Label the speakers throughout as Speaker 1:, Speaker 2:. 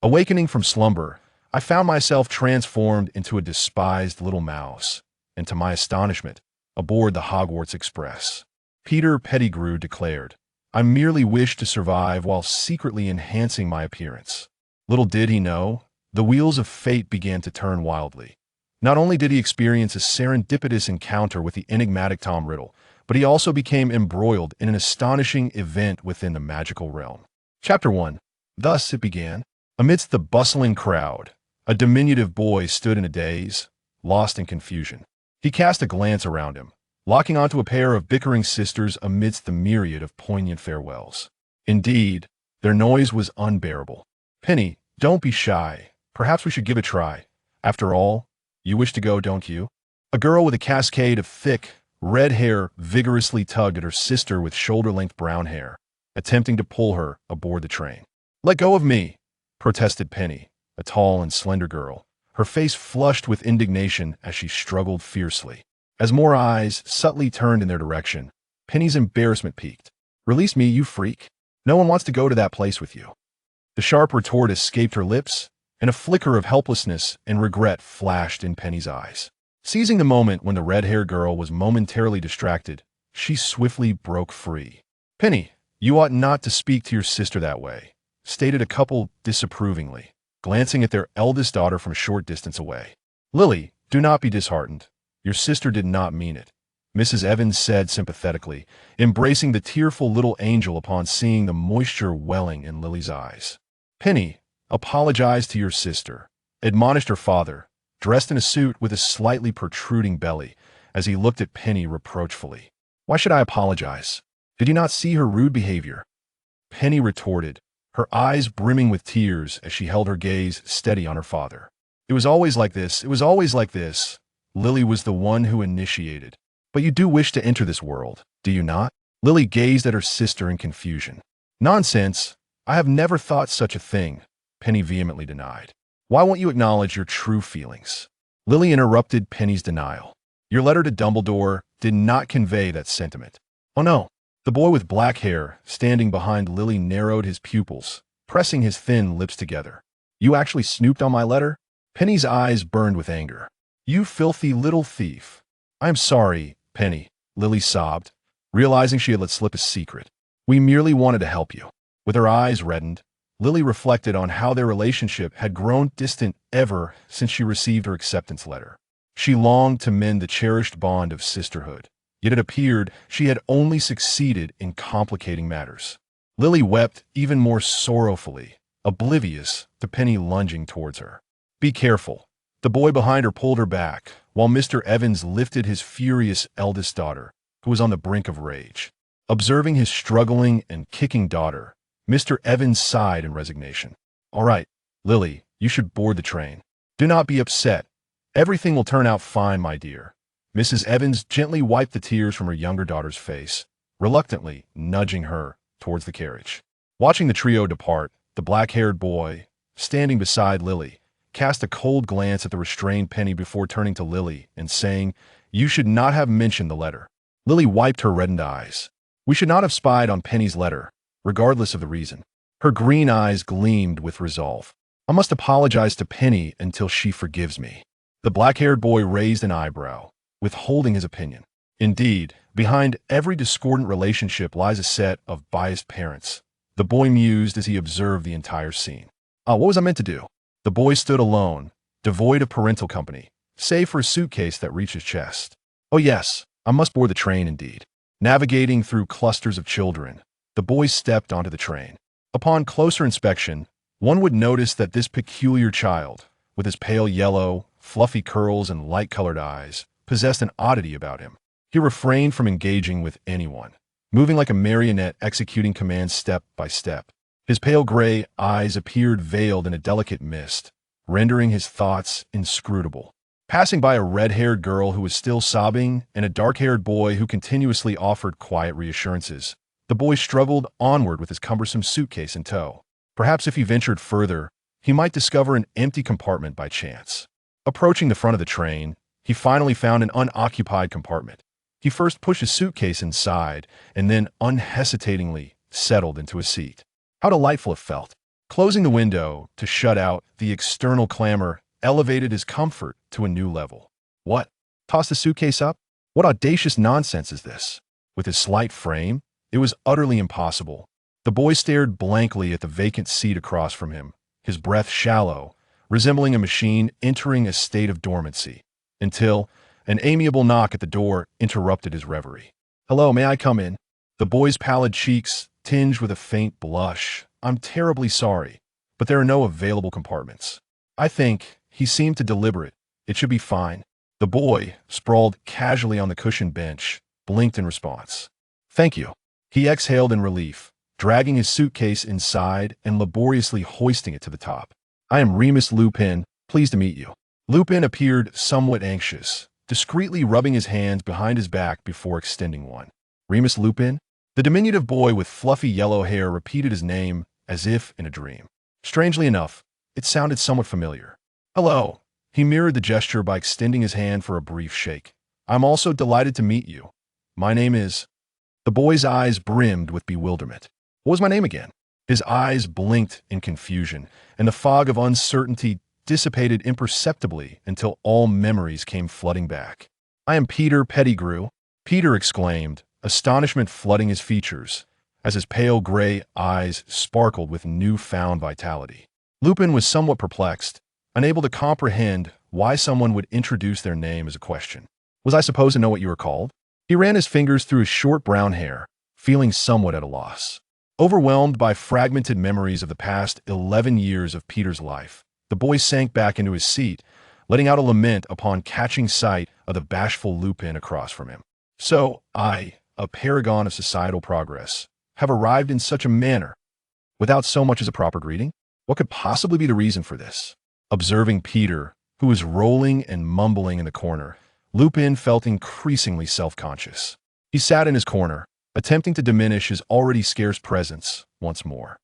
Speaker 1: Awakening from slumber, I found myself transformed into a despised little mouse, and to my astonishment, aboard the Hogwarts Express. Peter Pettigrew declared, "I merely wished to survive while secretly enhancing my appearance." Little did he know, the wheels of fate began to turn wildly. Not only did he experience a serendipitous encounter with the enigmatic Tom Riddle, but he also became embroiled in an astonishing event within the magical realm. Chapter 1. Thus it began. Amidst the bustling crowd, a diminutive boy stood in a daze, lost in confusion. He cast a glance around him, locking onto a pair of bickering sisters amidst the myriad of poignant farewells. Indeed, their noise was unbearable. "Penny, don't be shy. Perhaps we should give it a try. After all, you wish to go, don't you?" A girl with a cascade of thick, red hair vigorously tugged at her sister with shoulder-length brown hair, attempting to pull her aboard the train. "Let go of me," protested Penny, a tall and slender girl, her face flushed with indignation as she struggled fiercely. As more eyes subtly turned in their direction, Penny's embarrassment peaked. "Release me, you freak. No one wants to go to that place with you." The sharp retort escaped her lips, and a flicker of helplessness and regret flashed in Penny's eyes. Seizing the moment when the red-haired girl was momentarily distracted, she swiftly broke free. "Penny, you ought not to speak to your sister that way," stated a couple disapprovingly, glancing at their eldest daughter from a short distance away. "Lily, do not be disheartened. Your sister did not mean it," Mrs. Evans said sympathetically, embracing the tearful little angel upon seeing the moisture welling in Lily's eyes. "Penny, apologize to your sister," admonished her father, dressed in a suit with a slightly protruding belly, as he looked at Penny reproachfully. "Why should I apologize? Did you not see her rude behavior?" Penny retorted, her eyes brimming with tears as she held her gaze steady on her father. "It was always like this. It was always like this." Lily was the one who initiated. "But you do wish to enter this world, do you not?" Lily gazed at her sister in confusion. "Nonsense. I have never thought such a thing," Penny vehemently denied. "Why won't you acknowledge your true feelings?" Lily interrupted Penny's denial. "Your letter to Dumbledore did not convey that sentiment." "Oh no." The boy with black hair, standing behind Lily, narrowed his pupils, pressing his thin lips together. "You actually snooped on my letter?" Penny's eyes burned with anger. "You filthy little thief." "I am sorry, Penny," Lily sobbed, realizing she had let slip a secret. "We merely wanted to help you." With her eyes reddened, Lily reflected on how their relationship had grown distant ever since she received her acceptance letter. She longed to mend the cherished bond of sisterhood, yet it appeared she had only succeeded in complicating matters. Lily wept even more sorrowfully, oblivious to Penny lunging towards her. "Be careful." The boy behind her pulled her back, while Mr. Evans lifted his furious eldest daughter, who was on the brink of rage. Observing his struggling and kicking daughter, Mr. Evans sighed in resignation. "All right, Lily, you should board the train. Do not be upset. Everything will turn out fine, my dear." Mrs. Evans gently wiped the tears from her younger daughter's face, reluctantly nudging her towards the carriage. Watching the trio depart, the black-haired boy, standing beside Lily, cast a cold glance at the restrained Penny before turning to Lily and saying, "You should not have mentioned the letter." Lily wiped her reddened eyes. "We should not have spied on Penny's letter, regardless of the reason." Her green eyes gleamed with resolve. "I must apologize to Penny until she forgives me." The black-haired boy raised an eyebrow, withholding his opinion. Indeed, behind every discordant relationship lies a set of biased parents, the boy mused as he observed the entire scene. What was I meant to do?" The boy stood alone, devoid of parental company, save for a suitcase that reached his chest. "Oh yes, I must board the train indeed." Navigating through clusters of children, the boy stepped onto the train. Upon closer inspection, one would notice that this peculiar child, with his pale yellow, fluffy curls and light-colored eyes, possessed an oddity about him. He refrained from engaging with anyone, moving like a marionette executing commands step by step. His pale gray eyes appeared veiled in a delicate mist, rendering his thoughts inscrutable. Passing by a red-haired girl who was still sobbing and a dark-haired boy who continuously offered quiet reassurances, the boy struggled onward with his cumbersome suitcase in tow. Perhaps if he ventured further, he might discover an empty compartment by chance. Approaching the front of the train, he finally found an unoccupied compartment. He first pushed his suitcase inside and then unhesitatingly settled into a seat. How delightful it felt. Closing the window to shut out the external clamor elevated his comfort to a new level. What? Toss the suitcase up? What audacious nonsense is this? With his slight frame, it was utterly impossible. The boy stared blankly at the vacant seat across from him, his breath shallow, resembling a machine entering a state of dormancy, until an amiable knock at the door interrupted his reverie. "Hello, may I come in?" The boy's pallid cheeks tinged with a faint blush. "I'm terribly sorry, but there are no available compartments." "I think," he seemed to deliberate, "it should be fine." The boy, sprawled casually on the cushioned bench, blinked in response. "Thank you." He exhaled in relief, dragging his suitcase inside and laboriously hoisting it to the top. "I am Remus Lupin, pleased to meet you." Lupin appeared somewhat anxious, discreetly rubbing his hands behind his back before extending one. "Remus Lupin?" The diminutive boy with fluffy yellow hair repeated his name as if in a dream. Strangely enough, it sounded somewhat familiar. "Hello." He mirrored the gesture by extending his hand for a brief shake. "I'm also delighted to meet you. My name is—" The boy's eyes brimmed with bewilderment. "What was my name again?" His eyes blinked in confusion, and the fog of uncertainty dissipated imperceptibly until all memories came flooding back. "I am Peter Pettigrew," Peter exclaimed, astonishment flooding his features, as his pale gray eyes sparkled with newfound vitality. Lupin was somewhat perplexed, unable to comprehend why someone would introduce their name as a question. "Was I supposed to know what you were called?" He ran his fingers through his short brown hair, feeling somewhat at a loss. Overwhelmed by fragmented memories of the past 11 years of Peter's life, the boy sank back into his seat, letting out a lament upon catching sight of the bashful Lupin across from him. "So, I, a paragon of societal progress, have arrived in such a manner, without so much as a proper greeting? What could possibly be the reason for this?" Observing Peter, who was rolling and mumbling in the corner, Lupin felt increasingly self-conscious. He sat in his corner, attempting to diminish his already scarce presence once more.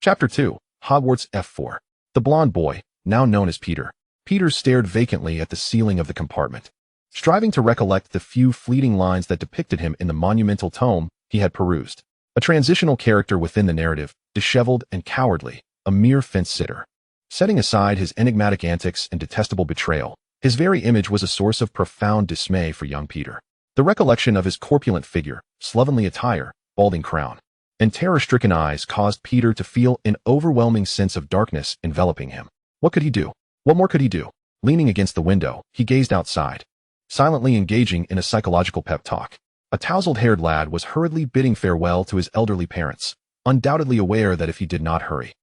Speaker 1: Chapter 2, Hogwarts F4. The blond boy, now known as Peter. Peter stared vacantly at the ceiling of the compartment, striving to recollect the few fleeting lines that depicted him in the monumental tome he had perused. A transitional character within the narrative, disheveled and cowardly, a mere fence-sitter. Setting aside his enigmatic antics and detestable betrayal, his very image was a source of profound dismay for young Peter. The recollection of his corpulent figure, slovenly attire, balding crown, and terror-stricken eyes caused Peter to feel an overwhelming sense of darkness enveloping him. What could he do? What more could he do? Leaning against the window, he gazed outside, silently engaging in a psychological pep talk. A tousled-haired lad was hurriedly bidding farewell to his elderly parents, undoubtedly aware that if he did not hurry,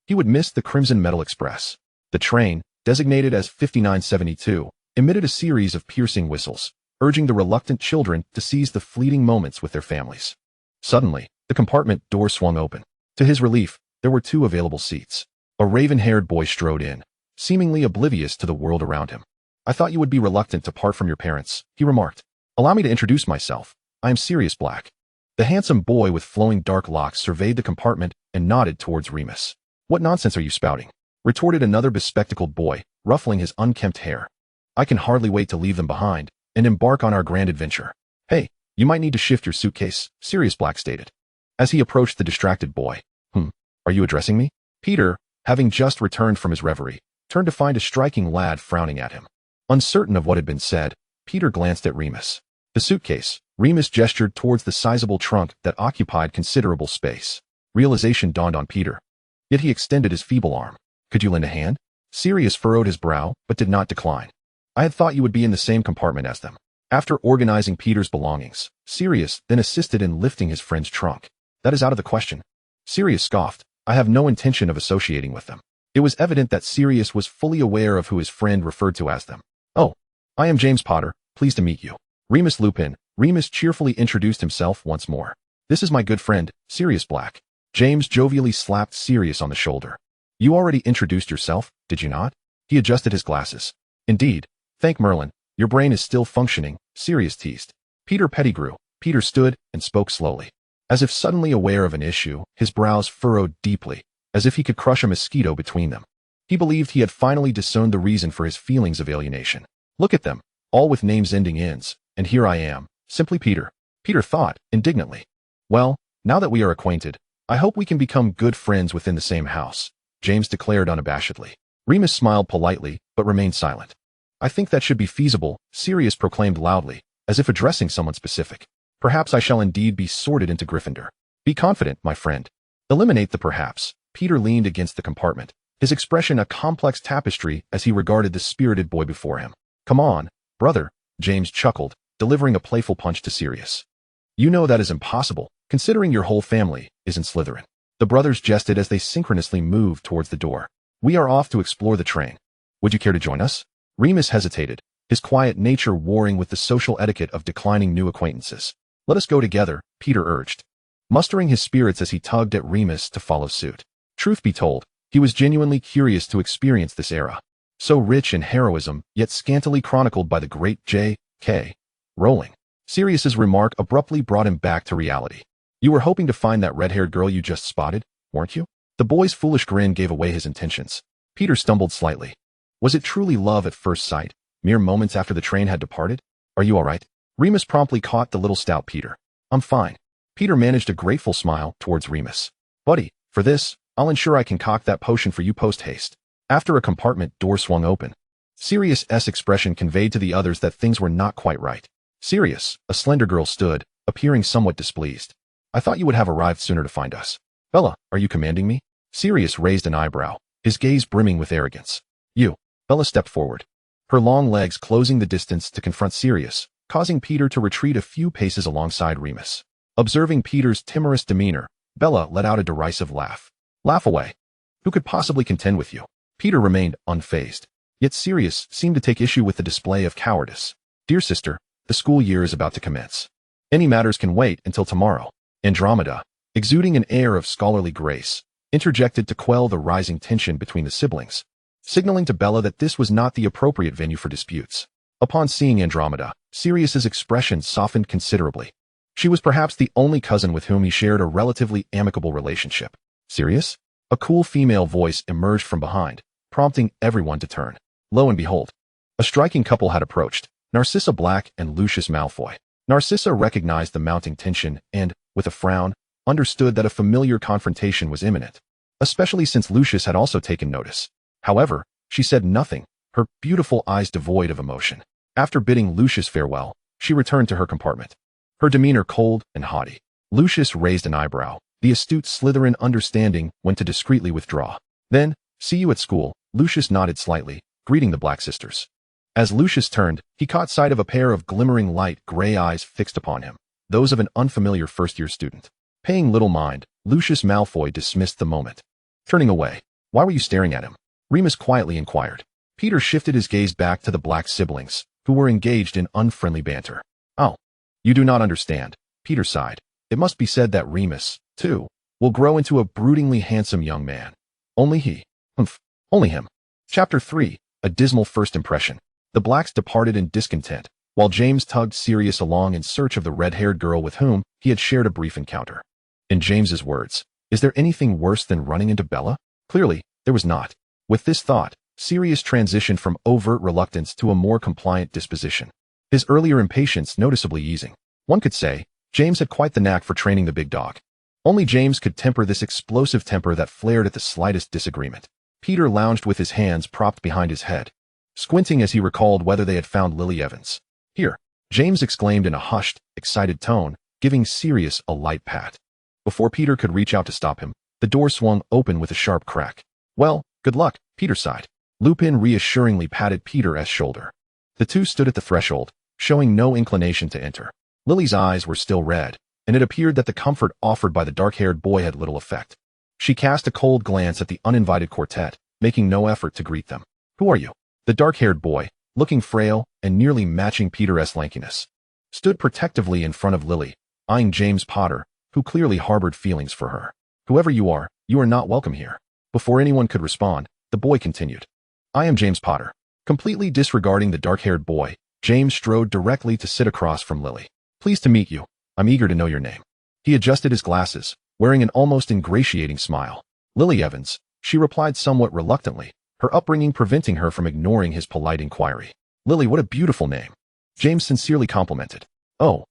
Speaker 1: he would miss the Crimson Metal Express. The train, designated as 5972, emitted a series of piercing whistles, urging the reluctant children to seize the fleeting moments with their families. Suddenly, the compartment door swung open. To his relief, there were 2 available seats. A raven-haired boy strode in, seemingly oblivious to the world around him. "I thought you would be reluctant to part from your parents," he remarked. "Allow me to introduce myself. I am Sirius Black." The handsome boy with flowing dark locks surveyed the compartment and nodded towards Remus. "What nonsense are you spouting?" retorted another bespectacled boy, ruffling his unkempt hair. "I can hardly wait to leave them behind and embark on our grand adventure." "Hey, you might need to shift your suitcase," Sirius Black stated, as he approached the distracted boy. Are you addressing me?" Peter, having just returned from his reverie, turned to find a striking lad frowning at him. Uncertain of what had been said, Peter glanced at Remus. The suitcase. Remus gestured towards the sizable trunk that occupied considerable space. Realization dawned on Peter. Yet he extended his feeble arm. "Could you lend a hand?" Sirius furrowed his brow, but did not decline. "I had thought you would be in the same compartment as them." After organizing Peter's belongings, Sirius then assisted in lifting his friend's trunk. "That is out of the question." Sirius scoffed. "I have no intention of associating with them." It was evident that Sirius was fully aware of who his friend referred to as them. "Oh, I am James Potter, pleased to meet you." Remus Lupin. Remus cheerfully introduced himself once more. "This is my good friend, Sirius Black." James jovially slapped Sirius on the shoulder. "You already introduced yourself, did you not?" He adjusted his glasses. "Indeed. Thank Merlin, your brain is still functioning," Sirius teased. Peter Pettigrew. Peter stood and spoke slowly. As if suddenly aware of an issue, his brows furrowed deeply, as if he could crush a mosquito between them. He believed he had finally discerned the reason for his feelings of alienation. Look at them, all with names ending ins, and here I am, simply Peter. Peter thought, indignantly. Well, now that we are acquainted, I hope we can become good friends within the same house. James declared unabashedly. Remus smiled politely, but remained silent. I think that should be feasible, Sirius proclaimed loudly, as if addressing someone specific. Perhaps I shall indeed be sorted into Gryffindor. Be confident, my friend. Eliminate the perhaps. Peter leaned against the compartment, his expression a complex tapestry as he regarded the spirited boy before him. Come on, brother, James chuckled, delivering a playful punch to Sirius. You know that is impossible, considering your whole family is in Slytherin. The brothers jested as they synchronously moved towards the door. We are off to explore the train. Would you care to join us? Remus hesitated, his quiet nature warring with the social etiquette of declining new acquaintances. Let us go together, Peter urged, mustering his spirits as he tugged at Remus to follow suit. Truth be told, he was genuinely curious to experience this era, so rich in heroism, yet scantily chronicled by the great J.K. Rowling. Sirius's remark abruptly brought him back to reality. You were hoping to find that red-haired girl you just spotted, weren't you? The boy's foolish grin gave away his intentions. Peter stumbled slightly. Was it truly love at first sight, mere moments after the train had departed? Are you all right? Remus promptly caught the little stout Peter. I'm fine. Peter managed a grateful smile towards Remus. Buddy, for this, I'll ensure I concoct that potion for you post-haste. After a compartment door swung open, Sirius's expression conveyed to the others that things were not quite right. Sirius, a slender girl stood, appearing somewhat displeased. I thought you would have arrived sooner to find us. Bella, are you commanding me? Sirius raised an eyebrow, his gaze brimming with arrogance. You. Bella stepped forward, her long legs closing the distance to confront Sirius, causing Peter to retreat a few paces alongside Remus. Observing Peter's timorous demeanor, Bella let out a derisive laugh. Laugh away. Who could possibly contend with you? Peter remained unfazed, yet Sirius seemed to take issue with the display of cowardice. Dear sister, the school year is about to commence. Any matters can wait until tomorrow. Andromeda, exuding an air of scholarly grace, interjected to quell the rising tension between the siblings, signaling to Bella that this was not the appropriate venue for disputes. Upon seeing Andromeda, Sirius's expression softened considerably. She was perhaps the only cousin with whom he shared a relatively amicable relationship. Sirius? A cool female voice emerged from behind, prompting everyone to turn. Lo and behold, a striking couple had approached, Narcissa Black and Lucius Malfoy. Narcissa recognized the mounting tension and, with a frown, understood that a familiar confrontation was imminent, especially since Lucius had also taken notice. However, she said nothing, her beautiful eyes devoid of emotion. After bidding Lucius farewell, she returned to her compartment, her demeanor cold and haughty. Lucius raised an eyebrow, the astute Slytherin understanding when to discreetly withdraw. Then, see you at school, Lucius nodded slightly, greeting the Black sisters. As Lucius turned, he caught sight of a pair of glimmering light gray eyes fixed upon him, those of an unfamiliar first-year student. Paying little mind, Lucius Malfoy dismissed the moment. Turning away, why were you staring at him? Remus quietly inquired. Peter shifted his gaze back to the Black siblings, who were engaged in unfriendly banter. Oh, you do not understand, Peter sighed. It must be said that Remus, too, will grow into a broodingly handsome young man. Only he. Only him. Chapter 3, A Dismal First Impression. The Blacks departed in discontent, while James tugged Sirius along in search of the red-haired girl with whom he had shared a brief encounter. In James's words, is there anything worse than running into Bella? Clearly, there was not. With this thought, Sirius transitioned from overt reluctance to a more compliant disposition, his earlier impatience noticeably easing. One could say, James had quite the knack for training the big dog. Only James could temper this explosive temper that flared at the slightest disagreement. Peter lounged with his hands propped behind his head, squinting as he recalled whether they had found Lily Evans. Here, James exclaimed in a hushed, excited tone, giving Sirius a light pat. Before Peter could reach out to stop him, the door swung open with a sharp crack. Well, good luck, Peter sighed. Lupin reassuringly patted Peter's shoulder. The two stood at the threshold, showing no inclination to enter. Lily's eyes were still red, and it appeared that the comfort offered by the dark-haired boy had little effect. She cast a cold glance at the uninvited quartet, making no effort to greet them. Who are you? The dark-haired boy, looking frail and nearly matching Peter's lankiness, stood protectively in front of Lily, eyeing James Potter, who clearly harbored feelings for her. Whoever you are not welcome here. Before anyone could respond, the boy continued. I am James Potter. Completely disregarding the dark-haired boy, James strode directly to sit across from Lily. Pleased to meet you. I'm eager to know your name. He adjusted his glasses, wearing an almost ingratiating smile. Lily Evans, she replied somewhat reluctantly, her upbringing preventing her from ignoring his polite inquiry. Lily, what a beautiful name. James sincerely complimented. Oh,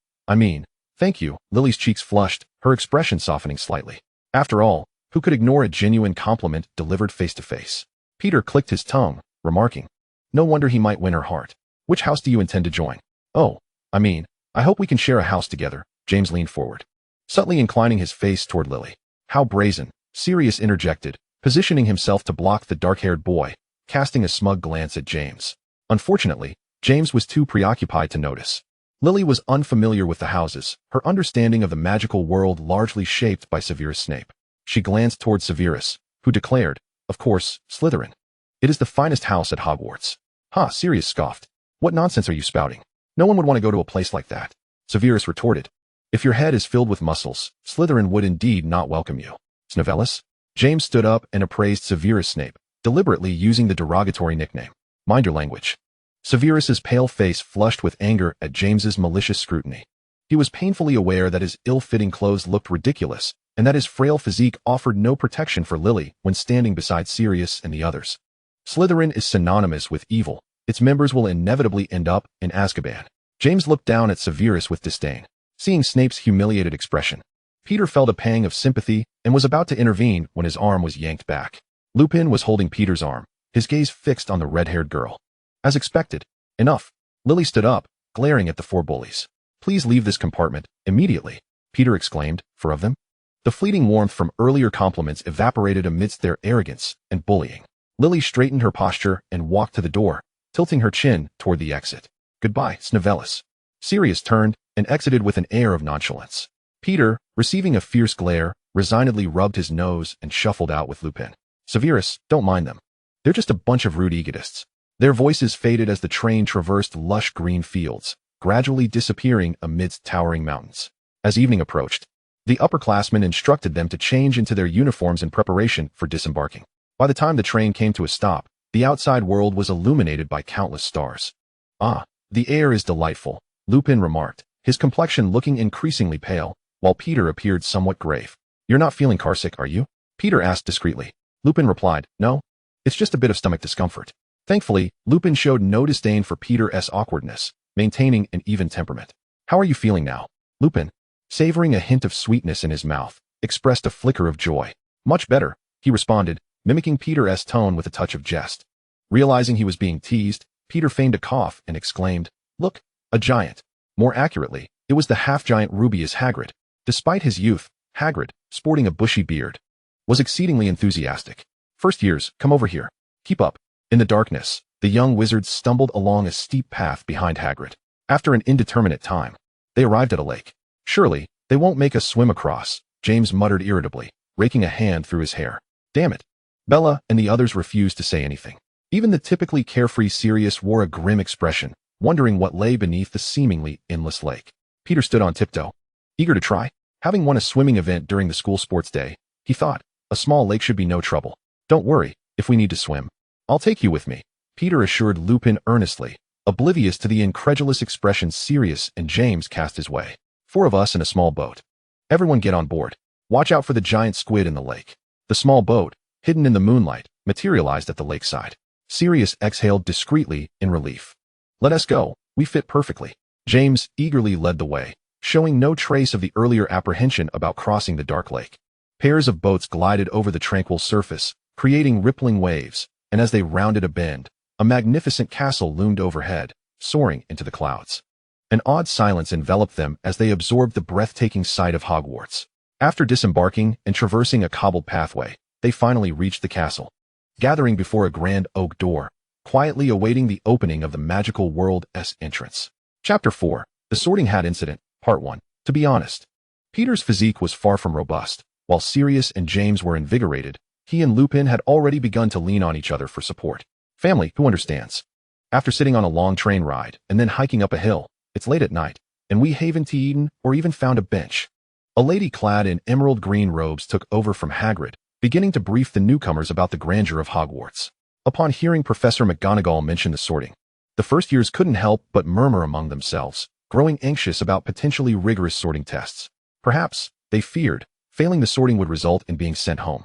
Speaker 1: thank you. Lily's cheeks flushed, her expression softening slightly. After all, Who could ignore a genuine compliment delivered face to face? Peter clicked his tongue, remarking, "No wonder he might win her heart. Which house do you intend to join?" "Oh, I hope we can share a house together." James leaned forward, subtly inclining his face toward Lily. "How brazen," Sirius interjected, positioning himself to block the dark-haired boy, casting a smug glance at James. Unfortunately, James was too preoccupied to notice. Lily was unfamiliar with the houses, her understanding of the magical world largely shaped by Severus Snape. She glanced toward Severus, who declared, "Of course, Slytherin. It is the finest house at Hogwarts." "Ha," Sirius scoffed. "What nonsense are you spouting? No one would want to go to a place like that." Severus retorted, "If your head is filled with muscles, Slytherin would indeed not welcome you." "Survivalist?" James stood up and appraised Severus Snape, deliberately using the derogatory nickname. "Mind your language." Severus's pale face flushed with anger at James's malicious scrutiny. He was painfully aware that his ill-fitting clothes looked ridiculous, and that his frail physique offered no protection for Lily when standing beside Sirius and the others. Slytherin is synonymous with evil. Its members will inevitably end up in Azkaban. James looked down at Severus with disdain, seeing Snape's humiliated expression. Peter felt a pang of sympathy and was about to intervene when his arm was yanked back. Lupin was holding Peter's arm, his gaze fixed on the red-haired girl. As expected. "Enough." Lily stood up, glaring at the four bullies. "Please leave this compartment, immediately," Peter exclaimed, "for of them." The fleeting warmth from earlier compliments evaporated amidst their arrogance and bullying. Lily straightened her posture and walked to the door, tilting her chin toward the exit. "Goodbye, Snivelis." Sirius turned and exited with an air of nonchalance. Peter, receiving a fierce glare, resignedly rubbed his nose and shuffled out with Lupin. "Severus, don't mind them. They're just a bunch of rude egotists." Their voices faded as the train traversed lush green fields, gradually disappearing amidst towering mountains. As evening approached, the upperclassmen instructed them to change into their uniforms in preparation for disembarking. By the time the train came to a stop, the outside world was illuminated by countless stars. "Ah, the air is delightful," Lupin remarked, his complexion looking increasingly pale, while Peter appeared somewhat grave. "You're not feeling carsick, are you?" Peter asked discreetly. Lupin replied, "No. It's just a bit of stomach discomfort." Thankfully, Lupin showed no disdain for Peter's awkwardness, maintaining an even temperament. "How are you feeling now?" Lupin, savoring a hint of sweetness in his mouth, expressed a flicker of joy. "Much better," he responded, mimicking Peter's tone with a touch of jest. Realizing he was being teased, Peter feigned a cough and exclaimed, "Look, a giant." More accurately, it was the half-giant Rubius Hagrid. Despite his youth, Hagrid, sporting a bushy beard, was exceedingly enthusiastic. "First years, come over here. Keep up." In the darkness, the young wizards stumbled along a steep path behind Hagrid. After an indeterminate time, they arrived at a lake. "Surely, they won't make us swim across," James muttered irritably, raking a hand through his hair. "Damn it." Bella and the others refused to say anything. Even the typically carefree Sirius wore a grim expression, wondering what lay beneath the seemingly endless lake. Peter stood on tiptoe, eager to try. Having won a swimming event during the school sports day, he thought, a small lake should be no trouble. "Don't worry, if we need to swim, I'll take you with me," Peter assured Lupin earnestly, oblivious to the incredulous expressions Sirius and James cast his way. "4 of us in a small boat. Everyone get on board. Watch out for the giant squid in the lake." The small boat, hidden in the moonlight, materialized at the lakeside. Sirius exhaled discreetly in relief. "Let us go, we fit perfectly." James eagerly led the way, showing no trace of the earlier apprehension about crossing the dark lake. Pairs of boats glided over the tranquil surface, creating rippling waves, and as they rounded a bend, a magnificent castle loomed overhead, soaring into the clouds. An odd silence enveloped them as they absorbed the breathtaking sight of Hogwarts. After disembarking and traversing a cobbled pathway, they finally reached the castle. Gathering before a grand oak door, quietly awaiting the opening of the magical world's entrance. Chapter 4, The Sorting Hat Incident, Part 1. To be honest, Peter's physique was far from robust. While Sirius and James were invigorated, he and Lupin had already begun to lean on each other for support. Family who understands. After sitting on a long train ride and then hiking up a hill, it's late at night, and we haven't eaten or even found a bench. A lady clad in emerald green robes took over from Hagrid, beginning to brief the newcomers about the grandeur of Hogwarts. Upon hearing Professor McGonagall mention the sorting, the first years couldn't help but murmur among themselves, growing anxious about potentially rigorous sorting tests. Perhaps, they feared, failing the sorting would result in being sent home.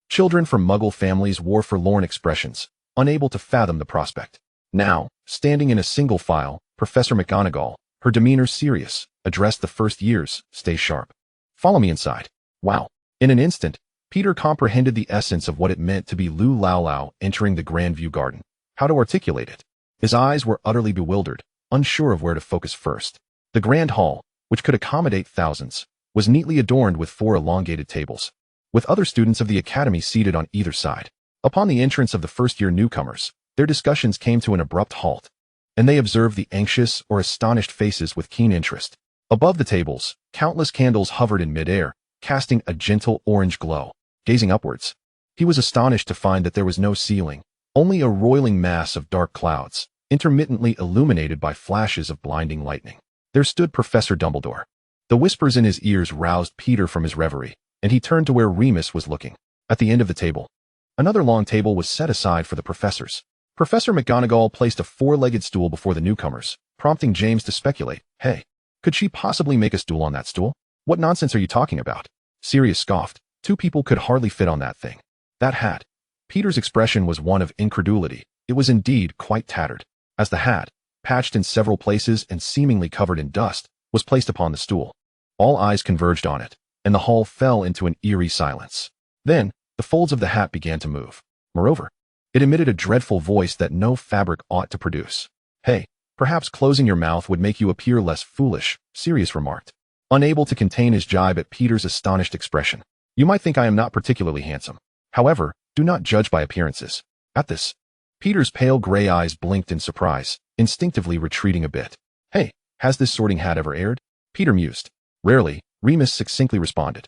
Speaker 1: Children from Muggle families wore forlorn expressions, unable to fathom the prospect. Now, standing in a single file, Professor McGonagall, her demeanor serious, addressed the first years, "Stay sharp. Follow me inside." Wow. In an instant, Peter comprehended the essence of what it meant to be Lu Lao Lao entering the Grandview Garden. How to articulate it? His eyes were utterly bewildered, unsure of where to focus first. The grand hall, which could accommodate thousands, was neatly adorned with 4 elongated tables, with other students of the academy seated on either side. Upon the entrance of the first-year newcomers, their discussions came to an abrupt halt, and they observed the anxious or astonished faces with keen interest. Above the tables, countless candles hovered in midair, casting a gentle orange glow. Gazing upwards, he was astonished to find that there was no ceiling, only a roiling mass of dark clouds, intermittently illuminated by flashes of blinding lightning. There stood Professor Dumbledore. The whispers in his ears roused Peter from his reverie, and he turned to where Remus was looking. At the end of the table, another long table was set aside for the professors. Professor McGonagall placed a 4-legged stool before the newcomers, prompting James to speculate, "Hey, could she possibly make us duel on that stool? What nonsense are you talking about?" Sirius scoffed. 2 people could hardly fit on that thing. That hat. Peter's expression was one of incredulity. It was indeed quite tattered. As the hat, patched in several places and seemingly covered in dust, was placed upon the stool, all eyes converged on it, and the hall fell into an eerie silence. Then, the folds of the hat began to move. Moreover, it emitted a dreadful voice that no fabric ought to produce. "Hey, perhaps closing your mouth would make you appear less foolish," Sirius remarked, unable to contain his jibe at Peter's astonished expression. "You might think I am not particularly handsome. However, do not judge by appearances." At this, Peter's pale gray eyes blinked in surprise, instinctively retreating a bit. "Hey, has this sorting hat ever aired?" Peter mused. "Rarely," Remus succinctly responded.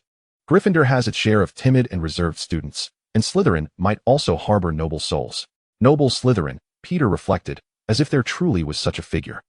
Speaker 1: "Gryffindor has its share of timid and reserved students, and Slytherin might also harbor noble souls." Noble Slytherin, Peter reflected, as if there truly was such a figure.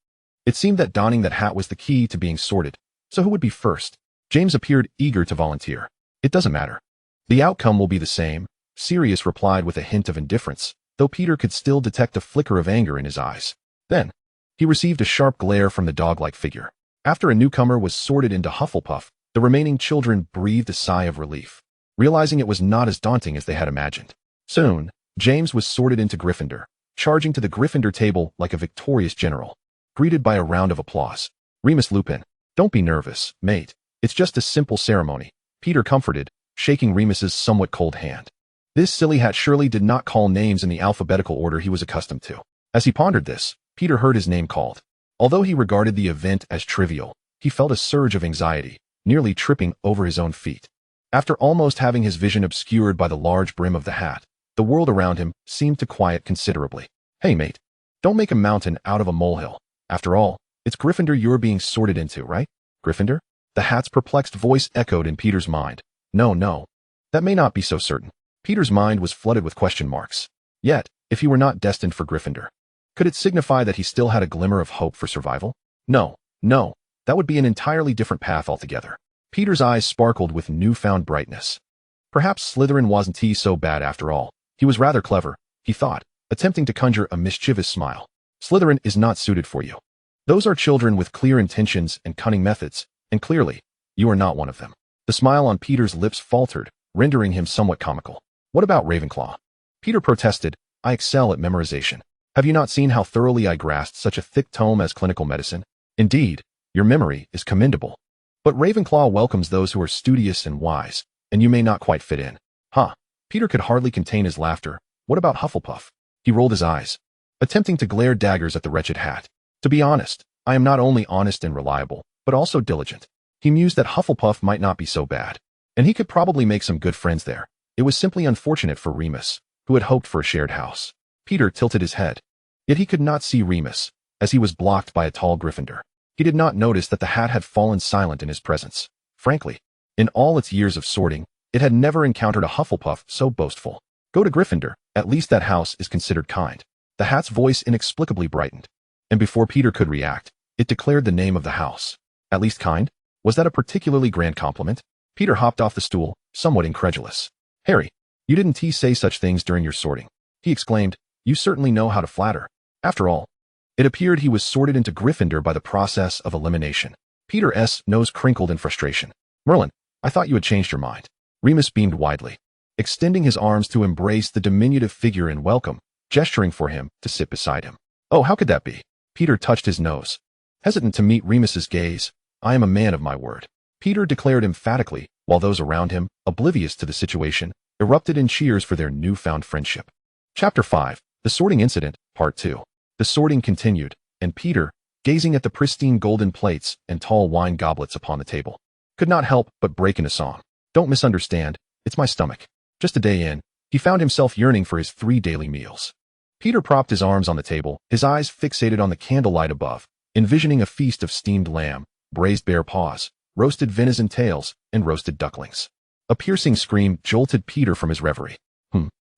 Speaker 1: It seemed that donning that hat was the key to being sorted. So who would be first? James appeared eager to volunteer. "It doesn't matter. The outcome will be the same," Sirius replied with a hint of indifference, though Peter could still detect a flicker of anger in his eyes. Then, he received a sharp glare from the dog-like figure. After a newcomer was sorted into Hufflepuff, the remaining children breathed a sigh of relief, realizing it was not as daunting as they had imagined. Soon, James was sorted into Gryffindor, charging to the Gryffindor table like a victorious general, greeted by a round of applause. Remus Lupin, "Don't be nervous, mate. It's just a simple ceremony," Peter comforted, shaking Remus's somewhat cold hand. This silly hat surely did not call names in the alphabetical order he was accustomed to. As he pondered this, Peter heard his name called. Although he regarded the event as trivial, he felt a surge of anxiety, nearly tripping over his own feet. After almost having his vision obscured by the large brim of the hat, the world around him seemed to quiet considerably. "Hey, mate, don't make a mountain out of a molehill. After all, it's Gryffindor you're being sorted into, right?" "Gryffindor?" The hat's perplexed voice echoed in Peter's mind. No, that may not be so certain." Peter's mind was flooded with question marks. Yet, if he were not destined for Gryffindor, could it signify that he still had a glimmer of hope for survival? No, that would be an entirely different path altogether. Peter's eyes sparkled with newfound brightness. Perhaps Slytherin wasn't so bad after all. He was rather clever, he thought, attempting to conjure a mischievous smile. "Slytherin is not suited for you. Those are children with clear intentions and cunning methods, and clearly, you are not one of them." The smile on Peter's lips faltered, rendering him somewhat comical. "What about Ravenclaw?" Peter protested. "I excel at memorization. Have you not seen how thoroughly I grasped such a thick tome as clinical medicine? Indeed, your memory is commendable. But Ravenclaw welcomes those who are studious and wise, and you may not quite fit in." "Huh." Peter could hardly contain his laughter. "What about Hufflepuff?" He rolled his eyes, attempting to glare daggers at the wretched hat. "To be honest, I am not only honest and reliable, but also diligent." He mused that Hufflepuff might not be so bad, and he could probably make some good friends there. It was simply unfortunate for Remus, who had hoped for a shared house. Peter tilted his head. Yet he could not see Remus, as he was blocked by a tall Gryffindor. He did not notice that the hat had fallen silent in his presence. Frankly, in all its years of sorting, it had never encountered a Hufflepuff so boastful. "Go to Gryffindor, at least that house is considered kind." The hat's voice inexplicably brightened, and before Peter could react, it declared the name of the house. At least kind? Was that a particularly grand compliment? Peter hopped off the stool, somewhat incredulous. "Harry, you didn't say such things during your sorting," he exclaimed. "You certainly know how to flatter." After all, it appeared he was sorted into Gryffindor by the process of elimination. Peter's nose crinkled in frustration. "Merlin, I thought you had changed your mind." Remus beamed widely, extending his arms to embrace the diminutive figure in welcome, gesturing for him to sit beside him. "Oh, how could that be?" Peter touched his nose, hesitant to meet Remus's gaze. "I am a man of my word," Peter declared emphatically, while those around him, oblivious to the situation, erupted in cheers for their newfound friendship. Chapter 5. The Sorting Incident, Part 2. The sorting continued, and Peter, gazing at the pristine golden plates and tall wine goblets upon the table, could not help but break into song. Don't misunderstand, it's my stomach. Just a day in, he found himself yearning for his 3 daily meals. Peter propped his arms on the table, his eyes fixated on the candlelight above, envisioning a feast of steamed lamb, braised bear paws, roasted venison tails, and roasted ducklings. A piercing scream jolted Peter from his reverie.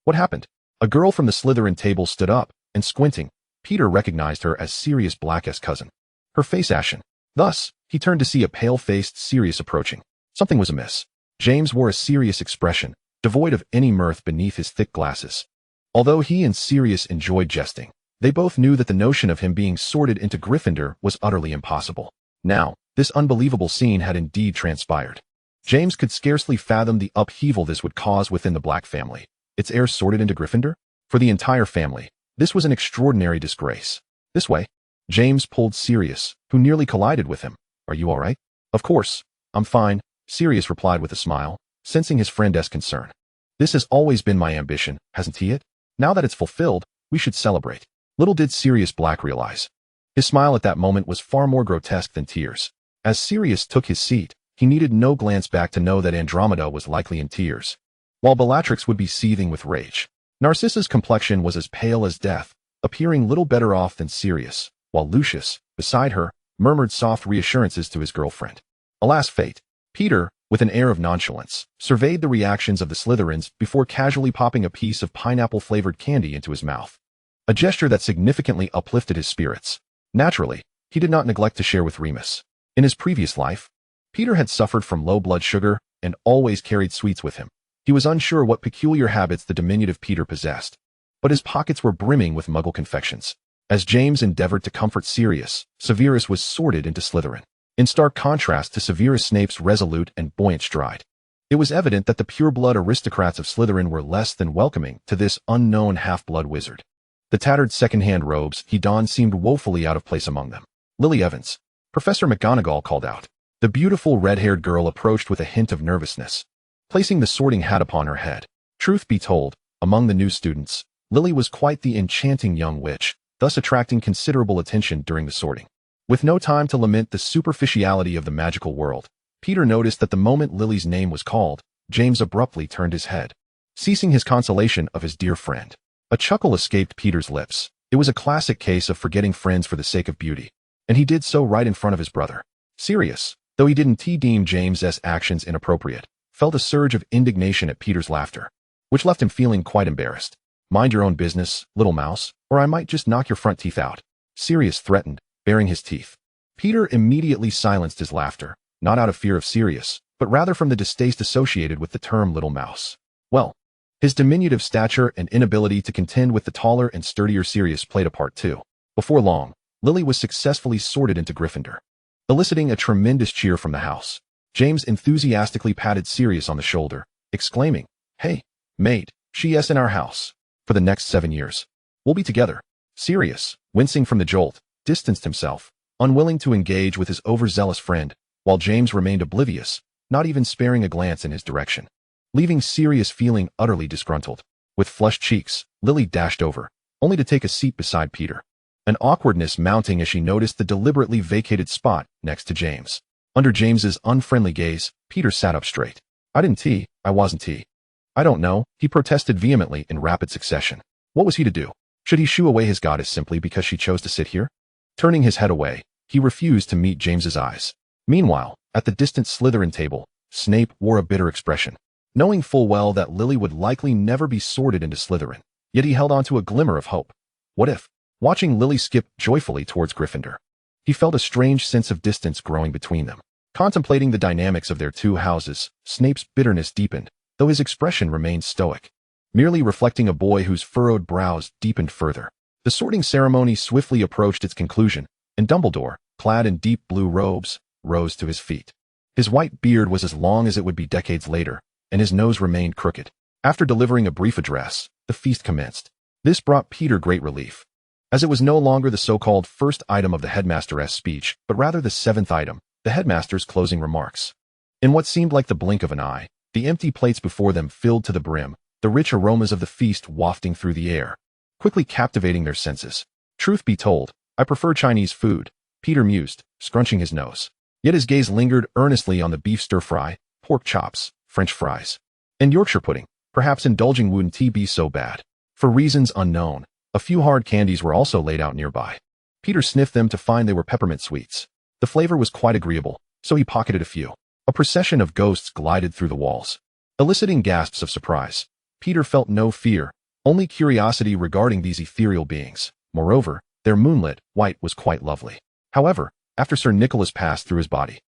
Speaker 1: What happened? A girl from the Slytherin table stood up, and squinting, Peter recognized her as Sirius Black's cousin. Her face ashen. Thus, he turned to see a pale-faced Sirius approaching. Something was amiss. James wore a serious expression, devoid of any mirth beneath his thick glasses. Although he and Sirius enjoyed jesting, they both knew that the notion of him being sorted into Gryffindor was utterly impossible. Now, this unbelievable scene had indeed transpired. James could scarcely fathom the upheaval this would cause within the Black family. Its heir sorted into Gryffindor? For the entire family, this was an extraordinary disgrace. This way. James pulled Sirius, who nearly collided with him. Are you all right? Of course, I'm fine, Sirius replied with a smile, sensing his friend's concern. This has always been my ambition, hasn't it? Now that it's fulfilled, we should celebrate. Little did Sirius Black realize. His smile at that moment was far more grotesque than tears. As Sirius took his seat, he needed no glance back to know that Andromeda was likely in tears, while Bellatrix would be seething with rage. Narcissa's complexion was as pale as death, appearing little better off than Sirius, while Lucius, beside her, murmured soft reassurances to his girlfriend. Alas fate. Peter, with an air of nonchalance, surveyed the reactions of the Slytherins before casually popping a piece of pineapple-flavored candy into his mouth. A gesture that significantly uplifted his spirits. Naturally, he did not neglect to share with Remus. In his previous life, Peter had suffered from low blood sugar and always carried sweets with him. He was unsure what peculiar habits the diminutive Peter possessed, but his pockets were brimming with Muggle confections. As James endeavored to comfort Sirius, Severus was sorted into Slytherin, in stark contrast to Severus Snape's resolute and buoyant stride. It was evident that the pure-blood aristocrats of Slytherin were less than welcoming to this unknown half-blood wizard. The tattered second-hand robes he donned seemed woefully out of place among them. Lily Evans, Professor McGonagall called out. The beautiful red-haired girl approached with a hint of nervousness, placing the sorting hat upon her head. Truth be told, among the new students, Lily was quite the enchanting young witch, thus attracting considerable attention during the sorting. With no time to lament the superficiality of the magical world, Peter noticed that the moment Lily's name was called, James abruptly turned his head, ceasing his consolation of his dear friend. A chuckle escaped Peter's lips. It was a classic case of forgetting friends for the sake of beauty, and he did so right in front of his brother. Sirius, though he didn't deem James's actions inappropriate, felt a surge of indignation at Peter's laughter, which left him feeling quite embarrassed. Mind your own business, little mouse, or I might just knock your front teeth out, Sirius threatened, baring his teeth. Peter immediately silenced his laughter, not out of fear of Sirius, but rather from the distaste associated with the term little mouse. Well, his diminutive stature and inability to contend with the taller and sturdier Sirius played a part too. Before long, Lily was successfully sorted into Gryffindor, eliciting a tremendous cheer from the house. James enthusiastically patted Sirius on the shoulder, exclaiming, "Hey, mate, she's in our house. For the next 7 years. We'll be together." Sirius, wincing from the jolt, distanced himself, unwilling to engage with his overzealous friend, while James remained oblivious, not even sparing a glance in his direction, leaving Sirius feeling utterly disgruntled. With flushed cheeks, Lily dashed over, only to take a seat beside Peter, an awkwardness mounting as she noticed the deliberately vacated spot next to James. Under James's unfriendly gaze, Peter sat up straight. I wasn't tea. I don't know, he protested vehemently in rapid succession. What was he to do? Should he shoo away his goddess simply because she chose to sit here? Turning his head away, he refused to meet James's eyes. Meanwhile, at the distant Slytherin table, Snape wore a bitter expression, knowing full well that Lily would likely never be sorted into Slytherin, yet he held on to a glimmer of hope. What if? Watching Lily skip joyfully towards Gryffindor, he felt a strange sense of distance growing between them. Contemplating the dynamics of their two houses, Snape's bitterness deepened, though his expression remained stoic, merely reflecting a boy whose furrowed brows deepened further. The sorting ceremony swiftly approached its conclusion, and Dumbledore, clad in deep blue robes, rose to his feet. His white beard was as long as it would be decades later, and his nose remained crooked. After delivering a brief address, the feast commenced. This brought Peter great relief, as it was no longer the so-called first item of the headmaster's speech, but rather the 7th item, the headmaster's closing remarks. In what seemed like the blink of an eye, the empty plates before them filled to the brim, the rich aromas of the feast wafting through the air, quickly captivating their senses. Truth be told, I prefer Chinese food, Peter mused, scrunching his nose. Yet his gaze lingered earnestly on the beef stir-fry, pork chops, French fries, and Yorkshire pudding. Perhaps indulging wouldn't be so bad. For reasons unknown, a few hard candies were also laid out nearby. Peter sniffed them to find they were peppermint sweets. The flavor was quite agreeable, so he pocketed a few. A procession of ghosts glided through the walls, eliciting gasps of surprise. Peter felt no fear, only curiosity regarding these ethereal beings. Moreover, their moonlit white was quite lovely. However, after Sir Nicholas passed through his body,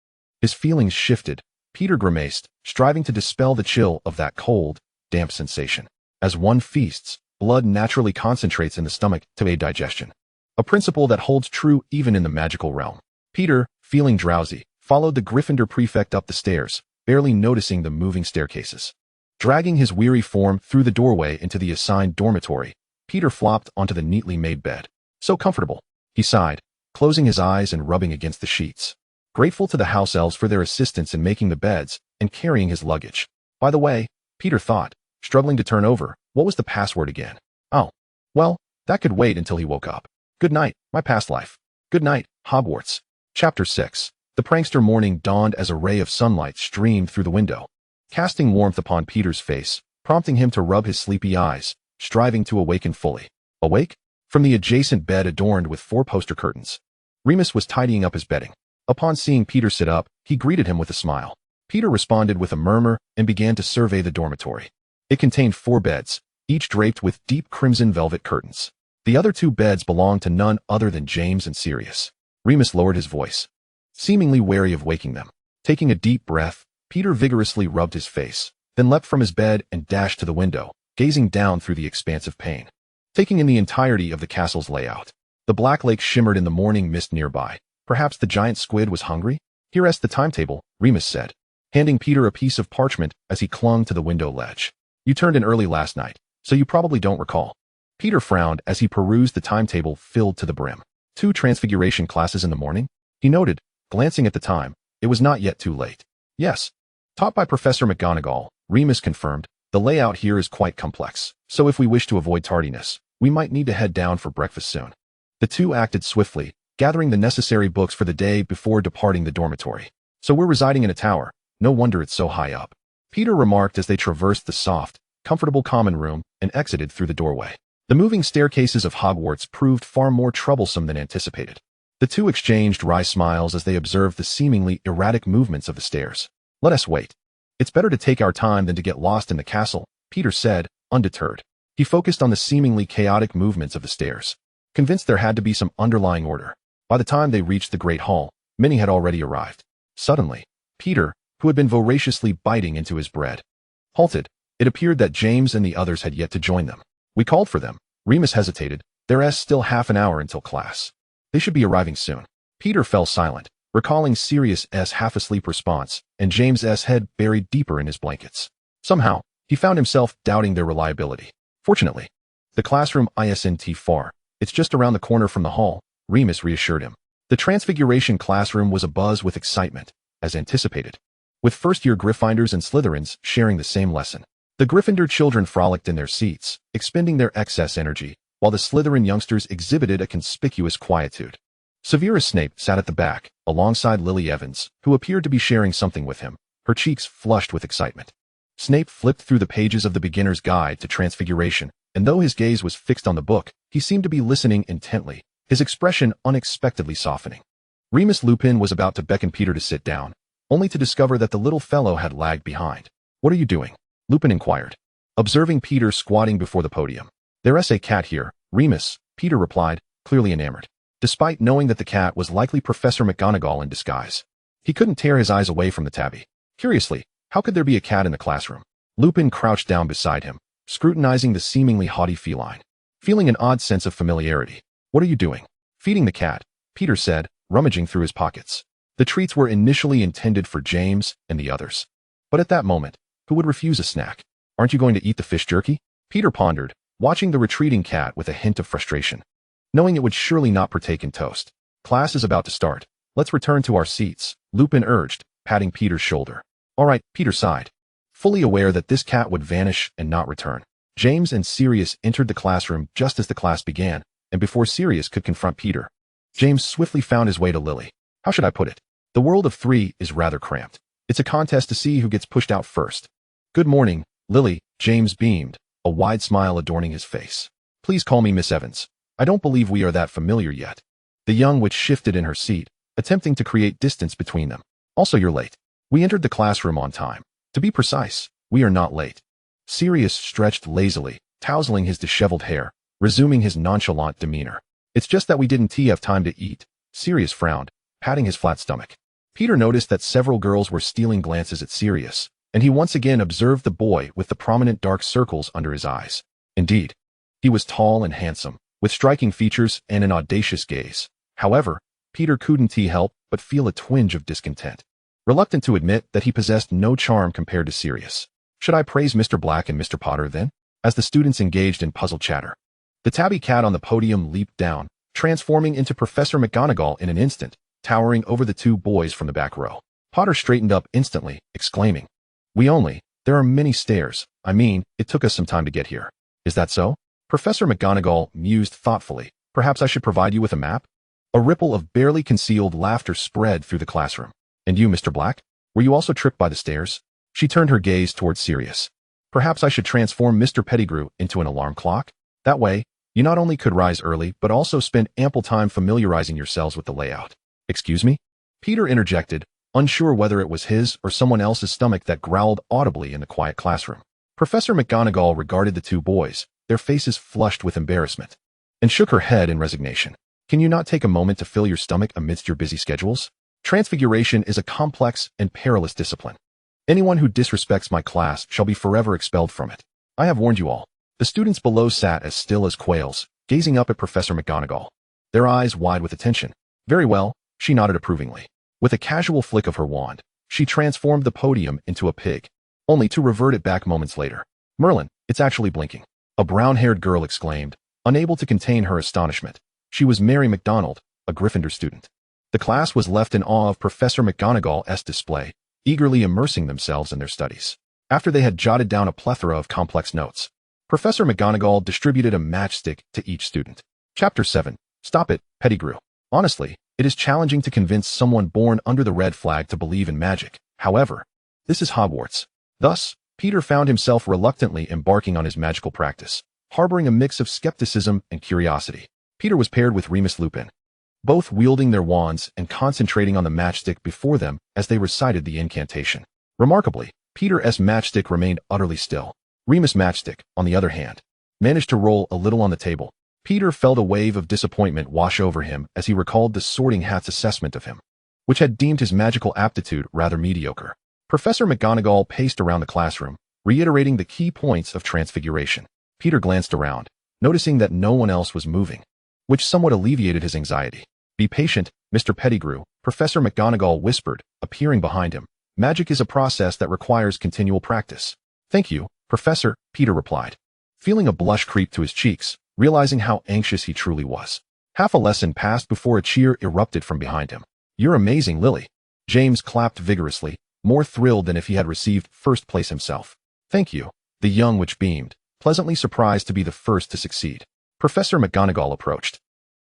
Speaker 1: his feelings shifted. Peter grimaced, striving to dispel the chill of that cold, damp sensation. As one feasts, blood naturally concentrates in the stomach to aid digestion, a principle that holds true even in the magical realm. Peter, feeling drowsy, followed the Gryffindor prefect up the stairs, barely noticing the moving staircases. Dragging his weary form through the doorway into the assigned dormitory, Peter flopped onto the neatly made bed. So comfortable, he sighed, closing his eyes and rubbing against the sheets. Grateful to the house elves for their assistance in making the beds and carrying his luggage. By the way, Peter thought, struggling to turn over, what was the password again? Oh, well, that could wait until he woke up. Good night, my past life. Good night, Hogwarts. Chapter 6. The prankster morning dawned as a ray of sunlight streamed through the window, casting warmth upon Peter's face, prompting him to rub his sleepy eyes, striving to awaken fully. Awake? From the adjacent bed adorned with 4 poster curtains, Remus was tidying up his bedding. Upon seeing Peter sit up, he greeted him with a smile. Peter responded with a murmur and began to survey the dormitory. It contained 4 beds, each draped with deep crimson velvet curtains. The other 2 beds belonged to none other than James and Sirius. Remus lowered his voice, seemingly wary of waking them. Taking a deep breath, Peter vigorously rubbed his face, then leapt from his bed and dashed to the window, gazing down through the expansive pane, taking in the entirety of the castle's layout. The Black Lake shimmered in the morning mist nearby. Perhaps the giant squid was hungry? Here's the timetable, Remus said, handing Peter a piece of parchment as he clung to the window ledge. You turned in early last night, so you probably don't recall. Peter frowned as he perused the timetable filled to the brim. 2 transfiguration classes in the morning? He noted, glancing at the time. It was not yet too late. Yes. Taught by Professor McGonagall, Remus confirmed. The layout here is quite complex, so if we wish to avoid tardiness, we might need to head down for breakfast soon. The 2 acted swiftly, gathering the necessary books for the day before departing the dormitory. So we're residing in a tower. No wonder it's so high up, Peter remarked as they traversed the soft, comfortable common room and exited through the doorway. The moving staircases of Hogwarts proved far more troublesome than anticipated. The 2 exchanged wry smiles as they observed the seemingly erratic movements of the stairs. Let us wait. It's better to take our time than to get lost in the castle, Peter said, undeterred. He focused on the seemingly chaotic movements of the stairs, convinced there had to be some underlying order. By the time they reached the Great Hall, many had already arrived. Suddenly, Peter, who had been voraciously biting into his bread, halted. It appeared that James and the others had yet to join them. We called for them. Remus hesitated. There's still half an hour until class. They should be arriving soon. Peter fell silent, recalling Sirius's half-asleep response and James's head buried deeper in his blankets. Somehow, he found himself doubting their reliability. Fortunately, the classroom isn't far. It's just around the corner from the hall, Remus reassured him. The Transfiguration classroom was abuzz with excitement, as anticipated, with first-year Gryffindors and Slytherins sharing the same lesson. The Gryffindor children frolicked in their seats, expending their excess energy, while the Slytherin youngsters exhibited a conspicuous quietude. Severus Snape sat at the back, alongside Lily Evans, who appeared to be sharing something with him, her cheeks flushed with excitement. Snape flipped through the pages of the Beginner's Guide to Transfiguration, and though his gaze was fixed on the book, he seemed to be listening intently, his expression unexpectedly softening. Remus Lupin was about to beckon Peter to sit down, only to discover that the little fellow had lagged behind. What are you doing? Lupin inquired, observing Peter squatting before the podium. There's a cat here, Remus, Peter replied, clearly enamored. Despite knowing that the cat was likely Professor McGonagall in disguise, he couldn't tear his eyes away from the tabby. Curiously, how could there be a cat in the classroom? Lupin crouched down beside him, scrutinizing the seemingly haughty feline, feeling an odd sense of familiarity. What are you doing? Feeding the cat, Peter said, rummaging through his pockets. The treats were initially intended for James and the others. But at that moment, who would refuse a snack? Aren't you going to eat the fish jerky? Peter pondered, watching the retreating cat with a hint of frustration, knowing it would surely not partake in toast. Class is about to start. Let's return to our seats, Lupin urged, patting Peter's shoulder. All right, Peter sighed, fully aware that this cat would vanish and not return. James and Sirius entered the classroom just as the class began, and before Sirius could confront Peter, James swiftly found his way to Lily. How should I put it? The world of three is rather cramped. It's a contest to see who gets pushed out first. Good morning, Lily, James beamed, a wide smile adorning his face. Please call me Miss Evans. I don't believe we are that familiar yet. The young witch shifted in her seat, attempting to create distance between them. Also, you're late. We entered the classroom on time. To be precise, we are not late. Sirius stretched lazily, tousling his disheveled hair, resuming his nonchalant demeanor. It's just that we didn't have time to eat. Sirius frowned, patting his flat stomach. Peter noticed that several girls were stealing glances at Sirius, and he once again observed the boy with the prominent dark circles under his eyes. Indeed, he was tall and handsome, with striking features and an audacious gaze. However, Peter couldn't help but feel a twinge of discontent, reluctant to admit that he possessed no charm compared to Sirius. Should I praise Mr. Black and Mr. Potter then? As the students engaged in puzzle chatter, the tabby cat on the podium leaped down, transforming into Professor McGonagall in an instant, towering over the two boys from the back row. Potter straightened up instantly, exclaiming, there are many stairs. I mean, it took us some time to get here. Is that so? Professor McGonagall mused thoughtfully. Perhaps I should provide you with a map? A ripple of barely concealed laughter spread through the classroom. And you, Mr. Black? Were you also tripped by the stairs? She turned her gaze towards Sirius. Perhaps I should transform Mr. Pettigrew into an alarm clock? That way, you not only could rise early, but also spend ample time familiarizing yourselves with the layout. Excuse me? Peter interjected, unsure whether it was his or someone else's stomach that growled audibly in the quiet classroom. Professor McGonagall regarded the two boys, their faces flushed with embarrassment, and shook her head in resignation. Can you not take a moment to fill your stomach amidst your busy schedules? Transfiguration is a complex and perilous discipline. Anyone who disrespects my class shall be forever expelled from it. I have warned you all. The students below sat as still as quails, gazing up at Professor McGonagall, their eyes wide with attention. Very well, she nodded approvingly. With a casual flick of her wand, she transformed the podium into a pig, only to revert it back moments later. Merlin, it's actually blinking. A brown-haired girl exclaimed, unable to contain her astonishment. She was Mary McDonald, a Gryffindor student. The class was left in awe of Professor McGonagall's display, eagerly immersing themselves in their studies. After they had jotted down a plethora of complex notes, Professor McGonagall distributed a matchstick to each student. Chapter 7. Stop it, Pettigrew. Honestly, it is challenging to convince someone born under the red flag to believe in magic. However, this is Hogwarts. Thus, Peter found himself reluctantly embarking on his magical practice, harboring a mix of skepticism and curiosity. Peter was paired with Remus Lupin, both wielding their wands and concentrating on the matchstick before them as they recited the incantation. Remarkably, Peter's matchstick remained utterly still. Remus' matchstick, on the other hand, managed to roll a little on the table. Peter felt a wave of disappointment wash over him as he recalled the Sorting Hat's assessment of him, which had deemed his magical aptitude rather mediocre. Professor McGonagall paced around the classroom, reiterating the key points of transfiguration. Peter glanced around, noticing that no one else was moving, which somewhat alleviated his anxiety. Be patient, Mr. Pettigrew, Professor McGonagall whispered, appearing behind him. Magic is a process that requires continual practice. Thank you, Professor, Peter replied, feeling a blush creep to his cheeks, realizing how anxious he truly was. Half a lesson passed before a cheer erupted from behind him. You're amazing, Lily. James clapped vigorously, more thrilled than if he had received first place himself. Thank you. The young witch beamed, pleasantly surprised to be the first to succeed. Professor McGonagall approached.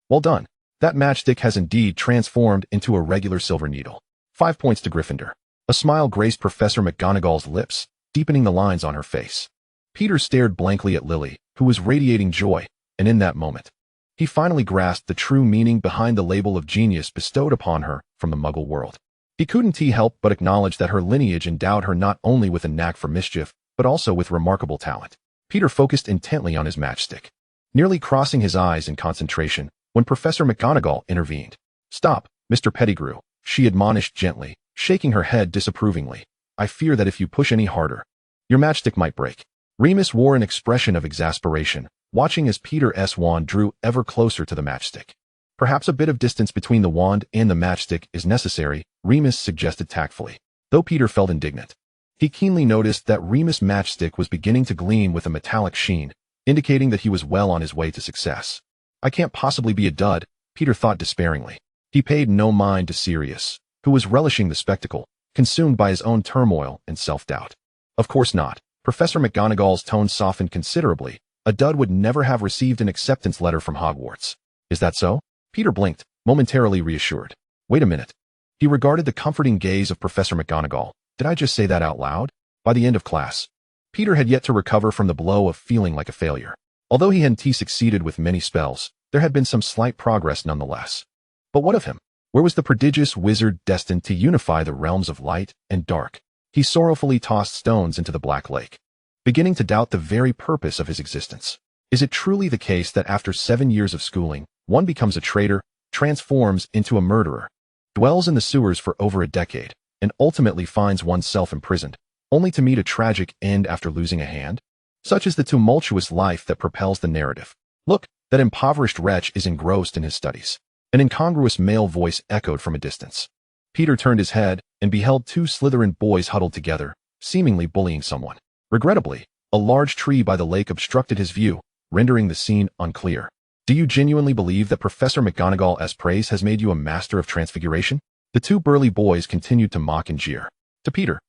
Speaker 1: Well done. That matchstick has indeed transformed into a regular silver needle. 5 points to Gryffindor. A smile graced Professor McGonagall's lips, deepening the lines on her face. Peter stared blankly at Lily, who was radiating joy, and in that moment, he finally grasped the true meaning behind the label of genius bestowed upon her from the Muggle world. He couldn't help but acknowledge that her lineage endowed her not only with a knack for mischief, but also with remarkable talent. Peter focused intently on his matchstick, nearly crossing his eyes in concentration when Professor McGonagall intervened. Stop, Mr. Pettigrew, she admonished gently, shaking her head disapprovingly. I fear that if you push any harder, your matchstick might break. Remus wore an expression of exasperation, watching as Peter's wand drew ever closer to the matchstick. Perhaps a bit of distance between the wand and the matchstick is necessary, Remus suggested tactfully. Though Peter felt indignant, he keenly noticed that Remus' matchstick was beginning to gleam with a metallic sheen, indicating that he was well on his way to success. I can't possibly be a dud, Peter thought despairingly. He paid no mind to Sirius, who was relishing the spectacle, consumed by his own turmoil and self-doubt. Of course not. Professor McGonagall's tone softened considerably. A dud would never have received an acceptance letter from Hogwarts. Is that so? Peter blinked, momentarily reassured. Wait a minute. He regarded the comforting gaze of Professor McGonagall. Did I just say that out loud? By the end of class, Peter had yet to recover from the blow of feeling like a failure. Although he hadn't succeeded with many spells, there had been some slight progress nonetheless. But what of him? Where was the prodigious wizard destined to unify the realms of light and dark? He sorrowfully tossed stones into the Black Lake, beginning to doubt the very purpose of his existence. Is it truly the case that after 7 years of schooling, one becomes a traitor, transforms into a murderer, dwells in the sewers for over a decade, and ultimately finds oneself imprisoned, only to meet a tragic end after losing a hand? Such is the tumultuous life that propels the narrative. Look, that impoverished wretch is engrossed in his studies. An incongruous male voice echoed from a distance. Peter turned his head and beheld 2 Slytherin boys huddled together, seemingly bullying someone. Regrettably, a large tree by the lake obstructed his view, rendering the scene unclear. Do you genuinely believe that Professor McGonagall's praise has made you a master of transfiguration? The 2 burly boys continued to mock and jeer. To Peter,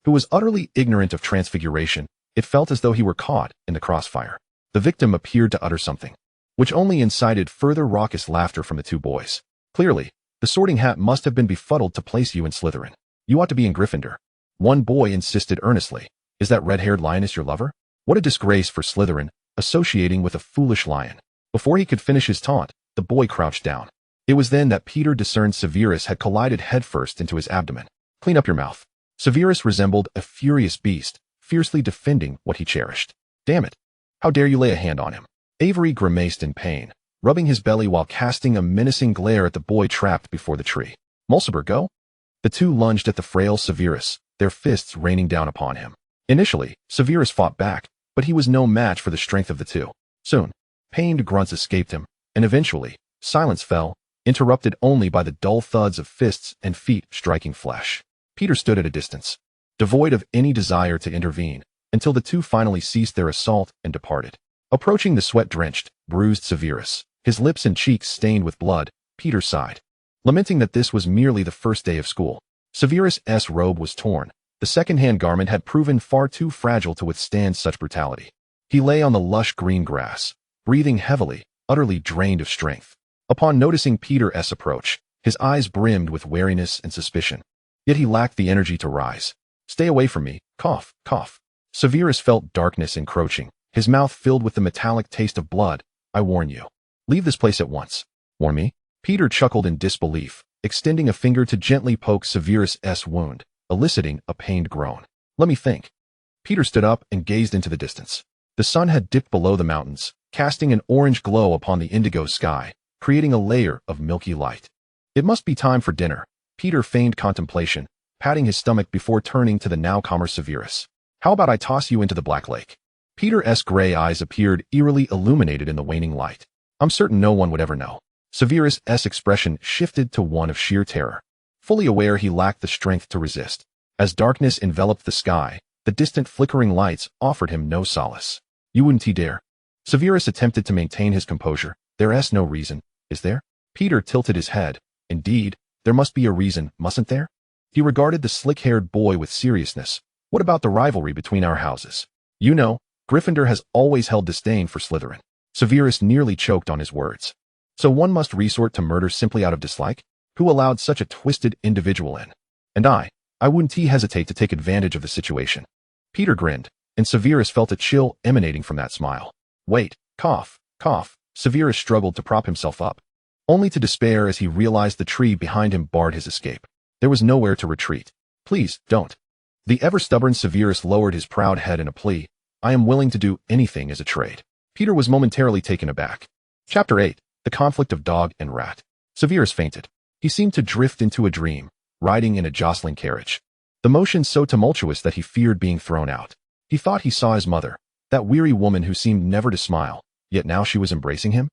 Speaker 1: who was utterly ignorant of transfiguration, it felt as though he were caught in the crossfire. The victim appeared to utter something, which only incited further raucous laughter from the 2 boys. Clearly, the Sorting Hat must have been befuddled to place you in Slytherin. You ought to be in Gryffindor. One boy insisted earnestly. Is that red-haired lioness your lover? What a disgrace for Slytherin, associating with a foolish lion. Before he could finish his taunt, the boy crouched down. It was then that Peter discerned Severus had collided headfirst into his abdomen. Clean up your mouth. Severus resembled a furious beast, fiercely defending what he cherished. Damn it. How dare you lay a hand on him? Avery grimaced in pain, rubbing his belly while casting a menacing glare at the boy trapped before the tree. Mulciber, go. The 2 lunged at the frail Severus, their fists raining down upon him. Initially, Severus fought back, but he was no match for the strength of the 2. Soon, pained grunts escaped him, and eventually, silence fell, interrupted only by the dull thuds of fists and feet striking flesh. Peter stood at a distance, devoid of any desire to intervene, until the 2 finally ceased their assault and departed. Approaching the sweat-drenched, bruised Severus, his lips and cheeks stained with blood, Peter sighed, lamenting that this was merely the first day of school. Severus' robe was torn. The second-hand garment had proven far too fragile to withstand such brutality. He lay on the lush green grass, breathing heavily, utterly drained of strength. Upon noticing Peter's approach, his eyes brimmed with wariness and suspicion. Yet he lacked the energy to rise. Stay away from me, cough, cough. Severus felt darkness encroaching, his mouth filled with the metallic taste of blood. I warn you. Leave this place at once. Warn me? Peter chuckled in disbelief, extending a finger to gently poke Severus' wound, eliciting a pained groan. Let me think. Peter stood up and gazed into the distance. The sun had dipped below the mountains, casting an orange glow upon the indigo sky, creating a layer of milky light. It must be time for dinner. Peter feigned contemplation, patting his stomach before turning to the now-comer Severus. How about I toss you into the Black Lake? Peter's gray eyes appeared eerily illuminated in the waning light. I'm certain no one would ever know. Severus' expression shifted to one of sheer terror, fully aware he lacked the strength to resist. As darkness enveloped the sky, the distant flickering lights offered him no solace. You wouldn't dare. Severus attempted to maintain his composure. There's no reason, is there? Peter tilted his head. Indeed, there must be a reason, mustn't there? He regarded the slick-haired boy with seriousness. What about the rivalry between our houses? You know, Gryffindor has always held disdain for Slytherin. Severus nearly choked on his words. So one must resort to murder simply out of dislike? Who allowed such a twisted individual in? And I wouldn't hesitate to take advantage of the situation. Peter grinned, and Severus felt a chill emanating from that smile. Wait, cough, cough. Severus struggled to prop himself up, only to despair as he realized the tree behind him barred his escape. There was nowhere to retreat. Please, don't. The ever-stubborn Severus lowered his proud head in a plea. I am willing to do anything as a trade. Peter was momentarily taken aback. Chapter 8. The Conflict of Dog and Rat. Severus fainted. He seemed to drift into a dream, riding in a jostling carriage. The motion so tumultuous that he feared being thrown out. He thought he saw his mother, that weary woman who seemed never to smile, yet now she was embracing him.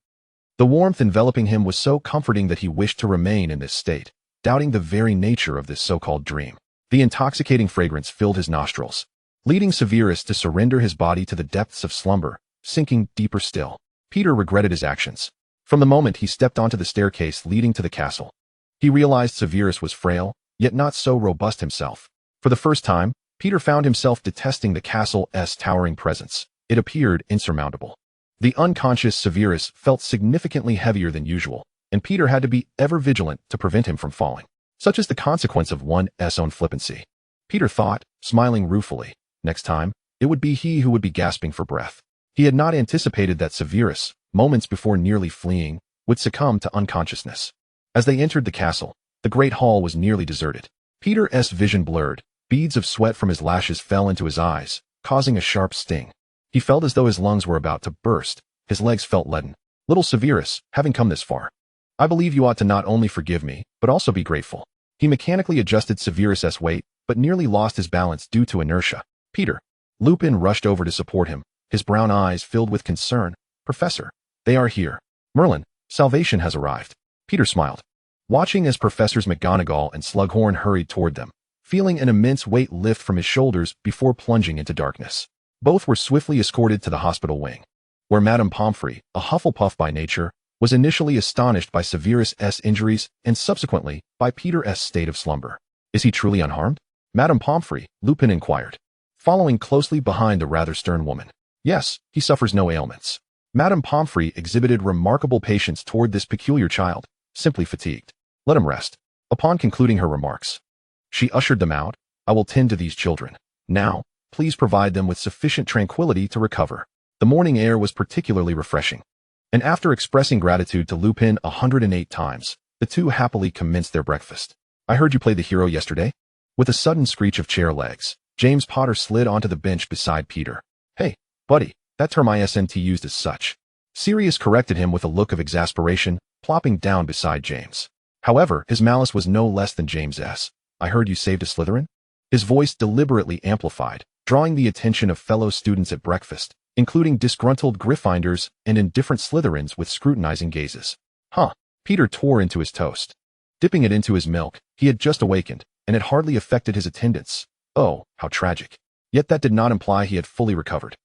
Speaker 1: The warmth enveloping him was so comforting that he wished to remain in this state, doubting the very nature of this so-called dream. The intoxicating fragrance filled his nostrils, leading Severus to surrender his body to the depths of slumber, sinking deeper still. Peter regretted his actions. From the moment he stepped onto the staircase leading to the castle, he realized Severus was frail, yet not so robust himself. For the first time, Peter found himself detesting the castle's towering presence. It appeared insurmountable. The unconscious Severus felt significantly heavier than usual, and Peter had to be ever vigilant to prevent him from falling. Such is the consequence of one's own flippancy. Peter thought, smiling ruefully. Next time, it would be he who would be gasping for breath. He had not anticipated that Severus, moments before nearly fleeing, would succumb to unconsciousness. As they entered the castle, the great hall was nearly deserted. Peter's vision blurred. Beads of sweat from his lashes fell into his eyes, causing a sharp sting. He felt as though his lungs were about to burst. His legs felt leaden. Little Severus, having come this far, I believe you ought to not only forgive me, but also be grateful. He mechanically adjusted Severus's weight, but nearly lost his balance due to inertia. Peter. Lupin rushed over to support him, his brown eyes filled with concern. Professor, they are here. Merlin, salvation has arrived. Peter smiled, watching as Professors McGonagall and Slughorn hurried toward them, feeling an immense weight lift from his shoulders before plunging into darkness. Both were swiftly escorted to the hospital wing, where Madame Pomfrey, a Hufflepuff by nature, was initially astonished by Severus's injuries and subsequently by Peter's state of slumber. Is he truly unharmed? Madame Pomfrey, Lupin inquired, following closely behind the rather stern woman. Yes, he suffers no ailments. Madame Pomfrey exhibited remarkable patience toward this peculiar child, simply fatigued. Let him rest. Upon concluding her remarks, she ushered them out. I will tend to these children. Now, please provide them with sufficient tranquility to recover. The morning air was particularly refreshing, and after expressing gratitude to Lupin 108 times, the two happily commenced their breakfast. I heard you play the hero yesterday? With a sudden screech of chair legs, James Potter slid onto the bench beside Peter. Hey, buddy, that term isn't used as such. Sirius corrected him with a look of exasperation, plopping down beside James. However, his malice was no less than James's. I heard you saved a Slytherin? His voice deliberately amplified, drawing the attention of fellow students at breakfast, including disgruntled Gryffindors and indifferent Slytherins with scrutinizing gazes. Huh. Peter tore into his toast. Dipping it into his milk, he had just awakened, and it hardly affected his attendance. Oh, how tragic. Yet that did not imply he had fully recovered.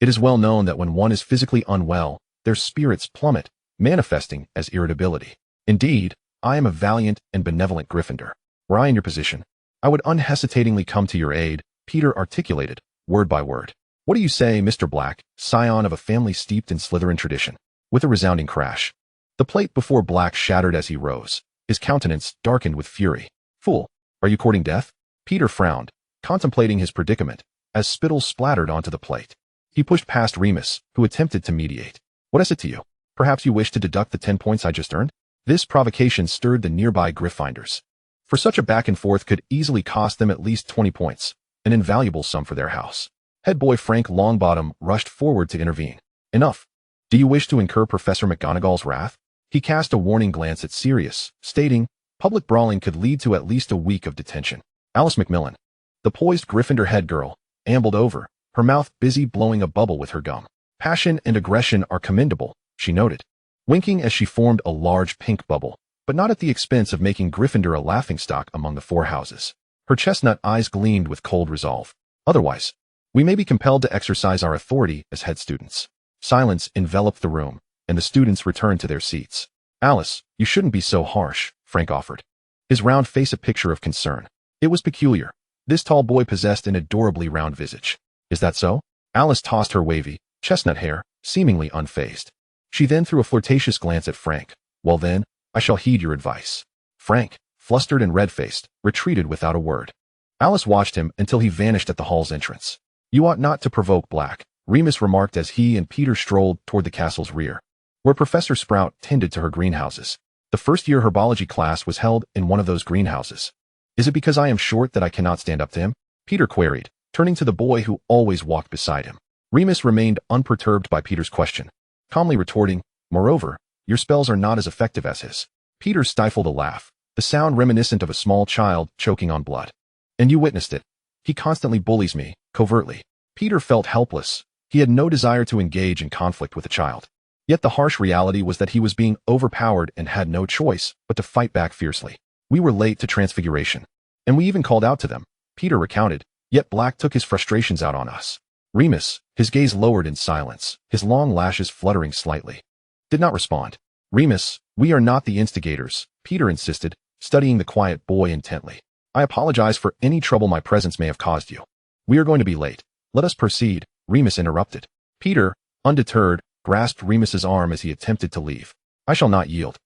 Speaker 1: It is well known that when one is physically unwell, their spirits plummet, manifesting as irritability. Indeed, I am a valiant and benevolent Gryffindor. Were I in your position, I would unhesitatingly come to your aid, Peter articulated, word by word. What do you say, Mr. Black, scion of a family steeped in Slytherin tradition? With a resounding crash, the plate before Black shattered as he rose, his countenance darkened with fury. Fool, are you courting death? Peter frowned, contemplating his predicament, as spittle splattered onto the plate. He pushed past Remus, who attempted to mediate. What is it to you? Perhaps you wish to deduct the 10 points I just earned? This provocation stirred the nearby Gryffindors. For such a back and forth could easily cost them at least 20 points, an invaluable sum for their house. Head boy Frank Longbottom rushed forward to intervene. Enough. Do you wish to incur Professor McGonagall's wrath? He cast a warning glance at Sirius, stating, public brawling could lead to at least a week of detention. Alice Macmillan, the poised Gryffindor head girl, ambled over, her mouth busy blowing a bubble with her gum. Passion and aggression are commendable, she noted, winking as she formed a large pink bubble, but not at the expense of making Gryffindor a laughingstock among the four houses. Her chestnut eyes gleamed with cold resolve. Otherwise, we may be compelled to exercise our authority as head students. Silence enveloped the room, and the students returned to their seats. Alice, you shouldn't be so harsh, Frank offered, his round face a picture of concern. It was peculiar. This tall boy possessed an adorably round visage. Is that so? Alice tossed her wavy, chestnut hair, seemingly unfazed. She then threw a flirtatious glance at Frank. Well then, I shall heed your advice. Frank, flustered and red-faced, retreated without a word. Alice watched him until he vanished at the hall's entrance. You ought not to provoke Black, Remus remarked as he and Peter strolled toward the castle's rear, where Professor Sprout tended to her greenhouses. The first-year herbology class was held in one of those greenhouses. Is it because I am short that I cannot stand up to him? Peter queried, turning to the boy who always walked beside him. Remus remained unperturbed by Peter's question, calmly retorting, moreover, your spells are not as effective as his. Peter stifled a laugh, the sound reminiscent of a small child choking on blood. And you witnessed it. He constantly bullies me, covertly. Peter felt helpless. He had no desire to engage in conflict with the child. Yet the harsh reality was that he was being overpowered and had no choice but to fight back fiercely. We were late to Transfiguration, and we even called out to them, Peter recounted, yet Black took his frustrations out on us. Remus, his gaze lowered in silence, his long lashes fluttering slightly, did not respond. Remus, we are not the instigators, Peter insisted, studying the quiet boy intently. I apologize for any trouble my presence may have caused you. We are going to be late. Let us proceed, Remus interrupted. Peter, undeterred, grasped Remus's arm as he attempted to leave. I shall not yield.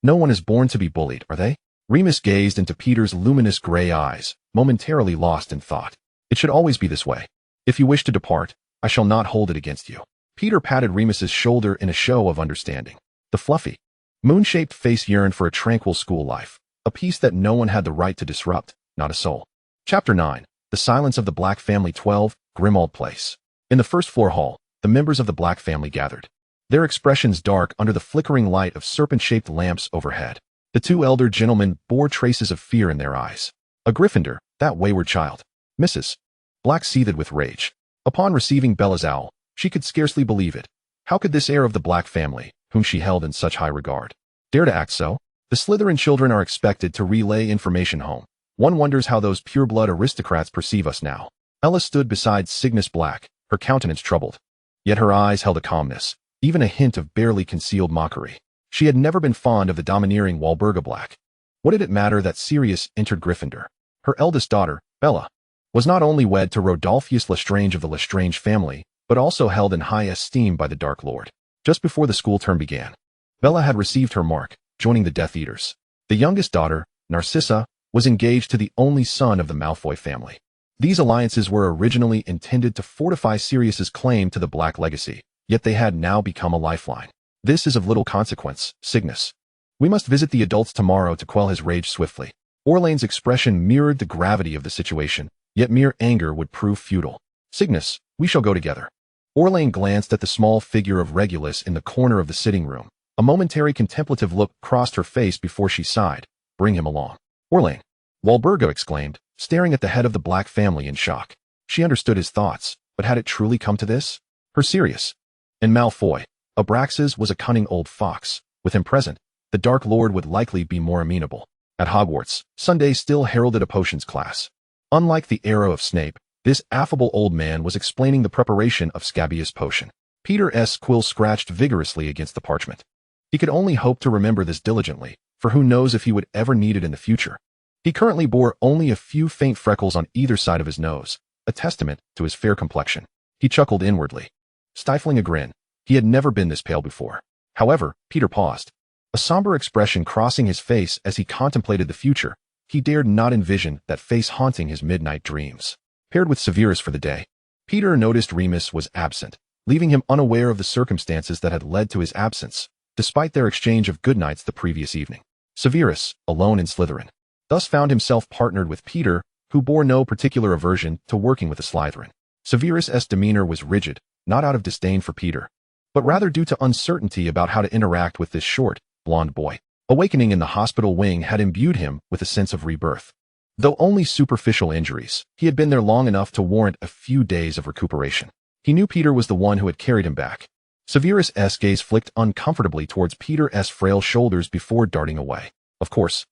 Speaker 1: No one is born to be bullied, are they? Remus gazed into Peter's luminous gray eyes, momentarily lost in thought. It should always be this way. If you wish to depart, I shall not hold it against you. Peter patted Remus's shoulder in a show of understanding. The fluffy, moon-shaped face yearned for a tranquil school life, a peace that no one had the right to disrupt, not a soul. Chapter 9. The Silence of the Black Family. 12. Grimmauld Place. In the first-floor hall, the members of the Black family gathered, their expressions dark under the flickering light of serpent-shaped lamps overhead. The two elder gentlemen bore traces of fear in their eyes. A Gryffindor, that wayward child. Mrs. Black seethed with rage. Upon receiving Bella's owl, she could scarcely believe it. How could this heir of the Black family, whom she held in such high regard, dare to act so? The Slytherin children are expected to relay information home. One wonders how those pure-blood aristocrats perceive us now. Ella stood beside Cygnus Black, her countenance troubled. Yet her eyes held a calmness, even a hint of barely concealed mockery. She had never been fond of the domineering Walburga Black. What did it matter that Sirius entered Gryffindor? Her eldest daughter, Bella, was not only wed to Rodolphus Lestrange of the Lestrange family, but also held in high esteem by the Dark Lord. Just before the school term began, Bella had received her mark, joining the Death Eaters. The youngest daughter, Narcissa, was engaged to the only son of the Malfoy family. These alliances were originally intended to fortify Sirius's claim to the Black legacy, yet they had now become a lifeline. This is of little consequence, Cygnus. We must visit the adults tomorrow to quell his rage swiftly. Orlane's expression mirrored the gravity of the situation, yet mere anger would prove futile. Cygnus, we shall go together. Orlane glanced at the small figure of Regulus in the corner of the sitting room. A momentary contemplative look crossed her face before she sighed. Bring him along. Orlane, Walburga exclaimed, staring at the head of the Black family in shock. She understood his thoughts, but had it truly come to this? Her Sirius and Malfoy, Abraxas was a cunning old fox. With him present, the Dark Lord would likely be more amenable. At Hogwarts, Sunday still heralded a potions class. Unlike the era of Snape, this affable old man was explaining the preparation of Scabious potion. Peter's quill scratched vigorously against the parchment. He could only hope to remember this diligently, for who knows if he would ever need it in the future. He currently bore only a few faint freckles on either side of his nose, a testament to his fair complexion. He chuckled inwardly, stifling a grin. He had never been this pale before. However, Peter paused, a somber expression crossing his face as he contemplated the future. He dared not envision that face haunting his midnight dreams. Paired with Severus for the day, Peter noticed Remus was absent, leaving him unaware of the circumstances that had led to his absence, despite their exchange of goodnights the previous evening. Severus, alone in Slytherin, thus found himself partnered with Peter, who bore no particular aversion to working with a Slytherin. Severus's demeanor was rigid, not out of disdain for Peter, but rather due to uncertainty about how to interact with this short, blonde boy. Awakening in the hospital wing had imbued him with a sense of rebirth. Though only superficial injuries, he had been there long enough to warrant a few days of recuperation. He knew Peter was the one who had carried him back. Severus's gaze flicked uncomfortably towards Peter's frail shoulders before darting away. Of course,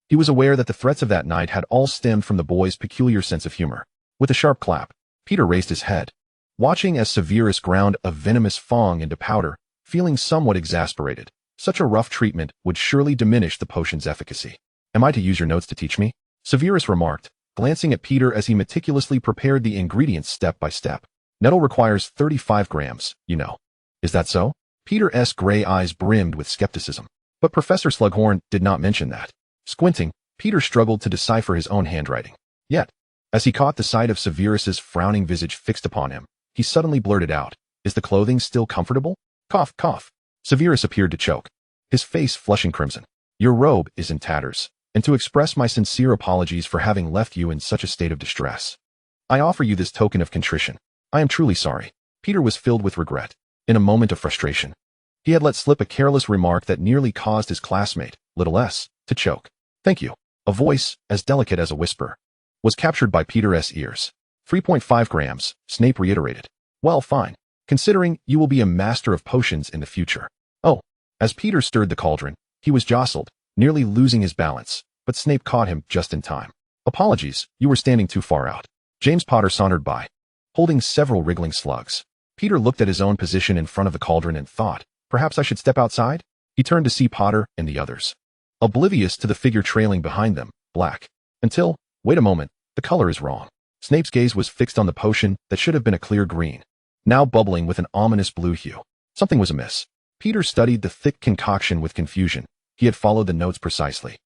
Speaker 1: he was aware that the threats of that night had all stemmed from the boy's peculiar sense of humor. With a sharp clap, Peter raised his head, watching as Severus ground a venomous fong into powder, feeling somewhat exasperated. Such a rough treatment would surely diminish the potion's efficacy. Am I to use your notes to teach me? Severus remarked, glancing at Peter as he meticulously prepared the ingredients step by step. Nettle requires 35 grams, you know. Is that so? Peter's gray eyes brimmed with skepticism. But Professor Slughorn did not mention that. Squinting, Peter struggled to decipher his own handwriting. Yet, as he caught the sight of Severus's frowning visage fixed upon him, he suddenly blurted out, "Is the clothing still comfortable?" Cough, cough. Severus appeared to choke, his face flushing crimson. "Your robe is in tatters, and to express my sincere apologies for having left you in such a state of distress, I offer you this token of contrition. I am truly sorry." Peter was filled with regret. In a moment of frustration, he had let slip a careless remark that nearly caused his classmate, little s, to choke. "Thank you." A voice, as delicate as a whisper, was captured by Peter's ears. 3.5 grams, Snape reiterated. "Well, fine, considering you will be a master of potions in the future." Oh. As Peter stirred the cauldron, he was jostled, nearly losing his balance, but Snape caught him just in time. "Apologies, you were standing too far out." James Potter sauntered by, holding several wriggling slugs. Peter looked at his own position in front of the cauldron and thought, perhaps I should step outside? He turned to see Potter and the others, oblivious to the figure trailing behind them, black, until, Wait a moment, the color is wrong. Snape's gaze was fixed on the potion that should have been a clear green, now bubbling with an ominous blue hue. Something was amiss. Peter studied the thick concoction with confusion. He had followed the notes precisely.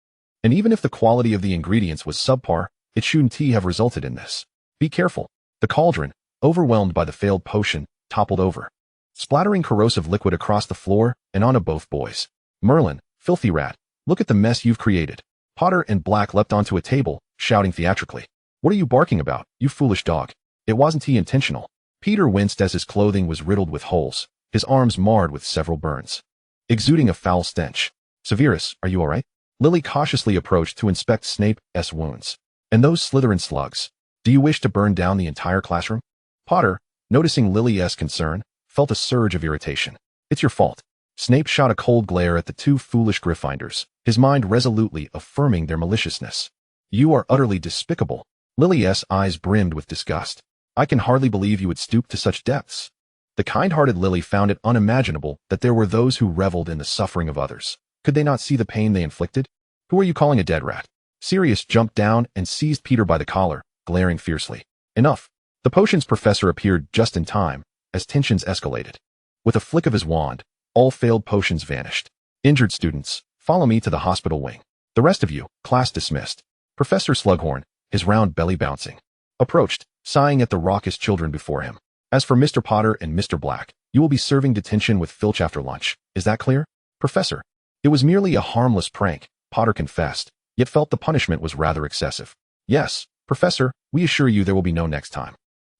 Speaker 1: And even if the quality of the ingredients was subpar, it shouldn't have resulted in this. Be careful. The cauldron, overwhelmed by the failed potion, toppled over, splattering corrosive liquid across the floor and onto both boys. Merlin, filthy rat, look at the mess you've created. Potter and Black leapt onto a table, shouting theatrically. What are you barking about, you foolish dog? It wasn't intentional. Peter winced as his clothing was riddled with holes, his arms marred with several burns, exuding a foul stench. Severus, are you all right? Lily cautiously approached to inspect Snape's wounds. And those Slytherin slugs. Do you wish to burn down the entire classroom? Potter, noticing Lily's concern, felt a surge of irritation. It's your fault. Snape shot a cold glare at the two foolish Gryffindors, his mind resolutely affirming their maliciousness. You are utterly despicable. Lily's eyes brimmed with disgust. I can hardly believe you would stoop to such depths. The kind-hearted Lily found it unimaginable that there were those who reveled in the suffering of others. Could they not see the pain they inflicted? Who are you calling a dead rat? Sirius jumped down and seized Peter by the collar, glaring fiercely. Enough. The potions professor appeared just in time, as tensions escalated. With a flick of his wand, all failed potions vanished. Injured students, follow me to the hospital wing. The rest of you, class dismissed. Professor Slughorn, his round belly bouncing, approached, sighing at the raucous children before him. As for Mr. Potter and Mr. Black, you will be serving detention with Filch after lunch. Is that clear? Professor. It was merely a harmless prank, Potter confessed, yet felt the punishment was rather excessive. Yes, Professor, we assure you there will be no next time.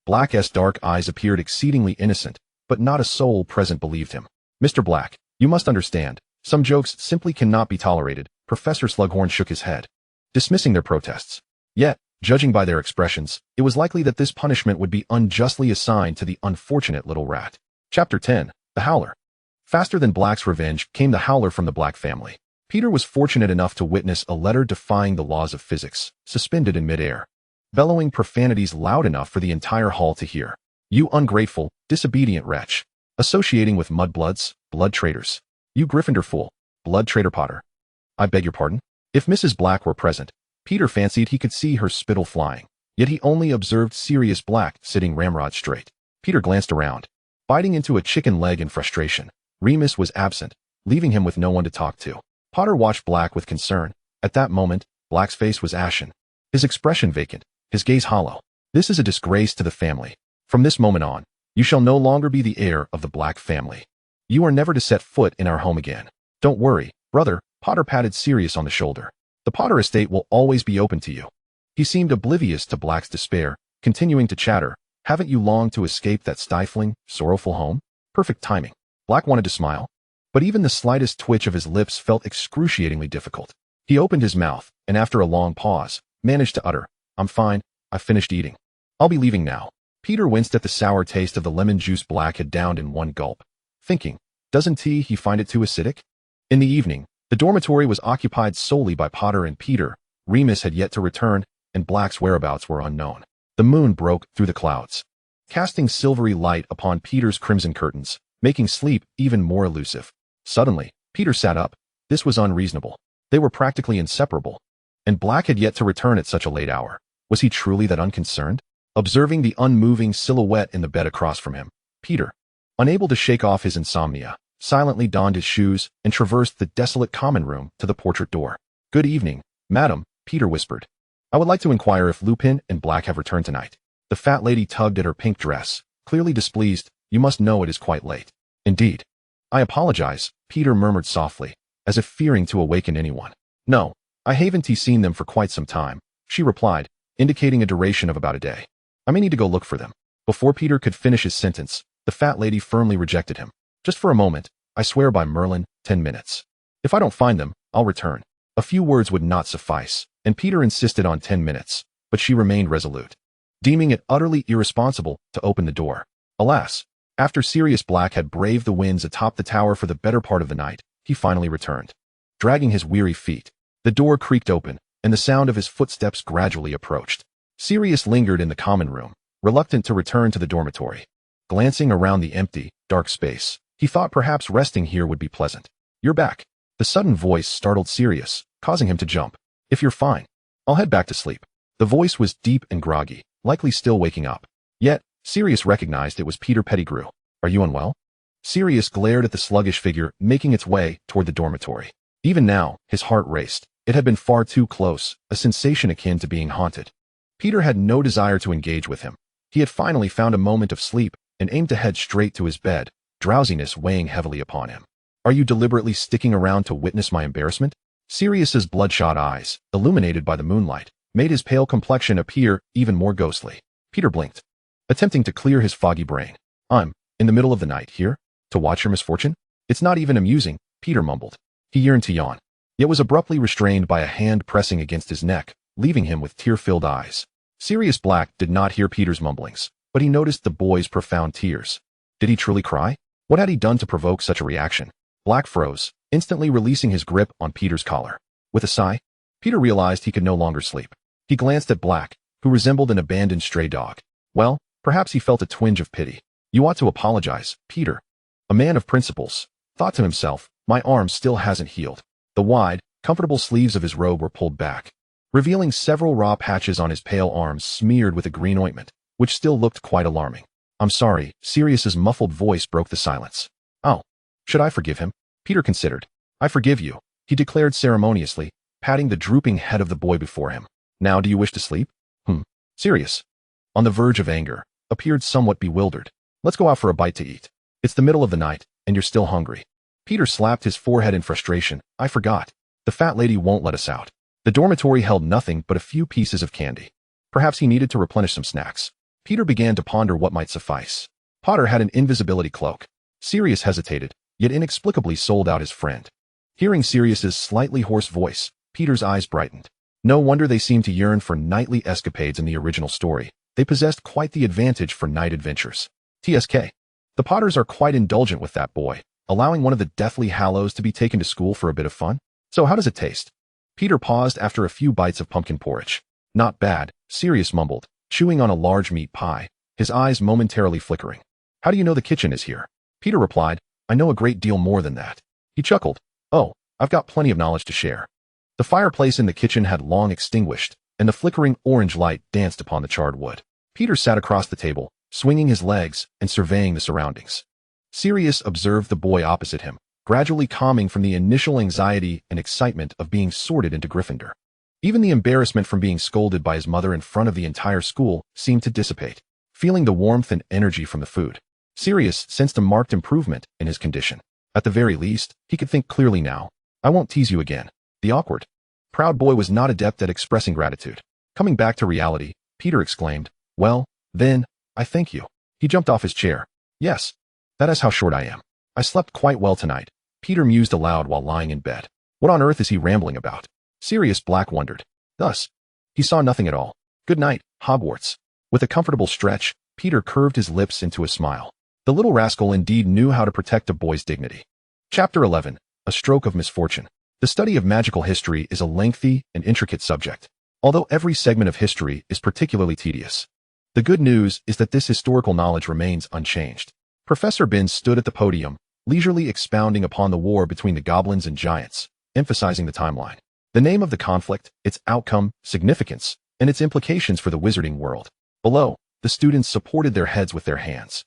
Speaker 1: Black's dark eyes appeared exceedingly innocent, but not a soul present believed him. Mr. Black, you must understand, some jokes simply cannot be tolerated. Professor Slughorn shook his head, dismissing their protests. Yet, judging by their expressions, it was likely that this punishment would be unjustly assigned to the unfortunate little rat. Chapter 10, The Howler. Faster than Black's revenge came the Howler from the Black family. Peter was fortunate enough to witness a letter defying the laws of physics, suspended in midair, bellowing profanities loud enough for the entire hall to hear. You ungrateful, disobedient wretch. Associating with mudbloods, blood traitors. You Gryffindor fool, blood traitor Potter. I beg your pardon? If Mrs. Black were present, Peter fancied he could see her spittle flying, yet he only observed Sirius Black sitting ramrod straight. Peter glanced around, biting into a chicken leg in frustration. Remus was absent, leaving him with no one to talk to. Potter watched Black with concern. At that moment, Black's face was ashen, his expression vacant, his gaze hollow. This is a disgrace to the family. From this moment on, you shall no longer be the heir of the Black family. You are never to set foot in our home again. Don't worry, brother, Potter patted Sirius on the shoulder. The Potter estate will always be open to you. He seemed oblivious to Black's despair, continuing to chatter. Haven't you longed to escape that stifling, sorrowful home? Perfect timing. Black wanted to smile, but even the slightest twitch of his lips felt excruciatingly difficult. He opened his mouth, and after a long pause, managed to utter, I'm fine, I've finished eating. I'll be leaving now. Peter winced at the sour taste of the lemon juice Black had downed in one gulp, thinking, doesn't he find it too acidic? In the evening, the dormitory was occupied solely by Potter and Peter. Remus had yet to return, and Black's whereabouts were unknown. The moon broke through the clouds, casting silvery light upon Peter's crimson curtains, making sleep even more elusive. Suddenly, Peter sat up. This was unreasonable. They were practically inseparable, and Black had yet to return at such a late hour. Was he truly that unconcerned? Observing the unmoving silhouette in the bed across from him, Peter, unable to shake off his insomnia, silently donned his shoes and traversed the desolate common room to the portrait door. Good evening, madam, Peter whispered. I would like to inquire if Lupin and Black have returned tonight. The fat lady tugged at her pink dress, clearly displeased. You must know it is quite late. Indeed. I apologize, Peter murmured softly, as if fearing to awaken anyone. No, I haven't seen them for quite some time, she replied, indicating a duration of about a day. I may need to go look for them. Before Peter could finish his sentence, the fat lady firmly rejected him. Just for a moment, I swear by Merlin, 10 minutes. If I don't find them, I'll return. A few words would not suffice, and Peter insisted on 10 minutes, but she remained resolute, deeming it utterly irresponsible to open the door. Alas, after Sirius Black had braved the winds atop the tower for the better part of the night, he finally returned. Dragging his weary feet, the door creaked open, and the sound of his footsteps gradually approached. Sirius lingered in the common room, reluctant to return to the dormitory. Glancing around the empty, dark space, he thought perhaps resting here would be pleasant. You're back. The sudden voice startled Sirius, causing him to jump. If you're fine, I'll head back to sleep. The voice was deep and groggy, likely still waking up. Yet, Sirius recognized it was Peter Pettigrew. Are you unwell? Sirius glared at the sluggish figure making its way toward the dormitory. Even now, his heart raced. It had been far too close, a sensation akin to being haunted. Peter had no desire to engage with him. He had finally found a moment of sleep and aimed to head straight to his bed, drowsiness weighing heavily upon him. Are you deliberately sticking around to witness my embarrassment? Sirius's bloodshot eyes, illuminated by the moonlight, made his pale complexion appear even more ghostly. Peter blinked, attempting to clear his foggy brain. I'm in the middle of the night here to watch your misfortune? It's not even amusing, Peter mumbled. He yearned to yawn, yet was abruptly restrained by a hand pressing against his neck, leaving him with tear-filled eyes. Sirius Black did not hear Peter's mumblings, but he noticed the boy's profound tears. Did he truly cry? What had he done to provoke such a reaction? Black froze, instantly releasing his grip on Peter's collar. With a sigh, Peter realized he could no longer sleep. He glanced at Black, who resembled an abandoned stray dog. Well, perhaps he felt a twinge of pity. You ought to apologize, Peter. A man of principles, thought to himself, my arm still hasn't healed. The wide, comfortable sleeves of his robe were pulled back, revealing several raw patches on his pale arms smeared with a green ointment, which still looked quite alarming. I'm sorry, Sirius's muffled voice broke the silence. Oh, should I forgive him? Peter considered. I forgive you, he declared ceremoniously, patting the drooping head of the boy before him. Now do you wish to sleep? Sirius, on the verge of anger, appeared somewhat bewildered. Let's go out for a bite to eat. It's the middle of the night, and you're still hungry. Peter slapped his forehead in frustration. I forgot. The fat lady won't let us out. The dormitory held nothing but a few pieces of candy. Perhaps he needed to replenish some snacks. Peter began to ponder what might suffice. Potter had an invisibility cloak. Sirius hesitated, yet inexplicably sold out his friend. Hearing Sirius's slightly hoarse voice, Peter's eyes brightened. No wonder they seemed to yearn for nightly escapades in the original story. They possessed quite the advantage for night adventures. TSK. The Potters are quite indulgent with that boy, allowing one of the Deathly Hallows to be taken to school for a bit of fun. So how does it taste? Peter paused after a few bites of pumpkin porridge. Not bad, Sirius mumbled, chewing on a large meat pie, his eyes momentarily flickering. How do you know the kitchen is here? Peter replied, I know a great deal more than that. He chuckled. Oh, I've got plenty of knowledge to share. The fireplace in the kitchen had long extinguished, and the flickering orange light danced upon the charred wood. Peter sat across the table, swinging his legs and surveying the surroundings. Sirius observed the boy opposite him, gradually calming from the initial anxiety and excitement of being sorted into Gryffindor. Even the embarrassment from being scolded by his mother in front of the entire school seemed to dissipate. Feeling the warmth and energy from the food, Sirius sensed a marked improvement in his condition. At the very least, he could think clearly now. I won't tease you again. The awkward, proud boy was not adept at expressing gratitude. Coming back to reality, Peter exclaimed, well, then, I thank you. He jumped off his chair. Yes, that is how short I am. I slept quite well tonight. Peter mused aloud while lying in bed. What on earth is he rambling about? Sirius Black wondered. Thus, he saw nothing at all. Good night, Hogwarts. With a comfortable stretch, Peter curved his lips into a smile. The little rascal indeed knew how to protect a boy's dignity. Chapter 11. A Stroke of Misfortune. The study of magical history is a lengthy and intricate subject, although every segment of history is particularly tedious. The good news is that this historical knowledge remains unchanged. Professor Binns stood at the podium, leisurely expounding upon the war between the goblins and giants, emphasizing the timeline, the name of the conflict, its outcome, significance, and its implications for the wizarding world. Below, the students supported their heads with their hands,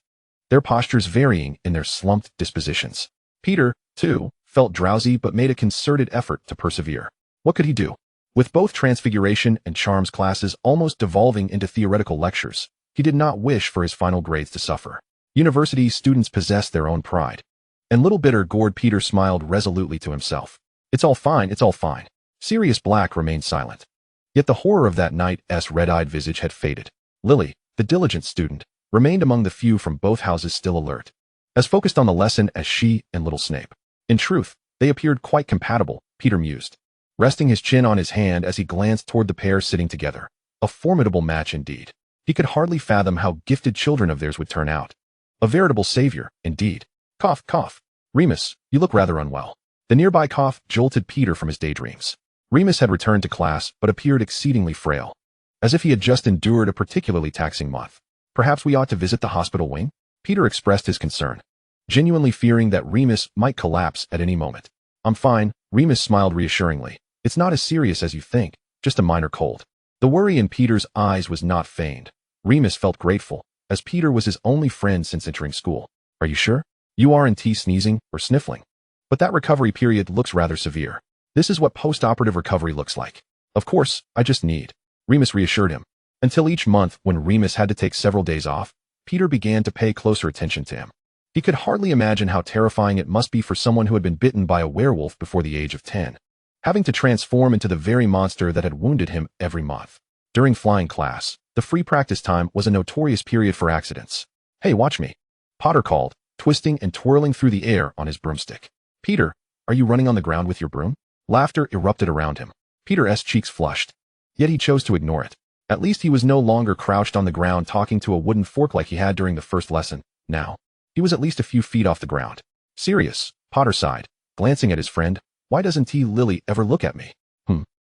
Speaker 1: their postures varying in their slumped dispositions. Peter, too, felt drowsy but made a concerted effort to persevere. What could he do? With both Transfiguration and Charms classes almost devolving into theoretical lectures, he did not wish for his final grades to suffer. University students possessed their own pride. And little bitter-gourd Peter smiled resolutely to himself. It's all fine, it's all fine. Sirius Black remained silent. Yet the horror of that night's red-eyed visage had faded. Lily, the diligent student, remained among the few from both houses still alert, as focused on the lesson as she and little Snape. In truth, they appeared quite compatible, Peter mused, resting his chin on his hand as he glanced toward the pair sitting together. A formidable match indeed. He could hardly fathom how gifted children of theirs would turn out. A veritable savior, indeed. Cough, cough. Remus, you look rather unwell. The nearby cough jolted Peter from his daydreams. Remus had returned to class but appeared exceedingly frail, as if he had just endured a particularly taxing month. Perhaps we ought to visit the hospital wing? Peter expressed his concern, genuinely fearing that Remus might collapse at any moment. I'm fine, Remus smiled reassuringly. It's not as serious as you think, just a minor cold. The worry in Peter's eyes was not feigned. Remus felt grateful, as Peter was his only friend since entering school. Are you sure? You aren't sneezing or sniffling. But that recovery period looks rather severe. This is what post-operative recovery looks like. Of course, I just need. Remus reassured him. Until each month, when Remus had to take several days off, Peter began to pay closer attention to him. He could hardly imagine how terrifying it must be for someone who had been bitten by a werewolf before the age of 10, having to transform into the very monster that had wounded him every month. During flying class, the free practice time was a notorious period for accidents. Hey, watch me, Potter called, twisting and twirling through the air on his broomstick. Peter, are you running on the ground with your broom? Laughter erupted around him. Peter's cheeks flushed. Yet he chose to ignore it. At least he was no longer crouched on the ground talking to a wooden fork like he had during the first lesson. Now, he was at least a few feet off the ground. Serious, Potter sighed, glancing at his friend. Why doesn't Lily ever look at me?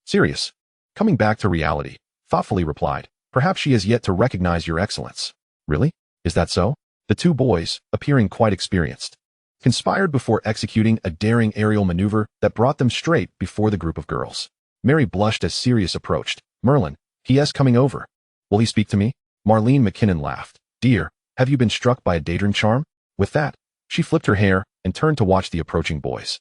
Speaker 1: Serious. Coming back to reality, thoughtfully replied. Perhaps she has yet to recognize your excellence. Really? Is that so? The two boys, appearing quite experienced, conspired before executing a daring aerial maneuver that brought them straight before the group of girls. Mary blushed as Sirius approached. Merlin, he is coming over. Will he speak to me? Marlene McKinnon laughed. Dear, have you been struck by a daydream charm? With that, she flipped her hair and turned to watch the approaching boys.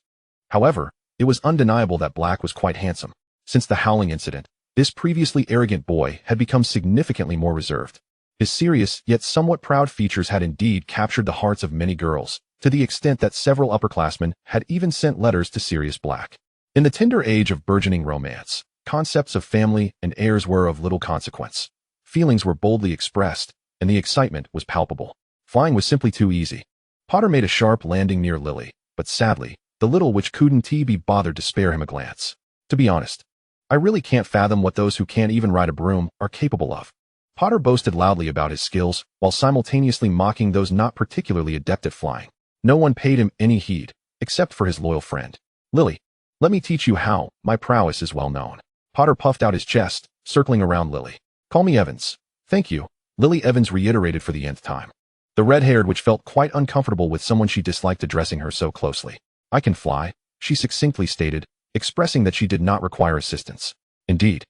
Speaker 1: However, it was undeniable that Black was quite handsome. Since the howling incident, this previously arrogant boy had become significantly more reserved. His serious yet somewhat proud features had indeed captured the hearts of many girls, to the extent that several upperclassmen had even sent letters to Sirius Black. In the tender age of burgeoning romance, concepts of family and heirs were of little consequence. Feelings were boldly expressed, and the excitement was palpable. Flying was simply too easy. Potter made a sharp landing near Lily, but sadly, the little witch couldn't be bothered to spare him a glance. To be honest, I really can't fathom what those who can't even ride a broom are capable of. Potter boasted loudly about his skills, while simultaneously mocking those not particularly adept at flying. No one paid him any heed, except for his loyal friend. Lily, let me teach you how. My prowess is well known. Potter puffed out his chest, circling around Lily. Call me Evans. Thank you, Lily Evans reiterated for the nth time. The red-haired witch felt quite uncomfortable with someone she disliked addressing her so closely. I can fly, she succinctly stated, expressing that she did not require assistance. Indeed,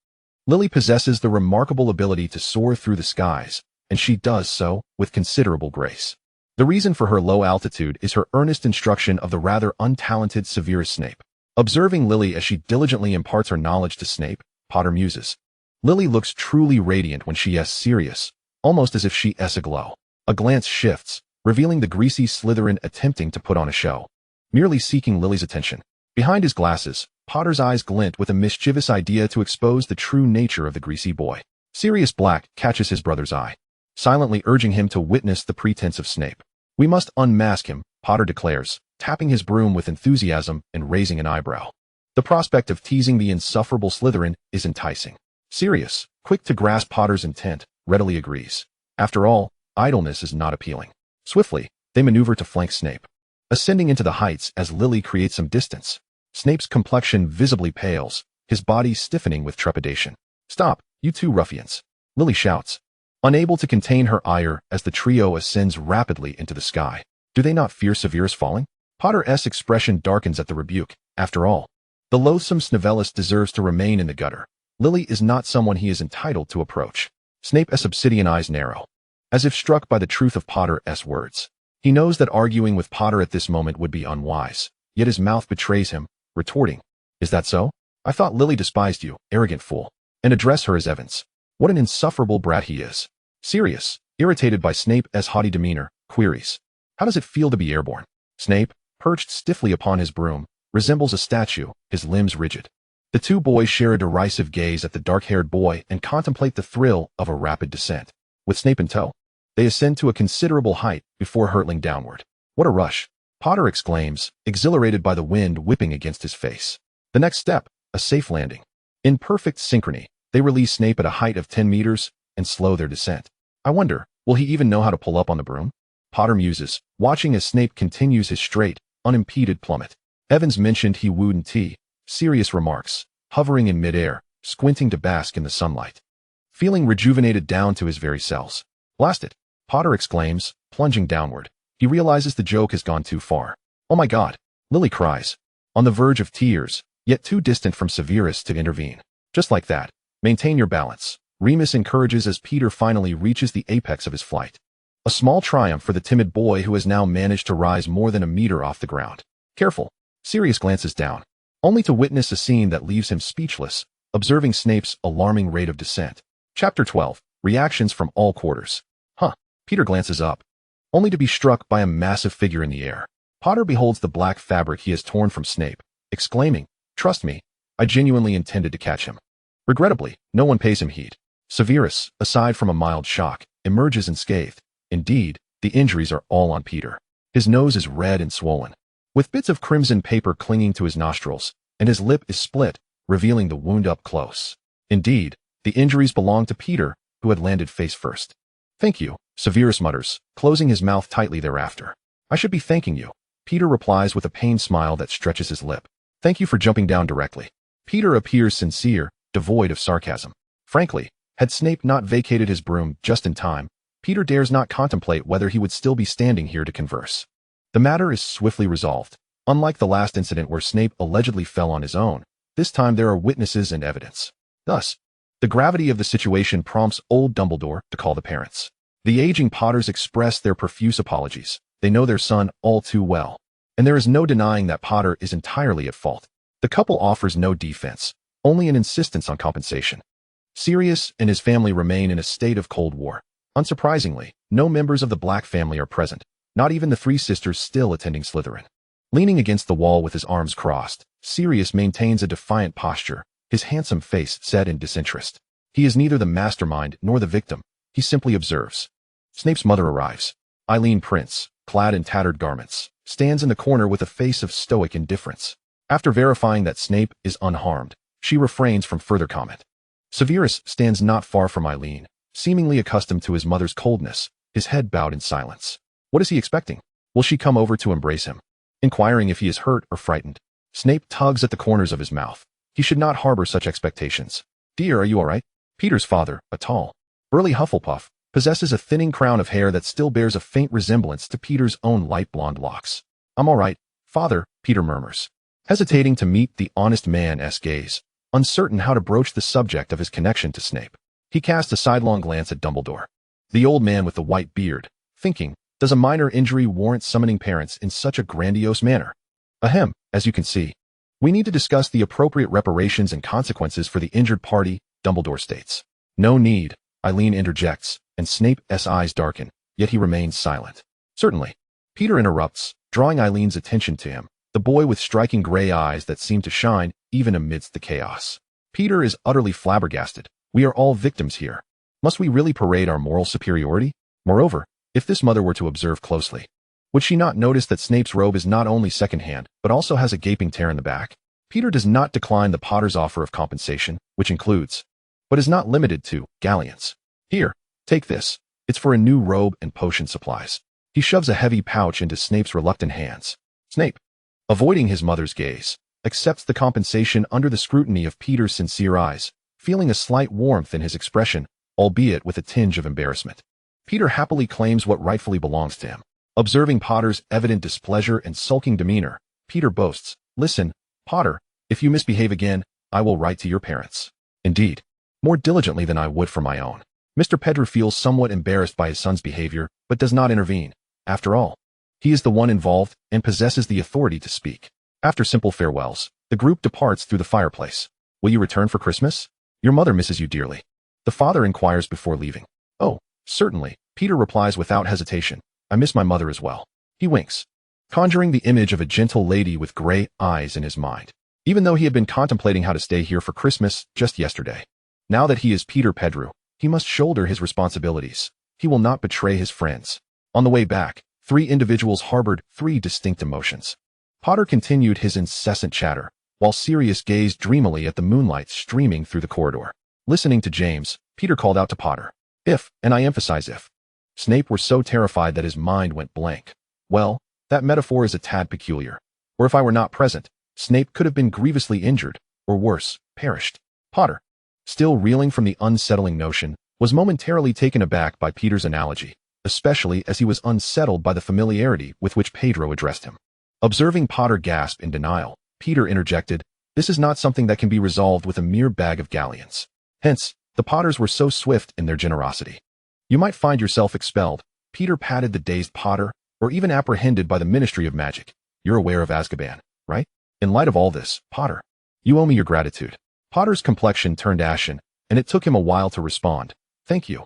Speaker 1: Lily possesses the remarkable ability to soar through the skies, and she does so with considerable grace. The reason for her low altitude is her earnest instruction of the rather untalented Severus Snape. Observing Lily as she diligently imparts her knowledge to Snape, Potter muses. Lily looks truly radiant when she is serious, almost as if she is aglow. A glance shifts, revealing the greasy Slytherin attempting to put on a show, merely seeking Lily's attention. Behind his glasses, Potter's eyes glint with a mischievous idea to expose the true nature of the greasy boy. Sirius Black catches his brother's eye, silently urging him to witness the pretense of Snape. We must unmask him, Potter declares, tapping his broom with enthusiasm and raising an eyebrow. The prospect of teasing the insufferable Slytherin is enticing. Sirius, quick to grasp Potter's intent, readily agrees. After all, idleness is not appealing. Swiftly, they maneuver to flank Snape, ascending into the heights as Lily creates some distance. Snape's complexion visibly pales, his body stiffening with trepidation. Stop, you two ruffians, Lily shouts, unable to contain her ire as the trio ascends rapidly into the sky. Do they not fear Severus falling? Potter's expression darkens at the rebuke. After all, the loathsome Survivalist deserves to remain in the gutter. Lily is not someone he is entitled to approach. Snape's obsidian eyes narrow, as if struck by the truth of Potter's words. He knows that arguing with Potter at this moment would be unwise, yet his mouth betrays him, retorting, Is that so? I thought Lily despised you, arrogant fool, and address her as Evans. What an insufferable brat he is. Sirius, irritated by Snape's haughty demeanor, queries, How does it feel to be airborne? Snape, perched stiffly upon his broom, resembles a statue, his limbs rigid. The two boys share a derisive gaze at the dark-haired boy and contemplate the thrill of a rapid descent. With Snape in tow, they ascend to a considerable height before hurtling downward. What a rush! Potter exclaims, exhilarated by the wind whipping against his face. The next step, a safe landing. In perfect synchrony, they release Snape at a height of 10 meters and slow their descent. I wonder, will he even know how to pull up on the broom? Potter muses, watching as Snape continues his straight, unimpeded plummet. Evans mentioned he wouldn't. Sirius remarks, hovering in midair, squinting to bask in the sunlight, feeling rejuvenated down to his very cells. Blast it! Potter exclaims, plunging downward. He realizes the joke has gone too far. Oh my God! Lily cries, on the verge of tears, yet too distant from Severus to intervene. Just like that, Maintain your balance, Remus encourages as Peter finally reaches the apex of his flight. A small triumph for the timid boy who has now managed to rise more than a meter off the ground. Careful. Sirius glances down, only to witness a scene that leaves him speechless, observing Snape's alarming rate of descent. Chapter 12. Reactions from all quarters. Peter glances up, only to be struck by a massive figure in the air. Potter beholds the black fabric he has torn from Snape, exclaiming, "Trust me, I genuinely intended to catch him." Regrettably, no one pays him heed. Severus, aside from a mild shock, emerges unscathed. Indeed, the injuries are all on Peter. His nose is red and swollen, with bits of crimson paper clinging to his nostrils, and his lip is split, revealing the wound up close. Indeed, the injuries belong to Peter, who had landed face first. "Thank you," Severus mutters, closing his mouth tightly thereafter. "I should be thanking you," Peter replies with a pained smile that stretches his lip. "Thank you for jumping down directly." Peter appears sincere, devoid of sarcasm. Frankly, had Snape not vacated his broom just in time, Peter dares not contemplate whether he would still be standing here to converse. The matter is swiftly resolved. Unlike the last incident where Snape allegedly fell on his own, this time there are witnesses and evidence. Thus, the gravity of the situation prompts old Dumbledore to call the parents. The aging Potters express their profuse apologies. They know their son all too well, and there is no denying that Potter is entirely at fault. The couple offers no defense, only an insistence on compensation. Sirius and his family remain in a state of Cold War. Unsurprisingly, no members of the Black family are present, not even the three sisters still attending Slytherin. Leaning against the wall with his arms crossed, Sirius maintains a defiant posture, his handsome face set in disinterest. He is neither the mastermind nor the victim, he simply observes. Snape's mother arrives. Eileen Prince, clad in tattered garments, stands in the corner with a face of stoic indifference. After verifying that Snape is unharmed, she refrains from further comment. Severus stands not far from Eileen, seemingly accustomed to his mother's coldness, his head bowed in silence. What is he expecting? Will she come over to embrace him? Inquiring if he is hurt or frightened, Snape tugs at the corners of his mouth. He should not harbor such expectations. "Dear, are you all right?" Peter's father, a tall, burly Hufflepuff, possesses a thinning crown of hair that still bears a faint resemblance to Peter's own light blonde locks. "I'm all right, father," Peter murmurs, hesitating to meet the honest man's gaze, uncertain how to broach the subject of his connection to Snape. He casts a sidelong glance at Dumbledore, the old man with the white beard, thinking, does a minor injury warrant summoning parents in such a grandiose manner? Ahem, as you can see, we need to discuss the appropriate reparations and consequences for the injured party, Dumbledore states. "No need," Eileen interjects, and Snape's eyes darken, yet he remains silent. "Certainly." Peter interrupts, drawing Eileen's attention to him, the boy with striking gray eyes that seem to shine even amidst the chaos. Peter is utterly flabbergasted. We are all victims here. Must we really parade our moral superiority? Moreover, if this mother were to observe closely, would she not notice that Snape's robe is not only secondhand, but also has a gaping tear in the back? Peter does not decline the Potter's offer of compensation, which includes, but is not limited to, galleons. "Here, take this. It's for a new robe and potion supplies." He shoves a heavy pouch into Snape's reluctant hands. Snape, avoiding his mother's gaze, accepts the compensation under the scrutiny of Peter's sincere eyes, feeling a slight warmth in his expression, albeit with a tinge of embarrassment. Peter happily claims what rightfully belongs to him. Observing Potter's evident displeasure and sulking demeanor, Peter boasts, "Listen, Potter, if you misbehave again, I will write to your parents. Indeed, more diligently than I would for my own." Mr. Pettigrew feels somewhat embarrassed by his son's behavior, but does not intervene. After all, he is the one involved and possesses the authority to speak. After simple farewells, the group departs through the fireplace. "Will you return for Christmas? Your mother misses you dearly," the father inquires before leaving. "Oh, certainly," Peter replies without hesitation. "I miss my mother as well." He winks, conjuring the image of a gentle lady with gray eyes in his mind. Even though he had been contemplating how to stay here for Christmas just yesterday, now that he is Peter Pettigrew, he must shoulder his responsibilities. He will not betray his friends. On the way back, three individuals harbored three distinct emotions. Potter continued his incessant chatter, while Sirius gazed dreamily at the moonlight streaming through the corridor. Listening to James, Peter called out to Potter, "If, and I emphasize if, Snape were so terrified that his mind went blank, well, that metaphor is a tad peculiar. Or if I were not present, Snape could have been grievously injured, or worse, perished." Potter, still reeling from the unsettling notion, was momentarily taken aback by Peter's analogy, especially as he was unsettled by the familiarity with which Pedro addressed him. Observing Potter gasp in denial, Peter interjected, "This is not something that can be resolved with a mere bag of galleons. Hence, the Potters were so swift in their generosity. You might find yourself expelled, Peter patted the dazed Potter, or even apprehended by the Ministry of Magic. You're aware of Azkaban, right? In light of all this, Potter, you owe me your gratitude. Potter's complexion turned ashen, and it took him a while to respond. Thank you.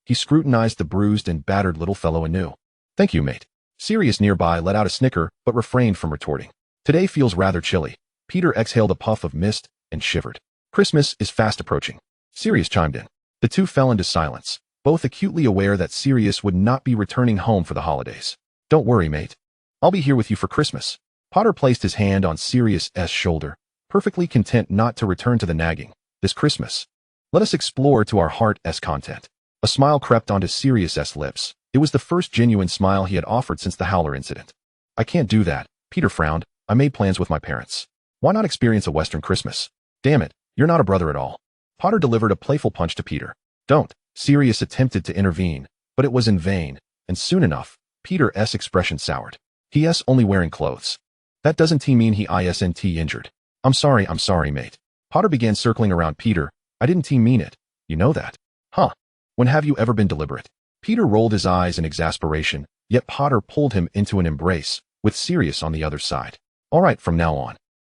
Speaker 1: He scrutinized the bruised and battered little fellow anew. Thank you, mate. Sirius nearby let out a snicker, but refrained from retorting. Today feels rather chilly. Peter exhaled a puff of mist and shivered. Christmas is fast approaching. Sirius chimed in. The two fell into silence, both acutely aware that Sirius would not be returning home for the holidays. Don't worry, mate. I'll be here with you for Christmas. Potter placed his hand on Sirius's shoulder, perfectly content not to return to the nagging. This Christmas, let us explore to our heart's content. A smile crept onto Sirius's lips. It was the first genuine smile he had offered since the Howler incident. I can't do that. Peter frowned. I made plans with my parents. Why not experience a Western Christmas? Damn it, you're not a brother at all. Potter delivered a playful punch to Peter. Don't. Sirius attempted to intervene, but it was in vain, and soon enough, Peter's expression soured. He's only wearing clothes. That doesn't mean he isn't injured. I'm sorry, mate. Potter began circling around Peter. I didn't mean it. You know that. Huh. When have you ever been deliberate? Peter rolled his eyes in exasperation, yet Potter pulled him into an embrace, with Sirius on the other side. All right, from now on,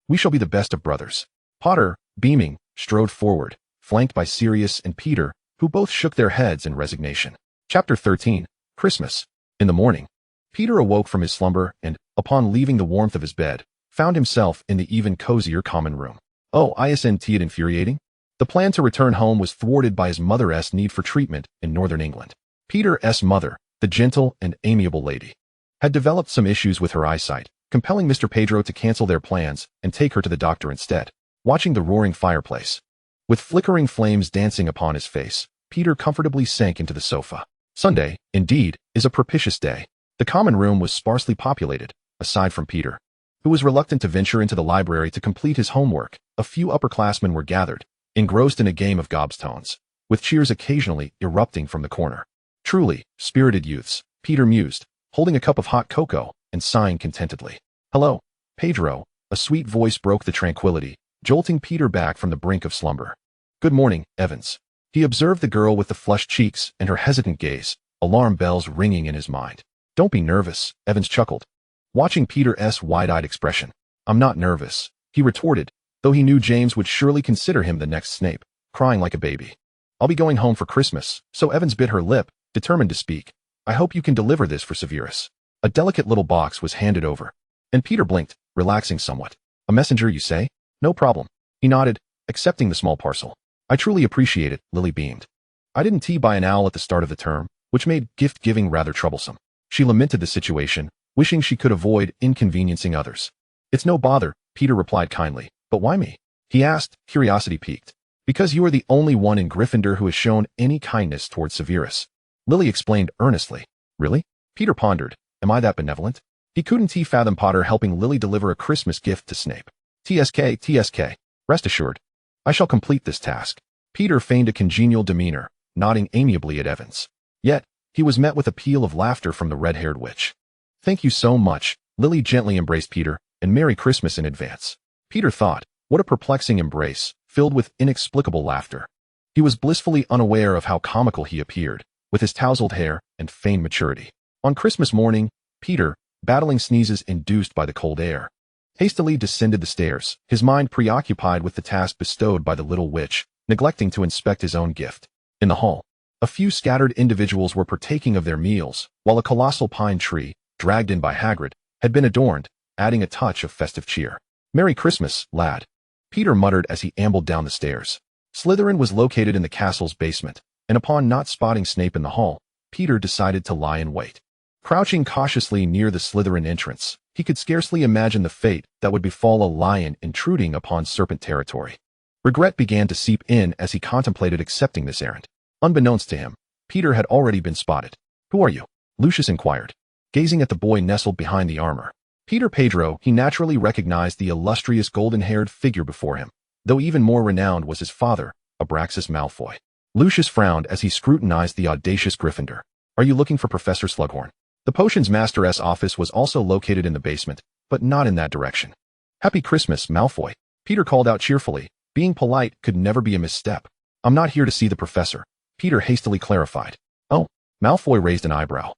Speaker 1: we shall be the best of brothers. Potter, beaming, strode forward, flanked by Sirius and Peter, who both shook their heads in resignation. Chapter 13, Christmas. In the morning, Peter awoke from his slumber and, upon leaving the warmth of his bed, found himself in the even cozier common room. Oh, isn't it infuriating? The plan to return home was thwarted by his mother's need for treatment in northern England. Peter's mother, the gentle and amiable lady, had developed some issues with her eyesight, compelling Mr. Pedro to cancel their plans and take her to the doctor instead. Watching the roaring fireplace, with flickering flames dancing upon his face, Peter comfortably sank into the sofa. Sunday, indeed, is a propitious day. The common room was sparsely populated, aside from Peter, who was reluctant to venture into the library to complete his homework. A few upperclassmen were gathered, engrossed in a game of gobstones, with cheers occasionally erupting from the corner. Truly, spirited youths, Peter mused, holding a cup of hot cocoa and sighing contentedly. Hello, Pedro, a sweet voice broke the tranquility, jolting Peter back from the brink of slumber. Good morning, Evans. He observed the girl with the flushed cheeks and her hesitant gaze, alarm bells ringing in his mind. Don't be nervous, Evans chuckled, watching Peter's wide-eyed expression. I'm not nervous, he retorted, though he knew James would surely consider him the next Snape, crying like a baby. I'll be going home for Christmas, so Evans bit her lip, determined to speak. I hope you can deliver this for Severus. A delicate little box was handed over, and Peter blinked, relaxing somewhat. A messenger, you say? No problem. He nodded, accepting the small parcel. I truly appreciate it, Lily beamed. I didn't buy an owl at the start of the term, which made gift-giving rather troublesome. She lamented the situation, wishing she could avoid inconveniencing others. It's no bother, Peter replied kindly. But why me? He asked, curiosity piqued. Because you are the only one in Gryffindor who has shown any kindness towards Severus. Lily explained earnestly. Really? Peter pondered. Am I that benevolent? He couldn't fathom Potter helping Lily deliver a Christmas gift to Snape. TSK. Rest assured, I shall complete this task. Peter feigned a congenial demeanor, nodding amiably at Evans. Yet, he was met with a peal of laughter from the red-haired witch. Thank you so much. Lily gently embraced Peter, and Merry Christmas in advance. Peter thought, what a perplexing embrace, filled with inexplicable laughter. He was blissfully unaware of how comical he appeared, with his tousled hair and feigned maturity. On Christmas morning, Peter, battling sneezes induced by the cold air, hastily descended the stairs, his mind preoccupied with the task bestowed by the little witch, neglecting to inspect his own gift. In the hall, a few scattered individuals were partaking of their meals, while a colossal pine tree, dragged in by Hagrid, had been adorned, adding a touch of festive cheer. Merry Christmas, lad, Peter muttered as he ambled down the stairs. Slytherin was located in the castle's basement, and upon not spotting Snape in the hall, Peter decided to lie in wait. Crouching cautiously near the Slytherin entrance, he could scarcely imagine the fate that would befall a lion intruding upon serpent territory. Regret began to seep in as he contemplated accepting this errand. Unbeknownst to him, Peter had already been spotted. Who are you? Lucius inquired, gazing at the boy nestled behind the armor. Peter Pedro, he naturally recognized the illustrious golden-haired figure before him, though even more renowned was his father, Abraxas Malfoy. Lucius frowned as he scrutinized the audacious Gryffindor. Are you looking for Professor Slughorn? The potions master's office was also located in the basement, but not in that direction. Happy Christmas, Malfoy, Peter called out cheerfully. Being polite could never be a misstep. I'm not here to see the professor, Peter hastily clarified. Oh, Malfoy raised an eyebrow.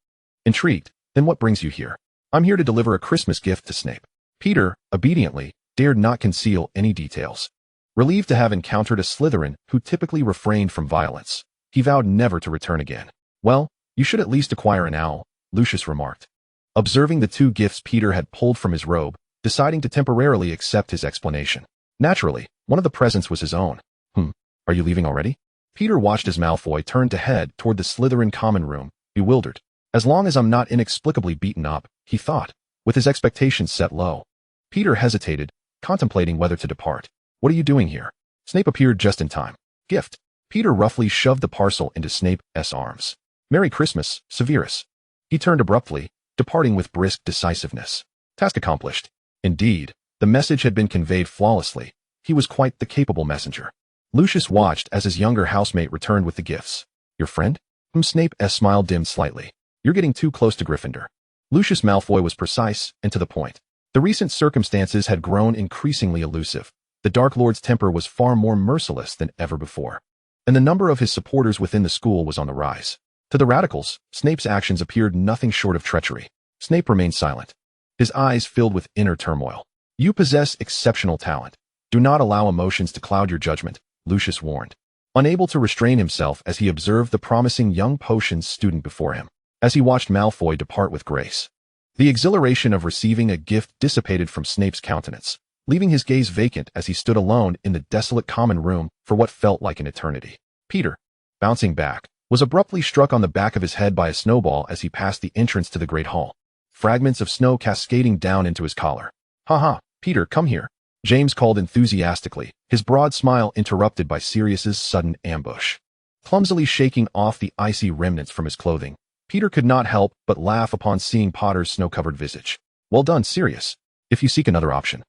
Speaker 1: Intrigued, then what brings you here? I'm here to deliver a Christmas gift to Snape. Peter, obediently, dared not conceal any details. Relieved to have encountered a Slytherin who typically refrained from violence, he vowed never to return again. Well, you should at least acquire an owl, Lucius remarked. Observing the two gifts Peter had pulled from his robe, deciding to temporarily accept his explanation. Naturally, one of the presents was his own. Are you leaving already? Peter watched as Malfoy turned to head toward the Slytherin common room, bewildered. As long as I'm not inexplicably beaten up, he thought, with his expectations set low. Peter hesitated, contemplating whether to depart. What are you doing here? Snape appeared just in time. Gift. Peter roughly shoved the parcel into Snape's arms. Merry Christmas, Severus. He turned abruptly, departing with brisk decisiveness. Task accomplished. Indeed, the message had been conveyed flawlessly. He was quite the capable messenger. Lucius watched as his younger housemate returned with the gifts. Your friend? Snape's smile dimmed slightly. You're getting too close to Gryffindor. Lucius Malfoy was precise and to the point. The recent circumstances had grown increasingly elusive. The Dark Lord's temper was far more merciless than ever before, and the number of his supporters within the school was on the rise. To the radicals, Snape's actions appeared nothing short of treachery. Snape remained silent, his eyes filled with inner turmoil. You possess exceptional talent. Do not allow emotions to cloud your judgment, Lucius warned, unable to restrain himself as he observed the promising young potions student before him. As he watched Malfoy depart with grace, the exhilaration of receiving a gift dissipated from Snape's countenance, leaving his gaze vacant as he stood alone in the desolate common room for what felt like an eternity. Peter, bouncing back, was abruptly struck on the back of his head by a snowball as he passed the entrance to the Great Hall, fragments of snow cascading down into his collar. Ha, Peter, come here, James called enthusiastically, his broad smile interrupted by Sirius's sudden ambush. Clumsily shaking off the icy remnants from his clothing, Peter could not help but laugh upon seeing Potter's snow-covered visage. Well done, Sirius. If you seek another option,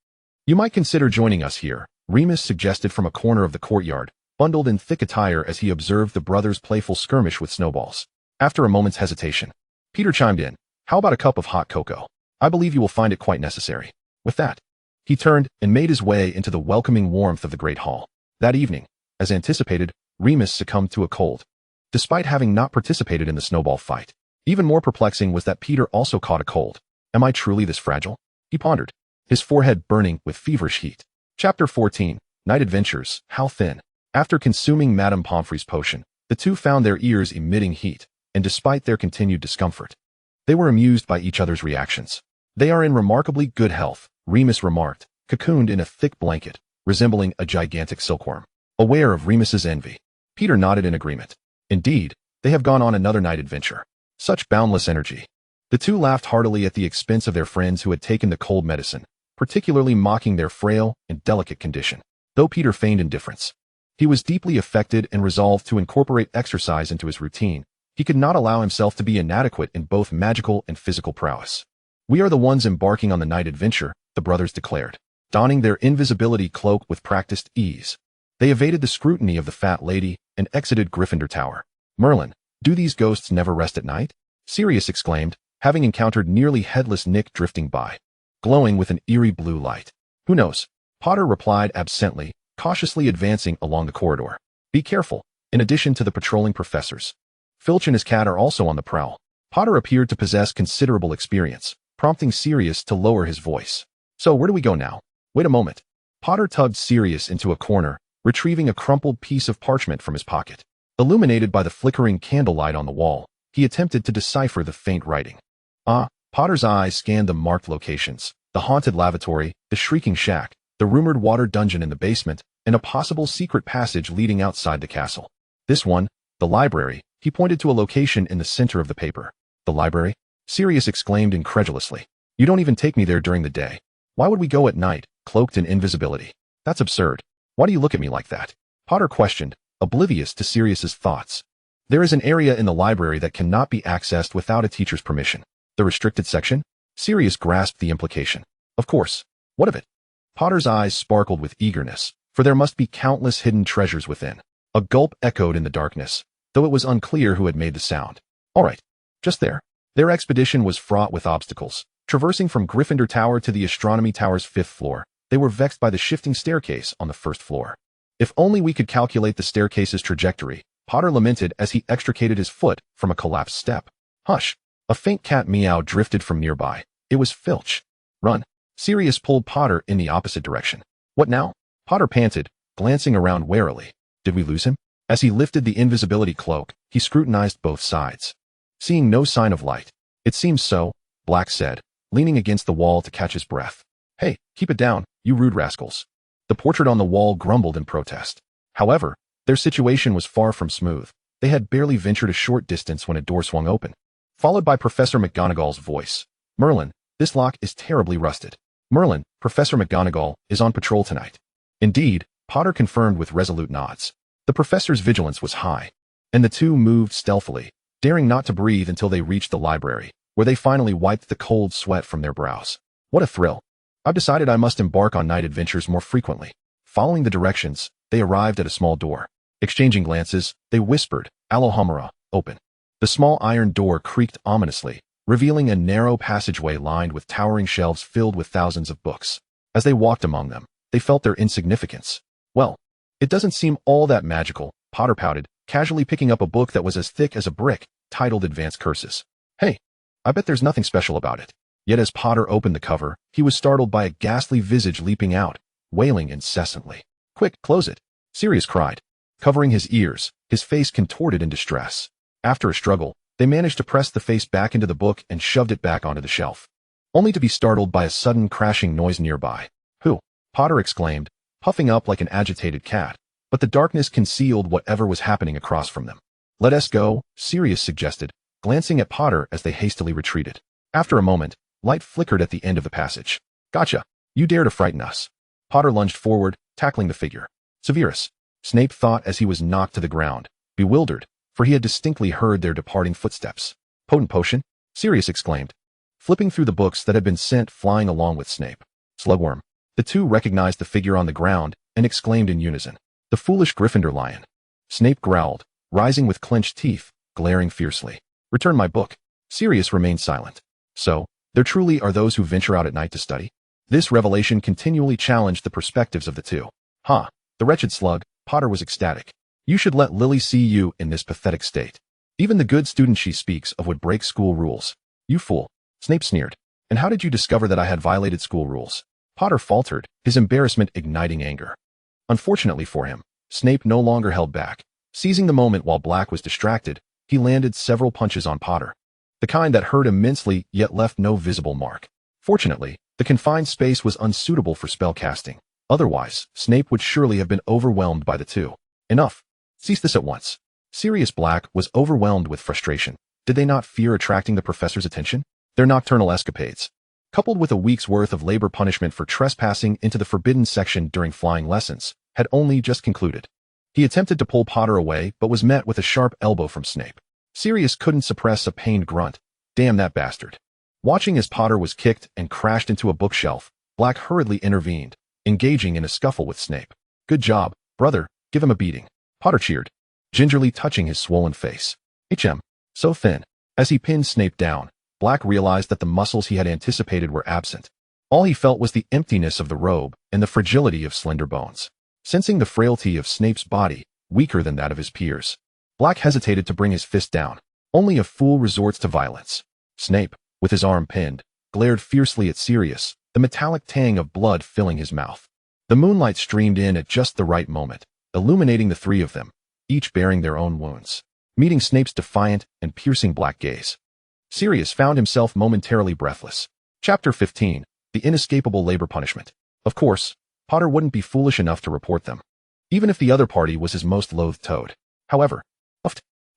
Speaker 1: you might consider joining us here, Remus suggested from a corner of the courtyard, bundled in thick attire as he observed the brothers' playful skirmish with snowballs. After a moment's hesitation, Peter chimed in, how about a cup of hot cocoa? I believe you will find it quite necessary. With that, he turned and made his way into the welcoming warmth of the Great Hall. That evening, as anticipated, Remus succumbed to a cold, despite having not participated in the snowball fight. Even more perplexing was that Peter also caught a cold. Am I truly this fragile? He pondered, his forehead burning with feverish heat. Chapter 14, Night Adventures, How Thin. After consuming Madame Pomfrey's potion, the two found their ears emitting heat, and despite their continued discomfort, they were amused by each other's reactions. They are in remarkably good health, Remus remarked, cocooned in a thick blanket, resembling a gigantic silkworm. Aware of Remus's envy, Peter nodded in agreement. Indeed, they have gone on another night adventure. Such boundless energy. The two laughed heartily at the expense of their friends who had taken the cold medicine, particularly mocking their frail and delicate condition. Though Peter feigned indifference, he was deeply affected and resolved to incorporate exercise into his routine. He could not allow himself to be inadequate in both magical and physical prowess. We are the ones embarking on the night adventure, the brothers declared, donning their invisibility cloak with practiced ease. They evaded the scrutiny of the fat lady and exited Gryffindor Tower. Merlin, do these ghosts never rest at night? Sirius exclaimed, having encountered nearly headless Nick drifting by, glowing with an eerie blue light. Who knows? Potter replied absently, cautiously advancing along the corridor. Be careful, in addition to the patrolling professors. Filch and his cat are also on the prowl. Potter appeared to possess considerable experience, prompting Sirius to lower his voice. So where do we go now? Wait a moment. Potter tugged Sirius into a corner, retrieving a crumpled piece of parchment from his pocket. Illuminated by the flickering candlelight on the wall, he attempted to decipher the faint writing. Potter's eyes scanned the marked locations, the haunted lavatory, the shrieking shack, the rumored water dungeon in the basement, and a possible secret passage leading outside the castle. This one, the library, he pointed to a location in the center of the paper. The library? Sirius exclaimed incredulously. You don't even take me there during the day. Why would we go at night, cloaked in invisibility? That's absurd. Why do you look at me like that? Potter questioned, oblivious to Sirius's thoughts. There is an area in the library that cannot be accessed without a teacher's permission. The restricted section? Sirius grasped the implication. Of course. What of it? Potter's eyes sparkled with eagerness, for there must be countless hidden treasures within. A gulp echoed in the darkness, though it was unclear who had made the sound. All right. Just there. Their expedition was fraught with obstacles. Traversing from Gryffindor Tower to the Astronomy Tower's 5th floor, they were vexed by the shifting staircase on the 1st floor. If only we could calculate the staircase's trajectory, Potter lamented as he extricated his foot from a collapsed step. Hush! A faint cat meow drifted from nearby. It was Filch. Run! Sirius pulled Potter in the opposite direction. What now? Potter panted, glancing around warily. Did we lose him? As he lifted the invisibility cloak, he scrutinized both sides. Seeing no sign of light. It seems so, Black said, leaning against the wall to catch his breath. Hey, keep it down, you rude rascals. The portrait on the wall grumbled in protest. However, their situation was far from smooth. They had barely ventured a short distance when a door swung open, followed by Professor McGonagall's voice. Merlin, this lock is terribly rusted. Merlin, Professor McGonagall, is on patrol tonight. Indeed, Potter confirmed with resolute nods. The professor's vigilance was high, and the two moved stealthily, daring not to breathe until they reached the library, where they finally wiped the cold sweat from their brows. What a thrill. I've decided I must embark on night adventures more frequently. Following the directions, they arrived at a small door. Exchanging glances, they whispered, Alohomora, open. The small iron door creaked ominously, revealing a narrow passageway lined with towering shelves filled with thousands of books. As they walked among them, they felt their insignificance. Well, it doesn't seem all that magical, Potter pouted, casually picking up a book that was as thick as a brick, titled Advanced Curses. Hey, I bet there's nothing special about it. Yet as Potter opened the cover, he was startled by a ghastly visage leaping out, wailing incessantly. Quick, close it, Sirius cried. Covering his ears, his face contorted in distress. After a struggle, they managed to press the face back into the book and shoved it back onto the shelf, only to be startled by a sudden crashing noise nearby. Who? Potter exclaimed, puffing up like an agitated cat, but the darkness concealed whatever was happening across from them. Let us go, Sirius suggested, glancing at Potter as they hastily retreated. After a moment, light flickered at the end of the passage. Gotcha. You dare to frighten us. Potter lunged forward, tackling the figure. Severus, Snape thought as he was knocked to the ground, bewildered, for he had distinctly heard their departing footsteps. Potent potion? Sirius exclaimed, flipping through the books that had been sent flying along with Snape. Slugworm. The two recognized the figure on the ground and exclaimed in unison. The foolish Gryffindor lion. Snape growled, rising with clenched teeth, glaring fiercely. Return my book. Sirius remained silent. So, there truly are those who venture out at night to study? This revelation continually challenged the perspectives of the two. Ha! The wretched slug, Potter was ecstatic. You should let Lily see you in this pathetic state. Even the good student she speaks of would break school rules. You fool. Snape sneered. And how did you discover that I had violated school rules? Potter faltered, his embarrassment igniting anger. Unfortunately for him, Snape no longer held back. Seizing the moment while Black was distracted, he landed several punches on Potter. The kind that hurt immensely yet left no visible mark. Fortunately, the confined space was unsuitable for spell casting. Otherwise, Snape would surely have been overwhelmed by the two. Enough. Cease this at once. Sirius Black was overwhelmed with frustration. Did they not fear attracting the professor's attention? Their nocturnal escapades, coupled with a week's worth of labor punishment for trespassing into the forbidden section during flying lessons, had only just concluded. He attempted to pull Potter away but was met with a sharp elbow from Snape. Sirius couldn't suppress a pained grunt. Damn that bastard. Watching as Potter was kicked and crashed into a bookshelf, Black hurriedly intervened, engaging in a scuffle with Snape. Good job, brother, give him a beating. Potter cheered, gingerly touching his swollen face. So thin. As he pinned Snape down, Black realized that the muscles he had anticipated were absent. All he felt was the emptiness of the robe and the fragility of slender bones. Sensing the frailty of Snape's body, weaker than that of his peers, Black hesitated to bring his fist down. Only a fool resorts to violence. Snape, with his arm pinned, glared fiercely at Sirius, the metallic tang of blood filling his mouth. The moonlight streamed in at just the right moment, illuminating the three of them, each bearing their own wounds, meeting Snape's defiant and piercing black gaze. Sirius found himself momentarily breathless. Chapter 15, The Inescapable Labor Punishment. Of course, Potter wouldn't be foolish enough to report them, even if the other party was his most loathed toad. However,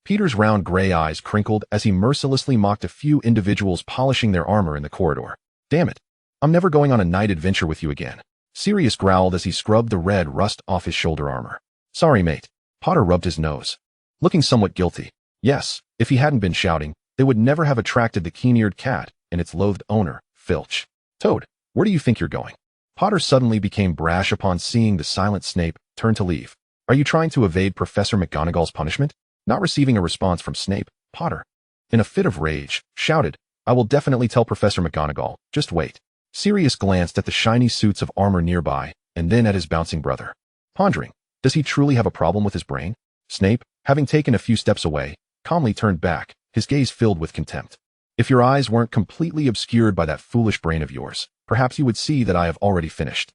Speaker 1: Peter's round gray eyes crinkled as he mercilessly mocked a few individuals polishing their armor in the corridor. Damn it. I'm never going on a night adventure with you again. Sirius growled as he scrubbed the red rust off his shoulder armor. Sorry, mate. Potter rubbed his nose, looking somewhat guilty. Yes, if he hadn't been shouting, they would never have attracted the keen-eared cat and its loathed owner, Filch. Toad, where do you think you're going? Potter suddenly became brash upon seeing the silent Snape turn to leave. Are you trying to evade Professor McGonagall's punishment? Not receiving a response from Snape, Potter, in a fit of rage, shouted, I will definitely tell Professor McGonagall, just wait. Sirius glanced at the shiny suits of armor nearby, and then at his bouncing brother. Pondering, Does he truly have a problem with his brain? Snape, having taken a few steps away, calmly turned back, his gaze filled with contempt. If your eyes weren't completely obscured by that foolish brain of yours, perhaps you would see that I have already finished.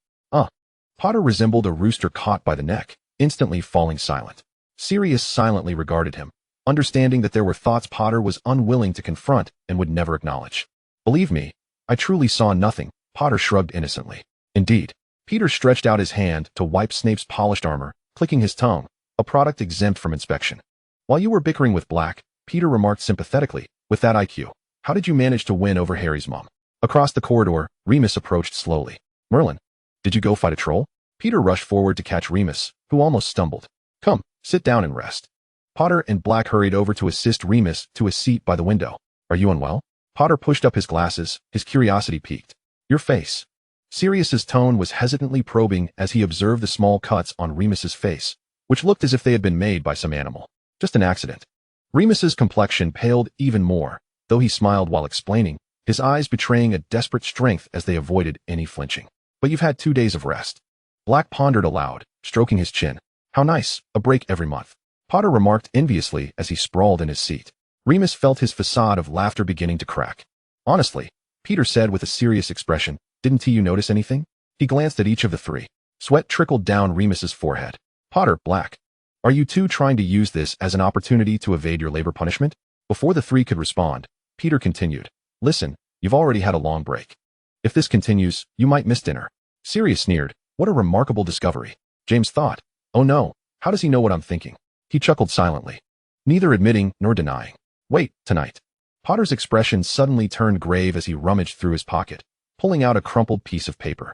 Speaker 1: Potter resembled a rooster caught by the neck, instantly falling silent. Sirius silently regarded him, understanding that there were thoughts Potter was unwilling to confront and would never acknowledge. Believe me, I truly saw nothing, Potter shrugged innocently. Indeed. Peter stretched out his hand to wipe Snape's polished armor, clicking his tongue, a product exempt from inspection. While you were bickering with Black, Peter remarked sympathetically, with that IQ, how did you manage to win over Harry's mom? Across the corridor, Remus approached slowly. Merlin, did you go fight a troll? Peter rushed forward to catch Remus, who almost stumbled. Come, sit down and rest. Potter and Black hurried over to assist Remus to a seat by the window. Are you unwell? Potter pushed up his glasses, his curiosity piqued. Your face. Sirius's tone was hesitantly probing as he observed the small cuts on Remus's face, which looked as if they had been made by some animal. Just an accident. Remus's complexion paled even more, though he smiled while explaining, his eyes betraying a desperate strength as they avoided any flinching. But you've had 2 days of rest. Black pondered aloud, stroking his chin. How nice, a break every month. Potter remarked enviously as he sprawled in his seat. Remus felt his facade of laughter beginning to crack. Honestly, Peter said with a serious expression, didn't you notice anything? He glanced at each of the three. Sweat trickled down Remus's forehead. Potter, Black, are you two trying to use this as an opportunity to evade your labor punishment? Before the three could respond, Peter continued. Listen, you've already had a long break. If this continues, you might miss dinner. Sirius sneered. What a remarkable discovery. James thought. Oh no, how does he know what I'm thinking? He chuckled silently, neither admitting nor denying. Wait, tonight. Potter's expression suddenly turned grave as he rummaged through his pocket, pulling out a crumpled piece of paper.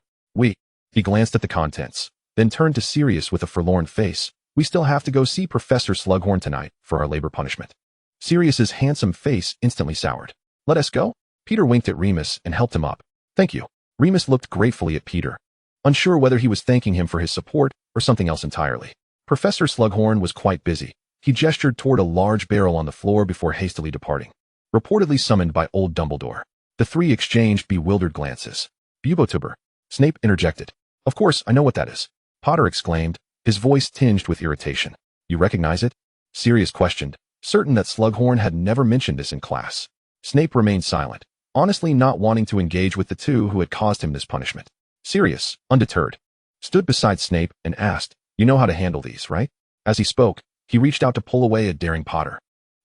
Speaker 1: He glanced at the contents, then turned to Sirius with a forlorn face. We still have to go see Professor Slughorn tonight for our labor punishment. Sirius's handsome face instantly soured. Let us go? Peter winked at Remus and helped him up. Thank you. Remus looked gratefully at Peter, unsure whether he was thanking him for his support or something else entirely. Professor Slughorn was quite busy. He gestured toward a large barrel on the floor before hastily departing. Reportedly summoned by old Dumbledore. The three exchanged bewildered glances. Bubotuber. Snape interjected. Of course, I know what that is. Potter exclaimed, his voice tinged with irritation. You recognize it? Sirius questioned, certain that Slughorn had never mentioned this in class. Snape remained silent, honestly not wanting to engage with the two who had caused him this punishment. Sirius, undeterred, stood beside Snape and asked, You know how to handle these, right? As he spoke, he reached out to pull away a daring Potter,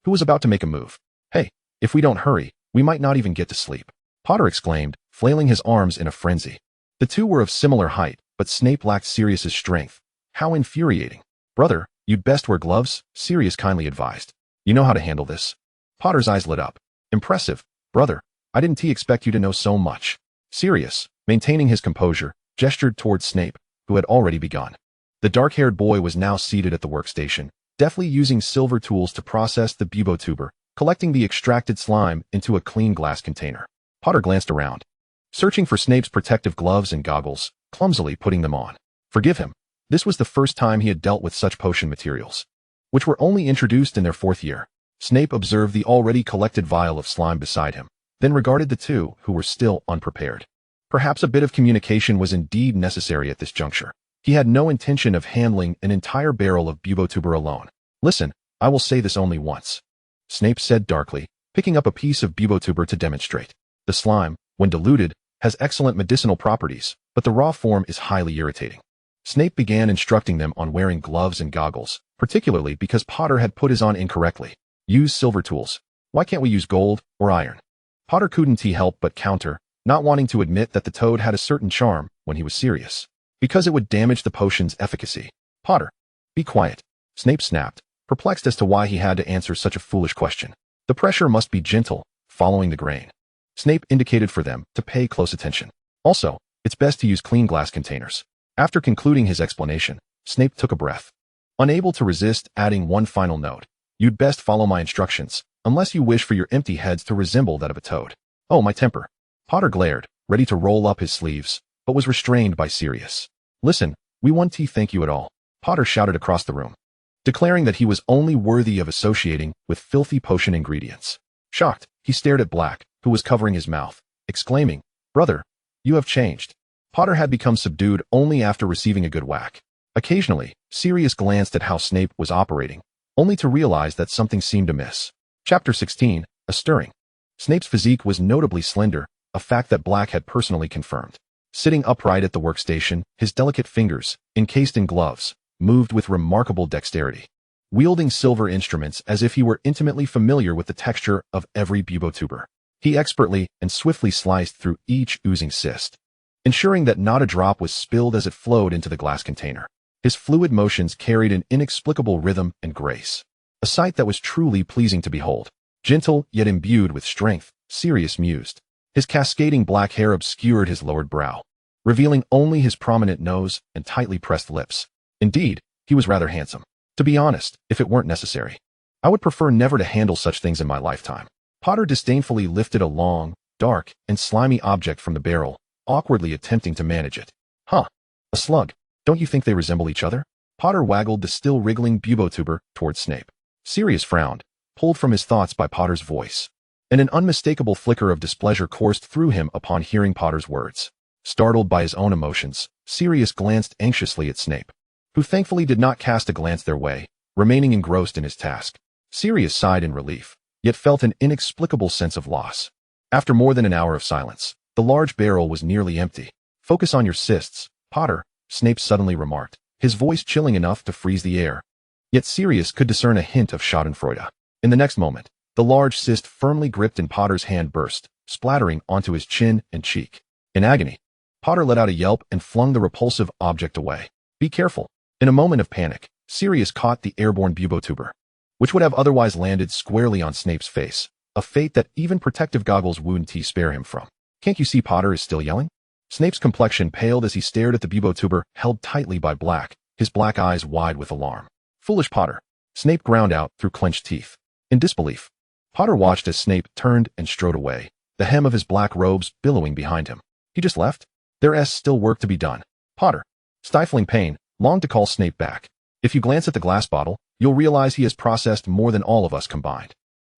Speaker 1: who was about to make a move. Hey, if we don't hurry, we might not even get to sleep. Potter exclaimed, flailing his arms in a frenzy. The two were of similar height, but Snape lacked Sirius's strength. How infuriating. Brother, you'd best wear gloves, Sirius kindly advised. You know how to handle this. Potter's eyes lit up. Impressive, brother. I didn't expect you to know so much. Sirius, maintaining his composure, gestured towards Snape, who had already begun. The dark-haired boy was now seated at the workstation, deftly using silver tools to process the bubotuber, collecting the extracted slime into a clean glass container. Potter glanced around, searching for Snape's protective gloves and goggles, clumsily putting them on. Forgive him. This was the first time he had dealt with such potion materials, which were only introduced in their 4th year. Snape observed the already collected vial of slime beside him, then regarded the two who were still unprepared. Perhaps a bit of communication was indeed necessary at this juncture. He had no intention of handling an entire barrel of bubotuber alone. Listen, I will say this only once, Snape said darkly, picking up a piece of bubotuber to demonstrate. The slime, when diluted, has excellent medicinal properties, but the raw form is highly irritating. Snape began instructing them on wearing gloves and goggles, particularly because Potter had put his on incorrectly. Use silver tools. Why can't we use gold or iron? Potter couldn't help but counter, not wanting to admit that the toad had a certain charm when he was serious, because it would damage the potion's efficacy. Potter, be quiet, Snape snapped, perplexed as to why he had to answer such a foolish question. The pressure must be gentle, following the grain. Snape indicated for them to pay close attention. Also, it's best to use clean glass containers. After concluding his explanation, Snape took a breath, unable to resist adding one final note. You'd best follow my instructions, unless you wish for your empty heads to resemble that of a toad. Oh, my temper. Potter glared, ready to roll up his sleeves, but was restrained by Sirius. Listen, we won't thank you at all, Potter shouted across the room, declaring that he was only worthy of associating with filthy potion ingredients. Shocked, he stared at Black, who was covering his mouth, exclaiming, Brother, you have changed. Potter had become subdued only after receiving a good whack. Occasionally, Sirius glanced at how Snape was operating, only to realize that something seemed amiss. Chapter 16, A Stirring. Snape's physique was notably slender, a fact that Black had personally confirmed. Sitting upright at the workstation, his delicate fingers, encased in gloves, moved with remarkable dexterity, wielding silver instruments as if he were intimately familiar with the texture of every bubotuber. He expertly and swiftly sliced through each oozing cyst, ensuring that not a drop was spilled as it flowed into the glass container. His fluid motions carried an inexplicable rhythm and grace, a sight that was truly pleasing to behold. Gentle, yet imbued with strength, Sirius mused. His cascading black hair obscured his lowered brow, revealing only his prominent nose and tightly pressed lips. Indeed, he was rather handsome. To be honest, if it weren't necessary, I would prefer never to handle such things in my lifetime. Potter disdainfully lifted a long, dark, and slimy object from the barrel, awkwardly attempting to manage it. Huh, a slug. Don't you think they resemble each other? Potter waggled the still wriggling bubotuber towards Snape. Sirius frowned, pulled from his thoughts by Potter's voice, and an unmistakable flicker of displeasure coursed through him upon hearing Potter's words. Startled by his own emotions, Sirius glanced anxiously at Snape, who thankfully did not cast a glance their way, remaining engrossed in his task. Sirius sighed in relief, yet felt an inexplicable sense of loss. After more than an hour of silence, the large barrel was nearly empty. Focus on your cysts, Potter, Snape suddenly remarked, his voice chilling enough to freeze the air. Yet Sirius could discern a hint of schadenfreude. In the next moment, the large cyst firmly gripped in Potter's hand burst, splattering onto his chin and cheek. In agony, Potter let out a yelp and flung the repulsive object away. Be careful. In a moment of panic, Sirius caught the airborne bubotuber, which would have otherwise landed squarely on Snape's face, a fate that even protective goggles wouldn't spare him from. Can't you see Potter is still yelling? Snape's complexion paled as he stared at the bubotuber held tightly by Black, his black eyes wide with alarm. Foolish Potter, Snape ground out through clenched teeth. In disbelief, Potter watched as Snape turned and strode away, the hem of his black robes billowing behind him. He just left? There's still work to be done. Potter, stifling pain, longed to call Snape back. If you glance at the glass bottle, you'll realize he has processed more than all of us combined.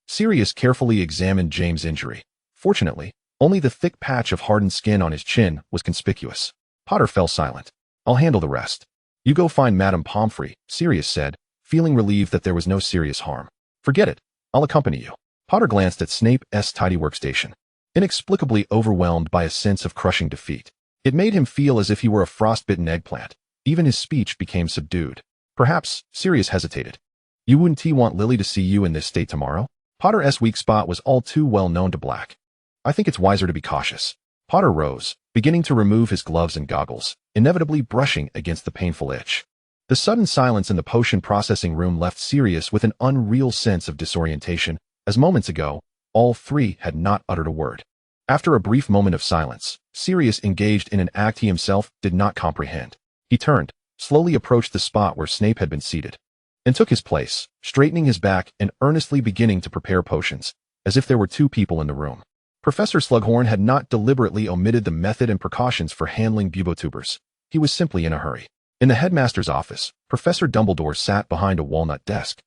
Speaker 1: Sirius carefully examined James' injury. Fortunately, only the thick patch of hardened skin on his chin was conspicuous. Potter fell silent. I'll handle the rest. You go find Madame Pomfrey, Sirius said, feeling relieved that there was no serious harm. Forget it. I'll accompany you. Potter glanced at Snape's tidy workstation, inexplicably overwhelmed by a sense of crushing defeat. It made him feel as if he were a frostbitten eggplant. Even his speech became subdued. Perhaps, Sirius hesitated. You wouldn't want Lily to see you in this state tomorrow? Potter's weak spot was all too well known to Black. I think it's wiser to be cautious. Potter rose, beginning to remove his gloves and goggles, inevitably brushing against the painful itch. The sudden silence in the potion processing room left Sirius with an unreal sense of disorientation, as moments ago, all three had not uttered a word. After a brief moment of silence, Sirius engaged in an act he himself did not comprehend. He turned, slowly approached the spot where Snape had been seated, and took his place, straightening his back and earnestly beginning to prepare potions, as if there were two people in the room. Professor Slughorn had not deliberately omitted the method and precautions for handling bubotubers. He was simply in a hurry. In the headmaster's office, Professor Dumbledore sat behind a walnut desk,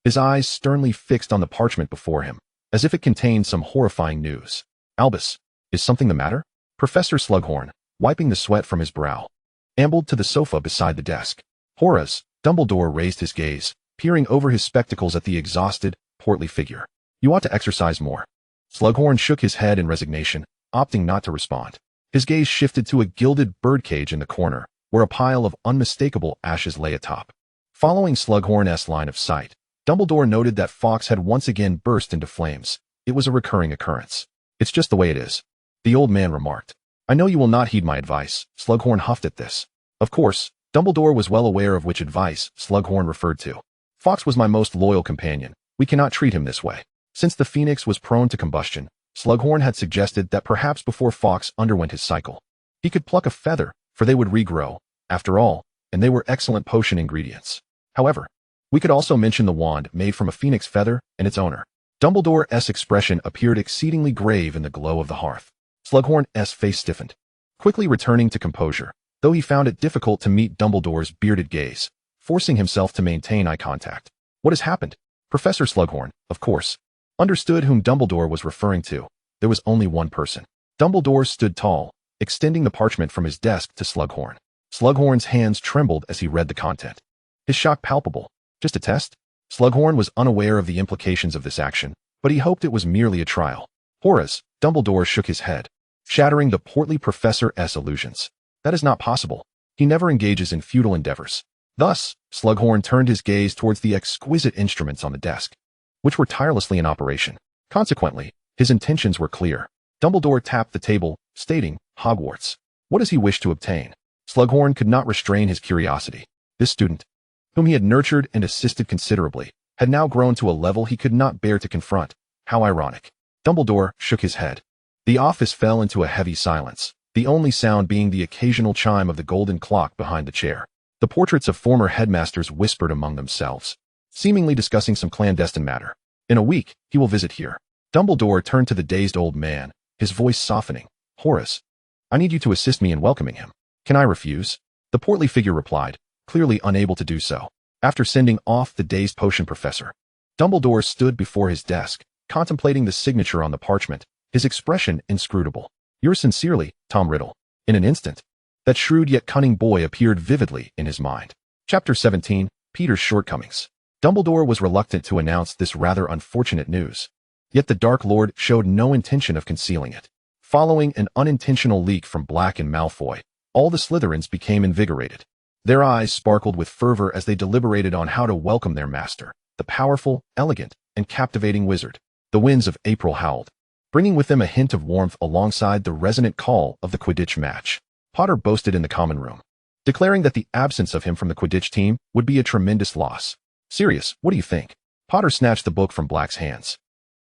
Speaker 1: his eyes sternly fixed on the parchment before him, as if it contained some horrifying news. Albus, is something the matter? Professor Slughorn, wiping the sweat from his brow, ambled to the sofa beside the desk. Horace, Dumbledore raised his gaze, peering over his spectacles at the exhausted, portly figure. You ought to exercise more. Slughorn shook his head in resignation, opting not to respond. His gaze shifted to a gilded birdcage in the corner, where a pile of unmistakable ashes lay atop. Following Slughorn's line of sight, Dumbledore noted that Fawkes had once again burst into flames. It was a recurring occurrence. It's just the way it is, the old man remarked. I know you will not heed my advice, Slughorn huffed at this. Of course, Dumbledore was well aware of which advice Slughorn referred to. Fawkes was my most loyal companion. We cannot treat him this way. Since the phoenix was prone to combustion, Slughorn had suggested that perhaps before Fawkes underwent his cycle, he could pluck a feather, for they would regrow, after all, and they were excellent potion ingredients. However, we could also mention the wand made from a phoenix feather and its owner. Dumbledore's expression appeared exceedingly grave in the glow of the hearth. Slughorn's face stiffened, quickly returning to composure, though he found it difficult to meet Dumbledore's bearded gaze, forcing himself to maintain eye contact. What has happened? Professor Slughorn, of course, understood whom Dumbledore was referring to. There was only one person. Dumbledore stood tall, extending the parchment from his desk to Slughorn. Slughorn's hands trembled as he read the content. His shock palpable. Just a test? Slughorn was unaware of the implications of this action, but he hoped it was merely a trial. Horace, Dumbledore shook his head, shattering the portly Professor's illusions. That is not possible. He never engages in futile endeavors. Thus, Slughorn turned his gaze towards the exquisite instruments on the desk, which were tirelessly in operation. Consequently, his intentions were clear. Dumbledore tapped the table, stating, Hogwarts. What does he wish to obtain? Slughorn could not restrain his curiosity. This student, whom he had nurtured and assisted considerably, had now grown to a level he could not bear to confront. How ironic. Dumbledore shook his head. The office fell into a heavy silence, the only sound being the occasional chime of the golden clock behind the chair. The portraits of former headmasters whispered among themselves, seemingly discussing some clandestine matter. In a week, he will visit here. Dumbledore turned to the dazed old man, his voice softening. Horace, I need you to assist me in welcoming him. Can I refuse? The portly figure replied, clearly unable to do so. After sending off the dazed potion professor, Dumbledore stood before his desk, contemplating the signature on the parchment, his expression inscrutable. Yours sincerely, Tom Riddle. In an instant, that shrewd yet cunning boy appeared vividly in his mind. Chapter 17, Peter's Shortcomings. Dumbledore was reluctant to announce this rather unfortunate news. Yet the Dark Lord showed no intention of concealing it. Following an unintentional leak from Black and Malfoy, all the Slytherins became invigorated. Their eyes sparkled with fervor as they deliberated on how to welcome their master, the powerful, elegant, and captivating wizard. The winds of April howled, bringing with them a hint of warmth alongside the resonant call of the Quidditch match. Potter boasted in the common room, declaring that the absence of him from the Quidditch team would be a tremendous loss. Sirius, what do you think? Potter snatched the book from Black's hands,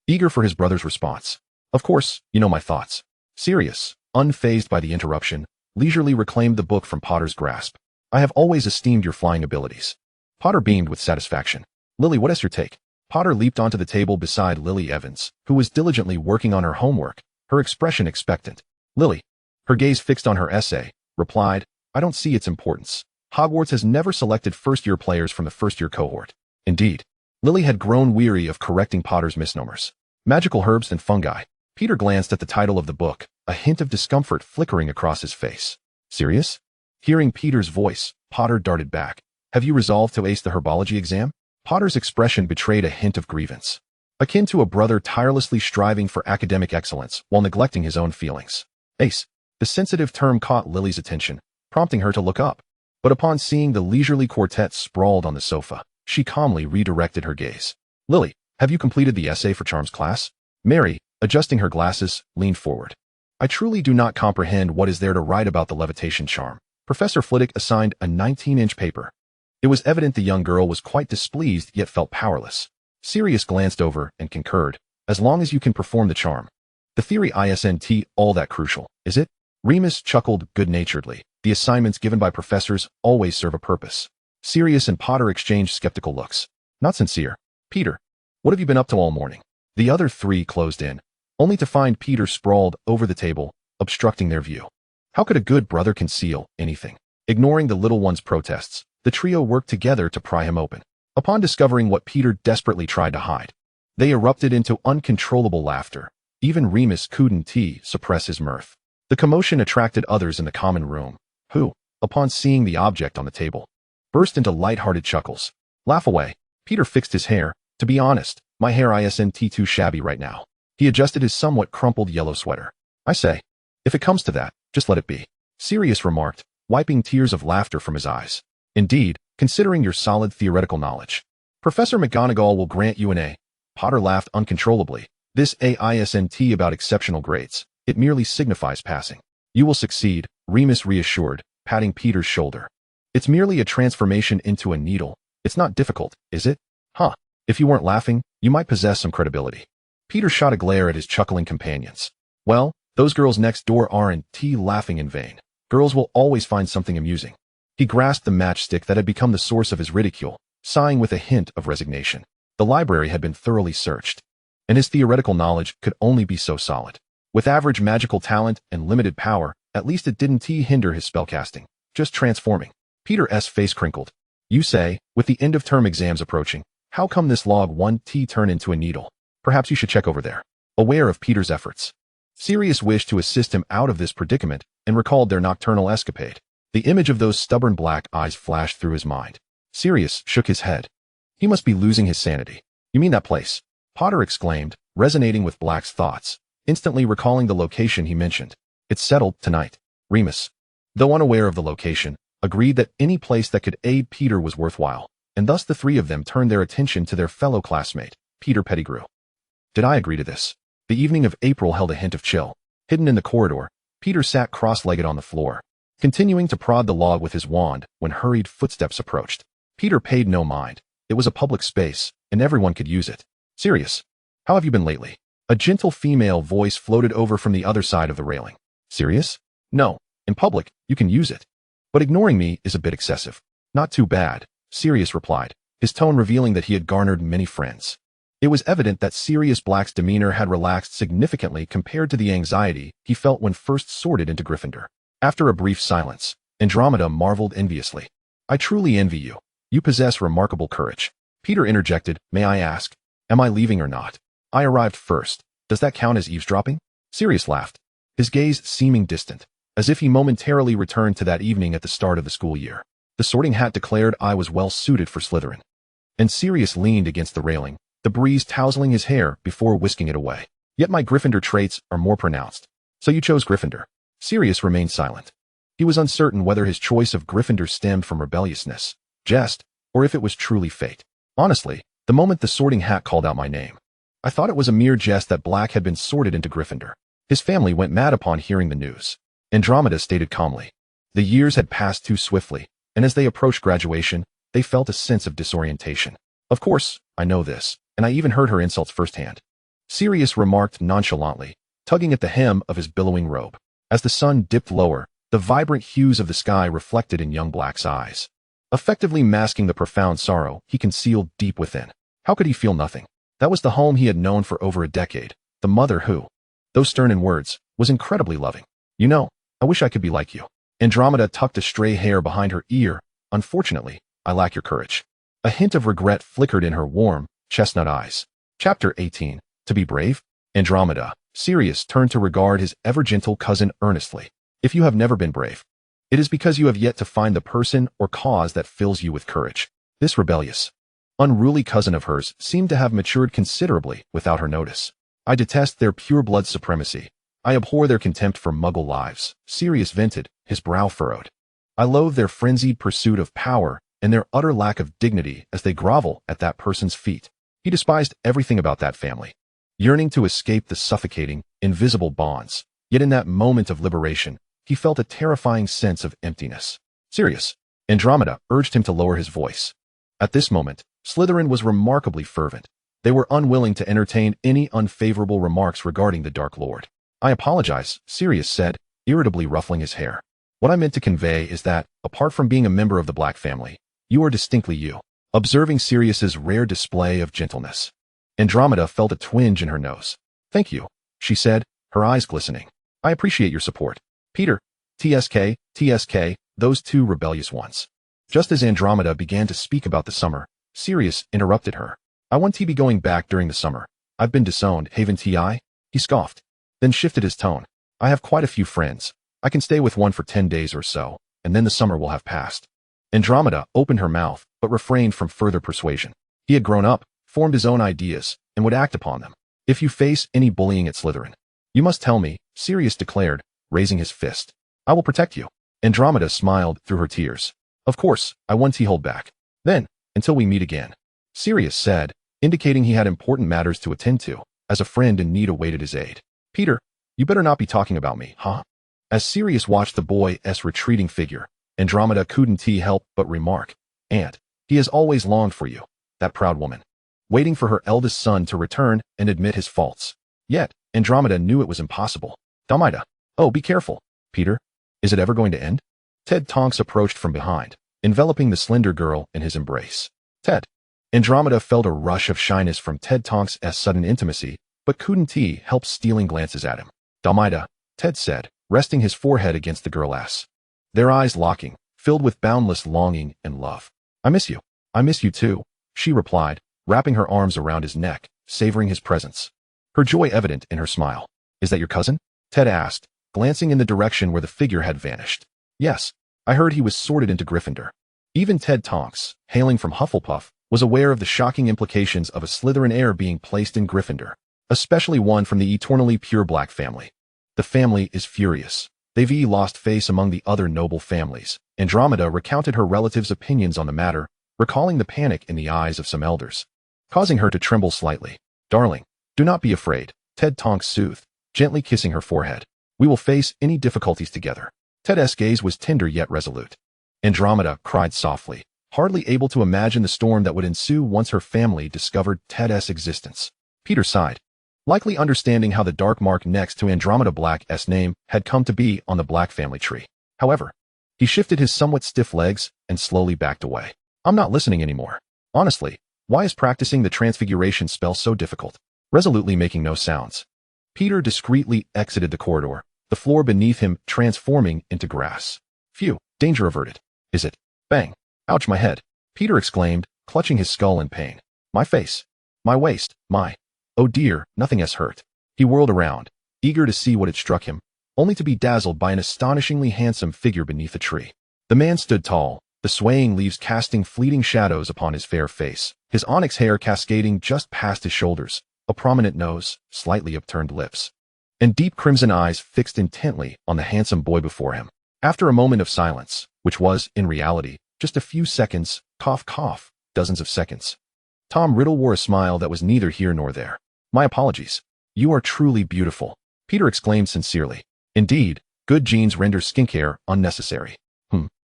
Speaker 1: eager for his brother's response. Of course, you know my thoughts. Sirius, unfazed by the interruption, leisurely reclaimed the book from Potter's grasp. I have always esteemed your flying abilities. Potter beamed with satisfaction. Lily, what is your take? Potter leaped onto the table beside Lily Evans, who was diligently working on her homework, her expression expectant. Lily, her gaze fixed on her essay, replied, I don't see its importance. Hogwarts has never selected first-year players from the first-year cohort. Indeed, Lily had grown weary of correcting Potter's misnomers. Magical herbs and fungi. Peter glanced at the title of the book, a hint of discomfort flickering across his face. Serious? Hearing Peter's voice, Potter darted back. Have you resolved to ace the herbology exam? Potter's expression betrayed a hint of grievance, akin to a brother tirelessly striving for academic excellence while neglecting his own feelings. Ace. The sensitive term caught Lily's attention, prompting her to look up. But upon seeing the leisurely quartet sprawled on the sofa, she calmly redirected her gaze. Lily, have you completed the essay for Charms class? Mary, adjusting her glasses, leaned forward. I truly do not comprehend what is there to write about the levitation charm. Professor Flitwick assigned a 19-inch paper. It was evident the young girl was quite displeased yet felt powerless. Sirius glanced over and concurred, as long as you can perform the charm. The theory isn't all that crucial, is it? Remus chuckled good-naturedly. The assignments given by professors always serve a purpose. Sirius and Potter exchanged skeptical looks. Not sincere. Peter, what have you been up to all morning? The other three closed in, only to find Peter sprawled over the table, obstructing their view. How could a good brother conceal anything? Ignoring the little one's protests, the trio worked together to pry him open. Upon discovering what Peter desperately tried to hide, they erupted into uncontrollable laughter. Even Remus couldn't suppress his mirth. The commotion attracted others in the common room, who, upon seeing the object on the table, burst into lighthearted chuckles. Laugh away. Peter fixed his hair. To be honest, my hair isn't too shabby right now. He adjusted his somewhat crumpled yellow sweater. I say, if it comes to that, just let it be. Sirius remarked, wiping tears of laughter from his eyes. Indeed, considering your solid theoretical knowledge, Professor McGonagall will grant you an A. Potter laughed uncontrollably. This A isn't about exceptional grades. It merely signifies passing. You will succeed, Remus reassured, patting Peter's shoulder. It's merely a transformation into a needle. It's not difficult, is it? Huh. If you weren't laughing, you might possess some credibility. Peter shot a glare at his chuckling companions. Well, those girls next door aren't laughing in vain. Girls will always find something amusing. He grasped the matchstick that had become the source of his ridicule, sighing with a hint of resignation. The library had been thoroughly searched, and his theoretical knowledge could only be so solid. With average magical talent and limited power, at least it didn't hinder his spellcasting, just transforming. Peter's face crinkled. You say, with the end-of-term exams approaching, how come this log 1T turn into a needle? Perhaps you should check over there. Aware of Peter's efforts, Sirius wished to assist him out of this predicament and recalled their nocturnal escapade. The image of those stubborn black eyes flashed through his mind. Sirius shook his head. He must be losing his sanity. You mean that place? Potter exclaimed, resonating with Black's thoughts, instantly recalling the location he mentioned. It's settled tonight. Remus, though unaware of the location, agreed that any place that could aid Peter was worthwhile, and thus the three of them turned their attention to their fellow classmate, Peter Pettigrew. Did I agree to this? The evening of April held a hint of chill. Hidden in the corridor, Peter sat cross-legged on the floor, continuing to prod the log with his wand when hurried footsteps approached. Peter paid no mind. It was a public space, and everyone could use it. Sirius, how have you been lately? A gentle female voice floated over from the other side of the railing. Sirius? No, in public, you can use it. But ignoring me is a bit excessive. Not too bad, Sirius replied, his tone revealing that he had garnered many friends. It was evident that Sirius Black's demeanor had relaxed significantly compared to the anxiety he felt when first sorted into Gryffindor. After a brief silence, Andromeda marveled enviously. I truly envy you. You possess remarkable courage. Peter interjected, may I ask, am I leaving or not? I arrived first. Does that count as eavesdropping? Sirius laughed, his gaze seeming distant, as if he momentarily returned to that evening at the start of the school year. The Sorting Hat declared I was well suited for Slytherin. And Sirius leaned against the railing, the breeze tousling his hair before whisking it away. Yet my Gryffindor traits are more pronounced. So you chose Gryffindor. Sirius remained silent. He was uncertain whether his choice of Gryffindor stemmed from rebelliousness, jest, or if it was truly fate. Honestly, the moment the Sorting Hat called out my name, I thought it was a mere jest that Black had been sorted into Gryffindor. His family went mad upon hearing the news. Andromeda stated calmly. The years had passed too swiftly, and as they approached graduation, they felt a sense of disorientation. Of course, I know this, and I even heard her insults firsthand. Sirius remarked nonchalantly, tugging at the hem of his billowing robe. As the sun dipped lower, the vibrant hues of the sky reflected in young Black's eyes, effectively masking the profound sorrow he concealed deep within. How could he feel nothing? That was the home he had known for over a decade, the mother who, though stern in words, was incredibly loving. You know, I wish I could be like you. Andromeda tucked a stray hair behind her ear. Unfortunately, I lack your courage. A hint of regret flickered in her warm, chestnut eyes. Chapter 18. To be brave? Andromeda. Sirius turned to regard his ever-gentle cousin earnestly. If you have never been brave, it is because you have yet to find the person or cause that fills you with courage. This rebellious, unruly cousin of hers seemed to have matured considerably without her notice. I detest their pure-blood supremacy. I abhor their contempt for Muggle lives. Sirius vented, his brow furrowed. I loathe their frenzied pursuit of power and their utter lack of dignity as they grovel at that person's feet. He despised everything about that family, yearning to escape the suffocating, invisible bonds. Yet in that moment of liberation, he felt a terrifying sense of emptiness. Sirius, Andromeda urged him to lower his voice. At this moment, Slytherin was remarkably fervent. They were unwilling to entertain any unfavorable remarks regarding the Dark Lord. I apologize, Sirius said, irritably ruffling his hair. What I meant to convey is that, apart from being a member of the Black family, you are distinctly you. Observing Sirius's rare display of gentleness, Andromeda felt a twinge in her nose. Thank you, she said, her eyes glistening. I appreciate your support. Peter, TSK, those two rebellious ones. Just as Andromeda began to speak about the summer, Sirius interrupted her. I want to be going back during the summer. I've been disowned, haven't I? He scoffed, then shifted his tone. I have quite a few friends. I can stay with one for 10 days or so, and then the summer will have passed. Andromeda opened her mouth, but refrained from further persuasion. He had grown up, formed his own ideas, and would act upon them. If you face any bullying at Slytherin, you must tell me, Sirius declared, raising his fist. I will protect you. Andromeda smiled through her tears. Of course, I won't hold back. Then, until we meet again, Sirius said, indicating he had important matters to attend to, as a friend in need awaited his aid. Peter, you better not be talking about me, huh? As Sirius watched the boy's retreating figure, Andromeda couldn't help but remark, Aunt, he has always longed for you, that proud woman, waiting for her eldest son to return and admit his faults. Yet, Andromeda knew it was impossible. Damida. Oh, be careful, Peter. Is it ever going to end? Ted Tonks approached from behind, enveloping the slender girl in his embrace. Ted. Andromeda felt a rush of shyness from Ted Tonks' sudden intimacy, but couldn't help stealing glances at him. Damida, Ted said, resting his forehead against the girl's. Their eyes locking, filled with boundless longing and love. I miss you. I miss you too, she replied, wrapping her arms around his neck, savoring his presence. Her joy evident in her smile. Is that your cousin? Ted asked, glancing in the direction where the figure had vanished. Yes, I heard he was sorted into Gryffindor. Even Ted Tonks, hailing from Hufflepuff, was aware of the shocking implications of a Slytherin heir being placed in Gryffindor, especially one from the eternally pure black family. The family is furious. They've lost face among the other noble families. Andromeda recounted her relatives' opinions on the matter, recalling the panic in the eyes of some elders, causing her to tremble slightly. Darling, do not be afraid, Ted Tonks soothed, gently kissing her forehead. We will face any difficulties together. Ted's gaze was tender yet resolute. Andromeda cried softly, hardly able to imagine the storm that would ensue once her family discovered Ted's existence. Peter sighed, likely understanding how the dark mark next to Andromeda Black's name had come to be on the Black family tree. However, he shifted his somewhat stiff legs and slowly backed away. I'm not listening anymore. Honestly, why is practicing the transfiguration spell so difficult? Resolutely making no sounds, Peter discreetly exited the corridor, the floor beneath him transforming into grass. Phew, danger averted. Is it? Bang. Ouch, my head, Peter exclaimed, clutching his skull in pain. My face. My waist. Oh dear, nothing has hurt. He whirled around, eager to see what had struck him, only to be dazzled by an astonishingly handsome figure beneath a tree. The man stood tall, the swaying leaves casting fleeting shadows upon his fair face, his onyx hair cascading just past his shoulders, a prominent nose, slightly upturned lips, and deep crimson eyes fixed intently on the handsome boy before him. After a moment of silence, which was, in reality, just a few seconds, cough cough, dozens of seconds, Tom Riddle wore a smile that was neither here nor there. My apologies. You are truly beautiful, Peter exclaimed sincerely. Indeed, good genes render skincare unnecessary.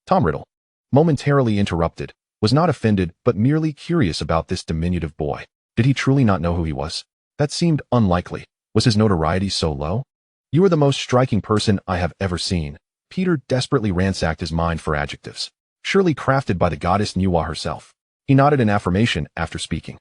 Speaker 1: Tom Riddle, momentarily interrupted, was not offended but merely curious about this diminutive boy. Did he truly not know who he was? That seemed unlikely. Was his notoriety so low? You are the most striking person I have ever seen. Peter desperately ransacked his mind for adjectives, surely crafted by the goddess Nuwa herself. He nodded in affirmation after speaking.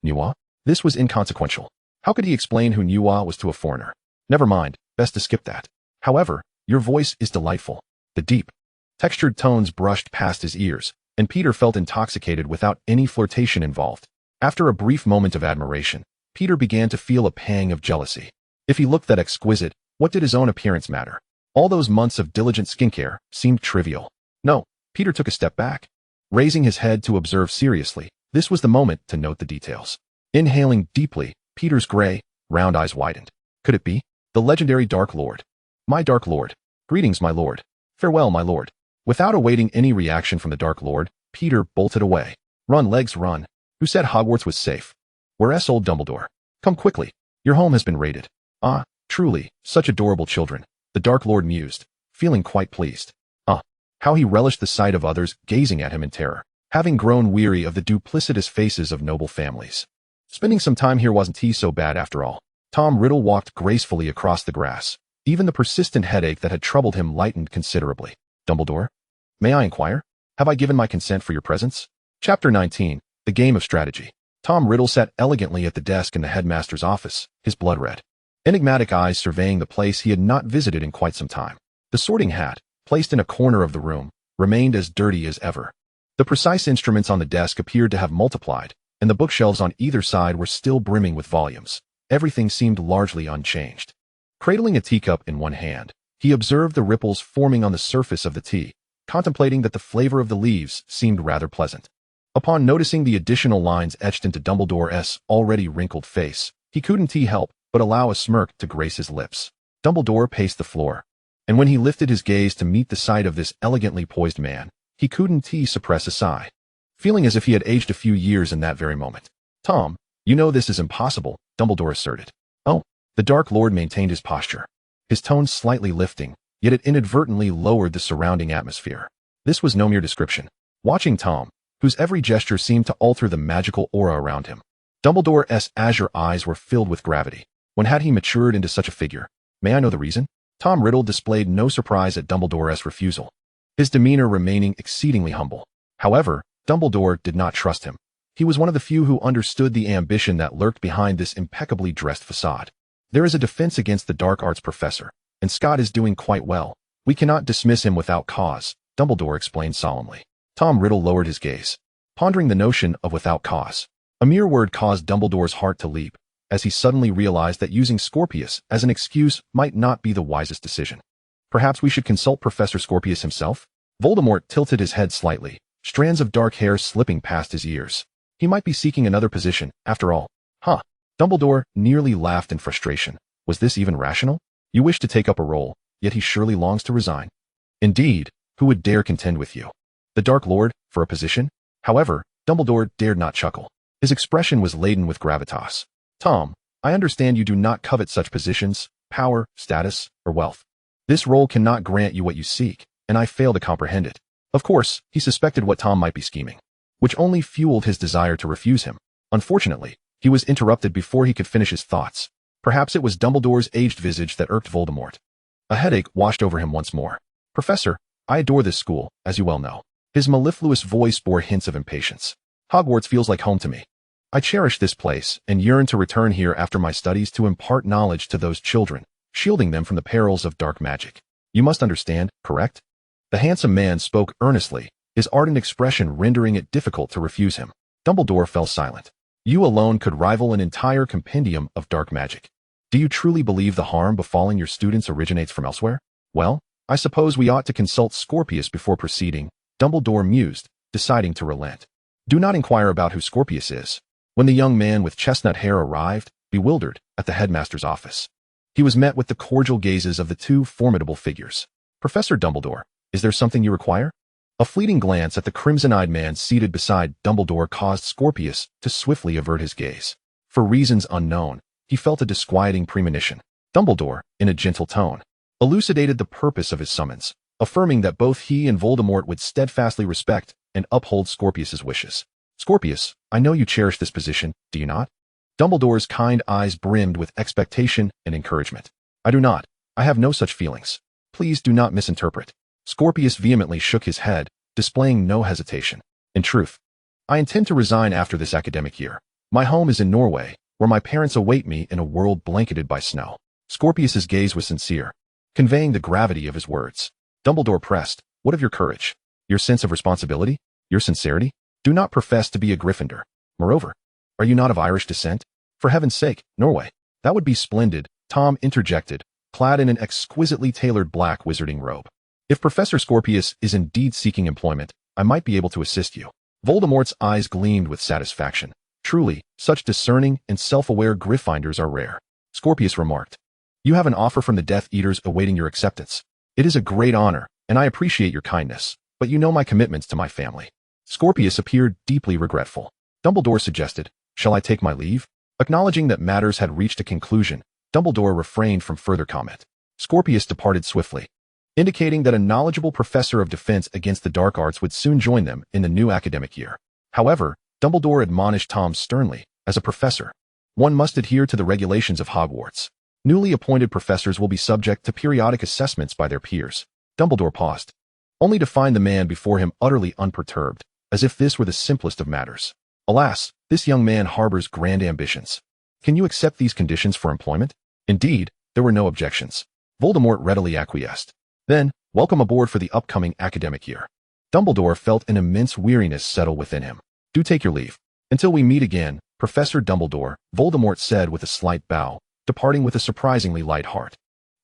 Speaker 1: Nuwa? This was inconsequential. How could he explain who Nuwa was to a foreigner? Never mind, best to skip that. However, your voice is delightful. The deep, textured tones brushed past his ears, and Peter felt intoxicated without any flirtation involved. After a brief moment of admiration, Peter began to feel a pang of jealousy. If he looked that exquisite, what did his own appearance matter? All those months of diligent skincare seemed trivial. No, Peter took a step back, raising his head to observe seriously. This was the moment to note the details. Inhaling deeply, Peter's gray, round eyes widened. Could it be? The legendary Dark Lord. My Dark Lord. Greetings, my lord. Farewell, my lord. Without awaiting any reaction from the Dark Lord, Peter bolted away. Run, legs, run. Who said Hogwarts was safe? Where's old Dumbledore? Come quickly. Your home has been raided. Ah, truly, such adorable children, the Dark Lord mused, feeling quite pleased. How he relished the sight of others gazing at him in terror, having grown weary of the duplicitous faces of noble families. Spending some time here wasn't so bad after all. Tom Riddle walked gracefully across the grass. Even the persistent headache that had troubled him lightened considerably. Dumbledore? May I inquire? Have I given my consent for your presence? Chapter 19, The Game of Strategy. Tom Riddle sat elegantly at the desk in the headmaster's office, his blood red, enigmatic eyes surveying the place he had not visited in quite some time. The sorting hat, placed in a corner of the room, remained as dirty as ever. The precise instruments on the desk appeared to have multiplied, and the bookshelves on either side were still brimming with volumes. Everything seemed largely unchanged. Cradling a teacup in one hand, he observed the ripples forming on the surface of the tea, contemplating that the flavor of the leaves seemed rather pleasant. Upon noticing the additional lines etched into Dumbledore's already wrinkled face, he couldn't help but allow a smirk to grace his lips. Dumbledore paced the floor, and when he lifted his gaze to meet the sight of this elegantly poised man, he couldn't suppress a sigh, feeling as if he had aged a few years in that very moment. Tom, you know this is impossible, Dumbledore asserted. Oh, the Dark Lord maintained his posture, his tone slightly lifting, yet it inadvertently lowered the surrounding atmosphere. This was no mere description. Watching Tom, whose every gesture seemed to alter the magical aura around him, Dumbledore's azure eyes were filled with gravity. When had he matured into such a figure? May I know the reason? Tom Riddle displayed no surprise at Dumbledore's refusal, his demeanor remaining exceedingly humble. However, Dumbledore did not trust him. He was one of the few who understood the ambition that lurked behind this impeccably dressed facade. There is a defense against the dark arts professor, and Scott is doing quite well. We cannot dismiss him without cause, Dumbledore explained solemnly. Tom Riddle lowered his gaze, pondering the notion of without cause. A mere word caused Dumbledore's heart to leap, as he suddenly realized that using Scorpius as an excuse might not be the wisest decision. Perhaps we should consult Professor Scorpius himself? Voldemort tilted his head slightly, strands of dark hair slipping past his ears. He might be seeking another position, after all. Huh. Dumbledore nearly laughed in frustration. Was this even rational? You wish to take up a role, yet he surely longs to resign. Indeed, who would dare contend with you? The Dark Lord, for a position? However, Dumbledore dared not chuckle. His expression was laden with gravitas. Tom, I understand you do not covet such positions, power, status, or wealth. This role cannot grant you what you seek, and I fail to comprehend it. Of course, he suspected what Tom might be scheming, which only fueled his desire to refuse him. Unfortunately, he was interrupted before he could finish his thoughts. Perhaps it was Dumbledore's aged visage that irked Voldemort. A headache washed over him once more. Professor, I adore this school, as you well know. His mellifluous voice bore hints of impatience. Hogwarts feels like home to me. I cherish this place and yearn to return here after my studies to impart knowledge to those children, shielding them from the perils of dark magic. You must understand, correct? The handsome man spoke earnestly, his ardent expression rendering it difficult to refuse him. Dumbledore fell silent. You alone could rival an entire compendium of dark magic. Do you truly believe the harm befalling your students originates from elsewhere? Well, I suppose we ought to consult Scorpius before proceeding, Dumbledore mused, deciding to relent. Do not inquire about who Scorpius is. When the young man with chestnut hair arrived, bewildered, at the headmaster's office, he was met with the cordial gazes of the two formidable figures. Professor Dumbledore, is there something you require? A fleeting glance at the crimson-eyed man seated beside Dumbledore caused Scorpius to swiftly avert his gaze. For reasons unknown, he felt a disquieting premonition. Dumbledore, in a gentle tone, elucidated the purpose of his summons, affirming that both he and Voldemort would steadfastly respect and uphold Scorpius's wishes. Scorpius, I know you cherish this position, do you not? Dumbledore's kind eyes brimmed with expectation and encouragement. I do not. I have no such feelings. Please do not misinterpret. Scorpius vehemently shook his head, displaying no hesitation. In truth, I intend to resign after this academic year. My home is in Norway, where my parents await me in a world blanketed by snow. Scorpius's gaze was sincere, conveying the gravity of his words. Dumbledore pressed, what of your courage? Your sense of responsibility? Your sincerity? Do not profess to be a Gryffindor. Moreover, are you not of Irish descent? For heaven's sake, Norway. That would be splendid, Tom interjected, clad in an exquisitely tailored black wizarding robe. If Professor Scorpius is indeed seeking employment, I might be able to assist you. Voldemort's eyes gleamed with satisfaction. Truly, such discerning and self-aware Gryffindors are rare. Scorpius remarked. You have an offer from the Death Eaters awaiting your acceptance. It is a great honor, and I appreciate your kindness, but you know my commitments to my family. Scorpius appeared deeply regretful. Dumbledore suggested, shall I take my leave? Acknowledging that matters had reached a conclusion, Dumbledore refrained from further comment. Scorpius departed swiftly, indicating that a knowledgeable professor of defense against the dark arts would soon join them in the new academic year. However, Dumbledore admonished Tom sternly, as a professor, one must adhere to the regulations of Hogwarts. Newly appointed professors will be subject to periodic assessments by their peers. Dumbledore paused, only to find the man before him utterly unperturbed, as if this were the simplest of matters. Alas, this young man harbors grand ambitions. Can you accept these conditions for employment? Indeed, there were no objections. Voldemort readily acquiesced. Then, welcome aboard for the upcoming academic year. Dumbledore felt an immense weariness settle within him. Do take your leave. Until we meet again, Professor Dumbledore, Voldemort said with a slight bow, departing with a surprisingly light heart.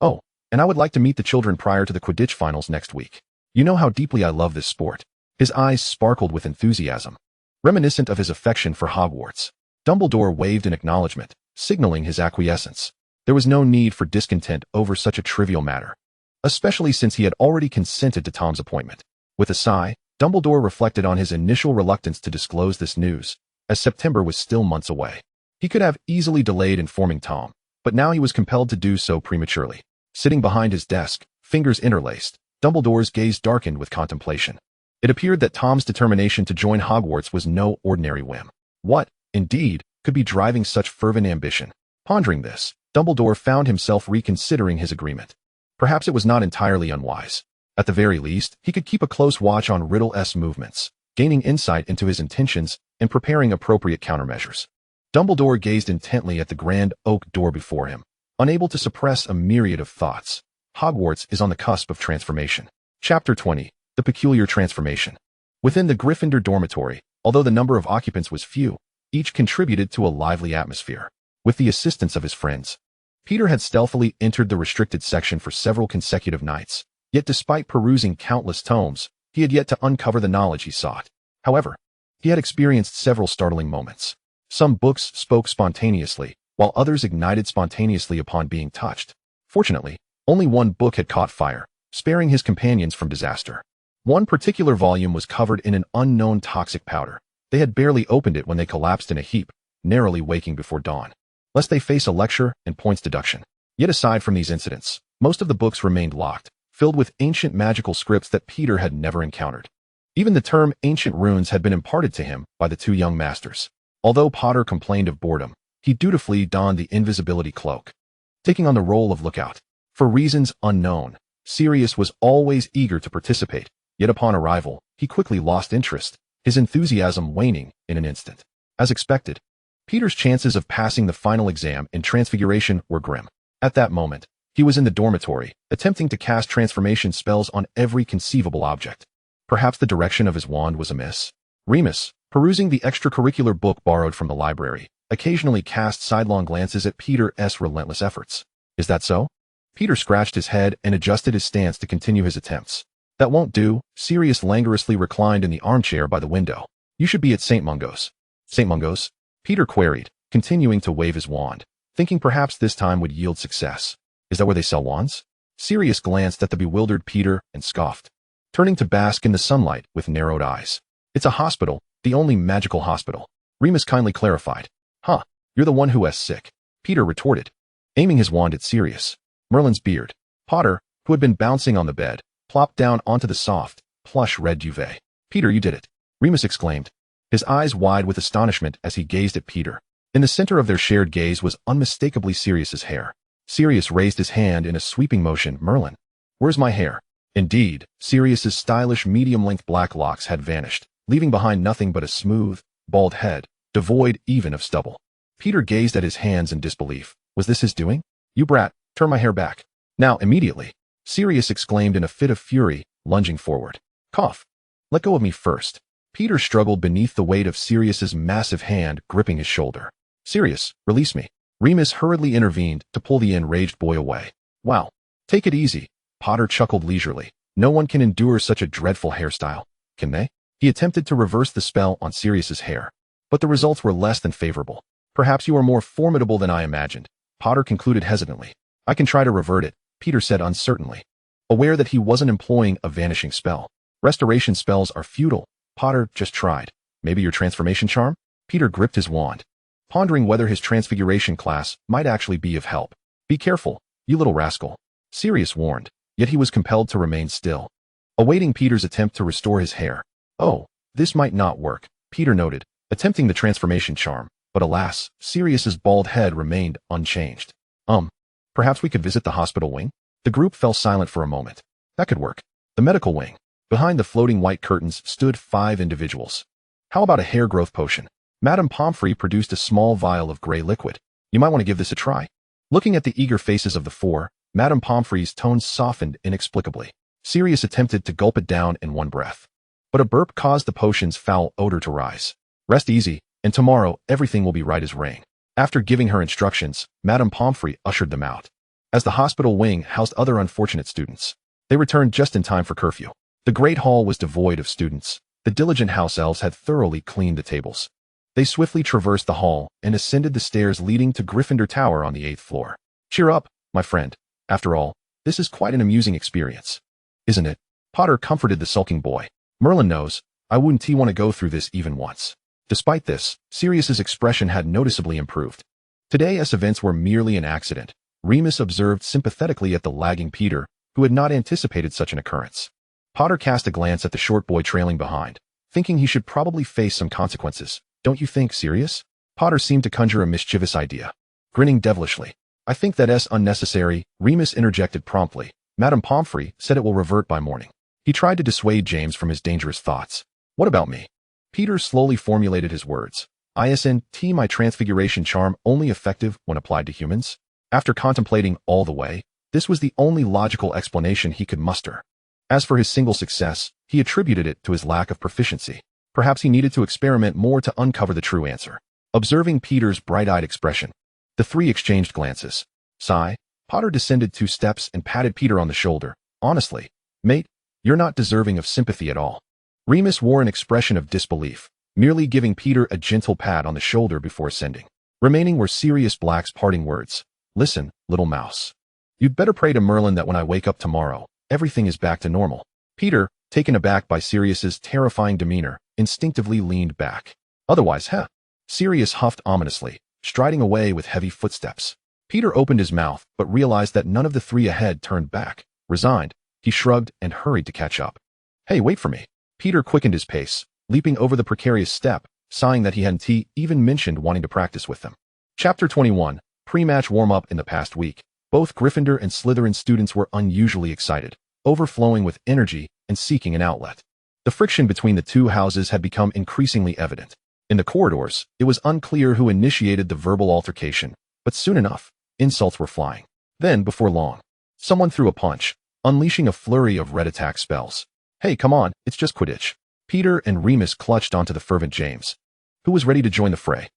Speaker 1: Oh, and I would like to meet the children prior to the Quidditch finals next week. You know how deeply I love this sport. His eyes sparkled with enthusiasm, reminiscent of his affection for Hogwarts. Dumbledore waved in acknowledgement, signaling his acquiescence. There was no need for discontent over such a trivial matter, especially since he had already consented to Tom's appointment. With a sigh, Dumbledore reflected on his initial reluctance to disclose this news, as September was still months away. He could have easily delayed informing Tom, but now he was compelled to do so prematurely. Sitting behind his desk, fingers interlaced, Dumbledore's gaze darkened with contemplation. It appeared that Tom's determination to join Hogwarts was no ordinary whim. What, indeed, could be driving such fervent ambition? Pondering this, Dumbledore found himself reconsidering his agreement. Perhaps it was not entirely unwise. At the very least, he could keep a close watch on Riddle's movements, gaining insight into his intentions and preparing appropriate countermeasures. Dumbledore gazed intently at the grand oak door before him, unable to suppress a myriad of thoughts. Hogwarts is on the cusp of transformation. Chapter 20. The Peculiar Transformation. Within the Gryffindor dormitory, although the number of occupants was few, each contributed to a lively atmosphere. With the assistance of his friends, Peter had stealthily entered the restricted section for several consecutive nights. Yet despite perusing countless tomes, He had yet to uncover the knowledge he sought. However, he had experienced several startling moments. Some books spoke spontaneously, while others ignited spontaneously upon being touched. Fortunately, only one book had caught fire, sparing his companions from disaster. One particular volume was covered in an unknown toxic powder. They had barely opened it when they collapsed in a heap, narrowly waking before dawn, lest they face a lecture and points deduction. Yet aside from these incidents, most of the books remained locked, filled with ancient magical scripts that Peter had never encountered. Even the term ancient runes had been imparted to him by the two young masters. Although Potter complained of boredom, he dutifully donned the invisibility cloak, taking on the role of lookout. For reasons unknown, Sirius was always eager to participate, yet upon arrival, he quickly lost interest, his enthusiasm waning in an instant. As expected, Peter's chances of passing the final exam in Transfiguration were grim. At that moment, he was in the dormitory, attempting to cast transformation spells on every conceivable object. Perhaps the direction of his wand was amiss. Remus, perusing the extracurricular book borrowed from the library, occasionally cast sidelong glances at Peter's relentless efforts. Is that so? Peter scratched his head and adjusted his stance to continue his attempts. That won't do. Sirius languorously reclined in the armchair by the window. You should be at St. Mungo's. St. Mungo's? Peter queried, continuing to wave his wand, thinking perhaps this time would yield success. Is that where they sell wands? Sirius glanced at the bewildered Peter and scoffed, turning to bask in the sunlight with narrowed eyes. It's a hospital, the only magical hospital. Remus kindly clarified. Huh, you're the one who is sick, Peter retorted, aiming his wand at Sirius. Merlin's beard. Potter, who had been bouncing on the bed, plopped down onto the soft, plush red duvet. Peter, you did it, Remus exclaimed, his eyes wide with astonishment as he gazed at Peter. In the center of their shared gaze was unmistakably Sirius's hair. Sirius raised his hand in a sweeping motion. Merlin, where's my hair? Indeed, Sirius's stylish medium-length black locks had vanished, leaving behind nothing but a smooth, bald head, devoid even of stubble. Peter gazed at his hands in disbelief. Was this his doing? You brat, turn my hair back. Now, immediately, Sirius exclaimed in a fit of fury, lunging forward. Cough. Let go of me first. Peter struggled beneath the weight of Sirius's massive hand gripping his shoulder. Sirius, release me. Remus hurriedly intervened to pull the enraged boy away. Wow. Take it easy. Potter chuckled leisurely. No one can endure such a dreadful hairstyle, can they? He attempted to reverse the spell on Sirius's hair, but the results were less than favorable. Perhaps you are more formidable than I imagined, Potter concluded hesitantly. I can try to revert it, Peter said uncertainly, aware that he wasn't employing a vanishing spell. Restoration spells are futile. Potter just tried. Maybe your transformation charm? Peter gripped his wand, pondering whether his transfiguration class might actually be of help. Be careful, you little rascal, Sirius warned, yet he was compelled to remain still, awaiting Peter's attempt to restore his hair. Oh, this might not work, Peter noted, attempting the transformation charm, but alas, Sirius's bald head remained unchanged. Perhaps we could visit the hospital wing? The group fell silent for a moment. That could work. The medical wing. Behind the floating white curtains stood 5 individuals. How about a hair growth potion? Madame Pomfrey produced a small vial of gray liquid. You might want to give this a try. Looking at the eager faces of the 4, Madame Pomfrey's tones softened inexplicably. Sirius attempted to gulp it down in one breath, but a burp caused the potion's foul odor to rise. Rest easy, and tomorrow everything will be right as rain. After giving her instructions, Madame Pomfrey ushered them out. As the hospital wing housed other unfortunate students, they returned just in time for curfew. The great hall was devoid of students. The diligent house elves had thoroughly cleaned the tables. They swiftly traversed the hall and ascended the stairs leading to Gryffindor Tower on the 8th floor. Cheer up, my friend. After all, this is quite an amusing experience, isn't it? Potter comforted the sulking boy. Merlin knows, I wouldn't want to go through this even once. Despite this, Sirius's expression had noticeably improved. Today's events were merely an accident. Remus observed sympathetically at the lagging Peter, who had not anticipated such an occurrence. Potter cast a glance at the short boy trailing behind, thinking he should probably face some consequences. Don't you think, Sirius? Potter seemed to conjure a mischievous idea. Grinning devilishly. I think that's unnecessary, Remus interjected promptly. Madame Pomfrey said it will revert by morning. He tried to dissuade James from his dangerous thoughts. What about me? Peter slowly formulated his words. Isn't my transfiguration charm only effective when applied to humans? After contemplating all the way, this was the only logical explanation he could muster. As for his single success, he attributed it to his lack of proficiency. Perhaps he needed to experiment more to uncover the true answer. Observing Peter's bright-eyed expression, the 3 exchanged glances. Sigh, Potter descended 2 steps and patted Peter on the shoulder. Honestly, mate, You're not deserving of sympathy at all. Remus wore an expression of disbelief, merely giving Peter a gentle pat on the shoulder before ascending. Remaining were Sirius Black's parting words. Listen, little mouse. You'd better pray to Merlin that when I wake up tomorrow, everything is back to normal. Peter, taken aback by Sirius's terrifying demeanor, instinctively leaned back. Otherwise, Sirius huffed ominously, striding away with heavy footsteps. Peter opened his mouth, but realized that none of the three ahead turned back. Resigned, he shrugged and hurried to catch up. Hey, wait for me. Peter quickened his pace, leaping over the precarious step, sighing that he hadn't even mentioned wanting to practice with them. Chapter 21, Pre-match warm-up. In the past week, both Gryffindor and Slytherin students were unusually excited, overflowing with energy and seeking an outlet. The friction between the two houses had become increasingly evident. In the corridors, it was unclear who initiated the verbal altercation, but soon enough, insults were flying. Then, before long, someone threw a punch, unleashing a flurry of red attack spells. Hey, come on, it's just Quidditch. Peter and Remus clutched onto the fervent James, who was ready to join the fray.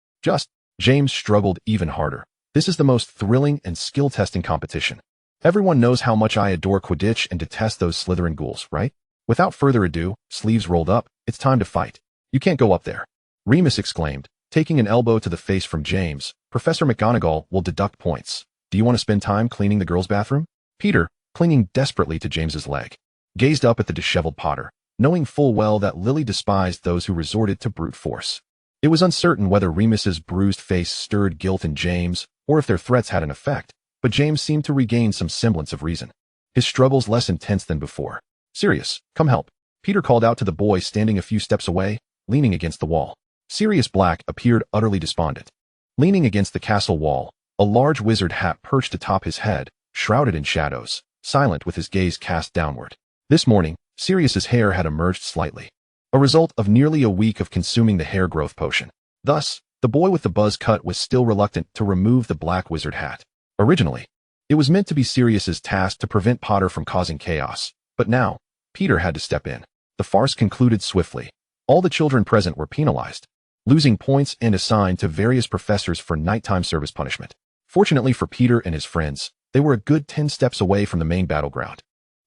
Speaker 1: James struggled even harder. This is the most thrilling and skill-testing competition. Everyone knows how much I adore Quidditch and detest those Slytherin ghouls, right? Without further ado, sleeves rolled up, it's time to fight. You can't go up there. Remus exclaimed, taking an elbow to the face from James. Professor McGonagall will deduct points. Do you want to spend time cleaning the girls' bathroom? Peter, clinging desperately to James's leg, gazed up at the disheveled Potter, knowing full well that Lily despised those who resorted to brute force. It was uncertain whether Remus's bruised face stirred guilt in James, or if their threats had an effect, but James seemed to regain some semblance of reason. His struggles less intense than before. Sirius, come help. Peter called out to the boy standing a few steps away, leaning against the wall. Sirius Black appeared utterly despondent. Leaning against the castle wall, a large wizard hat perched atop his head, shrouded in shadows, silent with his gaze cast downward. This morning, Sirius's hair had emerged slightly, a result of nearly a week of consuming the hair growth potion. Thus, the boy with the buzz cut was still reluctant to remove the black wizard hat. Originally, it was meant to be Sirius's task to prevent Potter from causing chaos, but now, Peter had to step in. The farce concluded swiftly. All the children present were penalized, losing points and assigned to various professors for nighttime service punishment. Fortunately for Peter and his friends, they were a good 10 steps away from the main battleground,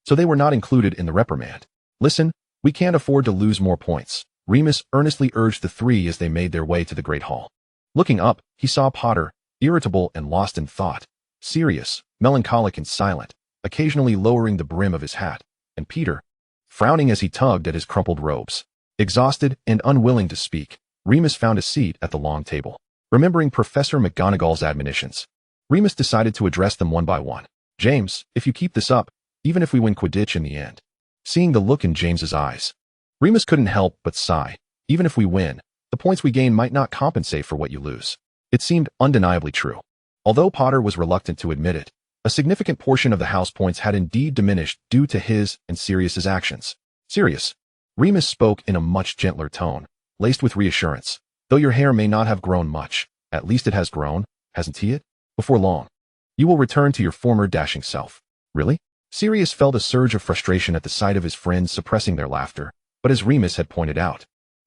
Speaker 1: so they were not included in the reprimand. Listen, we can't afford to lose more points, Remus earnestly urged the three as they made their way to the Great Hall. Looking up, he saw Potter, irritable and lost in thought, Sirius, melancholic and silent, occasionally lowering the brim of his hat, and Peter, frowning as he tugged at his crumpled robes. Exhausted and unwilling to speak, Remus found a seat at the long table. Remembering Professor McGonagall's admonitions, Remus decided to address them one by one. James, if you keep this up, even if we win Quidditch in the end. Seeing the look in James's eyes, Remus couldn't help but sigh. Even if we win, the points we gain might not compensate for what you lose. It seemed undeniably true. Although Potter was reluctant to admit it, a significant portion of the house points had indeed diminished due to his and Sirius's actions. Sirius, Remus spoke in a much gentler tone, laced with reassurance. Though your hair may not have grown much, at least it has grown, hasn't it? Before long, you will return to your former dashing self. Really? Sirius felt a surge of frustration at the sight of his friends suppressing their laughter, but as Remus had pointed out,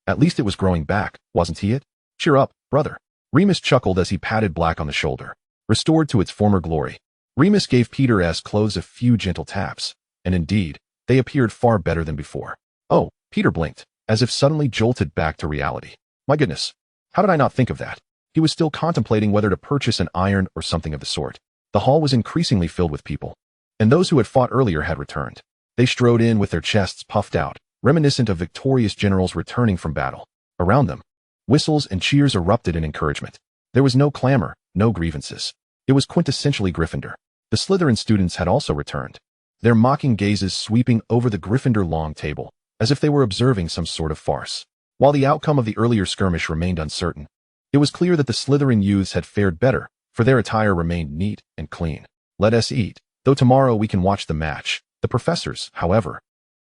Speaker 1: at least it was growing back, wasn't it? Cheer up, brother. Remus chuckled as he patted Black on the shoulder. Restored to its former glory, Remus gave Peter's clothes a few gentle taps, and indeed, they appeared far better than before. Oh, Peter blinked, as if suddenly jolted back to reality. My goodness, how did I not think of that? He was still contemplating whether to purchase an iron or something of the sort. The hall was increasingly filled with people, and those who had fought earlier had returned. They strode in with their chests puffed out, reminiscent of victorious generals returning from battle. Around them, whistles and cheers erupted in encouragement. There was no clamor, no grievances. It was quintessentially Gryffindor. The Slytherin students had also returned, their mocking gazes sweeping over the Gryffindor long table, as if they were observing some sort of farce. While the outcome of the earlier skirmish remained uncertain, it was clear that the Slytherin youths had fared better, for their attire remained neat and clean. Let us eat, though tomorrow we can watch the match. The professors, however,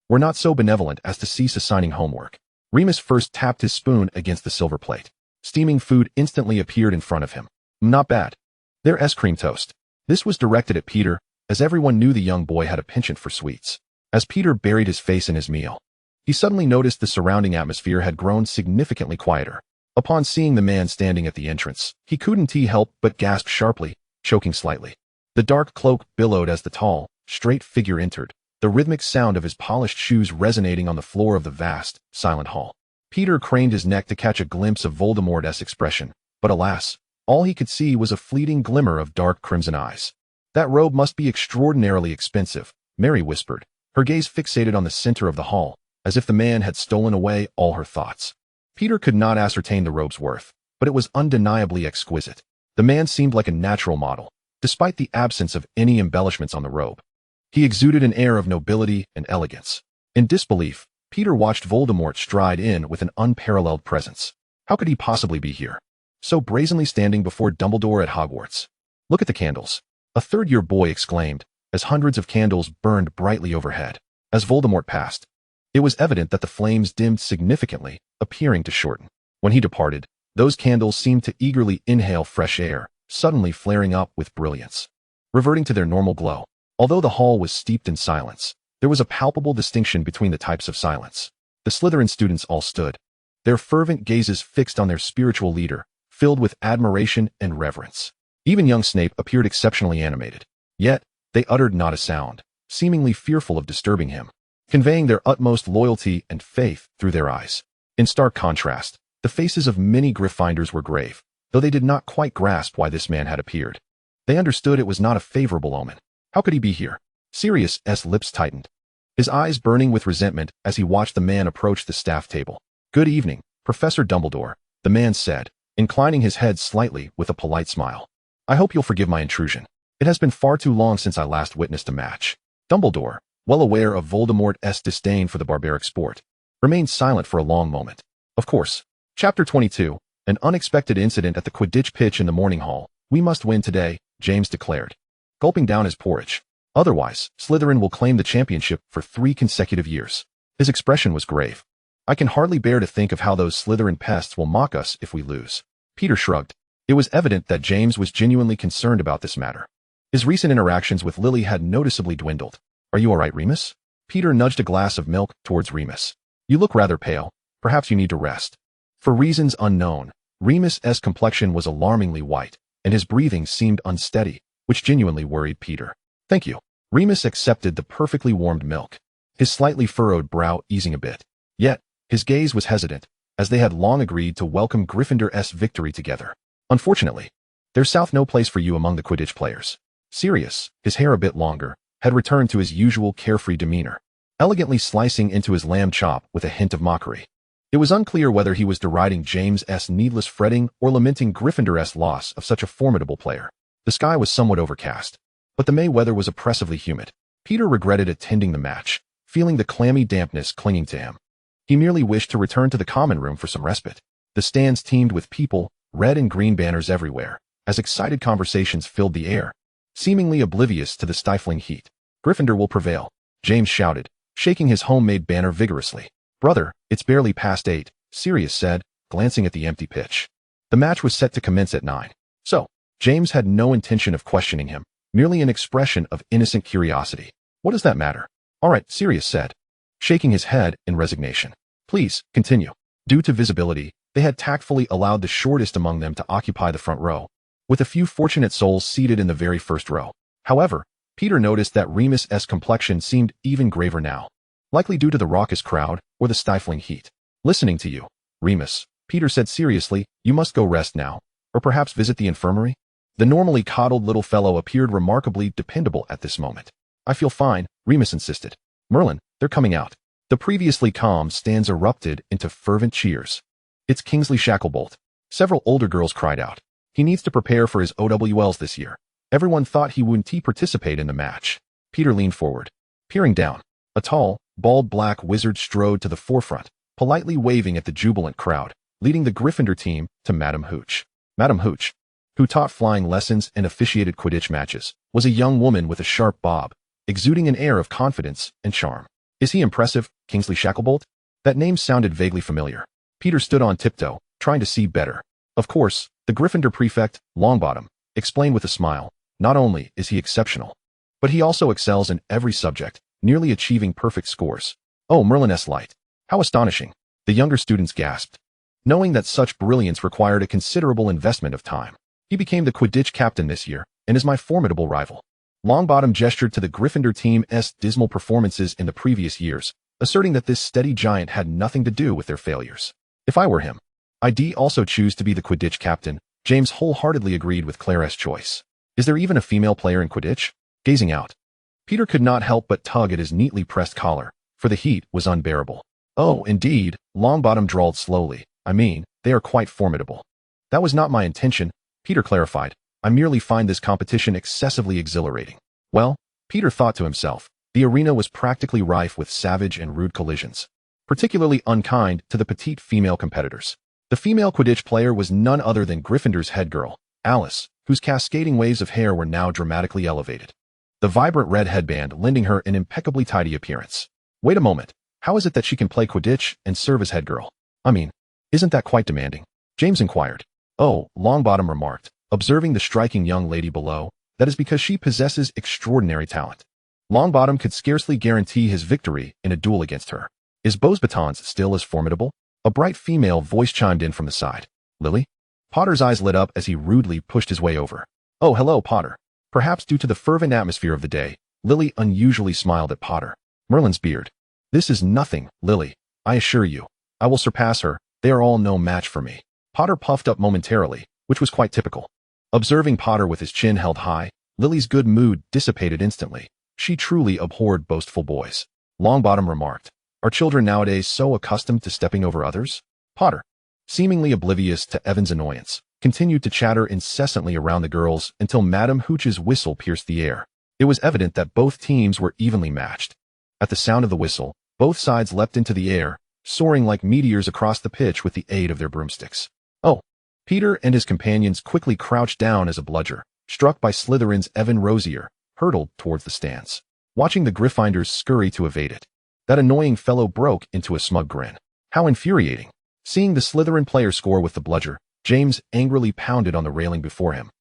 Speaker 1: were not so benevolent as to cease assigning homework. Remus first tapped his spoon against the silver plate. Steaming food instantly appeared in front of him. Not bad. Their ice-cream toast. This was directed at Peter, as everyone knew the young boy had a penchant for sweets. As Peter buried his face in his meal, he suddenly noticed the surrounding atmosphere had grown significantly quieter. Upon seeing the man standing at the entrance, he couldn't help but gasp sharply, choking slightly. The dark cloak billowed as the tall, straight figure entered, the rhythmic sound of his polished shoes resonating on the floor of the vast, silent hall. Peter craned his neck to catch a glimpse of Voldemort's expression, but alas, all he could see was a fleeting glimmer of dark crimson eyes. That robe must be extraordinarily expensive, Mary whispered, her gaze fixated on the center of the hall, as if the man had stolen away all her thoughts. Peter could not ascertain the robe's worth, but it was undeniably exquisite. The man seemed like a natural model, despite the absence of any embellishments on the robe. He exuded an air of nobility and elegance. In disbelief, Peter watched Voldemort stride in with an unparalleled presence. How could he possibly be here, so brazenly standing before Dumbledore at Hogwarts? Look at the candles, a third-year boy exclaimed, as hundreds of candles burned brightly overhead. As Voldemort passed, it was evident that the flames dimmed significantly, appearing to shorten. When he departed, those candles seemed to eagerly inhale fresh air, suddenly flaring up with brilliance, reverting to their normal glow. Although the hall was steeped in silence, there was a palpable distinction between the types of silence. The Slytherin students all stood, their fervent gazes fixed on their spiritual leader, filled with admiration and reverence. Even young Snape appeared exceptionally animated. Yet, they uttered not a sound, seemingly fearful of disturbing him, conveying their utmost loyalty and faith through their eyes. In stark contrast, the faces of many Gryffindors were grave, though they did not quite grasp why this man had appeared. They understood it was not a favorable omen. How could he be here? Sirius's lips tightened, his eyes burning with resentment as he watched the man approach the staff table. Good evening, Professor Dumbledore, the man said, inclining his head slightly with a polite smile. I hope you'll forgive my intrusion. It has been far too long since I last witnessed a match. Dumbledore, well aware of Voldemort's disdain for the barbaric sport, remained silent for a long moment. Of course. Chapter 22, An unexpected incident at the Quidditch pitch in the morning hall. We must win today, James declared, gulping down his porridge. Otherwise, Slytherin will claim the championship for 3 consecutive years. His expression was grave. I can hardly bear to think of how those Slytherin pests will mock us if we lose. Peter shrugged. It was evident that James was genuinely concerned about this matter. His recent interactions with Lily had noticeably dwindled. Are you all right, Remus? Peter nudged a glass of milk towards Remus. You look rather pale. Perhaps you need to rest. For reasons unknown, Remus's complexion was alarmingly white, and his breathing seemed unsteady, which genuinely worried Peter. Thank you. Remus accepted the perfectly warmed milk, his slightly furrowed brow easing a bit. Yet, his gaze was hesitant, as they had long agreed to welcome Gryffindor's victory together. Unfortunately, there's no place for you among the Quidditch players. Sirius, his hair a bit longer, had returned to his usual carefree demeanor, elegantly slicing into his lamb chop with a hint of mockery. It was unclear whether he was deriding James's needless fretting or lamenting Gryffindor's loss of such a formidable player. The sky was somewhat overcast, but the May weather was oppressively humid. Peter regretted attending the match, feeling the clammy dampness clinging to him. He merely wished to return to the common room for some respite. The stands teemed with people, red and green banners everywhere, as excited conversations filled the air, seemingly oblivious to the stifling heat. Gryffindor will prevail, James shouted, shaking his homemade banner vigorously. Brother, it's barely past 8, Sirius said, glancing at the empty pitch. The match was set to commence at 9. So, James had no intention of questioning him, merely an expression of innocent curiosity. What does that matter? All right, Sirius said, shaking his head in resignation. Please, continue. Due to visibility, they had tactfully allowed the shortest among them to occupy the front row, with a few fortunate souls seated in the very first row. However, Peter noticed that Remus's complexion seemed even graver now, likely due to the raucous crowd or the stifling heat. Listening to you, Remus, Peter said seriously, you must go rest now, or perhaps visit the infirmary? The normally coddled little fellow appeared remarkably dependable at this moment. I feel fine, Remus insisted. Merlin, they're coming out. The previously calm stands erupted into fervent cheers. It's Kingsley Shacklebolt. Several older girls cried out. He needs to prepare for his OWLs this year. Everyone thought he wouldn't participate in the match. Peter leaned forward, peering down. A tall, bald black wizard strode to the forefront, politely waving at the jubilant crowd, leading the Gryffindor team to Madam Hooch. Madam Hooch, who taught flying lessons and officiated Quidditch matches, was a young woman with a sharp bob, exuding an air of confidence and charm. Is he impressive, Kingsley Shacklebolt? That name sounded vaguely familiar. Peter stood on tiptoe, trying to see better. Of course, the Gryffindor prefect, Longbottom, explained with a smile. Not only is he exceptional, but he also excels in every subject, nearly achieving perfect scores. Oh, Merlin's light. How astonishing. The younger students gasped, knowing that such brilliance required a considerable investment of time. He became the Quidditch captain this year, and is my formidable rival. Longbottom gestured to the Gryffindor team's dismal performances in the previous years, asserting that this steady giant had nothing to do with their failures. If I were him, I'd also choose to be the Quidditch captain. James wholeheartedly agreed with Claire's choice. Is there even a female player in Quidditch? Gazing out, Peter could not help but tug at his neatly pressed collar, for the heat was unbearable. Oh, indeed, Longbottom drawled slowly. I mean, they are quite formidable. That was not my intention, Peter clarified. I merely find this competition excessively exhilarating. Well, Peter thought to himself, the arena was practically rife with savage and rude collisions, particularly unkind to the petite female competitors. The female Quidditch player was none other than Gryffindor's head girl, Alice, whose cascading waves of hair were now dramatically elevated, the vibrant red headband lending her an impeccably tidy appearance. Wait a moment, how is it that she can play Quidditch and serve as head girl? I mean, isn't that quite demanding? James inquired. Oh, Longbottom remarked, observing the striking young lady below, that is because she possesses extraordinary talent. Longbottom could scarcely guarantee his victory in a duel against her. Is Beauxbatons still as formidable? A bright female voice chimed in from the side. Lily? Potter's eyes lit up as he rudely pushed his way over. Oh, hello, Potter. Perhaps due to the fervent atmosphere of the day, Lily unusually smiled at Potter. Merlin's beard. This is nothing, Lily. I assure you. I will surpass her. They are all no match for me. Potter puffed up momentarily, which was quite typical. Observing Potter with his chin held high, Lily's good mood dissipated instantly. She truly abhorred boastful boys. Longbottom remarked. Are children nowadays so accustomed to stepping over others? Potter, seemingly oblivious to Evan's annoyance, continued to chatter incessantly around the girls until Madame Hooch's whistle pierced the air. It was evident that both teams were evenly matched. At the sound of the whistle, both sides leapt into the air, soaring like meteors across the pitch with the aid of their broomsticks. Oh! Peter and his companions quickly crouched down as a bludger, struck by Slytherin's Evan Rosier, hurtled towards the stands. Watching the Gryffindors scurry to evade it, that annoying fellow broke into a smug grin. How infuriating! Seeing the Slytherin player score with the bludger, James angrily pounded on the railing before him,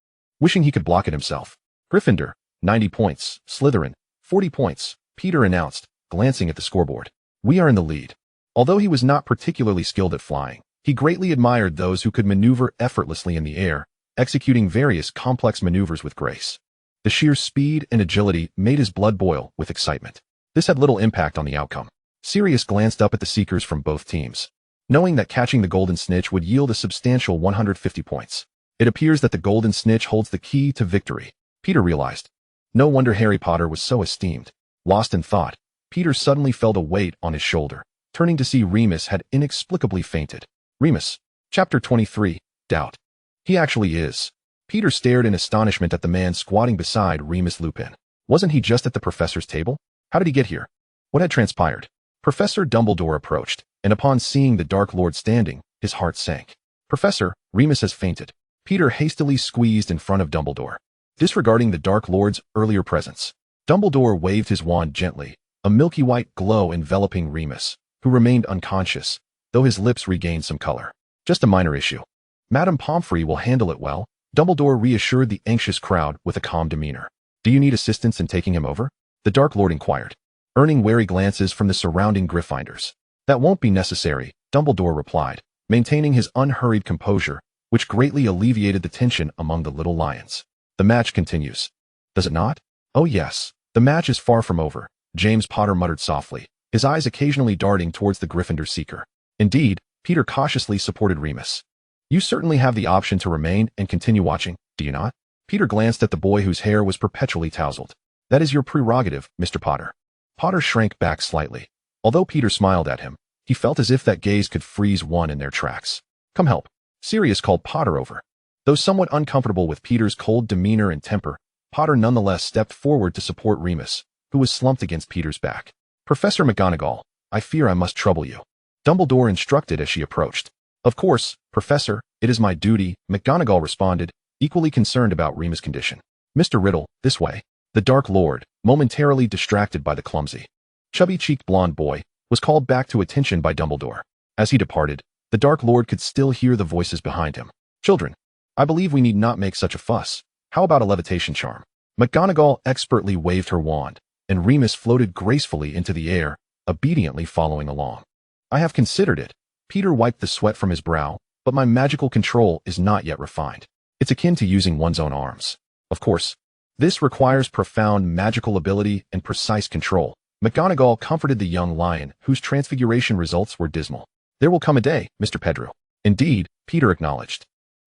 Speaker 1: wishing he could block it himself. Gryffindor, 90 points, Slytherin, 40 points, Peter announced, glancing at the scoreboard. We are in the lead. Although he was not particularly skilled at flying, he greatly admired those who could maneuver effortlessly in the air, executing various complex maneuvers with grace. The sheer speed and agility made his blood boil with excitement. This had little impact on the outcome. Sirius glanced up at the seekers from both teams, knowing that catching the Golden Snitch would yield a substantial 150 points. It appears that the Golden Snitch holds the key to victory, Peter realized. No wonder Harry Potter was so esteemed. Lost in thought, Peter suddenly felt a weight on his shoulder, turning to see Remus had inexplicably fainted. Remus. Chapter 23, Doubt. He actually is. Peter stared in astonishment at the man squatting beside Remus Lupin. Wasn't he just at the professor's table? How did he get here? What had transpired? Professor Dumbledore approached, and upon seeing the Dark Lord standing, his heart sank. Professor, Remus has fainted. Peter hastily squeezed in front of Dumbledore, disregarding the Dark Lord's earlier presence. Dumbledore waved his wand gently, a milky white glow enveloping Remus, who remained unconscious, though his lips regained some color. Just a minor issue. Madame Pomfrey will handle it well, Dumbledore reassured the anxious crowd with a calm demeanor. Do you need assistance in taking him over? The Dark Lord inquired, earning wary glances from the surrounding Gryffindors. That won't be necessary, Dumbledore replied, maintaining his unhurried composure, which greatly alleviated the tension among the little lions. The match continues. Does it not? Oh yes, the match is far from over, James Potter muttered softly, his eyes occasionally darting towards the Gryffindor seeker. Indeed, Peter cautiously supported Remus. You certainly have the option to remain and continue watching, do you not? Peter glanced at the boy whose hair was perpetually tousled. That is your prerogative, Mr. Potter. Potter shrank back slightly. Although Peter smiled at him, he felt as if that gaze could freeze one in their tracks. Come help. Sirius called Potter over. Though somewhat uncomfortable with Peter's cold demeanor and temper, Potter nonetheless stepped forward to support Remus, who was slumped against Peter's back. Professor McGonagall, I fear I must trouble you, Dumbledore instructed as she approached. Of course, Professor, it is my duty, McGonagall responded, equally concerned about Remus' condition. Mr. Riddle, this way. The Dark Lord, momentarily distracted by the clumsy, chubby-cheeked blonde boy, was called back to attention by Dumbledore. As he departed, the Dark Lord could still hear the voices behind him. Children, I believe we need not make such a fuss. How about a levitation charm? McGonagall expertly waved her wand, and Remus floated gracefully into the air, obediently following along. I have considered it. Peter wiped the sweat from his brow, but my magical control is not yet refined. It's akin to using one's own arms. Of course, This requires profound magical ability and precise control. McGonagall comforted the young lion, whose transfiguration results were dismal. There will come a day, Mr. Pettigrew. Indeed, Peter acknowledged.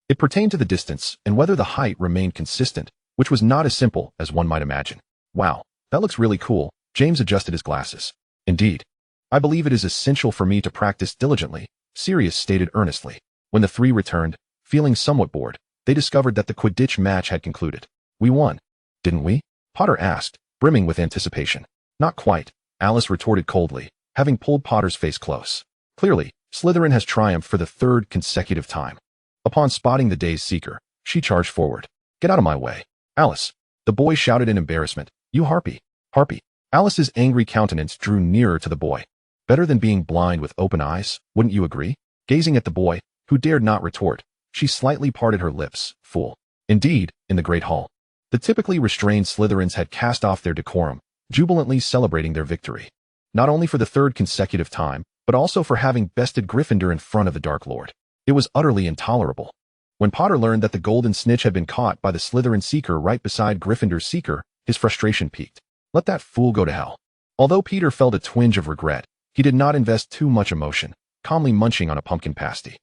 Speaker 1: It pertained to the distance and whether the height remained consistent, which was not as simple as one might imagine. Wow, that looks really cool. James adjusted his glasses. Indeed. I believe it is essential for me to practice diligently, Sirius stated earnestly. When the three returned, feeling somewhat bored, they discovered that the Quidditch match had concluded. We won, didn't we? Potter asked, brimming with anticipation. Not quite, Alice retorted coldly, having pulled Potter's face close. Clearly, Slytherin has triumphed for the third consecutive time. Upon spotting the dazed seeker, she charged forward. Get out of my way. Alice. The boy shouted in embarrassment. You harpy. Harpy. Alice's angry countenance drew nearer to the boy. Better than being blind with open eyes, wouldn't you agree? Gazing at the boy, who dared not retort, she slightly parted her lips. Fool. Indeed, in the Great Hall, the typically restrained Slytherins had cast off their decorum, jubilantly celebrating their victory. Not only for the third consecutive time, but also for having bested Gryffindor in front of the Dark Lord. It was utterly intolerable. When Potter learned that the golden snitch had been caught by the Slytherin seeker right beside Gryffindor's seeker, his frustration peaked. Let that fool go to hell. Although Peter felt a twinge of regret, he did not invest too much emotion, calmly munching on a pumpkin pasty.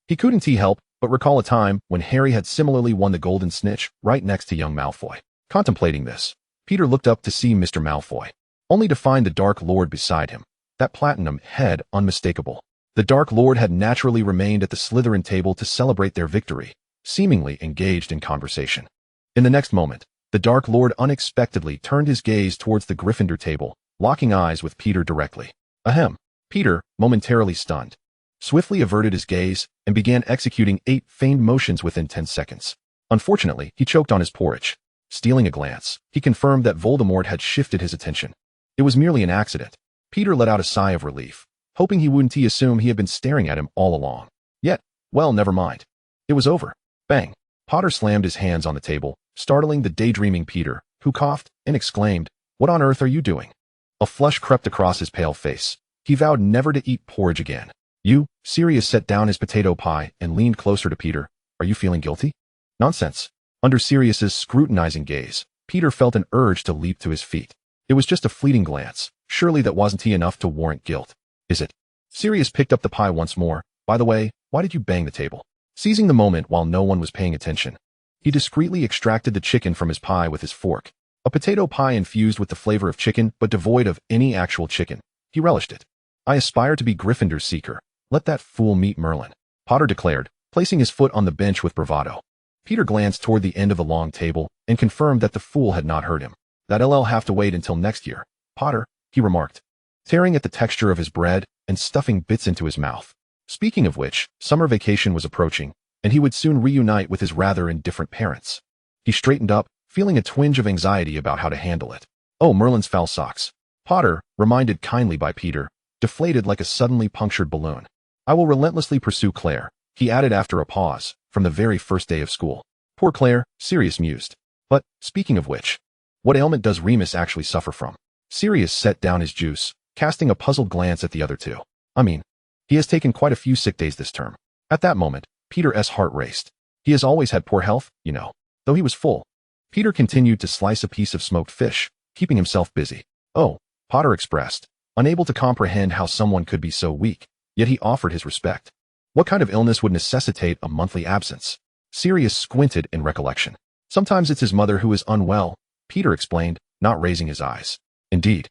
Speaker 1: He couldn't help but recall a time when Harry had similarly won the golden snitch right next to young Malfoy. Contemplating this, Peter looked up to see Mr. Malfoy, only to find the Dark Lord beside him, that platinum head unmistakable. The Dark Lord had naturally remained at the Slytherin table to celebrate their victory, seemingly engaged in conversation. In the next moment, the Dark Lord unexpectedly turned his gaze towards the Gryffindor table, locking eyes with Peter directly. Ahem. Peter, momentarily stunned, swiftly averted his gaze and began executing 8 feigned motions within 10 seconds. Unfortunately, he choked on his porridge. Stealing a glance, he confirmed that Voldemort had shifted his attention. It was merely an accident. Peter let out a sigh of relief, hoping he wouldn't assume he had been staring at him all along. Yet, well, never mind. It was over. Bang. Potter slammed his hands on the table, startling the daydreaming Peter, who coughed and exclaimed, What on earth are you doing? A flush crept across his pale face. He vowed never to eat porridge again. You, Sirius set down his potato pie and leaned closer to Peter. Are you feeling guilty? Nonsense. Under Sirius's scrutinizing gaze, Peter felt an urge to leap to his feet. It was just a fleeting glance. Surely that wasn't enough to warrant guilt. Is it? Sirius picked up the pie once more. By the way, why did you bang the table? Seizing the moment while no one was paying attention, he discreetly extracted the chicken from his pie with his fork. A potato pie infused with the flavor of chicken but devoid of any actual chicken. He relished it. I aspire to be Gryffindor's seeker. Let that fool meet Merlin, Potter declared, placing his foot on the bench with bravado. Peter glanced toward the end of the long table and confirmed that the fool had not heard him. That'll have to wait until next year, Potter, he remarked, tearing at the texture of his bread and stuffing bits into his mouth. Speaking of which, summer vacation was approaching, and he would soon reunite with his rather indifferent parents. He straightened up, feeling a twinge of anxiety about how to handle it. Oh, Merlin's foul socks. Potter, reminded kindly by Peter, deflated like a suddenly punctured balloon. I will relentlessly pursue Claire, he added after a pause, from the very first day of school. Poor Claire, Sirius mused. But, speaking of which, what ailment does Remus actually suffer from? Sirius set down his juice, casting a puzzled glance at the other two. I mean, he has taken quite a few sick days this term. At that moment, Peter's heart raced. He has always had poor health, you know. Though he was full, Peter continued to slice a piece of smoked fish, keeping himself busy. Oh, Potter expressed, unable to comprehend how someone could be so weak, yet he offered his respect. What kind of illness would necessitate a monthly absence? Sirius squinted in recollection. Sometimes it's his mother who is unwell, Peter explained, not raising his eyes. Indeed.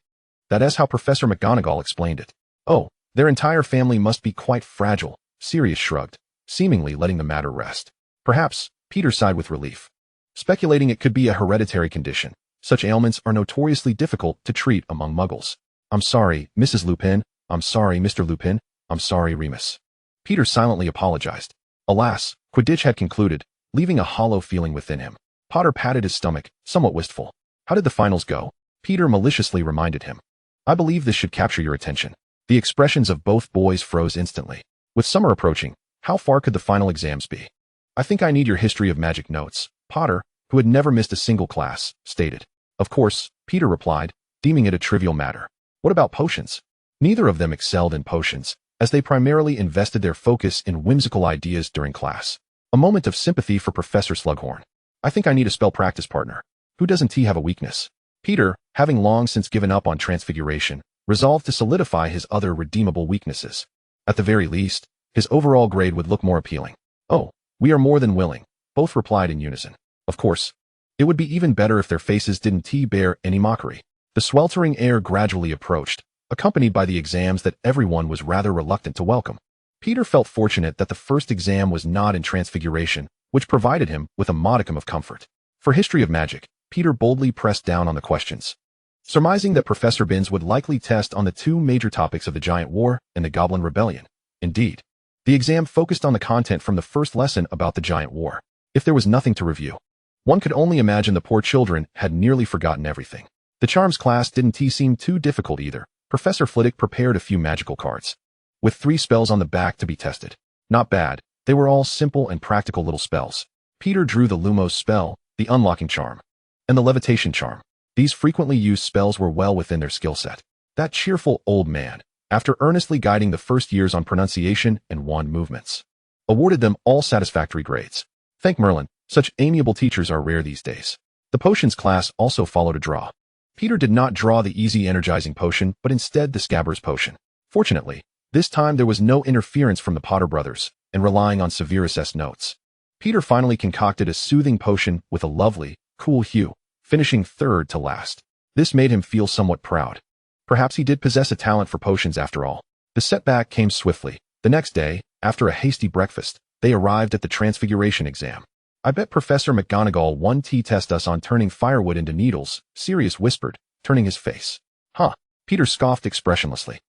Speaker 1: That is how Professor McGonagall explained it. Oh, their entire family must be quite fragile, Sirius shrugged, seemingly letting the matter rest. Perhaps, Peter sighed with relief, speculating it could be a hereditary condition. Such ailments are notoriously difficult to treat among muggles. I'm sorry, Mrs. Lupin. I'm sorry, Mr. Lupin. I'm sorry, Remus. Peter silently apologized. Alas, Quidditch had concluded, leaving a hollow feeling within him. Potter patted his stomach, somewhat wistful. How did the finals go? Peter maliciously reminded him. I believe this should capture your attention. The expressions of both boys froze instantly. With summer approaching, how far could the final exams be? I think I need your history of magic notes, Potter, who had never missed a single class, stated. Of course, Peter replied, deeming it a trivial matter. What about potions? Neither of them excelled in potions, as they primarily invested their focus in whimsical ideas during class. A moment of sympathy for Professor Slughorn. I think I need a spell practice partner. Who doesn't have a weakness? Peter, having long since given up on transfiguration, resolved to solidify his other redeemable weaknesses. At the very least, his overall grade would look more appealing. Oh, we are more than willing, both replied in unison. Of course. It would be even better if their faces didn't bear any mockery. The sweltering air gradually approached, accompanied by the exams that everyone was rather reluctant to welcome. Peter felt fortunate that the first exam was not in transfiguration, which provided him with a modicum of comfort. For history of magic, Peter boldly pressed down on the questions, surmising that Professor Binns would likely test on the two major topics of the Giant War and the Goblin Rebellion. Indeed, the exam focused on the content from the first lesson about the Giant War. If there was nothing to review, one could only imagine the poor children had nearly forgotten everything. The charms class didn't seem too difficult either. Professor Flitwick prepared a few magical cards, with 3 spells on the back to be tested. Not bad, they were all simple and practical little spells. Peter drew the Lumos spell, the unlocking charm, and the levitation charm. These frequently used spells were well within their skill set. That cheerful old man, after earnestly guiding the first years on pronunciation and wand movements, awarded them all satisfactory grades. Thank Merlin, such amiable teachers are rare these days. The potions class also followed a draw. Peter did not draw the easy energizing potion, but instead the Scabbers potion. Fortunately, this time there was no interference from the Potter brothers, and relying on Severus' notes, Peter finally concocted a soothing potion with a lovely, cool hue, finishing third to last. This made him feel somewhat proud. Perhaps he did possess a talent for potions after all. The setback came swiftly. The next day, after a hasty breakfast, they arrived at the transfiguration exam. I bet Professor McGonagall won test us on turning firewood into needles, Sirius whispered, turning his face. Huh, Peter scoffed expressionlessly.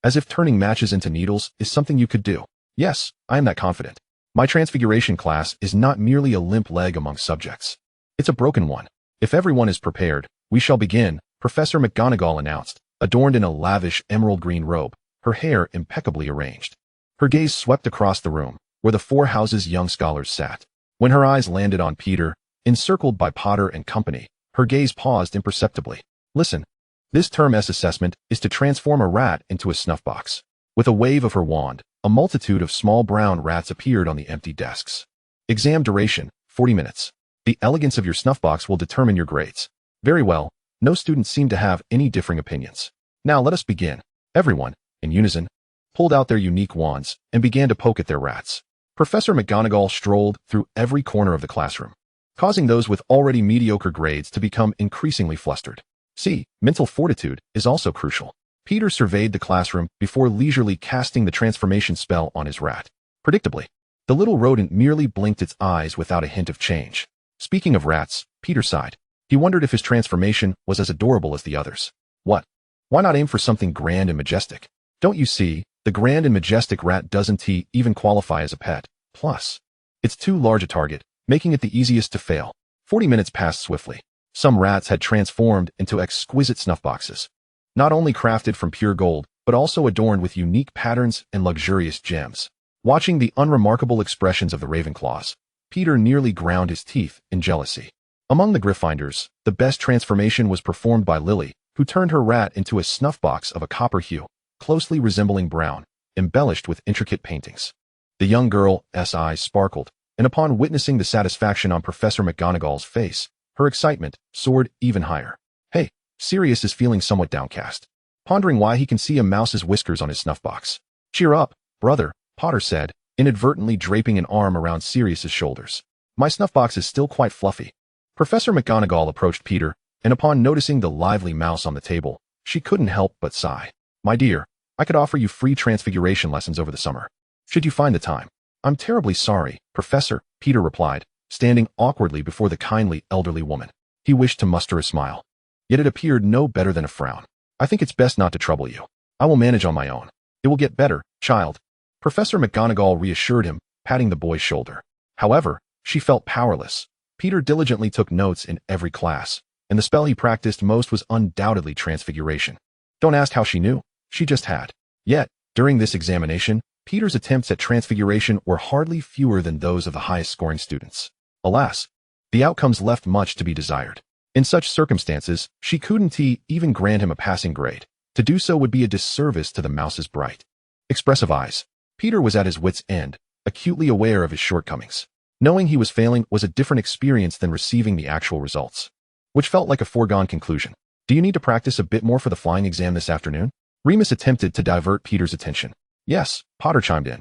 Speaker 1: As if turning matches into needles is something you could do. Yes, I am that confident. My transfiguration class is not merely a limp leg among subjects. It's a broken one. If everyone is prepared, we shall begin, Professor McGonagall announced, adorned in a lavish emerald green robe, her hair impeccably arranged. Her gaze swept across the room, where the 4 houses' young scholars sat. When her eyes landed on Peter, encircled by Potter and company, her gaze paused imperceptibly. Listen. This term's assessment is to transform a rat into a snuff box. With a wave of her wand, a multitude of small brown rats appeared on the empty desks. Exam duration, 40 minutes. The elegance of your snuff box will determine your grades. Very well, no students seemed to have any differing opinions. Now let us begin. Everyone, in unison, pulled out their unique wands and began to poke at their rats. Professor McGonagall strolled through every corner of the classroom, causing those with already mediocre grades to become increasingly flustered. See, mental fortitude is also crucial. Peter surveyed the classroom before leisurely casting the transformation spell on his rat. Predictably, the little rodent merely blinked its eyes without a hint of change. Speaking of rats, Peter sighed. He wondered if his transformation was as adorable as the others. What? Why not aim for something grand and majestic? Don't you see, the grand and majestic rat doesn't even qualify as a pet. Plus, it's too large a target, making it the easiest to fail. 40 minutes passed swiftly. Some rats had transformed into exquisite snuff boxes, not only crafted from pure gold, but also adorned with unique patterns and luxurious gems. Watching the unremarkable expressions of the Ravenclaws, Peter nearly ground his teeth in jealousy. Among the Gryffindors, the best transformation was performed by Lily, who turned her rat into a snuff box of a copper hue, closely resembling brown, embellished with intricate paintings. The young girl's eyes sparkled, and upon witnessing the satisfaction on Professor McGonagall's face, her excitement soared even higher. Hey, Sirius is feeling somewhat downcast, pondering why he can see a mouse's whiskers on his snuff box. Cheer up, brother, Potter said, inadvertently draping an arm around Sirius's shoulders. My snuff box is still quite fluffy. Professor McGonagall approached Peter, and upon noticing the lively mouse on the table, she couldn't help but sigh. My dear, I could offer you free transfiguration lessons over the summer, should you find the time. I'm terribly sorry, Professor, Peter replied, standing awkwardly before the kindly elderly woman. He wished to muster a smile, yet it appeared no better than a frown. I think it's best not to trouble you. I will manage on my own. It will get better, child. Professor McGonagall reassured him, patting the boy's shoulder. However, she felt powerless. Peter diligently took notes in every class, and the spell he practiced most was undoubtedly transfiguration. Don't ask how she knew. She just had. Yet, during this examination, Peter's attempts at transfiguration were hardly fewer than those of the highest-scoring students. Alas, the outcomes left much to be desired. In such circumstances, she couldn't even grant him a passing grade. To do so would be a disservice to the mouse's bright, expressive eyes. Peter was at his wits' end, acutely aware of his shortcomings. Knowing he was failing was a different experience than receiving the actual results. which felt like a foregone conclusion. Do you need to practice a bit more for the flying exam this afternoon? Remus attempted to divert Peter's attention. Yes, Potter chimed in.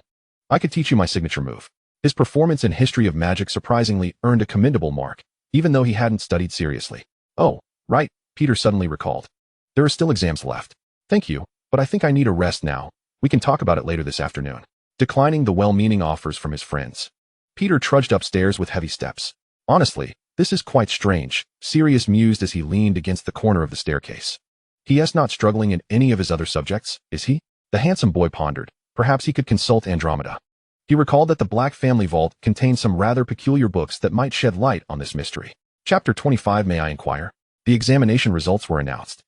Speaker 1: I could teach you my signature move. His performance in History of Magic surprisingly earned a commendable mark, even though he hadn't studied seriously. Oh, right, Peter suddenly recalled. There are still exams left. Thank you, but I think I need a rest now. We can talk about it later this afternoon. Declining the well-meaning offers from his friends, Peter trudged upstairs with heavy steps. Honestly, this is quite strange, Sirius mused as he leaned against the corner of the staircase. He is not struggling in any of his other subjects, is he? The handsome boy pondered. Perhaps he could consult Andromeda. He recalled that the Black Family Vault contained some rather peculiar books that might shed light on this mystery. Chapter 25, may I inquire? The examination results were announced.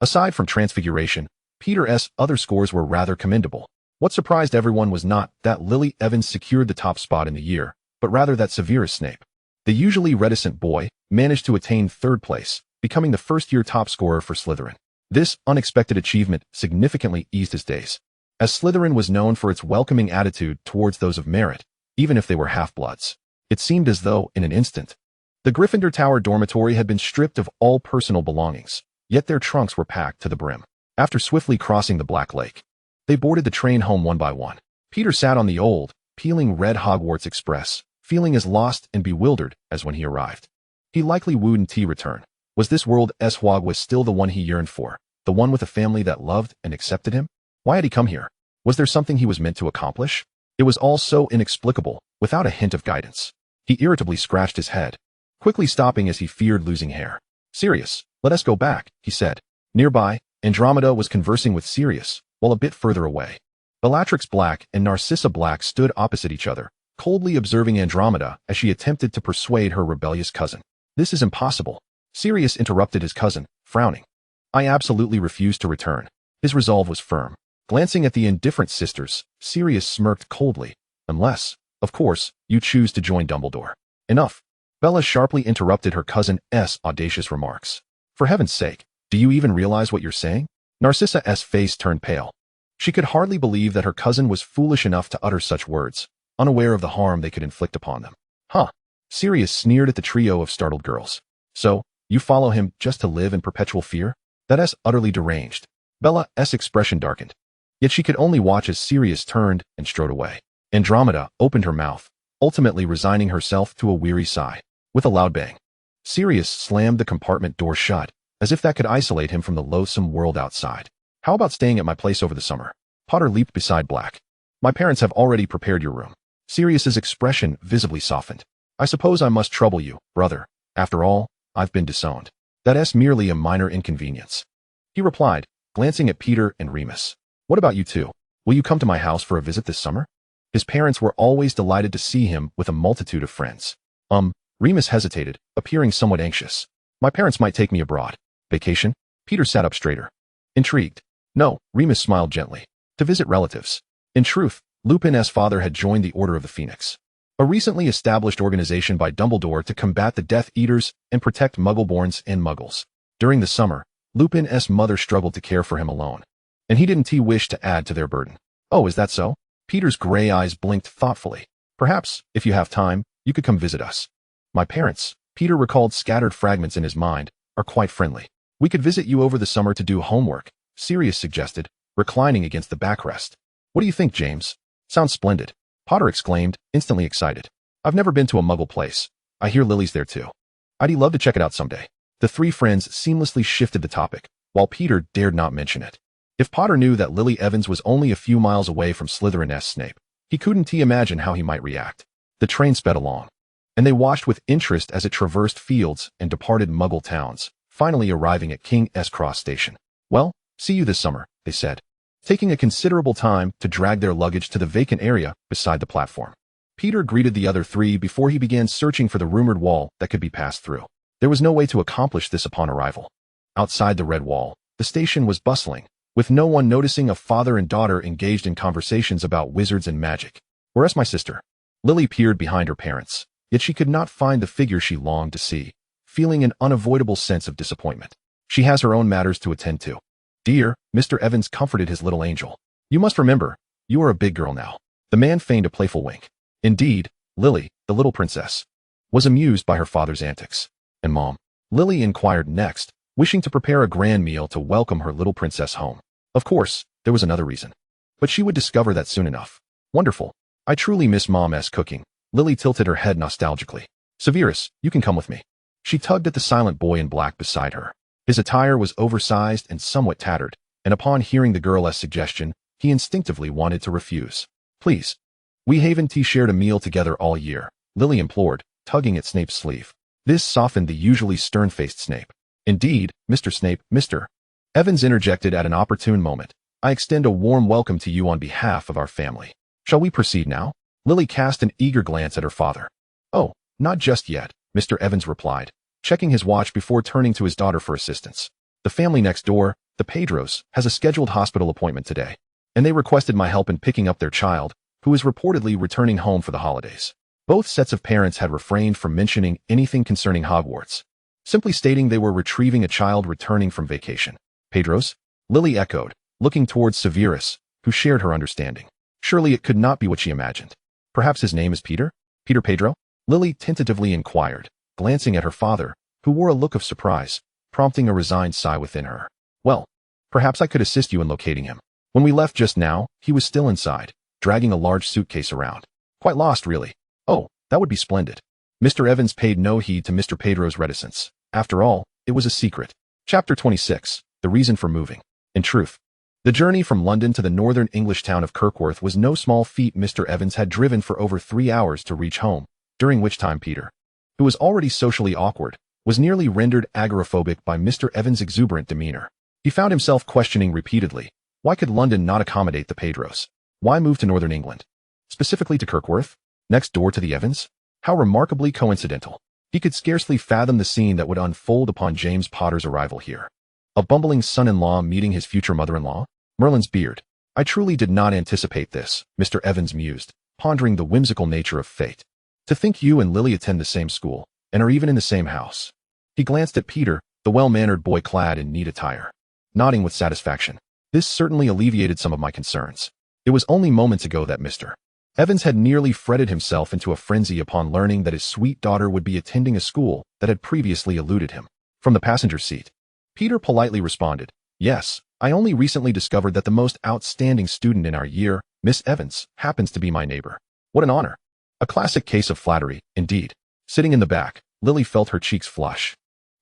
Speaker 1: Aside from Transfiguration, Peter's other scores were rather commendable. What surprised everyone was not that Lily Evans secured the top spot in the year, but rather that Severus Snape, the usually reticent boy, managed to attain third place, becoming the first-year top scorer for Slytherin. This unexpected achievement significantly eased his days, as Slytherin was known for its welcoming attitude towards those of merit, even if they were half-bloods. It seemed as though, in an instant, the Gryffindor Tower dormitory had been stripped of all personal belongings, yet their trunks were packed to the brim. After swiftly crossing the Black Lake, they boarded the train home one by one. Peter sat on the old, peeling red Hogwarts Express, feeling as lost and bewildered as when he arrived. He likely wouldn't return. Was this world's Hogwarts still the one he yearned for, the one with a family that loved and accepted him? Why had he come here? Was there something he was meant to accomplish? It was all so inexplicable, without a hint of guidance. He irritably scratched his head, quickly stopping as he feared losing hair. Sirius, let us go back, he said. Nearby, Andromeda was conversing with Sirius, while a bit further away, Bellatrix Black and Narcissa Black stood opposite each other, coldly observing Andromeda as she attempted to persuade her rebellious cousin. This is impossible. Sirius interrupted his cousin, frowning. I absolutely refuse to return. His resolve was firm. Glancing at the indifferent sisters, Sirius smirked coldly. Unless, of course, you choose to join Dumbledore. Enough. Bella sharply interrupted her cousin's audacious remarks. For heaven's sake, do you even realize what you're saying? Narcissa's face turned pale. She could hardly believe that her cousin was foolish enough to utter such words, unaware of the harm they could inflict upon them. Huh. Sirius sneered at the trio of startled girls. So, you follow him just to live in perpetual fear? That's utterly deranged. Bella's expression darkened. Yet she could only watch as Sirius turned and strode away. Andromeda opened her mouth, ultimately resigning herself to a weary sigh. With a loud bang, Sirius slammed the compartment door shut, as if that could isolate him from the loathsome world outside. How about staying at my place over the summer? Potter leaped beside Black. My parents have already prepared your room. Sirius's expression visibly softened. I suppose I must trouble you, brother. After all, I've been disowned. That's merely a minor inconvenience, he replied, glancing at Peter and Remus. What about you two? Will you come to my house for a visit this summer? His parents were always delighted to see him with a multitude of friends. Remus hesitated, appearing somewhat anxious. My parents might take me abroad. Vacation? Peter sat up straighter. Intrigued. No, Remus smiled gently. To visit relatives. In truth, Lupin's father had joined the Order of the Phoenix, a recently established organization by Dumbledore to combat the Death Eaters and protect Muggleborns and Muggles. During the summer, Lupin's mother struggled to care for him alone, and he didn't wish to add to their burden. Oh, is that so? Peter's gray eyes blinked thoughtfully. Perhaps, if you have time, you could come visit us. My parents, Peter recalled scattered fragments in his mind, are quite friendly. We could visit you over the summer to do homework, Sirius suggested, reclining against the backrest. What do you think, James? Sounds splendid, Potter exclaimed, instantly excited. I've never been to a Muggle place. I hear Lily's there too. I'd love to check it out someday. The three friends seamlessly shifted the topic, while Peter dared not mention it. If Potter knew that Lily Evans was only a few miles away from Slytherin's Snape, he couldn't imagine how he might react. The train sped along, and they watched with interest as it traversed fields and departed Muggle towns, finally arriving at King's Cross Station. Well, see you this summer, they said, taking a considerable time to drag their luggage to the vacant area beside the platform. Peter greeted the other three before he began searching for the rumored wall that could be passed through. There was no way to accomplish this upon arrival. Outside the red wall, the station was bustling, with no one noticing a father and daughter engaged in conversations about wizards and magic. Where's my sister? Lily peered behind her parents, yet she could not find the figure she longed to see, feeling an unavoidable sense of disappointment. She has her own matters to attend to. Dear, Mr. Evans comforted his little angel. You must remember, you are a big girl now. The man feigned a playful wink. Indeed, Lily, the little princess, was amused by her father's antics. And Mom, Lily inquired next, wishing to prepare a grand meal to welcome her little princess home. Of course, there was another reason. But she would discover that soon enough. Wonderful. I truly miss Mom's cooking. Lily tilted her head nostalgically. Severus, you can come with me. She tugged at the silent boy in black beside her. His attire was oversized and somewhat tattered, and upon hearing the girl's suggestion, he instinctively wanted to refuse. Please. We haven't shared a meal together all year, Lily implored, tugging at Snape's sleeve. This softened the usually stern-faced Snape. Indeed, Mr. Snape, Mr. Evans interjected at an opportune moment. I extend a warm welcome to you on behalf of our family. Shall we proceed now? Lily cast an eager glance at her father. Oh, not just yet, Mr. Evans replied, checking his watch before turning to his daughter for assistance. The family next door, the Pedros, has a scheduled hospital appointment today, and they requested my help in picking up their child, who is reportedly returning home for the holidays. Both sets of parents had refrained from mentioning anything concerning Hogwarts, simply stating they were retrieving a child returning from vacation. Pedros? Lily echoed, looking towards Severus, who shared her understanding. Surely it could not be what she imagined. Perhaps his name is Peter? Peter Pedro? Lily tentatively inquired, glancing at her father, who wore a look of surprise, prompting a resigned sigh within her. Well, perhaps I could assist you in locating him. When we left just now, he was still inside, dragging a large suitcase around. Quite lost, really. Oh, that would be splendid. Mr. Evans paid no heed to Mr. Pedro's reticence. After all, it was a secret. Chapter 26, The Reason for Moving. In truth, the journey from London to the northern English town of Kirkworth was no small feat. Mr. Evans had driven for over 3 hours to reach home, during which time Peter, who was already socially awkward, was nearly rendered agoraphobic by Mr. Evans' exuberant demeanor. He found himself questioning repeatedly, why could London not accommodate the Pedros? Why move to northern England? Specifically to Kirkworth? Next door to the Evans? How remarkably coincidental. He could scarcely fathom the scene that would unfold upon James Potter's arrival here. A bumbling son-in-law meeting his future mother-in-law? Merlin's beard. I truly did not anticipate this, Mr. Evans mused, pondering the whimsical nature of fate. To think you and Lily attend the same school, and are even in the same house. He glanced at Peter, the well-mannered boy clad in neat attire, nodding with satisfaction. This certainly alleviated some of my concerns. It was only moments ago that Mr. Evans had nearly fretted himself into a frenzy upon learning that his sweet daughter would be attending a school that had previously eluded him. From the passenger seat, Peter politely responded, Yes, I only recently discovered that the most outstanding student in our year, Miss Evans, happens to be my neighbor. What an honor. A classic case of flattery, indeed. Sitting in the back, Lily felt her cheeks flush.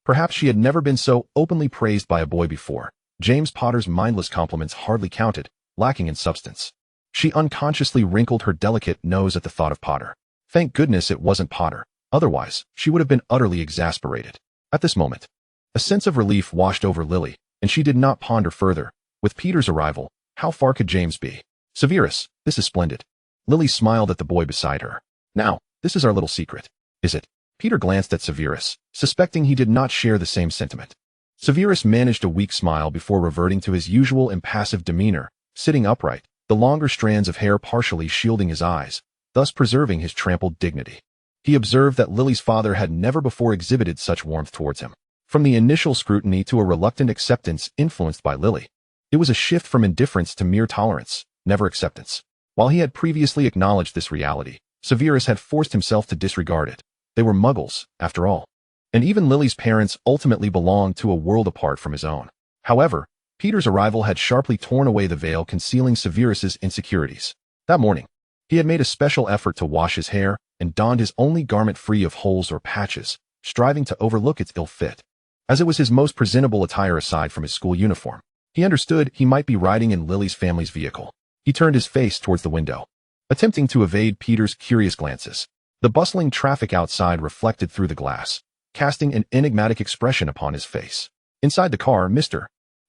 Speaker 1: Perhaps she had never been so openly praised by a boy before. James Potter's mindless compliments hardly counted, lacking in substance. She unconsciously wrinkled her delicate nose at the thought of Potter. Thank goodness it wasn't Potter. Otherwise, she would have been utterly exasperated. At this moment, a sense of relief washed over Lily, and she did not ponder further. With Peter's arrival, how far could James be? Severus, this is splendid. Lily smiled at the boy beside her. Now, this is our little secret. Is it? Peter glanced at Severus, suspecting he did not share the same sentiment. Severus managed a weak smile before reverting to his usual impassive demeanor, sitting upright, the longer strands of hair partially shielding his eyes, thus preserving his trampled dignity. He observed that Lily's father had never before exhibited such warmth towards him. From the initial scrutiny to a reluctant acceptance influenced by Lily, it was a shift from indifference to mere tolerance, never acceptance. While he had previously acknowledged this reality, Severus had forced himself to disregard it. They were muggles, after all. And even Lily's parents ultimately belonged to a world apart from his own. However, Peter's arrival had sharply torn away the veil concealing Severus's insecurities. That morning, he had made a special effort to wash his hair and donned his only garment free of holes or patches, striving to overlook its ill fit. As it was his most presentable attire aside from his school uniform, he understood he might be riding in Lily's family's vehicle. He turned his face towards the window, attempting to evade Peter's curious glances. The bustling traffic outside reflected through the glass, casting an enigmatic expression upon his face. Inside the car, Mr.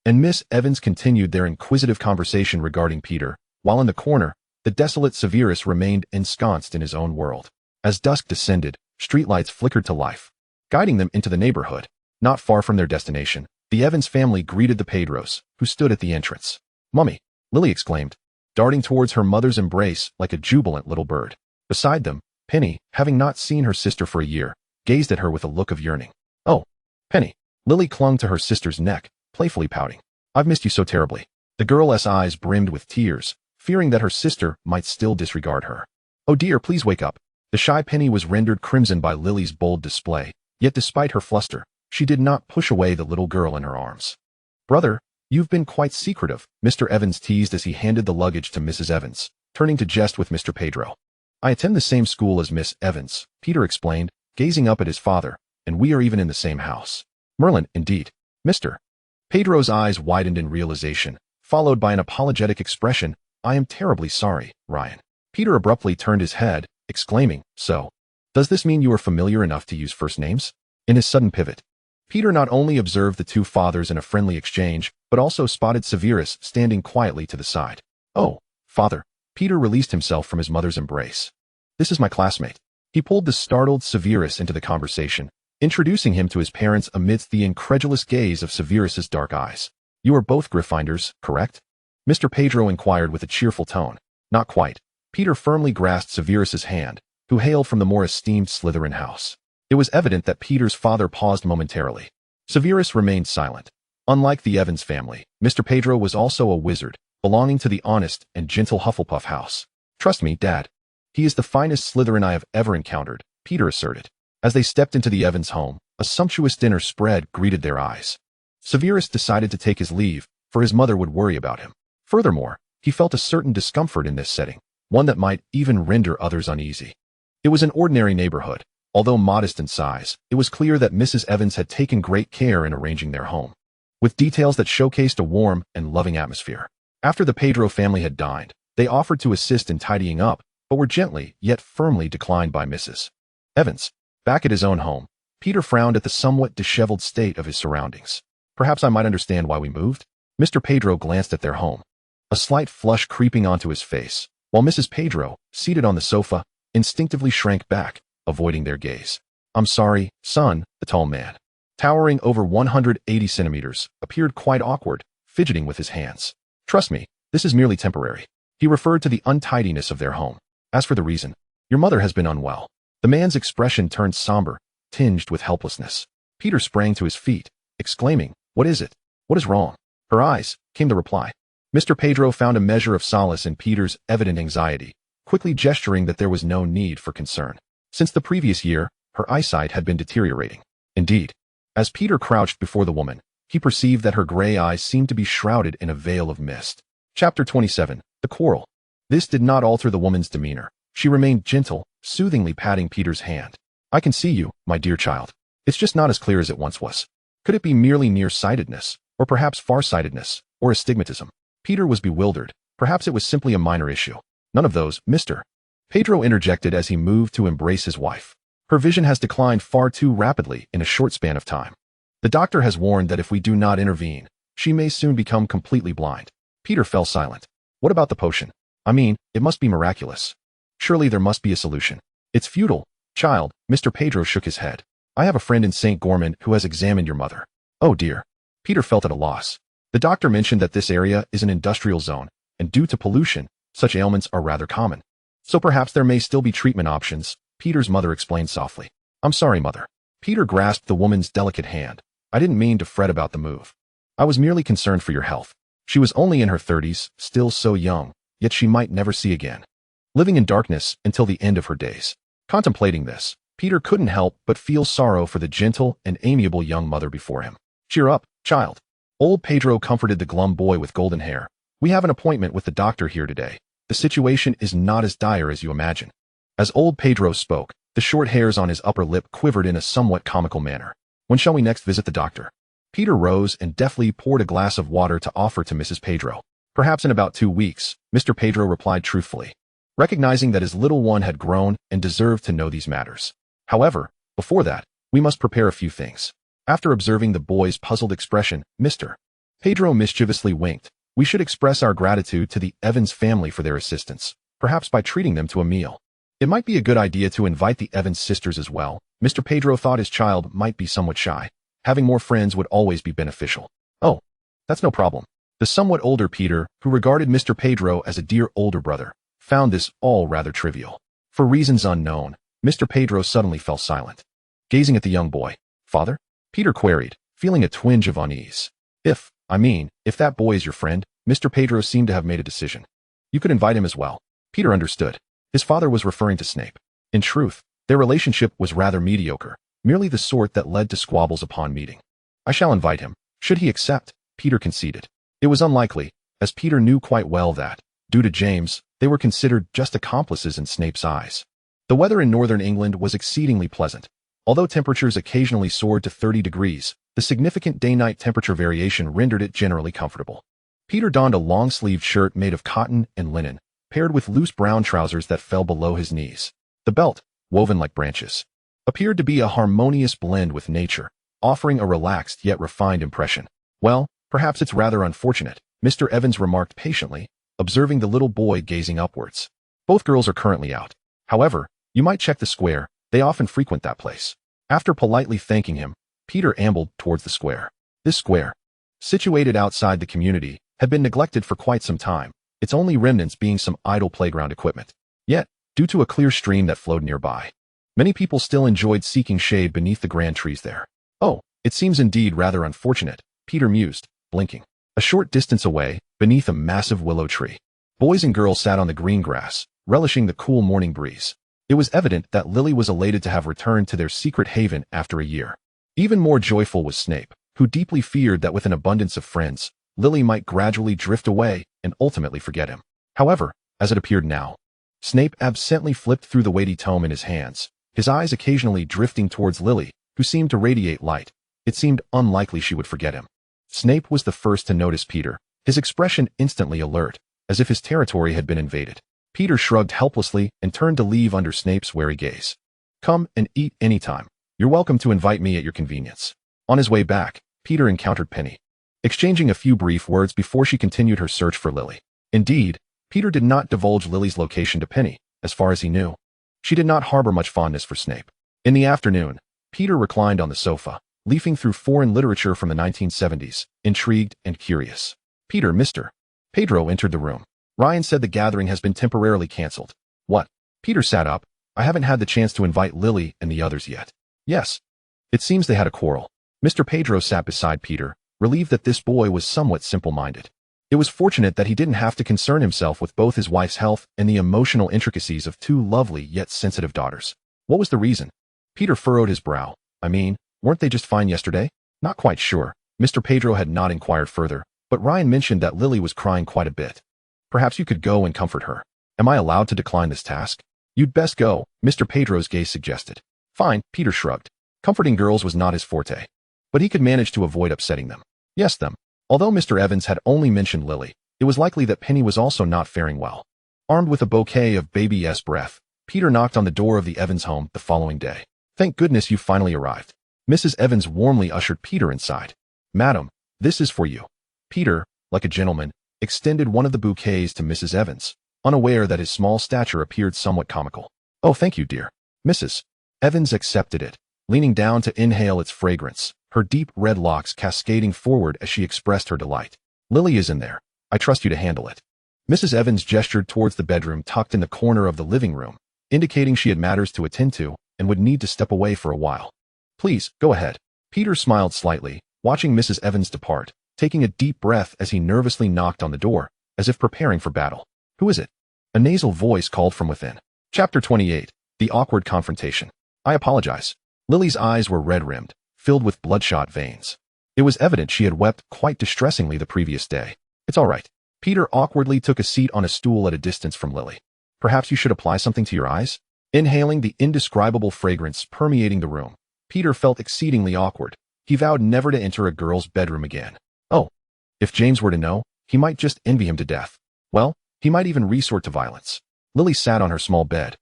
Speaker 1: and Miss Evans continued their inquisitive conversation regarding Peter, while in the corner, the desolate Severus remained ensconced in his own world. As dusk descended, streetlights flickered to life, guiding them into the neighborhood. Not far from their destination, the Evans family greeted the Pedros, who stood at the entrance. "Mummy," Lily exclaimed, darting towards her mother's embrace like a jubilant little bird. Beside them, Penny, having not seen her sister for a year, gazed at her with a look of yearning. "Oh, Penny." Lily clung to her sister's neck, playfully pouting. "I've missed you so terribly." The girl's eyes brimmed with tears, fearing that her sister might still disregard her. "Oh dear, please wake up." The shy Penny was rendered crimson by Lily's bold display, yet despite her fluster, She did not push away the little girl in her arms. "Brother, you've been quite secretive," Mr. Evans teased as he handed the luggage to Mrs. Evans, turning to jest with Mr. Pedro. "I attend the same school as Miss Evans," Peter explained, gazing up at his father, "and we are even in the same house." "Merlin, indeed." Mr. Pedro's eyes widened in realization, followed by an apologetic expression. "I am terribly sorry, Ryan." Peter abruptly turned his head, exclaiming, "So, does this mean you are familiar enough to use first names?" In his sudden pivot, Peter not only observed the two fathers in a friendly exchange, but also spotted Severus standing quietly to the side. "Oh, father." Peter released himself from his mother's embrace. "This is my classmate." He pulled the startled Severus into the conversation, introducing him to his parents amidst the incredulous gaze of Severus's dark eyes. "You are both Gryffindors, correct?" Mr. Pedro inquired with a cheerful tone. "Not quite." Peter firmly grasped Severus's hand, who hailed from the more esteemed Slytherin house. It was evident that Peter's father paused momentarily. Severus remained silent. Unlike the Evans family, Mr. Pedro was also a wizard, belonging to the honest and gentle Hufflepuff house. "Trust me, Dad. He is the finest Slytherin I have ever encountered," Peter asserted. As they stepped into the Evans home, a sumptuous dinner spread greeted their eyes. Severus decided to take his leave, for his mother would worry about him. Furthermore, he felt a certain discomfort in this setting, one that might even render others uneasy. It was an ordinary neighborhood. Although modest in size, it was clear that Mrs. Evans had taken great care in arranging their home, with details that showcased a warm and loving atmosphere. After the Pedro family had dined, they offered to assist in tidying up, but were gently yet firmly declined by Mrs. Evans. Back at his own home, Peter frowned at the somewhat disheveled state of his surroundings. "Perhaps I might understand why we moved?" Mr. Pedro glanced at their home, a slight flush creeping onto his face, while Mrs. Pedro, seated on the sofa, instinctively shrank back, avoiding their gaze. "I'm sorry, son," the tall man, towering over 180 centimeters, appeared quite awkward, fidgeting with his hands. "Trust me, this is merely temporary." He referred to the untidiness of their home. "As for the reason, your mother has been unwell." The man's expression turned somber, tinged with helplessness. Peter sprang to his feet, exclaiming, "What is it? What is wrong?" "Her eyes," came the reply. Mr. Pedro found a measure of solace in Peter's evident anxiety, quickly gesturing that there was no need for concern. Since the previous year, her eyesight had been deteriorating. Indeed, as Peter crouched before the woman, he perceived that her gray eyes seemed to be shrouded in a veil of mist. Chapter 27. The Quarrel. This did not alter the woman's demeanor. She remained gentle, soothingly patting Peter's hand. "I can see you, my dear child. It's just not as clear as it once was. Could it be merely nearsightedness, or perhaps farsightedness, or astigmatism?" Peter was bewildered. Perhaps it was simply a minor issue. "None of those, Mr. Pedro interjected as he moved to embrace his wife. "Her vision has declined far too rapidly in a short span of time. The doctor has warned that if we do not intervene, she may soon become completely blind." Peter fell silent. "What about the potion? I mean, it must be miraculous. Surely there must be a solution." "It's futile, child," Mr. Pedro shook his head. "I have a friend in St. Gorman who has examined your mother." "Oh dear." Peter felt at a loss. The doctor mentioned that this area is an industrial zone, and due to pollution, such ailments are rather common. "So perhaps there may still be treatment options," Peter's mother explained softly. "I'm sorry, mother." Peter grasped the woman's delicate hand. "I didn't mean to fret about the move. I was merely concerned for your health." She was only in her 30s, still so young, yet she might never see again, living in darkness until the end of her days. Contemplating this, Peter couldn't help but feel sorrow for the gentle and amiable young mother before him. "Cheer up, child." Old Pedro comforted the glum boy with golden hair. "We have an appointment with the doctor here today. The situation is not as dire as you imagine." As old Pedro spoke, the short hairs on his upper lip quivered in a somewhat comical manner. "When shall we next visit the doctor?" Peter rose and deftly poured a glass of water to offer to Mrs. Pedro. "Perhaps in about 2 weeks," Mr. Pedro replied truthfully, recognizing that his little one had grown and deserved to know these matters. "However, before that, we must prepare a few things." After observing the boy's puzzled expression, Mr. Pedro mischievously winked. "We should express our gratitude to the Evans family for their assistance, perhaps by treating them to a meal. It might be a good idea to invite the Evans sisters as well." Mr. Pedro thought his child might be somewhat shy. Having more friends would always be beneficial. "Oh, that's no problem." The somewhat older Peter, who regarded Mr. Pedro as a dear older brother, found this all rather trivial. For reasons unknown, Mr. Pedro suddenly fell silent, gazing at the young boy. "Father?" Peter queried, feeling a twinge of unease. If that boy is your friend," Mr. Pedro seemed to have made a decision. "You could invite him as well." Peter understood. His father was referring to Snape. In truth, their relationship was rather mediocre, merely the sort that led to squabbles upon meeting. I shall invite him. Should he accept? Peter conceded. It was unlikely, as Peter knew quite well that, due to James, they were considered just accomplices in Snape's eyes. The weather in northern England was exceedingly pleasant. Although temperatures occasionally soared to 30 degrees, the significant day-night temperature variation rendered it generally comfortable. Peter donned a long-sleeved shirt made of cotton and linen, paired with loose brown trousers that fell below his knees. The belt, woven like branches, appeared to be a harmonious blend with nature, offering a relaxed yet refined impression. Well, perhaps it's rather unfortunate, Mr. Evans remarked patiently, observing the little boy gazing upwards. Both girls are currently out. However, you might check the square, they often frequent that place. After politely thanking him, Peter ambled towards the square. This square, situated outside the community, had been neglected for quite some time, its only remnants being some idle playground equipment. Yet, due to a clear stream that flowed nearby, many people still enjoyed seeking shade beneath the grand trees there. Oh, it seems indeed rather unfortunate, Peter mused, blinking. A short distance away, beneath a massive willow tree, boys and girls sat on the green grass, relishing the cool morning breeze. It was evident that Lily was elated to have returned to their secret haven after a year. Even more joyful was Snape, who deeply feared that with an abundance of friends, Lily might gradually drift away and ultimately forget him. However, as it appeared now, Snape absently flipped through the weighty tome in his hands, his eyes occasionally drifting towards Lily, who seemed to radiate light. It seemed unlikely she would forget him. Snape was the first to notice Peter, his expression instantly alert, as if his territory had been invaded. Peter shrugged helplessly and turned to leave under Snape's wary gaze. Come and eat anytime. You're welcome to invite me at your convenience. On his way back, Peter encountered Penny, exchanging a few brief words before she continued her search for Lily. Indeed, Peter did not divulge Lily's location to Penny, as far as he knew. She did not harbor much fondness for Snape. In the afternoon, Peter reclined on the sofa, leafing through foreign literature from the 1970s, intrigued and curious. Peter, Mr. Pedro entered the room. Ryan said the gathering has been temporarily cancelled. What? Peter sat up. I haven't had the chance to invite Lily and the others yet. Yes. It seems they had a quarrel. Mr. Pedro sat beside Peter, relieved that this boy was somewhat simple-minded. It was fortunate that he didn't have to concern himself with both his wife's health and the emotional intricacies of two lovely yet sensitive daughters. What was the reason? Peter furrowed his brow. I mean, weren't they just fine yesterday? Not quite sure. Mr. Pedro had not inquired further, but Ryan mentioned that Lily was crying quite a bit. Perhaps you could go and comfort her. Am I allowed to decline this task? You'd best go, Mr. Pedro's gaze suggested. Fine, Peter shrugged. Comforting girls was not his forte, but he could manage to avoid upsetting them. Yes, them. Although Mr. Evans had only mentioned Lily, it was likely that Penny was also not faring well. Armed with a bouquet of baby-s breath, Peter knocked on the door of the Evans home the following day. Thank goodness you finally arrived. Mrs. Evans warmly ushered Peter inside. Madam, this is for you. Peter, like a gentleman, extended one of the bouquets to Mrs. Evans, unaware that his small stature appeared somewhat comical. Oh, thank you, dear. Mrs. Evans accepted it, leaning down to inhale its fragrance, her deep red locks cascading forward as she expressed her delight. Lily is in there. I trust you to handle it. Mrs. Evans gestured towards the bedroom tucked in the corner of the living room, indicating she had matters to attend to and would need to step away for a while. Please, go ahead. Peter smiled slightly, watching Mrs. Evans depart, taking a deep breath as he nervously knocked on the door, as if preparing for battle. Who is it? A nasal voice called from within. Chapter 28. The Awkward Confrontation. I apologize. Lily's eyes were red-rimmed, filled with bloodshot veins. It was evident she had wept quite distressingly the previous day. It's all right. Peter awkwardly took a seat on a stool at a distance from Lily. Perhaps you should apply something to your eyes? Inhaling the indescribable fragrance permeating the room, Peter felt exceedingly awkward. He vowed never to enter a girl's bedroom again. Oh, if James were to know, he might just envy him to death. Well, he might even resort to violence. Lily sat on her small bed,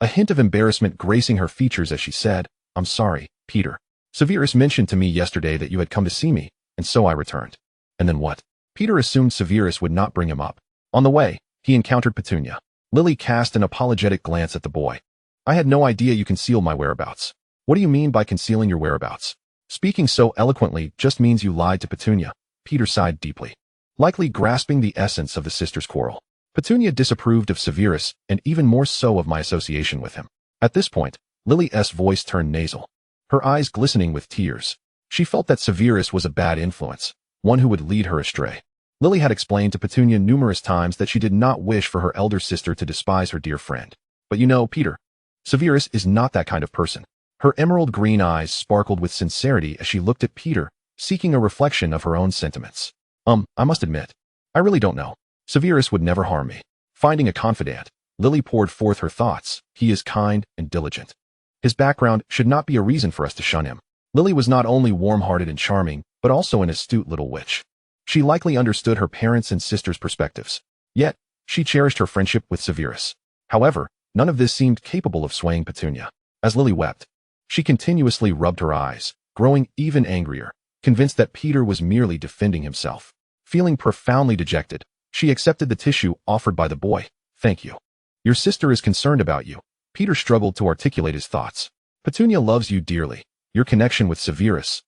Speaker 1: a hint of embarrassment gracing her features as she said, I'm sorry, Peter. Severus mentioned to me yesterday that you had come to see me, and so I returned. And then what? Peter assumed Severus would not bring him up. On the way, he encountered Petunia. Lily cast an apologetic glance at the boy. I had no idea you concealed my whereabouts. What do you mean by concealing your whereabouts? Speaking so eloquently just means you lied to Petunia. Peter sighed deeply, likely grasping the essence of the sisters' quarrel. Petunia disapproved of Severus and even more so of my association with him. At this point, Lily's voice turned nasal, her eyes glistening with tears. She felt that Severus was a bad influence, one who would lead her astray. Lily had explained to Petunia numerous times that she did not wish for her elder sister to despise her dear friend. But you know, Peter, Severus is not that kind of person. Her emerald green eyes sparkled with sincerity as she looked at Peter, seeking a reflection of her own sentiments. I must admit, I really don't know. Severus would never harm me. Finding a confidant, Lily poured forth her thoughts. He is kind and diligent. His background should not be a reason for us to shun him. Lily was not only warm-hearted and charming, but also an astute little witch. She likely understood her parents' and sisters' perspectives. Yet, she cherished her friendship with Severus. However, none of this seemed capable of swaying Petunia. As Lily wept, she continuously rubbed her eyes, growing even angrier, convinced that Peter was merely defending himself. Feeling profoundly dejected, she accepted the tissue offered by the boy. Thank you. Your sister is concerned about you. Peter struggled to articulate his thoughts. Petunia loves you dearly. Your connection with Severus,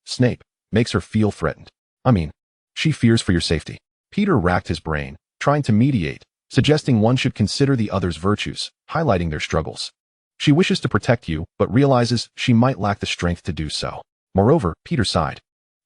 Speaker 1: Snape, makes her feel threatened. She fears for your safety. Peter racked his brain, trying to mediate, suggesting one should consider the other's virtues, highlighting their struggles. She wishes to protect you, but realizes she might lack the strength to do so. Moreover, Peter sighed.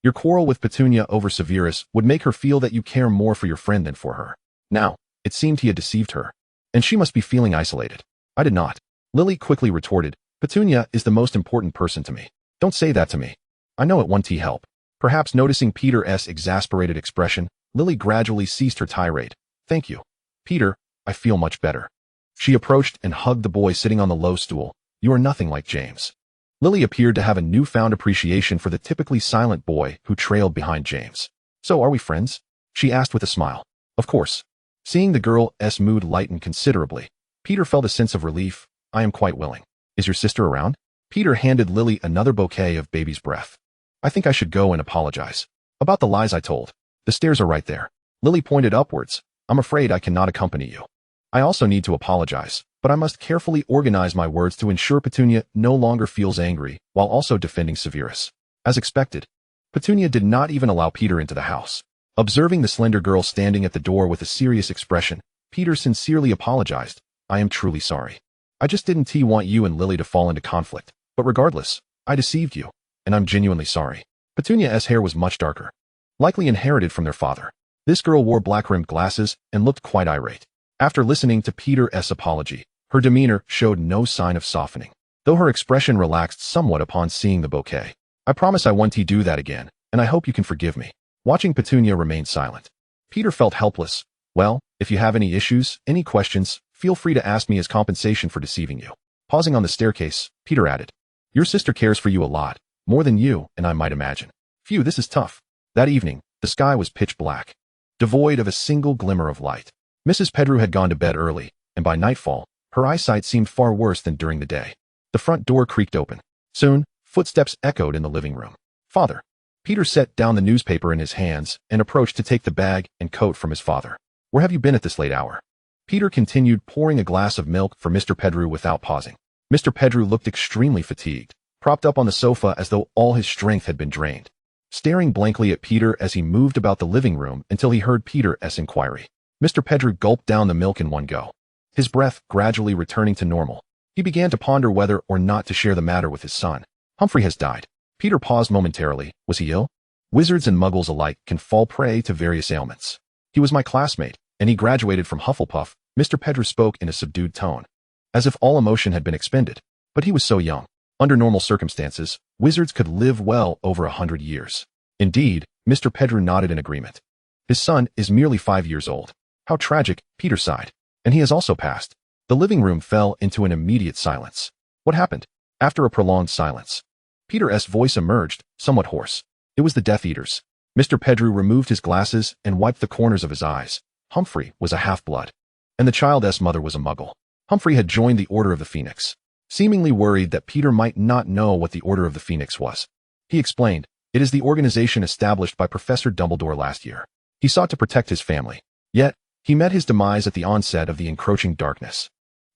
Speaker 1: Your quarrel with Petunia over Severus would make her feel that you care more for your friend than for her. Now, it seemed he had deceived her, and she must be feeling isolated. I did not. Lily quickly retorted. Petunia is the most important person to me. Don't say that to me. I know it won't help. Perhaps noticing Peter's exasperated expression, Lily gradually ceased her tirade. Thank you. Peter, I feel much better. She approached and hugged the boy sitting on the low stool. You are nothing like James. Lily appeared to have a newfound appreciation for the typically silent boy who trailed behind James. So are we friends? She asked with a smile. Of course. Seeing the girl's mood lighten considerably, Peter felt a sense of relief. I am quite willing. Is your sister around? Peter handed Lily another bouquet of baby's breath. I think I should go and apologize. About the lies I told. The stairs are right there. Lily pointed upwards. I'm afraid I cannot accompany you. I also need to apologize, but I must carefully organize my words to ensure Petunia no longer feels angry, while also defending Severus. As expected, Petunia did not even allow Peter into the house. Observing the slender girl standing at the door with a serious expression, Peter sincerely apologized. I am truly sorry. I just didn't want you and Lily to fall into conflict, but regardless, I deceived you, and I'm genuinely sorry. Petunia's hair was much darker, likely inherited from their father. This girl wore black-rimmed glasses and looked quite irate. After listening to Peter's apology, her demeanor showed no sign of softening, though her expression relaxed somewhat upon seeing the bouquet. I promise I won't do that again, and I hope you can forgive me. Watching Petunia remain silent, Peter felt helpless. Well, if you have any issues, any questions, feel free to ask me as compensation for deceiving you. Pausing on the staircase, Peter added, your sister cares for you a lot, more than you and I might imagine. Phew, this is tough. That evening, the sky was pitch black, devoid of a single glimmer of light. Mrs. Pettigrew had gone to bed early, and by nightfall, her eyesight seemed far worse than during the day. The front door creaked open. Soon, footsteps echoed in the living room. Father. Peter set down the newspaper in his hands and approached to take the bag and coat from his father. Where have you been at this late hour? Peter continued pouring a glass of milk for Mr. Pettigrew without pausing. Mr. Pettigrew looked extremely fatigued, propped up on the sofa as though all his strength had been drained, staring blankly at Peter as he moved about the living room until he heard Peter's inquiry. Mr. Pettigrew gulped down the milk in one go, his breath gradually returning to normal. He began to ponder whether or not to share the matter with his son. Humphrey has died. Peter paused momentarily. Was he ill? Wizards and muggles alike can fall prey to various ailments. He was my classmate, and he graduated from Hufflepuff. Mr. Pettigrew spoke in a subdued tone, as if all emotion had been expended. But he was so young. Under normal circumstances, wizards could live well over 100 years. Indeed, Mr. Pettigrew nodded in agreement. His son is merely 5 years old. How tragic, Peter sighed. And he has also passed. The living room fell into an immediate silence. What happened? After a prolonged silence, Peter's voice emerged, somewhat hoarse. It was the Death Eaters. Mr. Pettigrew removed his glasses and wiped the corners of his eyes. Humphrey was a half-blood, and the child's mother was a muggle. Humphrey had joined the Order of the Phoenix, seemingly worried that Peter might not know what the Order of the Phoenix was. He explained, it is the organization established by Professor Dumbledore last year. He sought to protect his family. Yet, he met his demise at the onset of the encroaching darkness.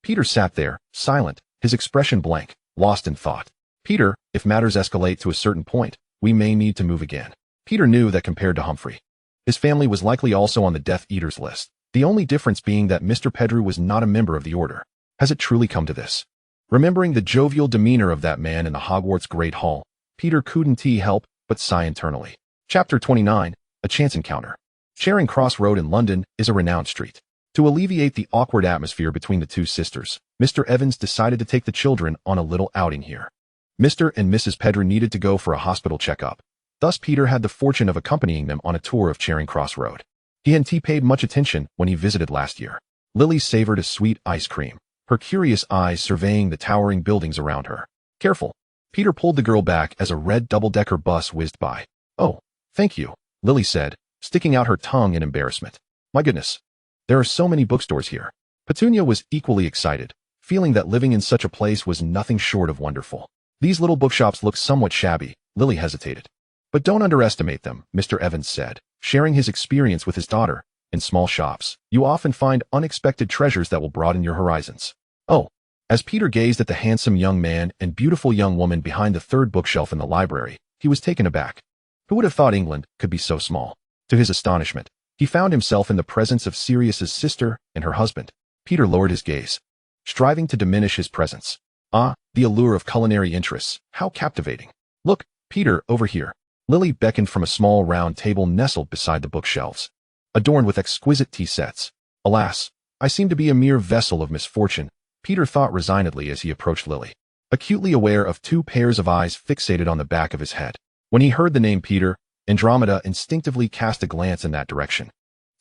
Speaker 1: Peter sat there, silent, his expression blank, lost in thought. Peter, if matters escalate to a certain point, we may need to move again. Peter knew that compared to Humphrey, his family was likely also on the Death Eaters list, the only difference being that Mr. Pettigrew was not a member of the Order. Has it truly come to this? Remembering the jovial demeanor of that man in the Hogwarts Great Hall, Peter couldn't help but sigh internally. Chapter 29, A Chance Encounter. Charing Cross Road in London is a renowned street. To alleviate the awkward atmosphere between the two sisters, Mr. Evans decided to take the children on a little outing here. Mr. and Mrs. Pettigrew needed to go for a hospital checkup. Thus Peter had the fortune of accompanying them on a tour of Charing Cross Road. He hadn't paid much attention when he visited last year. Lily savored a sweet ice cream, her curious eyes surveying the towering buildings around her. Careful. Peter pulled the girl back as a red double-decker bus whizzed by. Oh, thank you, Lily said, sticking out her tongue in embarrassment. My goodness. There are so many bookstores here. Petunia was equally excited, feeling that living in such a place was nothing short of wonderful. These little bookshops look somewhat shabby, Lily hesitated. But don't underestimate them, Mr. Evans said, sharing his experience with his daughter. In small shops, you often find unexpected treasures that will broaden your horizons. Oh. As Peter gazed at the handsome young man and beautiful young woman behind the third bookshelf in the library, he was taken aback. Who would have thought England could be so small? To his astonishment, he found himself in the presence of Sirius's sister and her husband. Peter lowered his gaze, striving to diminish his presence. Ah, the allure of culinary interests, how captivating. Look, Peter, over here. Lily beckoned from a small round table nestled beside the bookshelves, adorned with exquisite tea sets. Alas, I seem to be a mere vessel of misfortune, Peter thought resignedly as he approached Lily, acutely aware of two pairs of eyes fixated on the back of his head. When he heard the name Peter, Andromeda instinctively cast a glance in that direction.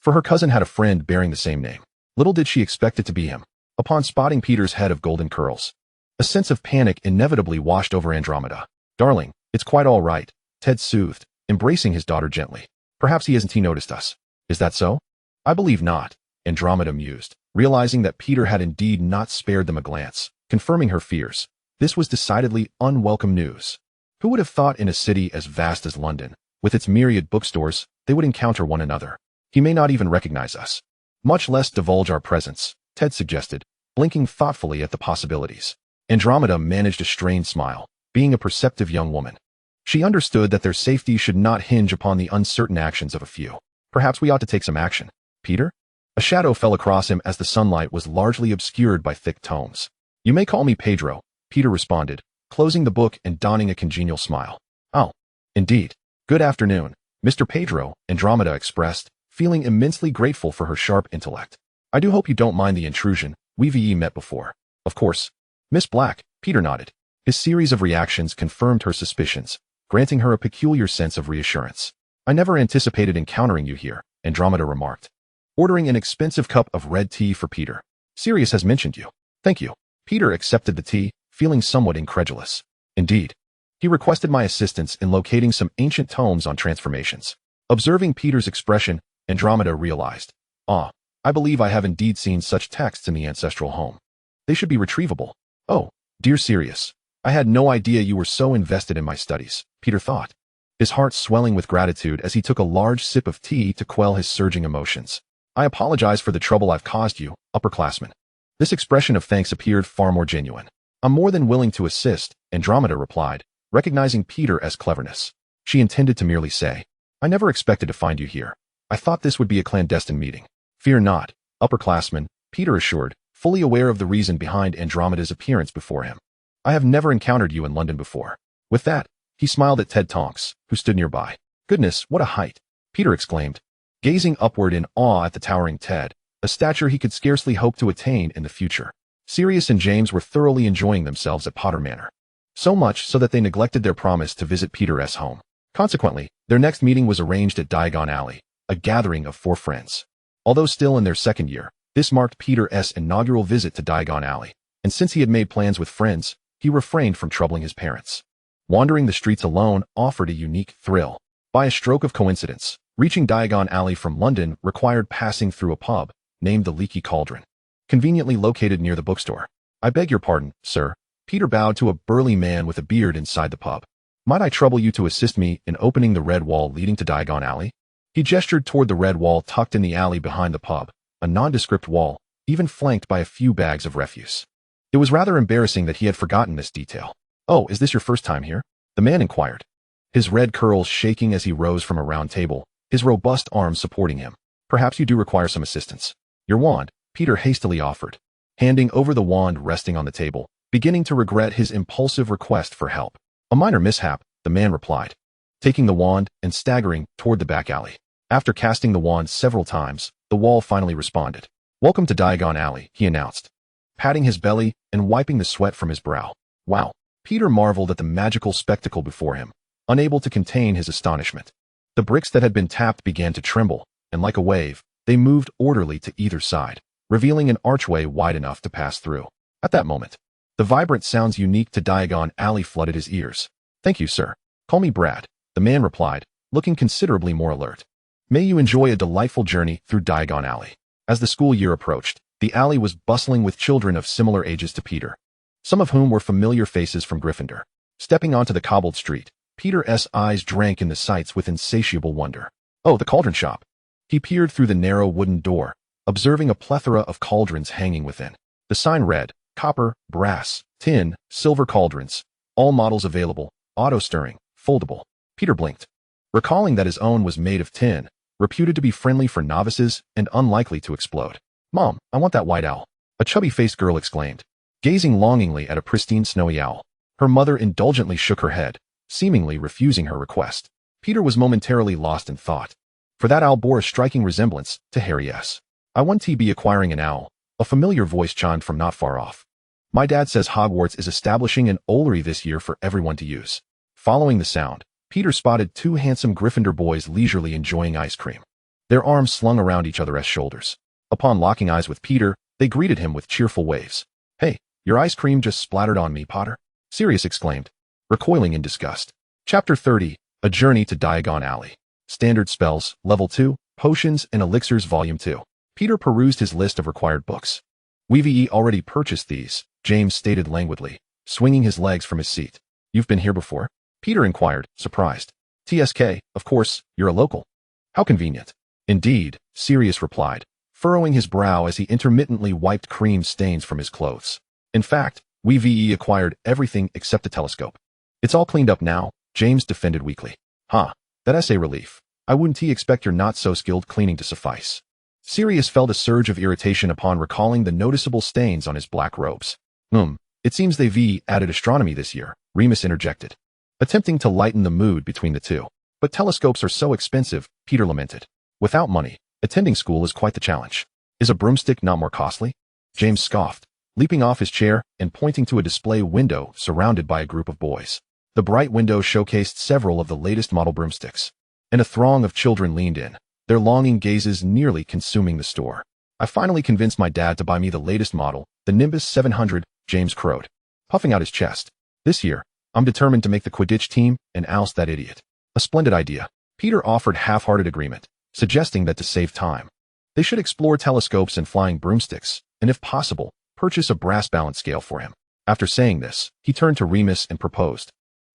Speaker 1: For her cousin had a friend bearing the same name. Little did she expect it to be him. Upon spotting Peter's head of golden curls, a sense of panic inevitably washed over Andromeda. Darling, it's quite all right, Ted soothed, embracing his daughter gently. Perhaps he hasn't noticed us. Is that so? I believe not, Andromeda mused, realizing that Peter had indeed not spared them a glance, confirming her fears. This was decidedly unwelcome news. Who would have thought in a city as vast as London, with its myriad bookstores, they would encounter one another? He may not even recognize us. Much less divulge our presence, Ted suggested, blinking thoughtfully at the possibilities. Andromeda managed a strained smile, being a perceptive young woman. She understood that their safety should not hinge upon the uncertain actions of a few. Perhaps we ought to take some action. Peter? A shadow fell across him as the sunlight was largely obscured by thick tomes. You may call me Pedro, Peter responded, closing the book and donning a congenial smile. Oh, indeed. Good afternoon, Mr. Pedro, Andromeda expressed, feeling immensely grateful for her sharp intellect. I do hope you don't mind the intrusion. We've met before. Of course. Miss Black, Peter nodded. His series of reactions confirmed her suspicions, granting her a peculiar sense of reassurance. I never anticipated encountering you here, Andromeda remarked, ordering an expensive cup of red tea for Peter. Sirius has mentioned you. Thank you. Peter accepted the tea, feeling somewhat incredulous. Indeed. He requested my assistance in locating some ancient tomes on transformations. Observing Peter's expression, Andromeda realized. Ah, I believe I have indeed seen such texts in the ancestral home. They should be retrievable. Oh, dear Sirius. I had no idea you were so invested in my studies, Peter thought, his heart swelling with gratitude as he took a large sip of tea to quell his surging emotions. I apologize for the trouble I've caused you, upperclassman. This expression of thanks appeared far more genuine. I'm more than willing to assist, Andromeda replied, recognizing Peter as cleverness. She intended to merely say, I never expected to find you here. I thought this would be a clandestine meeting. Fear not, upperclassman, Peter assured, fully aware of the reason behind Andromeda's appearance before him. I have never encountered you in London before. With that, he smiled at Ted Tonks, who stood nearby. Goodness, what a height, Peter exclaimed, gazing upward in awe at the towering Ted, a stature he could scarcely hope to attain in the future. Sirius and James were thoroughly enjoying themselves at Potter Manor. So much so that they neglected their promise to visit Peter's home. Consequently, their next meeting was arranged at Diagon Alley, a gathering of 4 friends. Although still in their second year, this marked Peter's inaugural visit to Diagon Alley, and since he had made plans with friends, he refrained from troubling his parents. Wandering the streets alone offered a unique thrill. By a stroke of coincidence, reaching Diagon Alley from London required passing through a pub, named the Leaky Cauldron, conveniently located near the bookstore. I beg your pardon, sir. Peter bowed to a burly man with a beard inside the pub. Might I trouble you to assist me in opening the red wall leading to Diagon Alley? He gestured toward the red wall tucked in the alley behind the pub, a nondescript wall, even flanked by a few bags of refuse. It was rather embarrassing that he had forgotten this detail. Oh, is this your first time here? The man inquired, his red curls shaking as he rose from a round table, his robust arms supporting him. Perhaps you do require some assistance. Your wand, Peter hastily offered, handing over the wand resting on the table, beginning to regret his impulsive request for help. A minor mishap, the man replied, taking the wand and staggering toward the back alley. After casting the wand several times, the wall finally responded. Welcome to Diagon Alley, he announced, patting his belly and wiping the sweat from his brow. Wow, Peter marveled at the magical spectacle before him, unable to contain his astonishment. The bricks that had been tapped began to tremble, and like a wave, they moved orderly to either side, revealing an archway wide enough to pass through. At that moment, the vibrant sounds unique to Diagon Alley flooded his ears. "Thank you, sir. Call me Brad," the man replied, looking considerably more alert. "May you enjoy a delightful journey through Diagon Alley." As the school year approached, the alley was bustling with children of similar ages to Peter, some of whom were familiar faces from Gryffindor. Stepping onto the cobbled street, Peter's eyes drank in the sights with insatiable wonder. Oh, the cauldron shop. He peered through the narrow wooden door, observing a plethora of cauldrons hanging within. The sign read, "Copper, brass, tin, silver cauldrons, all models available, auto-stirring, foldable." Peter blinked, recalling that his own was made of tin, reputed to be friendly for novices and unlikely to explode. "Mom, I want that white owl," a chubby-faced girl exclaimed, gazing longingly at a pristine snowy owl. Her mother indulgently shook her head, seemingly refusing her request. Peter was momentarily lost in thought, for that owl bore a striking resemblance to Harry's. "I want to be acquiring an owl," a familiar voice chimed from not far off. "My dad says Hogwarts is establishing an owlery this year for everyone to use." Following the sound, Peter spotted two handsome Gryffindor boys leisurely enjoying ice cream, their arms slung around each other's shoulders. Upon locking eyes with Peter, they greeted him with cheerful waves. "Hey, your ice cream just splattered on me, Potter," Sirius exclaimed, recoiling in disgust. Chapter 30, A Journey to Diagon Alley. Standard Spells, Level 2, Potions and Elixirs Volume 2. Peter perused his list of required books. "We've already purchased these," James stated languidly, swinging his legs from his seat. "You've been here before?" Peter inquired, surprised. "TSK, of course, you're a local." "How convenient." "Indeed," Sirius replied, furrowing his brow as he intermittently wiped cream stains from his clothes. "In fact, we've acquired everything except a telescope." "It's all cleaned up now," James defended weakly. "Huh, that's a relief. I wouldn't expect your not-so-skilled cleaning to suffice." Sirius felt a surge of irritation upon recalling the noticeable stains on his black robes. It seems they've added astronomy this year," Remus interjected, attempting to lighten the mood between the two. "But telescopes are so expensive," Peter lamented. "Without money, attending school is quite the challenge." "Is a broomstick not more costly?" James scoffed, leaping off his chair and pointing to a display window surrounded by a group of boys. The bright window showcased several of the latest model broomsticks, and a throng of children leaned in, their longing gazes nearly consuming the store. "I finally convinced my dad to buy me the latest model, the Nimbus 700, James crowed, puffing out his chest. "This year, I'm determined to make the Quidditch team and oust that idiot." "A splendid idea." Peter offered half-hearted agreement, suggesting that to save time, they should explore telescopes and flying broomsticks, and if possible, purchase a brass balance scale for him. After saying this, he turned to Remus and proposed,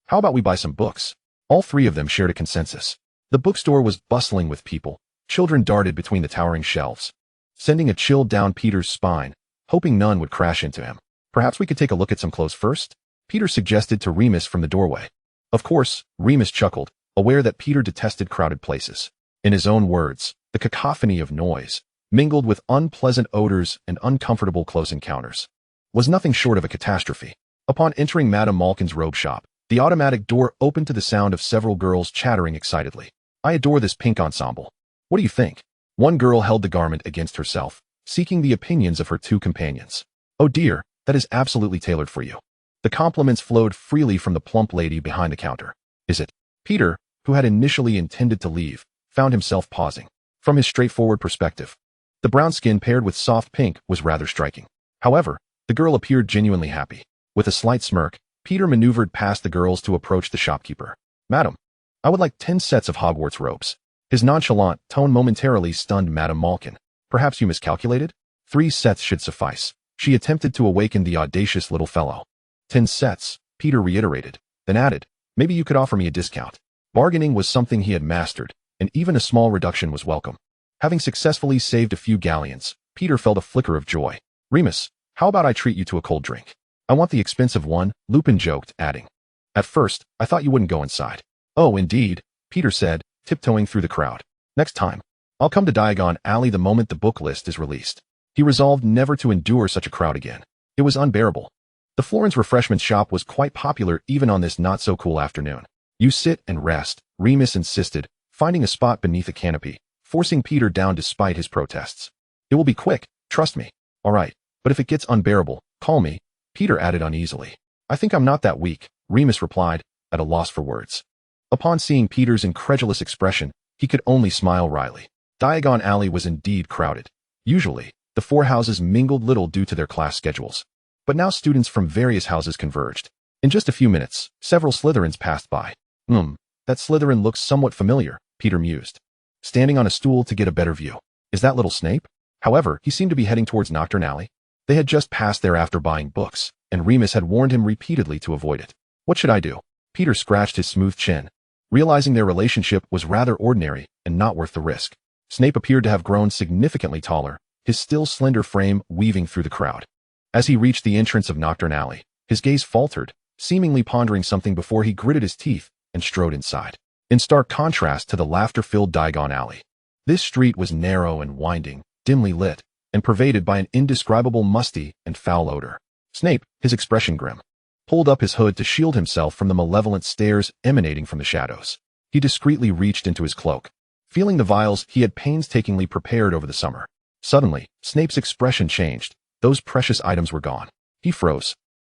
Speaker 1: "How about we buy some books?" All three of them shared a consensus. The bookstore was bustling with people. Children darted between the towering shelves, sending a chill down Peter's spine, hoping none would crash into him. "Perhaps we could take a look at some clothes first?" Peter suggested to Remus from the doorway. Of course, Remus chuckled, aware that Peter detested crowded places. In his own words, the cacophony of noise, mingled with unpleasant odors and uncomfortable close encounters, was nothing short of a catastrophe. Upon entering Madame Malkin's robe shop, the automatic door opened to the sound of several girls chattering excitedly. "I adore this pink ensemble. What do you think?" One girl held the garment against herself, seeking the opinions of her two companions. "Oh dear, that is absolutely tailored for you." The compliments flowed freely from the plump lady behind the counter. "Is it?" Peter, who had initially intended to leave, found himself pausing. From his straightforward perspective, the brown skin paired with soft pink was rather striking. However, the girl appeared genuinely happy. With a slight smirk, Peter maneuvered past the girls to approach the shopkeeper. "Madam, I would like 10 sets of Hogwarts robes." His nonchalant tone momentarily stunned Madame Malkin. "Perhaps you miscalculated? 3 sets should suffice." She attempted to awaken the audacious little fellow. 10 sets, Peter reiterated, then added, "Maybe you could offer me a discount." Bargaining was something he had mastered, and even a small reduction was welcome. Having successfully saved a few galleons, Peter felt a flicker of joy. "Remus, how about I treat you to a cold drink?" "I want the expensive one," Lupin joked, adding, "At first, I thought you wouldn't go inside." "Oh, indeed," Peter said, tiptoeing through the crowd. "Next time, I'll come to Diagon Alley the moment the book list is released." He resolved never to endure such a crowd again. It was unbearable. The Florence refreshment shop was quite popular even on this not-so-cool afternoon. "You sit and rest," Remus insisted, finding a spot beneath a canopy, forcing Peter down despite his protests. "It will be quick, trust me." "All right, but if it gets unbearable, call me," Peter added uneasily. I think I'm not that weak, Remus replied, at a loss for words. Upon seeing Peter's incredulous expression, he could only smile wryly. Diagon Alley was indeed crowded. Usually, the four houses mingled little due to their class schedules. But now students from various houses converged. In just a few minutes, several Slytherins passed by. That Slytherin looks somewhat familiar, Peter mused, standing on a stool to get a better view. Is that little Snape? However, he seemed to be heading towards Knockturn Alley. They had just passed there after buying books, and Remus had warned him repeatedly to avoid it. What should I do? Peter scratched his smooth chin, realizing their relationship was rather ordinary and not worth the risk. Snape appeared to have grown significantly taller, his still slender frame weaving through the crowd. As he reached the entrance of Knockturn Alley, his gaze faltered, seemingly pondering something before he gritted his teeth and strode inside. In stark contrast to the laughter-filled Diagon Alley, this street was narrow and winding, dimly lit, and pervaded by an indescribable musty and foul odor. Snape, his expression grim, pulled up his hood to shield himself from the malevolent stares emanating from the shadows. He discreetly reached into his cloak, feeling the vials he had painstakingly prepared over the summer. Suddenly, Snape's expression changed. Those precious items were gone. He froze,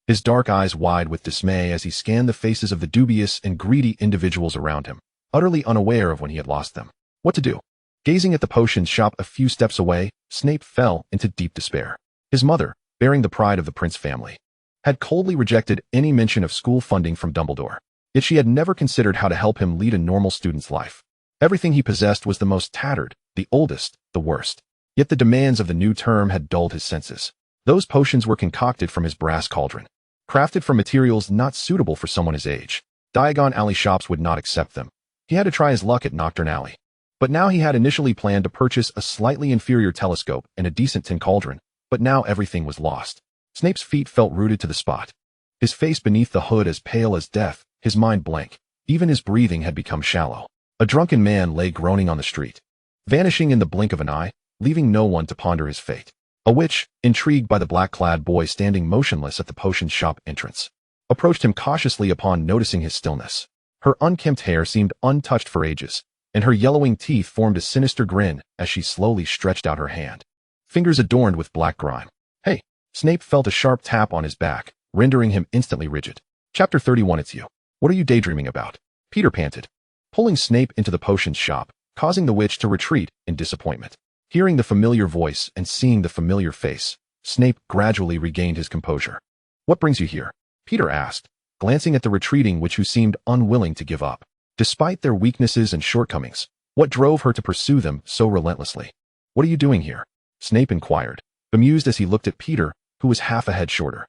Speaker 1: his dark eyes wide with dismay as he scanned the faces of the dubious and greedy individuals around him, utterly unaware of when he had lost them. What to do? Gazing at the potion shop a few steps away, Snape fell into deep despair. His mother, bearing the pride of the Prince family, had coldly rejected any mention of school funding from Dumbledore. Yet she had never considered how to help him lead a normal student's life. Everything he possessed was the most tattered, the oldest, the worst. Yet the demands of the new term had dulled his senses. Those potions were concocted from his brass cauldron, crafted from materials not suitable for someone his age. Diagon Alley shops would not accept them. He had to try his luck at Knockturn Alley. But now he had initially planned to purchase a slightly inferior telescope and a decent tin cauldron, but now everything was lost. Snape's feet felt rooted to the spot, his face beneath the hood as pale as death, his mind blank. Even his breathing had become shallow. A drunken man lay groaning on the street, vanishing in the blink of an eye, leaving no one to ponder his fate. A witch, intrigued by the black-clad boy standing motionless at the potion shop entrance, approached him cautiously upon noticing his stillness. Her unkempt hair seemed untouched for ages, and her yellowing teeth formed a sinister grin as she slowly stretched out her hand, fingers adorned with black grime. Hey! Snape felt a sharp tap on his back, rendering him instantly rigid. Chapter 31. It's you. What are you daydreaming about? Peter panted, pulling Snape into the potions shop, causing the witch to retreat in disappointment. Hearing the familiar voice and seeing the familiar face, Snape gradually regained his composure. What brings you here? Peter asked, glancing at the retreating witch who seemed unwilling to give up. Despite their weaknesses and shortcomings, what drove her to pursue them so relentlessly? What are you doing here? Snape inquired, bemused as he looked at Peter, who was half a head shorter.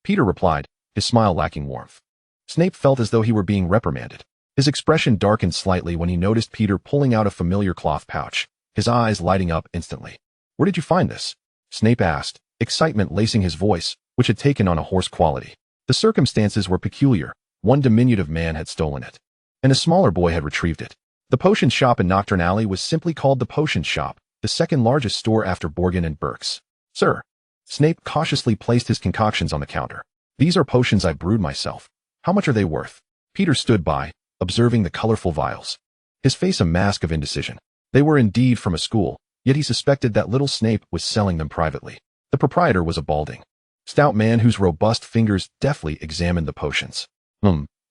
Speaker 1: Peter replied, his smile lacking warmth. Snape felt as though he were being reprimanded. His expression darkened slightly when he noticed Peter pulling out a familiar cloth pouch, his eyes lighting up instantly. Where did you find this? Snape asked, excitement lacing his voice, which had taken on a hoarse quality. The circumstances were peculiar. One diminutive man had stolen it, and a smaller boy had retrieved it. The potion shop in Knockturn Alley was simply called the Potion Shop, the second largest store after Borgin and Burke's. Sir. Snape cautiously placed his concoctions on the counter. These are potions I brewed myself. How much are they worth? Peter stood by, observing the colorful vials, his face a mask of indecision. They were indeed from a school, yet he suspected that little Snape was selling them privately. The proprietor was a balding, stout man whose robust fingers deftly examined the potions.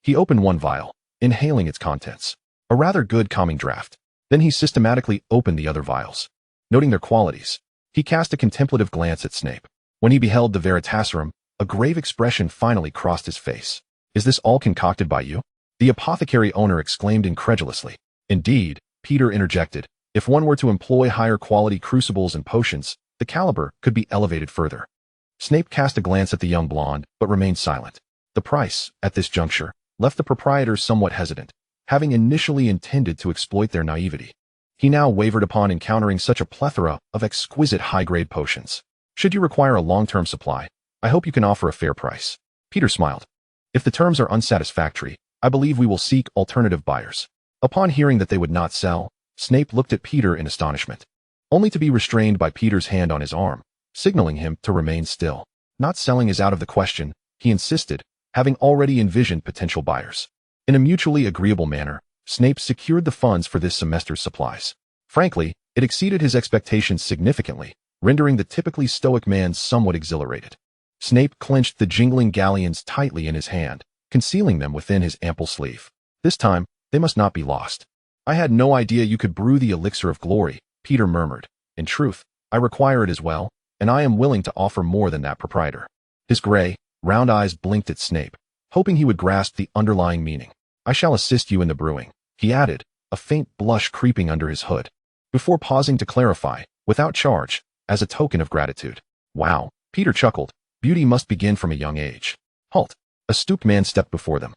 Speaker 1: He opened one vial, inhaling its contents. A rather good calming draft. Then he systematically opened the other vials. Noting their qualities, he cast a contemplative glance at Snape. When he beheld the Veritaserum, a grave expression finally crossed his face. Is this all concocted by you? The apothecary owner exclaimed incredulously. Indeed, Peter interjected. If one were to employ higher quality crucibles and potions, the caliber could be elevated further. Snape cast a glance at the young blonde, but remained silent. The price, at this juncture, left the proprietors somewhat hesitant, having initially intended to exploit their naivety. He now wavered upon encountering such a plethora of exquisite high-grade potions. Should you require a long-term supply, I hope you can offer a fair price. Peter smiled. If the terms are unsatisfactory, I believe we will seek alternative buyers. Upon hearing that they would not sell, Snape looked at Peter in astonishment, only to be restrained by Peter's hand on his arm, signaling him to remain still. Not selling is out of the question, he insisted, having already envisioned potential buyers. In a mutually agreeable manner, Snape secured the funds for this semester's supplies. Frankly, it exceeded his expectations significantly, rendering the typically stoic man somewhat exhilarated. Snape clenched the jingling galleons tightly in his hand, concealing them within his ample sleeve. This time, they must not be lost. I had no idea you could brew the elixir of glory, Peter murmured. In truth, I require it as well, and I am willing to offer more than that, proprietor. His gray, round eyes blinked at Snape, hoping he would grasp the underlying meaning. I shall assist you in the brewing, he added, a faint blush creeping under his hood, before pausing to clarify, without charge, as a token of gratitude. Wow, Peter chuckled. Beauty must begin from a young age. Halt. A stooped man stepped before them.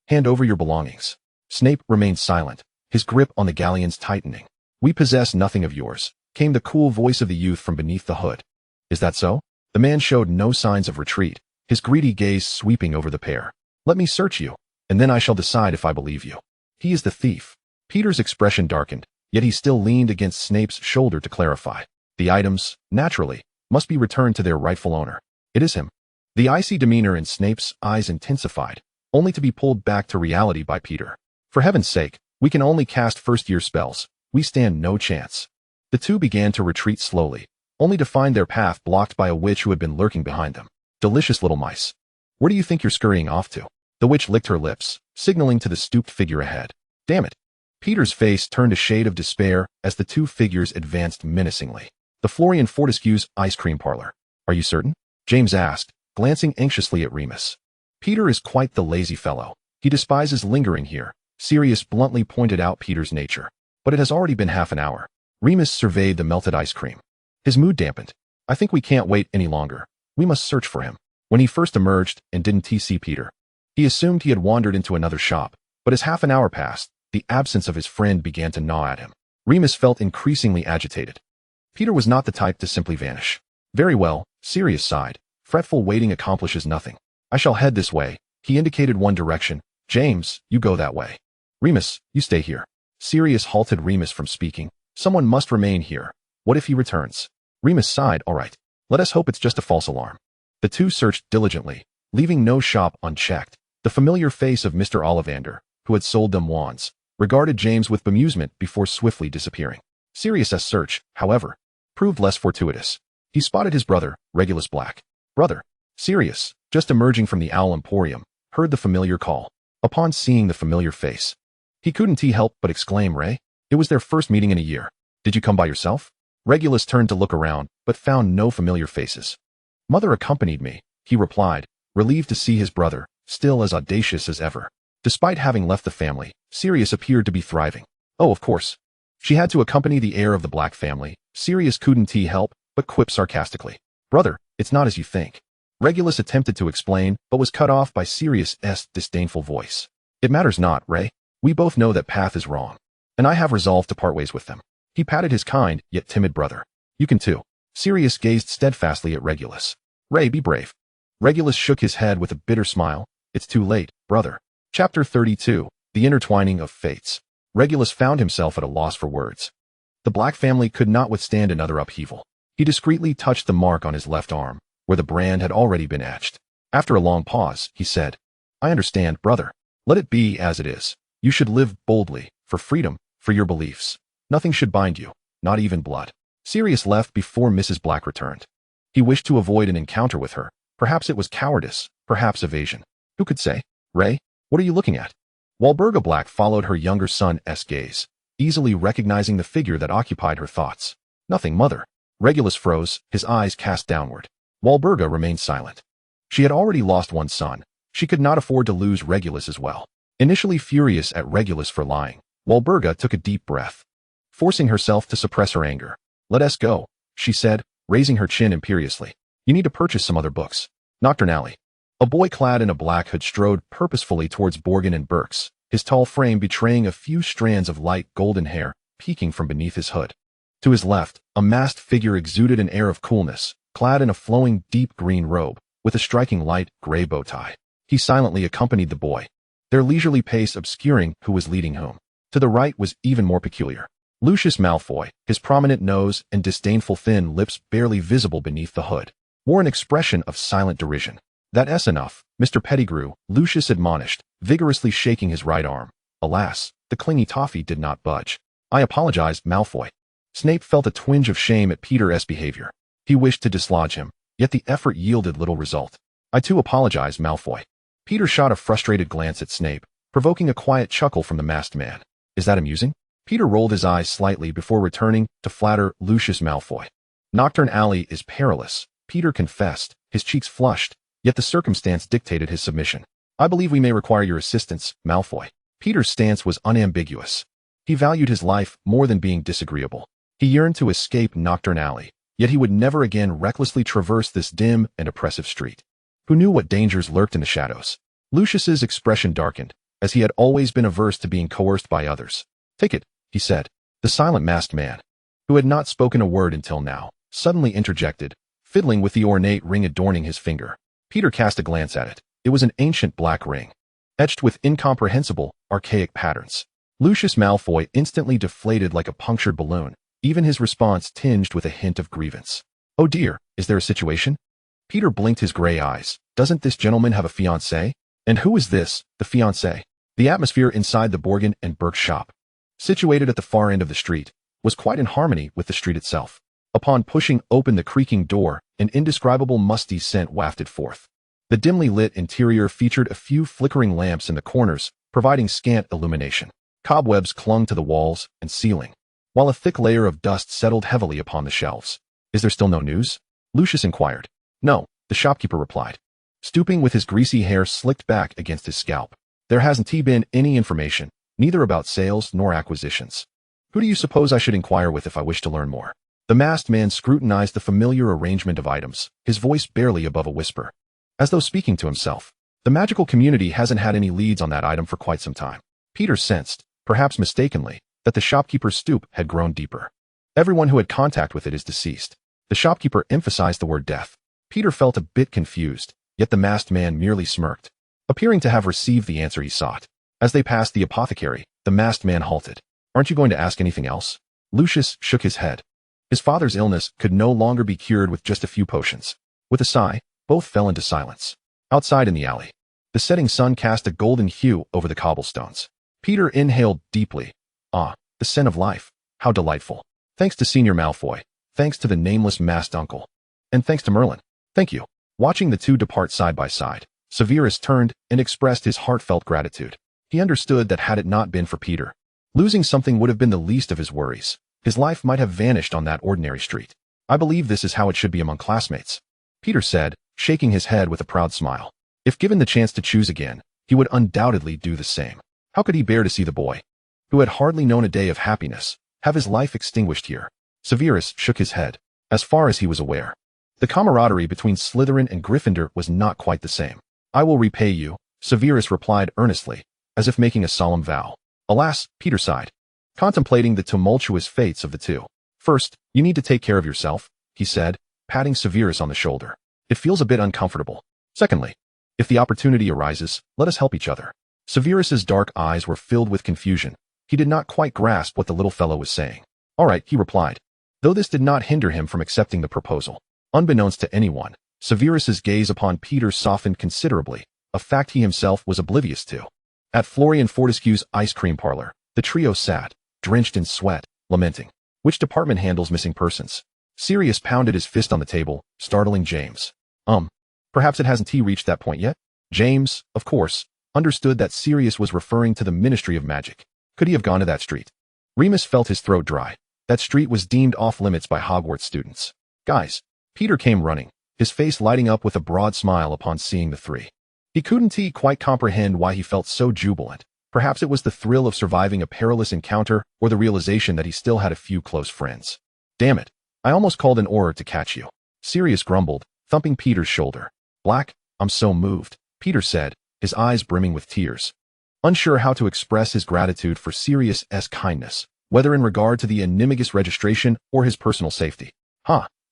Speaker 1: Hand over your belongings. Snape remained silent, his grip on the galleons tightening. We possess nothing of yours, came the cool voice of the youth from beneath the hood. Is that so? The man showed no signs of retreat, his greedy gaze sweeping over the pair. Let me search you, and then I shall decide if I believe you. He is the thief. Peter's expression darkened, yet he still leaned against Snape's shoulder to clarify. The items, naturally, must be returned to their rightful owner. It is him. The icy demeanor in Snape's eyes intensified, only to be pulled back to reality by Peter. For heaven's sake, we can only cast first-year spells. We stand no chance. The two began to retreat slowly, only to find their path blocked by a witch who had been lurking behind them. Delicious little mice. Where do you think you're scurrying off to? The witch licked her lips, signaling to the stooped figure ahead. Damn it. Peter's face turned a shade of despair as the two figures advanced menacingly. The Florian Fortescue's ice cream parlor. Are you certain? James asked, glancing anxiously at Remus. Peter is quite the lazy fellow. He despises lingering here. Sirius bluntly pointed out Peter's nature. But it has already been half an hour. Remus surveyed the melted ice cream. His mood dampened. I think we can't wait any longer. We must search for him. When he first emerged and didn't see Peter, he assumed he had wandered into another shop, but as half an hour passed, the absence of his friend began to gnaw at him. Remus felt increasingly agitated. Peter was not the type to simply vanish. Very well, Sirius sighed. Fretful waiting accomplishes nothing. I shall head this way. He indicated one direction. James, you go that way. Remus, you stay here. Sirius halted Remus from speaking. Someone must remain here. What if he returns? Remus sighed. All right. Let us hope it's just a false alarm. The two searched diligently, leaving no shop unchecked. The familiar face of Mr. Ollivander, who had sold them wands, regarded James with bemusement before swiftly disappearing. Sirius's search, however, proved less fortuitous. He spotted his brother, Regulus Black. Brother. Sirius, just emerging from the Owl Emporium, heard the familiar call. Upon seeing the familiar face, he couldn't help but exclaim, Ray. It was their first meeting in a year. Did you come by yourself? Regulus turned to look around, but found no familiar faces. Mother accompanied me, he replied, relieved to see his brother, still as audacious as ever. Despite having left the family, Sirius appeared to be thriving. Oh, of course. She had to accompany the heir of the Black family. Sirius couldn't help, but quipped sarcastically. Brother, it's not as you think. Regulus attempted to explain, but was cut off by Sirius's disdainful voice. It matters not, Ray. We both know that path is wrong. And I have resolved to part ways with them. He patted his kind, yet timid brother. You can too. Sirius gazed steadfastly at Regulus. Ray, be brave. Regulus shook his head with a bitter smile. It's too late, brother. Chapter 32, The Intertwining of Fates. Regulus found himself at a loss for words. The Black family could not withstand another upheaval. He discreetly touched the mark on his left arm, where the brand had already been etched. After a long pause, he said, I understand, brother. Let it be as it is. You should live boldly, for freedom, for your beliefs. Nothing should bind you, not even blood. Sirius left before Mrs. Black returned. He wished to avoid an encounter with her. Perhaps it was cowardice, perhaps evasion. Who could say? Ray, what are you looking at? Walburga Black followed her younger son's gaze, easily recognizing the figure that occupied her thoughts. Nothing, mother. Regulus froze, his eyes cast downward. Walburga remained silent. She had already lost one son. She could not afford to lose Regulus as well. Initially furious at Regulus for lying, Walburga took a deep breath, forcing herself to suppress her anger. Let us go, she said, raising her chin imperiously. You need to purchase some other books. Nocturnally. A boy clad in a black hood strode purposefully towards Borgin and Burke's, his tall frame betraying a few strands of light golden hair peeking from beneath his hood. To his left, a masked figure exuded an air of coolness, clad in a flowing deep green robe, with a striking light gray bow tie. He silently accompanied the boy, their leisurely pace obscuring who was leading whom. To the right was even more peculiar. Lucius Malfoy, his prominent nose and disdainful thin lips barely visible beneath the hood, wore an expression of silent derision. That's enough, Mr. Pettigrew, Lucius admonished, vigorously shaking his right arm. Alas, the clingy toffee did not budge. I apologize, Malfoy. Snape felt a twinge of shame at Peter's behavior. He wished to dislodge him, yet the effort yielded little result. I too apologize, Malfoy. Peter shot a frustrated glance at Snape, provoking a quiet chuckle from the masked man. Is that amusing? Peter rolled his eyes slightly before returning to flatter Lucius Malfoy. Nocturne Alley is perilous, Peter confessed, his cheeks flushed, yet the circumstance dictated his submission. I believe we may require your assistance, Malfoy. Peter's stance was unambiguous. He valued his life more than being disagreeable. He yearned to escape Nocturne Alley, yet he would never again recklessly traverse this dim and oppressive street. Who knew what dangers lurked in the shadows? Lucius's expression darkened, as he had always been averse to being coerced by others. Take it, he said. The silent masked man, who had not spoken a word until now, suddenly interjected, fiddling with the ornate ring adorning his finger. Peter cast a glance at it. It was an ancient black ring, etched with incomprehensible, archaic patterns. Lucius Malfoy instantly deflated like a punctured balloon, even his response tinged with a hint of grievance. Oh dear, is there a situation? Peter blinked his gray eyes. Doesn't this gentleman have a fiancée? And who is this, the fiancée? The atmosphere inside the Borgin and Burke shop, situated at the far end of the street, was quite in harmony with the street itself. Upon pushing open the creaking door, an indescribable musty scent wafted forth. The dimly lit interior featured a few flickering lamps in the corners, providing scant illumination. Cobwebs clung to the walls and ceiling, while a thick layer of dust settled heavily upon the shelves. Is there still no news? Lucius inquired. No, the shopkeeper replied, stooping with his greasy hair slicked back against his scalp. There hasn't been any information, neither about sales nor acquisitions. Who do you suppose I should inquire with if I wish to learn more? The masked man scrutinized the familiar arrangement of items, his voice barely above a whisper, as though speaking to himself. The magical community hasn't had any leads on that item for quite some time. Peter sensed, perhaps mistakenly, that the shopkeeper's stoop had grown deeper. Everyone who had contact with it is deceased. The shopkeeper emphasized the word death. Peter felt a bit confused, yet the masked man merely smirked, appearing to have received the answer he sought. As they passed the apothecary, the masked man halted. Aren't you going to ask anything else? Lucius shook his head. His father's illness could no longer be cured with just a few potions. With a sigh, both fell into silence. Outside in the alley, the setting sun cast a golden hue over the cobblestones. Peter inhaled deeply. Ah, the scent of life. How delightful. Thanks to Senior Malfoy. Thanks to the nameless masked uncle. And thanks to Merlin. Thank you. Watching the two depart side by side, Severus turned and expressed his heartfelt gratitude. He understood that had it not been for Peter, losing something would have been the least of his worries. His life might have vanished on that ordinary street. I believe this is how it should be among classmates, Peter said, shaking his head with a proud smile. If given the chance to choose again, he would undoubtedly do the same. How could he bear to see the boy, who had hardly known a day of happiness, have his life extinguished here? Severus shook his head. As far as he was aware, the camaraderie between Slytherin and Gryffindor was not quite the same. I will repay you, Severus replied earnestly, as if making a solemn vow. Alas, Peter sighed, contemplating the tumultuous fates of the two. First, you need to take care of yourself, he said, patting Severus on the shoulder. It feels a bit uncomfortable. Secondly, if the opportunity arises, let us help each other. Severus's dark eyes were filled with confusion. He did not quite grasp what the little fellow was saying. All right, he replied, though this did not hinder him from accepting the proposal. Unbeknownst to anyone, Severus's gaze upon Peter softened considerably, a fact he himself was oblivious to. At Florian Fortescue's ice cream parlor, the trio sat, drenched in sweat, lamenting. Which department handles missing persons? Sirius pounded his fist on the table, startling James. Perhaps it hasn't reached that point yet? James, of course, understood that Sirius was referring to the Ministry of Magic. Could he have gone to that street? Remus felt his throat dry. That street was deemed off-limits by Hogwarts students. Guys. Peter came running, his face lighting up with a broad smile upon seeing the three. He couldn't quite comprehend why he felt so jubilant. Perhaps it was the thrill of surviving a perilous encounter or the realization that he still had a few close friends. Damn it, I almost called an Auror to catch you. Sirius grumbled, thumping Peter's shoulder. Black, I'm so moved, Peter said, his eyes brimming with tears, unsure how to express his gratitude for Sirius's kindness, whether in regard to the Animagus registration or his personal safety.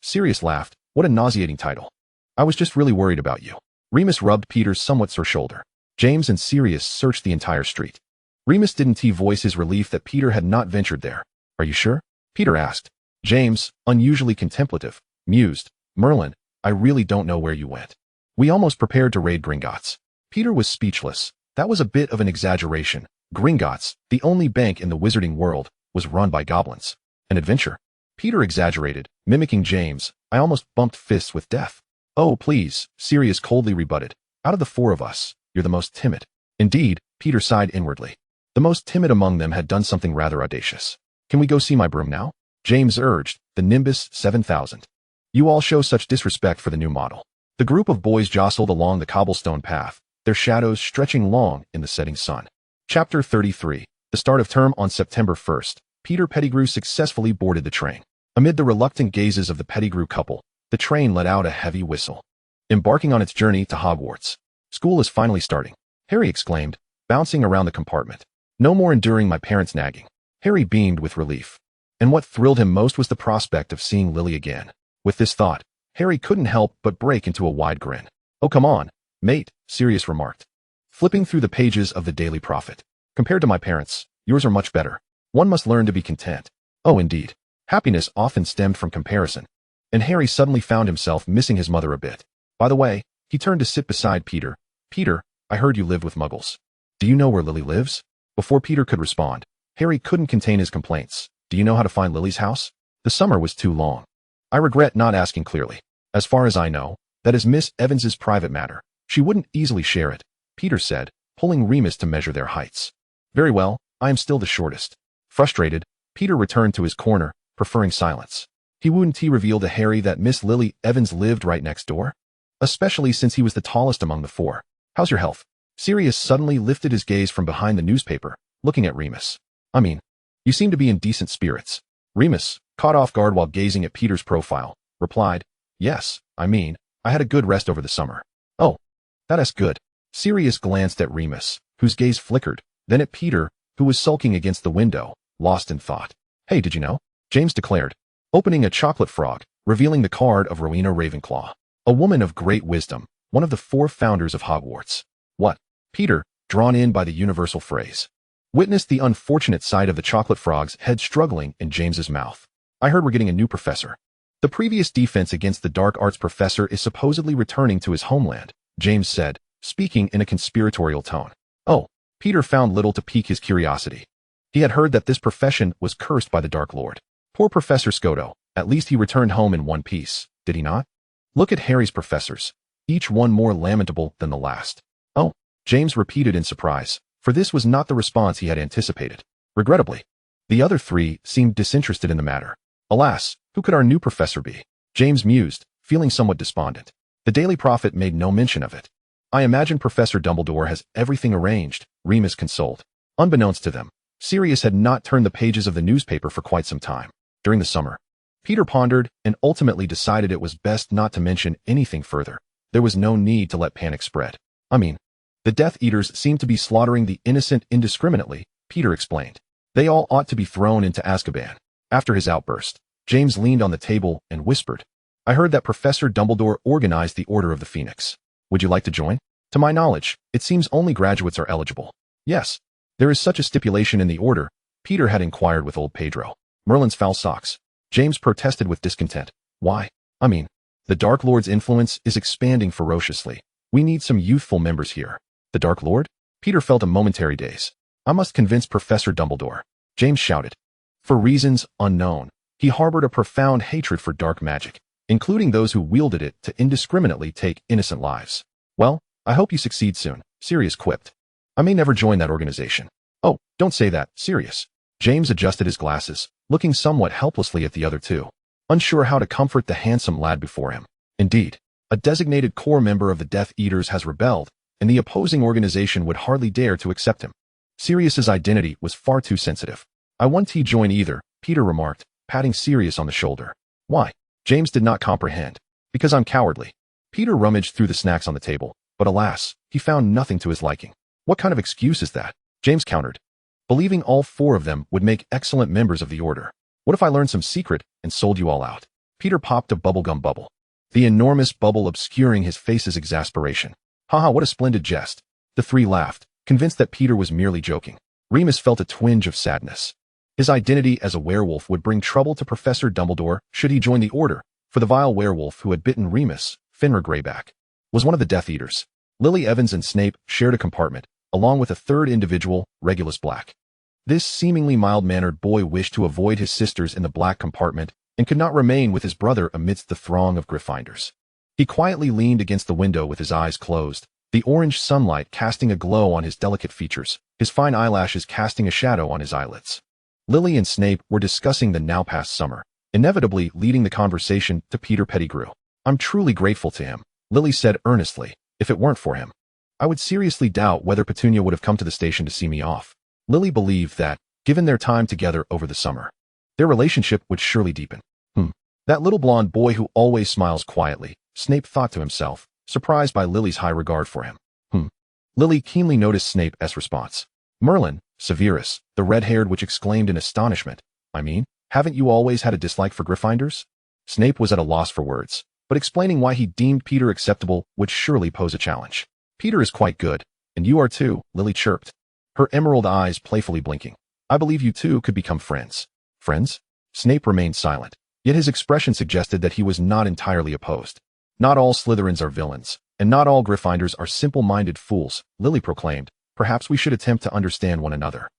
Speaker 1: Sirius laughed. What a nauseating title. I was just really worried about you. Remus rubbed Peter's somewhat sore shoulder. James and Sirius searched the entire street. Remus didn't voice his relief that Peter had not ventured there. Are you sure? Peter asked. James, unusually contemplative, mused. Merlin, I really don't know where you went. We almost prepared to raid Gringotts. Peter was speechless. That was a bit of an exaggeration. Gringotts, the only bank in the wizarding world, was run by goblins. An adventure? Peter exaggerated, mimicking James. I almost bumped fists with death. Oh, please, Sirius coldly rebutted. Out of the four of us, you're the most timid. Indeed, Peter sighed inwardly. The most timid among them had done something rather audacious. Can we go see my broom now? James urged, the Nimbus 7000. You all show such disrespect for the new model. The group of boys jostled along the cobblestone path, their shadows stretching long in the setting sun. Chapter 33. The start of term on September 1st. Peter Pettigrew successfully boarded the train. Amid the reluctant gazes of the Pettigrew couple, the train let out a heavy whistle. Embarking on its journey to Hogwarts. School is finally starting, Harry exclaimed, bouncing around the compartment. No more enduring my parents' nagging. Harry beamed with relief. And what thrilled him most was the prospect of seeing Lily again. With this thought, Harry couldn't help but break into a wide grin. Oh, come on, mate, Sirius remarked, flipping through the pages of the Daily Prophet. Compared to my parents, yours are much better. One must learn to be content. Oh, indeed. Happiness often stemmed from comparison. And Harry suddenly found himself missing his mother a bit. By the way, he turned to sit beside Peter. Peter, I heard you lived with Muggles. Do you know where Lily lives? Before Peter could respond, Harry couldn't contain his complaints. Do you know how to find Lily's house? The summer was too long. I regret not asking clearly. As far as I know, that is Miss Evans's private matter. She wouldn't easily share it, Peter said, pulling Remus to measure their heights. Very well, I am still the shortest. Frustrated, Peter returned to his corner, preferring silence. Wouldn't he reveal to Harry that Miss Lily Evans lived right next door? Especially since he was the tallest among the four. How's your health? Sirius suddenly lifted his gaze from behind the newspaper, looking at Remus. You seem to be in decent spirits. Remus, caught off guard while gazing at Peter's profile, replied, Yes, I had a good rest over the summer. Oh, that's good. Sirius glanced at Remus, whose gaze flickered, then at Peter, who was sulking against the window, lost in thought. Hey, did you know? James declared, opening a chocolate frog, revealing the card of Rowena Ravenclaw, a woman of great wisdom, one of the four founders of Hogwarts. What? Peter, drawn in by the universal phrase, witnessed the unfortunate sight of the chocolate frog's head struggling in James's mouth. I heard we're getting a new professor. The previous defense against the dark arts professor is supposedly returning to his homeland, James said, speaking in a conspiratorial tone. Oh, Peter found little to pique his curiosity. He had heard that this profession was cursed by the Dark Lord. Poor Professor Scoto, at least he returned home in one piece, did he not? Look at Harry's professors, each one more lamentable than the last. Oh, James repeated in surprise, for this was not the response he had anticipated. Regrettably, the other three seemed disinterested in the matter. Alas, who could our new professor be? James mused, feeling somewhat despondent. The Daily Prophet made no mention of it. I imagine Professor Dumbledore has everything arranged, Remus consoled. Unbeknownst to them, Sirius had not turned the pages of the newspaper for quite some time. During the summer, Peter pondered and ultimately decided it was best not to mention anything further. There was no need to let panic spread. The Death Eaters seemed to be slaughtering the innocent indiscriminately, Peter explained. They all ought to be thrown into Azkaban. After his outburst, James leaned on the table and whispered, I heard that Professor Dumbledore organized the Order of the Phoenix. Would you like to join? To my knowledge, it seems only graduates are eligible. Yes, there is such a stipulation in the order, Peter had inquired with old Pedro. Merlin's foul socks. James protested with discontent. Why? The Dark Lord's influence is expanding ferociously. We need some youthful members here. The Dark Lord? Peter felt a momentary daze. I must convince Professor Dumbledore, James shouted. For reasons unknown, he harbored a profound hatred for dark magic, including those who wielded it to indiscriminately take innocent lives. Well, I hope you succeed soon, Sirius quipped. I may never join that organization. Oh, don't say that, Sirius. James adjusted his glasses, looking somewhat helplessly at the other two, unsure how to comfort the handsome lad before him. Indeed, a designated core member of the Death Eaters has rebelled, and the opposing organization would hardly dare to accept him. Sirius's identity was far too sensitive. I won't join either, Peter remarked, patting Sirius on the shoulder. Why? James did not comprehend. Because I'm cowardly. Peter rummaged through the snacks on the table, but alas, he found nothing to his liking. What kind of excuse is that? James countered. Believing all four of them would make excellent members of the order. What if I learned some secret and sold you all out? Peter popped a bubblegum bubble, the enormous bubble obscuring his face's exasperation. Haha, what a splendid jest. The three laughed, convinced that Peter was merely joking. Remus felt a twinge of sadness. His identity as a werewolf would bring trouble to Professor Dumbledore should he join the order, for the vile werewolf who had bitten Remus, Fenrir Greyback, was one of the Death Eaters. Lily Evans and Snape shared a compartment, along with a third individual, Regulus Black. This seemingly mild-mannered boy wished to avoid his sisters in the black compartment and could not remain with his brother amidst the throng of Gryffindors. He quietly leaned against the window with his eyes closed, the orange sunlight casting a glow on his delicate features, his fine eyelashes casting a shadow on his eyelids. Lily and Snape were discussing the now-past summer, inevitably leading the conversation to Peter Pettigrew. "I'm truly grateful to him," Lily said earnestly. "If it weren't for him, I would seriously doubt whether Petunia would have come to the station to see me off." Lily believed that, given their time together over the summer, their relationship would surely deepen. That little blonde boy who always smiles quietly, Snape thought to himself, surprised by Lily's high regard for him. Lily keenly noticed Snape's response. "Merlin, Severus, the red-haired witch exclaimed in astonishment. I mean, haven't you always had a dislike for Gryffindors?" Snape was at a loss for words, but explaining why he deemed Peter acceptable would surely pose a challenge. "Peter is quite good, and you are too," Lily chirped, her emerald eyes playfully blinking. "I believe you two could become friends." "Friends?" Snape remained silent, yet his expression suggested that he was not entirely opposed. "Not all Slytherins are villains, and not all Gryffindors are simple-minded fools," Lily proclaimed. "Perhaps we should attempt to understand one another."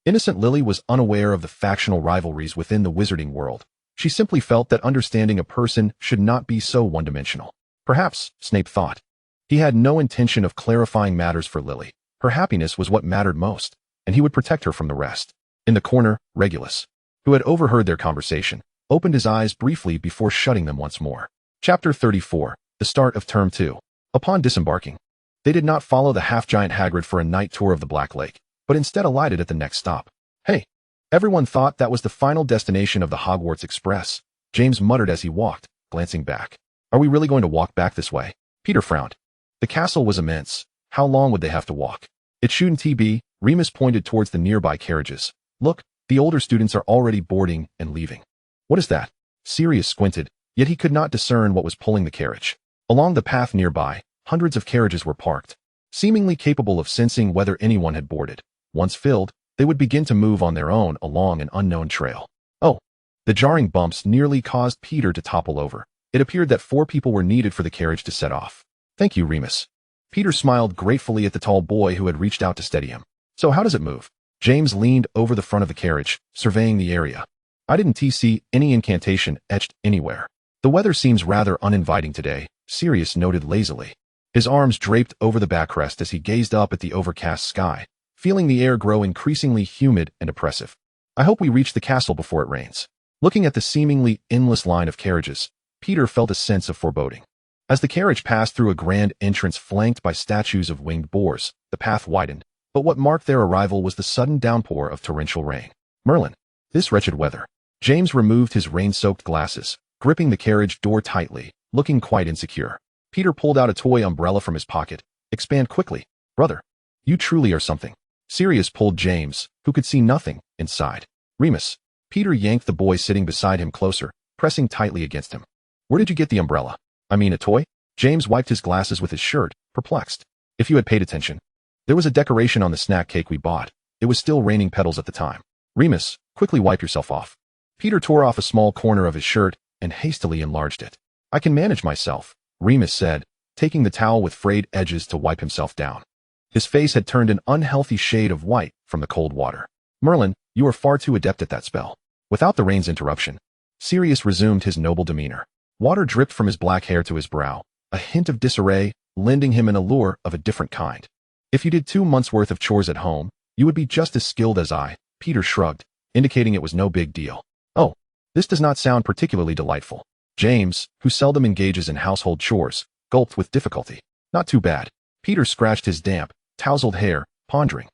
Speaker 1: Innocent Lily was unaware of the factional rivalries within the wizarding world. She simply felt that understanding a person should not be so one-dimensional. Perhaps, Snape thought. He had no intention of clarifying matters for Lily. Her happiness was what mattered most, and he would protect her from the rest. In the corner, Regulus, who had overheard their conversation, opened his eyes briefly before shutting them once more. Chapter 34, the start of Term 2. Upon disembarking, they did not follow the half-giant Hagrid for a night tour of the Black Lake, but instead alighted at the next stop. "Hey!" Everyone thought that was the final destination of the Hogwarts Express, James muttered as he walked, glancing back. "Are we really going to walk back this way?" Peter frowned. The castle was immense. How long would they have to walk? "It shouldn't be," Remus pointed towards the nearby carriages. "Look, the older students are already boarding and leaving." "What is that?" Sirius squinted, yet he could not discern what was pulling the carriage. Along the path nearby, hundreds of carriages were parked, seemingly capable of sensing whether anyone had boarded. Once filled, they would begin to move on their own along an unknown trail. Oh! The jarring bumps nearly caused Peter to topple over. It appeared that 4 people were needed for the carriage to set off. "Thank you, Remus." Peter smiled gratefully at the tall boy who had reached out to steady him. "So how does it move?" James leaned over the front of the carriage, surveying the area. "I didn't see any incantation etched anywhere. The weather seems rather uninviting today," Sirius noted lazily. His arms draped over the backrest as he gazed up at the overcast sky, feeling the air grow increasingly humid and oppressive. "I hope we reach the castle before it rains." Looking at the seemingly endless line of carriages, Peter felt a sense of foreboding. As the carriage passed through a grand entrance flanked by statues of winged boars, the path widened, but what marked their arrival was the sudden downpour of torrential rain. "Merlin, this wretched weather." James removed his rain-soaked glasses, gripping the carriage door tightly, looking quite insecure. Peter pulled out a toy umbrella from his pocket. "Expand quickly, brother. You truly are something." Sirius pulled James, who could see nothing, inside. "Remus." Peter yanked the boy sitting beside him closer, pressing tightly against him. "Where did you get the umbrella?" "I mean a toy?" James wiped his glasses with his shirt, perplexed. "If you had paid attention. There was a decoration on the snack cake we bought. It was still raining petals at the time." "Remus, quickly wipe yourself off." Peter tore off a small corner of his shirt and hastily enlarged it. "I can manage myself," Remus said, taking the towel with frayed edges to wipe himself down. His face had turned an unhealthy shade of white from the cold water. "Merlin, you are far too adept at that spell." Without the rain's interruption, Sirius resumed his noble demeanor. Water dripped from his black hair to his brow, a hint of disarray, lending him an allure of a different kind. "If you did 2 months' worth of chores at home, you would be just as skilled as I," Peter shrugged, indicating it was no big deal. "Oh, this does not sound particularly delightful." James, who seldom engages in household chores, gulped with difficulty. "Not too bad." Peter scratched his damp, tousled hair, pondering.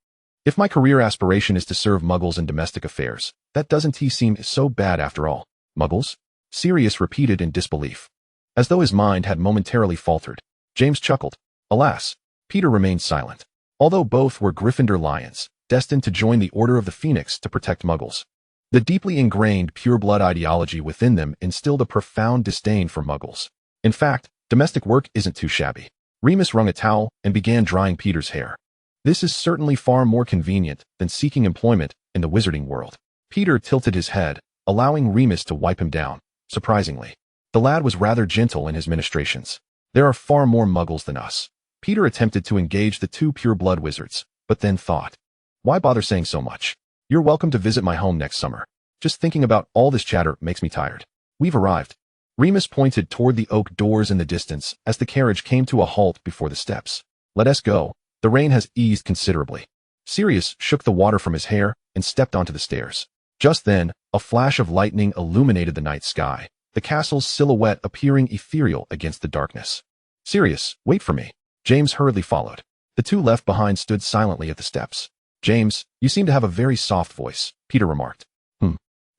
Speaker 1: "If my career aspiration is to serve muggles in domestic affairs, that doesn't seem so bad after all." "Muggles?" Sirius repeated in disbelief. As though his mind had momentarily faltered, James chuckled. Alas, Peter remained silent. Although both were Gryffindor lions, destined to join the Order of the Phoenix to protect muggles, the deeply ingrained pure-blood ideology within them instilled a profound disdain for muggles. In fact, domestic work isn't too shabby. Remus wrung a towel and began drying Peter's hair. "This is certainly far more convenient than seeking employment in the wizarding world." Peter tilted his head, allowing Remus to wipe him down. Surprisingly, the lad was rather gentle in his ministrations. "There are far more muggles than us." Peter attempted to engage the 2 pure-blood wizards, but then thought, "Why bother saying so much? You're welcome to visit my home next summer. Just thinking about all this chatter makes me tired." "We've arrived." Remus pointed toward the oak doors in the distance as the carriage came to a halt before the steps. Let us go. The rain has eased considerably. Sirius shook the water from his hair and stepped onto the stairs. Just then, a flash of lightning illuminated the night sky, the castle's silhouette appearing ethereal against the darkness. Sirius, wait for me. James hurriedly followed. The two left behind stood silently at the steps. James, you seem to have a very soft voice, Peter remarked.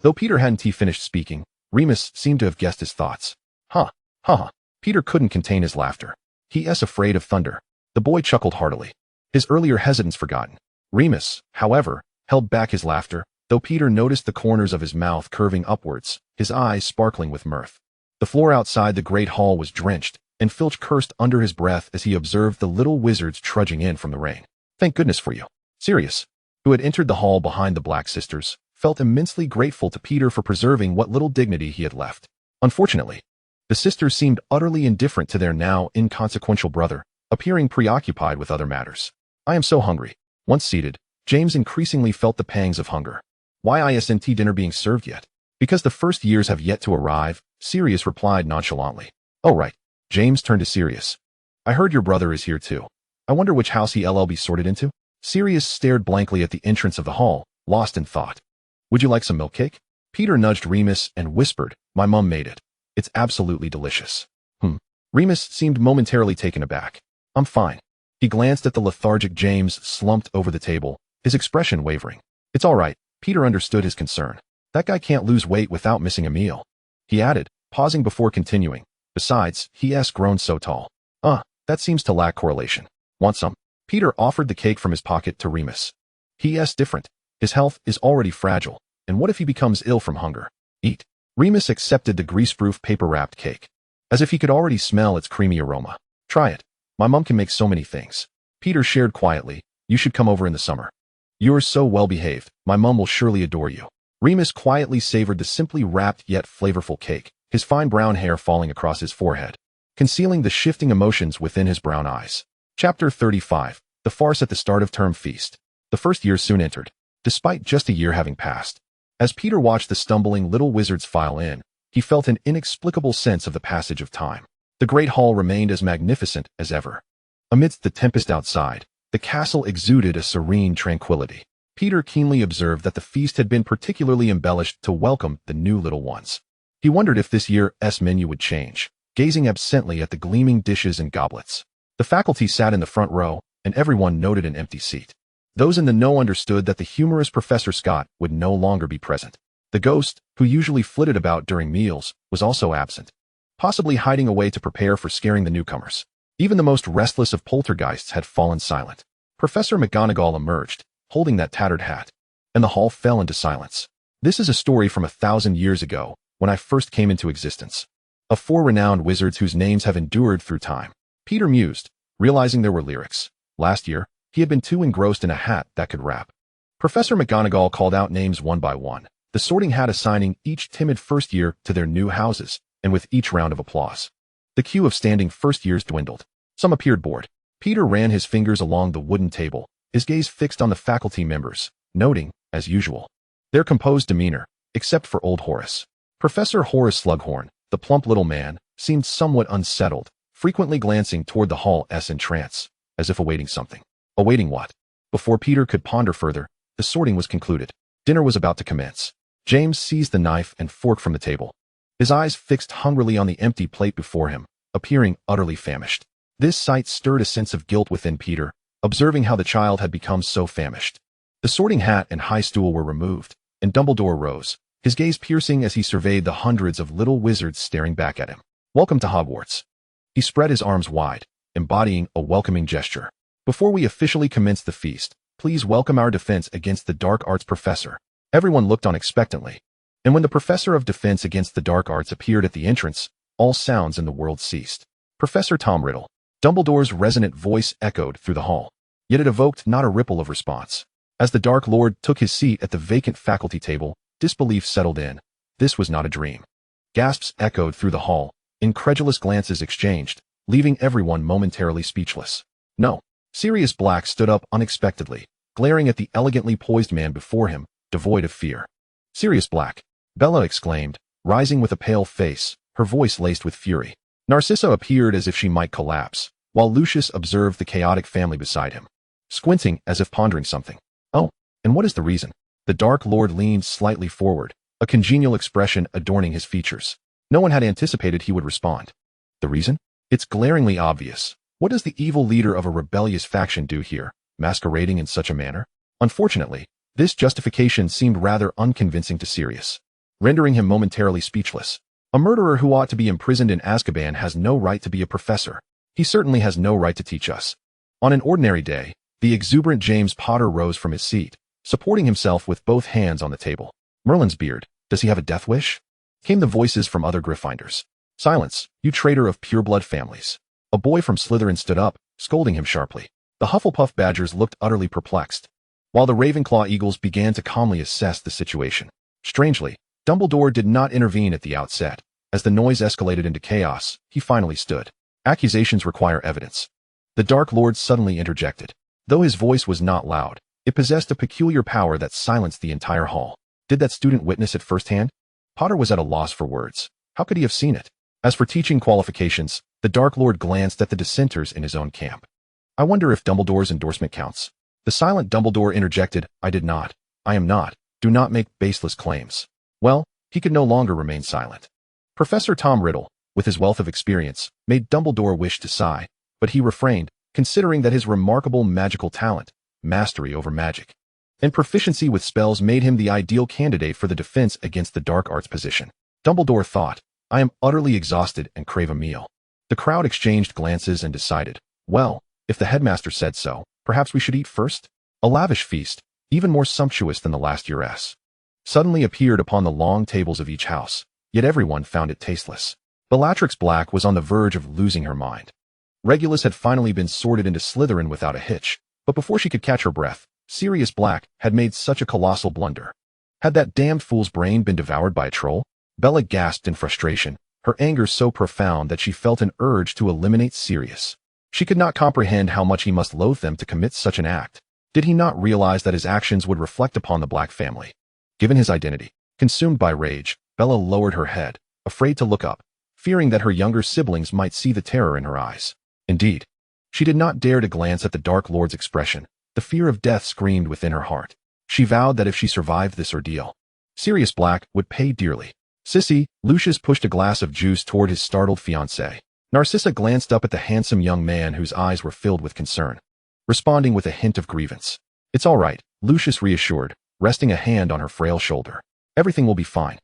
Speaker 1: Though Peter hadn't finished speaking, Remus seemed to have guessed his thoughts. Ha, ha. Peter couldn't contain his laughter. He's afraid of thunder. The boy chuckled heartily, his earlier hesitance forgotten. Remus, however, held back his laughter, though Peter noticed the corners of his mouth curving upwards, his eyes sparkling with mirth. The floor outside the great hall was drenched, and Filch cursed under his breath as he observed the little wizards trudging in from the rain. Thank goodness for you. Sirius, who had entered the hall behind the Black Sisters, felt immensely grateful to Peter for preserving what little dignity he had left. Unfortunately, the sisters seemed utterly indifferent to their now inconsequential brother, appearing preoccupied with other matters. I am so hungry. Once seated, James increasingly felt the pangs of hunger. Why isn't dinner being served yet? Because the first years have yet to arrive, Sirius replied nonchalantly. Oh right. James turned to Sirius. I heard your brother is here too. I wonder which house he'll be sorted into? Sirius stared blankly at the entrance of the hall, lost in thought. Would you like some milk cake? Peter nudged Remus and whispered, my mum made it. It's absolutely delicious. Remus seemed momentarily taken aback. I'm fine. He glanced at the lethargic James slumped over the table, his expression wavering. It's all right. Peter understood his concern. That guy can't lose weight without missing a meal. He added, pausing before continuing. Besides, he's grown so tall. That seems to lack correlation. Want some? Peter offered the cake from his pocket to Remus. He's different. His health is already fragile, and what if he becomes ill from hunger? Eat. Remus accepted the greaseproof paper-wrapped cake, as if he could already smell its creamy aroma. Try it. My mom can make so many things. Peter shared quietly, you should come over in the summer. You're so well-behaved, my mom will surely adore you. Remus quietly savored the simply wrapped yet flavorful cake, his fine brown hair falling across his forehead, concealing the shifting emotions within his brown eyes. Chapter 35, The Farce at the Start of Term Feast. The first year soon entered, despite just a year having passed. As Peter watched the stumbling little wizards file in, he felt an inexplicable sense of the passage of time. The great hall remained as magnificent as ever. Amidst the tempest outside, the castle exuded a serene tranquility. Peter keenly observed that the feast had been particularly embellished to welcome the new little ones. He wondered if this year's menu would change, gazing absently at the gleaming dishes and goblets. The faculty sat in the front row, and everyone noted an empty seat. Those in the know understood that the humorous Professor Scott would no longer be present. The ghost, who usually flitted about during meals, was also absent, possibly hiding away to prepare for scaring the newcomers. Even the most restless of poltergeists had fallen silent. Professor McGonagall emerged, holding that tattered hat, and the hall fell into silence. This is a story from 1,000 years ago, when I first came into existence. Of 4 renowned wizards whose names have endured through time. Peter mused, realizing there were lyrics. Last year, he had been too engrossed in a hat that could rap. Professor McGonagall called out names one by one, the sorting hat assigning each timid first year to their new houses, and with each round of applause, the queue of standing first years dwindled. Some appeared bored. Peter ran his fingers along the wooden table, his gaze fixed on the faculty members, noting, as usual, their composed demeanor, except for old Horace. Professor Horace Slughorn, the plump little man, seemed somewhat unsettled, frequently glancing toward the hall's entrance, as if awaiting something. Awaiting what? Before Peter could ponder further, the sorting was concluded. Dinner was about to commence. James seized the knife and fork from the table, his eyes fixed hungrily on the empty plate before him, appearing utterly famished. This sight stirred a sense of guilt within Peter, observing how the child had become so famished. The sorting hat and high stool were removed, and Dumbledore rose, his gaze piercing as he surveyed the hundreds of little wizards staring back at him. Welcome to Hogwarts. He spread his arms wide, embodying a welcoming gesture. Before we officially commence the feast, please welcome our defense against the dark arts professor. Everyone looked on expectantly, and when the professor of defense against the dark arts appeared at the entrance, all sounds in the world ceased. Professor Tom Riddle. Dumbledore's resonant voice echoed through the hall, yet it evoked not a ripple of response. As the Dark Lord took his seat at the vacant faculty table, disbelief settled in. This was not a dream. Gasps echoed through the hall, incredulous glances exchanged, leaving everyone momentarily speechless. No. Sirius Black stood up unexpectedly, glaring at the elegantly poised man before him, devoid of fear. Sirius Black, Bella exclaimed, rising with a pale face, her voice laced with fury. Narcissa appeared as if she might collapse, while Lucius observed the chaotic family beside him, squinting as if pondering something. Oh, and what is the reason? The Dark Lord leaned slightly forward, a congenial expression adorning his features. No one had anticipated he would respond. The reason? It's glaringly obvious. What does the evil leader of a rebellious faction do here, masquerading in such a manner? Unfortunately, this justification seemed rather unconvincing to Sirius, rendering him momentarily speechless. A murderer who ought to be imprisoned in Azkaban has no right to be a professor. He certainly has no right to teach us. On an ordinary day, the exuberant James Potter rose from his seat, supporting himself with both hands on the table. Merlin's beard, does he have a death wish? Came the voices from other Gryffindors. Silence, you traitor of pureblood families. A boy from Slytherin stood up, scolding him sharply. The Hufflepuff Badgers looked utterly perplexed, while the Ravenclaw Eagles began to calmly assess the situation. Strangely, Dumbledore did not intervene at the outset. As the noise escalated into chaos, he finally stood. Accusations require evidence. The Dark Lord suddenly interjected. Though his voice was not loud, it possessed a peculiar power that silenced the entire hall. Did that student witness it firsthand? Potter was at a loss for words. How could he have seen it? As for teaching qualifications, the Dark Lord glanced at the dissenters in his own camp. I wonder if Dumbledore's endorsement counts. The silent Dumbledore interjected, I did not. I am not. Do not make baseless claims. Well, he could no longer remain silent. Professor Tom Riddle, with his wealth of experience, made Dumbledore wish to sigh, but he refrained, considering that his remarkable magical talent, mastery over magic, and proficiency with spells made him the ideal candidate for the defense against the dark arts position. Dumbledore thought, I am utterly exhausted and crave a meal. The crowd exchanged glances and decided, well, if the headmaster said so, perhaps we should eat first? A lavish feast, even more sumptuous than the last year's, suddenly appeared upon the long tables of each house, yet everyone found it tasteless. Bellatrix Black was on the verge of losing her mind. Regulus had finally been sorted into Slytherin without a hitch, but before she could catch her breath, Sirius Black had made such a colossal blunder. Had that damned fool's brain been devoured by a troll? Bella gasped in frustration, her anger so profound that she felt an urge to eliminate Sirius. She could not comprehend how much he must loathe them to commit such an act. Did he not realize that his actions would reflect upon the Black family? Given his identity, consumed by rage, Bella lowered her head, afraid to look up, fearing that her younger siblings might see the terror in her eyes. Indeed, she did not dare to glance at the Dark Lord's expression. The fear of death screamed within her heart. She vowed that if she survived this ordeal, Sirius Black would pay dearly. Sissy, Lucius pushed a glass of juice toward his startled fiancée. Narcissa glanced up at the handsome young man whose eyes were filled with concern, responding with a hint of grievance. It's all right, Lucius reassured, resting a hand on her frail shoulder. Everything will be fine.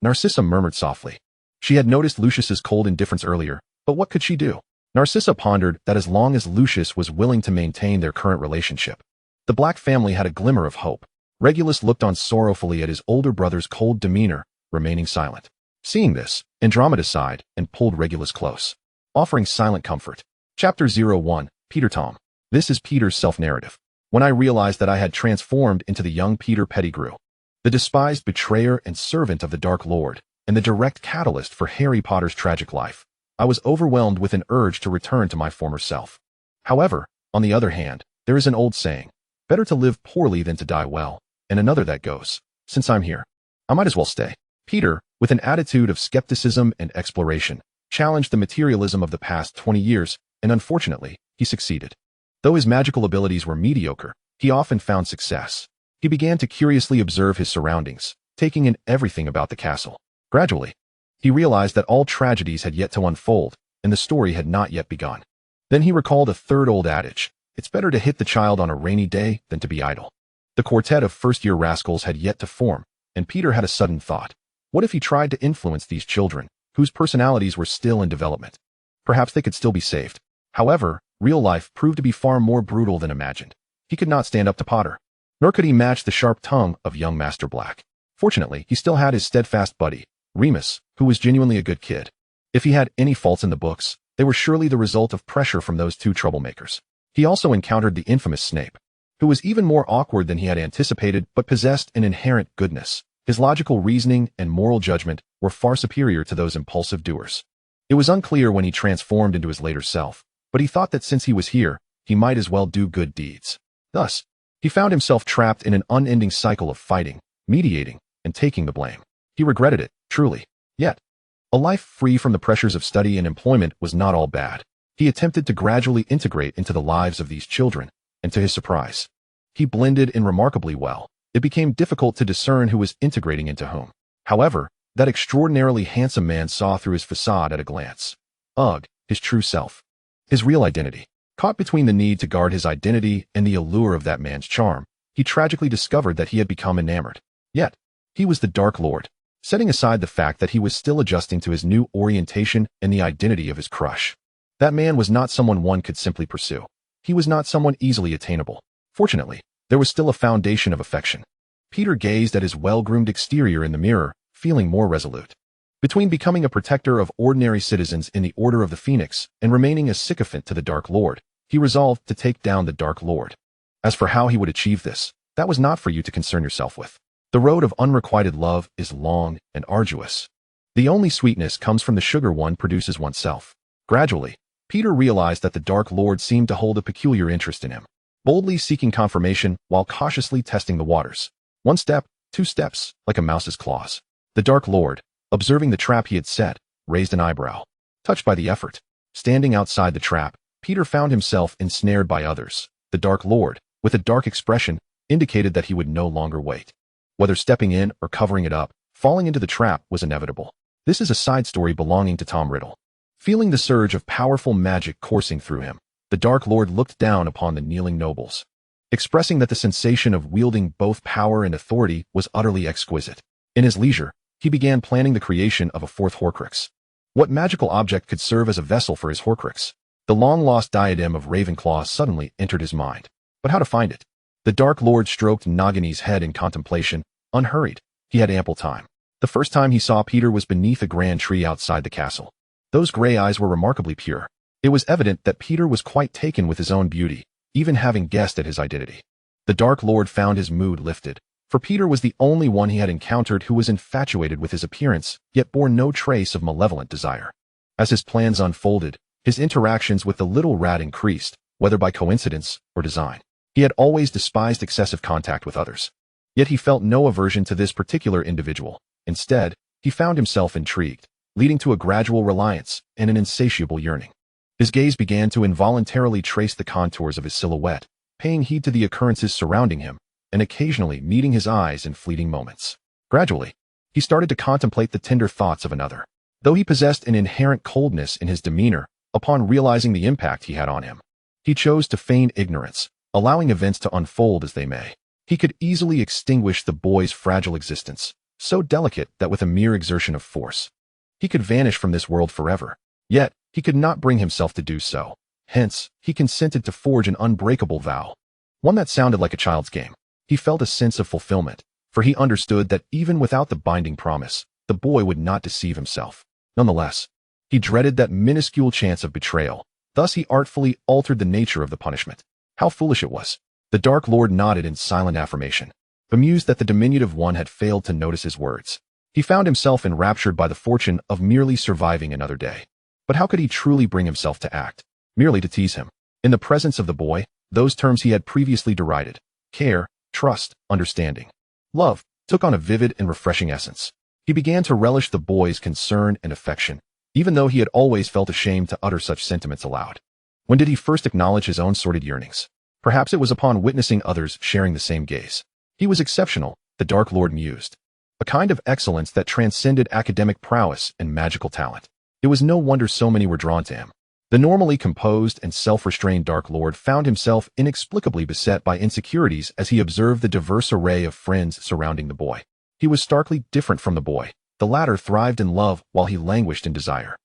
Speaker 1: Narcissa murmured softly. She had noticed Lucius's cold indifference earlier, but what could she do? Narcissa pondered that as long as Lucius was willing to maintain their current relationship, the Black family had a glimmer of hope. Regulus looked on sorrowfully at his older brother's cold demeanor, remaining silent. Seeing this, Andromeda sighed and pulled Regulus close, offering silent comfort. Chapter 01, Peter Tom. This is Peter's self-narrative. When I realized that I had transformed into the young Peter Pettigrew, the despised betrayer and servant of the Dark Lord, and the direct catalyst for Harry Potter's tragic life, I was overwhelmed with an urge to return to my former self. However, on the other hand, there is an old saying, better to live poorly than to die well, and another that goes, since I'm here, I might as well stay. Peter, with an attitude of skepticism and exploration, challenged the materialism of the past 20 years, and unfortunately, he succeeded. Though his magical abilities were mediocre, he often found success. He began to curiously observe his surroundings, taking in everything about the castle. Gradually, he realized that all tragedies had yet to unfold, and the story had not yet begun. Then he recalled a third old adage, it's better to hit the child on a rainy day than to be idle. The quartet of first-year rascals had yet to form, and Peter had a sudden thought. What if he tried to influence these children, whose personalities were still in development? Perhaps they could still be saved. However, real life proved to be far more brutal than imagined. He could not stand up to Potter, nor could he match the sharp tongue of young Master Black. Fortunately, he still had his steadfast buddy, Remus, who was genuinely a good kid. If he had any faults in the books, they were surely the result of pressure from those two troublemakers. He also encountered the infamous Snape, who was even more awkward than he had anticipated but possessed an inherent goodness. His logical reasoning and moral judgment were far superior to those impulsive doers. It was unclear when he transformed into his later self, but he thought that since he was here, he might as well do good deeds. Thus, he found himself trapped in an unending cycle of fighting, mediating, and taking the blame. He regretted it, truly. Yet, A life free from the pressures of study and employment was not all bad. He attempted to gradually integrate into the lives of these children, and to his surprise, he blended in remarkably well. It became difficult to discern who was integrating into whom. However, that extraordinarily handsome man saw through his facade at a glance. Ugh, his true self. His real identity. Caught between the need to guard his identity and the allure of that man's charm, he tragically discovered that he had become enamored. Yet, he was the Dark Lord, setting aside the fact that he was still adjusting to his new orientation and the identity of his crush. That man was not someone one could simply pursue. He was not someone easily attainable. Fortunately, there was still a foundation of affection. Peter gazed at his well-groomed exterior in the mirror, feeling more resolute. Between becoming a protector of ordinary citizens in the Order of the Phoenix and remaining a sycophant to the Dark Lord, he resolved to take down the Dark Lord. As for how he would achieve this, that was not for you to concern yourself with. The road of unrequited love is long and arduous. The only sweetness comes from the sugar one produces oneself. Gradually, Peter realized that the Dark Lord seemed to hold a peculiar interest in him, boldly seeking confirmation while cautiously testing the waters. One step, two steps, like a mouse's claws. The Dark Lord, observing the trap he had set, raised an eyebrow. Touched by the effort, standing outside the trap, Peter found himself ensnared by others. The Dark Lord, with a dark expression, indicated that he would no longer wait. Whether stepping in or covering it up, falling into the trap was inevitable. This is a side story belonging to Tom Riddle. Feeling the surge of powerful magic coursing through him, the Dark Lord looked down upon the kneeling nobles, expressing that the sensation of wielding both power and authority was utterly exquisite. In his leisure, he began planning the creation of a fourth Horcrux. What magical object could serve as a vessel for his Horcrux? The long-lost diadem of Ravenclaw suddenly entered his mind. But how to find it? The Dark Lord stroked Nagini's head in contemplation, unhurried. He had ample time. The first time he saw Peter was beneath a grand tree outside the castle. Those gray eyes were remarkably pure. It was evident that Peter was quite taken with his own beauty, even having guessed at his identity. The Dark Lord found his mood lifted, for Peter was the only one he had encountered who was infatuated with his appearance, yet bore no trace of malevolent desire. As his plans unfolded, his interactions with the little rat increased, whether by coincidence or design. He had always despised excessive contact with others. Yet he felt no aversion to this particular individual. Instead, he found himself intrigued, leading to a gradual reliance and an insatiable yearning. His gaze began to involuntarily trace the contours of his silhouette, paying heed to the occurrences surrounding him, and occasionally meeting his eyes in fleeting moments. Gradually, he started to contemplate the tender thoughts of another. Though he possessed an inherent coldness in his demeanor, upon realizing the impact he had on him, he chose to feign ignorance, allowing events to unfold as they may. He could easily extinguish the boy's fragile existence, so delicate that with a mere exertion of force, he could vanish from this world forever. Yet, he could not bring himself to do so. Hence, he consented to forge an unbreakable vow, one that sounded like a child's game. He felt a sense of fulfillment, for he understood that even without the binding promise, the boy would not deceive himself. Nonetheless, he dreaded that minuscule chance of betrayal. Thus he artfully altered the nature of the punishment. How foolish it was. The Dark Lord nodded in silent affirmation, bemused that the diminutive one had failed to notice his words. He found himself enraptured by the fortune of merely surviving another day. But how could he truly bring himself to act? Merely to tease him. In the presence of the boy, those terms he had previously derided, care, trust, understanding, love, took on a vivid and refreshing essence. He began to relish the boy's concern and affection, even though he had always felt ashamed to utter such sentiments aloud. When did he first acknowledge his own sordid yearnings? Perhaps it was upon witnessing others sharing the same gaze. He was exceptional, the Dark Lord mused. A kind of excellence that transcended academic prowess and magical talent. It was no wonder so many were drawn to him. The normally composed and self-restrained Dark Lord found himself inexplicably beset by insecurities as he observed the diverse array of friends surrounding the boy. He was starkly different from the boy. The latter thrived in love while he languished in desire.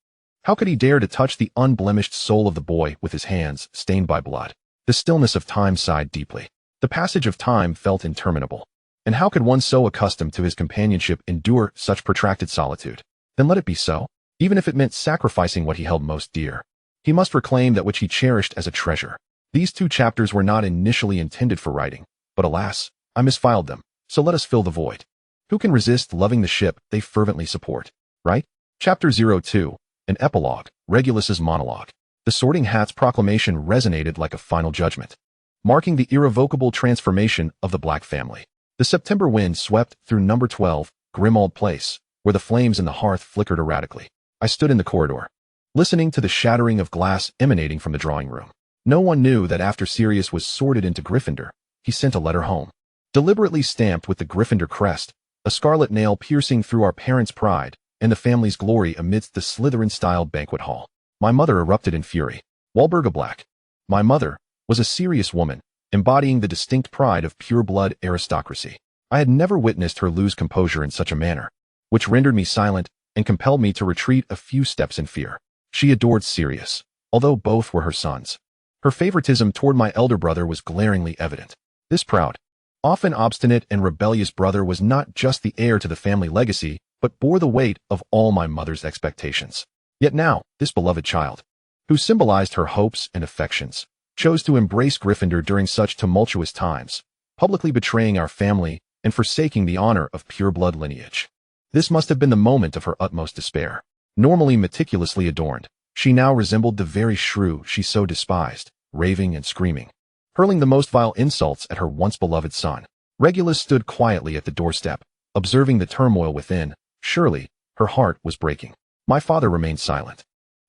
Speaker 1: How could he dare to touch the unblemished soul of the boy with his hands stained by blood? The stillness of time sighed deeply. The passage of time felt interminable. And how could one so accustomed to his companionship endure such protracted solitude? Then let it be so, even if it meant sacrificing what he held most dear. He must reclaim that which he cherished as a treasure. These 2 chapters were not initially intended for writing, but alas, I misfiled them, so let us fill the void. Who can resist loving the ship they fervently support, right? Chapter 02, an epilogue, Regulus's monologue. The Sorting Hat's proclamation resonated like a final judgment, marking the irrevocable transformation of the Black family. The September wind swept through number 12, Grimmauld Place, where the flames in the hearth flickered erratically. I stood in the corridor, listening to the shattering of glass emanating from the drawing room. No one knew that after Sirius was sorted into Gryffindor, he sent a letter home, deliberately stamped with the Gryffindor crest, a scarlet nail piercing through our parents' pride and the family's glory amidst the Slytherin-style banquet hall. My mother erupted in fury. Walburga Black. My mother was a serious woman, embodying the distinct pride of pure-blood aristocracy. I had never witnessed her lose composure in such a manner, which rendered me silent and compelled me to retreat a few steps in fear. She adored Sirius, although both were her sons. Her favoritism toward my elder brother was glaringly evident. This proud, often obstinate and rebellious brother was not just the heir to the family legacy, but bore the weight of all my mother's expectations. Yet now, this beloved child, who symbolized her hopes and affections, chose to embrace Gryffindor during such tumultuous times, publicly betraying our family and forsaking the honor of pure-blood lineage. This must have been the moment of her utmost despair. Normally meticulously adorned, she now resembled the very shrew she so despised, raving and screaming, hurling the most vile insults at her once-beloved son. Regulus stood quietly at the doorstep, observing the turmoil within. Surely, her heart was breaking. My father remained silent,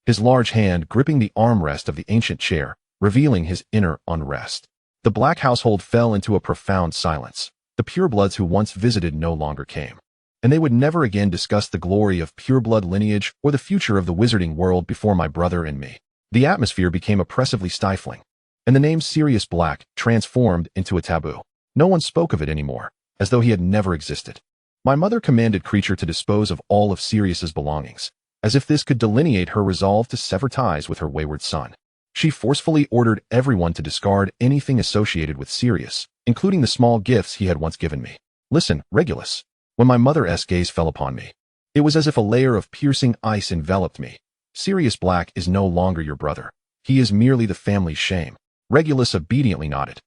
Speaker 1: his large hand gripping the armrest of the ancient chair, revealing his inner unrest. The Black household fell into a profound silence. The purebloods who once visited no longer came, and they would never again discuss the glory of pureblood lineage or the future of the wizarding world before my brother and me. The atmosphere became oppressively stifling, and the name Sirius Black transformed into a taboo. No one spoke of it anymore, as though he had never existed. My mother commanded Creature to dispose of all of Sirius's belongings, as if this could delineate her resolve to sever ties with her wayward son. She forcefully ordered everyone to discard anything associated with Sirius, including the small gifts he had once given me. Listen, Regulus. When my mother's gaze fell upon me, it was as if a layer of piercing ice enveloped me. Sirius Black is no longer your brother. He is merely the family's shame. Regulus obediently nodded,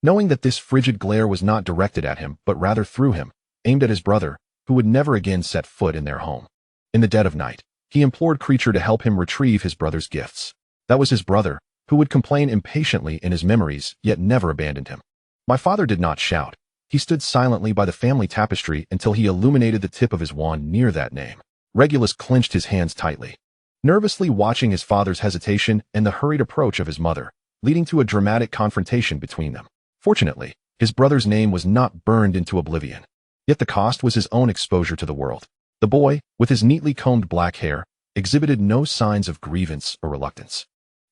Speaker 1: knowing that this frigid glare was not directed at him, but rather through him, aimed at his brother, who would never again set foot in their home. In the dead of night, he implored Creature to help him retrieve his brother's gifts. That was his brother, who would complain impatiently in his memories, yet never abandoned him. My father did not shout. He stood silently by the family tapestry until he illuminated the tip of his wand near that name. Regulus clenched his hands tightly, nervously watching his father's hesitation and the hurried approach of his mother, leading to a dramatic confrontation between them. Fortunately, his brother's name was not burned into oblivion. Yet the cost was his own exposure to the world. The boy, with his neatly combed black hair, exhibited no signs of grievance or reluctance.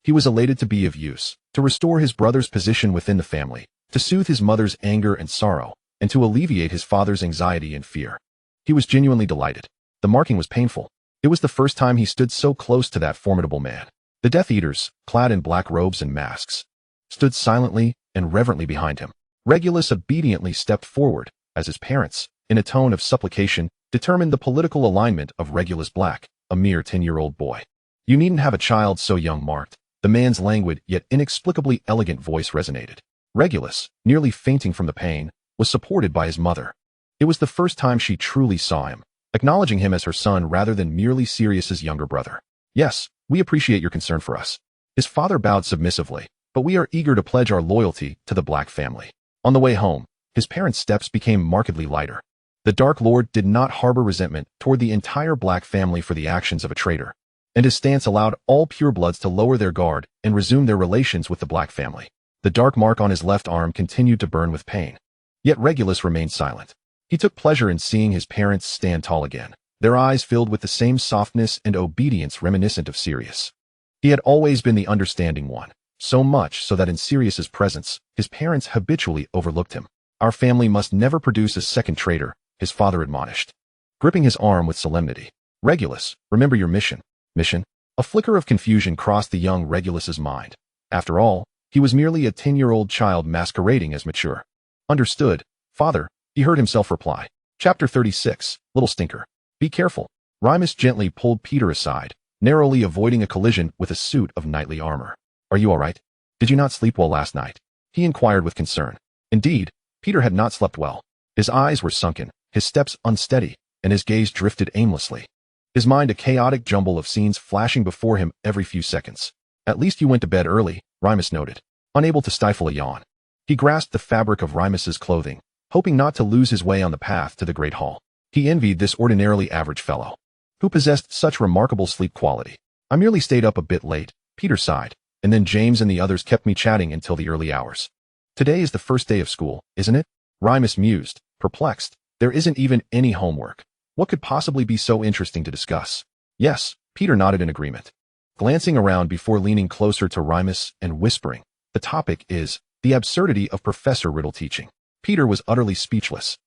Speaker 1: He was elated to be of use, to restore his brother's position within the family, to soothe his mother's anger and sorrow, and to alleviate his father's anxiety and fear. He was genuinely delighted. The marking was painful. It was the first time he stood so close to that formidable man. The Death Eaters, clad in black robes and masks, stood silently and reverently behind him. Regulus obediently stepped forward, as his parents, in a tone of supplication, determined the political alignment of Regulus Black, a mere 10-year-old boy. You needn't have a child so young, marked. The man's languid yet inexplicably elegant voice resonated. Regulus, nearly fainting from the pain, was supported by his mother. It was the first time she truly saw him, acknowledging him as her son rather than merely Sirius's younger brother. Yes, we appreciate your concern for us. His father bowed submissively, but we are eager to pledge our loyalty to the Black family. On the way home, his parents' steps became markedly lighter. The Dark Lord did not harbor resentment toward the entire Black family for the actions of a traitor, and his stance allowed all purebloods to lower their guard and resume their relations with the Black family. The dark mark on his left arm continued to burn with pain. Yet Regulus remained silent. He took pleasure in seeing his parents stand tall again, their eyes filled with the same softness and obedience reminiscent of Sirius. He had always been the understanding one, so much so that in Sirius's presence, his parents habitually overlooked him. Our family must never produce a second traitor, his father admonished, gripping his arm with solemnity. Regulus, remember your mission. Mission? A flicker of confusion crossed the young Regulus's mind. After all, he was merely a 10-year-old child masquerading as mature. Understood, father, he heard himself reply. Chapter 36, Little Stinker. Be careful. Remus gently pulled Peter aside, narrowly avoiding a collision with a suit of knightly armor. Are you all right? Did you not sleep well last night? He inquired with concern. Indeed, Peter had not slept well. His eyes were sunken, his steps unsteady, and his gaze drifted aimlessly. His mind a chaotic jumble of scenes flashing before him every few seconds. At least you went to bed early, Remus noted, unable to stifle a yawn. He grasped the fabric of Remus's clothing, hoping not to lose his way on the path to the Great Hall. He envied this ordinarily average fellow, who possessed such remarkable sleep quality. I merely stayed up a bit late, Peter sighed, and then James and the others kept me chatting until the early hours. Today is the first day of school, isn't it? Remus mused, perplexed. There isn't even any homework. What could possibly be so interesting to discuss? Yes, Peter nodded in agreement, glancing around before leaning closer to Remus and whispering, the topic is the absurdity of Professor Riddle teaching. Peter was utterly speechless.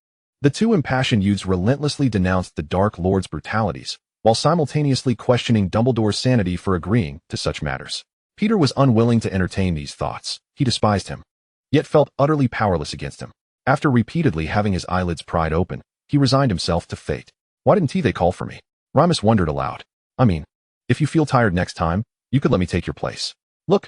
Speaker 1: The two impassioned youths relentlessly denounced the Dark Lord's brutalities, while simultaneously questioning Dumbledore's sanity for agreeing to such matters. Peter was unwilling to entertain these thoughts. He despised him, yet felt utterly powerless against him. After repeatedly having his eyelids pried open, he resigned himself to fate. Why didn't they call for me? Remus wondered aloud. I mean, if you feel tired next time, you could let me take your place. Look,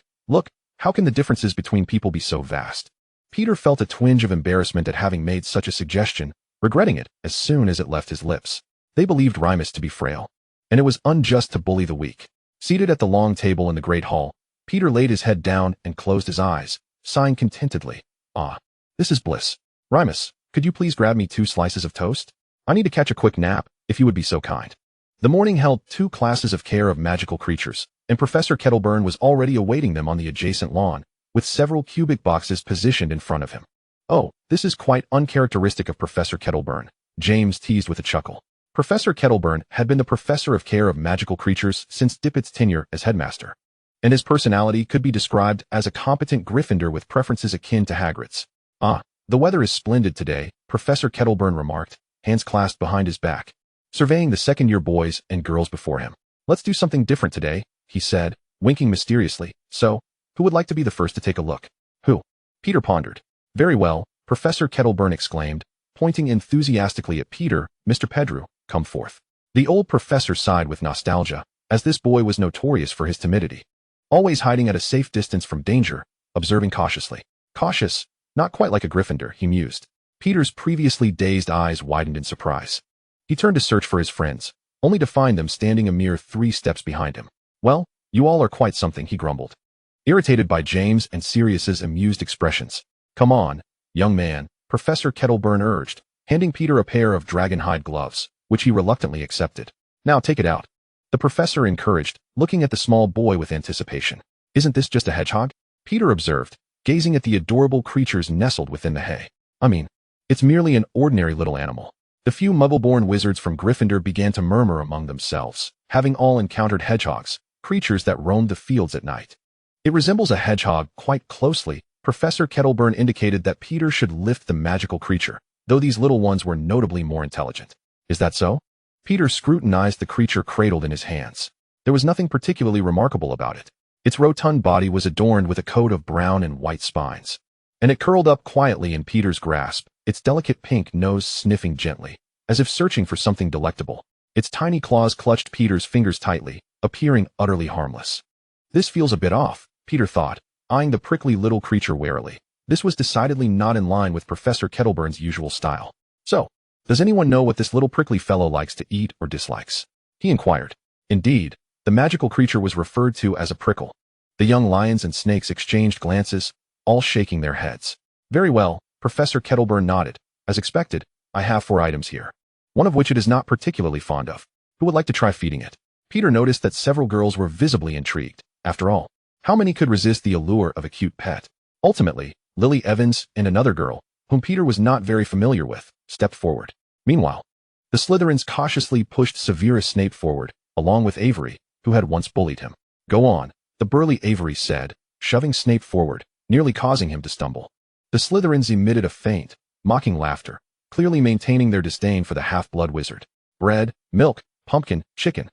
Speaker 1: how can the differences between people be so vast? Peter felt a twinge of embarrassment at having made such a suggestion, regretting it as soon as it left his lips. They believed Remus to be frail, and it was unjust to bully the weak. Seated at the long table in the great hall, Peter laid his head down and closed his eyes, sighing contentedly. Ah, this is bliss. Remus, could you please grab me 2 slices of toast? I need to catch a quick nap, if you would be so kind. The morning held 2 classes of care of magical creatures, and Professor Kettleburn was already awaiting them on the adjacent lawn, with several cubic boxes positioned in front of him. Oh, this is quite uncharacteristic of Professor Kettleburn, James teased with a chuckle. Professor Kettleburn had been the professor of care of magical creatures since Dippet's tenure as headmaster, and his personality could be described as a competent Gryffindor with preferences akin to Hagrid's. Ah, the weather is splendid today, Professor Kettleburn remarked, hands clasped behind his back, surveying the second-year boys and girls before him. Let's do something different today, he said, winking mysteriously. So, who would like to be the first to take a look? Who? Peter pondered. Very well, Professor Kettleburn exclaimed, pointing enthusiastically at Peter. Mr. Pettigrew, come forth. The old professor sighed with nostalgia, as this boy was notorious for his timidity, always hiding at a safe distance from danger, observing cautiously. Cautious, not quite like a Gryffindor, he mused. Peter's previously dazed eyes widened in surprise. He turned to search for his friends, only to find them standing a mere 3 steps behind him. Well, you all are quite something, he grumbled, irritated by James and Sirius's amused expressions. Come on, young man, Professor Kettleburn urged, handing Peter a pair of dragon-hide gloves, which he reluctantly accepted. Now take it out. The professor encouraged, looking at the small boy with anticipation. Isn't this just a hedgehog? Peter observed, gazing at the adorable creatures nestled within the hay. I mean, it's merely an ordinary little animal. The few muggle-born wizards from Gryffindor began to murmur among themselves, having all encountered hedgehogs, creatures that roamed the fields at night. It resembles a hedgehog quite closely. Professor Kettleburn indicated that Peter should lift the magical creature, though these little ones were notably more intelligent. Is that so? Peter scrutinized the creature cradled in his hands. There was nothing particularly remarkable about it. Its rotund body was adorned with a coat of brown and white spines, and it curled up quietly in Peter's grasp, its delicate pink nose sniffing gently, as if searching for something delectable. Its tiny claws clutched Peter's fingers tightly, appearing utterly harmless. This feels a bit off, Peter thought, eyeing the prickly little creature warily. This was decidedly not in line with Professor Kettleburn's usual style. So, does anyone know what this little prickly fellow likes to eat or dislikes? He inquired. Indeed, the magical creature was referred to as a prickle. The young lions and snakes exchanged glances, all shaking their heads. Very well, Professor Kettleburn nodded. As expected, I have 4 items here, one of which it is not particularly fond of. Who would like to try feeding it? Peter noticed that several girls were visibly intrigued. After all, how many could resist the allure of a cute pet? Ultimately, Lily Evans and another girl, whom Peter was not very familiar with, stepped forward. Meanwhile, the Slytherins cautiously pushed Severus Snape forward, along with Avery, who had once bullied him. Go on, the burly Avery said, shoving Snape forward, nearly causing him to stumble. The Slytherins emitted a faint, mocking laughter, clearly maintaining their disdain for the half-blood wizard. Bread, milk, pumpkin, chicken.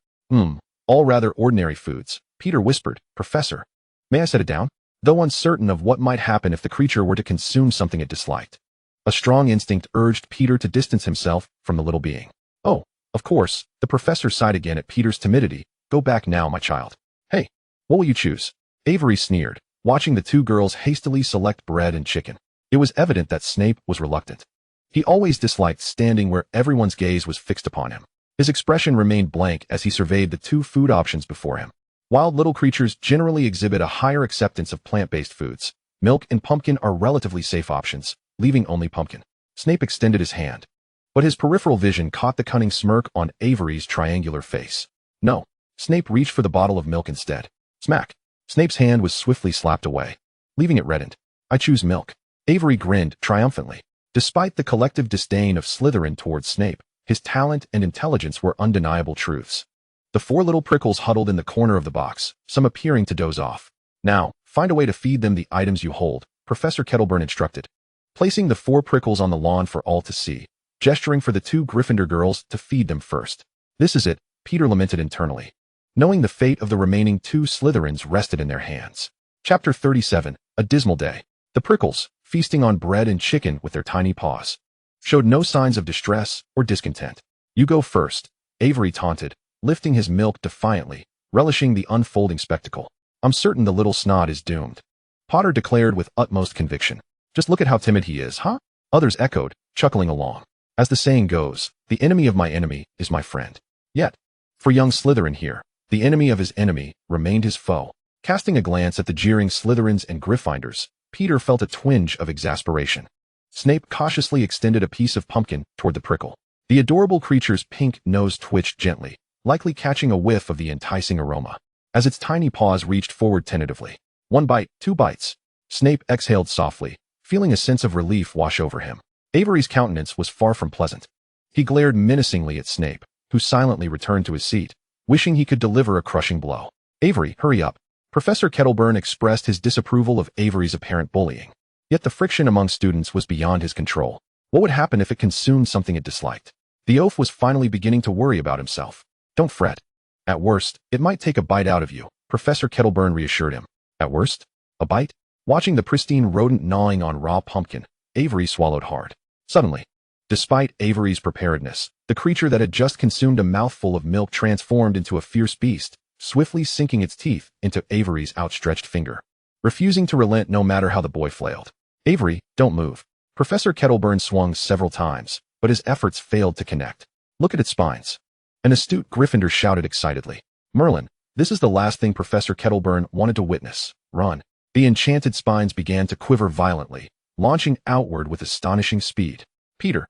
Speaker 1: All rather ordinary foods, Peter whispered. Professor, may I set it down? Though uncertain of what might happen if the creature were to consume something it disliked, a strong instinct urged Peter to distance himself from the little being. Oh, of course, the professor sighed again at Peter's timidity. Go back now, my child. Hey, what will you choose? Avery sneered, watching the 2 girls hastily select bread and chicken. It was evident that Snape was reluctant. He always disliked standing where everyone's gaze was fixed upon him. His expression remained blank as he surveyed the 2 food options before him. Wild little creatures generally exhibit a higher acceptance of plant-based foods. Milk and pumpkin are relatively safe options, leaving only pumpkin. Snape extended his hand, But his peripheral vision caught the cunning smirk on Avery's triangular face. No. Snape reached for the bottle of milk instead. Smack. Snape's hand was swiftly slapped away, leaving it reddened. I choose milk. Avery grinned triumphantly. Despite the collective disdain of Slytherin towards Snape, his talent and intelligence were undeniable truths. The four little prickles huddled in the corner of the box, some appearing to doze off. Now, find a way to feed them the items you hold, Professor Kettleburn instructed. Placing the four prickles on the lawn for all to see, gesturing for the two Gryffindor girls to feed them first. This is it, Peter lamented internally, knowing the fate of the remaining two Slytherins rested in their hands. Chapter 37, A Dismal Day. The prickles, feasting on bread and chicken with their tiny paws, showed no signs of distress or discontent. You go first, Avery taunted, lifting his milk defiantly, relishing the unfolding spectacle. I'm certain the little snot is doomed, Potter declared with utmost conviction. Just look at how timid he is, huh? Others echoed, chuckling along. As the saying goes, the enemy of my enemy is my friend. Yet, for young Slytherin here, the enemy of his enemy remained his foe. Casting a glance at the jeering Slytherins and Gryffindors, Peter felt a twinge of exasperation. Snape cautiously extended a piece of pumpkin toward the prickle. The adorable creature's pink nose twitched gently, likely catching a whiff of the enticing aroma. As its tiny paws reached forward tentatively. 1 bite, 2 bites. Snape exhaled softly, feeling a sense of relief wash over him. Avery's countenance was far from pleasant. He glared menacingly at Snape, who silently returned to his seat, wishing he could deliver a crushing blow. Avery, hurry up. Professor Kettleburn expressed his disapproval of Avery's apparent bullying. Yet the friction among students was beyond his control. What would happen if it consumed something it disliked? The oaf was finally beginning to worry about himself. Don't fret. At worst, it might take a bite out of you, Professor Kettleburn reassured him. At worst? A bite? Watching the pristine rodent gnawing on raw pumpkin, Avery swallowed hard. Suddenly, despite Avery's preparedness, the creature that had just consumed a mouthful of milk transformed into a fierce beast, swiftly sinking its teeth into Avery's outstretched finger, refusing to relent no matter how the boy flailed. Avery, don't move. Professor Kettleburn swung several times, but his efforts failed to connect. Look at its spines. An astute Gryffindor shouted excitedly. Merlin, this is the last thing Professor Kettleburn wanted to witness. Run. The enchanted spines began to quiver violently, launching outward with astonishing speed. Peter,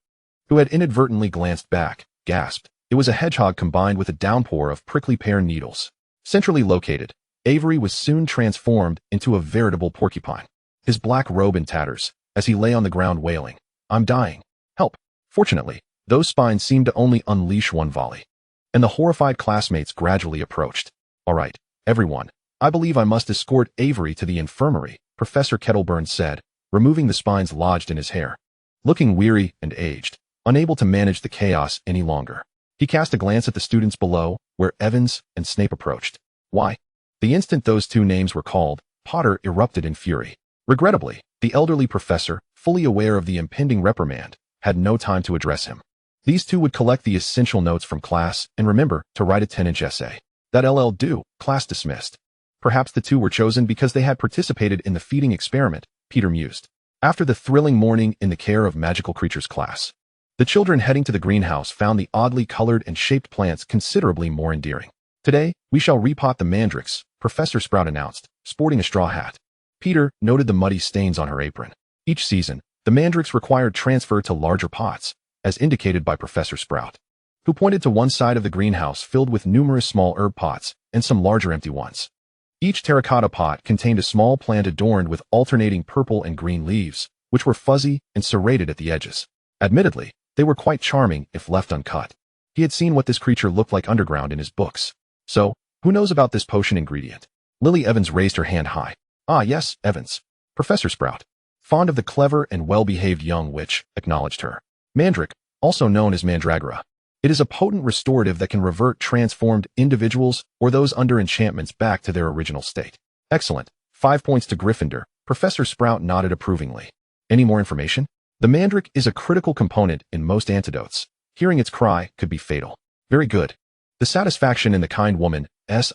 Speaker 1: who had inadvertently glanced back, gasped. It was a hedgehog combined with a downpour of prickly pear needles. Centrally located, Avery was soon transformed into a veritable porcupine, his black robe in tatters, as he lay on the ground wailing. I'm dying. Help. Fortunately, those spines seemed to only unleash one volley, and the horrified classmates gradually approached. All right, everyone, I believe I must escort Avery to the infirmary, Professor Kettleburn said, removing the spines lodged in his hair. Looking weary and aged, unable to manage the chaos any longer, he cast a glance at the students below, where Evans and Snape approached. Why? The instant those two names were called, Potter erupted in fury. Regrettably, the elderly professor, fully aware of the impending reprimand, had no time to address him. These two would collect the essential notes from class and remember to write a 10-inch essay. That'll do, class dismissed. Perhaps the two were chosen because they had participated in the feeding experiment, Peter mused. After the thrilling morning in the care of magical creatures class, the children heading to the greenhouse found the oddly colored and shaped plants considerably more endearing. Today, we shall repot the mandrakes, Professor Sprout announced, sporting a straw hat. Peter noted the muddy stains on her apron. Each season, the mandrakes required transfer to larger pots, as indicated by Professor Sprout, who pointed to one side of the greenhouse filled with numerous small herb pots and some larger empty ones. Each terracotta pot contained a small plant adorned with alternating purple and green leaves, which were fuzzy and serrated at the edges. Admittedly, they were quite charming if left uncut. He had seen what this creature looked like underground in his books. So, who knows about this potion ingredient? Lily Evans raised her hand high. Ah yes, Evans. Professor Sprout, fond of the clever and well-behaved young witch, acknowledged her. Mandrake, also known as mandragora. It is a potent restorative that can revert transformed individuals or those under enchantments back to their original state. Excellent. 5 points to Gryffindor. Professor Sprout nodded approvingly. Any more information? The mandrake is a critical component in most antidotes. Hearing its cry could be fatal. Very good. The satisfaction in the kind woman's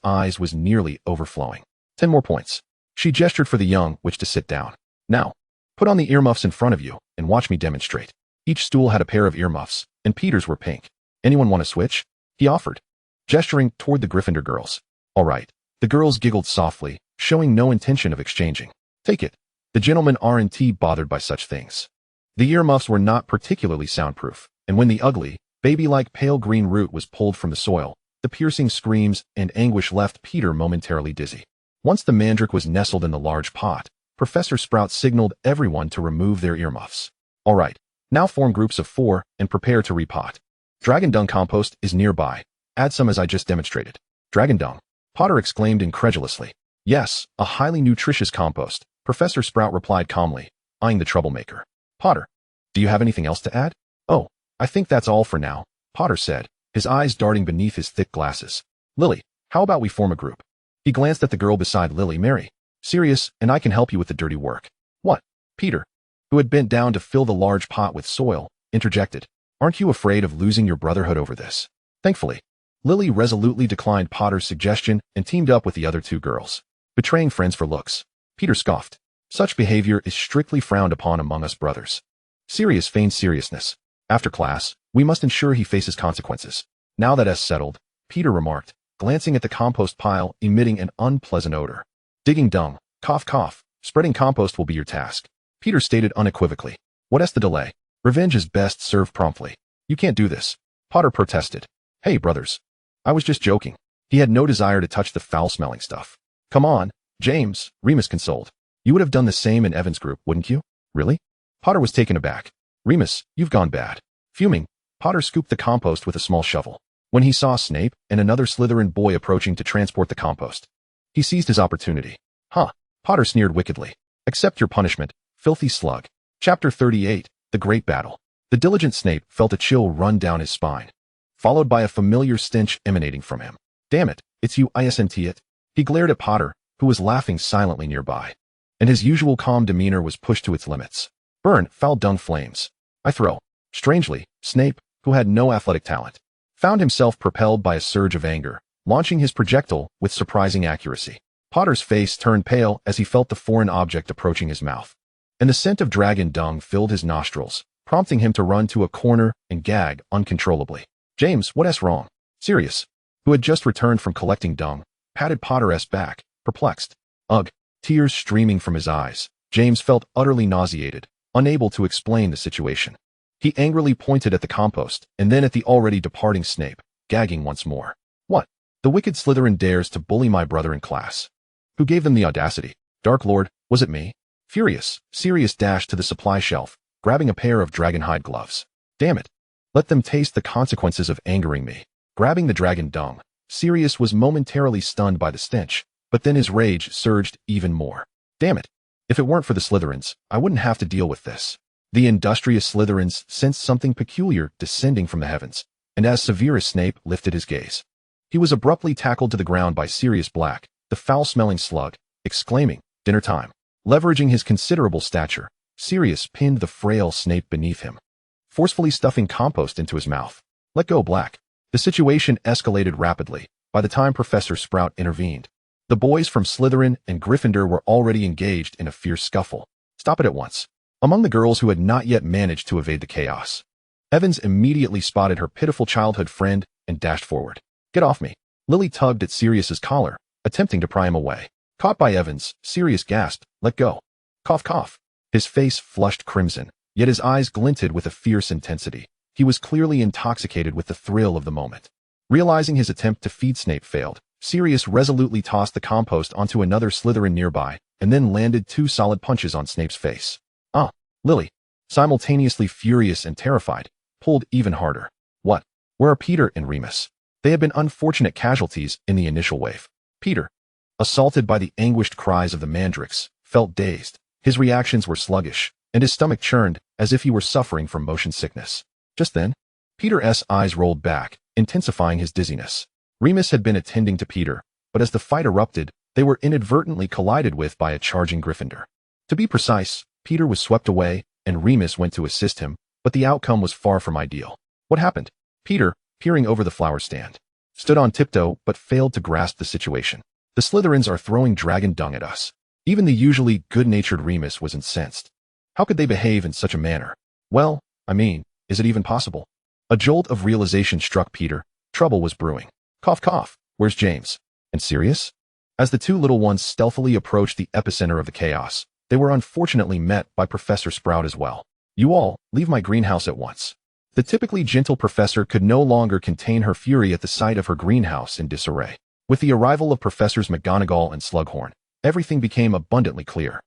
Speaker 1: eyes was nearly overflowing. 10 more points. She gestured for the young witch to sit down. Now, put on the earmuffs in front of you and watch me demonstrate. Each stool had a pair of earmuffs, and Peter's were pink. Anyone want to switch? He offered, gesturing toward the Gryffindor girls. All right. The girls giggled softly, showing no intention of exchanging. Take it. The gentlemen aren't bothered by such things. The earmuffs were not particularly soundproof, And when the ugly, baby-like pale green root was pulled from the soil, the piercing screams and anguish left Peter momentarily dizzy. Once the mandrake was nestled in the large pot, Professor Sprout signaled everyone to remove their earmuffs. All right, now form groups of 4 and prepare to repot. Dragon dung compost is nearby. Add some as I just demonstrated. Dragon dung? Potter exclaimed incredulously. Yes, a highly nutritious compost, Professor Sprout replied calmly, eyeing the troublemaker. Potter, do you have anything else to add? Oh, I think that's all for now, Potter said, his eyes darting beneath his thick glasses. Lily, how about we form a group? He glanced at the girl beside Lily. Mary, Sirius, and I can help you with the dirty work. What? Peter, who had bent down to fill the large pot with soil, interjected. Aren't you afraid of losing your brotherhood over this? Thankfully, Lily resolutely declined Potter's suggestion and teamed up with the other 2 girls. Betraying friends for looks. Peter scoffed. Such behavior is strictly frowned upon among us brothers. Sirius feigned seriousness. After class, we must ensure he faces consequences. Now that that's settled, Peter remarked, glancing at the compost pile emitting an unpleasant odor. Digging dung, cough cough, spreading compost will be your task. Peter stated unequivocally. What's the delay? Revenge is best served promptly. You can't do this. Potter protested. Hey, brothers. I was just joking. He had no desire to touch the foul-smelling stuff. Come on, James, Remus consoled. You would have done the same in Evan's group, wouldn't you? Really? Potter was taken aback. Remus, you've gone bad. Fuming, Potter scooped the compost with a small shovel. When he saw Snape and another Slytherin boy approaching to transport the compost, he seized his opportunity. Huh, Potter sneered wickedly. Accept your punishment, filthy slug. Chapter 38, The Great Battle. The diligent Snape felt a chill run down his spine, followed by a familiar stench emanating from him. Damn it, it's you, isn't it? He glared at Potter, who was laughing silently nearby, and his usual calm demeanor was pushed to its limits. Burn, foul dung flames. I throw. Strangely, Snape, who had no athletic talent, found himself propelled by a surge of anger, launching his projectile with surprising accuracy. Potter's face turned pale as he felt the foreign object approaching his mouth, and the scent of dragon dung filled his nostrils, prompting him to run to a corner and gag uncontrollably. James, what's wrong? Sirius, who had just returned from collecting dung, patted Potter's back, perplexed. Ugh, tears streaming from his eyes, James felt utterly nauseated, unable to explain the situation. He angrily pointed at the compost and then at the already departing Snape, gagging once more. What? The wicked Slytherin dares to bully my brother in class. Who gave them the audacity? Dark Lord, was it me? Furious, Sirius dashed to the supply shelf, grabbing a pair of dragonhide gloves. Damn it. Let them taste the consequences of angering me. Grabbing the dragon dung, Sirius was momentarily stunned by the stench, but then his rage surged even more. Damn it. If it weren't for the Slytherins, I wouldn't have to deal with this. The industrious Slytherins sensed something peculiar descending from the heavens, and as severe as Snape lifted his gaze, he was abruptly tackled to the ground by Sirius Black, the foul-smelling slug, exclaiming, dinner time. Leveraging his considerable stature, Sirius pinned the frail Snape beneath him, forcefully stuffing compost into his mouth. Let go, Black. The situation escalated rapidly by the time Professor Sprout intervened. The boys from Slytherin and Gryffindor were already engaged in a fierce scuffle. Stop it at once. Among the girls who had not yet managed to evade the chaos, Evans immediately spotted her pitiful childhood friend and dashed forward. Get off me. Lily tugged at Sirius's collar, attempting to pry him away. Caught by Evans, Sirius gasped, let go. Cough cough. His face flushed crimson, yet his eyes glinted with a fierce intensity. He was clearly intoxicated with the thrill of the moment. Realizing his attempt to feed Snape failed, Sirius resolutely tossed the compost onto another Slytherin nearby, and then landed 2 solid punches on Snape's face. Lily, simultaneously furious and terrified, pulled even harder. What? Where are Peter and Remus? They had been unfortunate casualties in the initial wave. Peter, assaulted by the anguished cries of the mandrakes, felt dazed. His reactions were sluggish, and his stomach churned as if he were suffering from motion sickness. Just then, Peter's eyes rolled back, intensifying his dizziness. Remus had been attending to Peter, but as the fight erupted, they were inadvertently collided with by a charging Gryffindor. To be precise, Peter was swept away, and Remus went to assist him, but the outcome was far from ideal. What happened? Peter, peering over the flower stand, stood on tiptoe but failed to grasp the situation. The Slytherins are throwing dragon dung at us. Even the usually good-natured Remus was incensed. How could they behave in such a manner? Well, I mean, is it even possible? A jolt of realization struck Peter. Trouble was brewing. Cough cough, where's James? And Sirius? As the 2 little ones stealthily approached the epicenter of the chaos, they were unfortunately met by Professor Sprout as well. You all, leave my greenhouse at once. The typically gentle professor could no longer contain her fury at the sight of her greenhouse in disarray. With the arrival of Professors McGonagall and Slughorn, everything became abundantly clear.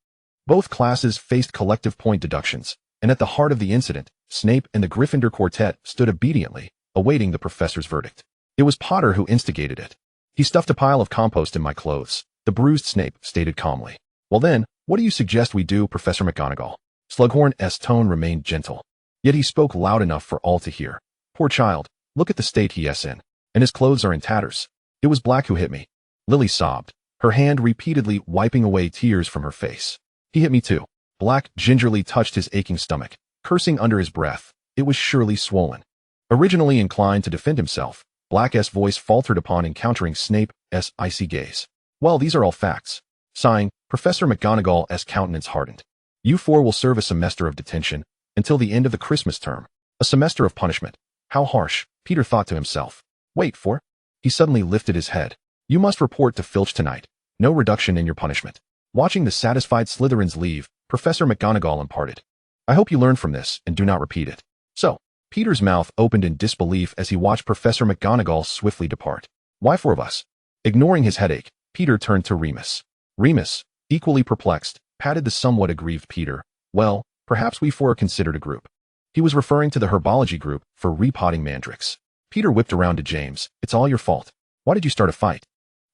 Speaker 1: Both classes faced collective point deductions, and at the heart of the incident, Snape and the Gryffindor quartet stood obediently, awaiting the professor's verdict. It was Potter who instigated it. He stuffed a pile of compost in my clothes, the bruised Snape stated calmly. Well then, what do you suggest we do, Professor McGonagall? Slughorn's tone remained gentle. Yet he spoke loud enough for all to hear. Poor child, look at the state he is in, and his clothes are in tatters. It was Black who hit me. Lily sobbed, her hand repeatedly wiping away tears from her face. He hit me too. Black gingerly touched his aching stomach, cursing under his breath. It was surely swollen. Originally inclined to defend himself, Black's voice faltered upon encountering Snape's icy gaze. Well, these are all facts. Sighing, Professor McGonagall's countenance hardened. You four will serve a semester of detention, until the end of the Christmas term. A semester of punishment. How harsh, Peter thought to himself. Wait for? He suddenly lifted his head. You must report to Filch tonight. No reduction in your punishment. Watching the satisfied Slytherins leave, Professor McGonagall imparted. I hope you learn from this and do not repeat it. So, Peter's mouth opened in disbelief as he watched Professor McGonagall swiftly depart. Why four of us? Ignoring his headache, Peter turned to Remus. Remus, equally perplexed, patted the somewhat aggrieved Peter. Well, perhaps we four are considered a group. He was referring to the herbology group for repotting mandrakes. Peter whipped around to James. It's all your fault. Why did you start a fight?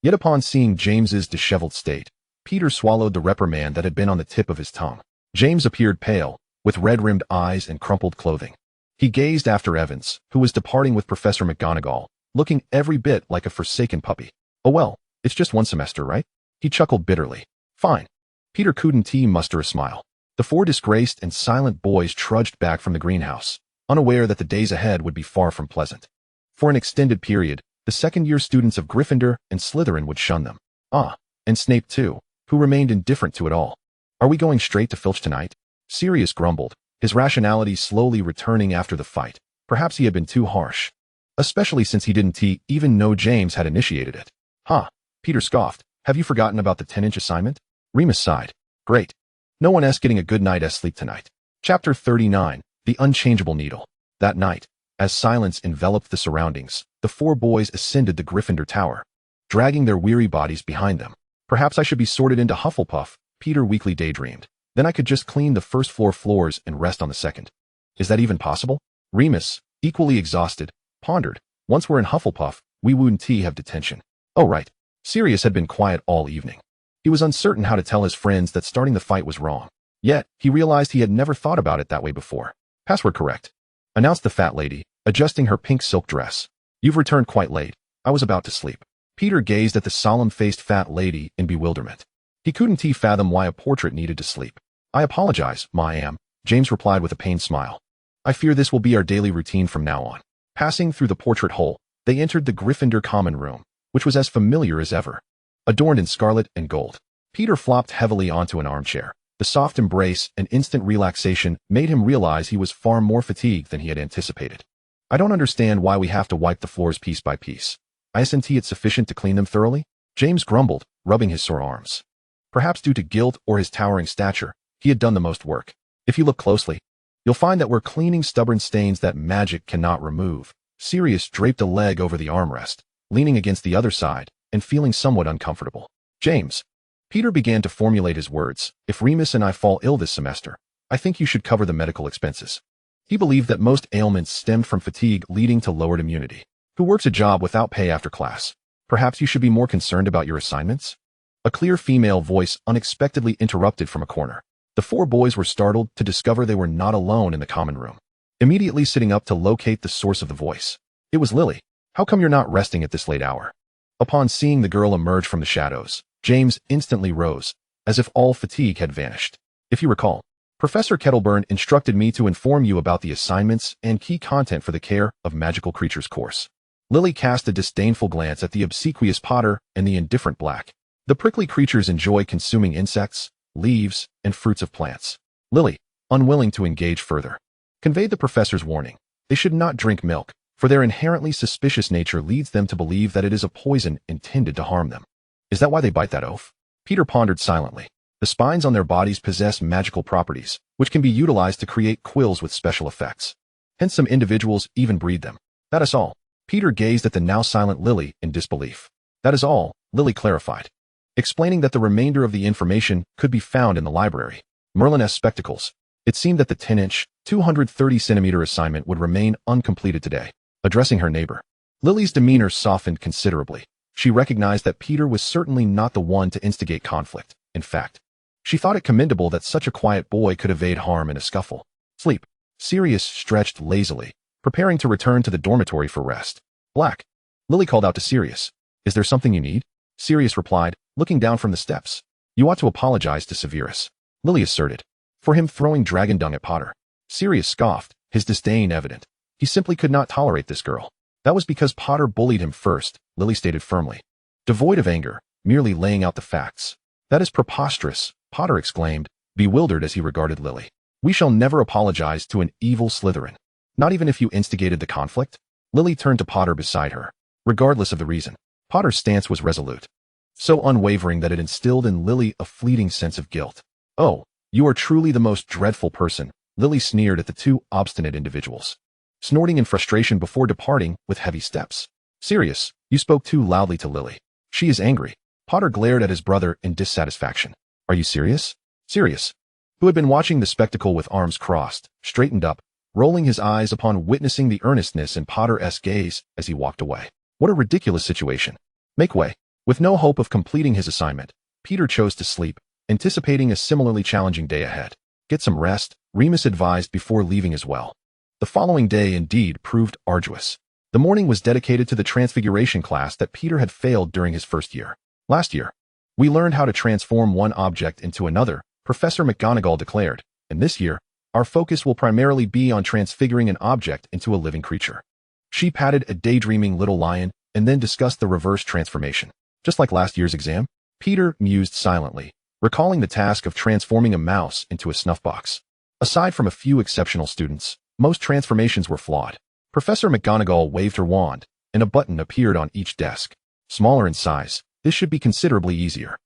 Speaker 1: Yet upon seeing James's disheveled state, Peter swallowed the reprimand that had been on the tip of his tongue. James appeared pale, with red-rimmed eyes and crumpled clothing. He gazed after Evans, who was departing with Professor McGonagall, looking every bit like a forsaken puppy. Oh well, it's just one semester, right? He chuckled bitterly. Fine. Peter couldn't muster a smile. The four disgraced and silent boys trudged back from the greenhouse, unaware that the days ahead would be far from pleasant. For an extended period, the second-year students of Gryffindor and Slytherin would shun them. And Snape too, who remained indifferent to it all. Are we going straight to Filch tonight? Sirius grumbled, his rationality slowly returning after the fight. Perhaps he had been too harsh. Especially since he didn't even know James had initiated it. Peter scoffed. Have you forgotten about the 10-inch assignment? Remus sighed. Great. No one else getting a good night's sleep tonight. Chapter 39, The Unchangeable Needle. That night, as silence enveloped the surroundings, the four boys ascended the Gryffindor Tower, dragging their weary bodies behind them. Perhaps I should be sorted into Hufflepuff, Peter weakly daydreamed. Then I could just clean the first floor floors and rest on the second. Is that even possible? Remus, equally exhausted, pondered. Once we're in Hufflepuff, we wouldn't have detention. Oh right. Sirius had been quiet all evening. He was uncertain how to tell his friends that starting the fight was wrong. Yet, he realized he had never thought about it that way before. Password correct, announced the fat lady, adjusting her pink silk dress. You've returned quite late. I was about to sleep. Peter gazed at the solemn-faced fat lady in bewilderment. He couldn't fathom why a portrait needed to sleep. I apologize, ma'am, James replied with a pained smile. I fear this will be our daily routine from now on. Passing through the portrait hole, they entered the Gryffindor common room, which was as familiar as ever. Adorned in scarlet and gold, Peter flopped heavily onto an armchair. The soft embrace and instant relaxation made him realize he was far more fatigued than he had anticipated. I don't understand why we have to wipe the floors piece by piece. Isn't it sufficient to clean them thoroughly? James grumbled, rubbing his sore arms. Perhaps due to guilt or his towering stature, he had done the most work. If you look closely, you'll find that we're cleaning stubborn stains that magic cannot remove. Sirius draped a leg over the armrest, leaning against the other side, and feeling somewhat uncomfortable. James. Peter began to formulate his words. If Remus and I fall ill this semester, I think you should cover the medical expenses. He believed that most ailments stemmed from fatigue leading to lowered immunity. Who works a job without pay after class? Perhaps you should be more concerned about your assignments? A clear female voice unexpectedly interrupted from a corner. The four boys were startled to discover they were not alone in the common room. Immediately sitting up to locate the source of the voice. It was Lily. How come you're not resting at this late hour? Upon seeing the girl emerge from the shadows, James instantly rose, as if all fatigue had vanished. If you recall, Professor Kettleburn instructed me to inform you about the assignments and key content for the Care of Magical Creatures course. Lily cast a disdainful glance at the obsequious Potter and the indifferent Black. The prickly creatures enjoy consuming insects, leaves, and fruits of plants. Lily, unwilling to engage further, conveyed the professor's warning. They should not drink milk, for their inherently suspicious nature leads them to believe that it is a poison intended to harm them. Is that why they bite that oath? Peter pondered silently. The spines on their bodies possess magical properties, which can be utilized to create quills with special effects. Hence some individuals even breed them. That is all. Peter gazed at the now silent Lily in disbelief. That is all, Lily clarified, explaining that the remainder of the information could be found in the library. Merlin's spectacles. It seemed that the 10-inch, 230-centimeter assignment would remain uncompleted today. Addressing her neighbor, Lily's demeanor softened considerably. She recognized that Peter was certainly not the one to instigate conflict. In fact, she thought it commendable that such a quiet boy could evade harm in a scuffle. Sleep. Sirius stretched lazily, preparing to return to the dormitory for rest. Black. Lily called out to Sirius. Is there something you need? Sirius replied, looking down from the steps. You ought to apologize to Severus, Lily asserted, for him throwing dragon dung at Potter. Sirius scoffed, his disdain evident. He simply could not tolerate this girl. That was because Potter bullied him first, Lily stated firmly. Devoid of anger, merely laying out the facts. That is preposterous, Potter exclaimed, bewildered as he regarded Lily. We shall never apologize to an evil Slytherin. Not even if you instigated the conflict? Lily turned to Potter beside her. Regardless of the reason, Potter's stance was resolute, so unwavering that it instilled in Lily a fleeting sense of guilt. Oh, you are truly the most dreadful person, Lily sneered at the two obstinate individuals, snorting in frustration before departing with heavy steps. Sirius, you spoke too loudly to Lily. She is angry. Potter glared at his brother in dissatisfaction. Are you serious? Sirius, who had been watching the spectacle with arms crossed, straightened up, rolling his eyes upon witnessing the earnestness in Potter's gaze as he walked away. What a ridiculous situation. Make way. With no hope of completing his assignment, Peter chose to sleep, anticipating a similarly challenging day ahead. Get some rest, Remus advised before leaving as well. The following day indeed proved arduous. The morning was dedicated to the transfiguration class that Peter had failed during his first year. Last year, we learned how to transform one object into another, Professor McGonagall declared, and this year, our focus will primarily be on transfiguring an object into a living creature. She patted a daydreaming little lion and then discussed the reverse transformation. Just like last year's exam, Peter mused silently, recalling the task of transforming a mouse into a snuff box. Aside from a few exceptional students, most transformations were flawed. Professor McGonagall waved her wand, and a button appeared on each desk. Smaller in size, this should be considerably easier.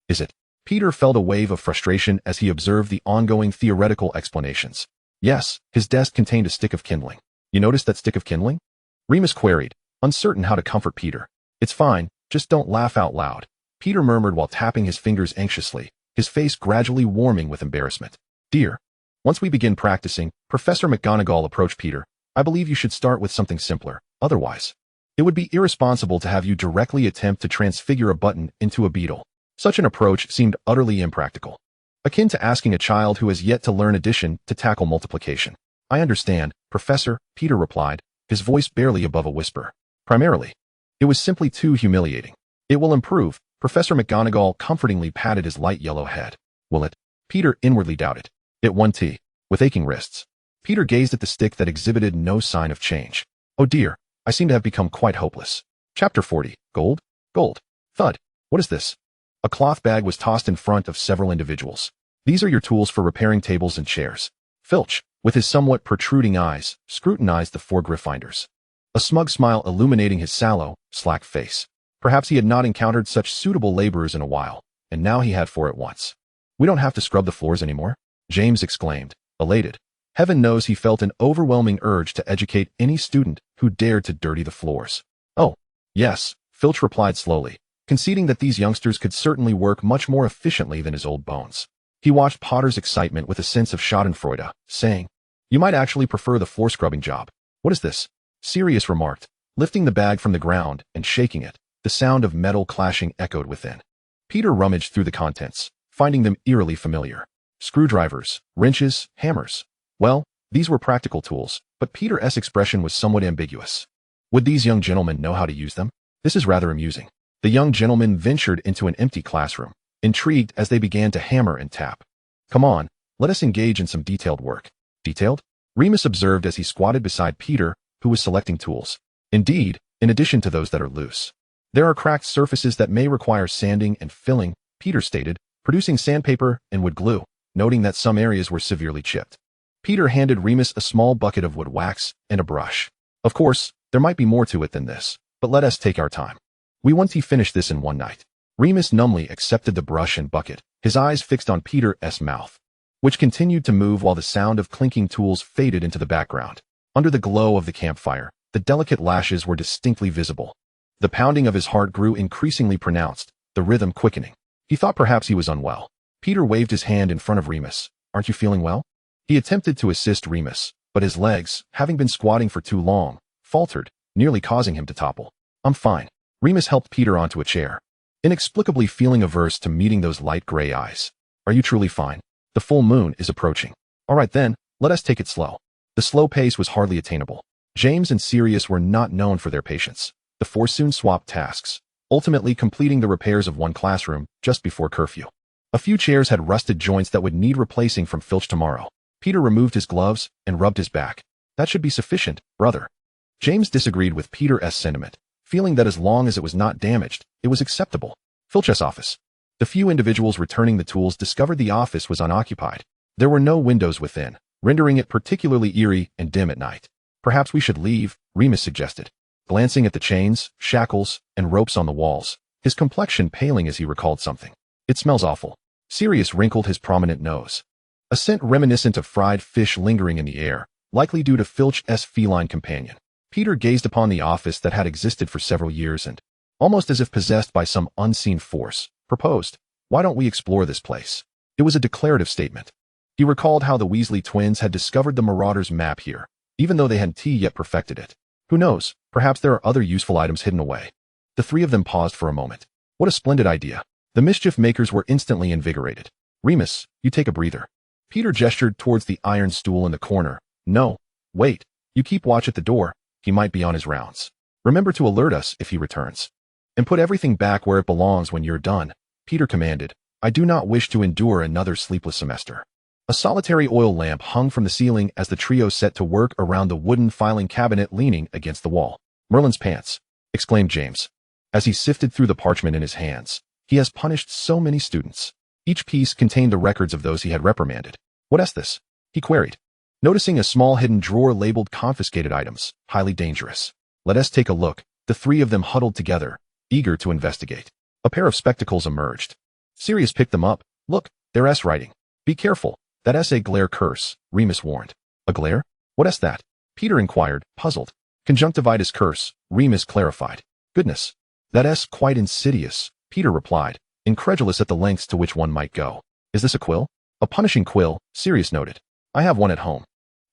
Speaker 1: Is it? Peter felt a wave of frustration as he observed the ongoing theoretical explanations. Yes, his desk contained a stick of kindling. You noticed that stick of kindling? Remus queried, uncertain how to comfort Peter. It's fine, just don't laugh out loud, Peter murmured while tapping his fingers anxiously, his face gradually warming with embarrassment. Dear, once we begin practicing, Professor McGonagall approached Peter. I believe you should start with something simpler. Otherwise, it would be irresponsible to have you directly attempt to transfigure a button into a beetle. Such an approach seemed utterly impractical, akin to asking a child who has yet to learn addition to tackle multiplication. I understand, Professor, Peter replied, his voice barely above a whisper. Primarily, it was simply too humiliating. It will improve, Professor McGonagall comfortingly patted his light yellow head. Will it? Peter inwardly doubted. It won tea. With aching wrists, Peter gazed at the stick that exhibited no sign of change. Oh dear, I seem to have become quite hopeless. Chapter 40. Gold? Gold. Thud. What is this? A cloth bag was tossed in front of several individuals. These are your tools for repairing tables and chairs. Filch, with his somewhat protruding eyes, scrutinized the four Gryffindors, a smug smile illuminating his sallow, slack face. Perhaps he had not encountered such suitable laborers in a while, and now he had four at once. We don't have to scrub the floors anymore, James exclaimed, elated. Heaven knows he felt an overwhelming urge to educate any student who dared to dirty the floors. Oh, yes, Filch replied slowly, conceding that these youngsters could certainly work much more efficiently than his old bones. He watched Potter's excitement with a sense of schadenfreude, saying, You might actually prefer the floor scrubbing job. What is this? Sirius remarked, lifting the bag from the ground and shaking it. The sound of metal clashing echoed within. Peter rummaged through the contents, finding them eerily familiar. Screwdrivers, wrenches, hammers. Well, these were practical tools, but Peter's expression was somewhat ambiguous. Would these young gentlemen know how to use them? This is rather amusing. The young gentlemen ventured into an empty classroom, intrigued as they began to hammer and tap. Come on, let us engage in some detailed work. Detailed? Remus observed as he squatted beside Peter, who was selecting tools. Indeed, in addition to those that are loose, there are cracked surfaces that may require sanding and filling, Peter stated, producing sandpaper and wood glue, noting that some areas were severely chipped. Peter handed Remus a small bucket of wood wax and a brush. Of course, there might be more to it than this, but let us take our time. We want to finish this in one night. Remus numbly accepted the brush and bucket, his eyes fixed on Peter's mouth, which continued to move while the sound of clinking tools faded into the background. Under the glow of the campfire, the delicate lashes were distinctly visible. The pounding of his heart grew increasingly pronounced, the rhythm quickening. He thought perhaps he was unwell. Peter waved his hand in front of Remus. "Aren't you feeling well?" He attempted to assist Remus, but his legs, having been squatting for too long, faltered, nearly causing him to topple. "I'm fine." Remus helped Peter onto a chair, inexplicably feeling averse to meeting those light gray eyes. "Are you truly fine? The full moon is approaching." "All right then, let us take it slow." The slow pace was hardly attainable. James and Sirius were not known for their patience. The four soon swapped tasks, ultimately completing the repairs of one classroom just before curfew. A few chairs had rusted joints that would need replacing from Filch tomorrow. Peter removed his gloves and rubbed his back. "That should be sufficient, brother." James disagreed with Peter's sentiment, feeling that as long as it was not damaged, it was acceptable. Filch's office. The few individuals returning the tools discovered the office was unoccupied. There were no windows within, rendering it particularly eerie and dim at night. "Perhaps we should leave," Remus suggested, glancing at the chains, shackles, and ropes on the walls, his complexion paling as he recalled something. "It smells awful." Sirius wrinkled his prominent nose. A scent reminiscent of fried fish lingering in the air, likely due to Filch's feline companion. Peter gazed upon the office that had existed for several years and, almost as if possessed by some unseen force, proposed, "Why don't we explore this place?" It was a declarative statement. He recalled how the Weasley twins had discovered the Marauders' map here, even though they hadn't yet perfected it. Who knows, perhaps there are other useful items hidden away. The three of them paused for a moment. What a splendid idea. The mischief makers were instantly invigorated. "Remus, you take a breather." Peter gestured towards the iron stool in the corner. "No, wait, you keep watch at the door. He might be on his rounds. Remember to alert us if he returns. And put everything back where it belongs when you're done," Peter commanded. "I do not wish to endure another sleepless semester." A solitary oil lamp hung from the ceiling as the trio set to work around the wooden filing cabinet leaning against the wall. "Merlin's pants," exclaimed James, as he sifted through the parchment in his hands. "He has punished so many students." Each piece contained the records of those he had reprimanded. "What is this?" he queried, noticing a small hidden drawer labeled confiscated items, highly dangerous. "Let us take a look." The three of them huddled together, eager to investigate. A pair of spectacles emerged. Sirius picked them up. "Look, they're S writing. Be careful. That S a glare curse," Remus warned. "A glare? What is that?" Peter inquired, puzzled. "Conjunctivitis curse," Remus clarified. "Goodness. That S quite insidious," Peter replied, incredulous at the lengths to which one might go. "Is this a quill?" "A punishing quill," Sirius noted. "I have one at home.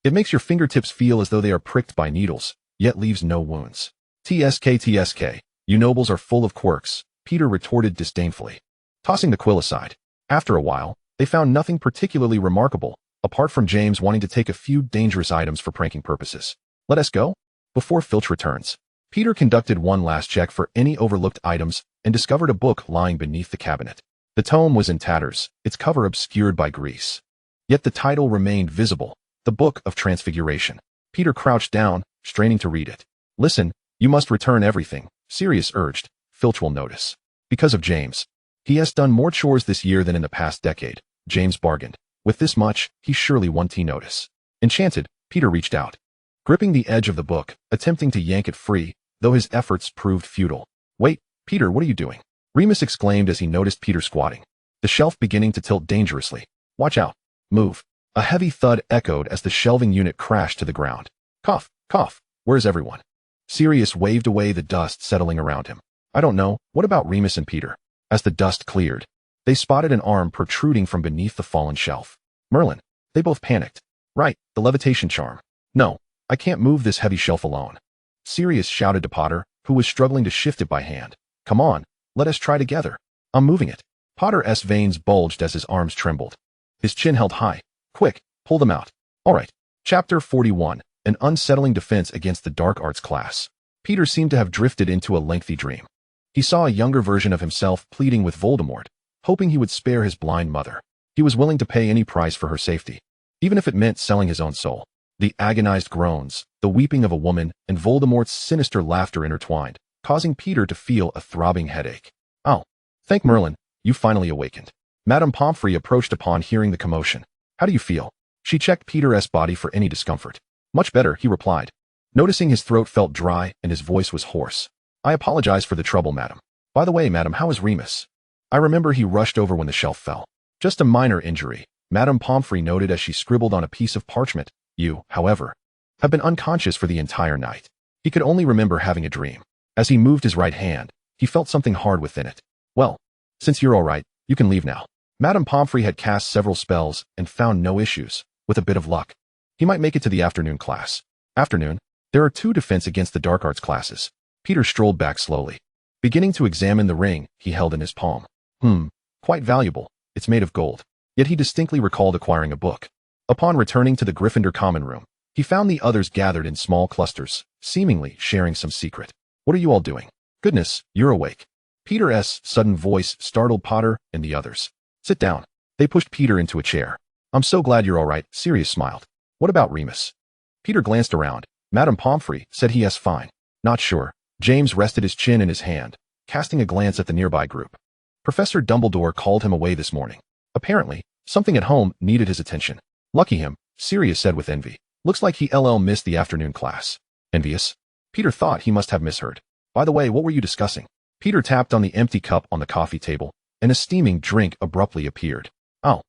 Speaker 1: It makes your fingertips feel as though they are pricked by needles, yet leaves no wounds." TSK, you nobles are full of quirks," Peter retorted disdainfully, tossing the quill aside. After a while, they found nothing particularly remarkable, apart from James wanting to take a few dangerous items for pranking purposes. "Let us go?" Before Filch returns, Peter conducted one last check for any overlooked items and discovered a book lying beneath the cabinet. The tome was in tatters, its cover obscured by grease. Yet the title remained visible, The Book of Transfiguration. Peter crouched down, straining to read it. "Listen, you must return everything," Sirius urged. "Filch will notice." "Because of James. He has done more chores this year than in the past decade," James bargained. "With this much, he surely won't notice." Enchanted, Peter reached out, gripping the edge of the book, attempting to yank it free, though his efforts proved futile. "Wait, Peter, what are you doing?" Remus exclaimed as he noticed Peter squatting, the shelf beginning to tilt dangerously. "Watch out. Move." A heavy thud echoed as the shelving unit crashed to the ground. "Cough, cough. Where's everyone?" Sirius waved away the dust settling around him. "I don't know. What about Remus and Peter?" As the dust cleared, they spotted an arm protruding from beneath the fallen shelf. "Merlin." They both panicked. "Right, the levitation charm." "No, I can't move this heavy shelf alone," Sirius shouted to Potter, who was struggling to shift it by hand. "Come on, let us try together." "I'm moving it." Potter's veins bulged as his arms trembled. His chin held high. "Quick, pull them out." "All right." Chapter 41, An Unsettling Defense Against the Dark Arts Class. Peter seemed to have drifted into a lengthy dream. He saw a younger version of himself pleading with Voldemort, hoping he would spare his blind mother. He was willing to pay any price for her safety, even if it meant selling his own soul. The agonized groans, the weeping of a woman, and Voldemort's sinister laughter intertwined, causing Peter to feel a throbbing headache. "Oh, thank Merlin, you finally awakened." Madame Pomfrey approached upon hearing the commotion. "How do you feel?" She checked Peter's body for any discomfort. "Much better," he replied, noticing his throat felt dry and his voice was hoarse. "I apologize for the trouble, madam. By the way, madam, how is Remus?" "I remember he rushed over when the shelf fell." "Just a minor injury," Madame Pomfrey noted as she scribbled on a piece of parchment. "You, however." have been unconscious for the entire night. He could only remember having a dream. As he moved his right hand, he felt something hard within it. Well, since you're all right, you can leave now. Madame Pomfrey had cast several spells and found no issues. With a bit of luck, he might make it to the afternoon class. Afternoon? There are 2 defense against the dark arts classes. Peter strolled back slowly, beginning to examine the ring he held in his palm. Quite valuable. It's made of gold. Yet he distinctly recalled acquiring a book. Upon returning to the Gryffindor common room, he found the others gathered in small clusters, seemingly sharing some secret. What are you all doing? Goodness, you're awake. Peter's sudden voice startled Potter and the others. Sit down. They pushed Peter into a chair. I'm so glad you're all right, Sirius smiled. What about Remus? Peter glanced around. Madame Pomfrey said he is fine. Not sure. James rested his chin in his hand, casting a glance at the nearby group. Professor Dumbledore called him away this morning. Apparently, something at home needed his attention. Lucky him, Sirius said with envy. Looks like he missed the afternoon class. Envious? Peter thought he must have misheard. By the way, what were you discussing? Peter tapped on the empty cup on the coffee table, and a steaming drink abruptly appeared. Oh,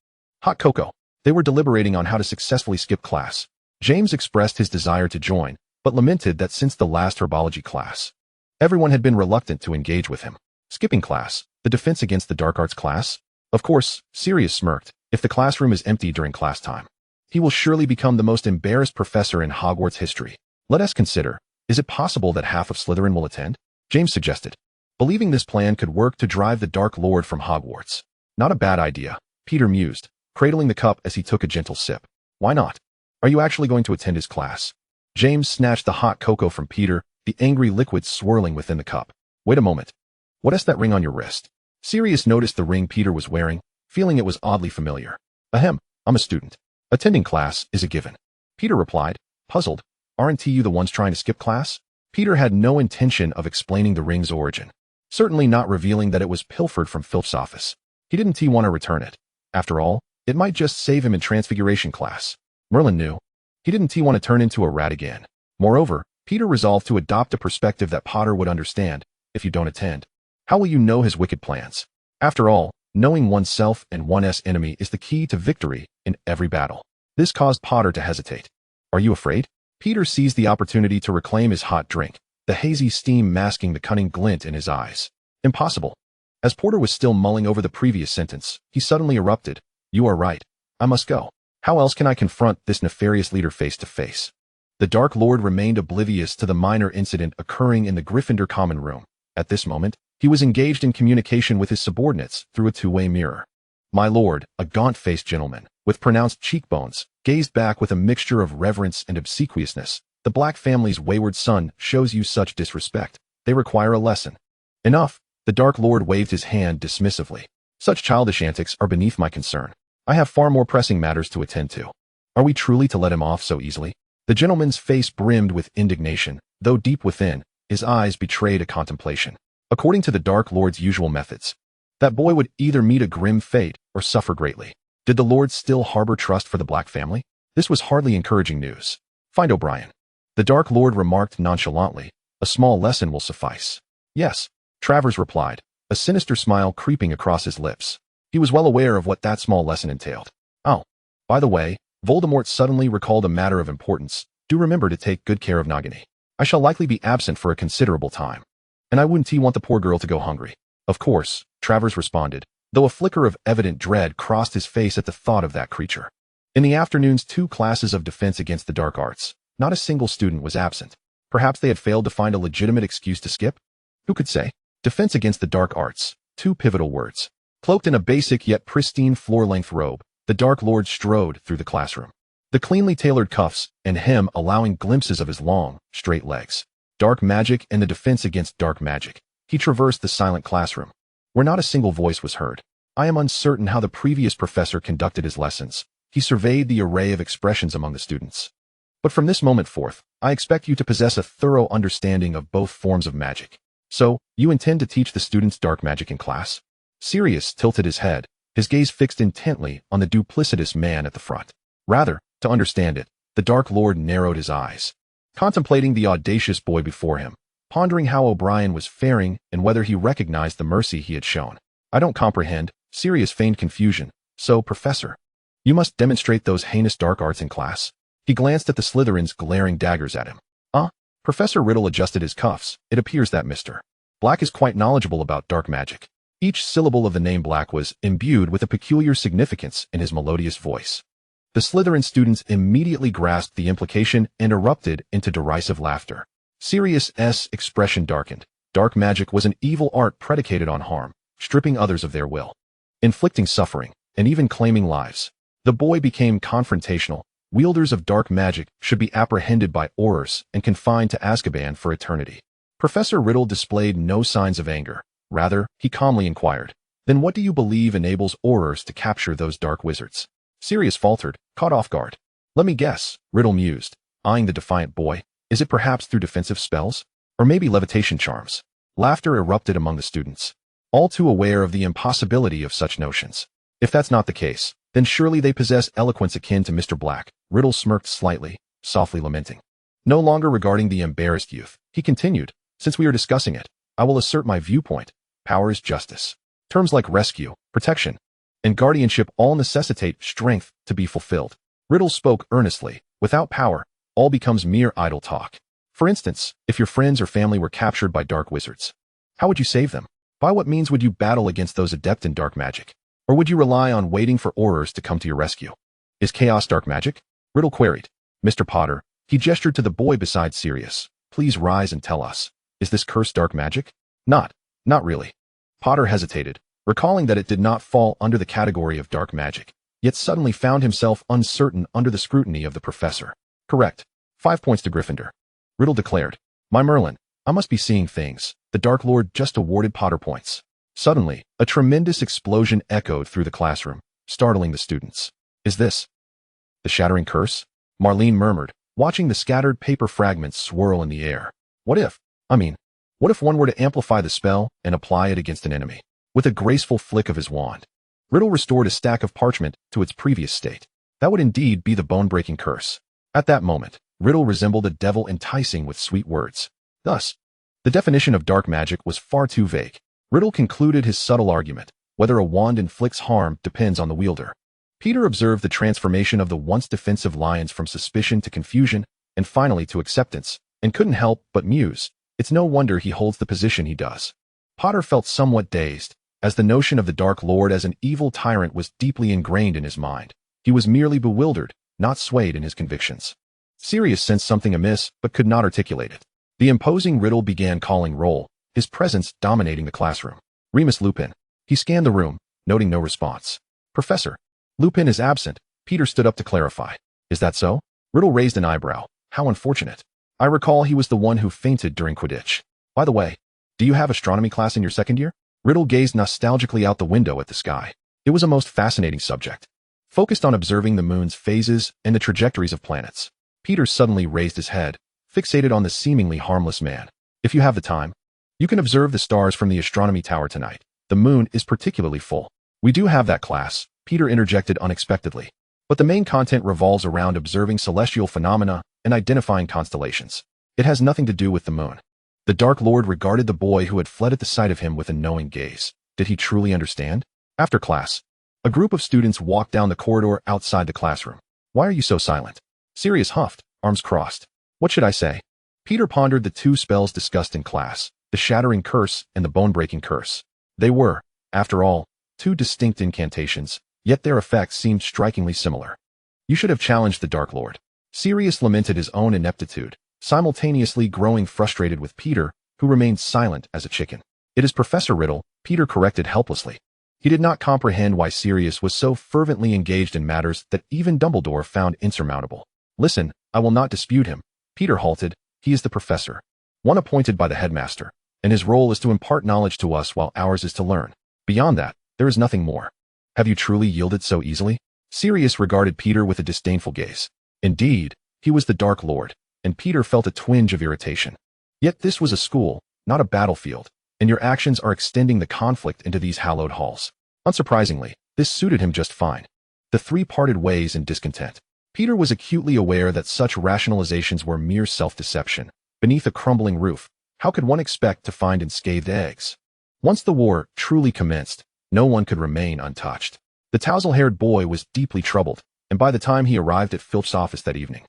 Speaker 1: hot cocoa. They were deliberating on how to successfully skip class. James expressed his desire to join, but lamented that since the last herbology class, everyone had been reluctant to engage with him. Skipping class, the defense against the dark arts class? Of course, Sirius smirked. If the classroom is empty during class time, he will surely become the most embarrassed professor in Hogwarts history. Let us consider, is it possible that half of Slytherin will attend? James suggested, believing this plan could work to drive the Dark Lord from Hogwarts. Not a bad idea, Peter mused, cradling the cup as he took a gentle sip. Why not? Are you actually going to attend his class? James snatched the hot cocoa from Peter, the angry liquid swirling within the cup. Wait a moment. What is that ring on your wrist? Sirius noticed the ring Peter was wearing, feeling it was oddly familiar. Ahem, I'm a student. Attending class is a given. Peter replied, puzzled. Aren't you the ones trying to skip class? Peter had no intention of explaining the ring's origin, certainly not revealing that it was pilfered from Filch's office. He didn't want to return it. After all, it might just save him in Transfiguration class. Merlin knew. He didn't want to turn into a rat again. Moreover, Peter resolved to adopt a perspective that Potter would understand. If you don't attend, how will you know his wicked plans? After all, knowing oneself and one's enemy is the key to victory in every battle. This caused Potter to hesitate. Are you afraid? Peter seized the opportunity to reclaim his hot drink, the hazy steam masking the cunning glint in his eyes. Impossible. As Porter was still mulling over the previous sentence, he suddenly erupted. You are right. I must go. How else can I confront this nefarious leader face to face? The Dark Lord remained oblivious to the minor incident occurring in the Gryffindor common room. At this moment, he was engaged in communication with his subordinates through a two-way mirror. My lord, a gaunt-faced gentleman, with pronounced cheekbones, gazed back with a mixture of reverence and obsequiousness. The Black family's wayward son shows you such disrespect. They require a lesson. Enough. The Dark Lord waved his hand dismissively. Such childish antics are beneath my concern. I have far more pressing matters to attend to. Are we truly to let him off so easily? The gentleman's face brimmed with indignation, though deep within, his eyes betrayed a contemplation. According to the Dark Lord's usual methods, that boy would either meet a grim fate or suffer greatly. Did the Lord still harbor trust for the Black family? This was hardly encouraging news. Find O'Brien. The Dark Lord remarked nonchalantly. A small lesson will suffice. Yes, Travers replied, a sinister smile creeping across his lips. He was well aware of what that small lesson entailed. Oh, by the way, Voldemort suddenly recalled a matter of importance. Do remember to take good care of Nagini. I shall likely be absent for a considerable time. And I wouldn't want the poor girl to go hungry. Of course, Travers responded, though a flicker of evident dread crossed his face at the thought of that creature. In the afternoon's 2 classes of defense against the dark arts, not a single student was absent. Perhaps they had failed to find a legitimate excuse to skip? Who could say? Defense against the dark arts, 2 pivotal words. Cloaked in a basic yet pristine floor-length robe, the Dark Lord strode through the classroom. The cleanly tailored cuffs and hem allowing glimpses of his long, straight legs. Dark magic and the defense against dark magic. He traversed the silent classroom, where not a single voice was heard. I am uncertain how the previous professor conducted his lessons. He surveyed the array of expressions among the students. But from this moment forth, I expect you to possess a thorough understanding of both forms of magic. So, you intend to teach the students dark magic in class? Sirius tilted his head, his gaze fixed intently on the duplicitous man at the front. Rather, to understand it, the Dark Lord narrowed his eyes, contemplating the audacious boy before him, pondering how O'Brien was faring and whether he recognized the mercy he had shown. I don't comprehend. Sirius feigned confusion. So, Professor, you must demonstrate those heinous dark arts in class? He glanced at the Slytherins glaring daggers at him. Professor Riddle adjusted his cuffs. It appears that Mr. Black is quite knowledgeable about dark magic. Each syllable of the name Black was imbued with a peculiar significance in his melodious voice. The Slytherin students immediately grasped the implication and erupted into derisive laughter. Sirius's expression darkened. Dark magic was an evil art predicated on harm, stripping others of their will, inflicting suffering, and even claiming lives. The boy became confrontational. Wielders of dark magic should be apprehended by Aurors and confined to Azkaban for eternity. Professor Riddle displayed no signs of anger. Rather, he calmly inquired, "Then what do you believe enables Aurors to capture those dark wizards?" Sirius faltered, caught off guard. "Let me guess," Riddle mused, eyeing the defiant boy. "Is it perhaps through defensive spells? Or maybe levitation charms?" Laughter erupted among the students, all too aware of the impossibility of such notions. "If that's not the case, then surely they possess eloquence akin to Mr. Black." Riddle smirked slightly, softly lamenting. No longer regarding the embarrassed youth, he continued, "Since we are discussing it, I will assert my viewpoint. Power is justice. Terms like rescue, protection, and guardianship all necessitate strength to be fulfilled." Riddle spoke earnestly. "Without power, all becomes mere idle talk. For instance, if your friends or family were captured by dark wizards, how would you save them? By what means would you battle against those adept in dark magic? Or would you rely on waiting for Aurors to come to your rescue? Is chaos dark magic?" Riddle queried. "Mr. Potter," he gestured to the boy beside Sirius, "please rise and tell us, is this curse dark magic?" Not really." Potter hesitated, recalling that it did not fall under the category of dark magic, yet suddenly found himself uncertain under the scrutiny of the professor. "Correct. 5 points to Gryffindor." Riddle declared. "My Merlin, I must be seeing things. The Dark Lord just awarded Potter points." Suddenly, a tremendous explosion echoed through the classroom, startling the students. "Is this the shattering curse?" Marlene murmured, watching the scattered paper fragments swirl in the air. What if one were to amplify the spell and apply it against an enemy?" With a graceful flick of his wand, Riddle restored a stack of parchment to its previous state. That would indeed be the bone-breaking curse. At that moment, Riddle resembled a devil enticing with sweet words. Thus, the definition of dark magic was far too vague. Riddle concluded his subtle argument. Whether a wand inflicts harm depends on the wielder. Peter observed the transformation of the once defensive lions from suspicion to confusion, and finally to acceptance, and couldn't help but muse. It's no wonder he holds the position he does. Potter felt somewhat dazed, as the notion of the Dark Lord as an evil tyrant was deeply ingrained in his mind. He was merely bewildered, not swayed in his convictions. Sirius sensed something amiss, but could not articulate it. The imposing Riddle began calling roll, his presence dominating the classroom. "Remus Lupin." He scanned the room, noting no response. "Professor, Lupin is absent." Peter stood up to clarify. "Is that so?" Riddle raised an eyebrow. "How unfortunate. I recall he was the one who fainted during Quidditch. By the way, do you have astronomy class in your second year?" Riddle gazed nostalgically out the window at the sky. It was a most fascinating subject, focused on observing the moon's phases and the trajectories of planets. Peter suddenly raised his head, fixated on the seemingly harmless man. "If you have the time, you can observe the stars from the astronomy tower tonight. The moon is particularly full." "We do have that class," Peter interjected unexpectedly. "But the main content revolves around observing celestial phenomena and identifying constellations. It has nothing to do with the moon." The Dark Lord regarded the boy who had fled at the sight of him with a knowing gaze. Did he truly understand? After class, a group of students walked down the corridor outside the classroom. "Why are you so silent?" Sirius huffed, arms crossed. "What should I say?" Peter pondered the 2 spells discussed in class, the shattering curse and the bone-breaking curse. They were, after all, 2 distinct incantations, yet their effects seemed strikingly similar. "You should have challenged the Dark Lord." Sirius lamented his own ineptitude, simultaneously growing frustrated with Peter, who remained silent as a chicken. "It is Professor Riddle," Peter corrected helplessly. He did not comprehend why Sirius was so fervently engaged in matters that even Dumbledore found insurmountable. "Listen, I will not dispute him." Peter halted. "He is the professor, one appointed by the headmaster, and his role is to impart knowledge to us while ours is to learn. Beyond that, there is nothing more." "Have you truly yielded so easily?" Sirius regarded Peter with a disdainful gaze. Indeed, he was the Dark Lord, and Peter felt a twinge of irritation. Yet this was a school, not a battlefield, and your actions are extending the conflict into these hallowed halls. Unsurprisingly, this suited him just fine. The 3 parted ways in discontent. Peter was acutely aware that such rationalizations were mere self-deception. Beneath a crumbling roof, how could one expect to find unscathed eggs? Once the war truly commenced, no one could remain untouched. The tousle-haired boy was deeply troubled, and by the time he arrived at Filch's office that evening,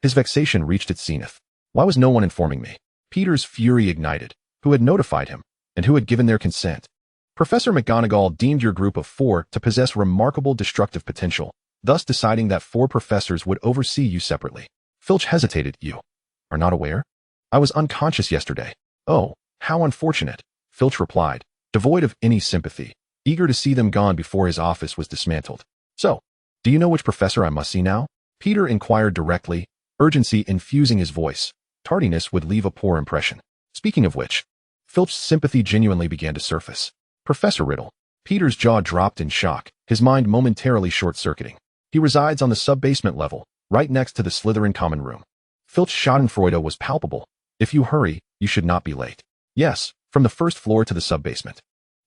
Speaker 1: His vexation reached its zenith. Why was no one informing me? Peter's fury ignited. Who had notified him? And who had given their consent? Professor McGonagall deemed your group of 4 to possess remarkable destructive potential, thus deciding that 4 professors would oversee you separately. Filch hesitated. You are not aware? I was unconscious yesterday. Oh, how unfortunate, Filch replied, devoid of any sympathy, eager to see them gone before his office was dismantled. So, do you know which professor I must see now? Peter inquired directly, urgency infusing his voice. Tardiness would leave a poor impression. Speaking of which, Filch's sympathy genuinely began to surface. Professor Riddle. Peter's jaw dropped in shock, his mind momentarily short-circuiting. He resides on the sub-basement level, right next to the Slytherin common room. Filch's schadenfreude was palpable. If you hurry, you should not be late. Yes, from the first floor to the sub-basement.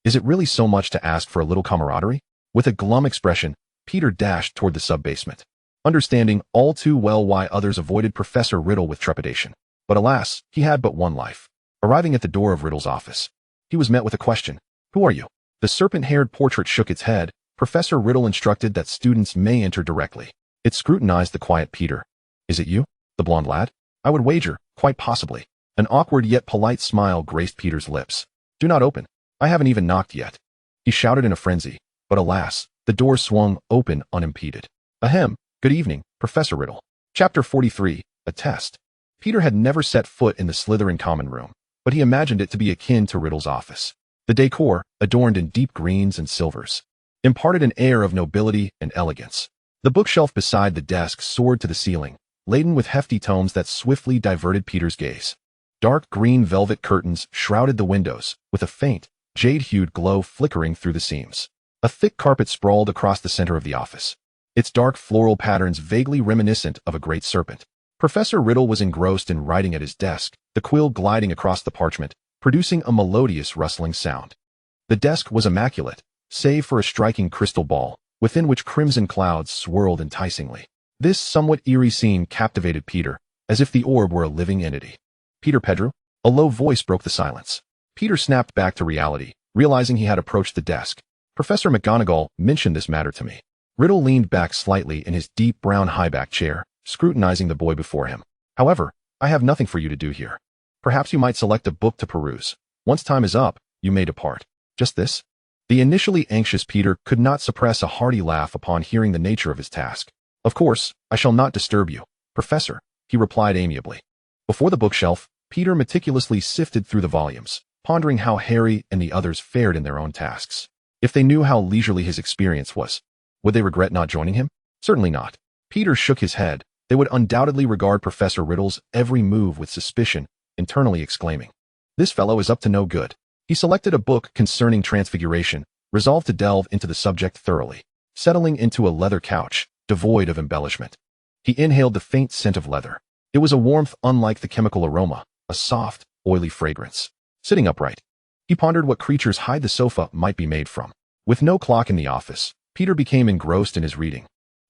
Speaker 1: Is it really so much to ask for a little camaraderie? With a glum expression, Peter dashed toward the sub-basement, understanding all too well why others avoided Professor Riddle with trepidation. But alas, he had but one life. Arriving at the door of Riddle's office, he was met with a question. Who are you? The serpent-haired portrait shook its head. Professor Riddle instructed that students may enter directly. It scrutinized the quiet Peter. Is it you, the blonde lad? I would wager, quite possibly. An awkward yet polite smile graced Peter's lips. Do not open. I haven't even knocked yet. He shouted in a frenzy, but alas, the door swung open unimpeded. Ahem, good evening, Professor Riddle. Chapter 43, A Test. Peter had never set foot in the Slytherin common room, but he imagined it to be akin to Riddle's office. The decor, adorned in deep greens and silvers, imparted an air of nobility and elegance. The bookshelf beside the desk soared to the ceiling, laden with hefty tomes that swiftly diverted Peter's gaze. Dark green velvet curtains shrouded the windows, with a faint, jade-hued glow flickering through the seams. A thick carpet sprawled across the center of the office, its dark floral patterns vaguely reminiscent of a great serpent. Professor Riddle was engrossed in writing at his desk, the quill gliding across the parchment, producing a melodious rustling sound. The desk was immaculate, save for a striking crystal ball, within which crimson clouds swirled enticingly. This somewhat eerie scene captivated Peter, as if the orb were a living entity. Peter Pettigrew? A low voice broke the silence. Peter snapped back to reality, realizing he had approached the desk. Professor McGonagall mentioned this matter to me. Riddle leaned back slightly in his deep brown high-back chair, scrutinizing the boy before him. However, I have nothing for you to do here. Perhaps you might select a book to peruse. Once time is up, you may depart. Just this? The initially anxious Peter could not suppress a hearty laugh upon hearing the nature of his task. Of course, I shall not disturb you, Professor, he replied amiably. Before the bookshelf, Peter meticulously sifted through the volumes, pondering how Harry and the others fared in their own tasks. If they knew how leisurely his experience was, would they regret not joining him? Certainly not. Peter shook his head. They would undoubtedly regard Professor Riddle's every move with suspicion, internally exclaiming, "This fellow is up to no good." He selected a book concerning transfiguration, resolved to delve into the subject thoroughly. Settling into a leather couch, devoid of embellishment, he inhaled the faint scent of leather. It was a warmth unlike the chemical aroma, a soft, oily fragrance. Sitting upright, he pondered what creatures hide the sofa might be made from. With no clock in the office, Peter became engrossed in his reading,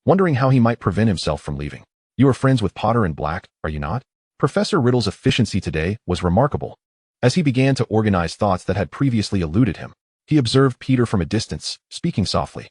Speaker 1: wondering how he might prevent himself from leaving. You are friends with Potter and Black, are you not? Professor Riddle's efficiency today was remarkable. As he began to organize thoughts that had previously eluded him, he observed Peter from a distance, speaking softly.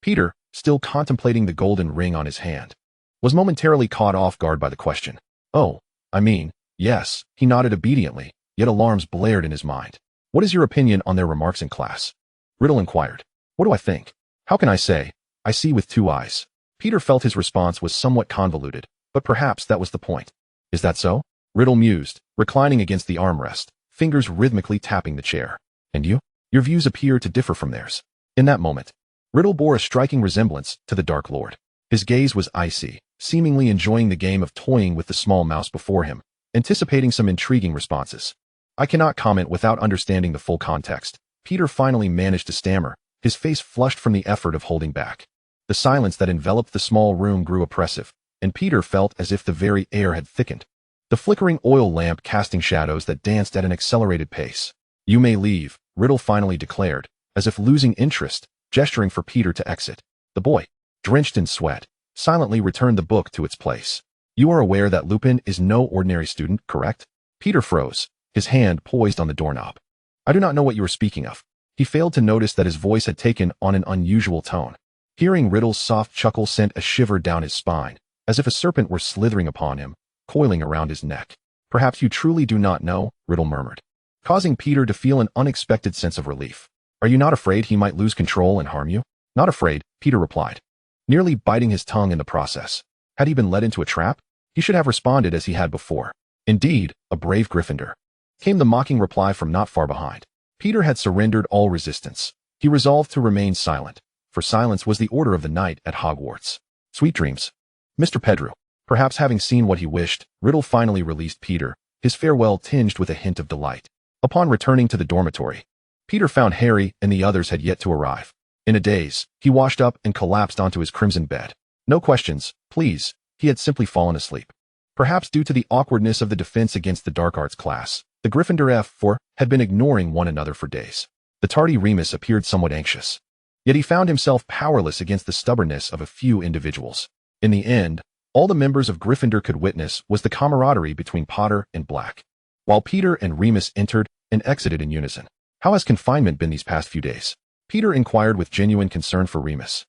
Speaker 1: Peter, still contemplating the golden ring on his hand, was momentarily caught off guard by the question. Oh, I mean, yes, he nodded obediently, yet alarms blared in his mind. What is your opinion on their remarks in class? Riddle inquired. What do I think? How can I say? I see with 2 eyes. Peter felt his response was somewhat convoluted, but perhaps that was the point. Is that so? Riddle mused, reclining against the armrest, fingers rhythmically tapping the chair. And you? Your views appear to differ from theirs. In that moment, Riddle bore a striking resemblance to the Dark Lord. His gaze was icy, seemingly enjoying the game of toying with the small mouse before him, anticipating some intriguing responses. I cannot comment without understanding the full context. Peter finally managed to stammer, his face flushed from the effort of holding back. The silence that enveloped the small room grew oppressive, and Peter felt as if the very air had thickened. The flickering oil lamp casting shadows that danced at an accelerated pace. You may leave, Riddle finally declared, as if losing interest, gesturing for Peter to exit. The boy, drenched in sweat, silently returned the book to its place. You are aware that Lupin is no ordinary student, correct? Peter froze, his hand poised on the doorknob. I do not know what you are speaking of. He failed to notice that his voice had taken on an unusual tone. Hearing Riddle's soft chuckle sent a shiver down his spine, as if a serpent were slithering upon him, coiling around his neck. Perhaps you truly do not know, Riddle murmured, causing Peter to feel an unexpected sense of relief. Are you not afraid he might lose control and harm you? Not afraid, Peter replied, nearly biting his tongue in the process. Had he been led into a trap? He should have responded as he had before. Indeed, a brave Gryffindor. Came the mocking reply from not far behind. Peter had surrendered all resistance. He resolved to remain silent, for silence was the order of the night at Hogwarts. Sweet dreams. Mr. Pettigrew. Perhaps having seen what he wished, Riddle finally released Peter, his farewell tinged with a hint of delight. Upon returning to the dormitory, Peter found Harry and the others had yet to arrive. In a daze, he washed up and collapsed onto his crimson bed. No questions, please, he had simply fallen asleep. Perhaps due to the awkwardness of the defense against the dark arts class, the Gryffindor F4 had been ignoring one another for days. The tardy Remus appeared somewhat anxious. Yet he found himself powerless against the stubbornness of a few individuals. In the end, all the members of Gryffindor could witness was the camaraderie between Potter and Black, while Peter and Remus entered and exited in unison. How has confinement been these past few days? Peter inquired with genuine concern for Remus,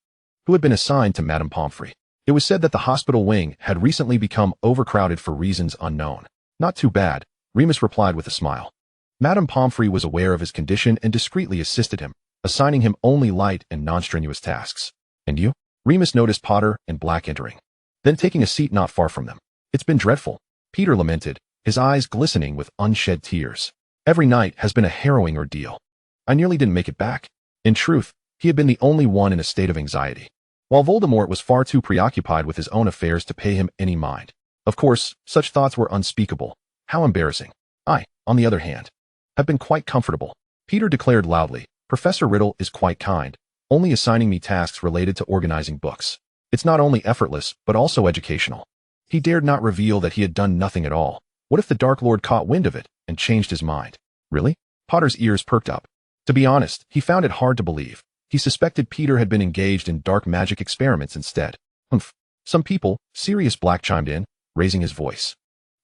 Speaker 1: who had been assigned to Madame Pomfrey. It was said that the hospital wing had recently become overcrowded for reasons unknown. Not too bad, Remus replied with a smile. Madame Pomfrey was aware of his condition and discreetly assisted him, assigning him only light and non-strenuous tasks. And you? Remus noticed Potter and Black entering, then taking a seat not far from them. It's been dreadful, Peter lamented, his eyes glistening with unshed tears. Every night has been a harrowing ordeal. I nearly didn't make it back. In truth, he had been the only one in a state of anxiety, while Voldemort was far too preoccupied with his own affairs to pay him any mind. Of course, such thoughts were unspeakable. How embarrassing. I, on the other hand, have been quite comfortable. Peter declared loudly, Professor Riddle is quite kind, only assigning me tasks related to organizing books. It's not only effortless, but also educational. He dared not reveal that he had done nothing at all. What if the Dark Lord caught wind of it and changed his mind? Really? Potter's ears perked up. To be honest, he found it hard to believe. He suspected Peter had been engaged in dark magic experiments instead. Humph. Some people, Sirius Black chimed in, raising his voice,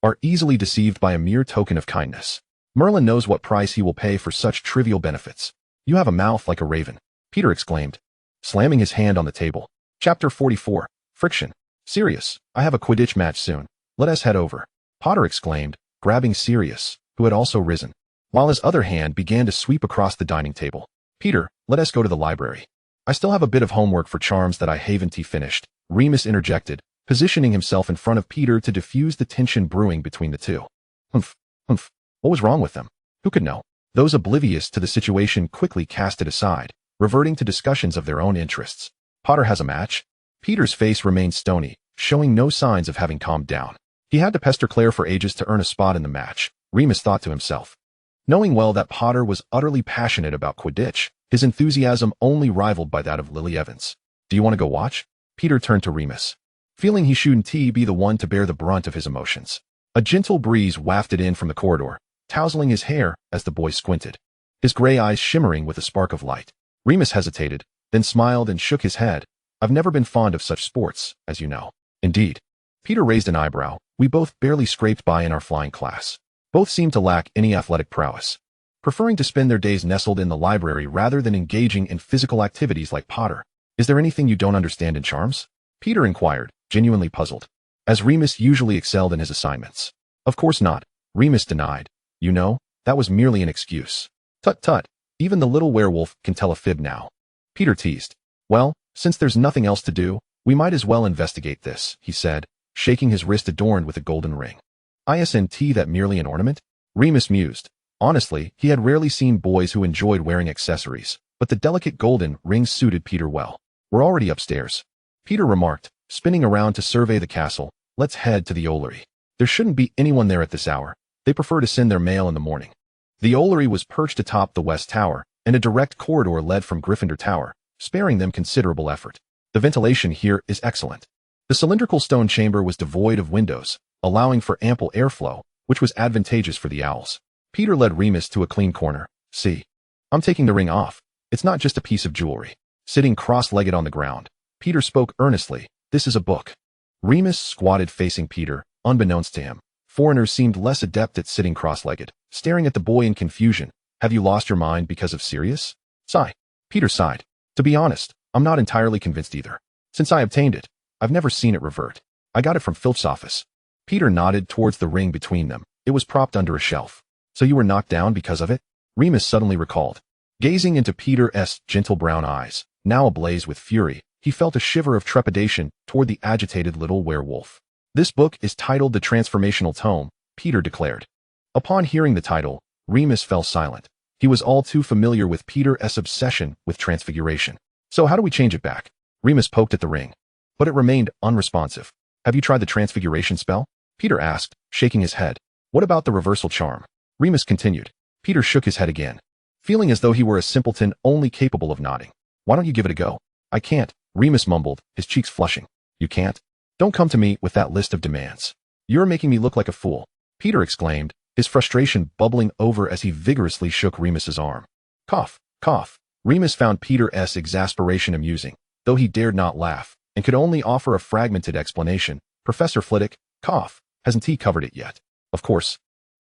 Speaker 1: are easily deceived by a mere token of kindness. Merlin knows what price he will pay for such trivial benefits. You have a mouth like a raven, Peter exclaimed, slamming his hand on the table. Chapter 44, Friction. Sirius, I have a Quidditch match soon. Let us head over, Potter exclaimed, grabbing Sirius, who had also risen, while his other hand began to sweep across the dining table. Peter, let us go to the library. I still have a bit of homework for charms that I haven't finished, Remus interjected, positioning himself in front of Peter to diffuse the tension brewing between the two. Humph, humph. What was wrong with them? Who could know? Those oblivious to the situation quickly cast it aside, reverting to discussions of their own interests. Potter has a match? Peter's face remained stony, showing no signs of having calmed down. He had to pester Claire for ages to earn a spot in the match, Remus thought to himself. Knowing well that Potter was utterly passionate about Quidditch, his enthusiasm only rivaled by that of Lily Evans. Do you want to go watch? Peter turned to Remus, feeling he shouldn't be the one to bear the brunt of his emotions. A gentle breeze wafted in from the corridor, tousling his hair as the boy squinted, his gray eyes shimmering with a spark of light. Remus hesitated, then smiled and shook his head. I've never been fond of such sports, as you know. Indeed. Peter raised an eyebrow. We both barely scraped by in our flying class. Both seemed to lack any athletic prowess, preferring to spend their days nestled in the library rather than engaging in physical activities like Potter. Is there anything you don't understand in charms? Peter inquired, genuinely puzzled, as Remus usually excelled in his assignments. Of course not, Remus denied. You know, that was merely an excuse. Tut tut, even the little werewolf can tell a fib now. Peter teased. Well, since there's nothing else to do, we might as well investigate this, he said, shaking his wrist adorned with a golden ring. Isn't that merely an ornament? Remus mused. Honestly, he had rarely seen boys who enjoyed wearing accessories, but the delicate golden ring suited Peter well. We're already upstairs, Peter remarked, spinning around to survey the castle. Let's head to the Ollery. There shouldn't be anyone there at this hour. They prefer to send their mail in the morning. The Ollery was perched atop the west tower, and a direct corridor led from Gryffindor Tower, sparing them considerable effort. The ventilation here is excellent. The cylindrical stone chamber was devoid of windows, allowing for ample airflow, which was advantageous for the owls. Peter led Remus to a clean corner. See, I'm taking the ring off. It's not just a piece of jewelry. Sitting cross-legged on the ground, Peter spoke earnestly. This is a book. Remus squatted facing Peter, unbeknownst to him. Foreigners seemed less adept at sitting cross-legged, staring at the boy in confusion. Have you lost your mind because of Sirius? Sigh. Peter sighed. To be honest, I'm not entirely convinced either. Since I obtained it, I've never seen it revert. I got it from Filch's office. Peter nodded towards the ring between them. It was propped under a shelf. So you were knocked down because of it? Remus suddenly recalled. Gazing into Peter's gentle brown eyes, now ablaze with fury, he felt a shiver of trepidation toward the agitated little werewolf. This book is titled The Transformational Tome, Peter declared. Upon hearing the title, Remus fell silent. He was all too familiar with Peter's obsession with transfiguration. So how do we change it back? Remus poked at the ring. But it remained unresponsive. Have you tried the transfiguration spell? Peter asked, shaking his head. What about the reversal charm? Remus continued. Peter shook his head again, feeling as though he were a simpleton only capable of nodding. Why don't you give it a go? I can't, Remus mumbled, his cheeks flushing. You can't? Don't come to me with that list of demands. You're making me look like a fool, Peter exclaimed, his frustration bubbling over as he vigorously shook Remus's arm. Cough, cough. Remus found Peter's exasperation amusing, though he dared not laugh, and could only offer a fragmented explanation. Professor Flitwick, cough, hasn't he covered it yet? Of course.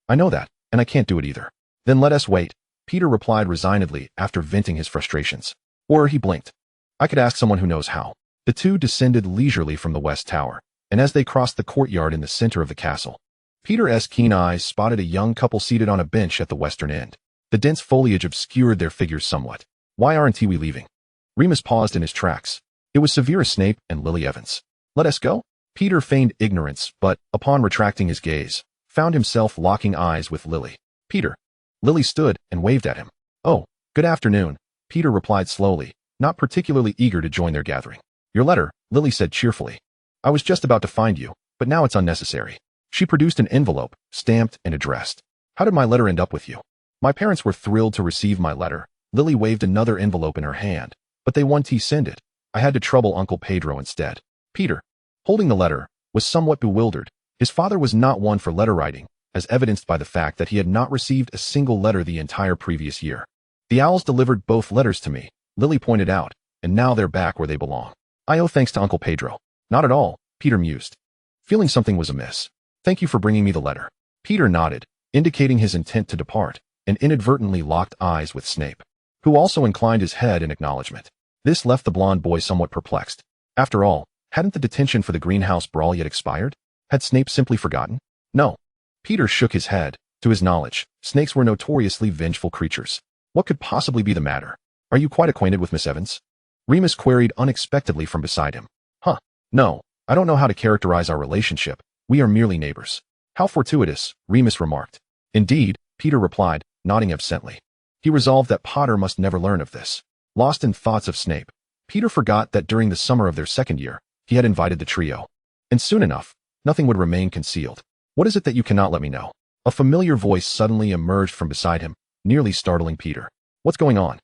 Speaker 1: I know that, and I can't do it either. Then let us wait, Peter replied resignedly after venting his frustrations. Or he blinked. I could ask someone who knows how. The two descended leisurely from the west tower, and as they crossed the courtyard in the center of the castle, Peter's keen eyes spotted a young couple seated on a bench at the western end. The dense foliage obscured their figures somewhat. Why aren't we leaving? Remus paused in his tracks. It was Severus Snape and Lily Evans. Let us go? Peter feigned ignorance, but, upon retracting his gaze, found himself locking eyes with Lily. Peter. Lily stood and waved at him. Oh, good afternoon, Peter replied slowly, not particularly eager to join their gathering. Your letter, Lily said cheerfully. I was just about to find you, but now it's unnecessary. She produced an envelope, stamped and addressed. How did my letter end up with you? My parents were thrilled to receive my letter. Lily waved another envelope in her hand, but they wouldn't send it. I had to trouble Uncle Pedro instead. Peter, holding the letter, was somewhat bewildered. His father was not one for letter writing, as evidenced by the fact that he had not received a single letter the entire previous year. The owls delivered both letters to me, Lily pointed out, and now they're back where they belong. I owe thanks to Uncle Pedro. Not at all, Peter mused, feeling something was amiss. Thank you for bringing me the letter. Peter nodded, indicating his intent to depart, and inadvertently locked eyes with Snape, who also inclined his head in acknowledgement. This left the blond boy somewhat perplexed. After all, hadn't the detention for the greenhouse brawl yet expired? Had Snape simply forgotten? No. Peter shook his head. To his knowledge, snakes were notoriously vengeful creatures. What could possibly be the matter? Are you quite acquainted with Miss Evans? Remus queried unexpectedly from beside him. Huh. No, I don't know how to characterize our relationship. We are merely neighbors. How fortuitous, Remus remarked. Indeed, Peter replied, nodding absently. He resolved that Potter must never learn of this. Lost in thoughts of Snape, Peter forgot that during the summer of their second year, he had invited the trio. And soon enough, nothing would remain concealed. What is it that you cannot let me know? A familiar voice suddenly emerged from beside him, nearly startling Peter. What's going on?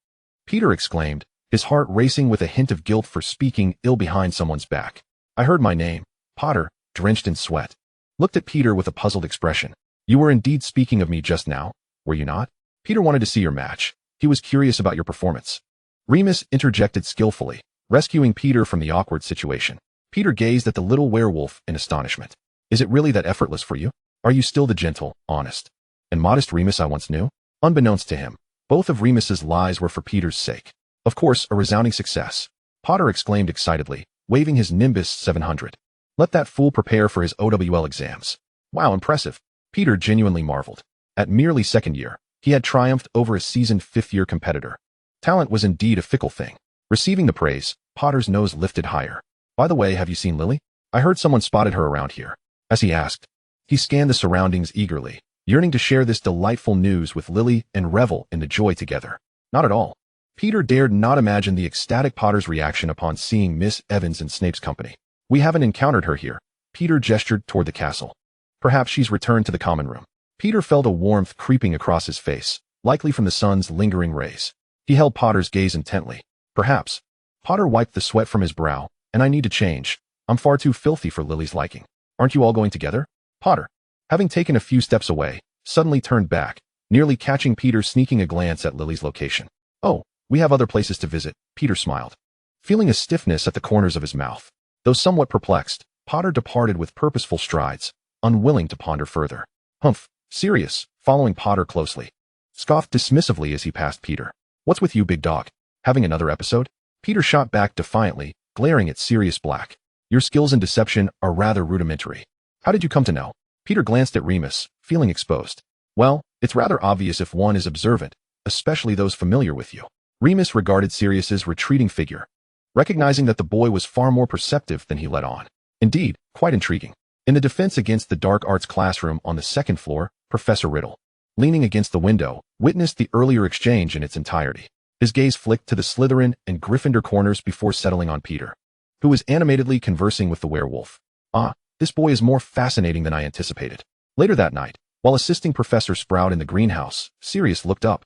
Speaker 1: Peter exclaimed, his heart racing with a hint of guilt for speaking ill behind someone's back. I heard my name. Potter, drenched in sweat, looked at Peter with a puzzled expression. You were indeed speaking of me just now, were you not? Peter wanted to see your match. He was curious about your performance. Remus interjected skillfully, rescuing Peter from the awkward situation. Peter gazed at the little werewolf in astonishment. Is it really that effortless for you? Are you still the gentle, honest, and modest Remus I once knew? Unbeknownst to him, both of Remus's lies were for Peter's sake. Of course, a resounding success. Potter exclaimed excitedly, waving his Nimbus 700. Let that fool prepare for his OWL exams. Wow, impressive. Peter genuinely marveled. At merely second year, he had triumphed over a seasoned fifth-year competitor. Talent was indeed a fickle thing. Receiving the praise, Potter's nose lifted higher. By the way, have you seen Lily? I heard someone spotted her around here. As he asked, he scanned the surroundings eagerly, yearning to share this delightful news with Lily and revel in the joy together. Not at all. Peter dared not imagine the ecstatic Potter's reaction upon seeing Miss Evans in Snape's company. We haven't encountered her here. Peter gestured toward the castle. Perhaps she's returned to the common room. Peter felt a warmth creeping across his face, likely from the sun's lingering rays. He held Potter's gaze intently. Perhaps. Potter wiped the sweat from his brow. And I need to change. I'm far too filthy for Lily's liking. Aren't you all going together? Potter, having taken a few steps away, suddenly turned back, nearly catching Peter sneaking a glance at Lily's location. Oh, we have other places to visit, Peter smiled, feeling a stiffness at the corners of his mouth. Though somewhat perplexed, Potter departed with purposeful strides, unwilling to ponder further. Humph, Sirius, following Potter closely, scoffed dismissively as he passed Peter. What's with you, big dog? Having another episode? Peter shot back defiantly, glaring at Sirius Black. Your skills in deception are rather rudimentary. How did you come to know? Peter glanced at Remus, feeling exposed. Well, it's rather obvious if one is observant, especially those familiar with you. Remus regarded Sirius's retreating figure, recognizing that the boy was far more perceptive than he let on. Indeed, quite intriguing. In the defense against the dark arts classroom on the second floor, Professor Riddle, leaning against the window, witnessed the earlier exchange in its entirety. His gaze flicked to the Slytherin and Gryffindor corners before settling on Peter, who was animatedly conversing with the werewolf. Ah, this boy is more fascinating than I anticipated. Later that night, while assisting Professor Sprout in the greenhouse, Sirius looked up,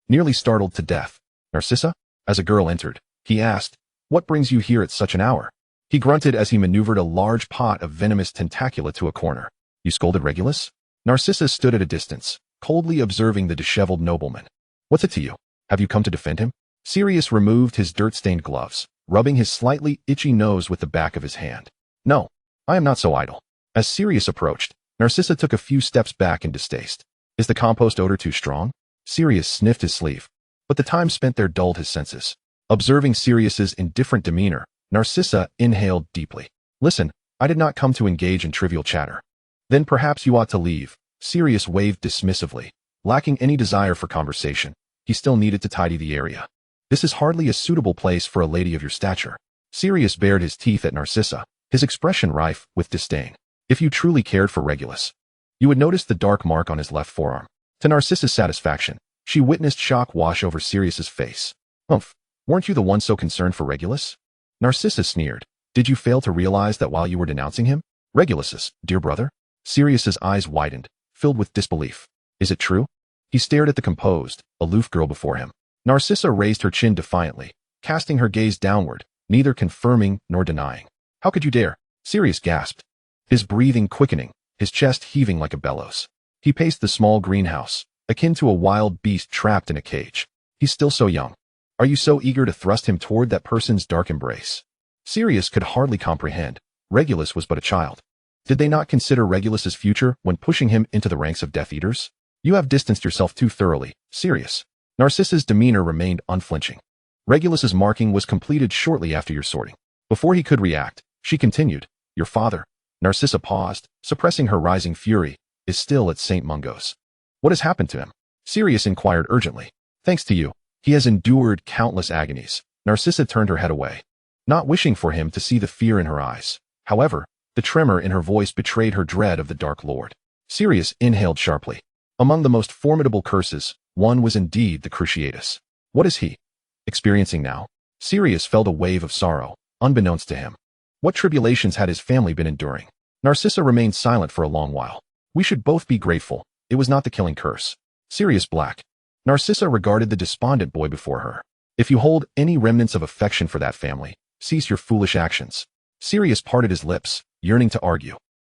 Speaker 1: nearly startled to death. Narcissa? As a girl entered, he asked, "What brings you here at such an hour?" He grunted as he maneuvered a large pot of venomous tentacula to a corner. You scolded Regulus? Narcissa stood at a distance, coldly observing the disheveled nobleman. What's it to you? Have you come to defend him? Sirius removed his dirt-stained gloves, rubbing his slightly itchy nose with the back of his hand. No, I am not so idle. As Sirius approached, Narcissa took a few steps back in distaste. Is the compost odor too strong? Sirius sniffed his sleeve, but the time spent there dulled his senses. Observing Sirius's indifferent demeanor, Narcissa inhaled deeply. Listen, I did not come to engage in trivial chatter. Then perhaps you ought to leave. Sirius waved dismissively. Lacking any desire for conversation, he still needed to tidy the area. This is hardly a suitable place for a lady of your stature. Sirius bared his teeth at Narcissa, his expression rife with disdain. If you truly cared for Regulus, you would notice the dark mark on his left forearm. To Narcissa's satisfaction, she witnessed shock wash over Sirius's face. Humph, weren't you the one so concerned for Regulus? Narcissa sneered. Did you fail to realize that while you were denouncing him? Regulus's dear brother? Sirius's eyes widened, filled with disbelief. Is it true? He stared at the composed, aloof girl before him. Narcissa raised her chin defiantly, casting her gaze downward, neither confirming nor denying. How could you dare? Sirius gasped, his breathing quickening, his chest heaving like a bellows. He paced the small greenhouse, akin to a wild beast trapped in a cage. He's still so young. Are you so eager to thrust him toward that person's dark embrace? Sirius could hardly comprehend. Regulus was but a child. Did they not consider Regulus's future when pushing him into the ranks of Death Eaters? You have distanced yourself too thoroughly, Sirius. Narcissa's demeanor remained unflinching. Regulus's marking was completed shortly after your sorting. Before he could react, she continued, your father, Narcissa paused, suppressing her rising fury, is still at St. Mungo's. What has happened to him? Sirius inquired urgently. Thanks to you, he has endured countless agonies. Narcissa turned her head away, not wishing for him to see the fear in her eyes. However, the tremor in her voice betrayed her dread of the Dark Lord. Sirius inhaled sharply. Among the most formidable curses, one was indeed the Cruciatus. What is he experiencing now? Sirius felt a wave of sorrow, unbeknownst to him. What tribulations had his family been enduring? Narcissa remained silent for a long while. We should both be grateful. It was not the killing curse. Sirius Black. Narcissa regarded the despondent boy before her. If you hold any remnants of affection for that family, cease your foolish actions. Sirius parted his lips, yearning to argue.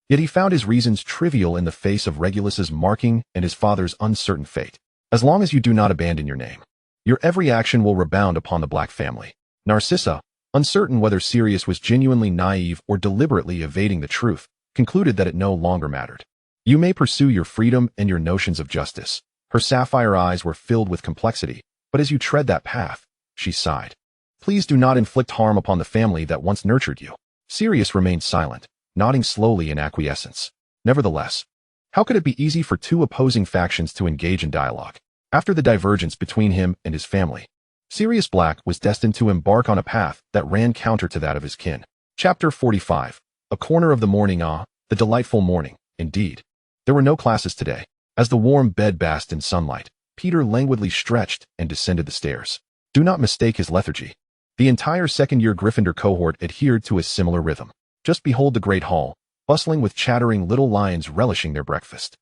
Speaker 1: Yet he found his reasons trivial in the face of Regulus's marking and his father's uncertain fate. As long as you do not abandon your name, your every action will rebound upon the Black family. Narcissa, uncertain whether Sirius was genuinely naive or deliberately evading the truth, concluded that it no longer mattered. You may pursue your freedom and your notions of justice. Her sapphire eyes were filled with complexity, but as you tread that path, she sighed. Please do not inflict harm upon the family that once nurtured you. Sirius remained silent, nodding slowly in acquiescence. Nevertheless, how could it be easy for two opposing factions to engage in dialogue? After the divergence between him and his family, Sirius Black was destined to embark on a path that ran counter to that of his kin. Chapter 45. A corner of the morning. The delightful morning, indeed. There were no classes today. As the warm bed basked in sunlight, Peter languidly stretched and descended the stairs. Do not mistake his lethargy. The entire second-year Gryffindor cohort adhered to a similar rhythm. Just behold the great hall, bustling with chattering little lions relishing their breakfast.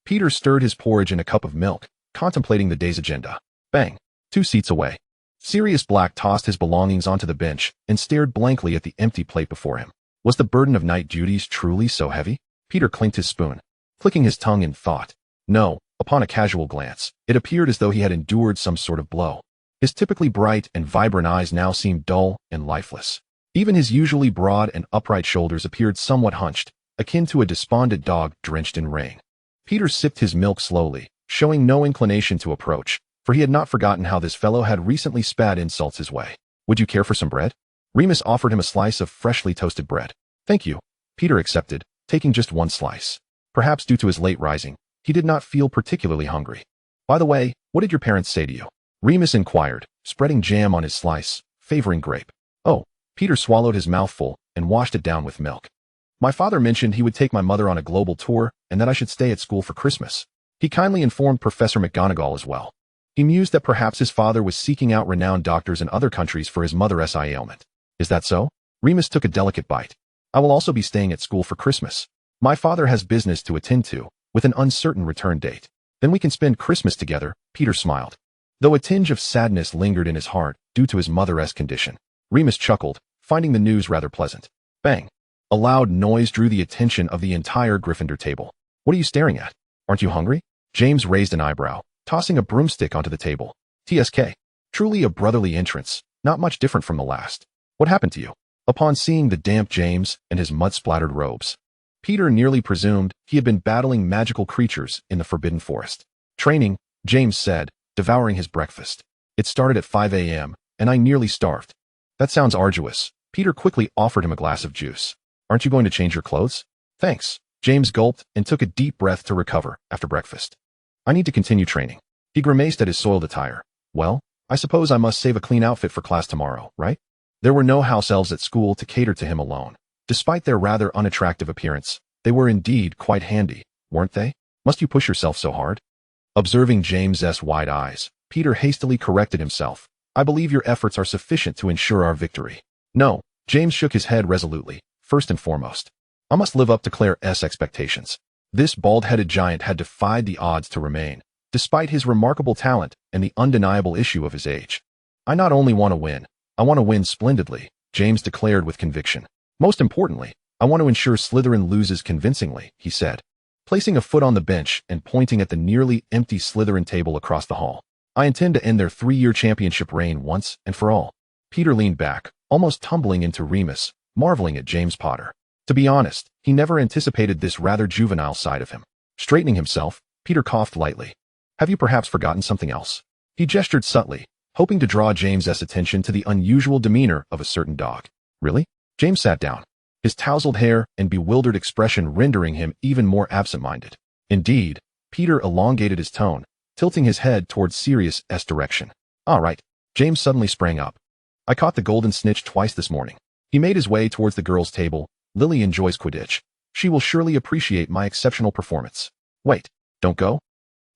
Speaker 1: Peter stirred his porridge in a cup of milk, contemplating the day's agenda. Bang! 2 seats away. Sirius Black tossed his belongings onto the bench and stared blankly at the empty plate before him. Was the burden of night duties truly so heavy? Peter clinked his spoon, clicking his tongue in thought. No, upon a casual glance, it appeared as though he had endured some sort of blow. His typically bright and vibrant eyes now seemed dull and lifeless. Even his usually broad and upright shoulders appeared somewhat hunched, akin to a despondent dog drenched in rain. Peter sipped his milk slowly, showing no inclination to approach, for he had not forgotten how this fellow had recently spat insults his way. Would you care for some bread? Remus offered him a slice of freshly toasted bread. Thank you. Peter accepted, taking just one slice. Perhaps due to his late rising, he did not feel particularly hungry. By the way, what did your parents say to you? Remus inquired, spreading jam on his slice, favoring grape. Oh, Peter swallowed his mouthful and washed it down with milk. My father mentioned he would take my mother on a global tour and that I should stay at school for Christmas. He kindly informed Professor McGonagall as well. He mused that perhaps his father was seeking out renowned doctors in other countries for his mother's eye ailment. Is that so? Remus took a delicate bite. I will also be staying at school for Christmas. My father has business to attend to, with an uncertain return date. Then we can spend Christmas together, Peter smiled. Though a tinge of sadness lingered in his heart due to his mother's condition, Remus chuckled, finding the news rather pleasant. Bang! A loud noise drew the attention of the entire Gryffindor table. What are you staring at? Aren't you hungry? James raised an eyebrow, tossing a broomstick onto the table. TSK. Truly a brotherly entrance, not much different from the last. What happened to you? Upon seeing the damp James and his mud-splattered robes, Peter nearly presumed he had been battling magical creatures in the Forbidden Forest. Training, James said, devouring his breakfast. It started at 5 a.m., and I nearly starved. That sounds arduous. Peter quickly offered him a glass of juice. Aren't you going to change your clothes? Thanks. James gulped and took a deep breath to recover after breakfast. I need to continue training. He grimaced at his soiled attire. Well, I suppose I must save a clean outfit for class tomorrow, right? There were no house elves at school to cater to him alone. Despite their rather unattractive appearance, they were indeed quite handy, weren't they? Must you push yourself so hard? Observing James's wide eyes, Peter hastily corrected himself. I believe your efforts are sufficient to ensure our victory. No, James shook his head resolutely. First and foremost, I must live up to Claire's expectations. This bald-headed giant had defied the odds to remain, despite his remarkable talent and the undeniable issue of his age. I not only want to win, I want to win splendidly, James declared with conviction. Most importantly, I want to ensure Slytherin loses convincingly, he said, placing a foot on the bench and pointing at the nearly empty Slytherin table across the hall. I intend to end their 3-year championship reign once and for all. Peter leaned back, almost tumbling into Remus, marveling at James Potter. To be honest, he never anticipated this rather juvenile side of him. Straightening himself, Peter coughed lightly. Have you perhaps forgotten something else? He gestured subtly, hoping to draw James's attention to the unusual demeanor of a certain dog. Really? James sat down, his tousled hair and bewildered expression rendering him even more absent-minded. Indeed, Peter elongated his tone, tilting his head towards Sirius's direction. All right. James suddenly sprang up. I caught the golden snitch twice this morning. He made his way towards the girls' table. Lily enjoys Quidditch. She will surely appreciate my exceptional performance. Wait, don't go?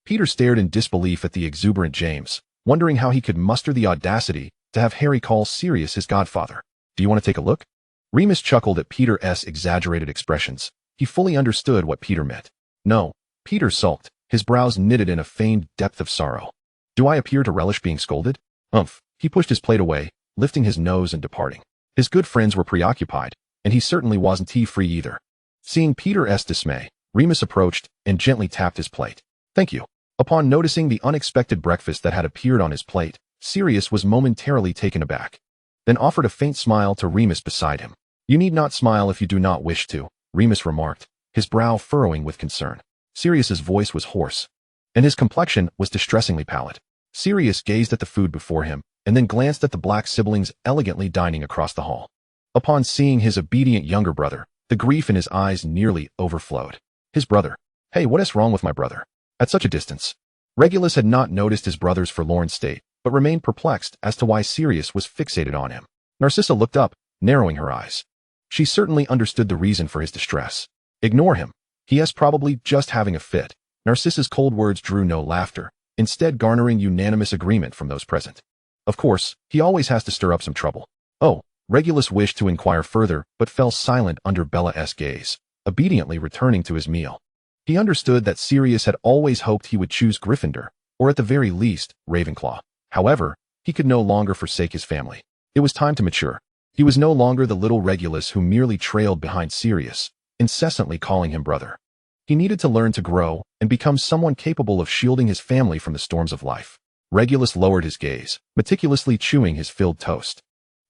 Speaker 1: Peter stared in disbelief at the exuberant James, wondering how he could muster the audacity to have Harry call Sirius his godfather. Do you want to take a look? Remus chuckled at Peter's exaggerated expressions. He fully understood what Peter meant. No, Peter sulked, his brows knitted in a feigned depth of sorrow. Do I appear to relish being scolded? Umph. He pushed his plate away, lifting his nose and departing. His good friends were preoccupied, and he certainly wasn't tea-free either. Seeing Peter's dismay, Remus approached and gently tapped his plate. Thank you. Upon noticing the unexpected breakfast that had appeared on his plate, Sirius was momentarily taken aback, then offered a faint smile to Remus beside him. You need not smile if you do not wish to, Remus remarked, his brow furrowing with concern. Sirius's voice was hoarse, and his complexion was distressingly pallid. Sirius gazed at the food before him, and then glanced at the black siblings elegantly dining across the hall. Upon seeing his obedient younger brother, the grief in his eyes nearly overflowed. His brother. Hey, what is wrong with my brother? At such a distance. Regulus had not noticed his brother's forlorn state, but remained perplexed as to why Sirius was fixated on him. Narcissa looked up, narrowing her eyes. She certainly understood the reason for his distress. Ignore him. He is probably just having a fit. Narcissa's cold words drew no laughter, instead garnering unanimous agreement from those present. Of course, he always has to stir up some trouble. Oh, Regulus wished to inquire further, but fell silent under Bella's gaze, obediently returning to his meal. He understood that Sirius had always hoped he would choose Gryffindor, or at the very least, Ravenclaw. However, he could no longer forsake his family. It was time to mature. He was no longer the little Regulus who merely trailed behind Sirius, incessantly calling him brother. He needed to learn to grow and become someone capable of shielding his family from the storms of life. Regulus lowered his gaze, meticulously chewing his filled toast.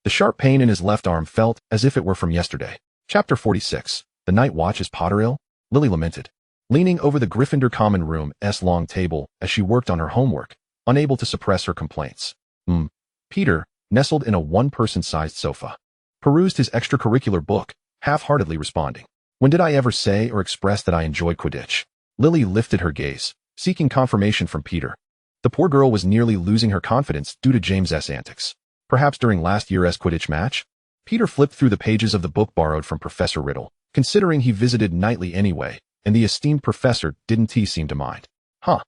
Speaker 1: The sharp pain in his left arm felt as if it were from yesterday. Chapter 46. The Night Watch. Is Potter ill? Lily lamented, leaning over the Gryffindor common room's long table as she worked on her homework, unable to suppress her complaints. Peter, nestled in a one-person-sized sofa, perused his extracurricular book, half-heartedly responding. When did I ever say or express that I enjoy Quidditch? Lily lifted her gaze, seeking confirmation from Peter. The poor girl was nearly losing her confidence due to James's antics. Perhaps during last year's Quidditch match? Peter flipped through the pages of the book borrowed from Professor Riddle, considering he visited nightly anyway, and the esteemed professor didn't seem to mind. Huh.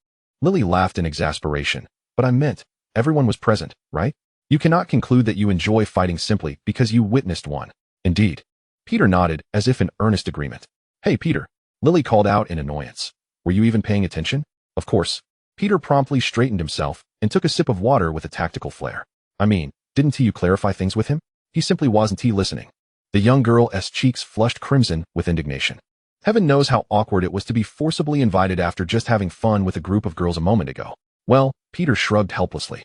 Speaker 1: Lily laughed in exasperation. But I meant, everyone was present, right? You cannot conclude that you enjoy fighting simply because you witnessed one. Indeed. Peter nodded, as if in earnest agreement. Hey, Peter. Lily called out in annoyance. Were you even paying attention? Of course. Peter promptly straightened himself and took a sip of water with a tactical flair. I mean, didn't you clarify things with him? He simply wasn't listening. The young girl's cheeks flushed crimson with indignation. Heaven knows how awkward it was to be forcibly invited after just having fun with a group of girls a moment ago. Well, Peter shrugged helplessly.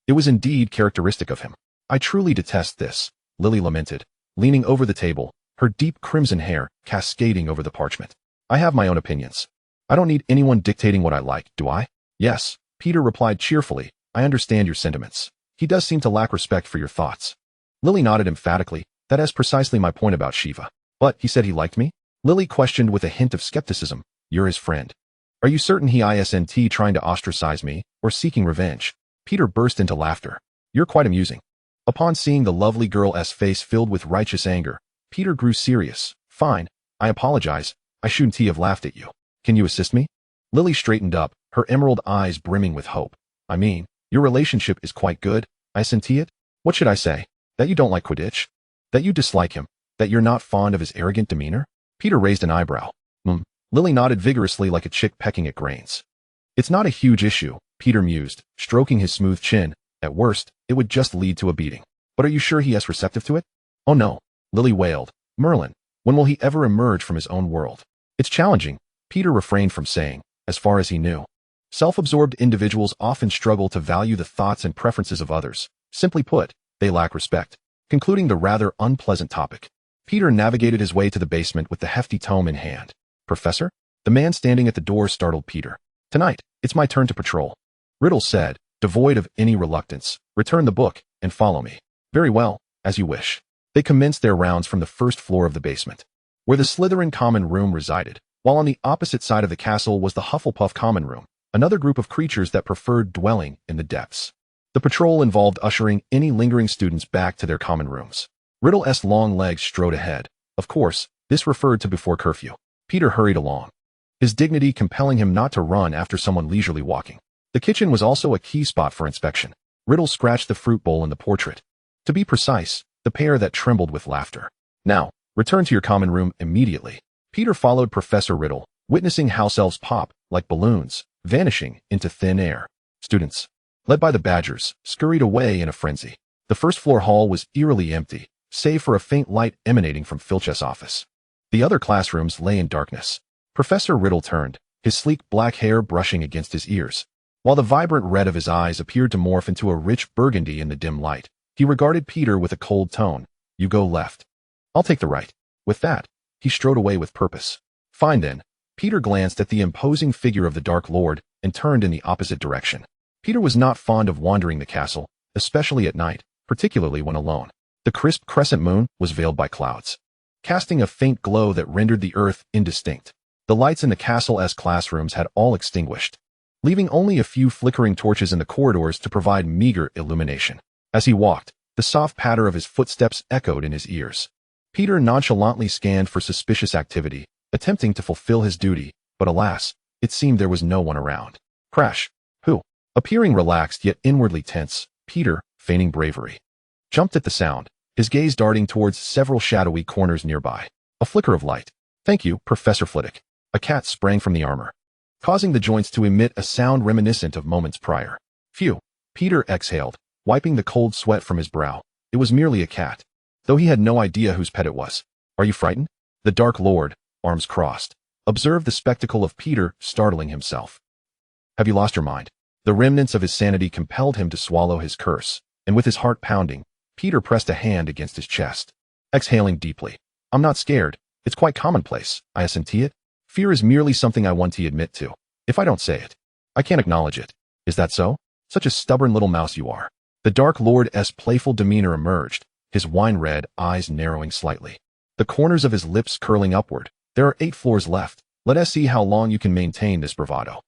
Speaker 1: It was indeed characteristic of him. I truly detest this, Lily lamented, leaning over the table, her deep crimson hair cascading over the parchment. I have my own opinions. I don't need anyone dictating what I like, do I? Yes, Peter replied cheerfully. I understand your sentiments. He does seem to lack respect for your thoughts. Lily nodded emphatically. That is precisely my point about Shiva. But he said he liked me? Lily questioned with a hint of skepticism. You're his friend. Are you certain he isn't trying to ostracize me, or seeking revenge? Peter burst into laughter. You're quite amusing. Upon seeing the lovely girl's face filled with righteous anger, Peter grew serious. Fine. I apologize. I shouldn't have laughed at you. Can you assist me? Lily straightened up, her emerald eyes brimming with hope. I mean, your relationship is quite good, isn't it? What should I say? That you don't like Quidditch? That you dislike him? That you're not fond of his arrogant demeanor? Peter raised an eyebrow. Lily nodded vigorously like a chick pecking at grains. It's not a huge issue, Peter mused, stroking his smooth chin. At worst, it would just lead to a beating. But are you sure he is receptive to it? Oh no, Lily wailed. Merlin, when will he ever emerge from his own world? It's challenging, Peter refrained from saying, as far as he knew. Self-absorbed individuals often struggle to value the thoughts and preferences of others. Simply put, they lack respect. Concluding the rather unpleasant topic, Peter navigated his way to the basement with the hefty tome in hand. Professor? The man standing at the door startled Peter. Tonight, it's my turn to patrol. Riddle said, devoid of any reluctance. Return the book, and follow me. Very well, as you wish. They commenced their rounds from the first floor of the basement, where the Slytherin common room resided, while on the opposite side of the castle was the Hufflepuff common room, another group of creatures that preferred dwelling in the depths. The patrol involved ushering any lingering students back to their common rooms. Riddle's long legs strode ahead. Of course, this referred to before curfew. Peter hurried along, his dignity compelling him not to run after someone leisurely walking. The kitchen was also a key spot for inspection. Riddle scratched the fruit bowl in the portrait. To be precise, the pair that trembled with laughter. Now, return to your common room immediately. Peter followed Professor Riddle, witnessing house elves pop, like balloons, vanishing into thin air. Students, led by the Badgers, scurried away in a frenzy. The first-floor hall was eerily empty, save for a faint light emanating from Filch's office. The other classrooms lay in darkness. Professor Riddle turned, his sleek black hair brushing against his ears. While the vibrant red of his eyes appeared to morph into a rich burgundy in the dim light, he regarded Peter with a cold tone. You go left. I'll take the right. With that, he strode away with purpose. Fine then. Peter glanced at the imposing figure of the Dark Lord and turned in the opposite direction. Peter was not fond of wandering the castle, especially at night, particularly when alone. The crisp crescent moon was veiled by clouds, casting a faint glow that rendered the earth indistinct. The lights in the castle's classrooms had all extinguished, leaving only a few flickering torches in the corridors to provide meager illumination. As he walked, the soft patter of his footsteps echoed in his ears. Peter nonchalantly scanned for suspicious activity, attempting to fulfill his duty, but alas, it seemed there was no one around. Crash. Who? Appearing relaxed yet inwardly tense, Peter, feigning bravery, jumped at the sound, his gaze darting towards several shadowy corners nearby. A flicker of light. Thank you, Professor Flitwick. A cat sprang from the armor, causing the joints to emit a sound reminiscent of moments prior. Phew. Peter exhaled, wiping the cold sweat from his brow. It was merely a cat, though he had no idea whose pet it was. Are you frightened? The Dark Lord, arms crossed, observed the spectacle of Peter, startling himself. Have you lost your mind? The remnants of his sanity compelled him to swallow his curse, and with his heart pounding, Peter pressed a hand against his chest, exhaling deeply. I'm not scared. It's quite commonplace, isn't it? Fear is merely something I want to admit to. If I don't say it, I can't acknowledge it. Is that so? Such a stubborn little mouse you are. The Dark Lord's playful demeanor emerged, his wine-red eyes narrowing slightly. the corners of his lips curling upward. There are 8 floors left. Let us see how long you can maintain this bravado.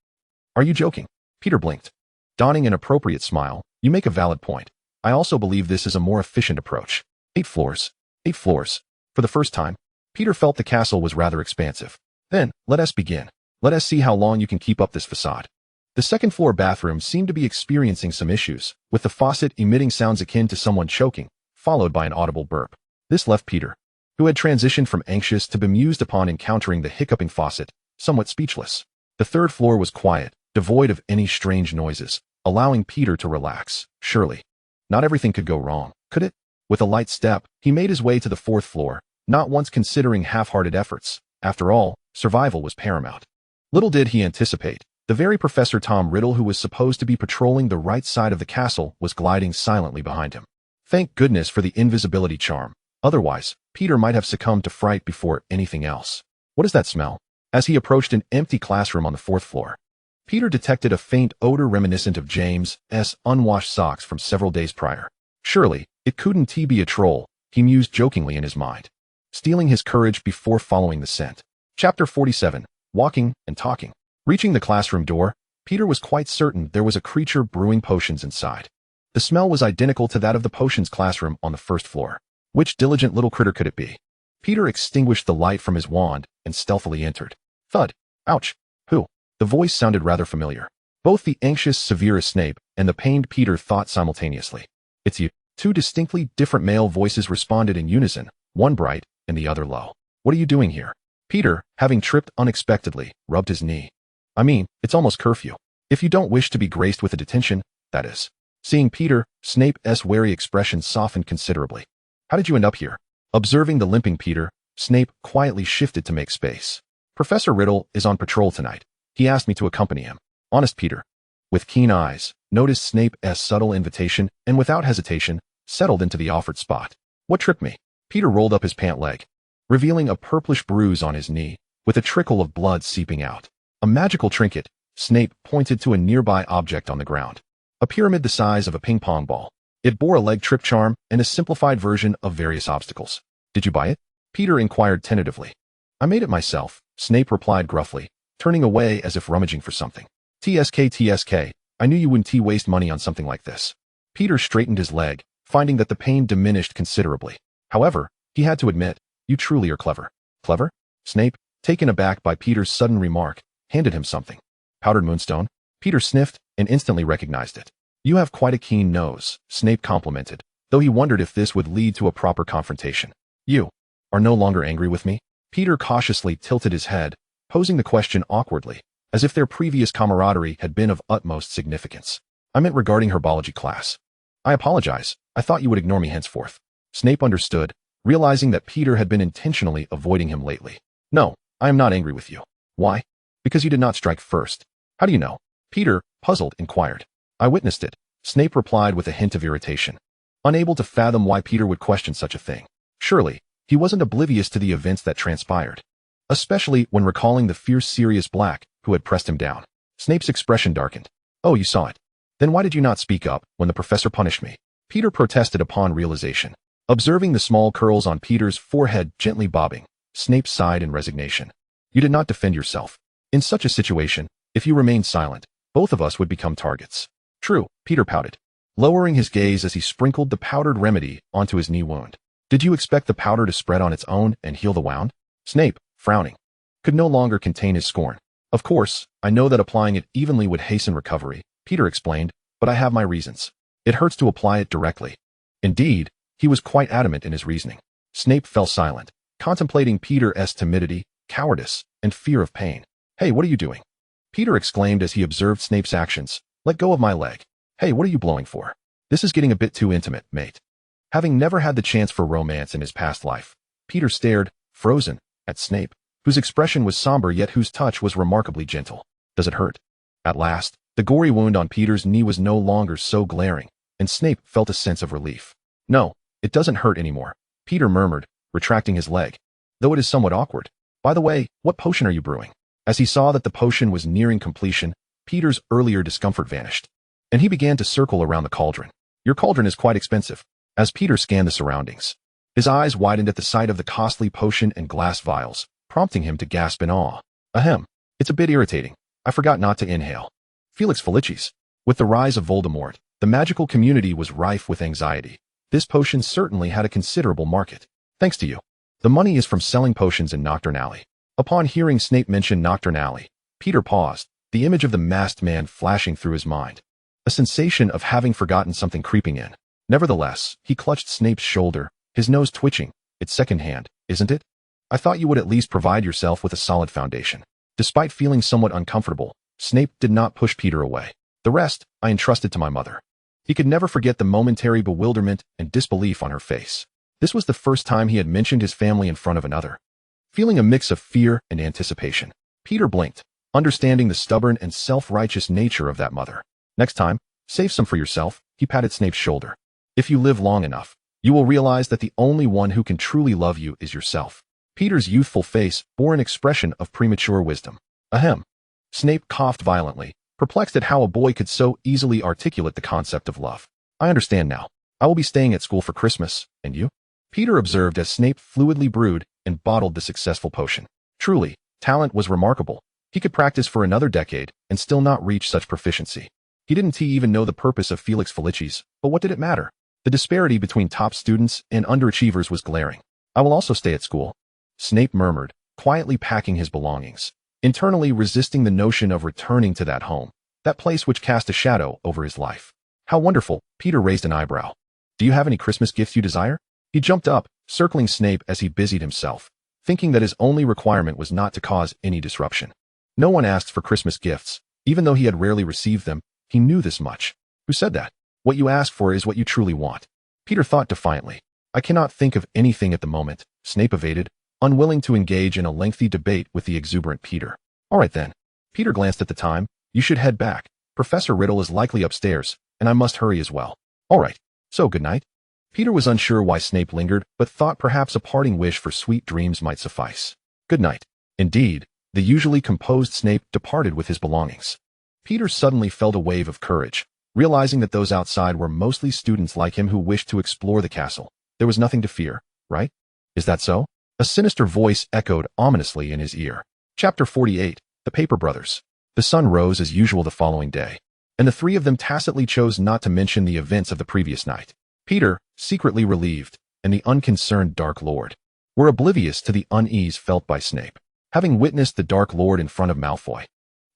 Speaker 1: Are you joking? Peter blinked. Donning an appropriate smile, you make a valid point. I also believe this is a more efficient approach. 8 floors. 8 floors. For the first time, Peter felt the castle was rather expansive. Then, let us begin. Let us see how long you can keep up this facade. The second-floor bathroom seemed to be experiencing some issues, with the faucet emitting sounds akin to someone choking, followed by an audible burp. This left Peter, who had transitioned from anxious to bemused upon encountering the hiccuping faucet, somewhat speechless. The third floor was quiet, devoid of any strange noises, allowing Peter to relax. Surely, not everything could go wrong, could it? With a light step, he made his way to the 4th floor, not once considering half-hearted efforts. After all, survival was paramount. Little did he anticipate, the very Professor Tom Riddle who was supposed to be patrolling the right side of the castle was gliding silently behind him. Thank goodness for the invisibility charm. Otherwise, Peter might have succumbed to fright before anything else. What is that smell? As he approached an empty classroom on the 4th floor, Peter detected a faint odor reminiscent of James's unwashed socks from several days prior. Surely, it couldn't be a troll, he mused jokingly in his mind, stealing his courage before following the scent. Chapter 47. Walking and Talking. Reaching the classroom door, Peter was quite certain there was a creature brewing potions inside. The smell was identical to that of the potions classroom on the 1st floor. Which diligent little critter could it be? Peter extinguished the light from his wand and stealthily entered. Thud. Ouch. Who? The voice sounded rather familiar. Both the anxious Severus Snape and the pained Peter thought simultaneously. It's you. 2 distinctly different male voices responded in unison, one bright and the other low. What are you doing here? Peter, having tripped unexpectedly, rubbed his knee. I mean, it's almost curfew. If you don't wish to be graced with a detention, that is. Seeing Peter, Snape's wary expression softened considerably. How did you end up here? Observing the limping Peter, Snape quietly shifted to make space. Professor Riddle is on patrol tonight. He asked me to accompany him. Honest Peter, with keen eyes, noticed Snape's subtle invitation and without hesitation, settled into the offered spot. What tripped me? Peter rolled up his pant leg, revealing a purplish bruise on his knee, with a trickle of blood seeping out. A magical trinket. Snape pointed to a nearby object on the ground. A pyramid the size of a ping-pong ball. It bore a leg trip charm and a simplified version of various obstacles. Did you buy it? Peter inquired tentatively. I made it myself, Snape replied gruffly, turning away as if rummaging for something. TSK, I knew you wouldn't waste money on something like this. Peter straightened his leg, finding that the pain diminished considerably. However, he had to admit, you truly are clever. Clever? Snape, taken aback by Peter's sudden remark, handed him something. Powdered moonstone? Peter sniffed and instantly recognized it. You have quite a keen nose, Snape complimented, though he wondered if this would lead to a proper confrontation. You are no longer angry with me? Peter cautiously tilted his head, posing the question awkwardly, as if their previous camaraderie had been of utmost significance. I meant regarding herbology class. I apologize, I thought you would ignore me henceforth. Snape understood, realizing that Peter had been intentionally avoiding him lately. No, I am not angry with you. Why? Because you did not strike first. How do you know? Peter, puzzled, inquired. I witnessed it, Snape replied with a hint of irritation, unable to fathom why Peter would question such a thing. Surely, he wasn't oblivious to the events that transpired, especially when recalling the fierce Sirius Black who had pressed him down. Snape's expression darkened. Oh, you saw it. Then why did you not speak up when the professor punished me? Peter protested upon realization. Observing the small curls on Peter's forehead gently bobbing, Snape sighed in resignation. You did not defend yourself. In such a situation, if you remained silent, both of us would become targets. True, Peter pouted, lowering his gaze as he sprinkled the powdered remedy onto his knee wound. Did you expect the powder to spread on its own and heal the wound? Snape, frowning, could no longer contain his scorn. Of course, I know that applying it evenly would hasten recovery, Peter explained, but I have my reasons. It hurts to apply it directly. Indeed, he was quite adamant in his reasoning. Snape fell silent, contemplating Peter's timidity, cowardice, and fear of pain. Hey, what are you doing? Peter exclaimed as he observed Snape's actions. Let go of my leg. Hey, what are you blowing for? This is getting a bit too intimate, mate. Having never had the chance for romance in his past life, Peter stared, frozen, at Snape, whose expression was somber yet whose touch was remarkably gentle. Does it hurt? At last, the gory wound on Peter's knee was no longer so glaring, and Snape felt a sense of relief. No, it doesn't hurt anymore, Peter murmured, retracting his leg, though it is somewhat awkward. By the way, what potion are you brewing? As he saw that the potion was nearing completion, Peter's earlier discomfort vanished, and he began to circle around the cauldron. Your cauldron is quite expensive. As Peter scanned the surroundings, His eyes widened at the sight of the costly potion and glass vials, prompting him to gasp in awe. Ahem. It's a bit irritating. I forgot not to inhale. Felix Felicis. With the rise of Voldemort, the magical community was rife with anxiety. This potion certainly had a considerable market. Thanks to you. The money is from selling potions in Nocturne Alley. Upon hearing Snape mention Nocturne Alley, Peter paused, the image of the masked man flashing through his mind. A sensation of having forgotten something creeping in. Nevertheless, he clutched Snape's shoulder, his nose twitching. It's secondhand, isn't it? I thought you would at least provide yourself with a solid foundation. Despite feeling somewhat uncomfortable, Snape did not push Peter away. The rest, I entrusted to my mother. He could never forget the momentary bewilderment and disbelief on her face. This was the first time he had mentioned his family in front of another. Feeling a mix of fear and anticipation, Peter blinked, understanding the stubborn and self-righteous nature of that mother. Next time, save some for yourself, he patted Snape's shoulder. If you live long enough, you will realize that the only one who can truly love you is yourself. Peter's youthful face bore an expression of premature wisdom. Ahem. Snape coughed violently, perplexed at how a boy could so easily articulate the concept of love. I understand now. I will be staying at school for Christmas, and you? Peter observed as Snape fluidly brewed and bottled the successful potion. Truly, talent was remarkable. He could practice for another decade and still not reach such proficiency. He didn't even know the purpose of Felix Felicis, but what did it matter? The disparity between top students and underachievers was glaring. I will also stay at school, Snape murmured, quietly packing his belongings, internally resisting the notion of returning to that home, that place which cast a shadow over his life. How wonderful, Peter raised an eyebrow. Do you have any Christmas gifts you desire? He jumped up, circling Snape as he busied himself, thinking that his only requirement was not to cause any disruption. No one asked for Christmas gifts, even though he had rarely received them. He knew this much. Who said that? What you ask for is what you truly want. Peter thought defiantly. I cannot think of anything at the moment, Snape evaded, unwilling to engage in a lengthy debate with the exuberant Peter. All right then. Peter glanced at the time. You should head back. Professor Riddle is likely upstairs, and I must hurry as well. All right. So good night. Peter was unsure why Snape lingered, but thought perhaps a parting wish for sweet dreams might suffice. Good night. Indeed, the usually composed Snape departed with his belongings. Peter suddenly felt a wave of courage, realizing that those outside were mostly students like him who wished to explore the castle. There was nothing to fear, right? Is that so? A sinister voice echoed ominously in his ear. Chapter 48, The Paper Brothers. The sun rose as usual the following day, and the three of them tacitly chose not to mention the events of the previous night. Peter, secretly relieved, and the unconcerned Dark Lord were oblivious to the unease felt by Snape, having witnessed the Dark Lord in front of Malfoy.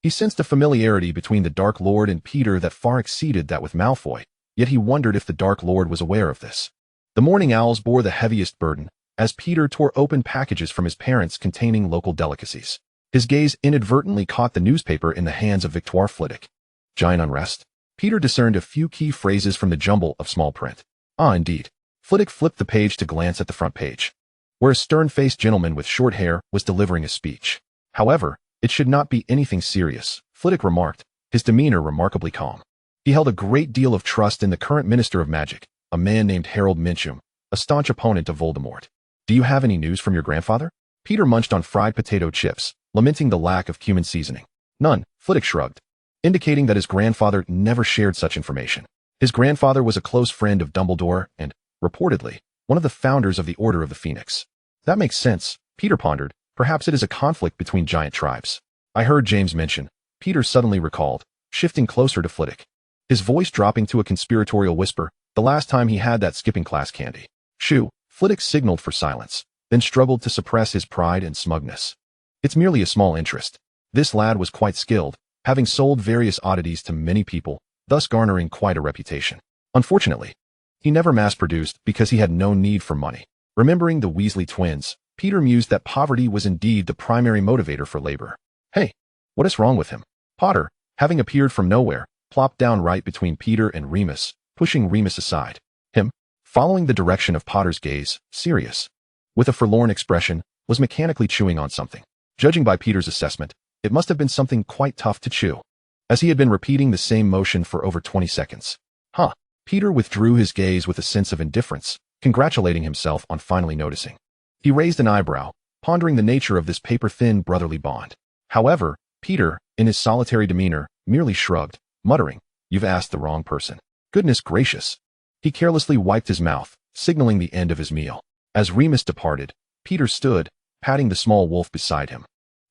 Speaker 1: He sensed a familiarity between the Dark Lord and Peter that far exceeded that with Malfoy, yet he wondered if the Dark Lord was aware of this. The morning owls bore the heaviest burden, as Peter tore open packages from his parents containing local delicacies. His gaze inadvertently caught the newspaper in the hands of Victoire Flitwick. Giant unrest? Peter discerned a few key phrases from the jumble of small print. Ah, indeed. Flitwick flipped the page to glance at the front page, where a stern-faced gentleman with short hair was delivering a speech. However, it should not be anything serious, Flitwick remarked, his demeanor remarkably calm. He held a great deal of trust in the current Minister of Magic, a man named Harold Mincham, a staunch opponent of Voldemort. Do you have any news from your grandfather? Peter munched on fried potato chips, lamenting the lack of cumin seasoning. None, Flitwick shrugged, indicating that his grandfather never shared such information. His grandfather was a close friend of Dumbledore and, reportedly, one of the founders of the Order of the Phoenix. That makes sense, Peter pondered. Perhaps it is a conflict between giant tribes. I heard James mention, Peter suddenly recalled, shifting closer to Flitwick, his voice dropping to a conspiratorial whisper, the last time he had that skipping class candy. Shoo, Flitwick signaled for silence, then struggled to suppress his pride and smugness. It's merely a small interest. This lad was quite skilled, having sold various oddities to many people, thus garnering quite a reputation. Unfortunately, he never mass-produced because he had no need for money. Remembering the Weasley twins, Peter mused that poverty was indeed the primary motivator for labor. Hey, what is wrong with him? Potter, having appeared from nowhere, plopped down right between Peter and Remus, pushing Remus aside. Him, following the direction of Potter's gaze, serious, with a forlorn expression, was mechanically chewing on something. Judging by Peter's assessment, it must have been something quite tough to chew, as he had been repeating the same motion for over 20 seconds. Huh. Peter withdrew his gaze with a sense of indifference, congratulating himself on finally noticing. He raised an eyebrow, pondering the nature of this paper-thin brotherly bond. However, Peter, in his solitary demeanor, merely shrugged, muttering, "You've asked the wrong person." Goodness gracious. He carelessly wiped his mouth, signaling the end of his meal. As Remus departed, Peter stood, patting the small wolf beside him,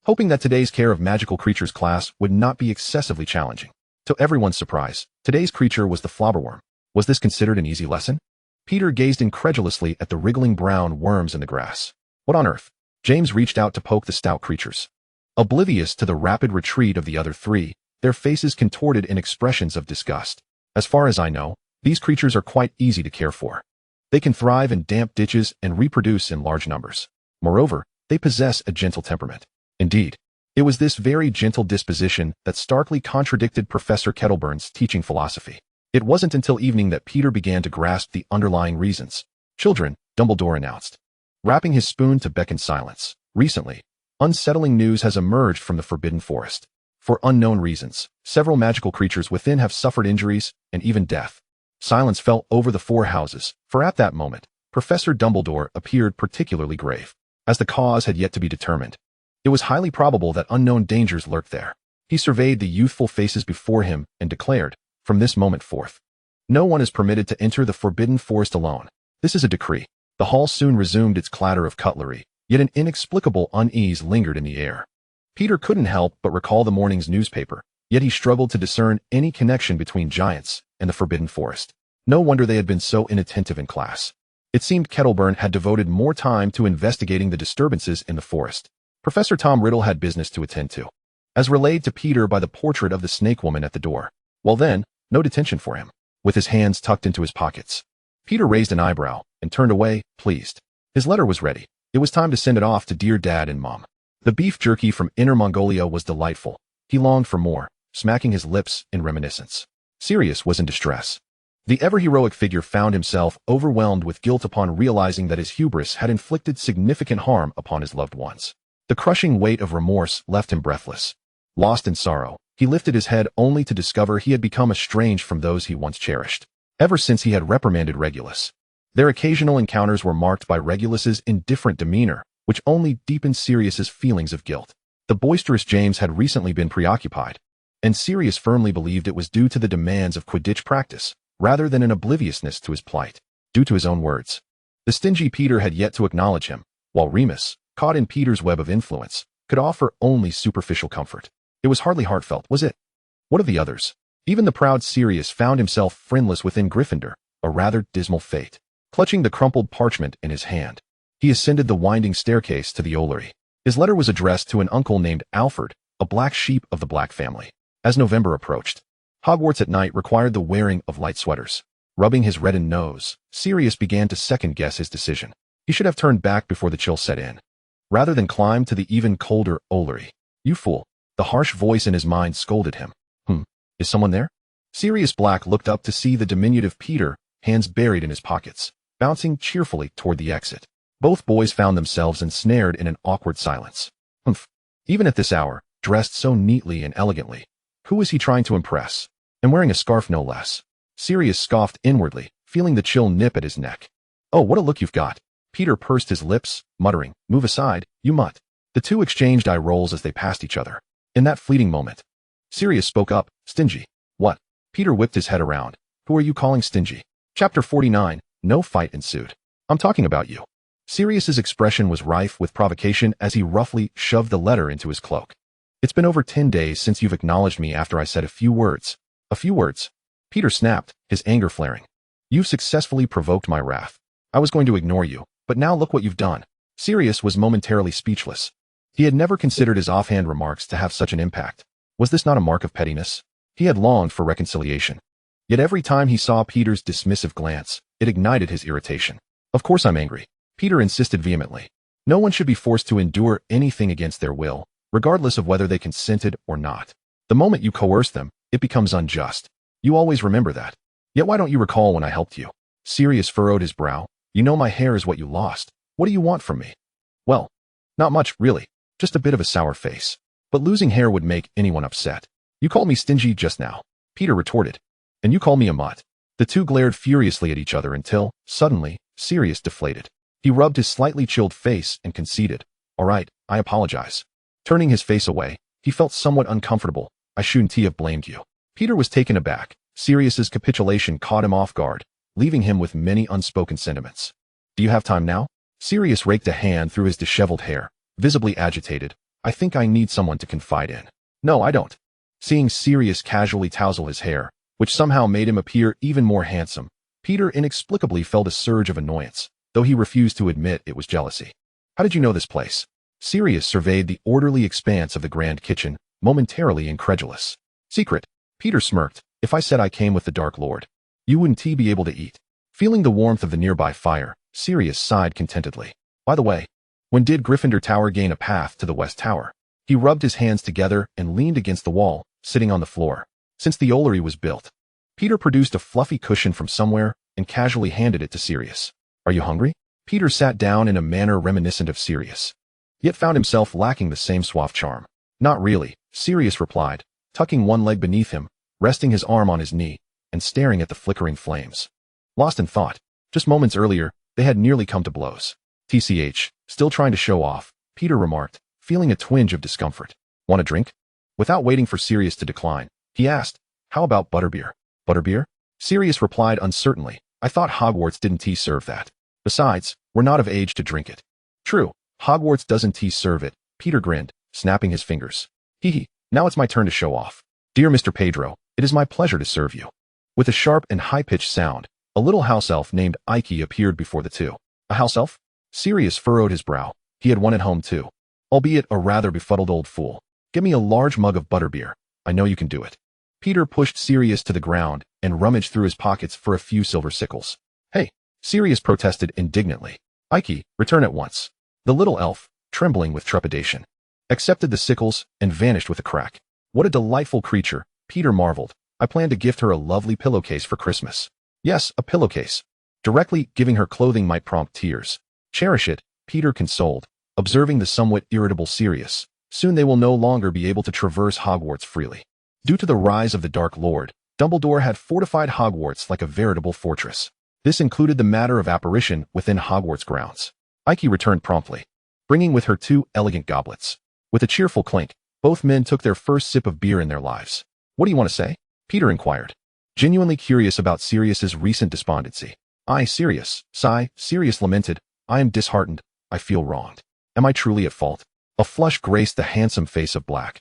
Speaker 1: hoping that today's Care of Magical Creatures class would not be excessively challenging. To everyone's surprise, today's creature was the flobberworm. Was this considered an easy lesson? Peter gazed incredulously at the wriggling brown worms in the grass. What on earth? James reached out to poke the stout creatures. Oblivious to the rapid retreat of the other three, their faces contorted in expressions of disgust. As far as I know, these creatures are quite easy to care for. They can thrive in damp ditches and reproduce in large numbers. Moreover, they possess a gentle temperament. Indeed, it was this very gentle disposition that starkly contradicted Professor Kettleburn's teaching philosophy. It wasn't until evening that Peter began to grasp the underlying reasons. Children, Dumbledore announced, wrapping his spoon to beckon silence. Recently, unsettling news has emerged from the Forbidden Forest. For unknown reasons, several magical creatures within have suffered injuries and even death. Silence fell over the four houses, for at that moment, Professor Dumbledore appeared particularly grave. As the cause had yet to be determined, it was highly probable that unknown dangers lurked there. He surveyed the youthful faces before him and declared, from this moment forth, no one is permitted to enter the Forbidden Forest alone. This is a decree. The hall soon resumed its clatter of cutlery, yet an inexplicable unease lingered in the air. Peter couldn't help but recall the morning's newspaper, yet he struggled to discern any connection between giants and the Forbidden Forest. No wonder they had been so inattentive in class. It seemed Kettleburn had devoted more time to investigating the disturbances in the forest. Professor Tom Riddle had business to attend to, as relayed to Peter by the portrait of the snake woman at the door. Well then, no detention for him. With his hands tucked into his pockets, Peter raised an eyebrow and turned away, pleased. His letter was ready. It was time to send it off to dear Dad and Mom. The beef jerky from Inner Mongolia was delightful. He longed for more, smacking his lips in reminiscence. Sirius was in distress. The ever-heroic figure found himself overwhelmed with guilt upon realizing that his hubris had inflicted significant harm upon his loved ones. The crushing weight of remorse left him breathless. Lost in sorrow, he lifted his head only to discover he had become estranged from those he once cherished. Ever since he had reprimanded Regulus, their occasional encounters were marked by Regulus's indifferent demeanor, which only deepened Sirius's feelings of guilt. The boisterous James had recently been preoccupied, and Sirius firmly believed it was due to the demands of Quidditch practice, rather than an obliviousness to his plight. Due to his own words, the stingy Peter had yet to acknowledge him, while Remus, caught in Peter's web of influence, could offer only superficial comfort. It was hardly heartfelt, was it? What of the others? Even the proud Sirius found himself friendless within Gryffindor, a rather dismal fate. Clutching the crumpled parchment in his hand, he ascended the winding staircase to the Ollery. His letter was addressed to an uncle named Alfred, a black sheep of the Black family. As November approached, Hogwarts at night required the wearing of light sweaters. Rubbing his reddened nose, Sirius began to second-guess his decision. He should have turned back before the chill set in, rather than climb to the even colder Ollery. You fool! The harsh voice in his mind scolded him. Is someone there? Sirius Black looked up to see the diminutive Peter, hands buried in his pockets, bouncing cheerfully toward the exit. Both boys found themselves ensnared in an awkward silence. Even at this hour, dressed so neatly and elegantly, who was he trying to impress? And wearing a scarf no less. Sirius scoffed inwardly, feeling the chill nip at his neck. Oh, what a look you've got. Peter pursed his lips, muttering, move aside, you mutt. The two exchanged eye rolls as they passed each other. In that fleeting moment, Sirius spoke up, stingy. What? Peter whipped his head around. Who are you calling stingy? Chapter 49, no fight ensued. I'm talking about you. Sirius's expression was rife with provocation as he roughly shoved the letter into his cloak. It's been over 10 days since you've acknowledged me after I said a few words. A few words? Peter snapped, his anger flaring. You've successfully provoked my wrath. I was going to ignore you, but now look what you've done. Sirius was momentarily speechless. He had never considered his offhand remarks to have such an impact. Was this not a mark of pettiness? He had longed for reconciliation. Yet every time he saw Peter's dismissive glance, it ignited his irritation. Of course I'm angry. Peter insisted vehemently. No one should be forced to endure anything against their will, regardless of whether they consented or not. The moment you coerce them, it becomes unjust. You always remember that. Yet why don't you recall when I helped you? Sirius furrowed his brow. You know my hair is what you lost. What do you want from me? Well, not much, really. Just a bit of a sour face. But losing hair would make anyone upset. You called me stingy just now, Peter retorted. And you call me a mutt. The two glared furiously at each other until, suddenly, Sirius deflated. He rubbed his slightly chilled face and conceded. All right, I apologize. Turning his face away, he felt somewhat uncomfortable. I shouldn't have blamed you. Peter was taken aback. Sirius's capitulation caught him off guard, leaving him with many unspoken sentiments. Do you have time now? Sirius raked a hand through his disheveled hair, visibly agitated. I think I need someone to confide in. No, I don't. Seeing Sirius casually tousle his hair, which somehow made him appear even more handsome, Peter inexplicably felt a surge of annoyance, though he refused to admit it was jealousy. How did you know this place? Sirius surveyed the orderly expanse of the grand kitchen, momentarily incredulous. Secret. Peter smirked. If I said I came with the Dark Lord, you wouldn't be able to eat. Feeling the warmth of the nearby fire, Sirius sighed contentedly. By the way, when did Gryffindor Tower gain a path to the West Tower? He rubbed his hands together and leaned against the wall, sitting on the floor. Since the Ollery was built. Peter produced a fluffy cushion from somewhere and casually handed it to Sirius. Are you hungry? Peter sat down in a manner reminiscent of Sirius, yet found himself lacking the same suave charm. Not really, Sirius replied, tucking one leg beneath him, resting his arm on his knee, and staring at the flickering flames. Lost in thought, just moments earlier, they had nearly come to blows. TCH, still trying to show off, Peter remarked, feeling a twinge of discomfort. Want a drink? Without waiting for Sirius to decline, he asked, how about butterbeer? Butterbeer? Sirius replied uncertainly, I thought Hogwarts didn't serve that. Besides, we're not of age to drink it. True, Hogwarts doesn't serve it, Peter grinned, snapping his fingers. Hee, now it's my turn to show off. Dear Mr. Pedro, it is my pleasure to serve you. With a sharp and high-pitched sound, a little house elf named Ike appeared before the two. A house elf? Sirius furrowed his brow. He had one at home too. Albeit a rather befuddled old fool. Get me a large mug of butterbeer. I know you can do it. Peter pushed Sirius to the ground and rummaged through his pockets for a few silver sickles. Hey, Sirius protested indignantly. Ike, return at once. The little elf, trembling with trepidation, accepted the sickles and vanished with a crack. What a delightful creature, Peter marveled. I plan to gift her a lovely pillowcase for Christmas. Yes, a pillowcase. Directly giving her clothing might prompt tears. Cherish it, Peter consoled, observing the somewhat irritable Sirius. Soon they will no longer be able to traverse Hogwarts freely. Due to the rise of the Dark Lord, Dumbledore had fortified Hogwarts like a veritable fortress. This included the matter of apparition within Hogwarts grounds. Ike returned promptly, bringing with her 2 elegant goblets. With a cheerful clink, both men took their first sip of beer in their lives. What do you want to say? Peter inquired, genuinely curious about Sirius's recent despondency. Sirius, sigh, Sirius lamented. I am disheartened. I feel wronged. Am I truly at fault? A flush graced the handsome face of Black,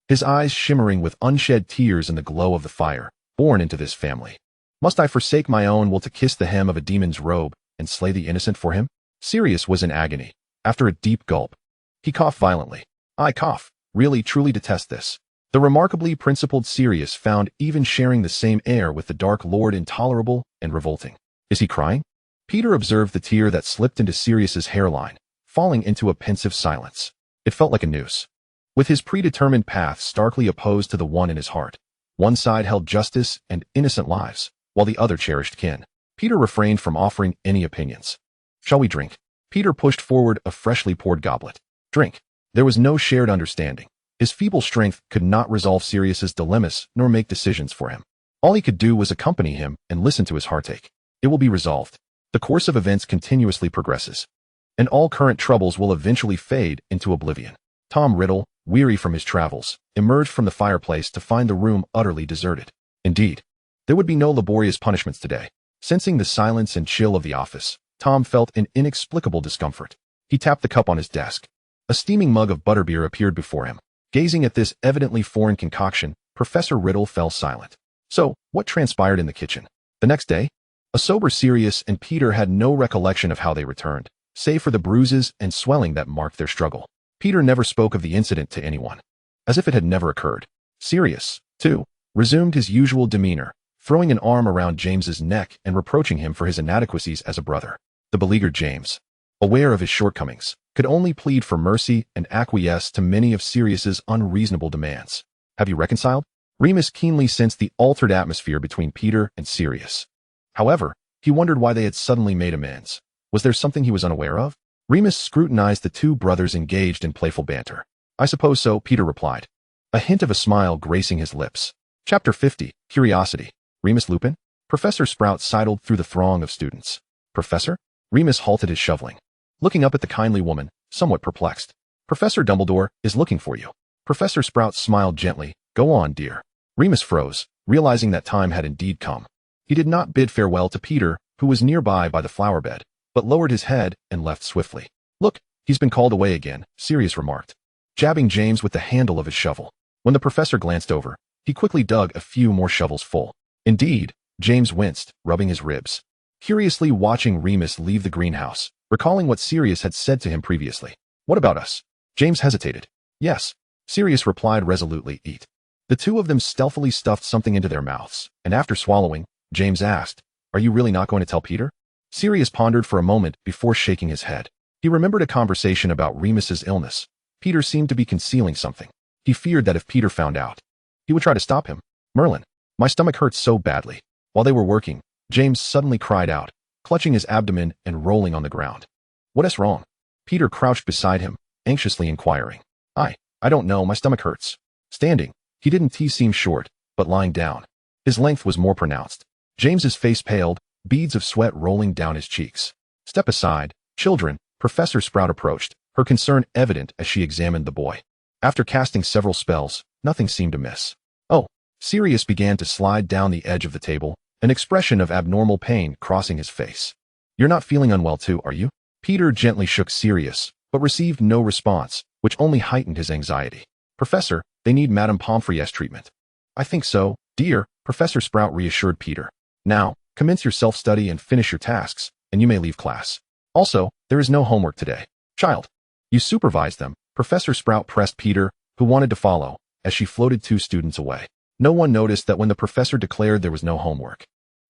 Speaker 1: his eyes shimmering with unshed tears in the glow of the fire, born into this family. Must I forsake my own will to kiss the hem of a demon's robe and slay the innocent for him? Sirius was in agony. After a deep gulp, he coughed violently. I cough. Really, truly detest this. The remarkably principled Sirius found even sharing the same air with the Dark Lord intolerable and revolting. Is he crying? Peter observed the tear that slipped into Sirius's hairline, falling into a pensive silence. It felt like a noose. With his predetermined path starkly opposed to the one in his heart, one side held justice and innocent lives, while the other cherished kin. Peter refrained from offering any opinions. Shall we drink? Peter pushed forward a freshly poured goblet. Drink. There was no shared understanding. His feeble strength could not resolve Sirius's dilemmas nor make decisions for him. All he could do was accompany him and listen to his heartache. It will be resolved. The course of events continuously progresses, and all current troubles will eventually fade into oblivion. Tom Riddle, weary from his travels, emerged from the fireplace to find the room utterly deserted. Indeed, there would be no laborious punishments today. Sensing the silence and chill of the office, Tom felt an inexplicable discomfort. He tapped the cup on his desk. A steaming mug of butterbeer appeared before him. Gazing at this evidently foreign concoction, Professor Riddle fell silent. So, what transpired in the kitchen? The next day, a sober Sirius and Peter had no recollection of how they returned, save for the bruises and swelling that marked their struggle. Peter never spoke of the incident to anyone, as if it had never occurred. Sirius, too, resumed his usual demeanor, throwing an arm around James's neck and reproaching him for his inadequacies as a brother. The beleaguered James, aware of his shortcomings, could only plead for mercy and acquiesce to many of Sirius's unreasonable demands. Have you reconciled? Remus keenly sensed the altered atmosphere between Peter and Sirius. However, he wondered why they had suddenly made amends. Was there something he was unaware of? Remus scrutinized the two brothers engaged in playful banter. I suppose so, Peter replied, a hint of a smile gracing his lips. Chapter 50, Curiosity. Remus Lupin? Professor Sprout sidled through the throng of students. Professor? Remus halted his shoveling, looking up at the kindly woman, somewhat perplexed. Professor Dumbledore is looking for you. Professor Sprout smiled gently. Go on, dear. Remus froze, realizing that time had indeed come. He did not bid farewell to Peter, who was nearby by the flower bed, but lowered his head and left swiftly. Look, he's been called away again, Sirius remarked, jabbing James with the handle of his shovel. When the professor glanced over, he quickly dug a few more shovels full. Indeed, James winced, rubbing his ribs, curiously watching Remus leave the greenhouse, recalling what Sirius had said to him previously. What about us? James hesitated. Yes, Sirius replied resolutely, eat. The two of them stealthily stuffed something into their mouths, and after swallowing, James asked, Are you really not going to tell Peter? Sirius pondered for a moment before shaking his head. He remembered a conversation about Remus's illness. Peter seemed to be concealing something. He feared that if Peter found out, he would try to stop him. Merlin, my stomach hurts so badly. While they were working, James suddenly cried out, clutching his abdomen and rolling on the ground. What is wrong? Peter crouched beside him, anxiously inquiring. I don't know, my stomach hurts. Standing, he didn't seem short, but lying down. His length was more pronounced. James's face paled, beads of sweat rolling down his cheeks. Step aside, children, Professor Sprout approached, her concern evident as she examined the boy. After casting several spells, nothing seemed amiss. Oh, Sirius began to slide down the edge of the table, an expression of abnormal pain crossing his face. You're not feeling unwell too, are you? Peter gently shook Sirius, but received no response, which only heightened his anxiety. Professor, they need Madame Pomfrey's treatment. I think so, dear, Professor Sprout reassured Peter. Now, commence your self-study and finish your tasks, and you may leave class. Also, there is no homework today. Child, you supervise them, Professor Sprout pressed Peter, who wanted to follow, as she floated two students away. No one noticed that when the professor declared there was no homework.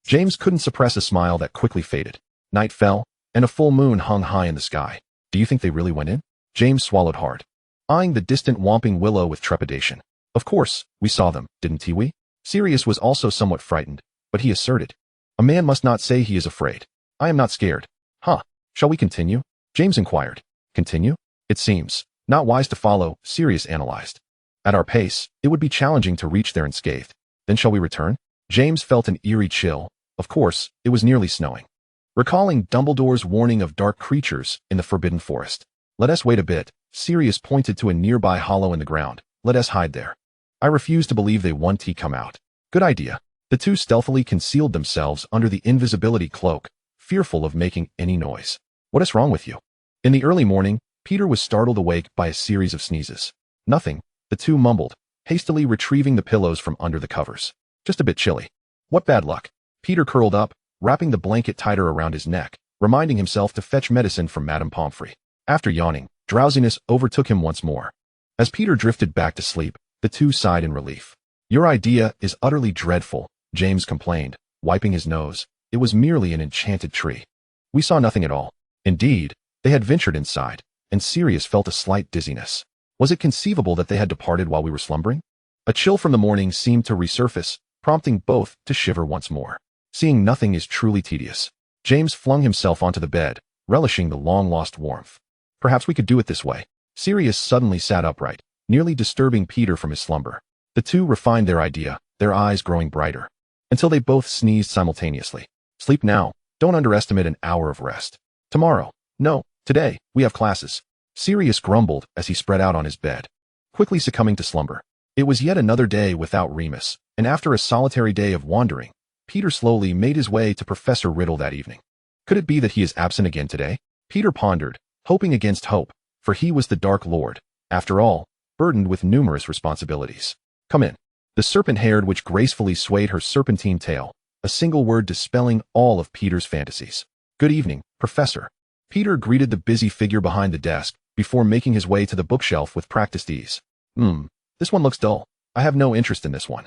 Speaker 1: James couldn't suppress a smile that quickly faded. Night fell, and a full moon hung high in the sky. Do you think they really went in? James swallowed hard, eyeing the distant whomping willow with trepidation. Of course, we saw them, didn't we? Sirius was also somewhat frightened, but he asserted. A man must not say he is afraid. I am not scared. Huh. Shall we continue? James inquired. Continue? It seems not wise to follow, Sirius analyzed. At our pace, it would be challenging to reach there unscathed. Then shall we return? James felt an eerie chill. Of course, it was nearly snowing. Recalling Dumbledore's warning of dark creatures in the Forbidden Forest. Let us wait a bit. Sirius pointed to a nearby hollow in the ground. Let us hide there. I refuse to believe they want to come out. Good idea. The two stealthily concealed themselves under the invisibility cloak, fearful of making any noise. What is wrong with you? In the early morning, Peter was startled awake by a series of sneezes. Nothing, the two mumbled, hastily retrieving the pillows from under the covers. Just a bit chilly. What bad luck. Peter curled up, wrapping the blanket tighter around his neck, reminding himself to fetch medicine from Madame Pomfrey. After yawning, drowsiness overtook him once more. As Peter drifted back to sleep, the two sighed in relief. Your idea is utterly dreadful, James complained, wiping his nose. It was merely an enchanted tree. We saw nothing at all. Indeed, they had ventured inside, and Sirius felt a slight dizziness. Was it conceivable that they had departed while we were slumbering? A chill from the morning seemed to resurface, prompting both to shiver once more. Seeing nothing is truly tedious. James flung himself onto the bed, relishing the long-lost warmth. Perhaps we could do it this way. Sirius suddenly sat upright, nearly disturbing Peter from his slumber. The two refined their idea, their eyes growing brighter, until they both sneezed simultaneously. Sleep now. Don't underestimate an hour of rest. Tomorrow. No, today, we have classes. Sirius grumbled as he spread out on his bed, quickly succumbing to slumber. It was yet another day without Remus, and after a solitary day of wandering, Peter slowly made his way to Professor Riddle that evening. Could it be that he is absent again today? Peter pondered, hoping against hope, for he was the Dark Lord, after all, burdened with numerous responsibilities. Come in. The serpent-haired witch gracefully swayed her serpentine tail, a single word dispelling all of Peter's fantasies. Good evening, Professor. Peter greeted the busy figure behind the desk, before making his way to the bookshelf with practiced ease. This one looks dull. I have no interest in this one.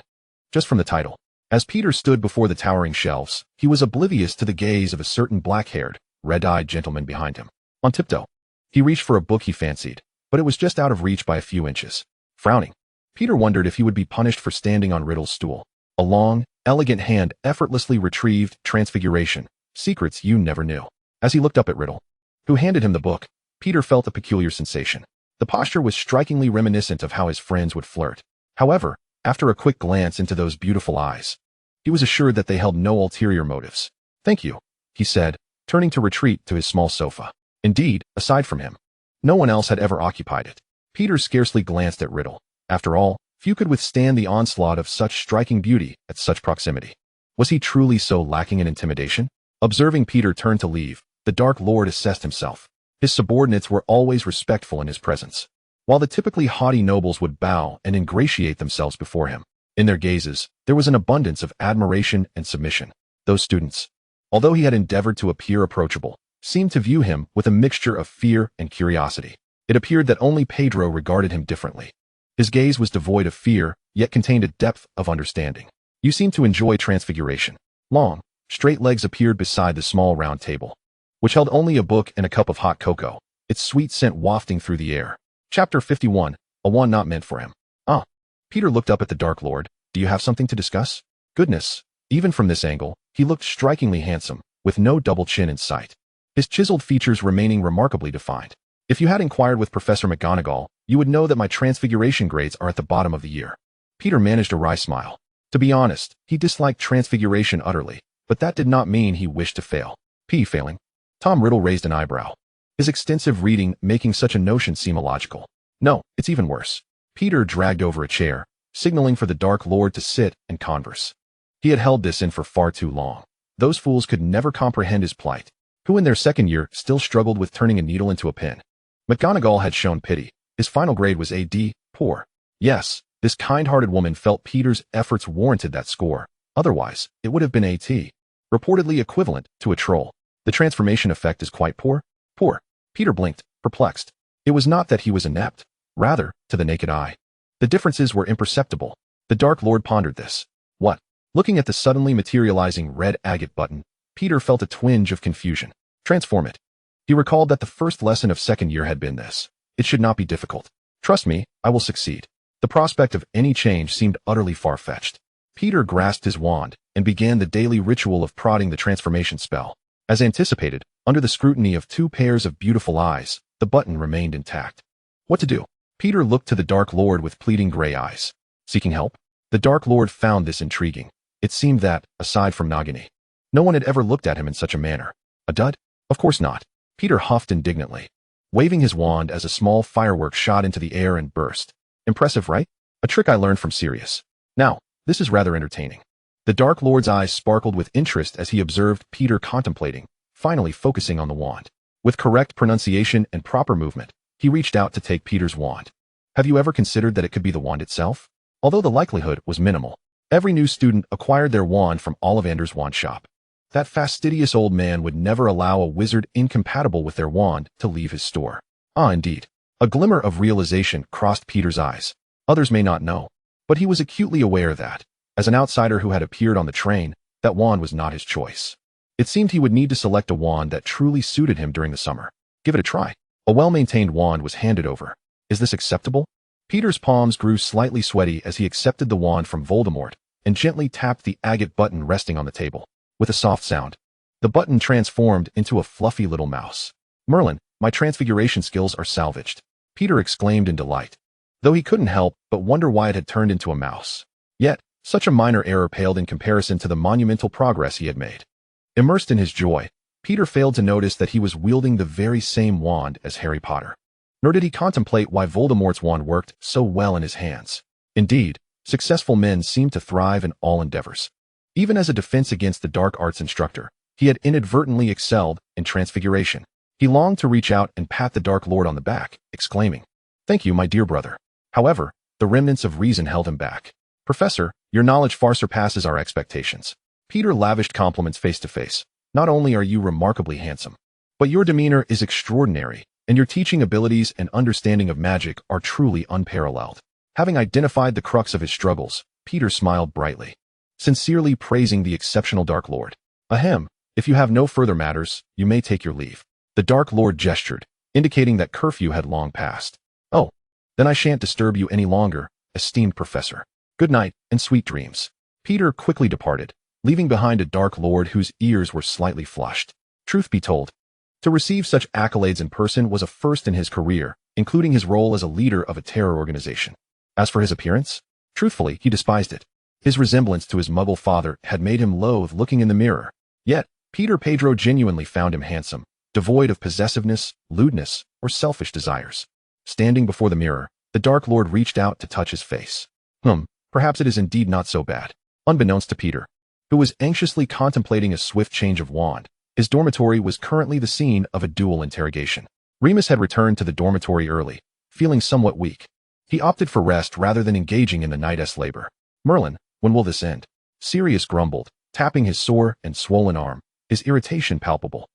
Speaker 1: Just from the title. As Peter stood before the towering shelves, he was oblivious to the gaze of a certain black-haired, red-eyed gentleman behind him. On tiptoe, he reached for a book he fancied, but it was just out of reach by a few inches. Frowning, Peter wondered if he would be punished for standing on Riddle's stool. A long, elegant hand effortlessly retrieved Transfiguration, Secrets You Never Knew. As he looked up at Riddle, who handed him the book, Peter felt a peculiar sensation. The posture was strikingly reminiscent of how his friends would flirt. However, after a quick glance into those beautiful eyes, he was assured that they held no ulterior motives. Thank you, he said, turning to retreat to his small sofa. Indeed, aside from him, no one else had ever occupied it. Peter scarcely glanced at Riddle. After all, few could withstand the onslaught of such striking beauty at such proximity. Was he truly so lacking in intimidation? Observing Peter turn to leave, the Dark Lord assessed himself. His subordinates were always respectful in his presence, while the typically haughty nobles would bow and ingratiate themselves before him. In their gazes, there was an abundance of admiration and submission. Those students, although he had endeavored to appear approachable, seemed to view him with a mixture of fear and curiosity. It appeared that only Pedro regarded him differently. His gaze was devoid of fear, yet contained a depth of understanding. You seem to enjoy transfiguration. Long, straight legs appeared beside the small round table, which held only a book and a cup of hot cocoa, its sweet scent wafting through the air. Chapter 51, a wand not meant for him. Ah. Peter looked up at the Dark Lord. Do you have something to discuss? Goodness. Even from this angle, he looked strikingly handsome, with no double chin in sight, his chiseled features remaining remarkably defined. If you had inquired with Professor McGonagall, you would know that my transfiguration grades are at the bottom of the year. Peter managed a wry smile. To be honest, he disliked transfiguration utterly, but that did not mean he wished to fail. Failing? Tom Riddle raised an eyebrow, his extensive reading making such a notion seem illogical. No, it's even worse. Peter dragged over a chair, signaling for the Dark Lord to sit and converse. He had held this in for far too long. Those fools could never comprehend his plight, who in their second year still struggled with turning a needle into a pin. McGonagall had shown pity. His final grade was a D, poor. Yes, this kind-hearted woman felt Peter's efforts warranted that score. Otherwise, it would have been a T, reportedly equivalent to a troll. The transformation effect is quite poor. Poor. Peter blinked, perplexed. It was not that he was inept. Rather, to the naked eye, the differences were imperceptible. The Dark Lord pondered this. What? Looking at the suddenly materializing red agate button, Peter felt a twinge of confusion. Transform it. He recalled that the first lesson of second year had been this. It should not be difficult. Trust me, I will succeed. The prospect of any change seemed utterly far-fetched. Peter grasped his wand and began the daily ritual of prodding the transformation spell. As anticipated, under the scrutiny of two pairs of beautiful eyes, the button remained intact. What to do? Peter looked to the Dark Lord with pleading gray eyes. Seeking help? The Dark Lord found this intriguing. It seemed that, aside from Nagini, no one had ever looked at him in such a manner. A dud? Of course not. Peter huffed indignantly, waving his wand as a small firework shot into the air and burst. Impressive, right? A trick I learned from Sirius. Now, this is rather entertaining. The Dark Lord's eyes sparkled with interest as he observed Peter contemplating, finally focusing on the wand. With correct pronunciation and proper movement, he reached out to take Peter's wand. Have you ever considered that it could be the wand itself? Although the likelihood was minimal, every new student acquired their wand from Ollivander's wand shop. That fastidious old man would never allow a wizard incompatible with their wand to leave his store. Ah, indeed. A glimmer of realization crossed Peter's eyes. Others may not know, but he was acutely aware that, as an outsider who had appeared on the train, that wand was not his choice. It seemed he would need to select a wand that truly suited him during the summer. Give it a try. A well-maintained wand was handed over. Is this acceptable? Peter's palms grew slightly sweaty as he accepted the wand from Voldemort and gently tapped the agate button resting on the table. With a soft sound, the button transformed into a fluffy little mouse. Merlin, my transfiguration skills are salvaged, Peter exclaimed in delight, though he couldn't help but wonder why it had turned into a mouse. Yet, such a minor error paled in comparison to the monumental progress he had made. Immersed in his joy, Peter failed to notice that he was wielding the very same wand as Harry Potter. Nor did he contemplate why Voldemort's wand worked so well in his hands. Indeed, successful men seemed to thrive in all endeavors. Even as a defense against the dark arts instructor, he had inadvertently excelled in transfiguration. He longed to reach out and pat the Dark Lord on the back, exclaiming, "Thank you, my dear brother." However, the remnants of reason held him back. "Professor, your knowledge far surpasses our expectations." Peter lavished compliments face to face. "Not only are you remarkably handsome, but your demeanor is extraordinary, and your teaching abilities and understanding of magic are truly unparalleled." Having identified the crux of his struggles, Peter smiled brightly, sincerely praising the exceptional Dark Lord. "Ahem, if you have no further matters, you may take your leave." The Dark Lord gestured, indicating that curfew had long passed. "Oh, then I shan't disturb you any longer, esteemed professor. Good night, and sweet dreams." Peter quickly departed, leaving behind a Dark Lord whose ears were slightly flushed. Truth be told, to receive such accolades in person was a first in his career, including his role as a leader of a terror organization. As for his appearance, truthfully, he despised it. His resemblance to his Muggle father had made him loathe looking in the mirror. Yet, Pedro genuinely found him handsome, devoid of possessiveness, lewdness, or selfish desires. Standing before the mirror, the Dark Lord reached out to touch his face. Perhaps it is indeed not so bad. Unbeknownst to Peter, who was anxiously contemplating a swift change of wand, His dormitory was currently the scene of a dual interrogation. Remus had returned to the dormitory early, feeling somewhat weak. He opted for rest rather than engaging in the night's labor. Merlin, when will this end? Sirius grumbled, tapping his sore and swollen arm, his irritation palpable.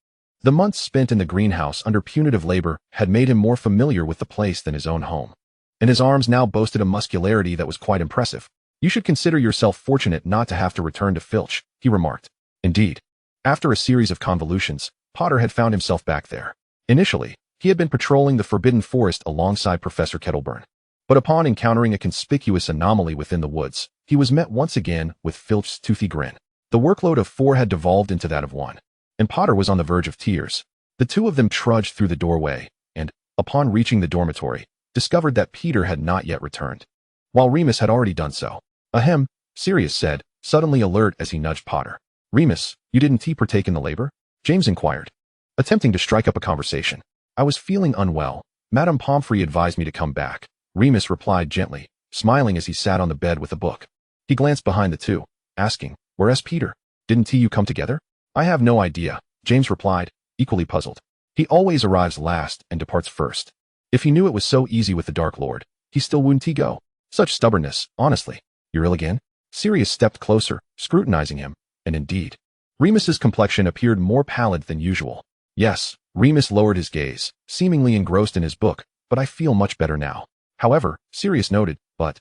Speaker 1: The months spent in the greenhouse under punitive labor had made him more familiar with the place than his own home, and his arms now boasted a muscularity that was quite impressive. You should consider yourself fortunate not to have to return to Filch, he remarked. Indeed. After a series of convolutions, Potter had found himself back there. Initially, he had been patrolling the Forbidden Forest alongside Professor Kettleburn. But upon encountering a conspicuous anomaly within the woods, he was met once again with Filch's toothy grin. The workload of 4 had devolved into that of 1, and Potter was on the verge of tears. The two of them trudged through the doorway, and, upon reaching the dormitory, discovered that Peter had not yet returned, while Remus had already done so. Ahem, Sirius said, suddenly alert as he nudged Potter. Remus, you didn't partake in the labor? James inquired, attempting to strike up a conversation. I was feeling unwell. Madame Pomfrey advised me to come back. Remus replied gently, smiling as he sat on the bed with a book. He glanced behind the two, asking, where's Peter? Didn't you come together? I have no idea, James replied, equally puzzled. He always arrives last and departs first. If he knew it was so easy with the Dark Lord, he still wouldn't go. Such stubbornness, honestly. You're ill again? Sirius stepped closer, scrutinizing him, and indeed, Remus's complexion appeared more pallid than usual. Yes, Remus lowered his gaze, seemingly engrossed in his book, but I feel much better now. However, Sirius noted, but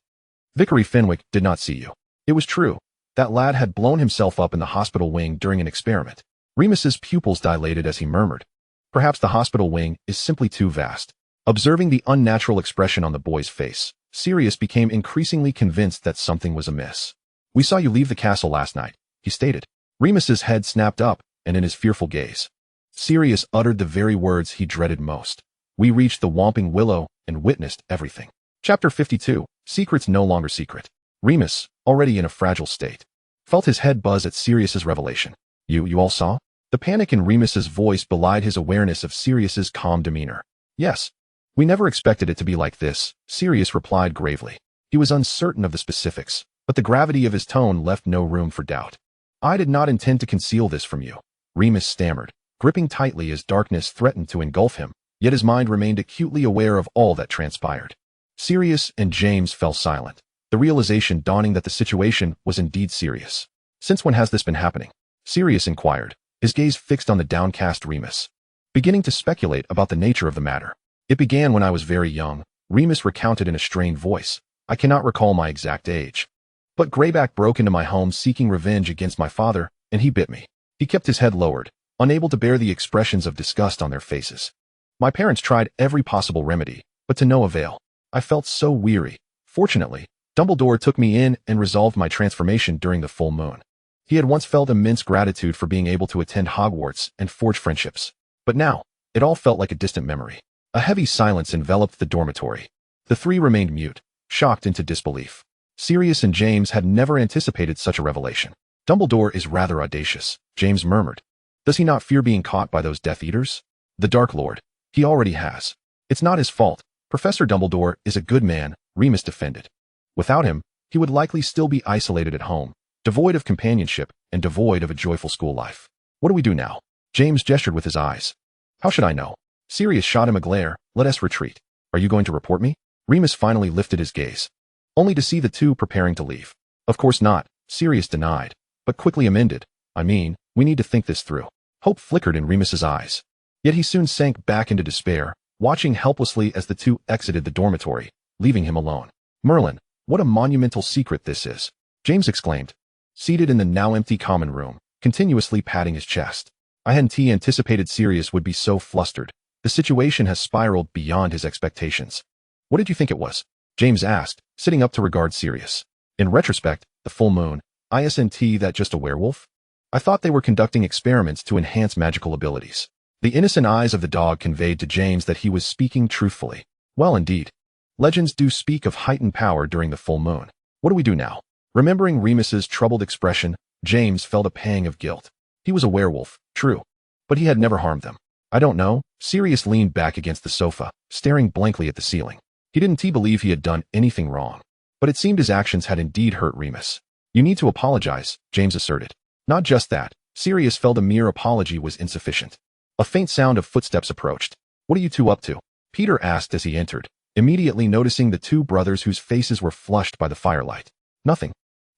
Speaker 1: Vicary Fenwick did not see you. It was true. That lad had blown himself up in the hospital wing during an experiment. Remus's pupils dilated as he murmured. Perhaps the hospital wing is simply too vast. Observing the unnatural expression on the boy's face, Sirius became increasingly convinced that something was amiss. We saw you leave the castle last night, he stated. Remus's head snapped up, and in his fearful gaze, Sirius uttered the very words he dreaded most. We reached the Whomping Willow and witnessed everything. Chapter 52, Secrets No Longer Secret. Remus, already in a fragile state, felt his head buzz at Sirius's revelation. You all saw? The panic in Remus's voice belied his awareness of Sirius's calm demeanor. Yes. We never expected it to be like this, Sirius replied gravely. He was uncertain of the specifics, but the gravity of his tone left no room for doubt. I did not intend to conceal this from you, Remus stammered, gripping tightly as darkness threatened to engulf him, yet his mind remained acutely aware of all that transpired. Sirius and James fell silent, the realization dawning that the situation was indeed serious. Since when has this been happening? Sirius inquired, his gaze fixed on the downcast Remus, beginning to speculate about the nature of the matter. It began when I was very young, Remus recounted in a strained voice. I cannot recall my exact age. But Greyback broke into my home seeking revenge against my father, and he bit me. He kept his head lowered, unable to bear the expressions of disgust on their faces. My parents tried every possible remedy, but to no avail. I felt so weary. Fortunately, Dumbledore took me in and resolved my transformation during the full moon. He had once felt immense gratitude for being able to attend Hogwarts and forge friendships. But now, it all felt like a distant memory. A heavy silence enveloped the dormitory. The three remained mute, shocked into disbelief. Sirius and James had never anticipated such a revelation. Dumbledore is rather audacious, James murmured. Does he not fear being caught by those Death Eaters? The Dark Lord. He already has. It's not his fault. Professor Dumbledore is a good man, Remus defended. Without him, he would likely still be isolated at home, devoid of companionship and devoid of a joyful school life. What do we do now? James gestured with his eyes. How should I know? Sirius shot him a glare. Let us retreat. Are you going to report me? Remus finally lifted his gaze, only to see the two preparing to leave. Of course not, Sirius denied, but quickly amended. I mean, we need to think this through. Hope flickered in Remus's eyes. Yet he soon sank back into despair, watching helplessly as the two exited the dormitory, leaving him alone. Merlin, what a monumental secret this is, James exclaimed, seated in the now empty common room, continuously patting his chest. I hadn't anticipated Sirius would be so flustered. The situation has spiraled beyond his expectations. What did you think it was? James asked, sitting up to regard Sirius. In retrospect, the full moon, isn't that just a werewolf? I thought they were conducting experiments to enhance magical abilities. The innocent eyes of the dog conveyed to James that he was speaking truthfully. Well, indeed. Legends do speak of heightened power during the full moon. What do we do now? Remembering Remus's troubled expression, James felt a pang of guilt. He was a werewolf, true, but he had never harmed them. I don't know. Sirius leaned back against the sofa, staring blankly at the ceiling. He didn't believe he had done anything wrong, but it seemed his actions had indeed hurt Remus. You need to apologize, James asserted. Not just that, Sirius felt a mere apology was insufficient. A faint sound of footsteps approached. "What are you two up to?" Peter asked as he entered, immediately noticing the two brothers whose faces were flushed by the firelight. "Nothing,"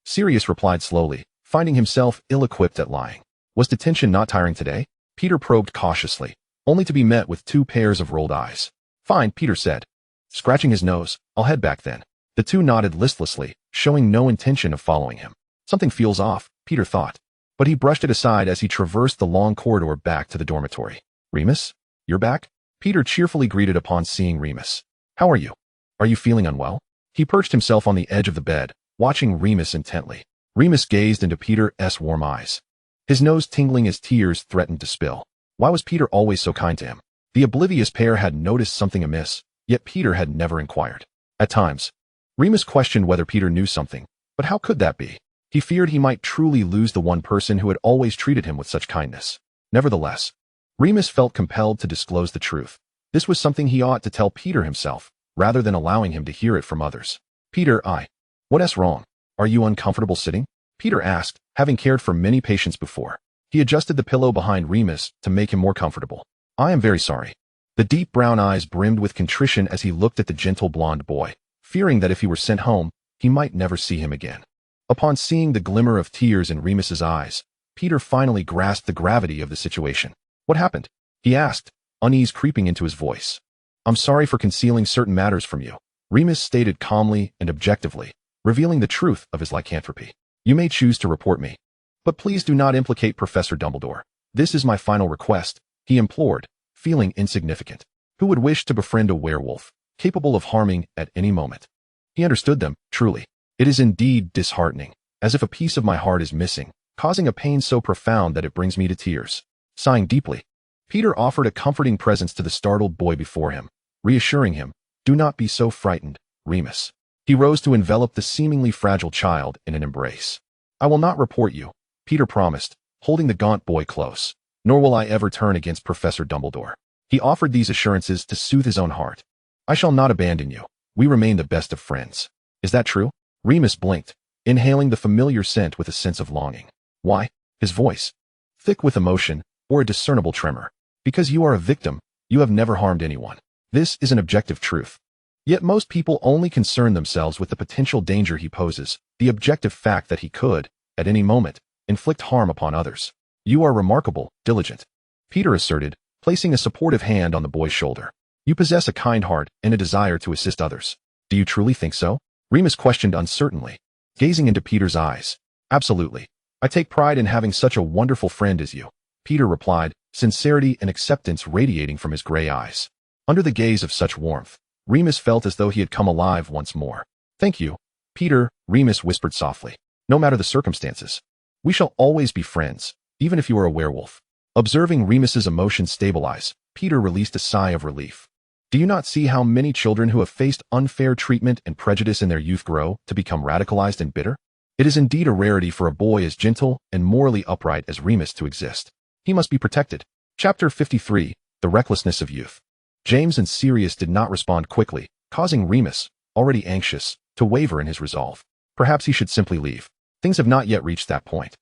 Speaker 1: Sirius replied slowly, finding himself ill-equipped at lying. "Was detention not tiring today?" Peter probed cautiously, only to be met with two pairs of rolled eyes. "Fine," Peter said, scratching his nose. "I'll head back then." The two nodded listlessly, showing no intention of following him. Something feels off, Peter thought, but he brushed it aside as he traversed the long corridor back to the dormitory. "Remus? You're back?" Peter cheerfully greeted upon seeing Remus. "How are you? Are you feeling unwell?" He perched himself on the edge of the bed, watching Remus intently. Remus gazed into Peter's warm eyes, his nose tingling as tears threatened to spill. Why was Peter always so kind to him? The oblivious pair had noticed something amiss, yet Peter had never inquired. At times, Remus questioned whether Peter knew something, but how could that be? He feared he might truly lose the one person who had always treated him with such kindness. Nevertheless, Remus felt compelled to disclose the truth. This was something he ought to tell Peter himself, rather than allowing him to hear it from others. "Peter, what's wrong? Are you uncomfortable sitting?" Peter asked, having cared for many patients before. He adjusted the pillow behind Remus to make him more comfortable. "I am very sorry." The deep brown eyes brimmed with contrition as he looked at the gentle blonde boy, fearing that if he were sent home, he might never see him again. Upon seeing the glimmer of tears in Remus's eyes, Peter finally grasped the gravity of the situation. "What happened?" he asked, unease creeping into his voice. "I'm sorry for concealing certain matters from you," Remus stated calmly and objectively, revealing the truth of his lycanthropy. "You may choose to report me, but please do not implicate Professor Dumbledore. This is my final request," he implored, feeling insignificant. Who would wish to befriend a werewolf, capable of harming at any moment? He understood them, truly. "It is indeed disheartening, as if a piece of my heart is missing, causing a pain so profound that it brings me to tears." Sighing deeply, Peter offered a comforting presence to the startled boy before him, reassuring him, "Do not be so frightened, Remus." He rose to envelop the seemingly fragile child in an embrace. "I will not report you," Peter promised, holding the gaunt boy close. "Nor will I ever turn against Professor Dumbledore." He offered these assurances to soothe his own heart. "I shall not abandon you. We remain the best of friends." "Is that true?" Remus blinked, inhaling the familiar scent with a sense of longing. "Why?" His voice, thick with emotion, or a discernible tremor. "Because you are a victim, you have never harmed anyone. This is an objective truth. Yet most people only concern themselves with the potential danger he poses, the objective fact that he could, at any moment, inflict harm upon others. You are remarkable, diligent," Peter asserted, placing a supportive hand on the boy's shoulder. "You possess a kind heart and a desire to assist others." "Do you truly think so?" Remus questioned uncertainly, gazing into Peter's eyes. "Absolutely. I take pride in having such a wonderful friend as you," Peter replied, sincerity and acceptance radiating from his gray eyes. Under the gaze of such warmth, Remus felt as though he had come alive once more. "Thank you, Peter," Remus whispered softly. "No matter the circumstances, we shall always be friends, even if you are a werewolf." Observing Remus's emotions stabilize, Peter released a sigh of relief. "Do you not see how many children who have faced unfair treatment and prejudice in their youth grow to become radicalized and bitter? It is indeed a rarity for a boy as gentle and morally upright as Remus to exist. He must be protected." Chapter 53, The Recklessness of Youth. James and Sirius did not respond quickly, causing Remus, already anxious, to waver in his resolve. Perhaps he should simply leave. Things have not yet reached that point.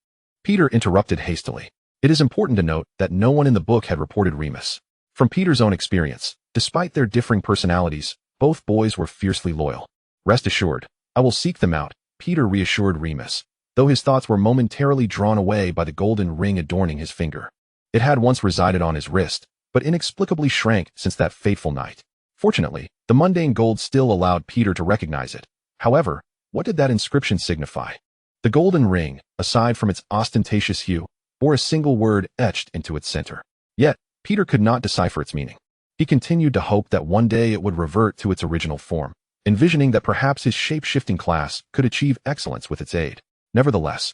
Speaker 1: Peter interrupted hastily. It is important to note that no one in the book had reported Remus. From Peter's own experience, despite their differing personalities, both boys were fiercely loyal. "Rest assured, I will seek them out," Peter reassured Remus, though his thoughts were momentarily drawn away by the golden ring adorning his finger. It had once resided on his wrist, but inexplicably shrank since that fateful night. Fortunately, the mundane gold still allowed Peter to recognize it. However, what did that inscription signify? The golden ring, aside from its ostentatious hue, bore a single word etched into its center. Yet, Peter could not decipher its meaning. He continued to hope that one day it would revert to its original form, envisioning that perhaps his shape-shifting class could achieve excellence with its aid. Nevertheless,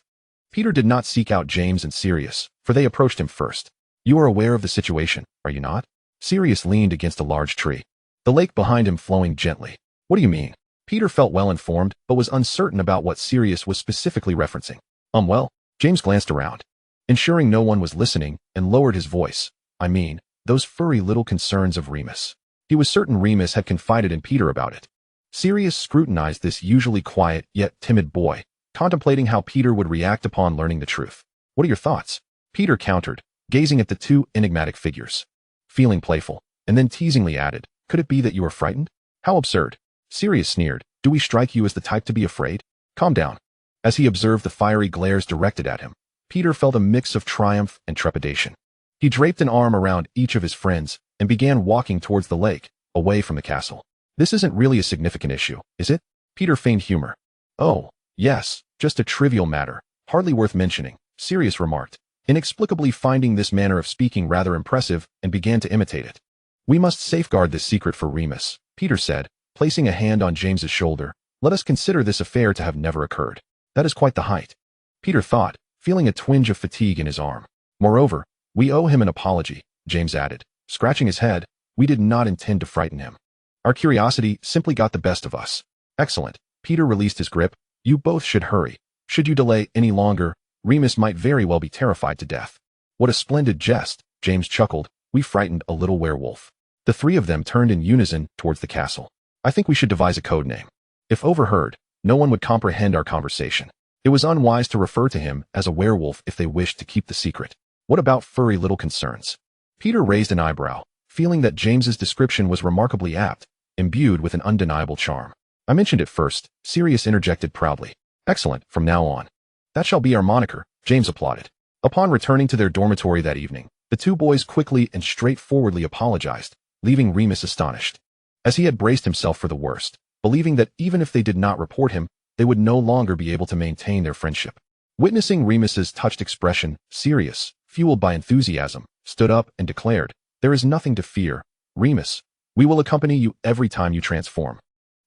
Speaker 1: Peter did not seek out James and Sirius, for they approached him first. "You are aware of the situation, are you not?" Sirius leaned against a large tree, the lake behind him flowing gently. "What do you mean?" Peter felt well informed, but was uncertain about what Sirius was specifically referencing. Well, James glanced around, ensuring no one was listening, and lowered his voice. "I mean, those furry little concerns of Remus." He was certain Remus had confided in Peter about it. Sirius scrutinized this usually quiet yet timid boy, contemplating how Peter would react upon learning the truth. "What are your thoughts?" Peter countered, gazing at the two enigmatic figures. Feeling playful, and then teasingly added, could it be that you are frightened? How absurd. Sirius sneered, do we strike you as the type to be afraid? Calm down. As he observed the fiery glares directed at him, Peter felt a mix of triumph and trepidation. He draped an arm around each of his friends and began walking towards the lake, away from the castle. This isn't really a significant issue, is it? Peter feigned humor. Oh, yes, just a trivial matter, hardly worth mentioning, Sirius remarked, inexplicably finding this manner of speaking rather impressive and began to imitate it. We must safeguard this secret for Remus, Peter said, placing a hand on James's shoulder. Let us consider this affair to have never occurred. That is quite the height. Peter thought, feeling a twinge of fatigue in his arm. Moreover, we owe him an apology, James added, scratching his head. We did not intend to frighten him. Our curiosity simply got the best of us. Excellent. Peter released his grip. You both should hurry. Should you delay any longer, Remus might very well be terrified to death. What a splendid jest, James chuckled. We frightened a little werewolf. The three of them turned in unison towards the castle. I think we should devise a code name. If overheard, no one would comprehend our conversation. It was unwise to refer to him as a werewolf if they wished to keep the secret. What about furry little concerns? Peter raised an eyebrow, feeling that James's description was remarkably apt, imbued with an undeniable charm. I mentioned it first, Sirius interjected proudly. Excellent, from now on. That shall be our moniker, James applauded. Upon returning to their dormitory that evening, the two boys quickly and straightforwardly apologized, leaving Remus astonished. As he had braced himself for the worst, believing that even if they did not report him, they would no longer be able to maintain their friendship. Witnessing Remus's touched expression, Sirius, fueled by enthusiasm, stood up and declared, there is nothing to fear, Remus. We will accompany you every time you transform.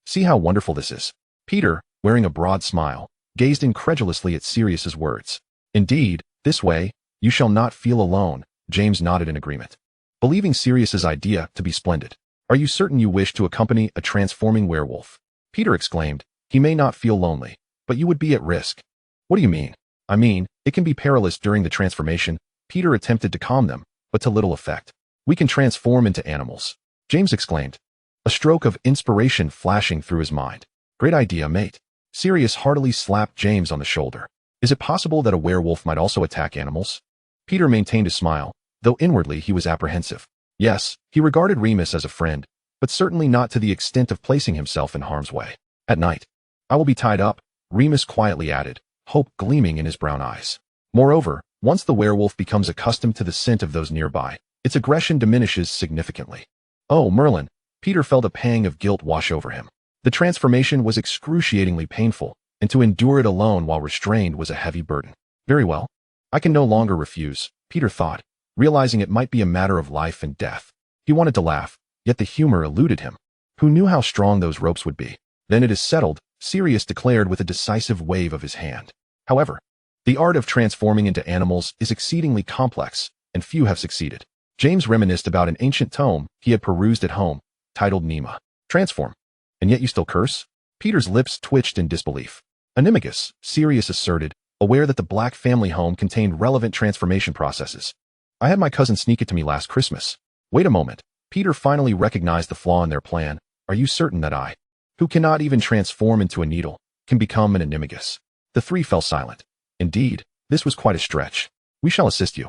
Speaker 1: See how wonderful this is. Peter, wearing a broad smile, gazed incredulously at Sirius's words. Indeed, this way, you shall not feel alone, James nodded in agreement, believing Sirius's idea to be splendid. Are you certain you wish to accompany a transforming werewolf? Peter exclaimed, he may not feel lonely, but you would be at risk. What do you mean? I mean, it can be perilous during the transformation. Peter attempted to calm them, but to little effect. We can transform into animals, James exclaimed, a stroke of inspiration flashing through his mind. Great idea, mate. Sirius heartily slapped James on the shoulder. Is it possible that a werewolf might also attack animals? Peter maintained a smile, though inwardly he was apprehensive. Yes, he regarded Remus as a friend, but certainly not to the extent of placing himself in harm's way. At night, I will be tied up, Remus quietly added, hope gleaming in his brown eyes. Moreover, once the werewolf becomes accustomed to the scent of those nearby, its aggression diminishes significantly. Oh, Merlin! Peter felt a pang of guilt wash over him. The transformation was excruciatingly painful, and to endure it alone while restrained was a heavy burden. Very well. I can no longer refuse, Peter thought, realizing it might be a matter of life and death. He wanted to laugh, yet the humor eluded him. Who knew how strong those ropes would be? Then it is settled, Sirius declared with a decisive wave of his hand. However, the art of transforming into animals is exceedingly complex, and few have succeeded. James reminisced about an ancient tome he had perused at home, titled Nema. Transform. And yet you still curse? Peter's lips twitched in disbelief. Animagus, Sirius asserted, aware that the Black family home contained relevant transformation processes. I had my cousin sneak it to me last Christmas. Wait a moment. Peter finally recognized the flaw in their plan. Are you certain that I, who cannot even transform into a needle, can become an animagus? The three fell silent. Indeed, this was quite a stretch. We shall assist you,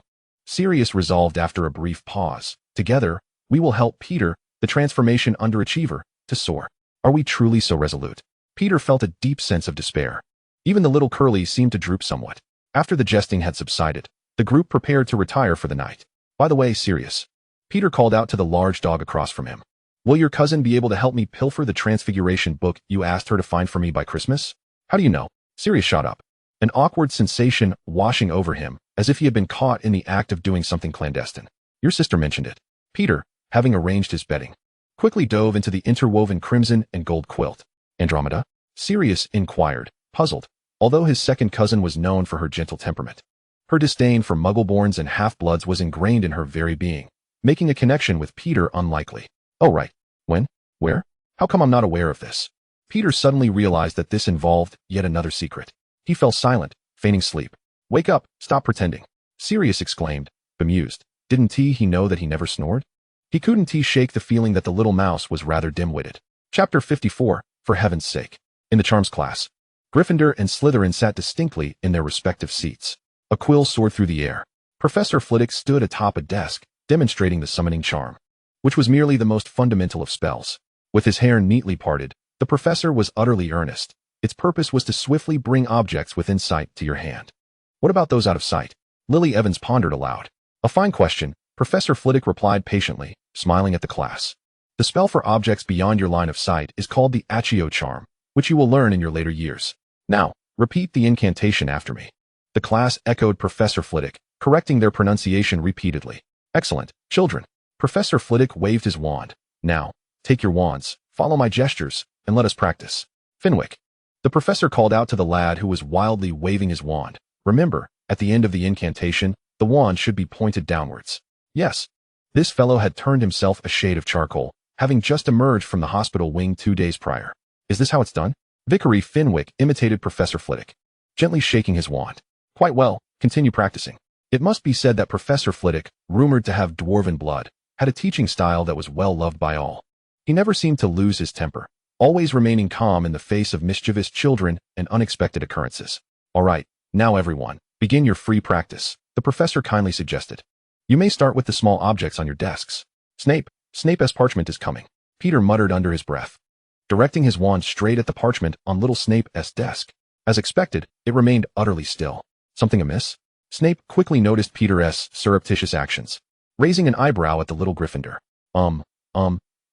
Speaker 1: Sirius resolved after a brief pause. Together, we will help Peter, the transformation underachiever, to soar. Are we truly so resolute? Peter felt a deep sense of despair. Even the little curlies seemed to droop somewhat. After the jesting had subsided, the group prepared to retire for the night. By the way, Sirius, Peter called out to the large dog across from him. Will your cousin be able to help me pilfer the Transfiguration book you asked her to find for me by Christmas? How do you know? Sirius shot up, an awkward sensation washing over him, as if he had been caught in the act of doing something clandestine. Your sister mentioned it. Peter, having arranged his bedding, quickly dove into the interwoven crimson and gold quilt. Andromeda? Sirius inquired, puzzled, although his second cousin was known for her gentle temperament. Her disdain for muggleborns and half-bloods was ingrained in her very being, making a connection with Peter unlikely. Oh right. When? Where? How come I'm not aware of this? Peter suddenly realized that this involved yet another secret. He fell silent, feigning sleep. Wake up, stop pretending, Sirius exclaimed, bemused. Didn't he know that he never snored? He couldn't shake the feeling that the little mouse was rather dim-witted. Chapter 54, for heaven's sake. In the charms class, Gryffindor and Slytherin sat distinctly in their respective seats. A quill soared through the air. Professor Flitwick stood atop a desk, demonstrating the summoning charm, which was merely the most fundamental of spells. With his hair neatly parted, the professor was utterly earnest. Its purpose was to swiftly bring objects within sight to your hand. What about those out of sight? Lily Evans pondered aloud. A fine question, Professor Flitwick replied patiently, smiling at the class. The spell for objects beyond your line of sight is called the Accio charm, which you will learn in your later years. Now, repeat the incantation after me. The class echoed Professor Flitwick, correcting their pronunciation repeatedly. Excellent, children. Professor Flitwick waved his wand. Now, take your wands, follow my gestures, and let us practice. Finwick. The professor called out to the lad who was wildly waving his wand. Remember, at the end of the incantation, the wand should be pointed downwards. Yes. This fellow had turned himself a shade of charcoal, having just emerged from the hospital wing 2 days prior. Is this how it's done? Vicary Finwick imitated Professor Flitwick, gently shaking his wand. Quite well, continue practicing. It must be said that Professor Flitwick, rumored to have dwarven blood, had a teaching style that was well loved by all. He never seemed to lose his temper, always remaining calm in the face of mischievous children and unexpected occurrences. All right, now everyone, begin your free practice, the professor kindly suggested. You may start with the small objects on your desks. Snape's parchment is coming, Peter muttered under his breath, directing his wand straight at the parchment on little Snape's desk. As expected, it remained utterly still. Something amiss? Snape quickly noticed Peter's surreptitious actions, raising an eyebrow at the little Gryffindor.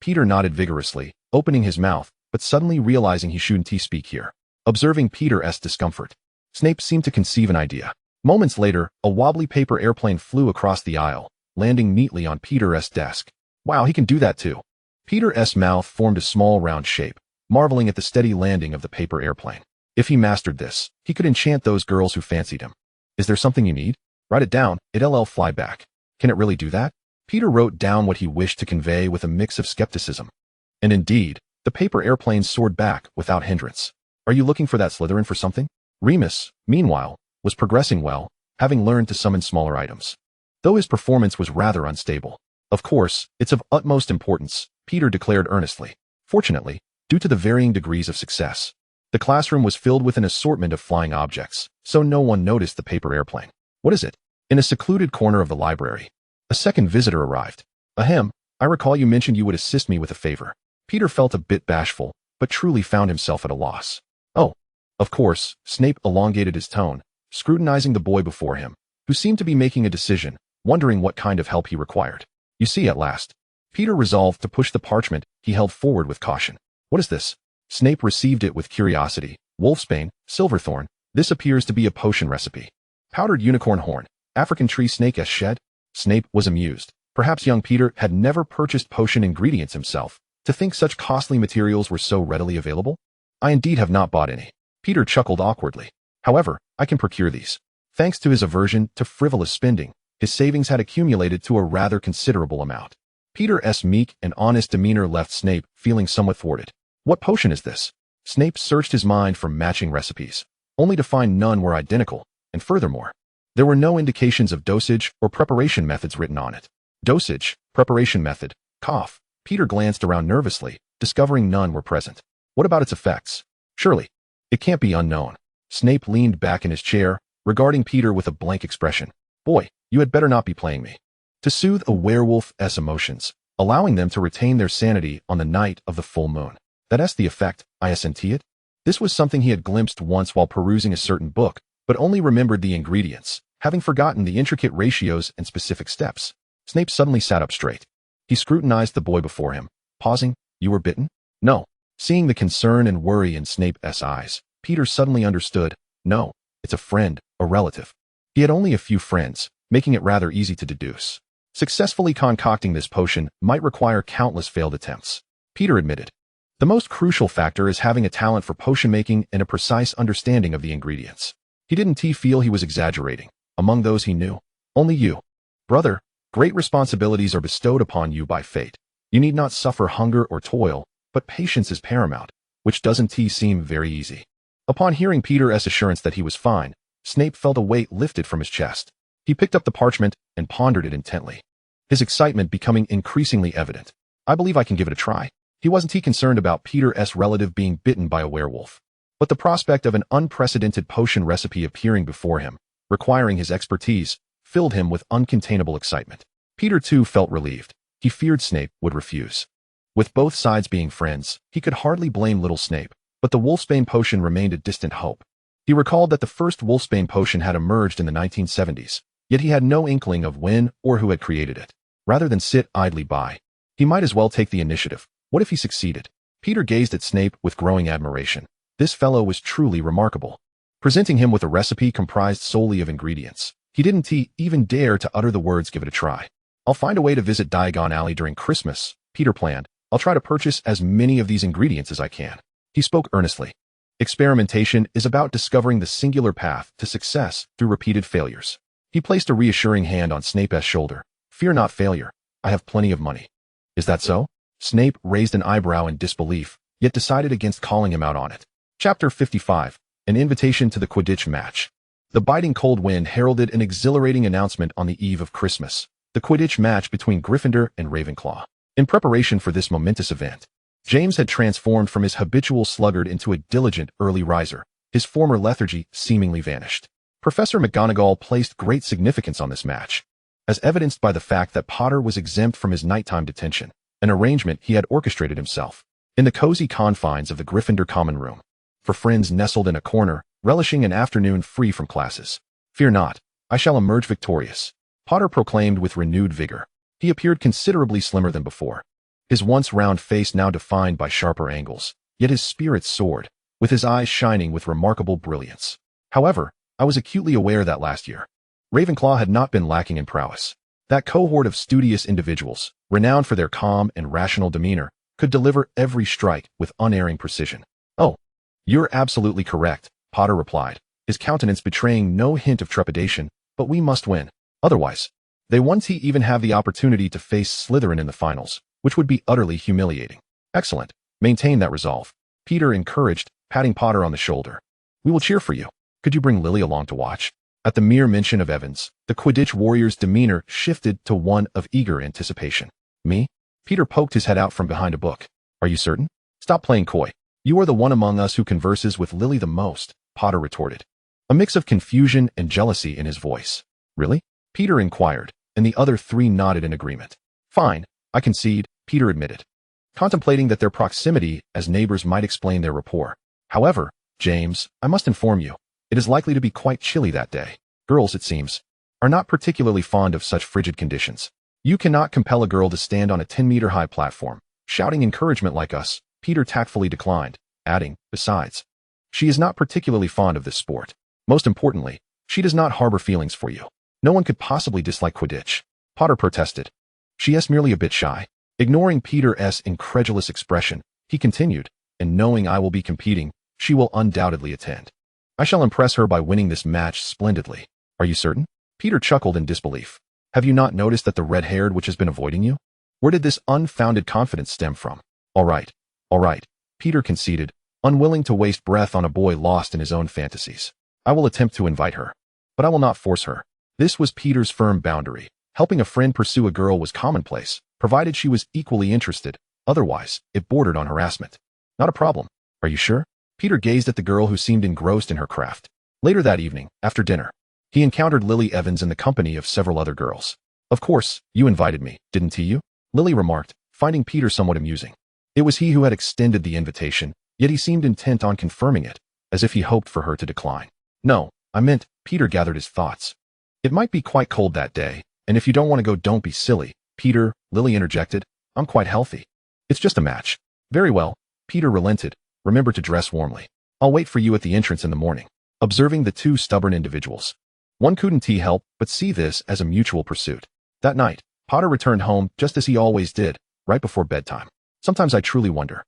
Speaker 1: Peter nodded vigorously, opening his mouth, but suddenly realizing he shouldn't speak here. Observing Peter's discomfort, Snape seemed to conceive an idea. Moments later, a wobbly paper airplane flew across the aisle, landing neatly on Peter's desk. Wow, he can do that too. Peter's mouth formed a small round shape, marveling at the steady landing of the paper airplane. If he mastered this, he could enchant those girls who fancied him. Is there something you need? Write it down, it'll fly back. Can it really do that? Peter wrote down what he wished to convey with a mix of skepticism. And indeed, the paper airplane soared back without hindrance. Are you looking for that Slytherin for something? Remus, meanwhile, was progressing well, having learned to summon smaller items. Though his performance was rather unstable. Of course, it's of utmost importance, Peter declared earnestly. Fortunately, due to the varying degrees of success, the classroom was filled with an assortment of flying objects, so no one noticed the paper airplane. What is it? In a secluded corner of the library, a second visitor arrived. Ahem, I recall you mentioned you would assist me with a favor. Peter felt a bit bashful, but truly found himself at a loss. Oh, of course, Snape elongated his tone, scrutinizing the boy before him, who seemed to be making a decision, wondering what kind of help he required. You see, at last, Peter resolved to push the parchment he held forward with caution. What is this? Snape received it with curiosity. Wolfsbane, Silverthorn, this appears to be a potion recipe. Powdered unicorn horn, African tree snake as shed? Snape was amused. Perhaps young Peter had never purchased potion ingredients himself, to think such costly materials were so readily available. I indeed have not bought any. Peter chuckled awkwardly. However, I can procure these. Thanks to his aversion to frivolous spending, his savings had accumulated to a rather considerable amount. Peter's meek and honest demeanor left Snape feeling somewhat thwarted. What potion is this? Snape searched his mind for matching recipes, only to find none were identical, and furthermore, there were no indications of dosage or preparation methods written on it. Dosage, preparation method, cough. Peter glanced around nervously, discovering none were present. What about its effects? Surely, it can't be unknown. Snape leaned back in his chair, regarding Peter with a blank expression. Boy, you had better not be playing me. To soothe a werewolf's emotions, allowing them to retain their sanity on the night of the full moon. That's the effect, isn't it? This was something he had glimpsed once while perusing a certain book, but only remembered the ingredients, having forgotten the intricate ratios and specific steps. Snape suddenly sat up straight. He scrutinized the boy before him, pausing. You were bitten? No. Seeing the concern and worry in Snape's eyes, Peter suddenly understood. No, it's a friend, a relative. He had only a few friends, making it rather easy to deduce. Successfully concocting this potion might require countless failed attempts, Peter admitted. The most crucial factor is having a talent for potion making and a precise understanding of the ingredients. He didn't feel he was exaggerating. Among those he knew, only you. Brother, great responsibilities are bestowed upon you by fate. You need not suffer hunger or toil, but patience is paramount, which doesn't seem very easy. Upon hearing Peter's assurance that he was fine, Snape felt a weight lifted from his chest. He picked up the parchment and pondered it intently, his excitement becoming increasingly evident. I believe I can give it a try. He wasn't concerned about Peter's relative being bitten by a werewolf, but the prospect of an unprecedented potion recipe appearing before him, requiring his expertise, filled him with uncontainable excitement. Peter too felt relieved. He feared Snape would refuse. With both sides being friends, he could hardly blame little Snape, but the Wolfsbane potion remained a distant hope. He recalled that the first Wolfsbane potion had emerged in the 1970s, yet he had no inkling of when or who had created it. Rather than sit idly by, he might as well take the initiative. What if he succeeded? Peter gazed at Snape with growing admiration. This fellow was truly remarkable. Presenting him with a recipe comprised solely of ingredients, he didn't even dare to utter the words "give it a try." "I'll find a way to visit Diagon Alley during Christmas," Peter planned. "I'll try to purchase as many of these ingredients as I can." He spoke earnestly. Experimentation is about discovering the singular path to success through repeated failures. He placed a reassuring hand on Snape's shoulder. "Fear not failure. I have plenty of money." "Is that so?" Snape raised an eyebrow in disbelief, yet decided against calling him out on it. Chapter 55. An invitation to the Quidditch match. The biting cold wind heralded an exhilarating announcement on the eve of Christmas, the Quidditch match between Gryffindor and Ravenclaw. In preparation for this momentous event, James had transformed from his habitual sluggard into a diligent early riser. His former lethargy seemingly vanished. Professor McGonagall placed great significance on this match, as evidenced by the fact that Potter was exempt from his nighttime detention, an arrangement he had orchestrated himself. In the cozy confines of the Gryffindor common room, for friends nestled in a corner, relishing an afternoon free from classes. "Fear not, I shall emerge victorious," Potter proclaimed with renewed vigor. He appeared considerably slimmer than before, his once round face now defined by sharper angles, yet his spirits soared, with his eyes shining with remarkable brilliance. However, I was acutely aware that last year, Ravenclaw had not been lacking in prowess. That cohort of studious individuals, renowned for their calm and rational demeanor, could deliver every strike with unerring precision. "Oh, you're absolutely correct," Potter replied, his countenance betraying no hint of trepidation. "But we must win. Otherwise, they won't even have the opportunity to face Slytherin in the finals, which would be utterly humiliating." "Excellent. Maintain that resolve," Peter encouraged, patting Potter on the shoulder. "We will cheer for you. Could you bring Lily along to watch?" At the mere mention of Evans, the Quidditch warrior's demeanor shifted to one of eager anticipation. "Me?" Peter poked his head out from behind a book. "Are you certain? Stop playing coy. You are the one among us who converses with Lily the most," Potter retorted, a mix of confusion and jealousy in his voice. "Really?" Peter inquired, and the other three nodded in agreement. "Fine, I concede," Peter admitted, contemplating that their proximity as neighbors might explain their rapport. "However, James, I must inform you, it is likely to be quite chilly that day. Girls, it seems, are not particularly fond of such frigid conditions. You cannot compel a girl to stand on a 10-meter-high platform, shouting encouragement like us," Peter tactfully declined, adding, "Besides, she is not particularly fond of this sport. Most importantly, she does not harbor feelings for you. No one could possibly dislike Quidditch," Potter protested. "She is merely a bit shy." Ignoring Peter's incredulous expression, he continued, "And knowing I will be competing, she will undoubtedly attend. I shall impress her by winning this match splendidly." "Are you certain?" Peter chuckled in disbelief. "Have you not noticed that the red-haired witch has been avoiding you? Where did this unfounded confidence stem from?" All right, Peter conceded, unwilling to waste breath on a boy lost in his own fantasies. "I will attempt to invite her, but I will not force her." This was Peter's firm boundary. Helping a friend pursue a girl was commonplace, provided she was equally interested. Otherwise, it bordered on harassment. "Not a problem. Are you sure?" Peter gazed at the girl who seemed engrossed in her craft. Later that evening, after dinner, he encountered Lily Evans in the company of several other girls. "Of course, you invited me, didn't you?" Lily remarked, finding Peter somewhat amusing. It was he who had extended the invitation, yet he seemed intent on confirming it, as if he hoped for her to decline. "No, I meant," Peter gathered his thoughts. "It might be quite cold that day, and if you don't want to go, don't be silly, Peter," Lily interjected. "I'm quite healthy. It's just a match." "Very well," Peter relented. "Remember to dress warmly. I'll wait for you at the entrance in the morning." Observing the two stubborn individuals, one couldn't help but see this as a mutual pursuit. That night, Potter returned home just as he always did, right before bedtime. "Sometimes I truly wonder,"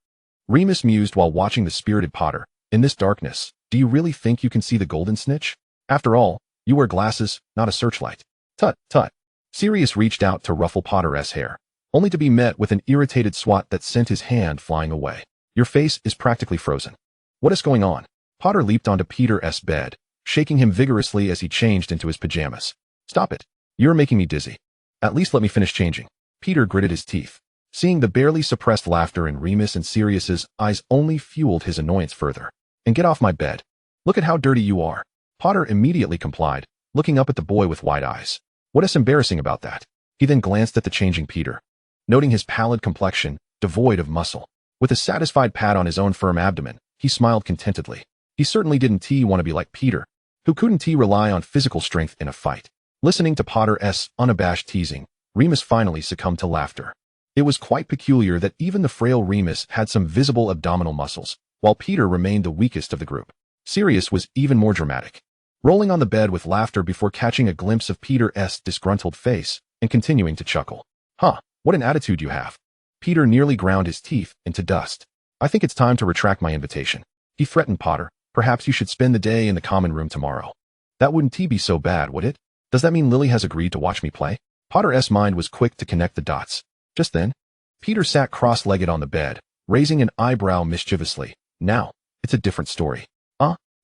Speaker 1: Remus mused while watching the spirited Potter. "In this darkness, do you really think you can see the golden snitch? After all, you wear glasses, not a searchlight." "Tut, tut." Sirius reached out to ruffle Potter's hair, only to be met with an irritated swat that sent his hand flying away. "Your face is practically frozen. What is going on?" Potter leaped onto Peter's bed, shaking him vigorously as he changed into his pajamas. "Stop it. You're making me dizzy. At least let me finish changing." Peter gritted his teeth. Seeing the barely suppressed laughter in Remus and Sirius's eyes only fueled his annoyance further. "And get off my bed. Look at how dirty you are." Potter immediately complied, looking up at the boy with wide eyes. What is embarrassing about that? He then glanced at the changing Peter, noting his pallid complexion, devoid of muscle. With a satisfied pat on his own firm abdomen, he smiled contentedly. He certainly didn't want to be like Peter, who couldn't rely on physical strength in a fight. Listening to Potter's unabashed teasing, Remus finally succumbed to laughter. It was quite peculiar that even the frail Remus had some visible abdominal muscles, while Peter remained the weakest of the group. Sirius was even more dramatic, rolling on the bed with laughter before catching a glimpse of Peter's disgruntled face and continuing to chuckle. Huh, what an attitude you have. Peter nearly ground his teeth into dust. I think it's time to retract my invitation. He threatened Potter. Perhaps you should spend the day in the common room tomorrow. That wouldn't be so bad, would it? Does that mean Lily has agreed to watch me play? Potter's mind was quick to connect the dots. Just then, Peter sat cross-legged on the bed, raising an eyebrow mischievously. Now, it's a different story.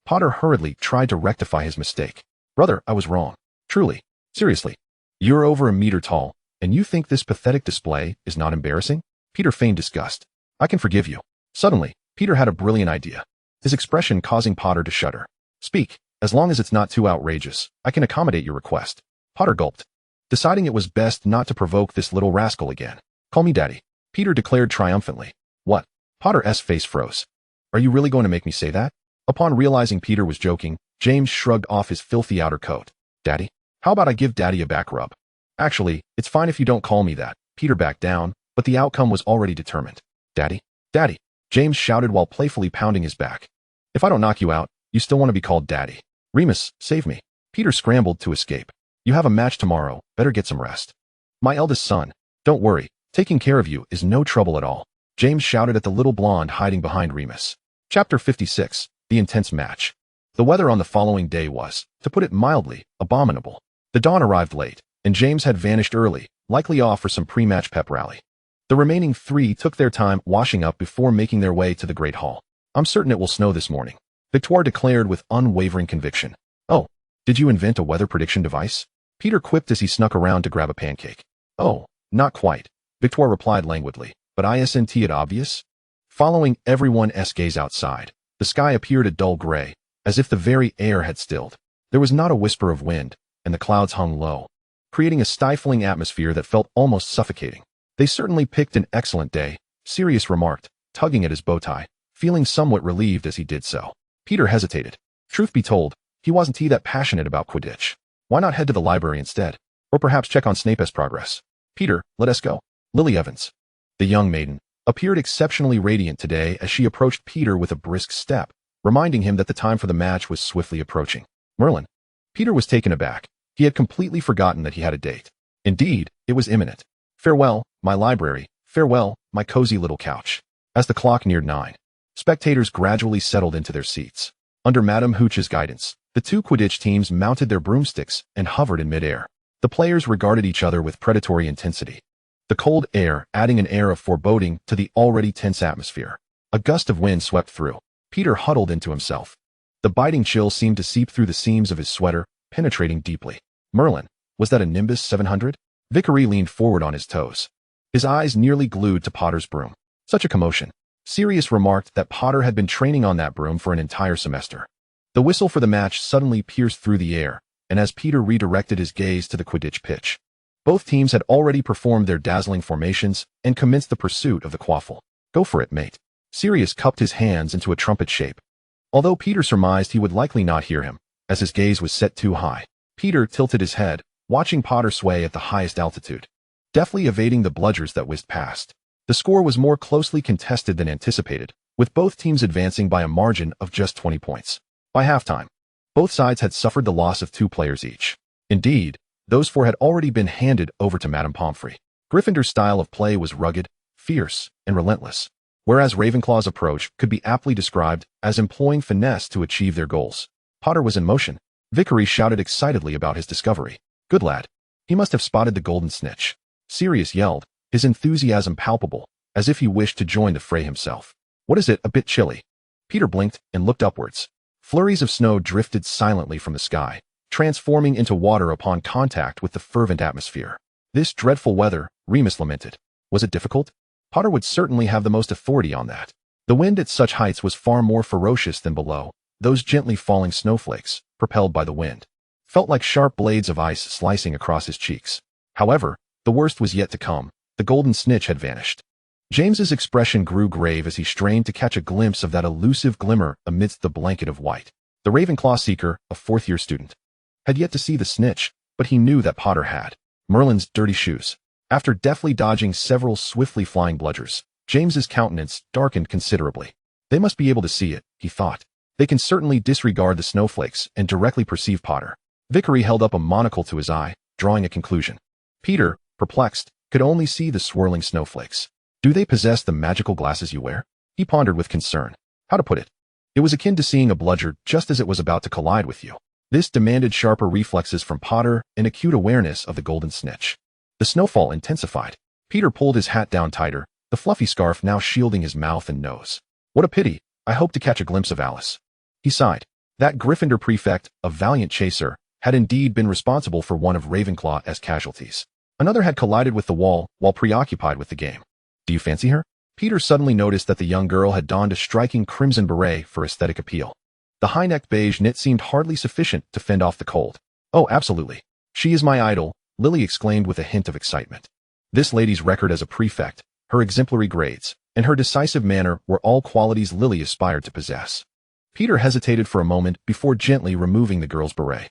Speaker 1: Potter hurriedly tried to rectify his mistake. Brother, I was wrong. Truly. Seriously. You're over a meter tall, and you think this pathetic display is not embarrassing? Peter feigned disgust. I can forgive you. Suddenly, Peter had a brilliant idea, his expression causing Potter to shudder. Speak, as long as it's not too outrageous, I can accommodate your request. Potter gulped, deciding it was best not to provoke this little rascal again. Call me Daddy, Peter declared triumphantly. What? Potter's face froze. Are you really going to make me say that? Upon realizing Peter was joking, James shrugged off his filthy outer coat. Daddy? How about I give Daddy a back rub? Actually, it's fine if you don't call me that. Peter backed down, but the outcome was already determined. Daddy? Daddy! James shouted while playfully pounding his back. If I don't knock you out, you still want to be called Daddy. Remus, save me. Peter scrambled to escape. You have a match tomorrow, better get some rest. My eldest son. Don't worry, taking care of you is no trouble at all. James shouted at the little blonde hiding behind Remus. Chapter 56. The intense match. The weather on the following day was, to put it mildly, abominable. The dawn arrived late, and James had vanished early, likely off for some pre-match pep rally. The remaining three took their time washing up before making their way to the Great Hall. I'm certain it will snow this morning, Victoire declared with unwavering conviction. Oh, did you invent a weather prediction device? Peter quipped as he snuck around to grab a pancake. Oh, not quite, Victoire replied languidly, but isn't it obvious? Following everyone's gaze outside, the sky appeared a dull gray, as if the very air had stilled. There was not a whisper of wind, and the clouds hung low, creating a stifling atmosphere that felt almost suffocating. They certainly picked an excellent day, Sirius remarked, tugging at his bow tie, feeling somewhat relieved as he did so. Peter hesitated. Truth be told, he wasn't that passionate about Quidditch. Why not head to the library instead? Or perhaps check on Snape's progress? Peter, let us go. Lily Evans, the young maiden, appeared exceptionally radiant today as she approached Peter with a brisk step, reminding him that the time for the match was swiftly approaching. Merlin. Peter was taken aback. He had completely forgotten that he had a date. Indeed, it was imminent. Farewell, my library. Farewell, my cozy little couch. As the clock neared 9, spectators gradually settled into their seats. Under Madame Hooch's guidance, the two Quidditch teams mounted their broomsticks and hovered in midair. The players regarded each other with predatory intensity, the cold air adding an air of foreboding to the already tense atmosphere. A gust of wind swept through. Peter huddled into himself. The biting chill seemed to seep through the seams of his sweater, penetrating deeply. Merlin, was that a Nimbus 700? Vickery leaned forward on his toes, his eyes nearly glued to Potter's broom. Such a commotion. Sirius remarked that Potter had been training on that broom for an entire semester. The whistle for the match suddenly pierced through the air, and as Peter redirected his gaze to the Quidditch pitch, both teams had already performed their dazzling formations and commenced the pursuit of the quaffle. Go for it, mate. Sirius cupped his hands into a trumpet shape. Although Peter surmised he would likely not hear him, as his gaze was set too high, Peter tilted his head, watching Potter sway at the highest altitude, deftly evading the bludgers that whizzed past. The score was more closely contested than anticipated, with both teams advancing by a margin of just 20 points. By halftime, both sides had suffered the loss of 2 players each. Indeed, those 4 had already been handed over to Madame Pomfrey. Gryffindor's style of play was rugged, fierce, and relentless, whereas Ravenclaw's approach could be aptly described as employing finesse to achieve their goals. Potter was in motion. Vickery shouted excitedly about his discovery. Good lad. He must have spotted the golden snitch. Sirius yelled, his enthusiasm palpable, as if he wished to join the fray himself. What is it, a bit chilly? Peter blinked and looked upwards. Flurries of snow drifted silently from the sky, transforming into water upon contact with the fervent atmosphere. This dreadful weather, Remus lamented. Was it difficult? Potter would certainly have the most authority on that. The wind at such heights was far more ferocious than below, those gently falling snowflakes, propelled by the wind, felt like sharp blades of ice slicing across his cheeks. However, the worst was yet to come. The golden snitch had vanished. James's expression grew grave as he strained to catch a glimpse of that elusive glimmer amidst the blanket of white. The Ravenclaw seeker, a fourth-year student, had yet to see the snitch, but he knew that Potter had. Merlin's dirty shoes. After deftly dodging several swiftly flying bludgers, James's countenance darkened considerably. They must be able to see it, he thought. They can certainly disregard the snowflakes and directly perceive Potter. Vickery held up a monocle to his eye, drawing a conclusion. Peter, perplexed, could only see the swirling snowflakes. Do they possess the magical glasses you wear? He pondered with concern. How to put it? It was akin to seeing a bludger just as it was about to collide with you. This demanded sharper reflexes from Potter and acute awareness of the golden snitch. The snowfall intensified. Peter pulled his hat down tighter, the fluffy scarf now shielding his mouth and nose. What a pity. I hope to catch a glimpse of Alice. He sighed. That Gryffindor prefect, a valiant chaser, had indeed been responsible for one of Ravenclaw's casualties. Another had collided with the wall while preoccupied with the game. Do you fancy her? Peter suddenly noticed that the young girl had donned a striking crimson beret for aesthetic appeal. The high-necked beige knit seemed hardly sufficient to fend off the cold. Oh, absolutely. She is my idol, Lily exclaimed with a hint of excitement. This lady's record as a prefect, her exemplary grades, and her decisive manner were all qualities Lily aspired to possess. Peter hesitated for a moment before gently removing the girl's beret.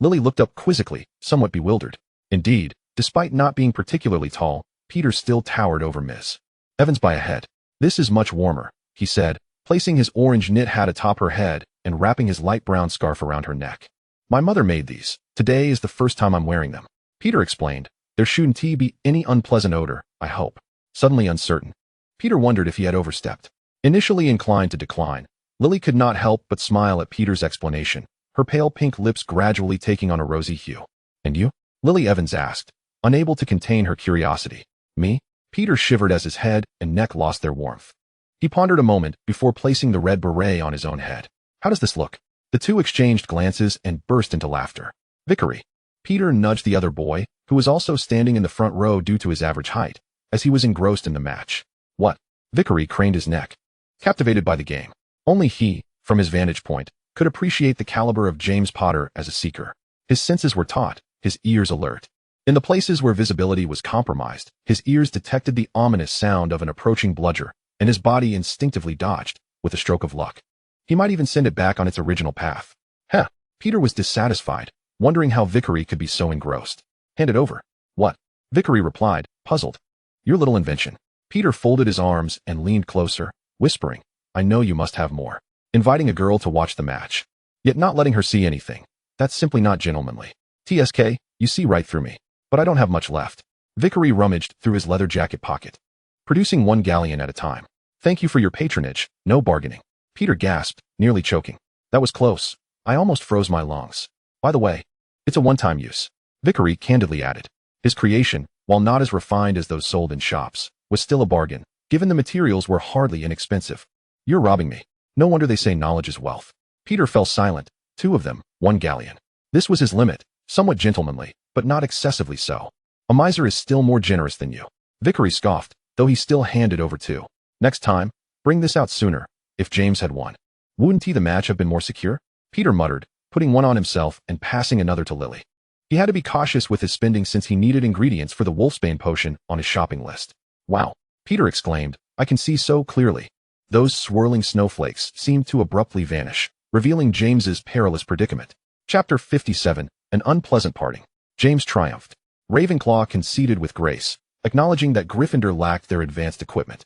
Speaker 1: Lily looked up quizzically, somewhat bewildered. Indeed, despite not being particularly tall, Peter still towered over Miss Evans by a head. This is much warmer, he said, placing his orange knit hat atop her head and wrapping his light brown scarf around her neck. My mother made these. Today is the first time I'm wearing them. Peter explained. There shouldn't be any unpleasant odor, I hope. Suddenly uncertain, Peter wondered if he had overstepped. Initially inclined to decline, Lily could not help but smile at Peter's explanation, her pale pink lips gradually taking on a rosy hue. And you? Lily Evans asked, unable to contain her curiosity. Me? Peter shivered as his head and neck lost their warmth. He pondered a moment before placing the red beret on his own head. How does this look? The two exchanged glances and burst into laughter. Vickery. Peter nudged the other boy, who was also standing in the front row due to his average height, as he was engrossed in the match. What? Vickery craned his neck, captivated by the game. Only he, from his vantage point, could appreciate the caliber of James Potter as a seeker. His senses were taut, his ears alert. In the places where visibility was compromised, his ears detected the ominous sound of an approaching bludger, and his body instinctively dodged, with a stroke of luck. He might even send it back on its original path. Heh. Peter was dissatisfied, wondering how Vickery could be so engrossed. Hand it over. What? Vickery replied, puzzled. Your little invention. Peter folded his arms and leaned closer, whispering, I know you must have more. Inviting a girl to watch the match, yet not letting her see anything. That's simply not gentlemanly. TSK, you see right through me. But I don't have much left. Vickery rummaged through his leather jacket pocket, producing 1 galleon at a time. Thank you for your patronage, no bargaining. Peter gasped, nearly choking. That was close. I almost froze my lungs. By the way, it's a one-time use. Vickery candidly added. His creation, while not as refined as those sold in shops, was still a bargain, given the materials were hardly inexpensive. You're robbing me. No wonder they say knowledge is wealth. Peter fell silent. 2 of them, 1 galleon. This was his limit, somewhat gentlemanly, but not excessively so. A miser is still more generous than you. Vickery scoffed, though he still handed over 2. Next time, bring this out sooner. If James had won, wouldn't the match have been more secure? Peter muttered, putting 1 on himself and passing another to Lily. He had to be cautious with his spending since he needed ingredients for the wolfsbane potion on his shopping list. Wow, Peter exclaimed, I can see so clearly. Those swirling snowflakes seemed to abruptly vanish, revealing James's perilous predicament. Chapter 57, An Unpleasant Parting. James triumphed. Ravenclaw conceded with grace, acknowledging that Gryffindor lacked their advanced equipment.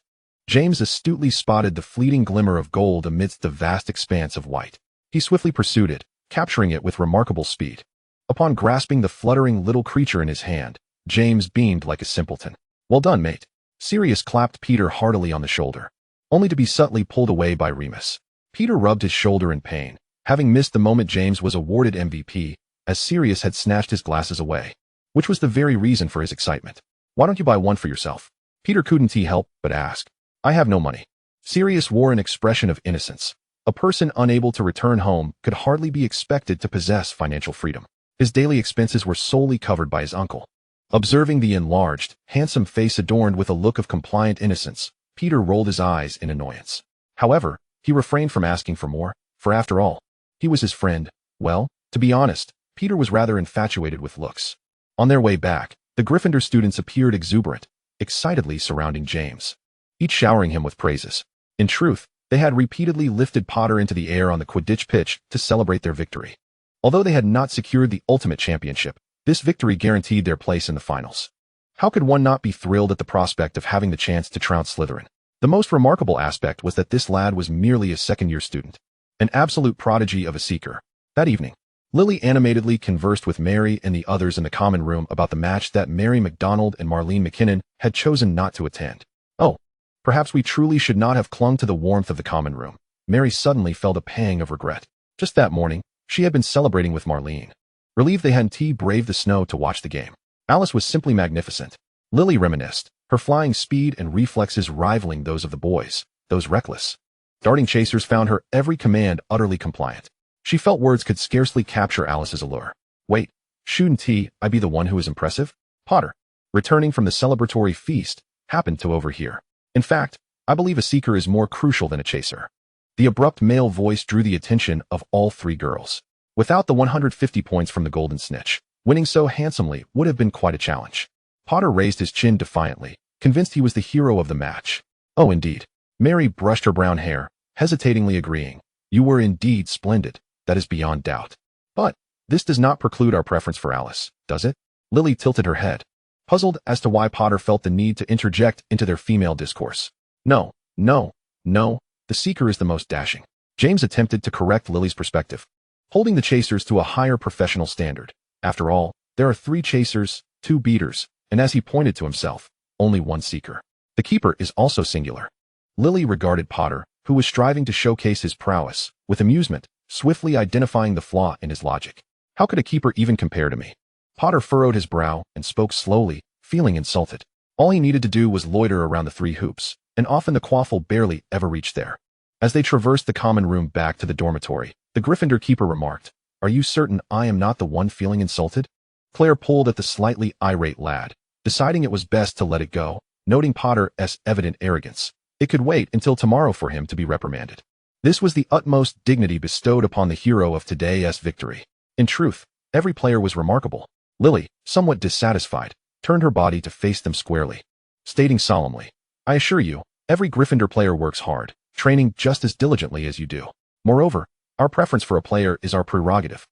Speaker 1: James astutely spotted the fleeting glimmer of gold amidst the vast expanse of white. He swiftly pursued it, capturing it with remarkable speed. Upon grasping the fluttering little creature in his hand, James beamed like a simpleton. Well done, mate. Sirius clapped Peter heartily on the shoulder, only to be subtly pulled away by Remus. Peter rubbed his shoulder in pain, having missed the moment James was awarded MVP, as Sirius had snatched his glasses away, which was the very reason for his excitement. Why don't you buy one for yourself? Peter couldn't help but ask. I have no money. Sirius wore an expression of innocence. A person unable to return home could hardly be expected to possess financial freedom. His daily expenses were solely covered by his uncle. Observing the enlarged, handsome face adorned with a look of compliant innocence, Peter rolled his eyes in annoyance. However, he refrained from asking for more, for after all, he was his friend. Well, to be honest, Peter was rather infatuated with looks. On their way back, the Gryffindor students appeared exuberant, excitedly surrounding James, each showering him with praises. In truth, they had repeatedly lifted Potter into the air on the Quidditch pitch to celebrate their victory. Although they had not secured the ultimate championship, this victory guaranteed their place in the finals. How could one not be thrilled at the prospect of having the chance to trounce Slytherin? The most remarkable aspect was that this lad was merely a second-year student, an absolute prodigy of a seeker. That evening, Lily animatedly conversed with Mary and the others in the common room about the match that Mary McDonald and Marlene McKinnon had chosen not to attend. Oh, perhaps we truly should not have clung to the warmth of the common room. Mary suddenly felt a pang of regret. Just that morning, she had been celebrating with Marlene. Relieved they hadn't braved the snow to watch the game. Alice was simply magnificent. Lily reminisced, her flying speed and reflexes rivaling those of the boys, those reckless. Darting chasers found her every command utterly compliant. She felt words could scarcely capture Alice's allure. Wait, shouldn't I be the one who is impressive? Potter, returning from the celebratory feast, happened to overhear. In fact, I believe a seeker is more crucial than a chaser. The abrupt male voice drew the attention of all three girls. Without the 150 points from the Golden Snitch, winning so handsomely would have been quite a challenge. Potter raised his chin defiantly, convinced he was the hero of the match. Oh, indeed. Mary brushed her brown hair, hesitatingly agreeing. You were indeed splendid, that is beyond doubt. But this does not preclude our preference for Alice, does it? Lily tilted her head, puzzled as to why Potter felt the need to interject into their female discourse. No, the seeker is the most dashing. James attempted to correct Lily's perspective, holding the chasers to a higher professional standard. After all, there are 3 chasers, 2 beaters, and as he pointed to himself, only 1 seeker. The keeper is also singular. Lily regarded Potter, who was striving to showcase his prowess, with amusement, swiftly identifying the flaw in his logic. How could a keeper even compare to me? Potter furrowed his brow and spoke slowly, feeling insulted. All he needed to do was loiter around the 3 hoops, and often the quaffle barely ever reached there. As they traversed the common room back to the dormitory, the Gryffindor keeper remarked, Are you certain I am not the one feeling insulted? Claire pulled at the slightly irate lad, deciding it was best to let it go, noting Potter's evident arrogance. It could wait until tomorrow for him to be reprimanded. This was the utmost dignity bestowed upon the hero of today's victory. In truth, every player was remarkable. Lily, somewhat dissatisfied, turned her body to face them squarely, stating solemnly, I assure you, every Gryffindor player works hard, training just as diligently as you do. Moreover, our preference for a player is our prerogative.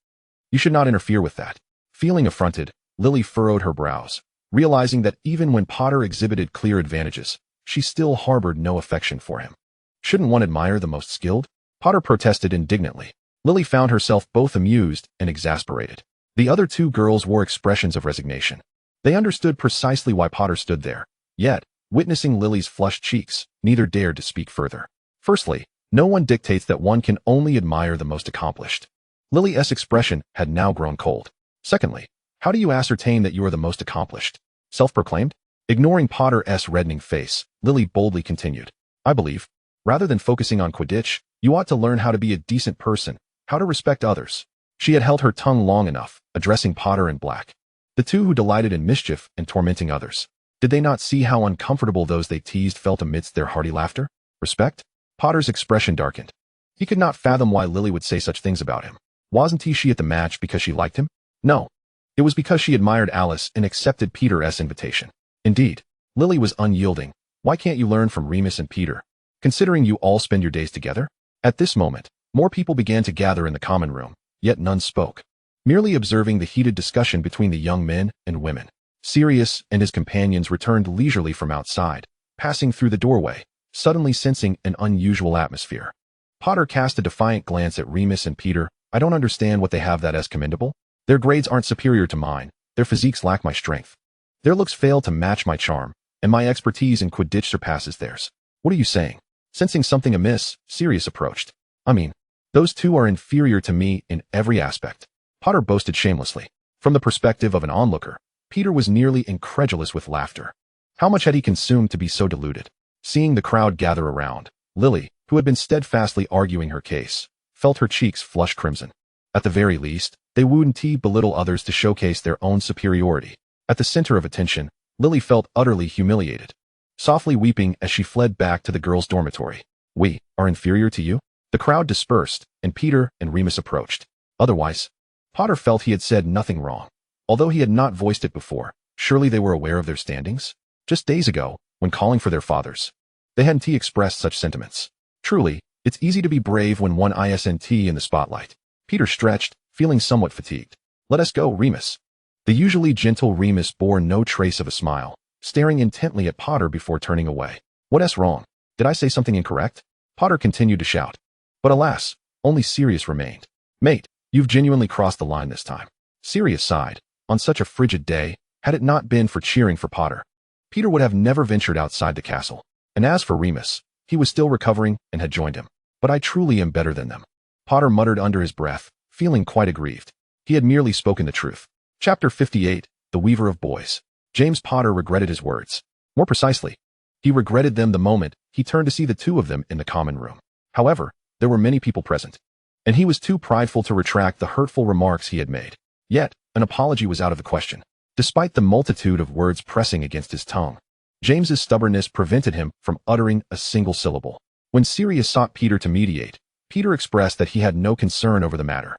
Speaker 1: You should not interfere with that. Feeling affronted, Lily furrowed her brows, realizing that even when Potter exhibited clear advantages, she still harbored no affection for him. Shouldn't one admire the most skilled? Potter protested indignantly. Lily found herself both amused and exasperated. The other 2 girls wore expressions of resignation. They understood precisely why Potter stood there, yet, witnessing Lily's flushed cheeks, neither dared to speak further. Firstly, no one dictates that one can only admire the most accomplished. Lily's expression had now grown cold. Secondly, how do you ascertain that you are the most accomplished? Self-proclaimed? Ignoring Potter's reddening face, Lily boldly continued, I believe, rather than focusing on Quidditch, you ought to learn how to be a decent person, how to respect others. She had held her tongue long enough, addressing Potter and Black, the 2 who delighted in mischief and tormenting others. Did they not see how uncomfortable those they teased felt amidst their hearty laughter? Respect? Potter's expression darkened. He could not fathom why Lily would say such things about him. Wasn't she at the match because she liked him? No. It was because she admired Alice and accepted Peter's invitation. Indeed, Lily was unyielding. Why can't you learn from Remus and Peter, considering you all spend your days together? At this moment, more people began to gather in the common room, yet none spoke, merely observing the heated discussion between the young men and women. Sirius and his companions returned leisurely from outside, passing through the doorway, suddenly sensing an unusual atmosphere. Potter cast a defiant glance at Remus and Peter. I don't understand what they have that is commendable. Their grades aren't superior to mine, their physiques lack my strength. Their looks fail to match my charm, and my expertise in Quidditch surpasses theirs. What are you saying? Sensing something amiss, Sirius approached. I mean, those 2 are inferior to me in every aspect. Potter boasted shamelessly. From the perspective of an onlooker, Peter was nearly incredulous with laughter. How much had he consumed to be so deluded? Seeing the crowd gather around, Lily, who had been steadfastly arguing her case, felt her cheeks flush crimson. At the very least, they wouldn't belittle others to showcase their own superiority. At the center of attention, Lily felt utterly humiliated, softly weeping as she fled back to the girls' dormitory. We are inferior to you? The crowd dispersed, and Peter and Remus approached. Otherwise, Potter felt he had said nothing wrong. Although he had not voiced it before, surely they were aware of their standings? Just days ago, when calling for their fathers, they hadn't expressed such sentiments. Truly, it's easy to be brave when one isn't in the spotlight. Peter stretched, feeling somewhat fatigued. Let us go, Remus. The usually gentle Remus bore no trace of a smile, staring intently at Potter before turning away. What's wrong? Did I say something incorrect? Potter continued to shout. But alas, only Sirius remained. Mate, you've genuinely crossed the line this time. Sirius sighed. On such a frigid day, had it not been for cheering for Potter, Peter would have never ventured outside the castle. And as for Remus, he was still recovering and had joined him. But I truly am better than them. Potter muttered under his breath, feeling quite aggrieved. He had merely spoken the truth. Chapter 58, The Weaver of Boys. James Potter regretted his words. More precisely, he regretted them the moment he turned to see the two of them in the common room. However, there were many people present, and he was too prideful to retract the hurtful remarks he had made. Yet, an apology was out of the question. Despite the multitude of words pressing against his tongue, James's stubbornness prevented him from uttering a single syllable. When Sirius sought Peter to mediate, Peter expressed that he had no concern over the matter.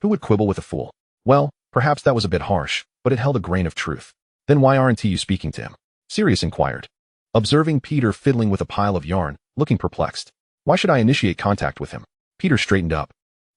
Speaker 1: Who would quibble with a fool? Well, perhaps that was a bit harsh, but it held a grain of truth. Then why aren't you speaking to him? Sirius inquired, observing Peter fiddling with a pile of yarn, looking perplexed. Why should I initiate contact with him? Peter straightened up,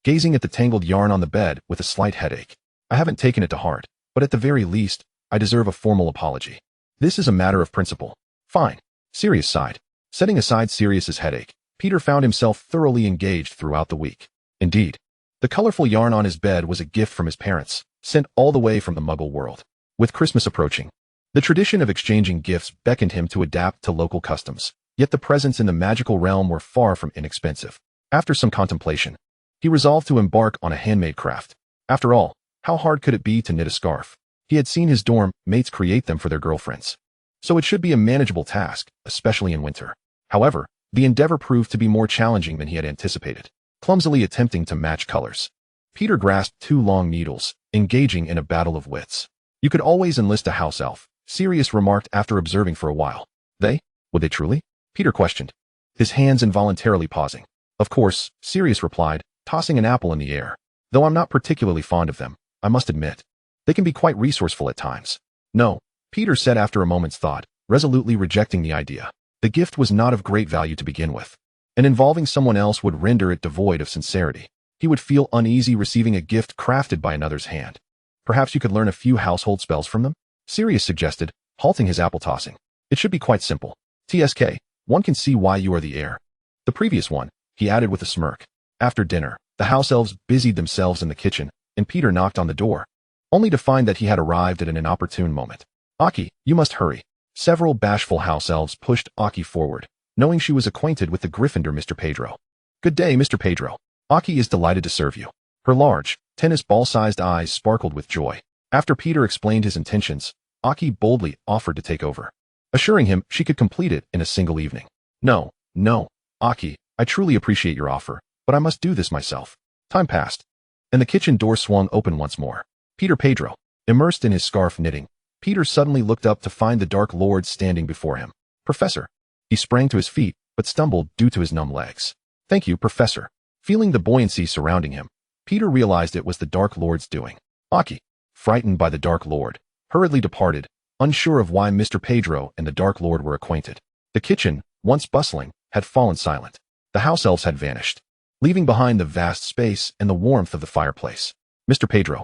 Speaker 1: gazing at the tangled yarn on the bed with a slight headache. I haven't taken it to heart, but at the very least, I deserve a formal apology. This is a matter of principle. Fine. Sirius sighed. Setting aside Sirius's headache, Peter found himself thoroughly engaged throughout the week. Indeed, the colorful yarn on his bed was a gift from his parents, sent all the way from the Muggle world. With Christmas approaching, the tradition of exchanging gifts beckoned him to adapt to local customs, yet the presents in the magical realm were far from inexpensive. After some contemplation, he resolved to embark on a handmade craft. After all, how hard could it be to knit a scarf? He had seen his dorm mates create them for their girlfriends, so it should be a manageable task, especially in winter. However, the endeavor proved to be more challenging than he had anticipated. Clumsily attempting to match colors, Peter grasped 2 long needles, engaging in a battle of wits. You could always enlist a house elf, Sirius remarked after observing for a while. Would they truly? Peter questioned, his hands involuntarily pausing. Of course, Sirius replied, tossing an apple in the air. Though I'm not particularly fond of them, I must admit, they can be quite resourceful at times. No, Peter said after a moment's thought, resolutely rejecting the idea. The gift was not of great value to begin with, and involving someone else would render it devoid of sincerity. He would feel uneasy receiving a gift crafted by another's hand. Perhaps you could learn a few household spells from them? Sirius suggested, halting his apple tossing. It should be quite simple. TSK, one can see why you are the heir. The previous one, he added with a smirk. After dinner, the house elves busied themselves in the kitchen, and Peter knocked on the door, only to find that he had arrived at an inopportune moment. Aki, you must hurry. Several bashful house elves pushed Aki forward, knowing she was acquainted with the Gryffindor Mr. Pedro. Good day, Mr. Pedro. Aki is delighted to serve you. Her large, tennis ball-sized eyes sparkled with joy. After Peter explained his intentions, Aki boldly offered to take over, assuring him she could complete it in a single evening. No, Aki, I truly appreciate your offer, but I must do this myself. Time passed, and the kitchen door swung open once more. Pedro, immersed in his scarf knitting, Peter suddenly looked up to find the Dark Lord standing before him. Professor. He sprang to his feet, but stumbled due to his numb legs. Thank you, Professor. Feeling the buoyancy surrounding him, Peter realized it was the Dark Lord's doing. Aki, frightened by the Dark Lord, hurriedly departed, unsure of why Mr. Pedro and the Dark Lord were acquainted. The kitchen, once bustling, had fallen silent. The house elves had vanished, leaving behind the vast space and the warmth of the fireplace. Mr. Pedro,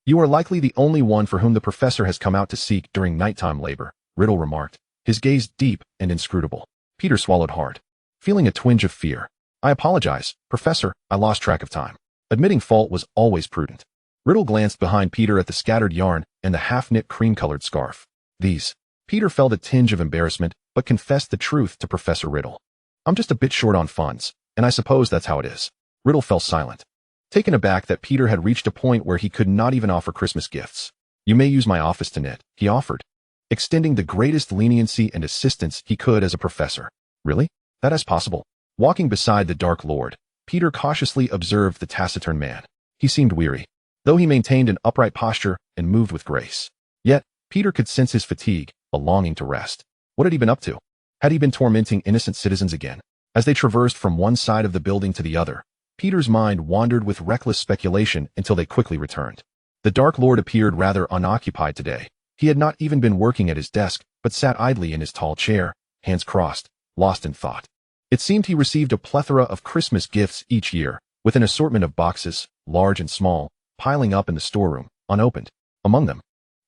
Speaker 1: you are likely the only one for whom the professor has come out to seek during nighttime labor, Riddle remarked, his gaze deep and inscrutable. Peter swallowed hard, feeling a twinge of fear. I apologize, Professor, I lost track of time. Admitting fault was always prudent. Riddle glanced behind Peter at the scattered yarn and the half-knit cream-colored scarf. Peter felt a tinge of embarrassment, but confessed the truth to Professor Riddle. I'm just a bit short on funds, and I suppose that's how it is. Riddle fell silent, taken aback that Peter had reached a point where he could not even offer Christmas gifts. You may use my office to knit, he offered, extending the greatest leniency and assistance he could as a professor. Really? That is possible. Walking beside the Dark Lord, Peter cautiously observed the taciturn man. He seemed weary, though he maintained an upright posture and moved with grace. Yet, Peter could sense his fatigue, a longing to rest. What had he been up to? Had he been tormenting innocent citizens again? As they traversed from one side of the building to the other, Peter's mind wandered with reckless speculation until they quickly returned. The Dark Lord appeared rather unoccupied today. He had not even been working at his desk, but sat idly in his tall chair, hands crossed, lost in thought. It seemed he received a plethora of Christmas gifts each year, with an assortment of boxes, large and small, piling up in the storeroom, unopened. Among them,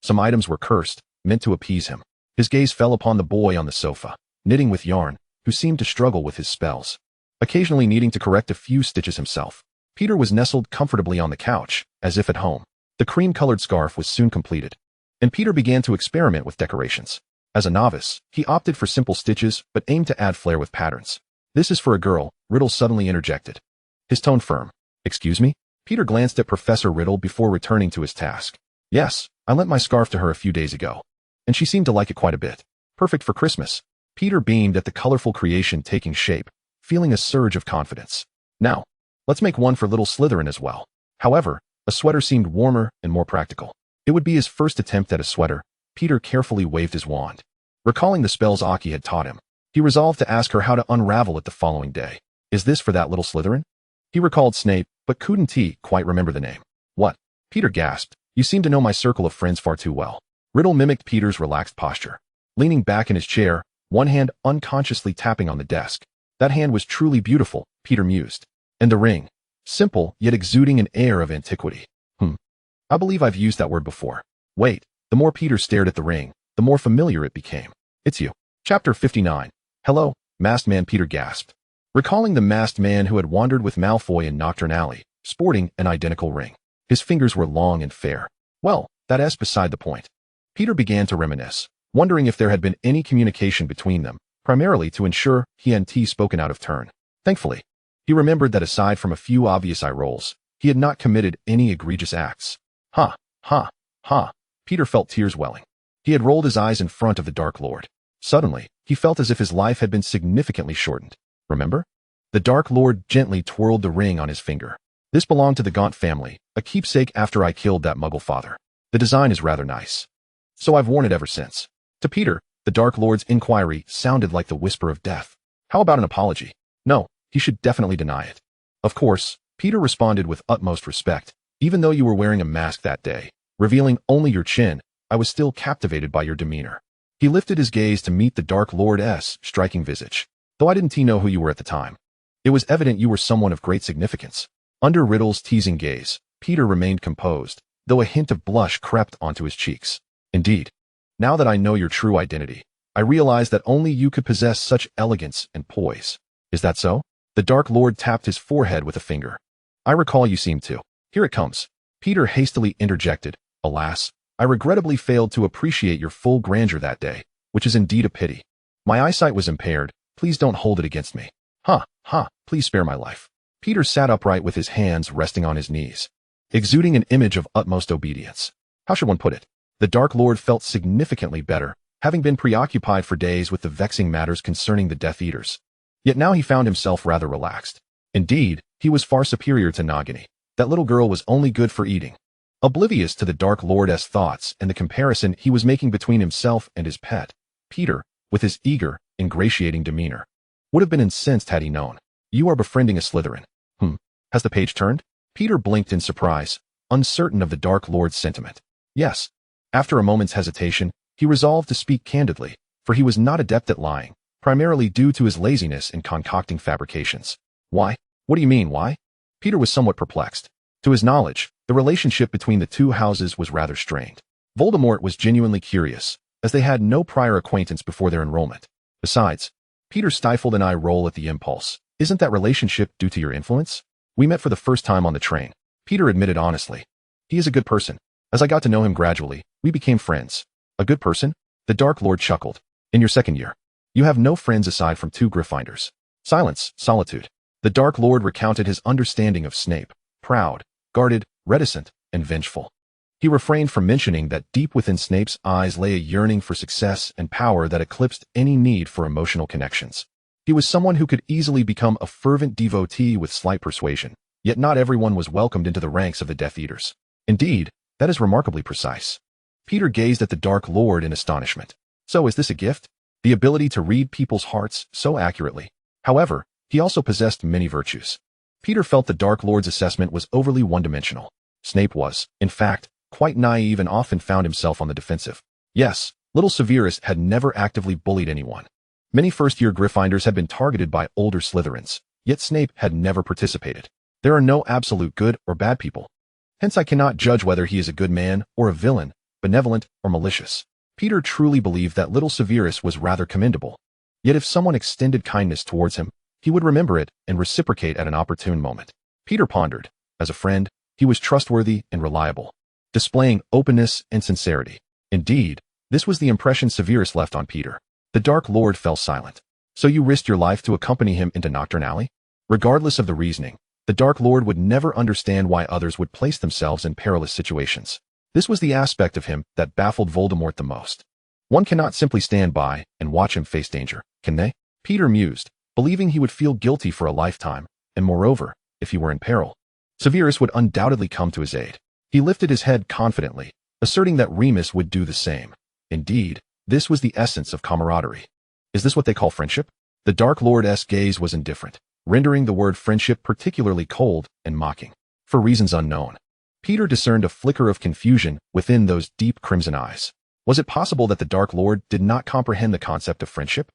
Speaker 1: some items were cursed, meant to appease him. His gaze fell upon the boy on the sofa, knitting with yarn, who seemed to struggle with his spells, occasionally needing to correct a few stitches himself. Peter was nestled comfortably on the couch, as if at home. The cream-colored scarf was soon completed, and Peter began to experiment with decorations. As a novice, he opted for simple stitches but aimed to add flair with patterns. "This is for a girl," Riddle suddenly interjected, his tone firm. "Excuse me?" Peter glanced at Professor Riddle before returning to his task. "Yes, I lent my scarf to her a few days ago, and she seemed to like it quite a bit. Perfect for Christmas." Peter beamed at the colorful creation taking shape, feeling a surge of confidence. "Now, let's make one for little Slytherin as well." However, a sweater seemed warmer and more practical. It would be his first attempt at a sweater. Peter carefully waved his wand. Recalling the spells Aki had taught him, he resolved to ask her how to unravel it the following day. "Is this for that little Slytherin?" He recalled Snape, but couldn't quite remember the name. "What?" Peter gasped. "You seem to know my circle of friends far too well." Riddle mimicked Peter's relaxed posture, leaning back in his chair, one hand unconsciously tapping on the desk. That hand was truly beautiful, Peter mused. And the ring. Simple, yet exuding an air of antiquity. I believe I've used that word before. Wait. The more Peter stared at the ring, the more familiar it became. "It's you." Chapter 59. "Hello, masked man," Peter gasped, recalling the masked man who had wandered with Malfoy in Nocturne Alley, sporting an identical ring. His fingers were long and fair. Well, that's beside the point. Peter began to reminisce, wondering if there had been any communication between them, primarily to ensure he and T spoken out of turn. Thankfully, he remembered that aside from a few obvious eye rolls, he had not committed any egregious acts. Peter felt tears welling. He had rolled his eyes in front of the Dark Lord. Suddenly, he felt as if his life had been significantly shortened. "Remember?" The Dark Lord gently twirled the ring on his finger. "This belonged to the Gaunt family, a keepsake after I killed that Muggle father. The design is rather nice, so I've worn it ever since." To Peter, the Dark Lord's inquiry sounded like the whisper of death. How about an apology? No, he should definitely deny it. Of course, Peter responded with utmost respect. "Even though you were wearing a mask that day, revealing only your chin, I was still captivated by your demeanor." He lifted his gaze to meet the Dark Lord's striking visage. "Though I didn't know who you were at the time, it was evident you were someone of great significance." Under Riddle's teasing gaze, Peter remained composed, though a hint of blush crept onto his cheeks. "Indeed. Now that I know your true identity, I realize that only you could possess such elegance and poise." "Is that so?" The Dark Lord tapped his forehead with a finger. "I recall you seemed to." "Here it comes." Peter hastily interjected. "Alas, I regrettably failed to appreciate your full grandeur that day, which is indeed a pity. My eyesight was impaired. Please don't hold it against me." Please spare my life." Peter sat upright with his hands resting on his knees, exuding an image of utmost obedience. How should one put it? The Dark Lord felt significantly better, having been preoccupied for days with the vexing matters concerning the Death Eaters. Yet now he found himself rather relaxed. Indeed, he was far superior to Nagini. That little girl was only good for eating. Oblivious to the Dark Lord's thoughts and the comparison he was making between himself and his pet, Peter, with his eager, ingratiating demeanor, would have been incensed had he known. "You are befriending a Slytherin." Has the page turned? Peter blinked in surprise, uncertain of the Dark Lord's sentiment. "Yes." After a moment's hesitation, he resolved to speak candidly, for he was not adept at lying, primarily due to his laziness in concocting fabrications. "Why? What do you mean, why?" Peter was somewhat perplexed. To his knowledge, the relationship between the two houses was rather strained. Voldemort was genuinely curious, as they had no prior acquaintance before their enrollment. Besides, Peter stifled an eye roll at the impulse. "Isn't that relationship due to your influence?" "We met for the first time on the train," Peter admitted honestly. "He is a good person. As I got to know him gradually, we became friends." "A good person?" The Dark Lord chuckled. "In your second year, you have no friends aside from 2 Gryffindors." Silence, solitude. The Dark Lord recounted his understanding of Snape. Proud, guarded, reticent, and vengeful. He refrained from mentioning that deep within Snape's eyes lay a yearning for success and power that eclipsed any need for emotional connections. He was someone who could easily become a fervent devotee with slight persuasion, yet not everyone was welcomed into the ranks of the Death Eaters. Indeed, that is remarkably precise. Peter gazed at the Dark Lord in astonishment. So is this a gift? The ability to read people's hearts so accurately. However, he also possessed many virtues. Peter felt the Dark Lord's assessment was overly one-dimensional. Snape was, in fact, quite naive and often found himself on the defensive. Yes, little Severus had never actively bullied anyone. Many first-year Gryffindors had been targeted by older Slytherins, yet Snape had never participated. There are no absolute good or bad people. Hence I cannot judge whether he is a good man or a villain, benevolent or malicious. Peter truly believed that little Severus was rather commendable. Yet if someone extended kindness towards him, he would remember it and reciprocate at an opportune moment. Peter pondered. As a friend, he was trustworthy and reliable, displaying openness and sincerity. Indeed, this was the impression Severus left on Peter. The Dark Lord fell silent. So you risked your life to accompany him into Knockturn Alley? Regardless of the reasoning, the Dark Lord would never understand why others would place themselves in perilous situations. This was the aspect of him that baffled Voldemort the most. One cannot simply stand by and watch him face danger, can they? Peter mused, believing he would feel guilty for a lifetime, and moreover, if he were in peril, Severus would undoubtedly come to his aid. He lifted his head confidently, asserting that Remus would do the same. Indeed, this was the essence of camaraderie. Is this what they call friendship? The Dark Lord's gaze was indifferent, rendering the word friendship particularly cold and mocking. For reasons unknown, Peter discerned a flicker of confusion within those deep crimson eyes. Was it possible that the Dark Lord did not comprehend the concept of friendship?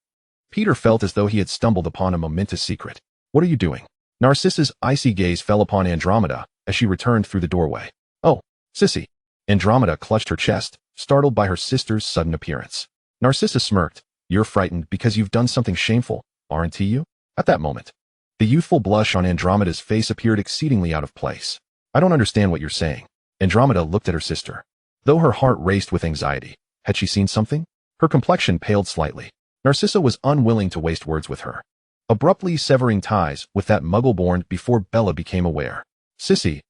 Speaker 1: Peter felt as though he had stumbled upon a momentous secret. What are you doing? Narcissa's icy gaze fell upon Andromeda as she returned through the doorway. Oh, Sissy. Andromeda clutched her chest, startled by her sister's sudden appearance. Narcissa smirked. You're frightened because you've done something shameful, aren't you? At that moment, the youthful blush on Andromeda's face appeared exceedingly out of place. I don't understand what you're saying. Andromeda looked at her sister. Though her heart raced with anxiety, had she seen something? Her complexion paled slightly. Narcissa was unwilling to waste words with her, abruptly severing ties with that muggle-born before Bella became aware. Sissy,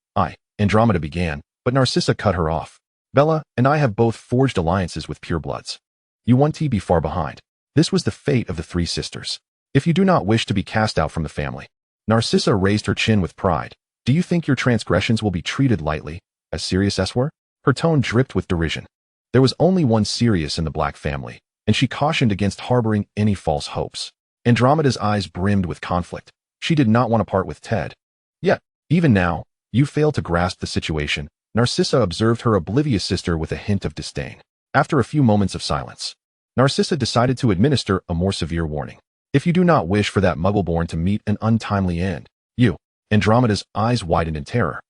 Speaker 1: Andromeda began, but Narcissa cut her off. Bella and I have both forged alliances with purebloods. You won't be far behind. This was the fate of the three sisters. If you do not wish to be cast out from the family. Narcissa raised her chin with pride. Do you think your transgressions will be treated lightly, as Sirius S were? Her tone dripped with derision. There was only one Sirius in the Black family, and she cautioned against harboring any false hopes. Andromeda's eyes brimmed with conflict. She did not want to part with Ted. Yet, even now, you fail to grasp the situation. Narcissa observed her oblivious sister with a hint of disdain. After a few moments of silence, Narcissa decided to administer a more severe warning. If you do not wish for that muggle-born to meet an untimely end, you. Andromeda's eyes widened in terror.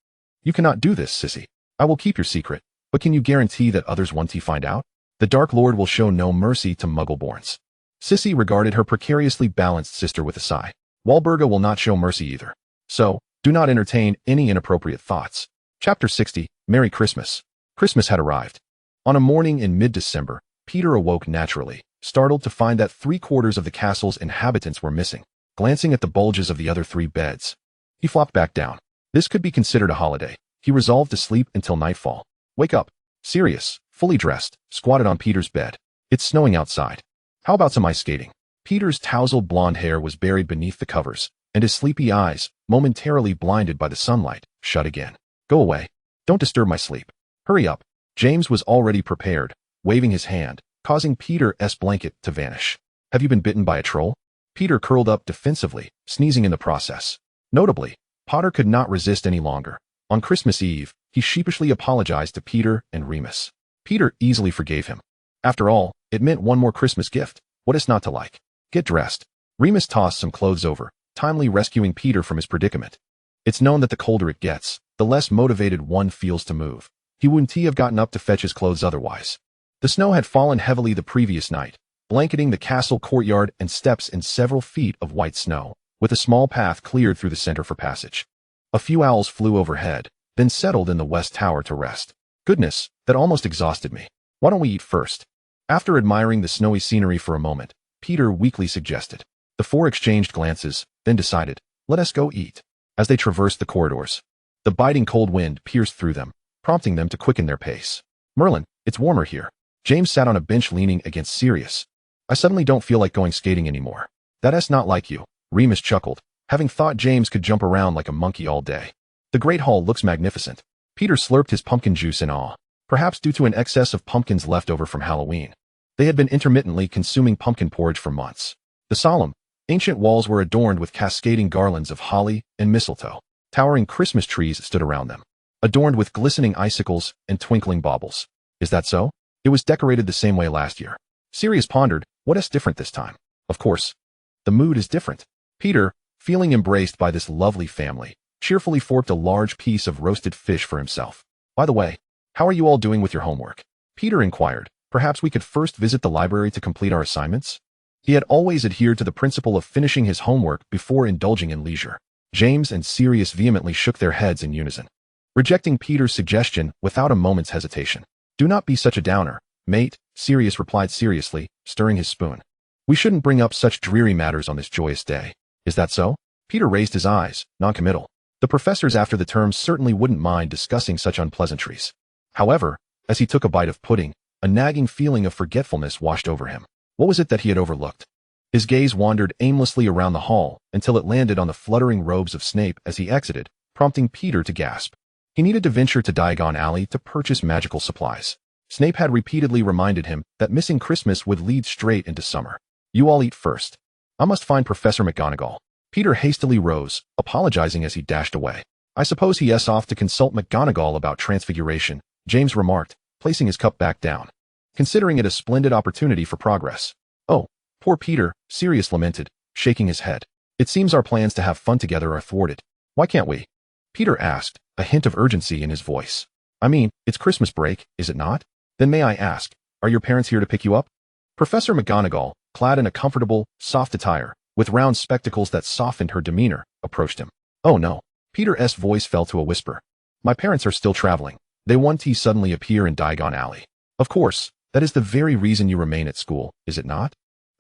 Speaker 1: You cannot do this, Sissy. I will keep your secret, but can you guarantee that others won't find out? The Dark Lord will show no mercy to muggle-borns. Sissy regarded her precariously balanced sister with a sigh. Walburga will not show mercy either. So, do not entertain any inappropriate thoughts. Chapter 60, Merry Christmas. Christmas had arrived. On a morning in mid-December, Peter awoke naturally, startled to find that 3/4 of the castle's inhabitants were missing. Glancing at the bulges of the other 3 beds, he flopped back down. This could be considered a holiday. He resolved to sleep until nightfall. Wake up. Sirius, fully dressed, squatted on Peter's bed. It's snowing outside. How about some ice skating? Peter's tousled blonde hair was buried beneath the covers, and his sleepy eyes, momentarily blinded by the sunlight, shut again. Go away. Don't disturb my sleep. Hurry up. James was already prepared, waving his hand, causing Peter's blanket to vanish. Have you been bitten by a troll? Peter curled up defensively, sneezing in the process. Notably, Potter could not resist any longer. On Christmas Eve, he sheepishly apologized to Peter and Remus. Peter easily forgave him. After all, it meant one more Christmas gift. What is not to like? Get dressed. Remus tossed some clothes over, timely rescuing Peter from his predicament. It's known that the colder it gets, the less motivated one feels to move. He wouldn't have gotten up to fetch his clothes otherwise. The snow had fallen heavily the previous night, blanketing the castle courtyard and steps in several feet of white snow, with a small path cleared through the center for passage. A few owls flew overhead, then settled in the west tower to rest. Goodness, that almost exhausted me. Why don't we eat first? After admiring the snowy scenery for a moment, Peter weakly suggested. The 4 exchanged glances, then decided, let us go eat. As they traversed the corridors, the biting cold wind pierced through them, prompting them to quicken their pace. Merlin, it's warmer here. James sat on a bench leaning against Sirius. I suddenly don't feel like going skating anymore. That's not like you. Remus chuckled, having thought James could jump around like a monkey all day. The Great Hall looks magnificent. Peter slurped his pumpkin juice in awe, perhaps due to an excess of pumpkins left over from Halloween. They had been intermittently consuming pumpkin porridge for months. The solemn, ancient walls were adorned with cascading garlands of holly and mistletoe. Towering Christmas trees stood around them. adorned with glistening icicles and twinkling baubles. Is that so? It was decorated the same way last year. Sirius pondered, what is different this time? Of course, the mood is different. Peter, feeling embraced by this lovely family, cheerfully forked a large piece of roasted fish for himself. By the way, how are you all doing with your homework? Peter inquired. Perhaps we could first visit the library to complete our assignments? He had always adhered to the principle of finishing his homework before indulging in leisure. James and Sirius vehemently shook their heads in unison, rejecting Peter's suggestion without a moment's hesitation. Do not be such a downer, mate, Sirius replied seriously, stirring his spoon. We shouldn't bring up such dreary matters on this joyous day. Is that so? Peter raised his eyes, noncommittal. The professors after the term certainly wouldn't mind discussing such unpleasantries. However, as he took a bite of pudding, a nagging feeling of forgetfulness washed over him. What was it that he had overlooked? His gaze wandered aimlessly around the hall until it landed on the fluttering robes of Snape as he exited, prompting Peter to gasp. He needed to venture to Diagon Alley to purchase magical supplies. Snape had repeatedly reminded him that missing Christmas would lead straight into summer. You all eat first. I must find Professor McGonagall. Peter hastily rose, apologizing as he dashed away. I suppose he is off to consult McGonagall about transfiguration, James remarked, placing his cup back down, considering it a splendid opportunity for progress. Oh, poor Peter, Sirius lamented, shaking his head. It seems our plans to have fun together are thwarted. Why can't we? Peter asked, a hint of urgency in his voice. I mean, it's Christmas break, is it not? Then may I ask, are your parents here to pick you up? Professor McGonagall, clad in a comfortable, soft attire, with round spectacles that softened her demeanor, approached him. Oh no. Peter's voice fell to a whisper. My parents are still traveling. They want to suddenly appear in Diagon Alley. Of course, that is the very reason you remain at school, is it not?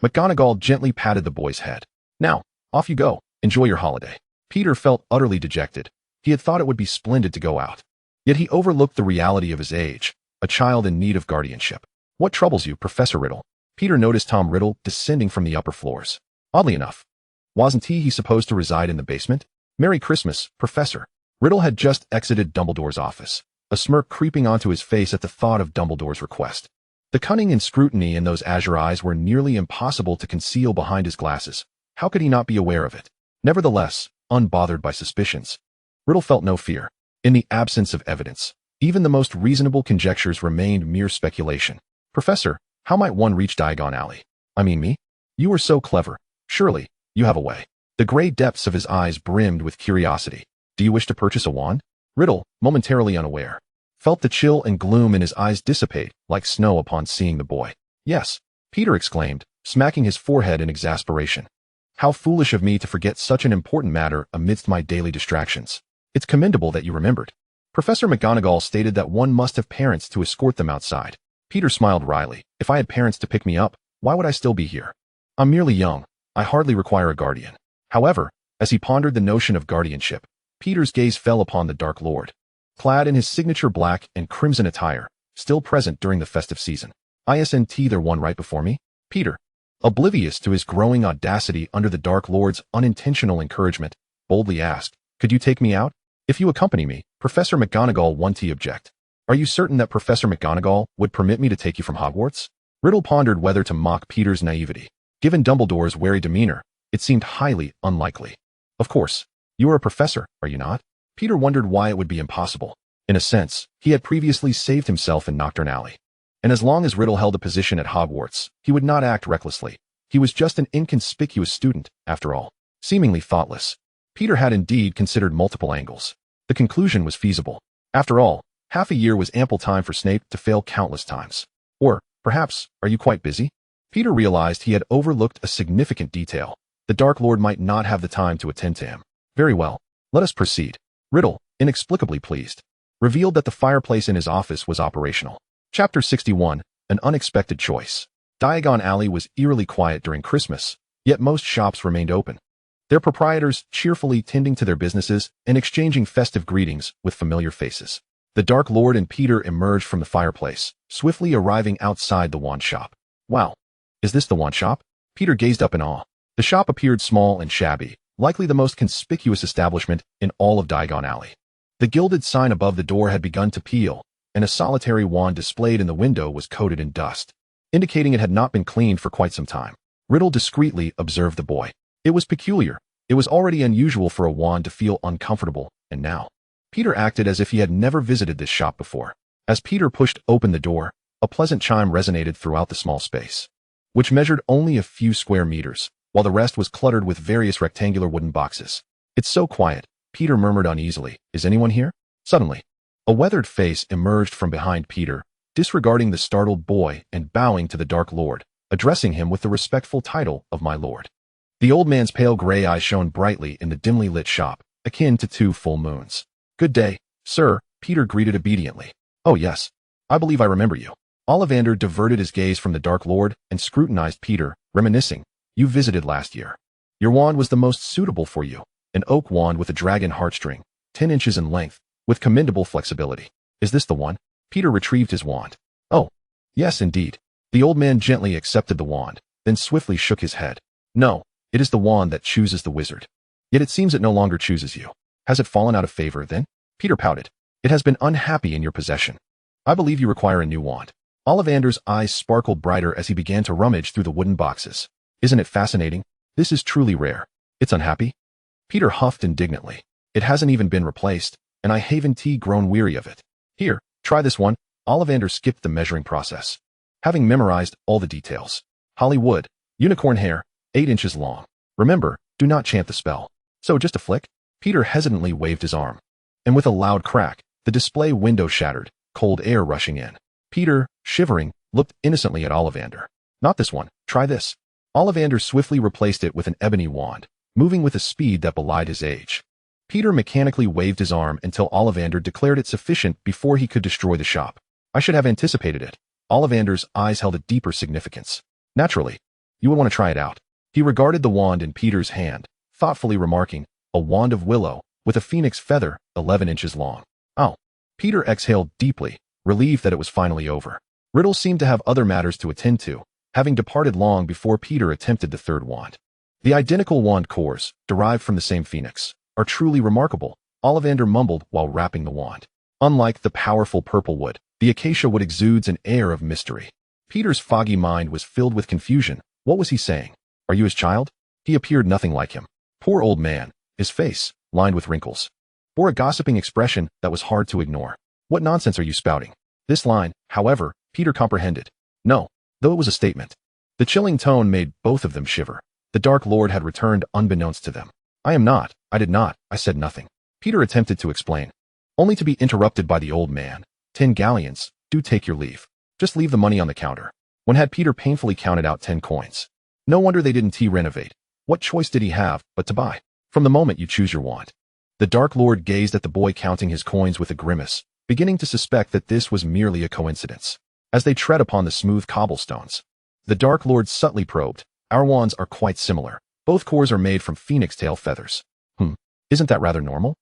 Speaker 1: McGonagall gently patted the boy's head. Now, off you go. Enjoy your holiday. Peter felt utterly dejected. He had thought it would be splendid to go out. Yet he overlooked the reality of his age, a child in need of guardianship. What troubles you, Professor Riddle? Peter noticed Tom Riddle descending from the upper floors. Oddly enough, wasn't he supposed to reside in the basement? Merry Christmas, Professor. Riddle had just exited Dumbledore's office, a smirk creeping onto his face at the thought of Dumbledore's request. The cunning and scrutiny in those azure eyes were nearly impossible to conceal behind his glasses. How could he not be aware of it? Nevertheless, unbothered by suspicions, Riddle felt no fear. In the absence of evidence, even the most reasonable conjectures remained mere speculation. Professor, how might one reach Diagon Alley? I mean me? You are so clever. Surely, you have a way. The gray depths of his eyes brimmed with curiosity. Do you wish to purchase a wand? Riddle, momentarily unaware, felt the chill and gloom in his eyes dissipate like snow upon seeing the boy. Yes, Peter exclaimed, smacking his forehead in exasperation. How foolish of me to forget such an important matter amidst my daily distractions. It's commendable that you remembered. Professor McGonagall stated that one must have parents to escort them outside. Peter smiled wryly. If I had parents to pick me up, why would I still be here? I'm merely young. I hardly require a guardian. However, as he pondered the notion of guardianship, Peter's gaze fell upon the Dark Lord, clad in his signature black and crimson attire, still present during the festive season. Isn't there one right before me? Peter, oblivious to his growing audacity under the Dark Lord's unintentional encouragement, boldly asked, could you take me out? If you accompany me, Professor McGonagall won't object. Are you certain that Professor McGonagall would permit me to take you from Hogwarts? Riddle pondered whether to mock Peter's naivety. Given Dumbledore's wary demeanor, it seemed highly unlikely. Of course, you are a professor, are you not? Peter wondered why it would be impossible. In a sense, he had previously saved himself in Knockturn Alley. And as long as Riddle held a position at Hogwarts, he would not act recklessly. He was just an inconspicuous student, after all. Seemingly thoughtless, Peter had indeed considered multiple angles. The conclusion was feasible. After all, half a year was ample time for Snape to fail countless times. Or, perhaps, are you quite busy? Peter realized he had overlooked a significant detail. The Dark Lord might not have the time to attend to him. Very well, let us proceed. Riddle, inexplicably pleased, revealed that the fireplace in his office was operational. Chapter 61, An Unexpected Choice. Diagon Alley was eerily quiet during Christmas, yet most shops remained open, their proprietors cheerfully tending to their businesses and exchanging festive greetings with familiar faces. The Dark Lord and Peter emerged from the fireplace, swiftly arriving outside the wand shop. Wow, is this the wand shop? Peter gazed up in awe. The shop appeared small and shabby, likely the most conspicuous establishment in all of Diagon Alley. The gilded sign above the door had begun to peel, and a solitary wand displayed in the window was coated in dust, indicating it had not been cleaned for quite some time. Riddle discreetly observed the boy. It was peculiar. It was already unusual for a wand to feel uncomfortable, and now. Peter acted as if he had never visited this shop before. As Peter pushed open the door, a pleasant chime resonated throughout the small space, which measured only a few square meters, while the rest was cluttered with various rectangular wooden boxes. "It's so quiet," Peter murmured uneasily. "Is anyone here?" Suddenly, a weathered face emerged from behind Peter, disregarding the startled boy and bowing to the Dark Lord, addressing him with the respectful title of "My Lord." The old man's pale gray eyes shone brightly in the dimly lit shop, akin to two full moons. "Good day, sir," Peter greeted obediently. "Oh yes, I believe I remember you." Ollivander diverted his gaze from the Dark Lord and scrutinized Peter, reminiscing. "You visited last year. Your wand was the most suitable for you, an oak wand with a dragon heartstring, 10 inches in length, with commendable flexibility. Is this the one?" Peter retrieved his wand. "Oh, yes indeed." The old man gently accepted the wand, then swiftly shook his head. "No, it is the wand that chooses the wizard. Yet it seems it no longer chooses you. Has it fallen out of favor, then?" Peter pouted. "It has been unhappy in your possession. I believe you require a new wand." Ollivander's eyes sparkled brighter as he began to rummage through the wooden boxes. "Isn't it fascinating? This is truly rare. It's unhappy?" Peter huffed indignantly. "It hasn't even been replaced, and I haven't grown weary of it. Here, try this one." Ollivander skipped the measuring process, having memorized all the details. "Hollywood, unicorn hair, 8 inches long. Remember, do not chant the spell." "So just a flick?" Peter hesitantly waved his arm, and with a loud crack, the display window shattered, cold air rushing in. Peter, shivering, looked innocently at Ollivander. "Not this one. Try this." Ollivander swiftly replaced it with an ebony wand, moving with a speed that belied his age. Peter mechanically waved his arm until Ollivander declared it sufficient before he could destroy the shop. "I should have anticipated it." Ollivander's eyes held a deeper significance. "Naturally, you would want to try it out." He regarded the wand in Peter's hand, thoughtfully remarking, "A wand of willow, with a phoenix feather, 11 inches long." "Oh." Peter exhaled deeply, relieved that it was finally over. Riddle seemed to have other matters to attend to, having departed long before Peter attempted the third wand. "The identical wand cores, derived from the same phoenix, are truly remarkable," Ollivander mumbled while wrapping the wand. "Unlike the powerful purple wood, the acacia wood exudes an air of mystery." Peter's foggy mind was filled with confusion. What was he saying? "Are you his child?" He appeared nothing like him. Poor old man, his face, lined with wrinkles, bore a gossiping expression that was hard to ignore. "What nonsense are you spouting?" This line, however, Peter comprehended. No, though it was a statement. The chilling tone made both of them shiver. The Dark Lord had returned unbeknownst to them. I did not, I said nothing." Peter attempted to explain, only to be interrupted by the old man. 10 galleons, do take your leave. Just leave the money on the counter." When had Peter painfully counted out 10 coins? No wonder they didn't renovate. What choice did he have but to buy? "From the moment you choose your wand." The Dark Lord gazed at the boy counting his coins with a grimace, beginning to suspect that this was merely a coincidence. As they tread upon the smooth cobblestones, the Dark Lord subtly probed, "Our wands are quite similar. Both cores are made from phoenix tail feathers." Isn't that rather normal?"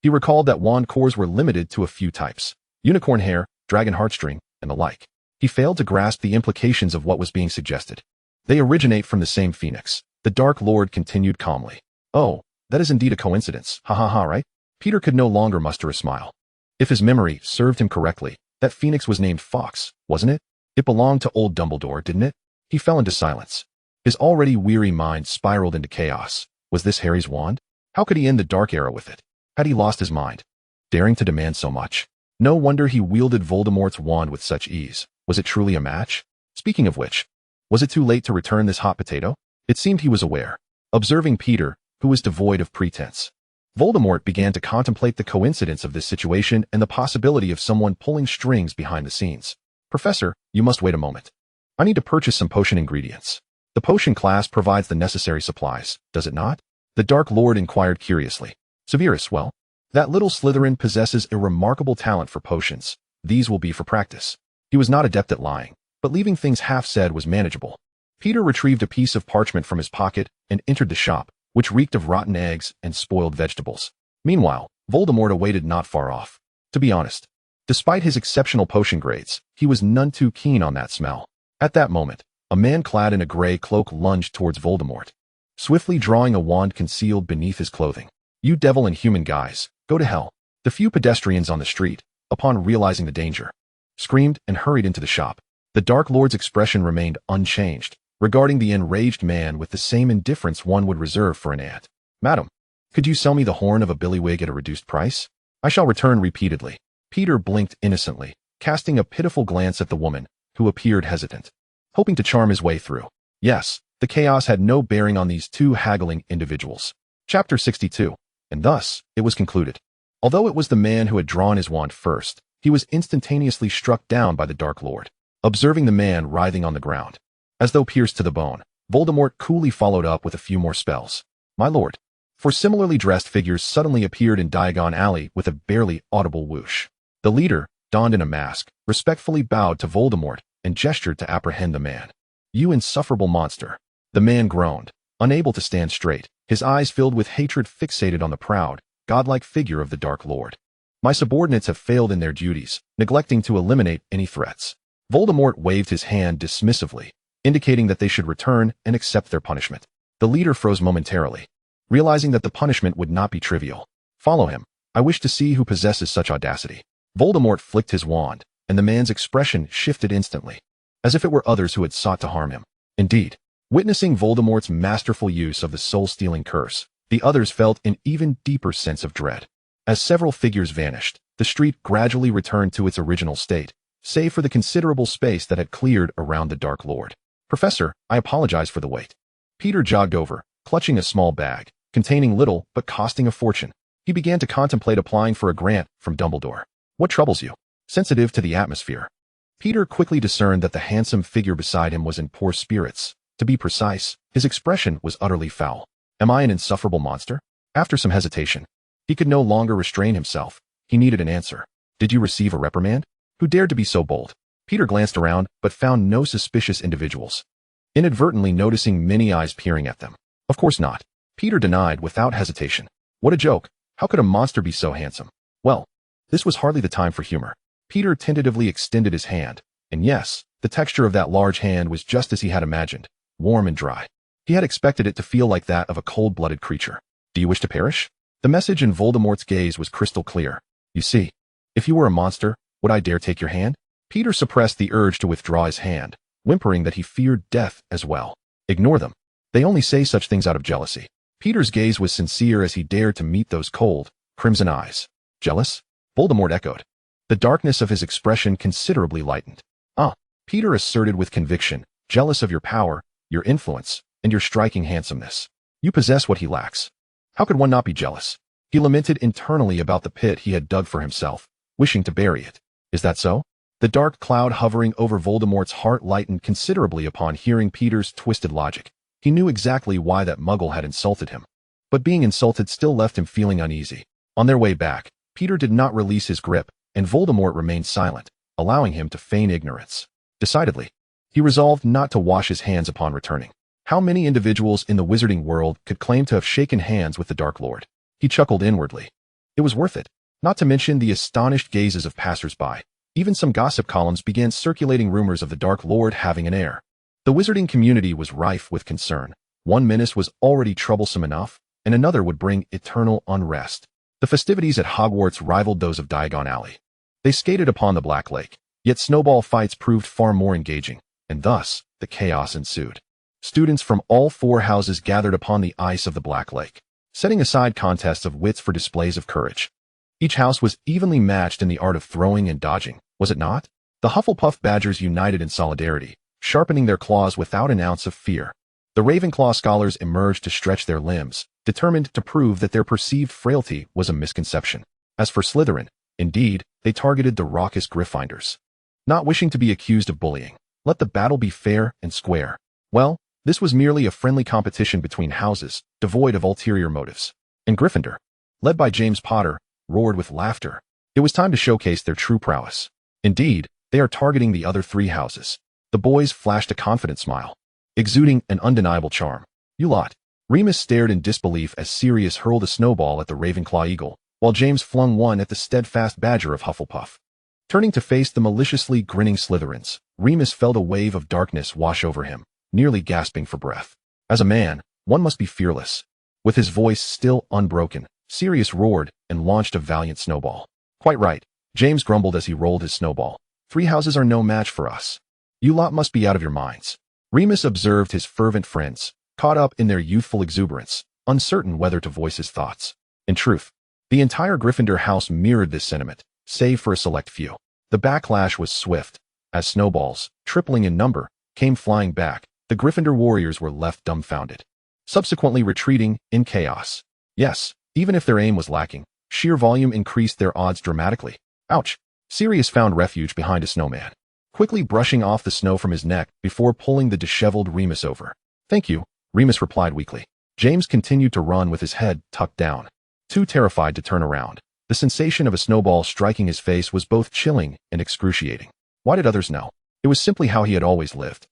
Speaker 1: He recalled that wand cores were limited to a few types: unicorn hair, dragon heartstring, and the like. He failed to grasp the implications of what was being suggested. "They originate from the same phoenix," the Dark Lord continued calmly. "Oh, that is indeed a coincidence. Ha ha ha, right?" Peter could no longer muster a smile. If his memory served him correctly, that phoenix was named Fox, wasn't it? It belonged to old Dumbledore, didn't it? He fell into silence. His already weary mind spiraled into chaos. Was this Harry's wand? How could he end the Dark Era with it? Had he lost his mind, daring to demand so much? No wonder he wielded Voldemort's wand with such ease. Was it truly a match? Speaking of which, was it too late to return this hot potato? It seemed he was aware, observing Peter, who was devoid of pretense. Voldemort began to contemplate the coincidence of this situation and the possibility of someone pulling strings behind the scenes. "Professor, you must wait a moment. I need to purchase some potion ingredients." "The potion class provides the necessary supplies, does it not?" the Dark Lord inquired curiously. "Severus, well, that little Slytherin possesses a remarkable talent for potions. These will be for practice." He was not adept at lying, but leaving things half said was manageable. Peter retrieved a piece of parchment from his pocket and entered the shop, which reeked of rotten eggs and spoiled vegetables. Meanwhile, Voldemort awaited not far off. To be honest, despite his exceptional potion grades, he was none too keen on that smell. At that moment, a man clad in a gray cloak lunged towards Voldemort, swiftly drawing a wand concealed beneath his clothing. "You devil in human guise, go to hell." The few pedestrians on the street, upon realizing the danger, screamed and hurried into the shop. The Dark Lord's expression remained unchanged, regarding the enraged man with the same indifference one would reserve for an ant. "Madam, could you sell me the horn of a billywig at a reduced price?" I shall return repeatedly. Peter blinked innocently, casting a pitiful glance at the woman, who appeared hesitant, hoping to charm his way through. Yes, the chaos had no bearing on these two haggling individuals. Chapter 62. And thus, it was concluded. Although it was the man who had drawn his wand first, he was instantaneously struck down by the Dark Lord. Observing the man writhing on the ground, as though pierced to the bone, Voldemort coolly followed up with a few more spells. My lord. Four similarly dressed figures suddenly appeared in Diagon Alley with a barely audible whoosh. The leader, donned in a mask, respectfully bowed to Voldemort and gestured to apprehend the man. You insufferable monster. The man groaned, unable to stand straight, his eyes filled with hatred fixated on the proud, godlike figure of the Dark Lord. My subordinates have failed in their duties, neglecting to eliminate any threats. Voldemort waved his hand dismissively, indicating that they should return and accept their punishment. The leader froze momentarily, realizing that the punishment would not be trivial. Follow him. I wish to see who possesses such audacity. Voldemort flicked his wand, and the man's expression shifted instantly, as if it were others who had sought to harm him. Indeed, witnessing Voldemort's masterful use of the soul-stealing curse, the others felt an even deeper sense of dread. As several figures vanished, the street gradually returned to its original state, save for the considerable space that had cleared around the Dark Lord. Professor, I apologize for the wait. Peter jogged over, clutching a small bag, containing little but costing a fortune. He began to contemplate applying for a grant from Dumbledore. What troubles you? Sensitive to the atmosphere. Peter quickly discerned that the handsome figure beside him was in poor spirits. To be precise, his expression was utterly foul. Am I an insufferable monster? After some hesitation, he could no longer restrain himself. He needed an answer. Did you receive a reprimand? Who dared to be so bold? Peter glanced around, but found no suspicious individuals, inadvertently noticing many eyes peering at them. Of course not. Peter denied without hesitation. What a joke. How could a monster be so handsome? Well, this was hardly the time for humor. Peter tentatively extended his hand, and yes, the texture of that large hand was just as he had imagined, warm and dry. He had expected it to feel like that of a cold-blooded creature. Do you wish to perish? The message in Voldemort's gaze was crystal clear. You see, if you were a monster, would I dare take your hand? Peter suppressed the urge to withdraw his hand, whimpering that he feared death as well. Ignore them. They only say such things out of jealousy. Peter's gaze was sincere as he dared to meet those cold, crimson eyes. Jealous? Voldemort echoed. The darkness of his expression considerably lightened. Peter asserted with conviction, jealous of your power, your influence, and your striking handsomeness. You possess what he lacks. How could one not be jealous? He lamented internally about the pit he had dug for himself, wishing to bury it. Is that so? The dark cloud hovering over Voldemort's heart lightened considerably upon hearing Peter's twisted logic. He knew exactly why that muggle had insulted him. But being insulted still left him feeling uneasy. On their way back, Peter did not release his grip, and Voldemort remained silent, allowing him to feign ignorance. Decidedly, he resolved not to wash his hands upon returning. How many individuals in the wizarding world could claim to have shaken hands with the Dark Lord? He chuckled inwardly. It was worth it. Not to mention the astonished gazes of passers-by. Even some gossip columns began circulating rumors of the Dark Lord having an heir. The wizarding community was rife with concern. One menace was already troublesome enough, and another would bring eternal unrest. The festivities at Hogwarts rivaled those of Diagon Alley. They skated upon the Black Lake, yet snowball fights proved far more engaging, and thus, the chaos ensued. Students from all four houses gathered upon the ice of the Black Lake, setting aside contests of wits for displays of courage. Each house was evenly matched in the art of throwing and dodging, was it not? The Hufflepuff Badgers united in solidarity, sharpening their claws without an ounce of fear. The Ravenclaw scholars emerged to stretch their limbs, determined to prove that their perceived frailty was a misconception. As for Slytherin, indeed, they targeted the raucous Gryffindors, not wishing to be accused of bullying. Let the battle be fair and square. Well, this was merely a friendly competition between houses, devoid of ulterior motives. And Gryffindor, led by James Potter, roared with laughter. It was time to showcase their true prowess. Indeed, they are targeting the other three houses. The boys flashed a confident smile, exuding an undeniable charm. You lot. Remus stared in disbelief as Sirius hurled a snowball at the Ravenclaw Eagle, while James flung one at the steadfast Badger of Hufflepuff. Turning to face the maliciously grinning Slytherins, Remus felt a wave of darkness wash over him, nearly gasping for breath. As a man, one must be fearless. With his voice still unbroken, Sirius roared and launched a valiant snowball. Quite right, James grumbled as he rolled his snowball. Three houses are no match for us. You lot must be out of your minds. Remus observed his fervent friends, caught up in their youthful exuberance, uncertain whether to voice his thoughts. In truth, The entire Gryffindor house mirrored this sentiment, save for a select few. The backlash was swift. As snowballs, tripling in number, came flying back, the Gryffindor warriors were left dumbfounded, subsequently retreating in chaos. Yes, even if their aim was lacking, sheer volume increased their odds dramatically. Ouch! Sirius found refuge behind a snowman, quickly brushing off the snow from his neck before pulling the disheveled Remus over. Thank you, Remus replied weakly. James continued to run with his head tucked down, too terrified to turn around. The sensation of a snowball striking his face was both chilling and excruciating. Why did others know? It was simply how he had always lived.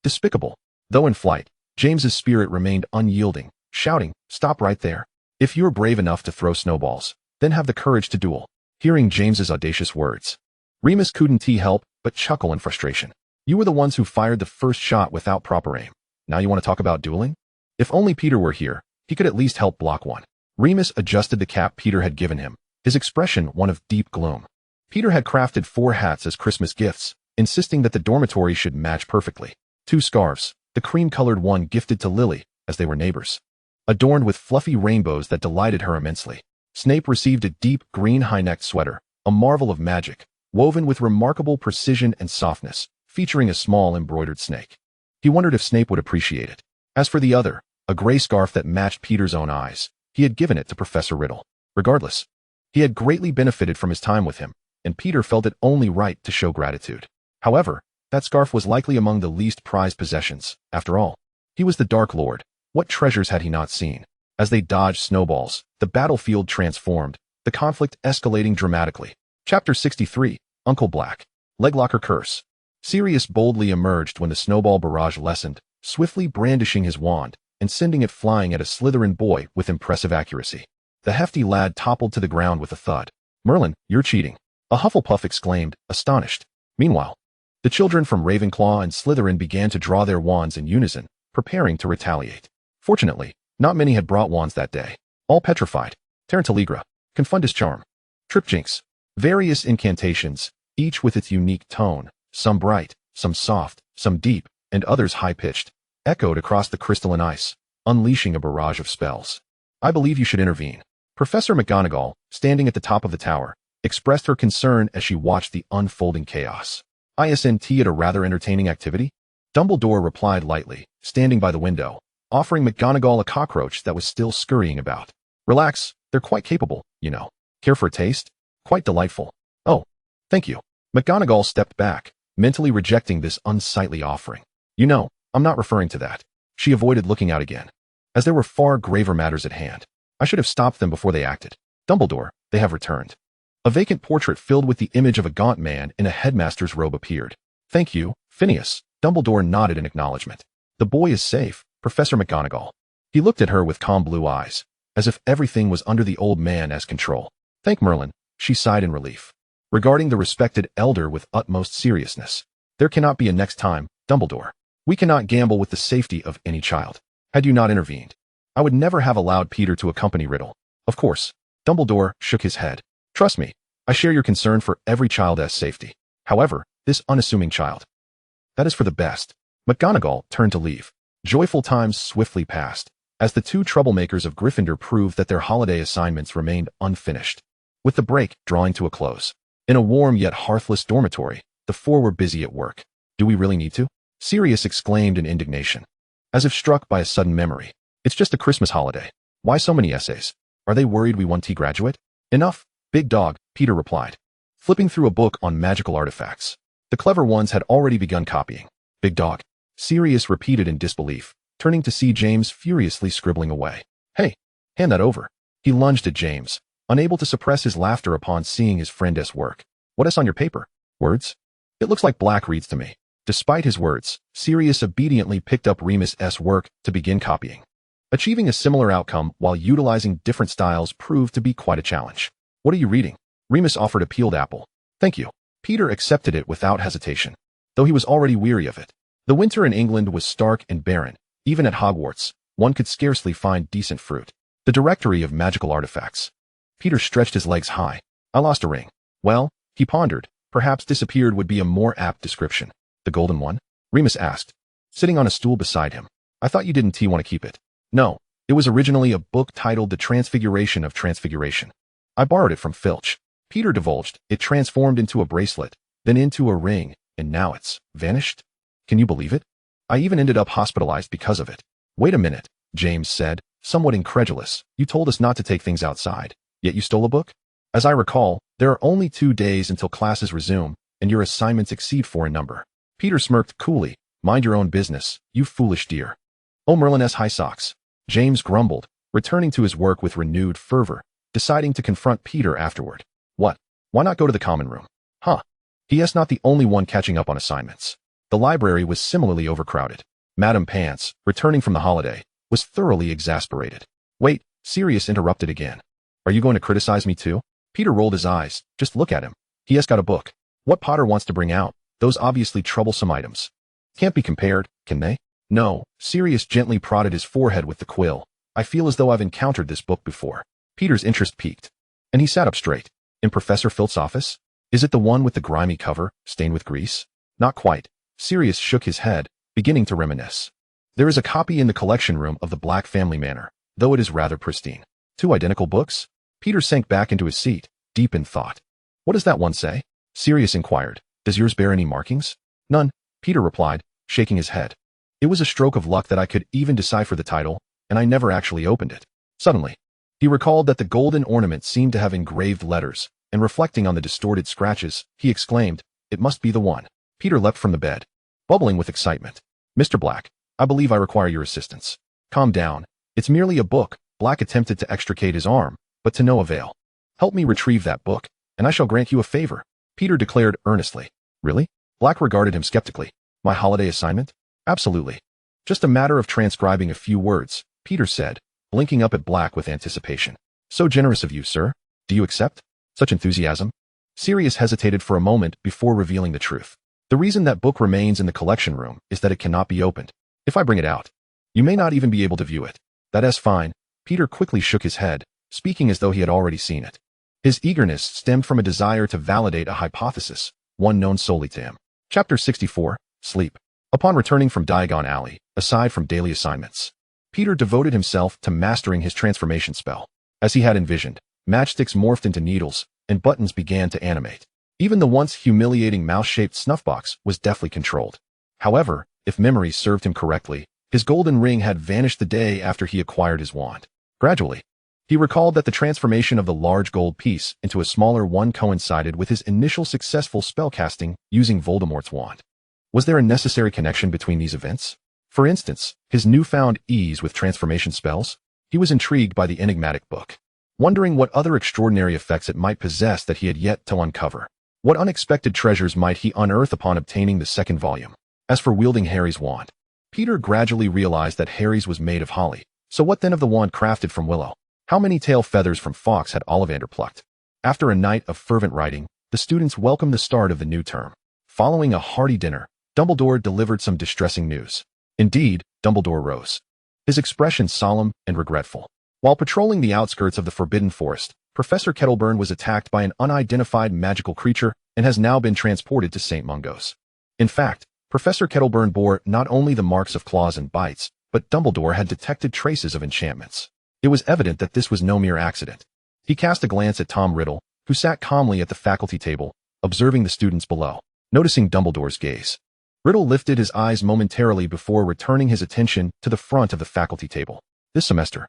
Speaker 1: Despicable. Though in flight, James's spirit remained unyielding, shouting, "Stop right there. If you're brave enough to throw snowballs, then have the courage to duel." Hearing James's audacious words, Remus couldn't help but chuckle in frustration. You were the ones who fired the first shot without proper aim. Now you want to talk about dueling? If only Peter were here, he could at least help block one. Remus adjusted the cap Peter had given him, his expression one of deep gloom. Peter had crafted 4 hats as Christmas gifts, insisting that the dormitory should match perfectly. 2 scarves, the cream-colored one gifted to Lily, as they were neighbors, adorned with fluffy rainbows that delighted her immensely. Snape received a deep green high-necked sweater, a marvel of magic, woven with remarkable precision and softness, featuring a small embroidered snake. He wondered if Snape would appreciate it. As for the other, a gray scarf that matched Peter's own eyes, he had given it to Professor Riddle. Regardless, he had greatly benefited from his time with him, and Peter felt it only right to show gratitude. However, that scarf was likely among the least prized possessions. After all, he was the Dark Lord. What treasures had he not seen? As they dodged snowballs, the battlefield transformed, the conflict escalating dramatically. Chapter 63, Uncle Black. Leglocker Curse. Sirius boldly emerged when the snowball barrage lessened, swiftly brandishing his wand and sending it flying at a Slytherin boy with impressive accuracy. The hefty lad toppled to the ground with a thud. "Merlin, you're cheating," a Hufflepuff exclaimed, astonished. Meanwhile, the children from Ravenclaw and Slytherin began to draw their wands in unison, preparing to retaliate. Fortunately, not many had brought wands that day. All petrified. Tarantaligra, Confundus Charm, Tripjinx, various incantations, each with its unique tone, some bright, some soft, some deep, and others high-pitched, echoed across the crystalline ice, unleashing a barrage of spells. "I believe you should intervene." Professor McGonagall, standing at the top of the tower, expressed her concern as she watched the unfolding chaos. "Isn't it a rather entertaining activity?" Dumbledore replied lightly, standing by the window, offering McGonagall a cockroach that was still scurrying about. "Relax, they're quite capable, you know. Care for a taste? Quite delightful." "Oh, thank you." McGonagall stepped back, mentally rejecting this unsightly offering. "You know, I'm not referring to that." She avoided looking out again, as there were far graver matters at hand. "I should have stopped them before they acted." "Dumbledore, they have returned." A vacant portrait filled with the image of a gaunt man in a headmaster's robe appeared. "Thank you, Phineas." Dumbledore nodded in acknowledgement. "The boy is safe, Professor McGonagall." He looked at her with calm blue eyes, as if everything was under the old man's control. "Thank Merlin," she sighed in relief, regarding the respected elder with utmost seriousness. "There cannot be a next time, Dumbledore. We cannot gamble with the safety of any child. Had you not intervened, I would never have allowed Peter to accompany Riddle." "Of course." Dumbledore shook his head. "Trust me, I share your concern for every child's safety. However, this unassuming child, that is for the best." McGonagall turned to leave. Joyful times swiftly passed, as the 2 troublemakers of Gryffindor proved that their holiday assignments remained unfinished. With the break drawing to a close, in a warm yet hearthless dormitory, the 4 were busy at work. "Do we really need to?" Sirius exclaimed in indignation, as if struck by a sudden memory. "It's just a Christmas holiday. Why so many essays? Are they worried we want to graduate?" "Enough, big dog," Peter replied, flipping through a book on magical artifacts. The clever ones had already begun copying. "Big dog," Sirius repeated in disbelief, turning to see James furiously scribbling away. "Hey, hand that over." He lunged at James, unable to suppress his laughter upon seeing his friend's work. "What's on your paper? Words? It looks like Black reads to me." Despite his words, Sirius obediently picked up Remus's work to begin copying. Achieving a similar outcome while utilizing different styles proved to be quite a challenge. "What are you reading?" Remus offered a peeled apple. "Thank you." Peter accepted it without hesitation, though he was already weary of it. The winter in England was stark and barren. Even at Hogwarts, one could scarcely find decent fruit. The Directory of Magical Artifacts. Peter stretched his legs high. "I lost a ring." "Well," he pondered, perhaps disappeared would be a more apt description. "The golden one?" Remus asked, sitting on a stool beside him. "I thought you didn't want to keep it." "No, it was originally a book titled The Transfiguration of Transfiguration." I borrowed it from Filch. Peter divulged. It transformed into a bracelet, then into a ring, and now it's vanished. Can you believe it? I even ended up hospitalized because of it. Wait a minute, James said, somewhat incredulous. You told us not to take things outside, yet you stole a book? As I recall, there are only 2 days until classes resume, and your assignments exceed 4 in number. Peter smirked coolly. Mind your own business, you foolish dear. Oh, Merlin's high socks. James grumbled, returning to his work with renewed fervor, deciding to confront Peter afterward. What? Why not go to the common room? Huh. He is not the only one catching up on assignments. The library was similarly overcrowded. Madame Pants, returning from the holiday, was thoroughly exasperated. Wait, Sirius interrupted again. Are you going to criticize me too? Peter rolled his eyes. Just look at him. He has got a book. What Potter wants to bring out, those obviously troublesome items. Can't be compared, can they? No, Sirius gently prodded his forehead with the quill. I feel as though I've encountered this book before. Peter's interest piqued, and he sat up straight. In Professor Filch's office? Is it the one with the grimy cover, stained with grease? Not quite. Sirius shook his head, beginning to reminisce. There is a copy in the collection room of the Black Family Manor, though it is rather pristine. 2 identical books? Peter sank back into his seat, deep in thought. What does that one say? Sirius inquired. Does yours bear any markings? None, Peter replied, shaking his head. It was a stroke of luck that I could even decipher the title, and I never actually opened it. Suddenly, he recalled that the golden ornament seemed to have engraved letters, and reflecting on the distorted scratches, he exclaimed, it must be the one. Peter leapt from the bed, bubbling with excitement. Mr. Black, I believe I require your assistance. Calm down. It's merely a book. Black attempted to extricate his arm, but to no avail. Help me retrieve that book, and I shall grant you a favor, Peter declared earnestly. Really? Black regarded him skeptically. My holiday assignment? Absolutely. Just a matter of transcribing a few words, Peter said, blinking up at Black with anticipation. So generous of you, sir. Do you accept? Such enthusiasm? Sirius hesitated for a moment before revealing the truth. The reason that book remains in the collection room is that it cannot be opened. If I bring it out, you may not even be able to view it. That is fine. Peter quickly shook his head, speaking as though he had already seen it. His eagerness stemmed from a desire to validate a hypothesis, one known solely to him. Chapter 64, Sleep. Upon returning from Diagon Alley, aside from daily assignments, Peter devoted himself to mastering his transformation spell. As he had envisioned, matchsticks morphed into needles, and buttons began to animate. Even the once humiliating mouse-shaped snuffbox was deftly controlled. However, if memory served him correctly, his golden ring had vanished the day after he acquired his wand. Gradually, he recalled that the transformation of the large gold piece into a smaller one coincided with his initial successful spellcasting using Voldemort's wand. Was there a necessary connection between these events? For instance, his newfound ease with transformation spells? He was intrigued by the enigmatic book, wondering what other extraordinary effects it might possess that he had yet to uncover. What unexpected treasures might he unearth upon obtaining the 2nd volume? As for wielding Harry's wand, Peter gradually realized that Harry's was made of holly. So what then of the wand crafted from willow? How many tail feathers from Fawkes had Ollivander plucked? After a night of fervent writing, the students welcomed the start of the new term. Following a hearty dinner, Dumbledore delivered some distressing news. Indeed, Dumbledore rose, his expression solemn and regretful. While patrolling the outskirts of the Forbidden Forest, Professor Kettleburn was attacked by an unidentified magical creature and has now been transported to St. Mungo's. In fact, Professor Kettleburn bore not only the marks of claws and bites, but Dumbledore had detected traces of enchantments. It was evident that this was no mere accident. He cast a glance at Tom Riddle, who sat calmly at the faculty table, observing the students below. Noticing Dumbledore's gaze, Riddle lifted his eyes momentarily before returning his attention to the front of the faculty table. This semester,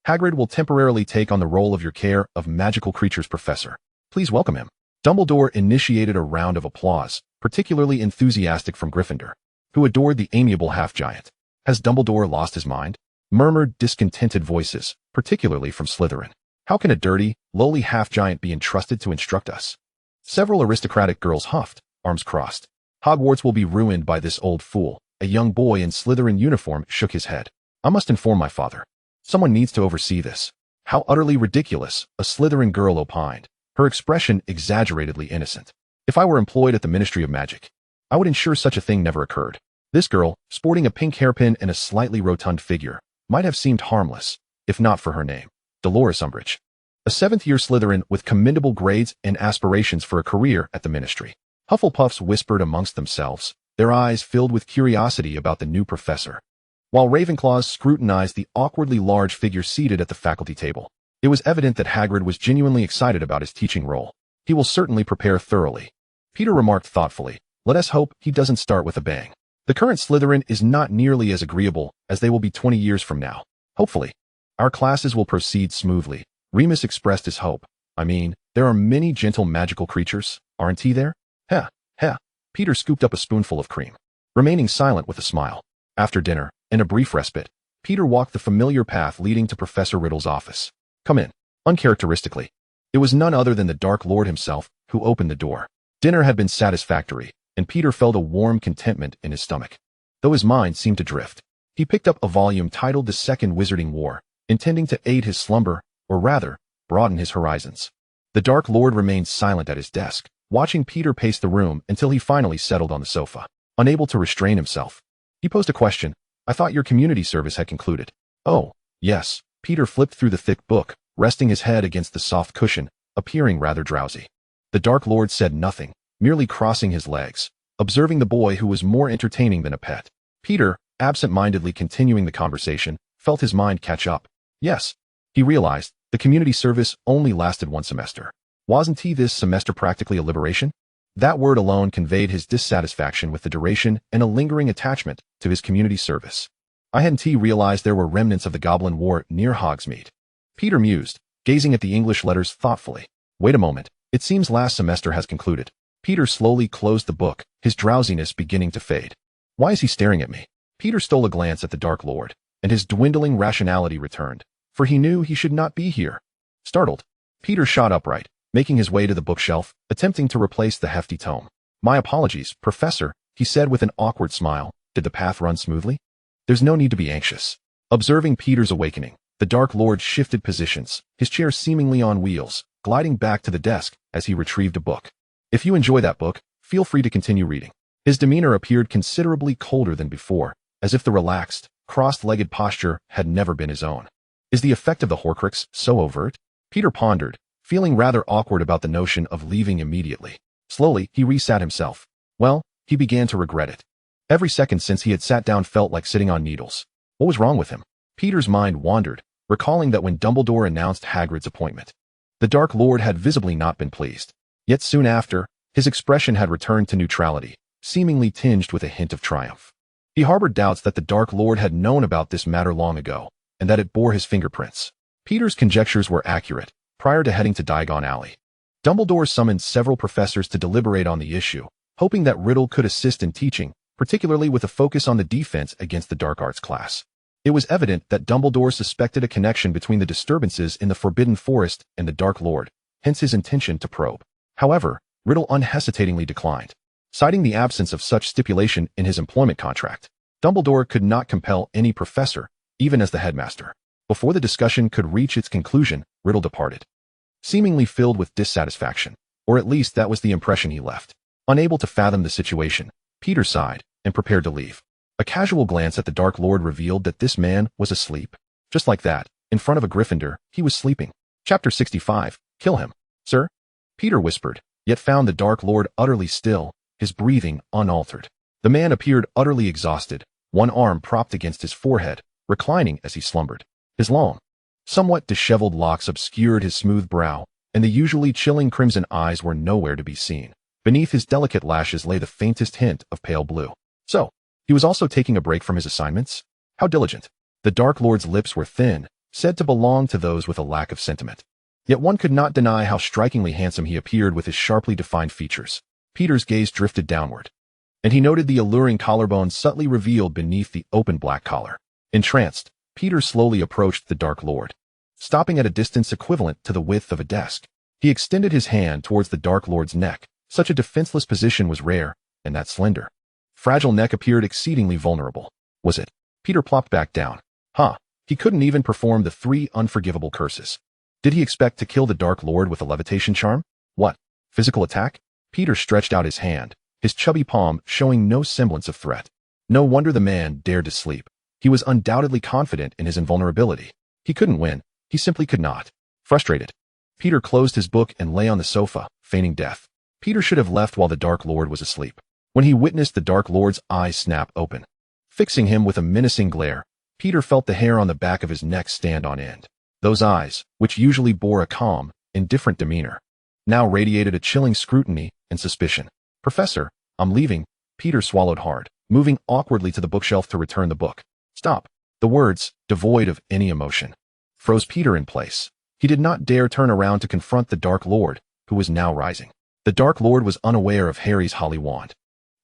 Speaker 1: Hagrid will temporarily take on the role of your care of magical creatures professor. Please welcome him. Dumbledore initiated a round of applause, particularly enthusiastic from Gryffindor, who adored the amiable half-giant. Has Dumbledore lost his mind? Murmured discontented voices, particularly from Slytherin. How can a dirty, lowly half-giant be entrusted to instruct us? Several aristocratic girls huffed, arms crossed. Hogwarts will be ruined by this old fool. A young boy in Slytherin uniform shook his head. I must inform my father. Someone needs to oversee this. How utterly ridiculous, a Slytherin girl opined, her expression exaggeratedly innocent. If I were employed at the Ministry of Magic, I would ensure such a thing never occurred. This girl, sporting a pink hairpin and a slightly rotund figure, might have seemed harmless, if not for her name, Dolores Umbridge. A 7th-year Slytherin with commendable grades and aspirations for a career at the Ministry. Hufflepuffs whispered amongst themselves, their eyes filled with curiosity about the new professor, while Ravenclaws scrutinized the awkwardly large figure seated at the faculty table. It It was evident that Hagrid was genuinely excited about his teaching role. He will certainly prepare thoroughly. Peter remarked thoughtfully, let us hope he doesn't start with a bang. The current Slytherin is not nearly as agreeable as they will be 20 years from now. Hopefully, our classes will proceed smoothly. Remus expressed his hope. I mean, there are many gentle magical creatures, aren't there? Heh, heh. Peter scooped up a spoonful of cream, remaining silent with a smile. After dinner, and a brief respite, Peter walked the familiar path leading to Professor Riddle's office. Come in. Uncharacteristically, it was none other than the Dark Lord himself who opened the door. Dinner had been satisfactory, and Peter felt a warm contentment in his stomach. Though his mind seemed to drift, he picked up a volume titled The Second Wizarding War, intending to aid his slumber, or rather, broaden his horizons. The Dark Lord remained silent at his desk, watching Peter pace the room until he finally settled on the sofa. Unable to restrain himself, he posed a question. I thought your community service had concluded. Oh, yes. Peter flipped through the thick book, resting his head against the soft cushion, appearing rather drowsy. The Dark Lord said nothing, merely crossing his legs, observing the boy who was more entertaining than a pet. Peter, absent-mindedly continuing the conversation, felt his mind catch up. Yes, he realized, the community service only lasted one semester. Wasn't this semester practically a liberation? That word alone conveyed his dissatisfaction with the duration and a lingering attachment to his community service. I hadn't realized there were remnants of the Goblin War near Hogsmeade. Peter mused, gazing at the English letters thoughtfully. Wait a moment, it seems last semester has concluded. Peter slowly closed the book, his drowsiness beginning to fade. Why is he staring at me? Peter stole a glance at the Dark Lord, and his dwindling rationality returned, for he knew he should not be here. Startled, Peter shot upright, making his way to the bookshelf, attempting to replace the hefty tome. My apologies, Professor, he said with an awkward smile. Did the path run smoothly? There's no need to be anxious. Observing Peter's awakening, the Dark Lord shifted positions, his chair seemingly on wheels, gliding back to the desk as he retrieved a book. If you enjoy that book, feel free to continue reading. His demeanor appeared considerably colder than before, as if the relaxed, cross-legged posture had never been his own. Is the effect of the Horcrux so overt? Peter pondered, feeling rather awkward about the notion of leaving immediately. Slowly, he resat himself. Well, he began to regret it. Every second since he had sat down felt like sitting on needles. What was wrong with him? Peter's mind wandered, recalling that when Dumbledore announced Hagrid's appointment, the Dark Lord had visibly not been pleased. Yet soon after, his expression had returned to neutrality, seemingly tinged with a hint of triumph. He harbored doubts that the Dark Lord had known about this matter long ago, and that it bore his fingerprints. Peter's conjectures were accurate. Prior to heading to Diagon Alley, Dumbledore summoned several professors to deliberate on the issue, hoping that Riddle could assist in teaching, particularly with a focus on the defense against the dark arts class. It was evident that Dumbledore suspected a connection between the disturbances in the Forbidden Forest and the Dark Lord, hence his intention to probe. However, Riddle unhesitatingly declined, citing the absence of such stipulation in his employment contract. Dumbledore could not compel any professor, even as the headmaster. Before the discussion could reach its conclusion, Riddle departed, seemingly filled with dissatisfaction, or at least that was the impression he left. Unable to fathom the situation, Peter sighed and prepared to leave. A casual glance at the Dark Lord revealed that this man was asleep. Just like that, in front of a Gryffindor, he was sleeping. Chapter 65, Kill him, sir? Peter whispered, yet found the Dark Lord utterly still, his breathing unaltered. The man appeared utterly exhausted, one arm propped against his forehead, reclining as he slumbered. His long, somewhat disheveled locks obscured his smooth brow, and the usually chilling crimson eyes were nowhere to be seen. Beneath his delicate lashes lay the faintest hint of pale blue. So, he was also taking a break from his assignments? How diligent. The Dark Lord's lips were thin, said to belong to those with a lack of sentiment. Yet one could not deny how strikingly handsome he appeared with his sharply defined features. Peter's gaze drifted downward, and he noted the alluring collarbone subtly revealed beneath the open black collar. Entranced, Peter slowly approached the Dark Lord, stopping at a distance equivalent to the width of a desk. He extended his hand towards the Dark Lord's neck. Such a defenseless position was rare, and that slender, fragile neck appeared exceedingly vulnerable. Was it? Peter plopped back down. He couldn't even perform the 3 unforgivable curses. Did he expect to kill the Dark Lord with a levitation charm? What? Physical attack? Peter stretched out his hand, his chubby palm showing no semblance of threat. No wonder the man dared to sleep. He was undoubtedly confident in his invulnerability. He couldn't win. He simply could not. Frustrated, Peter closed his book and lay on the sofa, feigning death. Peter should have left while the Dark Lord was asleep. When he witnessed the Dark Lord's eyes snap open, fixing him with a menacing glare, Peter felt the hair on the back of his neck stand on end. Those eyes, which usually bore a calm, indifferent demeanor, now radiated a chilling scrutiny and suspicion. "Professor, I'm leaving." Peter swallowed hard, moving awkwardly to the bookshelf to return the book. "Stop." The words, devoid of any emotion, froze Peter in place. He did not dare turn around to confront the Dark Lord, who was now rising. The Dark Lord was unaware of Harry's holly wand,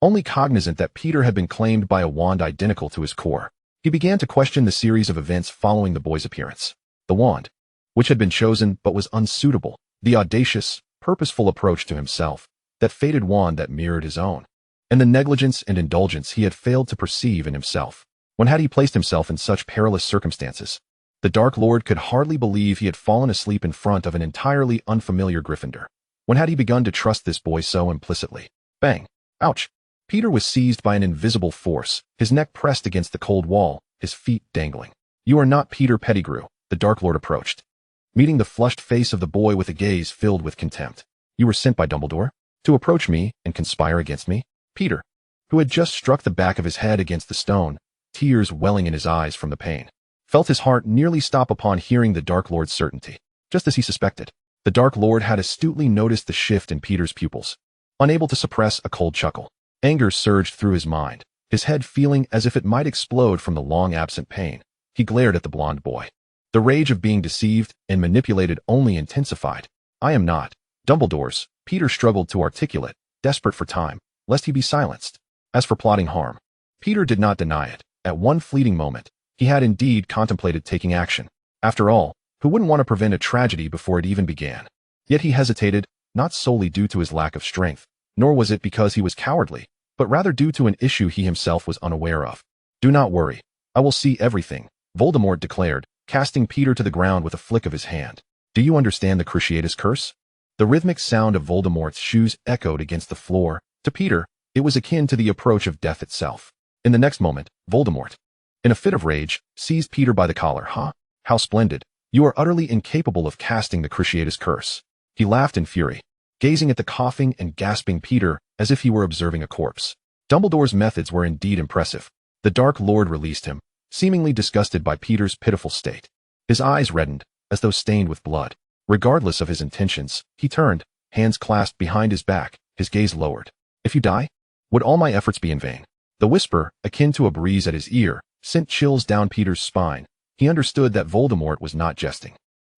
Speaker 1: only cognizant that Peter had been claimed by a wand identical to his core. He began to question the series of events following the boy's appearance. The wand, which had been chosen but was unsuitable, the audacious, purposeful approach to himself, that fated wand that mirrored his own, and the negligence and indulgence he had failed to perceive in himself. When had he placed himself in such perilous circumstances? The Dark Lord could hardly believe he had fallen asleep in front of an entirely unfamiliar Gryffindor. When had he begun to trust this boy so implicitly? Bang! Ouch! Peter was seized by an invisible force, his neck pressed against the cold wall, his feet dangling. "You are not Peter Pettigrew," the Dark Lord approached, meeting the flushed face of the boy with a gaze filled with contempt. "You were sent by Dumbledore to approach me and conspire against me?" Peter, who had just struck the back of his head against the stone, tears welling in his eyes from the pain, felt his heart nearly stop upon hearing the Dark Lord's certainty. Just as he suspected, the Dark Lord had astutely noticed the shift in Peter's pupils. Unable to suppress a cold chuckle, anger surged through his mind, his head feeling as if it might explode from the long-absent pain. He glared at the blond boy. The rage of being deceived and manipulated only intensified. "I am not Dumbledore's," Peter struggled to articulate, desperate for time, lest he be silenced. As for plotting harm, Peter did not deny it. At one fleeting moment, he had indeed contemplated taking action. After all, who wouldn't want to prevent a tragedy before it even began? Yet he hesitated, not solely due to his lack of strength, nor was it because he was cowardly, but rather due to an issue he himself was unaware of. "Do not worry. I will see everything," Voldemort declared, casting Peter to the ground with a flick of his hand. "Do you understand the Cruciatus Curse?" The rhythmic sound of Voldemort's shoes echoed against the floor. To Peter, it was akin to the approach of death itself. In the next moment, Voldemort, in a fit of rage, seized Peter by the collar. "Huh? How splendid. You are utterly incapable of casting the Cruciatus Curse." He laughed in fury, gazing at the coughing and gasping Peter as if he were observing a corpse. Dumbledore's methods were indeed impressive. The Dark Lord released him, seemingly disgusted by Peter's pitiful state. His eyes reddened, as though stained with blood. Regardless of his intentions, he turned, hands clasped behind his back, his gaze lowered. "If you die, would all my efforts be in vain?" The whisper, akin to a breeze at his ear, sent chills down Peter's spine. He understood that Voldemort was not jesting.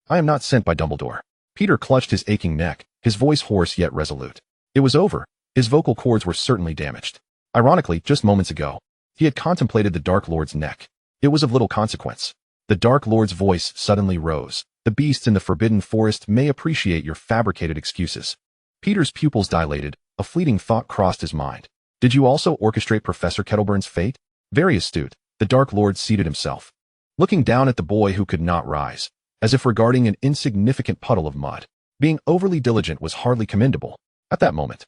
Speaker 1: "I am not sent by Dumbledore." Peter clutched his aching neck, his voice hoarse yet resolute. It was over. His vocal cords were certainly damaged. Ironically, just moments ago, he had contemplated the Dark Lord's neck. It was of little consequence. The Dark Lord's voice suddenly rose. "The beasts in the Forbidden Forest may appreciate your fabricated excuses." Peter's pupils dilated. A fleeting thought crossed his mind. "Did you also orchestrate Professor Kettleburn's fate?" Very astute, the Dark Lord seated himself, looking down at the boy who could not rise, as if regarding an insignificant puddle of mud. Being overly diligent was hardly commendable. At that moment,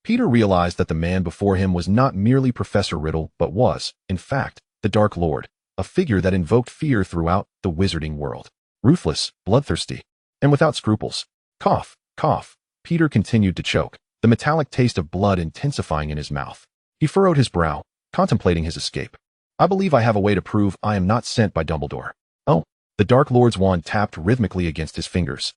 Speaker 1: Peter realized that the man before him was not merely Professor Riddle, but was, in fact, the Dark Lord, a figure that invoked fear throughout the wizarding world. Ruthless, bloodthirsty, and without scruples. Cough, cough. Peter continued to choke, the metallic taste of blood intensifying in his mouth. He furrowed his brow, contemplating his escape. "I believe I have a way to prove I am not sent by Dumbledore." "Oh." The Dark Lord's wand tapped rhythmically against his fingers.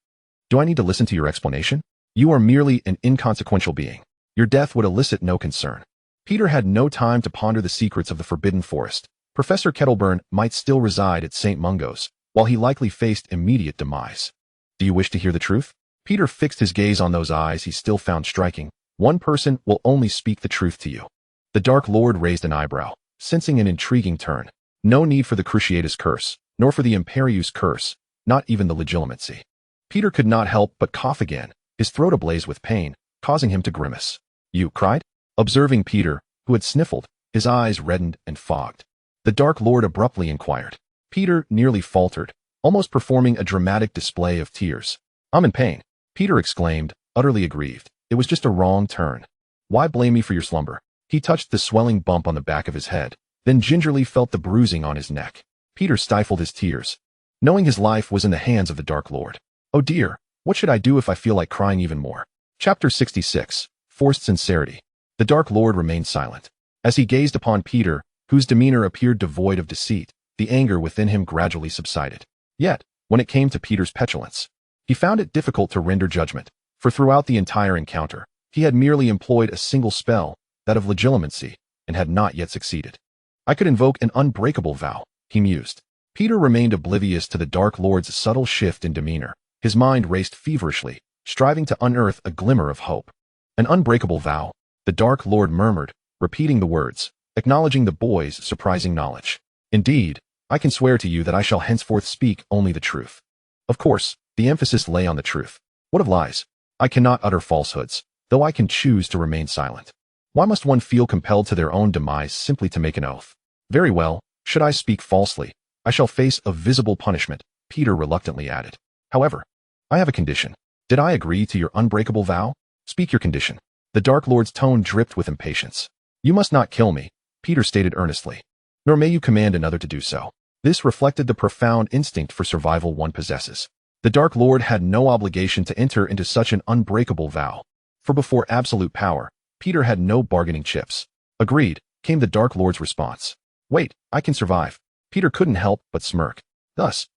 Speaker 1: "Do I need to listen to your explanation? You are merely an inconsequential being. Your death would elicit no concern." Peter had no time to ponder the secrets of the Forbidden Forest. Professor Kettleburn might still reside at St. Mungo's, while he likely faced immediate demise. "Do you wish to hear the truth?" Peter fixed his gaze on those eyes he still found striking. "One person will only speak the truth to you." The Dark Lord raised an eyebrow, sensing an intriguing turn. No need for the Cruciatus Curse, nor for the Imperius Curse, not even the Legilimency. Peter could not help but cough again, his throat ablaze with pain, causing him to grimace. "You cried?" Observing Peter, who had sniffled, his eyes reddened and fogged, the Dark Lord abruptly inquired. Peter nearly faltered, almost performing a dramatic display of tears. "I'm in pain," Peter exclaimed, utterly aggrieved. "It was just a wrong turn. Why blame me for your slumber?" He touched the swelling bump on the back of his head, then gingerly felt the bruising on his neck. Peter stifled his tears, knowing his life was in the hands of the Dark Lord. "Oh dear, what should I do if I feel like crying even more?" Chapter 66. Forced Sincerity. The Dark Lord remained silent. As he gazed upon Peter, whose demeanor appeared devoid of deceit, the anger within him gradually subsided. Yet, when it came to Peter's petulance. He found it difficult to render judgment, for throughout the entire encounter, he had merely employed a single spell, that of legilimency, and had not yet succeeded. I could invoke an unbreakable vow, he mused. Peter remained oblivious to the Dark Lord's subtle shift in demeanor. His mind raced feverishly, striving to unearth a glimmer of hope. An unbreakable vow, the Dark Lord murmured, repeating the words, acknowledging the boy's surprising knowledge. Indeed, I can swear to you that I shall henceforth speak only the truth. Of course, the emphasis lay on the truth. What of lies? I cannot utter falsehoods, though I can choose to remain silent. Why must one feel compelled to their own demise simply to make an oath? Very well, should I speak falsely, I shall face a visible punishment, Peter reluctantly added. However, I have a condition. Did I agree to your unbreakable vow? Speak your condition. The Dark Lord's tone dripped with impatience. You must not kill me, Peter stated earnestly. Nor may you command another to do so. This reflected the profound instinct for survival one possesses. The Dark Lord had no obligation to enter into such an unbreakable vow. For before absolute power, Peter had no bargaining chips. Agreed, came the Dark Lord's response. Wait, I can survive. Peter couldn't help but smirk. Thus,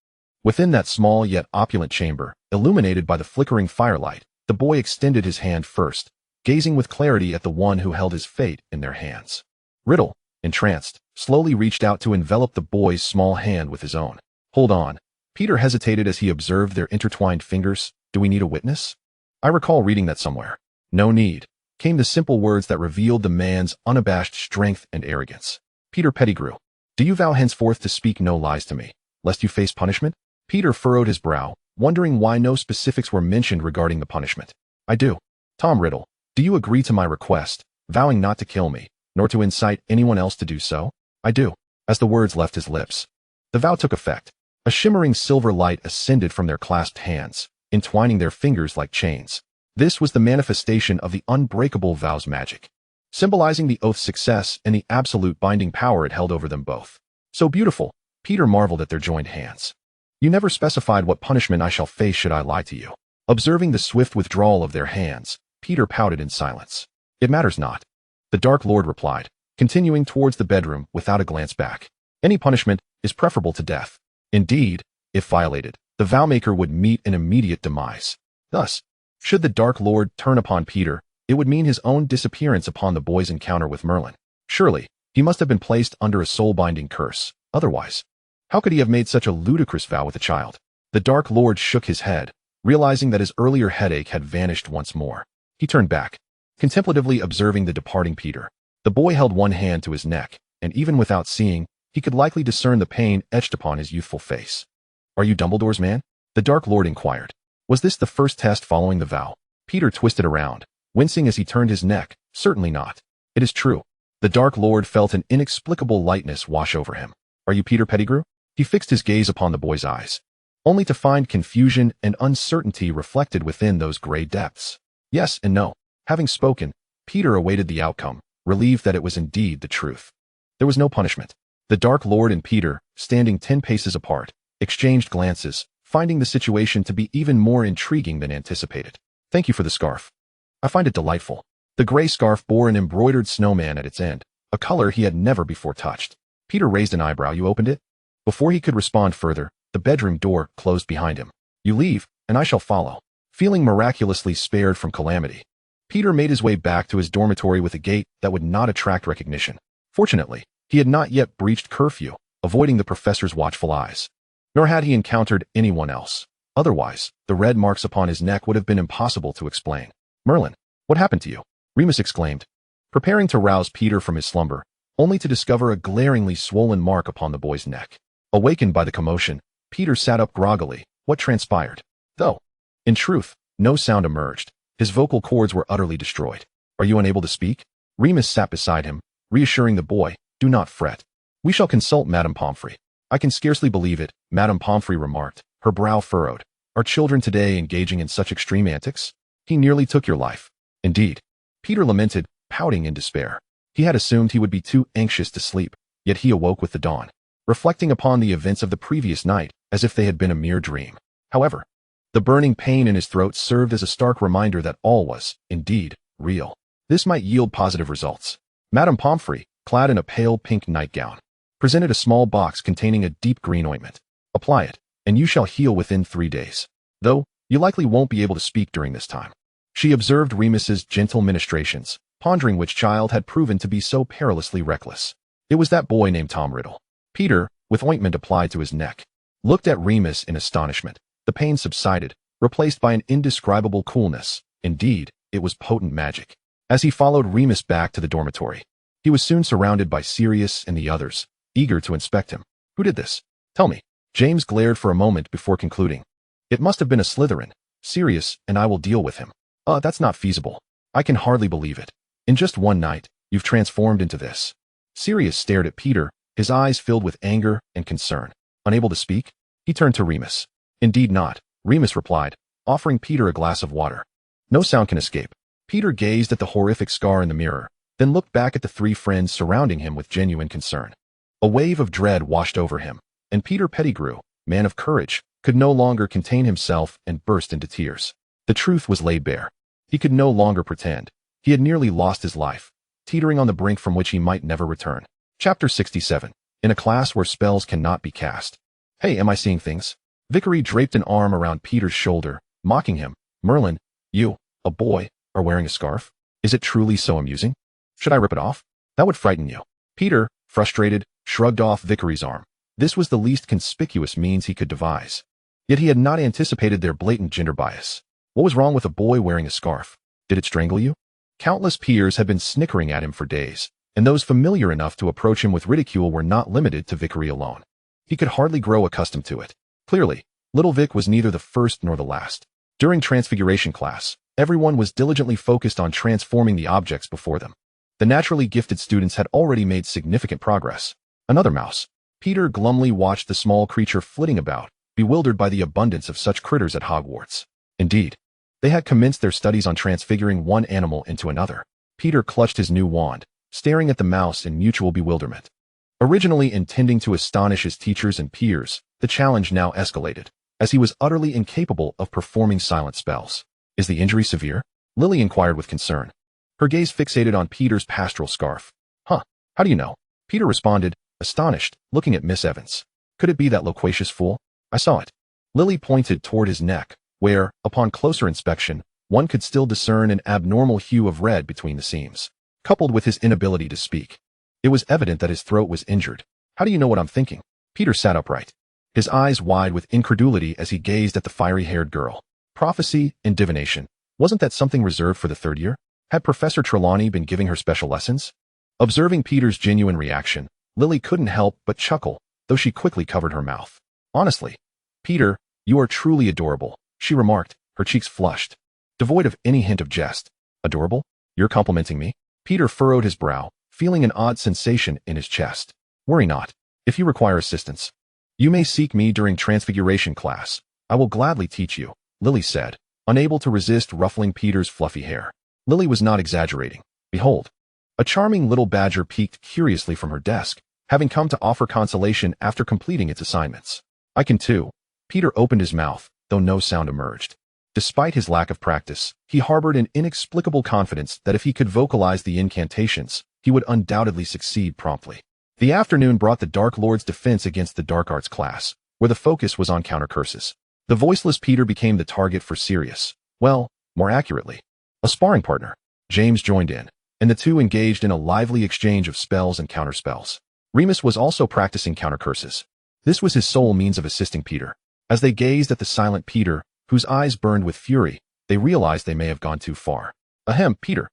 Speaker 1: within that small yet opulent chamber, illuminated by the flickering firelight, the boy extended his hand first, gazing with clarity at the one who held his fate in their hands. Riddle, entranced, slowly reached out to envelop the boy's small hand with his own. Hold on. Peter hesitated as he observed their intertwined fingers. Do we need a witness? I recall reading that somewhere. No need, came the simple words that revealed the man's unabashed strength and arrogance. Peter Pettigrew, do you vow henceforth to speak no lies to me, lest you face punishment? Peter furrowed his brow, wondering why no specifics were mentioned regarding the punishment. I do. Tom Riddle, do you agree to my request, vowing not to kill me, nor to incite anyone else to do so? I do. As the words left his lips, the vow took effect. A shimmering silver light ascended from their clasped hands, entwining their fingers like chains. This was the manifestation of the unbreakable vow's magic, symbolizing the oath's success and the absolute binding power it held over them both. So beautiful, Peter marveled at their joined hands. You never specified what punishment I shall face should I lie to you. Observing the swift withdrawal of their hands, Peter pouted in silence. It matters not. The Dark Lord replied, continuing towards the bedroom without a glance back. Any punishment is preferable to death. Indeed, if violated, the vowmaker would meet an immediate demise. Thus, should the Dark Lord turn upon Peter, it would mean his own disappearance upon the boy's encounter with Merlin. Surely, he must have been placed under a soul-binding curse. Otherwise, how could he have made such a ludicrous vow with a child? The Dark Lord shook his head, realizing that his earlier headache had vanished once more. He turned back, contemplatively observing the departing Peter. The boy held one hand to his neck, and even without seeing, he could likely discern the pain etched upon his youthful face. Are you Dumbledore's man? The Dark Lord inquired. Was this the first test following the vow? Peter twisted around, wincing as he turned his neck. Certainly not. It is true. The Dark Lord felt an inexplicable lightness wash over him. Are you Peter Pettigrew? He fixed his gaze upon the boy's eyes, only to find confusion and uncertainty reflected within those gray depths. Yes and no. Having spoken, Peter awaited the outcome, relieved that it was indeed the truth. There was no punishment. The Dark Lord and Peter, standing 10 paces apart, exchanged glances, finding the situation to be even more intriguing than anticipated. Thank you for the scarf. I find it delightful. The gray scarf bore an embroidered snowman at its end, a color he had never before touched. Peter raised an eyebrow. You opened it? Before he could respond further, the bedroom door closed behind him. You leave, and I shall follow. Feeling miraculously spared from calamity, Peter made his way back to his dormitory with a gait that would not attract recognition. Fortunately, he had not yet breached curfew, avoiding the professor's watchful eyes. Nor had he encountered anyone else. Otherwise, the red marks upon his neck would have been impossible to explain. Merlin, what happened to you? Remus exclaimed, preparing to rouse Peter from his slumber, only to discover a glaringly swollen mark upon the boy's neck. Awakened by the commotion, Peter sat up groggily. What transpired? Though, in truth, no sound emerged. His vocal cords were utterly destroyed. Are you unable to speak? Remus sat beside him, reassuring the boy. Do not fret. We shall consult Madame Pomfrey. I can scarcely believe it, Madame Pomfrey remarked, her brow furrowed. Are children today engaging in such extreme antics? He nearly took your life. Indeed. Peter lamented, pouting in despair. He had assumed he would be too anxious to sleep, yet he awoke with the dawn, reflecting upon the events of the previous night as if they had been a mere dream. However, the burning pain in his throat served as a stark reminder that all was, indeed, real. This might yield positive results. Madame Pomfrey, clad in a pale pink nightgown, presented a small box containing a deep green ointment. Apply it. and you shall heal within 3 days. Though, you likely won't be able to speak during this time. She observed Remus's gentle ministrations, pondering which child had proven to be so perilously reckless. It was that boy named Tom Riddle. Peter, with ointment applied to his neck, looked at Remus in astonishment. The pain subsided, replaced by an indescribable coolness. Indeed, it was potent magic. As he followed Remus back to the dormitory, he was soon surrounded by Sirius and the others, eager to inspect him. Who did this? Tell me. James glared for a moment before concluding. It must have been a Slytherin. Sirius, and I will deal with him. That's not feasible. I can hardly believe it. In just one night, you've transformed into this. Sirius stared at Peter, his eyes filled with anger and concern. Unable to speak, he turned to Remus. Indeed not, Remus replied, offering Peter a glass of water. No sound can escape. Peter gazed at the horrific scar in the mirror, then looked back at the 3 friends surrounding him with genuine concern. A wave of dread washed over him, and Peter Pettigrew, man of courage, could no longer contain himself and burst into tears. The truth was laid bare. He could no longer pretend. He had nearly lost his life, teetering on the brink from which he might never return. Chapter 67. In a class where spells cannot be cast. Hey, am I seeing things? Vickery draped an arm around Peter's shoulder, mocking him. Merlin, you, a boy, are wearing a scarf? Is it truly so amusing? Should I rip it off? That would frighten you. Peter, frustrated, shrugged off Vickery's arm. This was the least conspicuous means he could devise. Yet he had not anticipated their blatant gender bias. What was wrong with a boy wearing a scarf? Did it strangle you? Countless peers had been snickering at him for days, and those familiar enough to approach him with ridicule were not limited to Vickery alone. He could hardly grow accustomed to it. Clearly, little Vic was neither the first nor the last. During Transfiguration class, everyone was diligently focused on transforming the objects before them. The naturally gifted students had already made significant progress. Another mouse. Peter glumly watched the small creature flitting about, bewildered by the abundance of such critters at Hogwarts. Indeed, they had commenced their studies on transfiguring one animal into another. Peter clutched his new wand, staring at the mouse in mutual bewilderment. Originally intending to astonish his teachers and peers, the challenge now escalated, as he was utterly incapable of performing silent spells. Is the injury severe? Lily inquired with concern, her gaze fixated on Peter's pastoral scarf. How do you know? Peter responded, astonished, looking at Miss Evans. Could it be that loquacious fool? I saw it. Lily pointed toward his neck, where, upon closer inspection, one could still discern an abnormal hue of red between the seams, coupled with his inability to speak. It was evident that his throat was injured. How do you know what I'm thinking? Peter sat upright, his eyes wide with incredulity as he gazed at the fiery-haired girl. Prophecy and divination. Wasn't that something reserved for the 3rd year? Had Professor Trelawney been giving her special lessons? Observing Peter's genuine reaction, Lily couldn't help but chuckle, though she quickly covered her mouth. Honestly, Peter, you are truly adorable, she remarked, her cheeks flushed, devoid of any hint of jest. Adorable? You're complimenting me? Peter furrowed his brow, feeling an odd sensation in his chest. Worry not. If you require assistance, you may seek me during Transfiguration class. I will gladly teach you, Lily said, unable to resist ruffling Peter's fluffy hair. Lily was not exaggerating. Behold, a charming little badger peeked curiously from her desk, having come to offer consolation after completing its assignments. I can too. Peter opened his mouth, though no sound emerged. Despite his lack of practice, he harbored an inexplicable confidence that if he could vocalize the incantations, he would undoubtedly succeed promptly. The afternoon brought the Dark Lord's defense against the Dark Arts class, where the focus was on counter curses. The voiceless Peter became the target for Sirius. Well, more accurately, a sparring partner. James joined in, and the two engaged in a lively exchange of spells and counterspells. Remus was also practicing counter curses. This was his sole means of assisting Peter. As they gazed at the silent Peter, whose eyes burned with fury, they realized they may have gone too far. Ahem, Peter.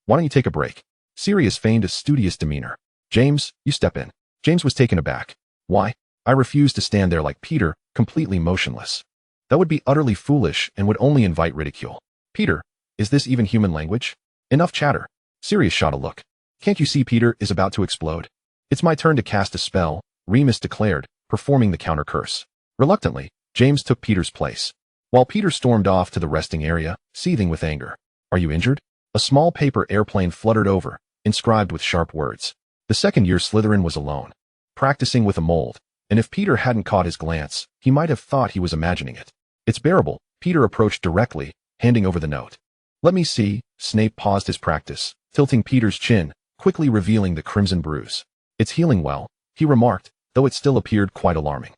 Speaker 1: Why don't you take a break? Sirius feigned a studious demeanor. James, you step in. James was taken aback. Why? I refused to stand there like Peter, completely motionless. That would be utterly foolish and would only invite ridicule. Peter, is this even human language? Enough chatter. Sirius shot a look. Can't you see Peter is about to explode? It's my turn to cast a spell, Remus declared, performing the counter curse. Reluctantly, James took Peter's place, while Peter stormed off to the resting area, seething with anger. Are you injured? A small paper airplane fluttered over, inscribed with sharp words. The 2nd-year Slytherin was alone, practicing with a mold, and if Peter hadn't caught his glance, he might have thought he was imagining it. It's bearable. Peter approached directly, handing over the note. Let me see. Snape paused his practice, tilting Peter's chin, quickly revealing the crimson bruise. It's healing well, he remarked, though it still appeared quite alarming.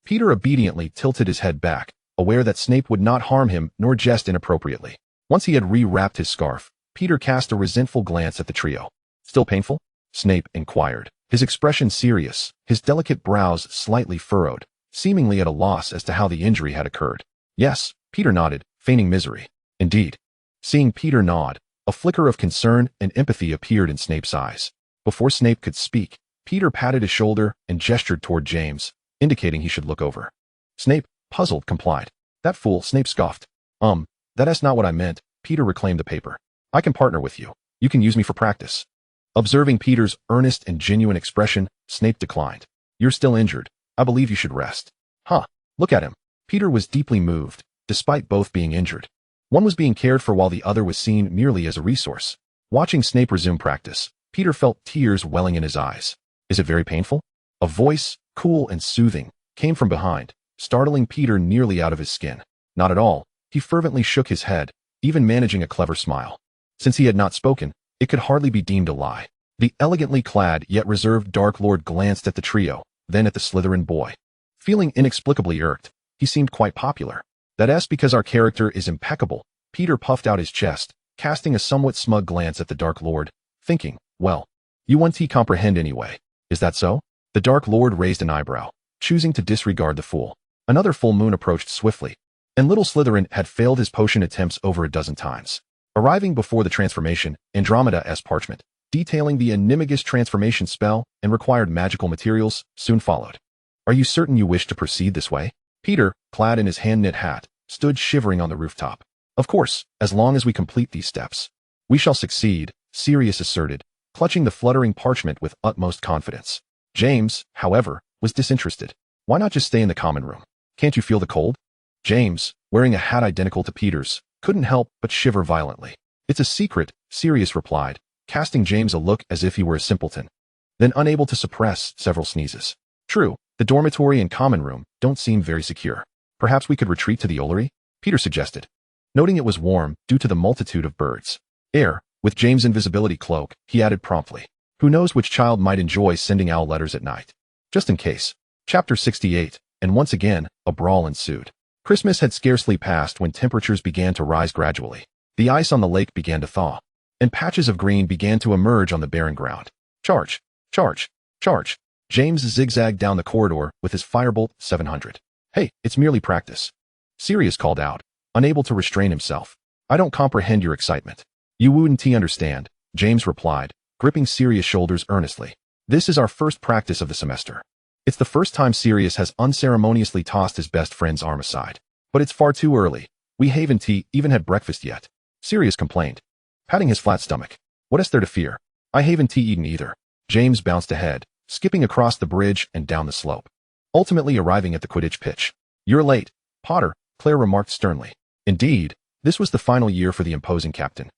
Speaker 1: Peter obediently tilted his head back, aware that Snape would not harm him nor jest inappropriately. Once he had re-wrapped his scarf, Peter cast a resentful glance at the trio. "Still painful?" Snape inquired, his expression serious, his delicate brows slightly furrowed, seemingly at a loss as to how the injury had occurred. "Yes," Peter nodded, feigning misery. "Indeed." Seeing Peter nod, a flicker of concern and empathy appeared in Snape's eyes. Before Snape could speak, Peter patted his shoulder and gestured toward James, indicating he should look over. Snape, puzzled, complied. "That fool," Snape scoffed. That's not what I meant." Peter reclaimed the paper. "I can partner with you. You can use me for practice." Observing Peter's earnest and genuine expression, Snape declined. "You're still injured. I believe you should rest." "Huh, look at him." Peter was deeply moved, despite both being injured. One was being cared for while the other was seen merely as a resource. Watching Snape resume practice, Peter felt tears welling in his eyes. "Is it very painful?" A voice, cool and soothing, came from behind, startling Peter nearly out of his skin. "Not at all." He fervently shook his head, even managing a clever smile. Since he had not spoken, it could hardly be deemed a lie. The elegantly clad yet reserved Dark Lord glanced at the trio, then at the Slytherin boy. Feeling inexplicably irked, he seemed quite popular. "That's because our character is impeccable." Peter puffed out his chest, casting a somewhat smug glance at the Dark Lord, thinking, "Well, you want to comprehend anyway. Is that so?" The Dark Lord raised an eyebrow, choosing to disregard the fool. Another full moon approached swiftly, and little Slytherin had failed his potion attempts over a dozen times. Arriving before the transformation, Andromeda-esque parchment, detailing the animagus transformation spell and required magical materials, soon followed. "Are you certain you wish to proceed this way?" Peter, clad in his hand-knit hat, stood shivering on the rooftop. "Of course, as long as we complete these steps. We shall succeed," Sirius asserted, clutching the fluttering parchment with utmost confidence. James, however, was disinterested. "Why not just stay in the common room? Can't you feel the cold?" James, wearing a hat identical to Peter's, couldn't help but shiver violently. "It's a secret," Sirius replied, casting James a look as if he were a simpleton. Then, unable to suppress several sneezes. "True, the dormitory and common room don't seem very secure. Perhaps we could retreat to the Ollery?" Peter suggested, noting it was warm due to the multitude of birds. "Air." With James' invisibility cloak, he added promptly, "Who knows which child might enjoy sending owl letters at night? Just in case." Chapter 68, and once again, a brawl ensued. Christmas had scarcely passed when temperatures began to rise gradually. The ice on the lake began to thaw, and patches of green began to emerge on the barren ground. "Charge! Charge! Charge!" James zigzagged down the corridor with his firebolt 700. "Hey, it's merely practice," Sirius called out, unable to restrain himself. "I don't comprehend your excitement." "You wouldn't understand," James replied, gripping Sirius' shoulders earnestly. "This is our first practice of the semester." It's the first time Sirius has unceremoniously tossed his best friend's arm aside. "But it's far too early. We haven't even had breakfast yet," Sirius complained, patting his flat stomach. "What is there to fear? I haven't eaten either." James bounced ahead, skipping across the bridge and down the slope, ultimately arriving at the Quidditch pitch. "You're late, Potter," Claire remarked sternly. Indeed, this was the final year for the imposing captain,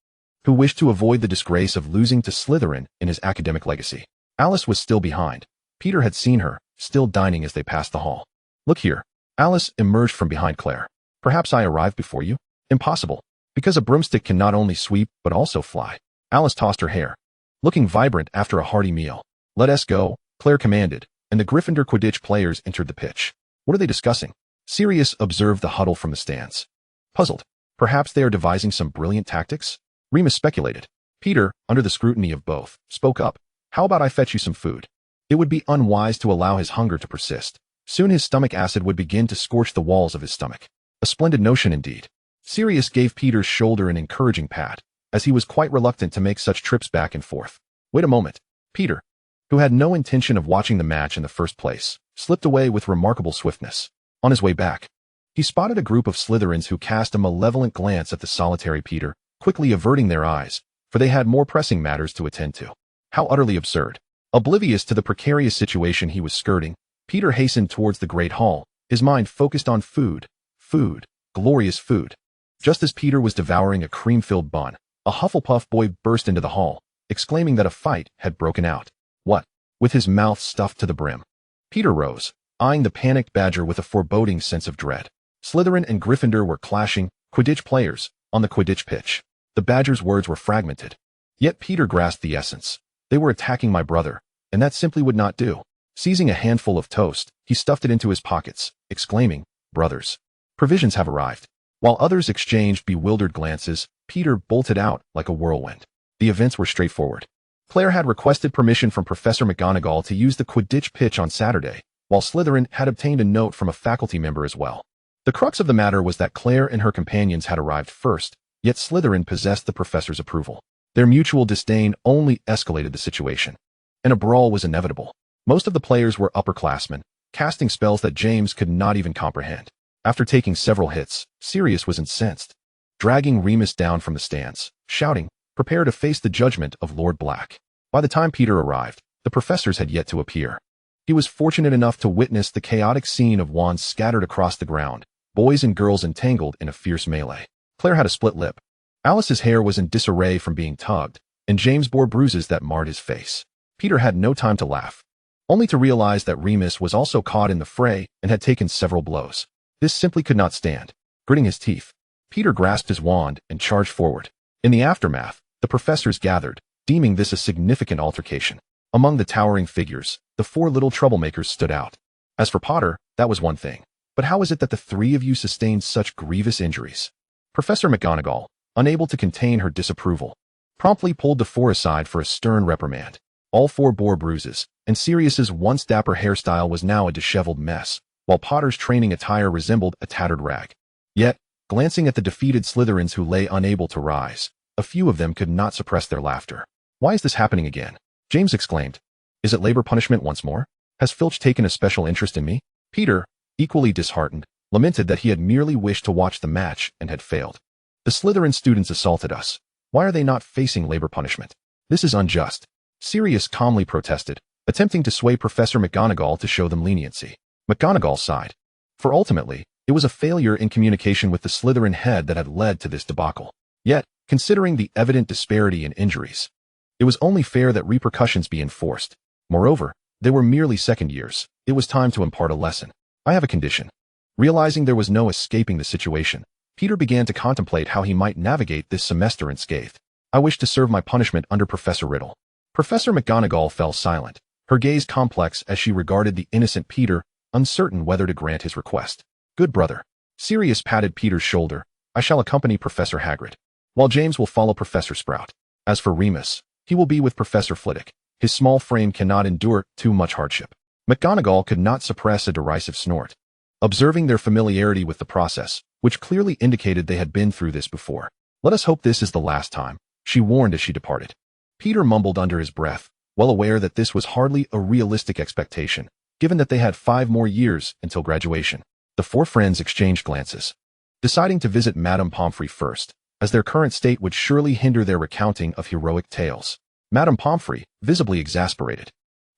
Speaker 1: who wished to avoid the disgrace of losing to Slytherin in his academic legacy. Alice was still behind. Peter had seen her, still dining as they passed the hall. "Look here." Alice emerged from behind Claire. "Perhaps I arrived before you?" "Impossible. Because a broomstick can not only sweep, but also fly." Alice tossed her hair, looking vibrant after a hearty meal. "Let us go," Claire commanded, and the Gryffindor Quidditch players entered the pitch. "What are they discussing?" Sirius observed the huddle from the stands. Puzzled. "Perhaps they are devising some brilliant tactics?" Remus speculated. Peter, under the scrutiny of both, spoke up. "How about I fetch you some food?" It would be unwise to allow his hunger to persist. Soon his stomach acid would begin to scorch the walls of his stomach. A splendid notion indeed. Sirius gave Peter's shoulder an encouraging pat, as he was quite reluctant to make such trips back and forth. "Wait a moment." Peter, who had no intention of watching the match in the first place, slipped away with remarkable swiftness. On his way back, he spotted a group of Slytherins who cast a malevolent glance at the solitary Peter, quickly averting their eyes, for they had more pressing matters to attend to. How utterly absurd. Oblivious to the precarious situation he was skirting, Peter hastened towards the great hall, his mind focused on food. Food. Glorious food. Just as Peter was devouring a cream-filled bun, a Hufflepuff boy burst into the hall, exclaiming that a fight had broken out. "What?" With his mouth stuffed to the brim, Peter rose, eyeing the panicked Badger with a foreboding sense of dread. Slytherin and Gryffindor were clashing, Quidditch players, on the Quidditch pitch. The Badger's words were fragmented. Yet Peter grasped the essence. They were attacking my brother, and that simply would not do. Seizing a handful of toast, he stuffed it into his pockets, exclaiming, "Brothers, provisions have arrived." While others exchanged bewildered glances, Peter bolted out like a whirlwind. The events were straightforward. Claire had requested permission from Professor McGonagall to use the Quidditch pitch on Saturday, while Slytherin had obtained a note from a faculty member as well. The crux of the matter was that Claire and her companions had arrived first, yet Slytherin possessed the professor's approval. Their mutual disdain only escalated the situation, and a brawl was inevitable. Most of the players were upperclassmen, casting spells that James could not even comprehend. After taking several hits, Sirius was incensed, dragging Remus down from the stands, shouting, "Prepare to face the judgment of Lord Black." By the time Peter arrived, the professors had yet to appear. He was fortunate enough to witness the chaotic scene of wands scattered across the ground, boys and girls entangled in a fierce melee. Claire had a split lip. Alice's hair was in disarray from being tugged, and James bore bruises that marred his face. Peter had no time to laugh, only to realize that Remus was also caught in the fray and had taken several blows. This simply could not stand. Gritting his teeth, Peter grasped his wand and charged forward. In the aftermath, the professors gathered, deeming this a significant altercation. Among the towering figures, the four little troublemakers stood out. As for Potter, that was one thing. But how is it that the three of you sustained such grievous injuries? Professor McGonagall, unable to contain her disapproval, promptly pulled the four aside for a stern reprimand. All four bore bruises, and Sirius's once dapper hairstyle was now a disheveled mess, while Potter's training attire resembled a tattered rag. Yet, glancing at the defeated Slytherins who lay unable to rise, a few of them could not suppress their laughter. "Why is this happening again?" James exclaimed. "Is it labor punishment once more? Has Filch taken a special interest in me?" Peter, equally disheartened, lamented that he had merely wished to watch the match and had failed. "The Slytherin students assaulted us. Why are they not facing labor punishment? This is unjust." Sirius calmly protested, attempting to sway Professor McGonagall to show them leniency. McGonagall sighed. For ultimately, it was a failure in communication with the Slytherin head that had led to this debacle. Yet, considering the evident disparity in injuries, it was only fair that repercussions be enforced. Moreover, they were merely second years. It was time to impart a lesson. "I have a condition." Realizing there was no escaping the situation, Peter began to contemplate how he might navigate this semester unscathed. "I wish to serve my punishment under Professor Riddle." Professor McGonagall fell silent, her gaze complex as she regarded the innocent Peter, uncertain whether to grant his request. "Good brother." Sirius patted Peter's shoulder. "I shall accompany Professor Hagrid, while James will follow Professor Sprout. As for Remus, he will be with Professor Flitwick. His small frame cannot endure too much hardship." McGonagall could not suppress a derisive snort, observing their familiarity with the process, which clearly indicated they had been through this before. "Let us hope this is the last time," she warned as she departed. Peter mumbled under his breath, well aware that this was hardly a realistic expectation, given that they had 5 more years until graduation. The four friends exchanged glances, deciding to visit Madame Pomfrey first, as their current state would surely hinder their recounting of heroic tales. Madame Pomfrey, visibly exasperated,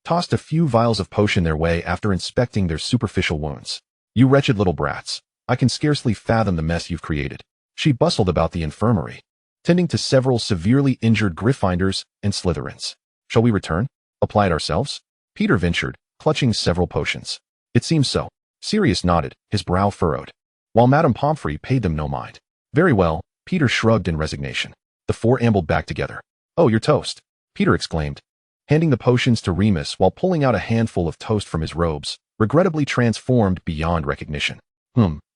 Speaker 1: tossed a few vials of potion their way after inspecting their superficial wounds. "You wretched little brats, I can scarcely fathom the mess you've created." She bustled about the infirmary, tending to several severely injured Gryffindors and Slytherins. "Shall we return? Apply it ourselves?" Peter ventured, clutching several potions. "It seems so." Sirius nodded, his brow furrowed, while Madame Pomfrey paid them no mind. "Very well," Peter shrugged in resignation. The four ambled back together. "Oh, your toast," Peter exclaimed, handing the potions to Remus while pulling out a handful of toast from his robes, regrettably transformed beyond recognition.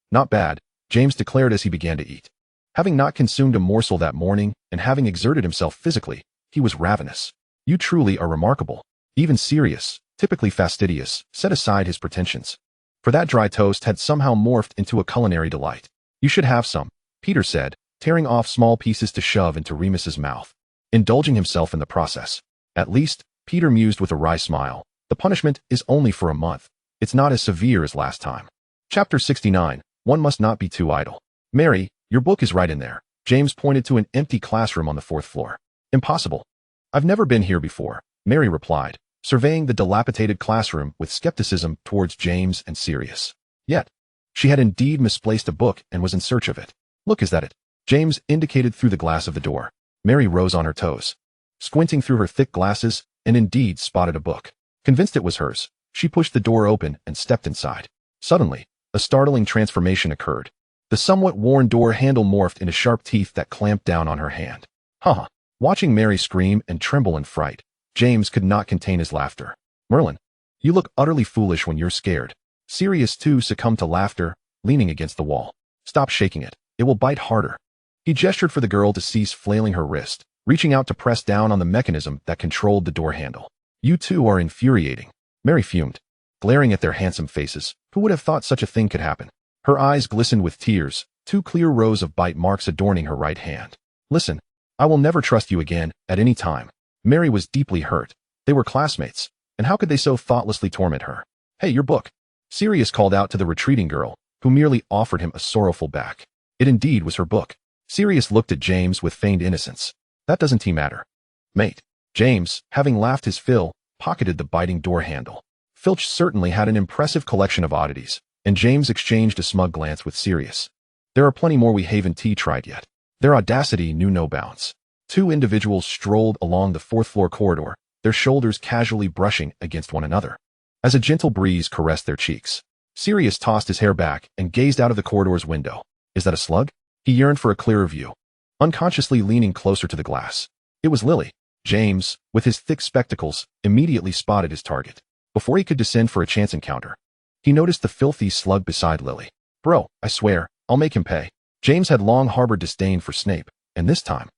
Speaker 1: Not bad," James declared as he began to eat. Having not consumed a morsel that morning, and having exerted himself physically, he was ravenous. "You truly are remarkable." Even Sirius, typically fastidious, set aside his pretensions, for that dry toast had somehow morphed into a culinary delight. "You should have some," Peter said, tearing off small pieces to shove into Remus's mouth, indulging himself in the process. "At least," Peter mused with a wry smile, "the punishment is only for a month. It's not as severe as last time." Chapter 69, One Must Not Be Too Idle. "Mary, your book is right in there." James pointed to an empty classroom on the 4th floor. "Impossible. I've never been here before," Mary replied, surveying the dilapidated classroom with skepticism towards James and Sirius. Yet, she had indeed misplaced a book and was in search of it. "Look, is that it?" James indicated through the glass of the door. Mary rose on her toes, squinting through her thick glasses, and indeed spotted a book. Convinced it was hers, she pushed the door open and stepped inside. Suddenly, a startling transformation occurred. The somewhat worn door handle morphed into sharp teeth that clamped down on her hand. "Huh." Watching Mary scream and tremble in fright, James could not contain his laughter. "Merlin." You look utterly foolish when you're scared. Sirius too succumbed to laughter, leaning against the wall. Stop shaking it. It will bite harder. He gestured for the girl to cease flailing her wrist, reaching out to press down on the mechanism that controlled the door handle. You two are infuriating. Mary fumed, glaring at their handsome faces. Who would have thought such a thing could happen? Her eyes glistened with tears, 2 clear rows of bite marks adorning her right hand. Listen, I will never trust you again, at any time. Mary was deeply hurt. They were classmates, and how could they so thoughtlessly torment her? Hey, your book. Sirius called out to the retreating girl, who merely offered him a sorrowful back. It indeed was her book. Sirius looked at James with feigned innocence. That doesn't matter. Mate. James, having laughed his fill, pocketed the biting door handle. Filch certainly had an impressive collection of oddities, and James exchanged a smug glance with Sirius. There are plenty more we haven't tried yet. Their audacity knew no bounds. 2 individuals strolled along the 4th-floor corridor, their shoulders casually brushing against one another. As a gentle breeze caressed their cheeks, Sirius tossed his hair back and gazed out of the corridor's window. Is that a slug? He yearned for a clearer view, unconsciously leaning closer to the glass. It was Lily. James, with his thick spectacles, immediately spotted his target. Before he could descend for a chance encounter, he noticed the filthy slug beside Lily. Bro, I swear, I'll make him pay. James had long harbored disdain for Snape, and this time,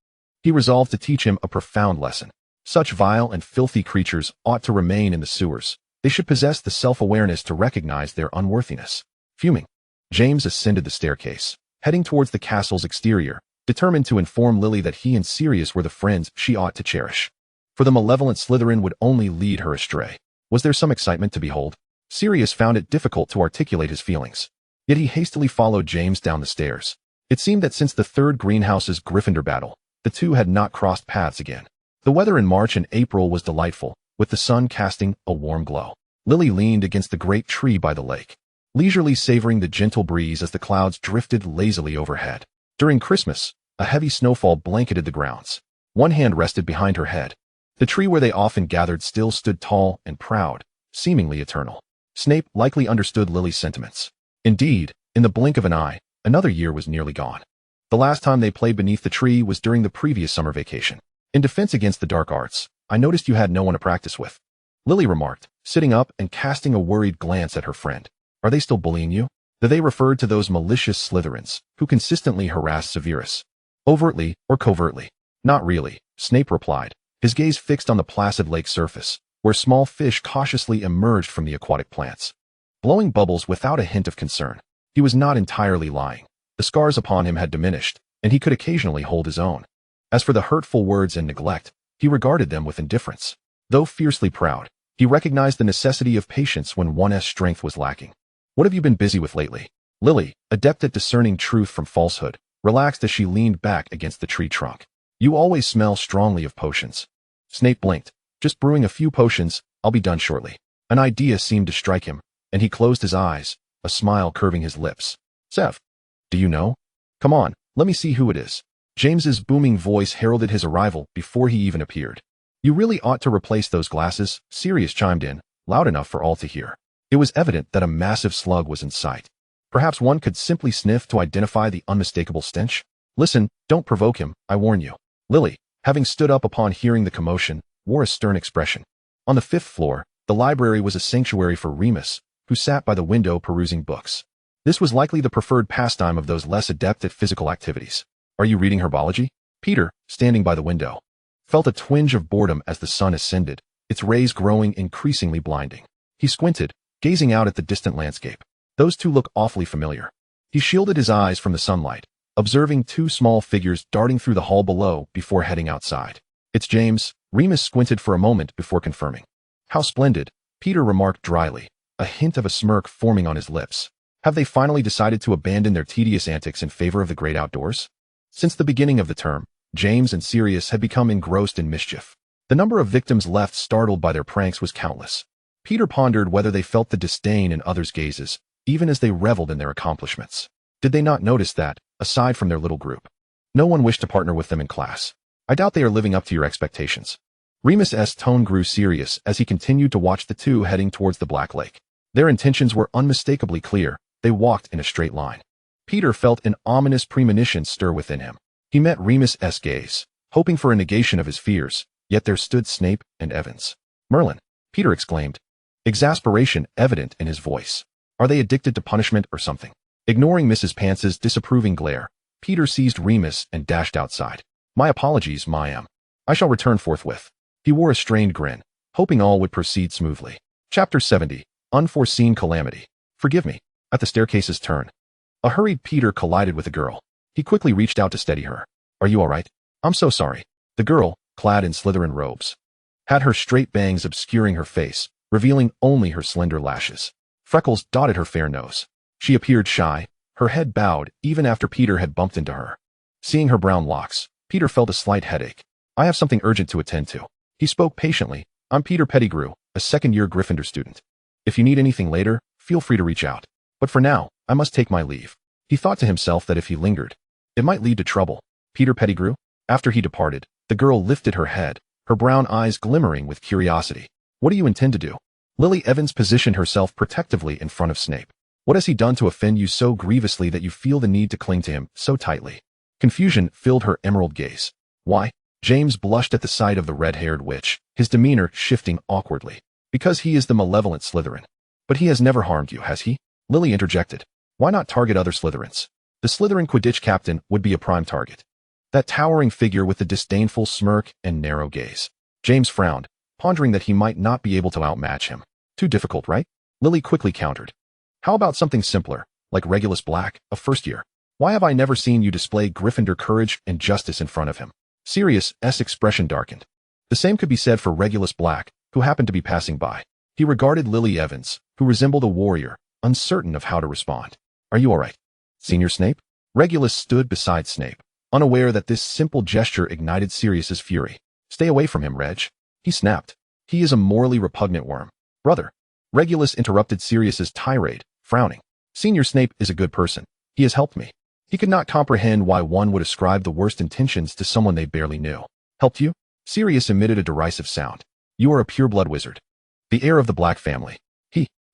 Speaker 1: he resolved to teach him a profound lesson. Such vile and filthy creatures ought to remain in the sewers. They should possess the self-awareness to recognize their unworthiness. Fuming, James ascended the staircase, heading towards the castle's exterior, determined to inform Lily that he and Sirius were the friends she ought to cherish. For the malevolent Slytherin would only lead her astray. Was there some excitement to behold? Sirius found it difficult to articulate his feelings. Yet he hastily followed James down the stairs. It seemed that since the 3rd Greenhouse's Gryffindor battle, the two had not crossed paths again. The weather in March and April was delightful, with the sun casting a warm glow. Lily leaned against the great tree by the lake, leisurely savoring the gentle breeze as the clouds drifted lazily overhead. During Christmas, a heavy snowfall blanketed the grounds. One hand rested behind her head. The tree where they often gathered still stood tall and proud, seemingly eternal. Snape likely understood Lily's sentiments. Indeed, in the blink of an eye, another year was nearly gone. The last time they played beneath the tree was during the previous summer vacation. In defense against the dark arts, I noticed you had no one to practice with, Lily remarked, sitting up and casting a worried glance at her friend. Are they still bullying you? They referred to those malicious Slytherins, who consistently harassed Severus. Overtly or covertly? Not really, Snape replied, his gaze fixed on the placid lake surface, where small fish cautiously emerged from the aquatic plants, blowing bubbles without a hint of concern. He was not entirely lying. The scars upon him had diminished, and he could occasionally hold his own. As for the hurtful words and neglect, he regarded them with indifference. Though fiercely proud, he recognized the necessity of patience when one's strength was lacking. What have you been busy with lately? Lily, adept at discerning truth from falsehood, relaxed as she leaned back against the tree trunk. You always smell strongly of potions. Snape blinked. Just brewing a few potions, I'll be done shortly. An idea seemed to strike him, and he closed his eyes, a smile curving his lips. Sev, do you know? Come on, let me see who it is. James's booming voice heralded his arrival before he even appeared. You really ought to replace those glasses, Sirius chimed in, loud enough for all to hear. It was evident that a massive slug was in sight. Perhaps one could simply sniff to identify the unmistakable stench? Listen, don't provoke him, I warn you. Lily, having stood up upon hearing the commotion, wore a stern expression. On the 5th floor, the library was a sanctuary for Remus, who sat by the window perusing books. This was likely the preferred pastime of those less adept at physical activities. Are you reading herbology? Peter, standing by the window, felt a twinge of boredom as the sun ascended, its rays growing increasingly blinding. He squinted, gazing out at the distant landscape. Those two look awfully familiar. He shielded his eyes from the sunlight, observing 2 small figures darting through the hall below before heading outside. It's James. Remus squinted for a moment before confirming. How splendid, Peter remarked dryly, a hint of a smirk forming on his lips. Have they finally decided to abandon their tedious antics in favor of the great outdoors? Since the beginning of the term, James and Sirius had become engrossed in mischief. The number of victims left startled by their pranks was countless. Peter pondered whether they felt the disdain in others' gazes, even as they reveled in their accomplishments. Did they not notice that, aside from their little group, no one wished to partner with them in class? I doubt they are living up to your expectations. Remus's tone grew serious as he continued to watch the two heading towards the Black Lake. Their intentions were unmistakably clear. They walked in a straight line. Peter felt an ominous premonition stir within him. He met Remus's gaze, hoping for a negation of his fears, yet there stood Snape and Evans. Merlin, Peter exclaimed. exasperation evident in his voice. Are they addicted to punishment or something? Ignoring Mrs. Pance's disapproving glare, Peter seized Remus and dashed outside. My apologies, ma'am. I shall return forthwith. He wore a strained grin, hoping all would proceed smoothly. Chapter 70. Unforeseen Calamity. Forgive me. At the staircase's turn, a hurried Peter collided with a girl. He quickly reached out to steady her. Are you all right? I'm so sorry. The girl, clad in Slytherin robes, had her straight bangs obscuring her face, revealing only her slender lashes. Freckles dotted her fair nose. She appeared shy, her head bowed even after Peter had bumped into her. Seeing her brown locks, Peter felt a slight headache. I have something urgent to attend to. He spoke patiently. I'm Peter Pettigrew, a second-year Gryffindor student. If you need anything later, feel free to reach out. But for now, I must take my leave. He thought to himself that if he lingered, it might lead to trouble. Peter Pettigrew? After he departed, the girl lifted her head, her brown eyes glimmering with curiosity. What do you intend to do? Lily Evans positioned herself protectively in front of Snape. What has he done to offend you so grievously that you feel the need to cling to him so tightly? Confusion filled her emerald gaze. Why? James blushed at the sight of the red-haired witch, his demeanor shifting awkwardly. Because he is the malevolent Slytherin. But he has never harmed you, has he? Lily interjected. Why not target other Slytherins? The Slytherin Quidditch captain would be a prime target. That towering figure with the disdainful smirk and narrow gaze. James frowned, pondering that he might not be able to outmatch him. Too difficult, right? Lily quickly countered. How about something simpler, like Regulus Black, a first year? Why have I never seen you display Gryffindor courage and justice in front of him? Sirius's expression darkened. The same could be said for Regulus Black, who happened to be passing by. He regarded Lily Evans, who resembled a warrior, uncertain of how to respond. Are you all right, Senior Snape? Regulus stood beside Snape, unaware that this simple gesture ignited Sirius's fury. Stay away from him, Reg. He snapped. He is a morally repugnant worm. Brother. Regulus interrupted Sirius's tirade, frowning. Senior Snape is a good person. He has helped me. He could not comprehend why one would ascribe the worst intentions to someone they barely knew. Helped you? Sirius emitted a derisive sound. You are a pureblood wizard. The heir of the Black family.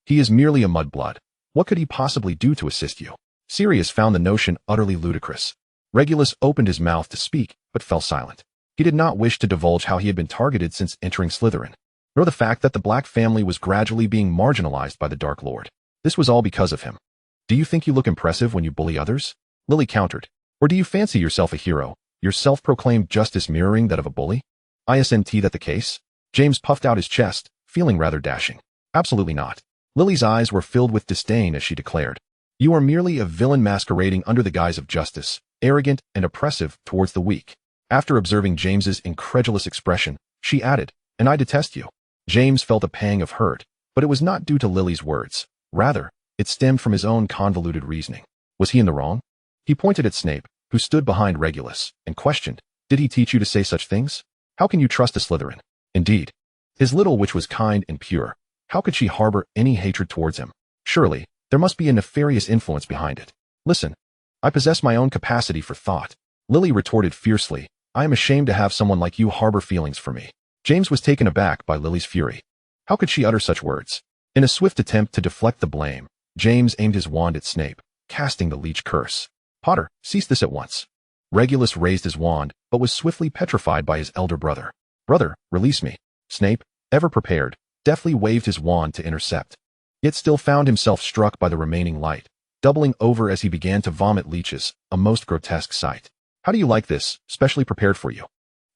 Speaker 1: He is merely a mudblood. What could he possibly do to assist you? Sirius found the notion utterly ludicrous. Regulus opened his mouth to speak, but fell silent. He did not wish to divulge how he had been targeted since entering Slytherin, nor the fact that the Black family was gradually being marginalized by the Dark Lord. This was all because of him. Do you think you look impressive when you bully others? Lily countered. Or do you fancy yourself a hero, your self-proclaimed justice mirroring that of a bully? Isn't that the case? James puffed out his chest, feeling rather dashing. Absolutely not. Lily's eyes were filled with disdain as she declared. You are merely a villain masquerading under the guise of justice, arrogant and oppressive towards the weak. After observing James's incredulous expression, she added, and I detest you. James felt a pang of hurt, but it was not due to Lily's words. Rather, it stemmed from his own convoluted reasoning. Was he in the wrong? He pointed at Snape, who stood behind Regulus, and questioned, did he teach you to say such things? How can you trust a Slytherin? Indeed. His little witch was kind and pure. How could she harbor any hatred towards him? Surely, there must be a nefarious influence behind it. Listen, I possess my own capacity for thought. Lily retorted fiercely, I am ashamed to have someone like you harbor feelings for me. James was taken aback by Lily's fury. How could she utter such words? In a swift attempt to deflect the blame, James aimed his wand at Snape, casting the leech curse. Potter, cease this at once. Regulus raised his wand, but was swiftly petrified by his elder brother. Brother, release me. Snape, ever prepared, deftly waved his wand to intercept, yet still found himself struck by the remaining light, doubling over as he began to vomit leeches, a most grotesque sight. How do you like this, specially prepared for you?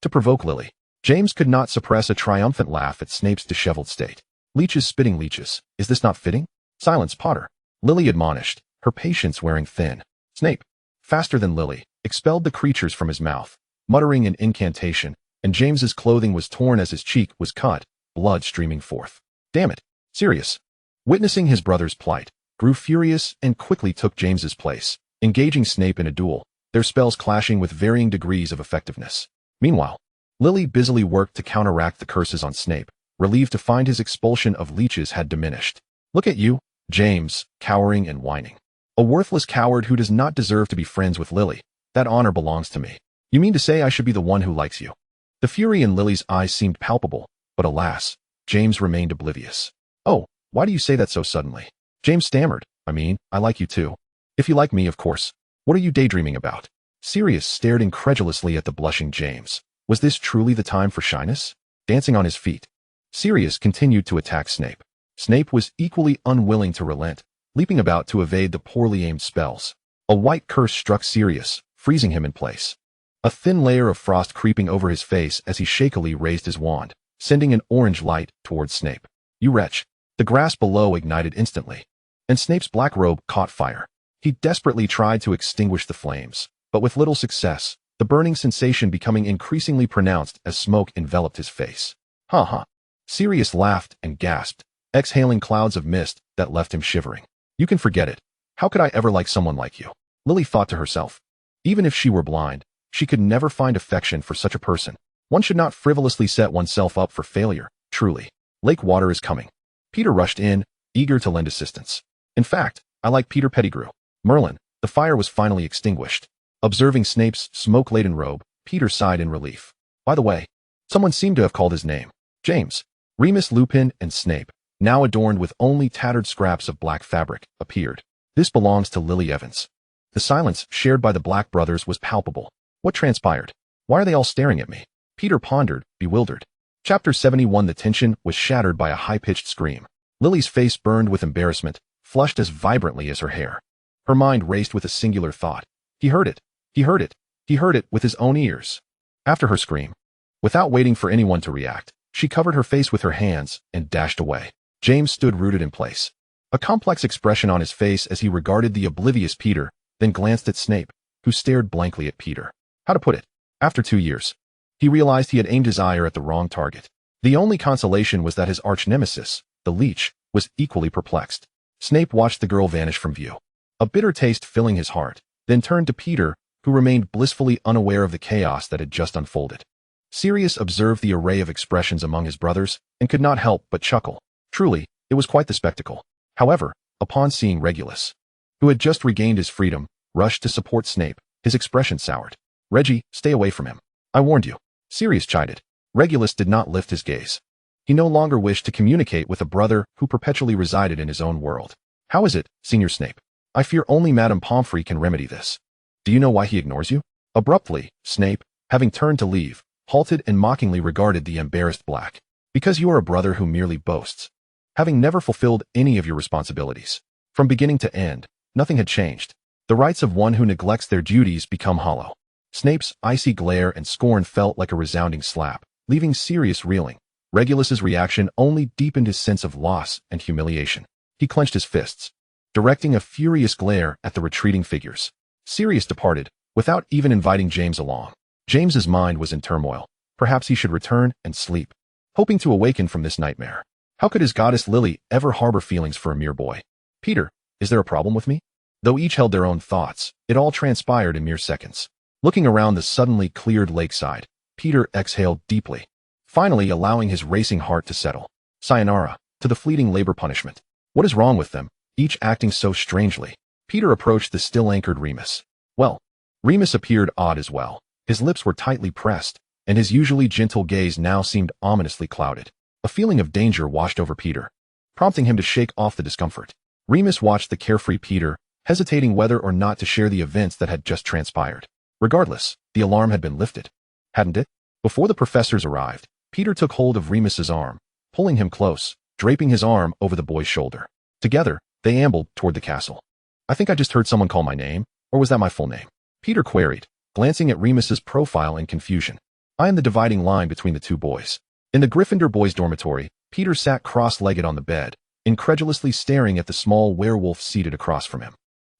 Speaker 1: To provoke Lily, James could not suppress a triumphant laugh at Snape's disheveled state. Leeches spitting leeches, is this not fitting? Silence, Potter. Lily admonished, her patience wearing thin. Snape, faster than Lily, expelled the creatures from his mouth, muttering an incantation, and James's clothing was torn as his cheek was cut, blood streaming forth. Damn it. Sirius, witnessing his brother's plight, grew furious and quickly took James's place, engaging Snape in a duel, their spells clashing with varying degrees of effectiveness. Meanwhile, Lily busily worked to counteract the curses on Snape, relieved to find his expulsion of leeches had diminished. Look at you, James, cowering and whining. A worthless coward who does not deserve to be friends with Lily. That honor belongs to me. You mean to say I should be the one who likes you? The fury in Lily's eyes seemed palpable, but alas, James remained oblivious. Oh, why do you say that so suddenly? James stammered. I like you too. If you like me, of course. What are you daydreaming about? Sirius stared incredulously at the blushing James. Was this truly the time for shyness? Dancing on his feet, Sirius continued to attack Snape. Snape was equally unwilling to relent, leaping about to evade the poorly aimed spells. A white curse struck Sirius, freezing him in place. A thin layer of frost creeping over his face as he shakily raised his wand, sending an orange light towards Snape. You wretch! The grass below ignited instantly, and Snape's black robe caught fire. He desperately tried to extinguish the flames, but with little success, the burning sensation becoming increasingly pronounced as smoke enveloped his face. Ha ha! Sirius laughed and gasped, exhaling clouds of mist that left him shivering. You can forget it. How could I ever like someone like you? Lily thought to herself. Even if she were blind, she could never find affection for such a person. One should not frivolously set oneself up for failure, truly. Lake water is coming. Peter rushed in, eager to lend assistance. In fact, I like Peter Pettigrew. Merlin, the fire was finally extinguished. Observing Snape's smoke-laden robe, Peter sighed in relief. By the way, someone seemed to have called his name. James. Remus Lupin and Snape, now adorned with only tattered scraps of black fabric, appeared. This belongs to Lily Evans. The silence shared by the Black brothers was palpable. What transpired? Why are they all staring at me? Peter pondered, bewildered. Chapter 71. The tension was shattered by a high-pitched scream. Lily's face burned with embarrassment, flushed as vibrantly as her hair. Her mind raced with a singular thought. He heard it. He heard it. He heard it with his own ears. After her scream, without waiting for anyone to react, she covered her face with her hands and dashed away. James stood rooted in place, a complex expression on his face as he regarded the oblivious Peter, then glanced at Snape, who stared blankly at Peter. How to put it? After 2 years, he realized he had aimed his ire at the wrong target. The only consolation was that his arch-nemesis, the leech, was equally perplexed. Snape watched the girl vanish from view, a bitter taste filling his heart, then turned to Peter, who remained blissfully unaware of the chaos that had just unfolded. Sirius observed the array of expressions among his brothers and could not help but chuckle. Truly, it was quite the spectacle. However, upon seeing Regulus, who had just regained his freedom, rushed to support Snape, his expression soured. Reggie, stay away from him. I warned you. Sirius chided. Regulus did not lift his gaze. He no longer wished to communicate with a brother who perpetually resided in his own world. How is it, Senior Snape? I fear only Madame Pomfrey can remedy this. Do you know why he ignores you? Abruptly, Snape, having turned to leave, halted and mockingly regarded the embarrassed Black. Because you are a brother who merely boasts. Having never fulfilled any of your responsibilities. From beginning to end, nothing had changed. The rights of one who neglects their duties become hollow. Snape's icy glare and scorn felt like a resounding slap, leaving Sirius reeling. Regulus's reaction only deepened his sense of loss and humiliation. He clenched his fists, directing a furious glare at the retreating figures. Sirius departed, without even inviting James along. James's mind was in turmoil. Perhaps he should return and sleep, hoping to awaken from this nightmare. How could his goddess Lily ever harbor feelings for a mere boy? Peter, is there a problem with me? Though each held their own thoughts, it all transpired in mere seconds. Looking around the suddenly cleared lakeside, Peter exhaled deeply, finally allowing his racing heart to settle. Sayonara, to the fleeting labor punishment. What is wrong with them, each acting so strangely? Peter approached the still-anchored Remus. Well, Remus appeared odd as well. His lips were tightly pressed, and his usually gentle gaze now seemed ominously clouded. A feeling of danger washed over Peter, prompting him to shake off the discomfort. Remus watched the carefree Peter, hesitating whether or not to share the events that had just transpired. Regardless, the alarm had been lifted, hadn't it? Before the professors arrived, Peter took hold of Remus's arm, pulling him close, draping his arm over the boy's shoulder. Together, they ambled toward the castle. I think I just heard someone call my name, or was that my full name? Peter queried, glancing at Remus's profile in confusion. I am the dividing line between the two boys. In the Gryffindor boys' dormitory, Peter sat cross-legged on the bed, incredulously staring at the small werewolf seated across from him.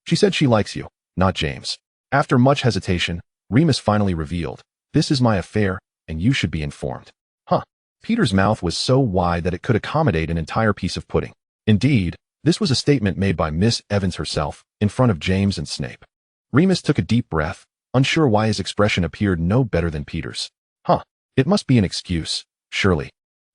Speaker 1: She said she likes you, not James. After much hesitation, Remus finally revealed, this is my affair, and you should be informed. Huh. Peter's mouth was so wide that it could accommodate an entire piece of pudding. Indeed, this was a statement made by Miss Evans herself, in front of James and Snape. Remus took a deep breath, unsure why his expression appeared no better than Peter's. Huh. It must be an excuse, surely.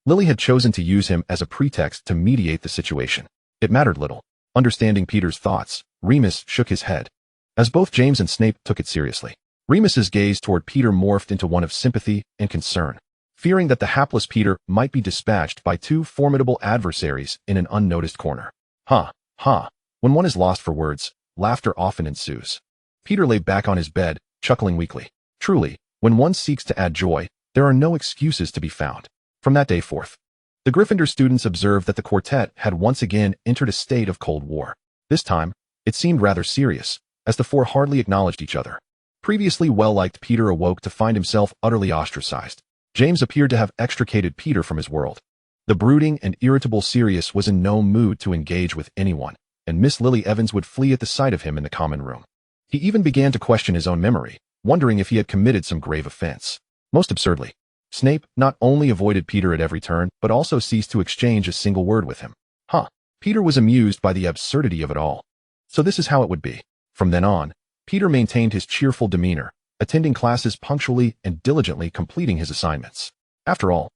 Speaker 1: Lily had chosen to use him as a pretext to mediate the situation. It mattered little. Understanding Peter's thoughts, Remus shook his head, as both James and Snape took it seriously. Remus's gaze toward Peter morphed into one of sympathy and concern, fearing that the hapless Peter might be dispatched by two formidable adversaries in an unnoticed corner. When one is lost for words, laughter often ensues. Peter lay back on his bed, chuckling weakly. Truly, when one seeks to add joy, there are no excuses to be found. From that day forth, The Gryffindor students observed that the quartet had once again entered a state of Cold War. This time, it seemed rather serious, as the four hardly acknowledged each other. Previously well-liked Peter awoke to find himself utterly ostracized. James appeared to have extricated Peter from his world. The brooding and irritable Sirius was in no mood to engage with anyone, and Miss Lily Evans would flee at the sight of him in the common room. He even began to question his own memory, wondering if he had committed some grave offense. Most absurdly, Snape not only avoided Peter at every turn, but also ceased to exchange a single word with him. Peter was amused by the absurdity of it all. So this is how it would be. From then on, Peter maintained his cheerful demeanor, attending classes punctually and diligently completing his assignments. After all,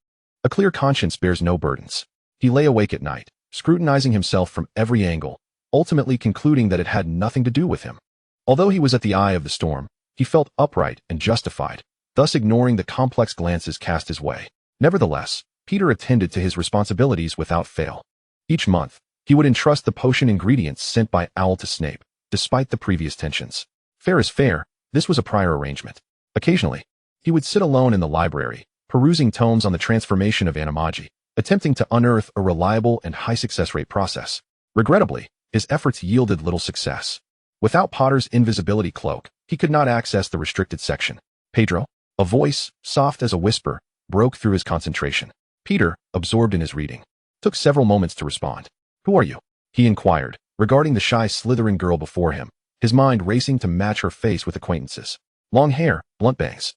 Speaker 1: a clear conscience bears no burdens. He lay awake at night, scrutinizing himself from every angle, ultimately concluding that it had nothing to do with him. Although he was at the eye of the storm, he felt upright and justified, thus ignoring the complex glances cast his way. Nevertheless, Peter attended to his responsibilities without fail. Each month, he would entrust the potion ingredients sent by Owl to Snape, despite the previous tensions. Fair is fair, this was a prior arrangement. Occasionally, he would sit alone in the library, perusing tomes on the transformation of animagi, attempting to unearth a reliable and high success rate process. Regrettably, his efforts yielded little success. Without Potter's invisibility cloak, he could not access the restricted section. Pedro, a voice, soft as a whisper, broke through his concentration. Peter, absorbed in his reading, took several moments to respond. "Who are you?" he inquired, regarding the shy Slytherin girl before him, his mind racing to match her face with acquaintances. Long hair, blunt bangs.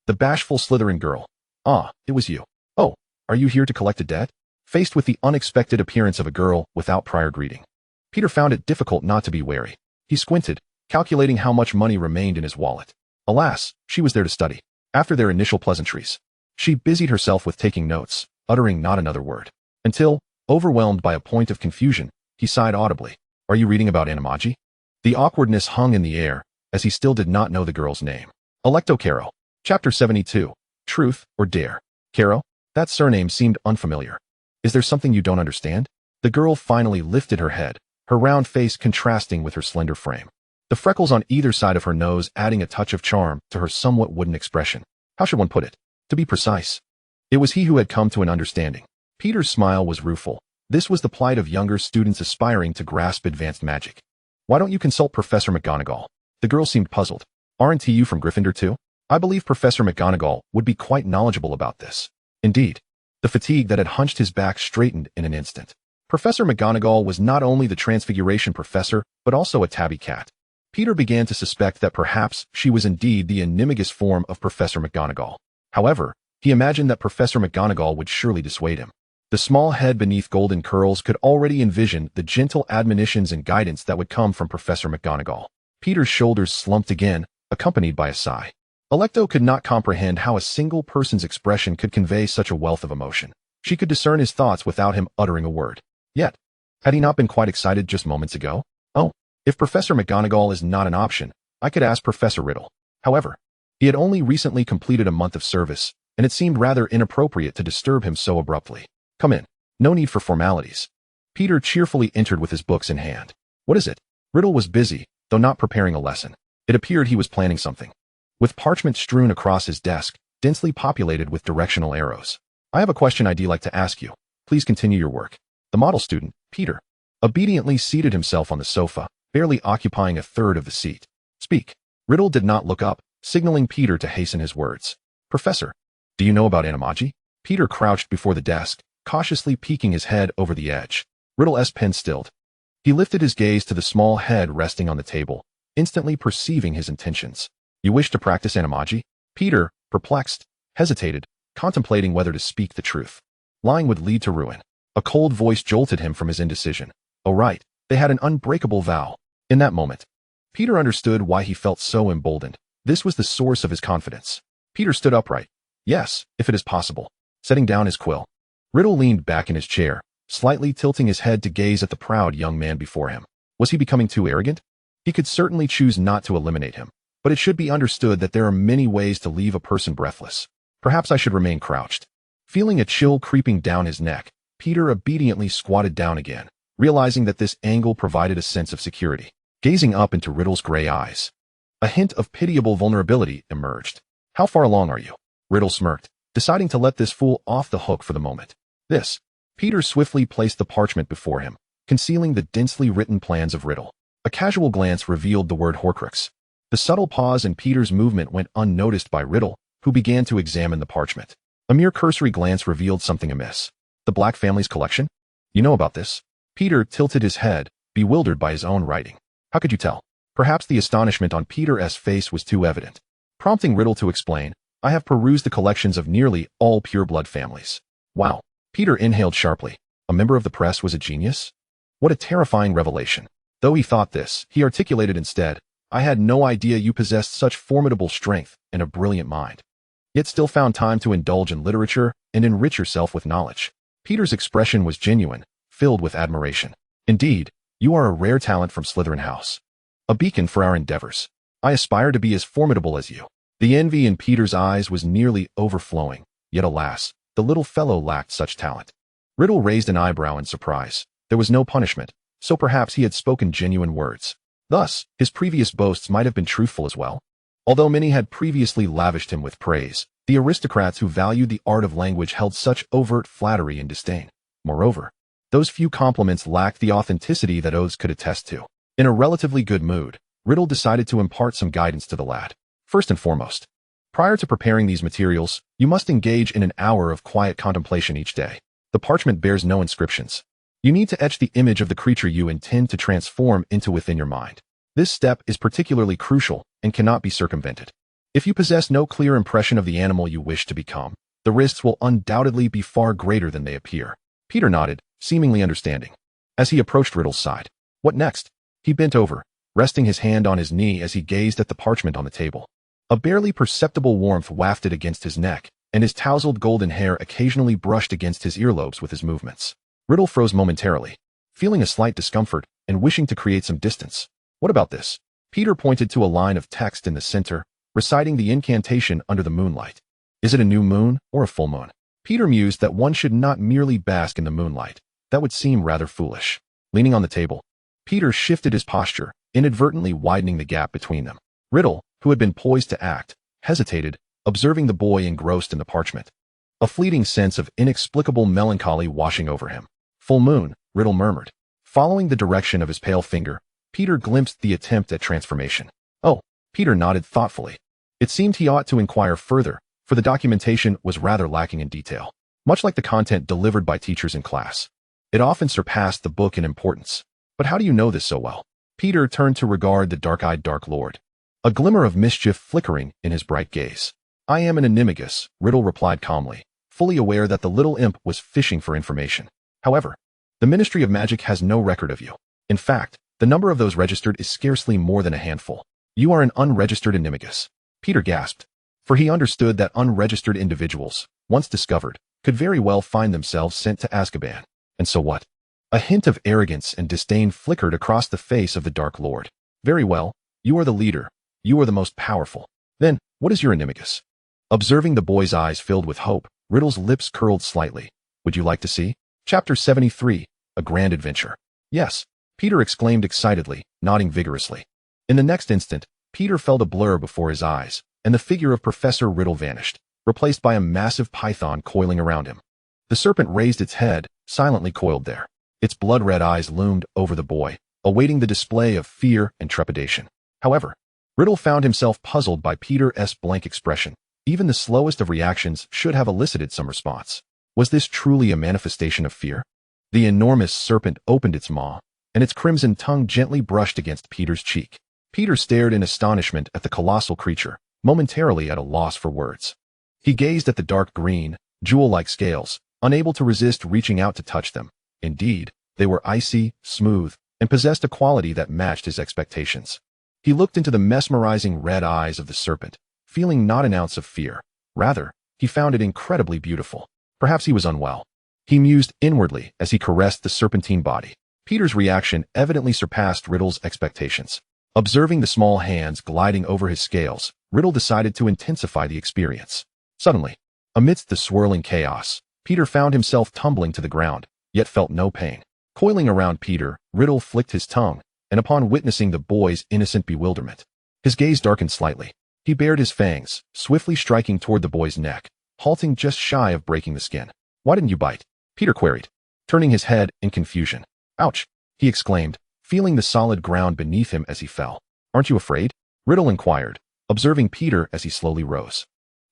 Speaker 1: The bashful Slytherin girl. "Ah, it was you. Oh, are you here to collect a debt?" Faced with the unexpected appearance of a girl without prior greeting, Peter found it difficult not to be wary. He squinted, calculating how much money remained in his wallet. Alas, she was there to study. After their initial pleasantries, she busied herself with taking notes, uttering not another word. Until, overwhelmed by a point of confusion, he sighed audibly. "Are you reading about animagi?" The awkwardness hung in the air, as he still did not know the girl's name. Electo Caro. Chapter 72. Truth or Dare. Caro? That surname seemed unfamiliar. Is there something you don't understand? The girl finally lifted her head, her round face contrasting with her slender frame. The freckles on either side of her nose adding a touch of charm to her somewhat wooden expression. How should one put it? To be precise, it was he who had come to an understanding. Peter's smile was rueful. This was the plight of younger students aspiring to grasp advanced magic. "Why don't you consult Professor McGonagall?" The girl seemed puzzled. "Aren't you from Gryffindor too?" "I believe Professor McGonagall would be quite knowledgeable about this." Indeed, the fatigue that had hunched his back straightened in an instant. Professor McGonagall was not only the Transfiguration professor, but also a tabby cat. Peter began to suspect that perhaps she was indeed the animagus form of Professor McGonagall. However, he imagined that Professor McGonagall would surely dissuade him. The small head beneath golden curls could already envision the gentle admonitions and guidance that would come from Professor McGonagall. Peter's shoulders slumped again, accompanied by a sigh. Electo could not comprehend how a single person's expression could convey such a wealth of emotion. She could discern his thoughts without him uttering a word. Yet, had he not been quite excited just moments ago? Oh, if Professor McGonagall is not an option, I could ask Professor Riddle. However, he had only recently completed a month of service, and it seemed rather inappropriate to disturb him so abruptly. "Come in. No need for formalities." Peter cheerfully entered with his books in hand. "What is it?" Riddle was busy, though not preparing a lesson. It appeared he was planning something. With parchment strewn across his desk, densely populated with directional arrows. "I have a question I'd like to ask you. Please continue your work." The model student, Peter, obediently seated himself on the sofa, barely occupying a third of the seat. "Speak." Riddle did not look up, signaling Peter to hasten his words. "Professor, do you know about animagi?" Peter crouched before the desk, cautiously peeking his head over the edge. Riddle's pen stilled. He lifted his gaze to the small head resting on the table, instantly perceiving his intentions. "You wish to practice animagi?" Peter, perplexed, hesitated, contemplating whether to speak the truth. Lying would lead to ruin. A cold voice jolted him from his indecision. Oh right, they had an unbreakable vow. In that moment, Peter understood why he felt so emboldened. This was the source of his confidence. Peter stood upright. "Yes, if it is possible." Setting down his quill, Riddle leaned back in his chair, slightly tilting his head to gaze at the proud young man before him. Was he becoming too arrogant? He could certainly choose not to eliminate him, but it should be understood that there are many ways to leave a person breathless. Perhaps I should remain crouched. Feeling a chill creeping down his neck, Peter obediently squatted down again, realizing that this angle provided a sense of security. Gazing up into Riddle's gray eyes, a hint of pitiable vulnerability emerged. "How far along are you?" Riddle smirked, deciding to let this fool off the hook for the moment. "This. Peter swiftly placed the parchment before him, concealing the densely written plans of Riddle. A casual glance revealed the word Horcrux. The subtle pause in Peter's movement went unnoticed by Riddle, who began to examine the parchment. A mere cursory glance revealed something amiss. The Black family's collection? You know about this? Peter tilted his head, bewildered by his own writing. How could you tell? Perhaps the astonishment on Peter's face was too evident. Prompting Riddle to explain, I have perused the collections of nearly all pureblood families. Wow. Peter inhaled sharply. A member of the press was a genius? What a terrifying revelation. Though he thought this, he articulated instead, I had no idea you possessed such formidable strength and a brilliant mind. Yet still found time to indulge in literature and enrich yourself with knowledge. Peter's expression was genuine, filled with admiration. Indeed, you are a rare talent from Slytherin House. A beacon for our endeavors. I aspire to be as formidable as you. The envy in Peter's eyes was nearly overflowing, yet alas, the little fellow lacked such talent. Riddle raised an eyebrow in surprise. There was no punishment, so perhaps he had spoken genuine words. Thus, his previous boasts might have been truthful as well. Although many had previously lavished him with praise, the aristocrats who valued the art of language held such overt flattery and disdain. Moreover, those few compliments lacked the authenticity that oaths could attest to. In a relatively good mood, Riddle decided to impart some guidance to the lad. First and foremost, prior to preparing these materials, you must engage in an hour of quiet contemplation each day. The parchment bears no inscriptions. You need to etch the image of the creature you intend to transform into within your mind. This step is particularly crucial and cannot be circumvented. If you possess no clear impression of the animal you wish to become, the risks will undoubtedly be far greater than they appear. Peter nodded, seemingly understanding. As he approached Riddle's side, what next? He bent over, resting his hand on his knee as he gazed at the parchment on the table. A barely perceptible warmth wafted against his neck, and his tousled golden hair occasionally brushed against his earlobes with his movements. Riddle froze momentarily, feeling a slight discomfort and wishing to create some distance. What about this? Peter pointed to a line of text in the center, reciting the incantation under the moonlight. Is it a new moon or a full moon? Peter mused that one should not merely bask in the moonlight. That would seem rather foolish. Leaning on the table, Peter shifted his posture, inadvertently widening the gap between them. Riddle, who had been poised to act, hesitated, observing the boy engrossed in the parchment. A fleeting sense of inexplicable melancholy washing over him. Full moon, Riddle murmured. Following the direction of his pale finger, Peter glimpsed the attempt at transformation. Oh, Peter nodded thoughtfully. It seemed he ought to inquire further, for the documentation was rather lacking in detail. Much like the content delivered by teachers in class, it often surpassed the book in importance. But how do you know this so well? Peter turned to regard the dark-eyed Dark Lord, a glimmer of mischief flickering in his bright gaze. I am an animagus, Riddle replied calmly, fully aware that the little imp was fishing for information. However, the Ministry of Magic has no record of you. In fact, the number of those registered is scarcely more than a handful. You are an unregistered animagus. Peter gasped, for he understood that unregistered individuals, once discovered, could very well find themselves sent to Azkaban. And so what? A hint of arrogance and disdain flickered across the face of the Dark Lord. Very well, you are the leader. You are the most powerful. Then, what is your animagus? Observing the boy's eyes filled with hope, Riddle's lips curled slightly. Would you like to see? Chapter 73, A Grand Adventure. Yes, Peter exclaimed excitedly, nodding vigorously. In the next instant, Peter felt a blur before his eyes, and the figure of Professor Riddle vanished, replaced by a massive python coiling around him. The serpent raised its head, silently coiled there. Its blood-red eyes loomed over the boy, awaiting the display of fear and trepidation. However, Riddle found himself puzzled by Peter's blank expression. Even the slowest of reactions should have elicited some response. Was this truly a manifestation of fear? The enormous serpent opened its maw, and its crimson tongue gently brushed against Peter's cheek. Peter stared in astonishment at the colossal creature, momentarily at a loss for words. He gazed at the dark green, jewel-like scales, unable to resist reaching out to touch them. Indeed, they were icy, smooth, and possessed a quality that matched his expectations. He looked into the mesmerizing red eyes of the serpent, feeling not an ounce of fear. Rather, he found it incredibly beautiful. Perhaps he was unwell. He mused inwardly as he caressed the serpentine body. Peter's reaction evidently surpassed Riddle's expectations. Observing the small hands gliding over his scales, Riddle decided to intensify the experience. Suddenly, amidst the swirling chaos, Peter found himself tumbling to the ground, yet felt no pain. Coiling around Peter, Riddle flicked his tongue, and upon witnessing the boy's innocent bewilderment, his gaze darkened slightly. He bared his fangs, swiftly striking toward the boy's neck, halting just shy of breaking the skin. Why didn't you bite? Peter queried. turning his head in confusion. Ouch, he exclaimed, feeling the solid ground beneath him as he fell. Aren't you afraid? Riddle inquired, observing Peter as he slowly rose.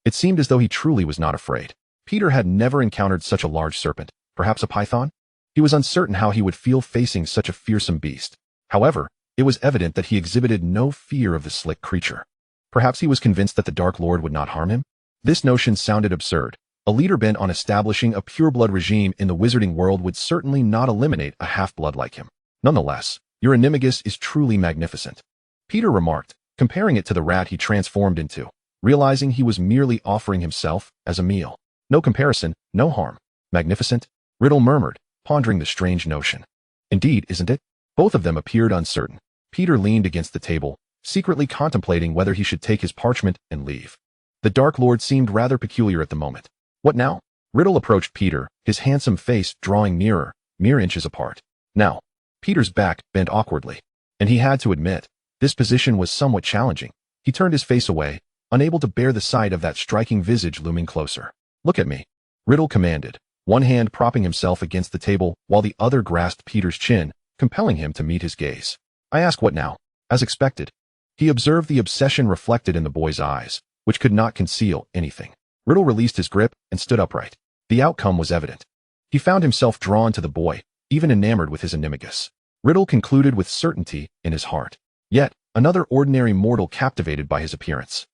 Speaker 1: It seemed as though he truly was not afraid. Peter had never encountered such a large serpent, perhaps a python? He was uncertain how he would feel facing such a fearsome beast. However, it was evident that he exhibited no fear of the slick creature. Perhaps he was convinced that the Dark Lord would not harm him? This notion sounded absurd. A leader bent on establishing a pure-blood regime in the wizarding world would certainly not eliminate a half-blood like him. Nonetheless, your animagus is truly magnificent, Peter remarked, comparing it to the rat he transformed into, realizing he was merely offering himself as a meal. No comparison, no harm. Magnificent? Riddle murmured, pondering the strange notion. Indeed, isn't it? Both of them appeared uncertain. Peter leaned against the table, secretly contemplating whether he should take his parchment and leave. The Dark Lord seemed rather peculiar at the moment. What now? Riddle approached Peter, his handsome face drawing nearer, mere inches apart. Now, Peter's back bent awkwardly, and he had to admit, this position was somewhat challenging. He turned his face away, unable to bear the sight of that striking visage looming closer. Look at me, Riddle commanded, one hand propping himself against the table while the other grasped Peter's chin, compelling him to meet his gaze. I ask what now? As expected. He observed the obsession reflected in the boy's eyes, which could not conceal anything. Riddle released his grip and stood upright. The outcome was evident. He found himself drawn to the boy, even enamored with his animagus. Riddle concluded with certainty in his heart. Yet, another ordinary mortal captivated by his appearance.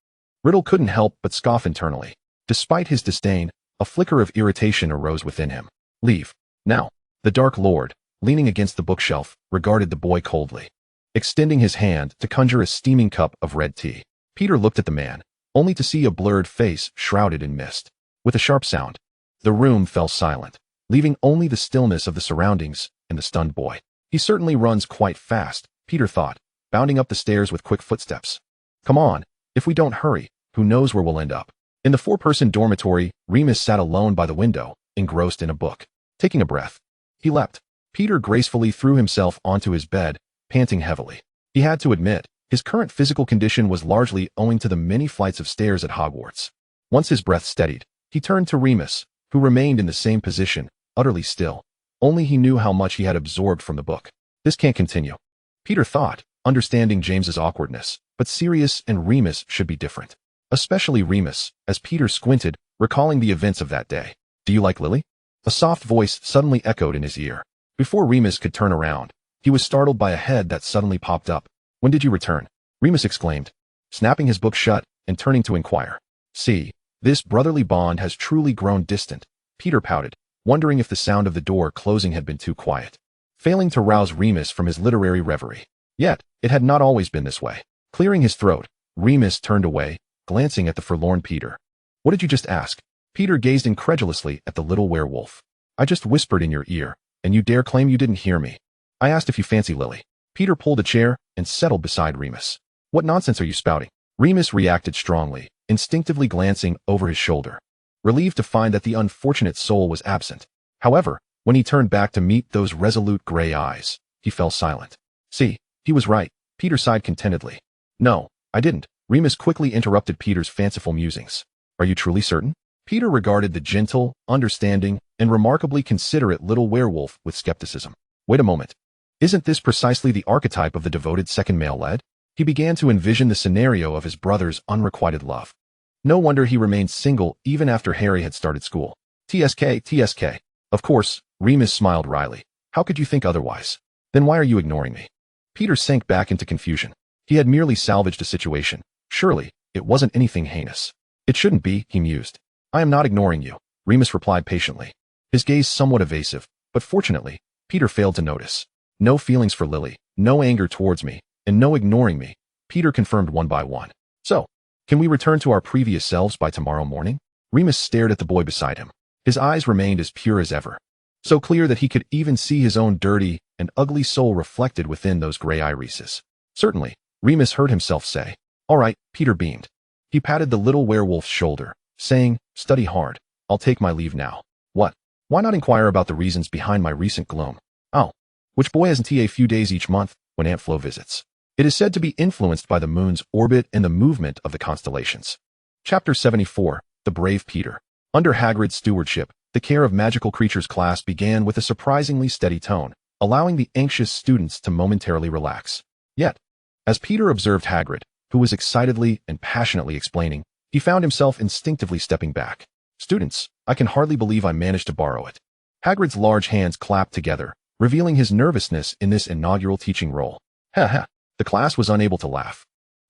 Speaker 1: Riddle couldn't help but scoff internally. Despite his disdain, a flicker of irritation arose within him. Leave. Now. The Dark Lord, leaning against the bookshelf, regarded the boy coldly, extending his hand to conjure a steaming cup of red tea. Peter looked at the man, only to see a blurred face shrouded in mist. With a sharp sound, the room fell silent, leaving only the stillness of the surroundings and the stunned boy. He certainly runs quite fast, Peter thought, bounding up the stairs with quick footsteps. Come on, if we don't hurry, who knows where we'll end up. In the four-person dormitory, Remus sat alone by the window, engrossed in a book. Taking a breath, he leapt. Peter gracefully threw himself onto his bed, panting heavily. He had to admit, his current physical condition was largely owing to the many flights of stairs at Hogwarts. Once his breath steadied, he turned to Remus, who remained in the same position, utterly still. Only he knew how much he had absorbed from the book. This can't continue, Peter thought, understanding James's awkwardness, but Sirius and Remus should be different. Especially Remus, as Peter squinted, recalling the events of that day. Do you like Lily? A soft voice suddenly echoed in his ear. Before Remus could turn around, he was startled by a head that suddenly popped up. When did you return? Remus exclaimed, snapping his book shut and turning to inquire. See, this brotherly bond has truly grown distant, Peter pouted, wondering if the sound of the door closing had been too quiet, failing to rouse Remus from his literary reverie. Yet, it had not always been this way. Clearing his throat, Remus turned away, glancing at the forlorn Peter. What did you just ask? Peter gazed incredulously at the little werewolf. I just whispered in your ear, and you dare claim you didn't hear me. I asked if you fancy Lily. Peter pulled a chair and settled beside Remus. What nonsense are you spouting? Remus reacted strongly, instinctively glancing over his shoulder, relieved to find that the unfortunate soul was absent. However, when he turned back to meet those resolute gray eyes, he fell silent. See, he was right, Peter sighed contentedly. No, I didn't. Remus quickly interrupted Peter's fanciful musings. Are you truly certain? Peter regarded the gentle, understanding, and remarkably considerate little werewolf with skepticism. Wait a moment. Isn't this precisely the archetype of the devoted second male lead? He began to envision the scenario of his brother's unrequited love. No wonder he remained single even after Harry had started school. TSK. Of course, Remus smiled wryly. How could you think otherwise? Then why are you ignoring me? Peter sank back into confusion. He had merely salvaged a situation. Surely, it wasn't anything heinous. It shouldn't be, he mused. I am not ignoring you, Remus replied patiently, his gaze somewhat evasive, but fortunately, Peter failed to notice. No feelings for Lily, no anger towards me, and no ignoring me, Peter confirmed one by one. So, can we return to our previous selves by tomorrow morning? Remus stared at the boy beside him. His eyes remained as pure as ever, so clear that he could even see his own dirty and ugly soul reflected within those gray irises. Certainly, Remus heard himself say. All right, Peter beamed. He patted the little werewolf's shoulder, saying, study hard. I'll take my leave now. What? Why not inquire about the reasons behind my recent gloom? Oh, which boy hasn't he a few days each month when Aunt Flo visits? It is said to be influenced by the moon's orbit and the movement of the constellations. Chapter 74, The Brave Peter. Under Hagrid's stewardship, The Care of Magical Creatures class began with a surprisingly steady tone, allowing the anxious students to momentarily relax. Yet, as Peter observed Hagrid, who was excitedly and passionately explaining, he found himself instinctively stepping back. "Students, I can hardly believe I managed to borrow it." Hagrid's large hands clapped together, revealing his nervousness in this inaugural teaching role. Ha ha! The class was unable to laugh.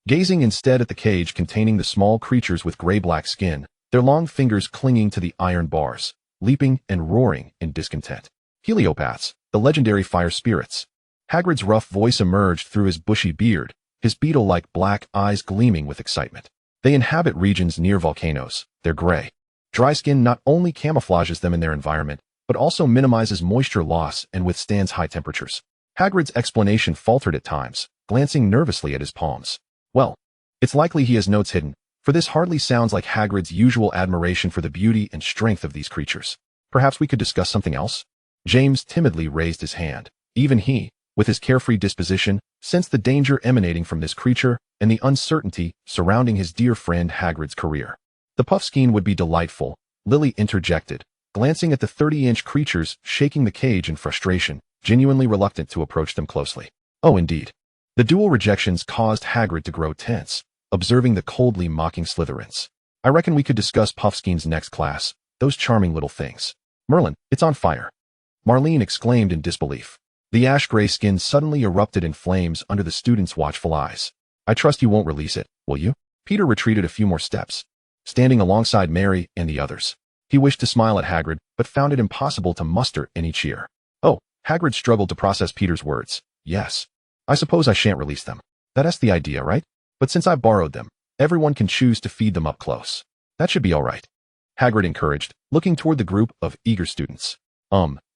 Speaker 1: Gazing instead at the cage containing the small creatures with gray-black skin, their long fingers clinging to the iron bars, leaping and roaring in discontent. Heliopaths, the legendary fire spirits. Hagrid's rough voice emerged through his bushy beard, his beetle-like black eyes gleaming with excitement. They inhabit regions near volcanoes. Their gray, dry skin not only camouflages them in their environment, but also minimizes moisture loss and withstands high temperatures. Hagrid's explanation faltered at times, glancing nervously at his palms. Well, it's likely he has notes hidden, for this hardly sounds like Hagrid's usual admiration for the beauty and strength of these creatures. Perhaps we could discuss something else? James timidly raised his hand. Even he, with his carefree disposition, sensed the danger emanating from this creature and the uncertainty surrounding his dear friend Hagrid's career. The Puffskein would be delightful, Lily interjected, glancing at the 30-inch creatures shaking the cage in frustration, genuinely reluctant to approach them closely. Oh, indeed. The dual rejections caused Hagrid to grow tense, observing the coldly mocking Slytherins. "I reckon we could discuss Puffskein's next class, those charming little things." "Merlin, it's on fire!" Marlene exclaimed in disbelief. The ash-gray skin suddenly erupted in flames under the students' watchful eyes. "I trust you won't release it, will you?" Peter retreated a few more steps, standing alongside Mary and the others. He wished to smile at Hagrid, but found it impossible to muster any cheer. "Oh," Hagrid struggled to process Peter's words. "Yes. I suppose I shan't release them. That's the idea, right? But since I borrowed them, everyone can choose to feed them up close. That should be all right," Hagrid encouraged, looking toward the group of eager students.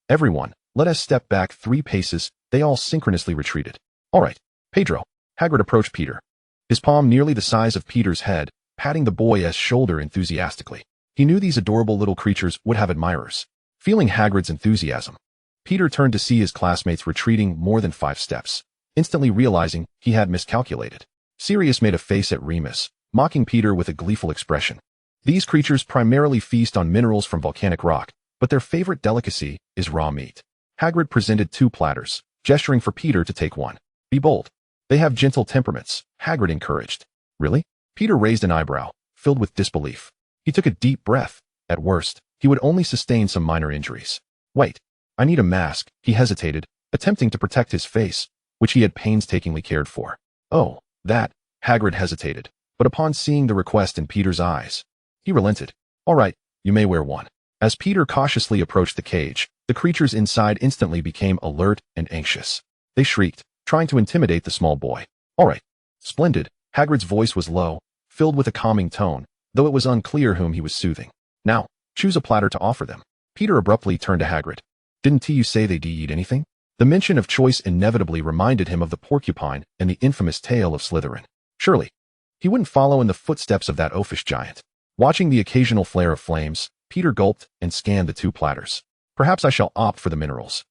Speaker 1: Everyone, let us step back 3 paces." They all synchronously retreated. "All right, Pedro." Hagrid approached Peter, his palm nearly the size of Peter's head, patting the boy's shoulder enthusiastically. He knew these adorable little creatures would have admirers. Feeling Hagrid's enthusiasm, Peter turned to see his classmates retreating more than 5 steps, instantly realizing he had miscalculated. Sirius made a face at Remus, mocking Peter with a gleeful expression. These creatures primarily feast on minerals from volcanic rock, but their favorite delicacy is raw meat. Hagrid presented 2 platters, gesturing for Peter to take one. "Be bold. They have gentle temperaments," Hagrid encouraged. "Really?" Peter raised an eyebrow, filled with disbelief. He took a deep breath. At worst, he would only sustain some minor injuries. "Wait, I need a mask," he hesitated, attempting to protect his face, which he had painstakingly cared for. "Oh, that," Hagrid hesitated, but upon seeing the request in Peter's eyes, he relented. "All right, you may wear one." As Peter cautiously approached the cage, the creatures inside instantly became alert and anxious. They shrieked, trying to intimidate the small boy. "All right. Splendid." Hagrid's voice was low, filled with a calming tone, though it was unclear whom he was soothing. "Now, choose a platter to offer them." Peter abruptly turned to Hagrid. "Didn't you say they'd eat anything?" The mention of choice inevitably reminded him of the porcupine and the infamous tale of Slytherin. Surely, he wouldn't follow in the footsteps of that oafish giant. Watching the occasional flare of flames, Peter gulped and scanned the 2 platters. "Perhaps I shall opt for the minerals.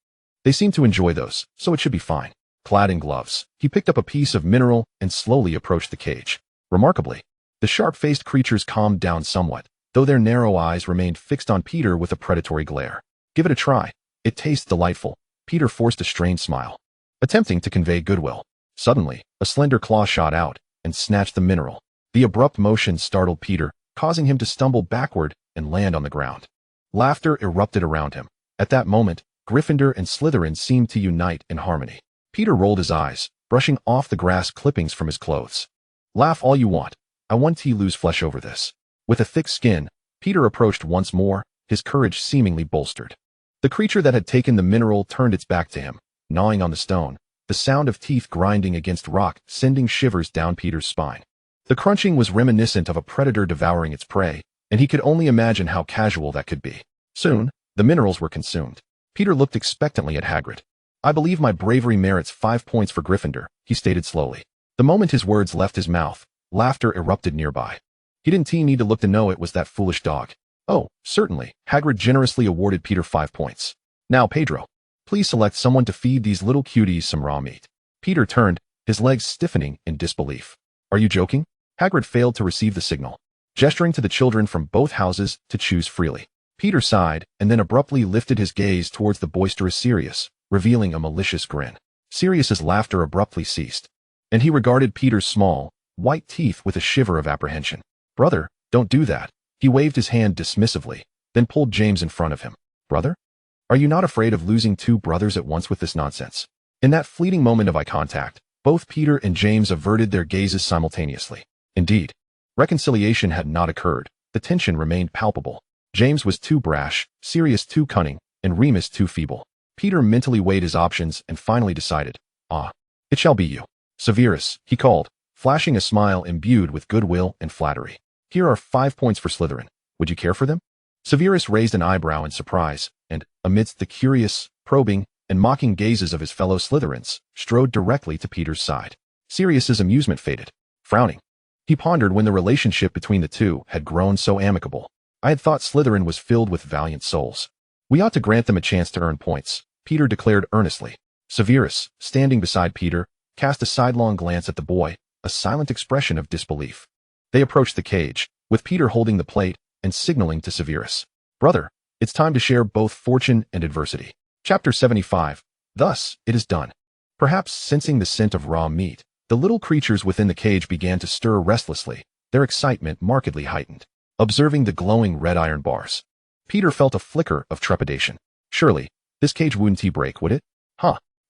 Speaker 1: They seem to enjoy those, so it should be fine." Clad in gloves, he picked up a piece of mineral and slowly approached the cage. Remarkably, the sharp-faced creatures calmed down somewhat, though their narrow eyes remained fixed on Peter with a predatory glare. "Give it a try. It tastes delightful." Peter forced a strained smile, attempting to convey goodwill. Suddenly, a slender claw shot out and snatched the mineral. The abrupt motion startled Peter, causing him to stumble backward and land on the ground. Laughter erupted around him. At that moment, Gryffindor and Slytherin seemed to unite in harmony. Peter rolled his eyes, brushing off the grass clippings from his clothes. "Laugh all you want. I want to lose flesh over this." With a thick skin, Peter approached once more, his courage seemingly bolstered. The creature that had taken the mineral turned its back to him, gnawing on the stone, the sound of teeth grinding against rock sending shivers down Peter's spine. The crunching was reminiscent of a predator devouring its prey, and he could only imagine how casual that could be. Soon, the minerals were consumed. Peter looked expectantly at Hagrid. "I believe my bravery merits 5 points for Gryffindor," he stated slowly. The moment his words left his mouth, laughter erupted nearby. He didn't need to look to know it was that foolish dog. "Oh, certainly." Hagrid generously awarded Peter 5 points. "Now, Pedro, please select someone to feed these little cuties some raw meat." Peter turned, his legs stiffening in disbelief. "Are you joking?" Hagrid failed to receive the signal, gesturing to the children from both houses to choose freely. Peter sighed, and then abruptly lifted his gaze towards the boisterous Sirius, revealing a malicious grin. Sirius's laughter abruptly ceased, and he regarded Peter's small, white teeth with a shiver of apprehension. "Brother, don't do that." He waved his hand dismissively, then pulled James in front of him. "Brother? Are you not afraid of losing two brothers at once with this nonsense?" In that fleeting moment of eye contact, both Peter and James averted their gazes simultaneously. Indeed, reconciliation had not occurred. The tension remained palpable. James was too brash, Sirius too cunning, and Remus too feeble. Peter mentally weighed his options and finally decided, "It shall be you." "Severus," he called, flashing a smile imbued with goodwill and flattery. "Here are 5 points for Slytherin. Would you care for them?" Severus raised an eyebrow in surprise, and, amidst the curious, probing, and mocking gazes of his fellow Slytherins, strode directly to Peter's side. Sirius's amusement faded. Frowning, he pondered when the relationship between the two had grown so amicable. "I had thought Slytherin was filled with valiant souls. We ought to grant them a chance to earn points," Peter declared earnestly. Severus, standing beside Peter, cast a sidelong glance at the boy, a silent expression of disbelief. They approached the cage, with Peter holding the plate and signaling to Severus. "Brother, it's time to share both fortune and adversity." Chapter 75. Thus, it is done. Perhaps sensing the scent of raw meat, the little creatures within the cage began to stir restlessly, their excitement markedly heightened. Observing the glowing red iron bars, Peter felt a flicker of trepidation. Surely, this cage wouldn't break, would it?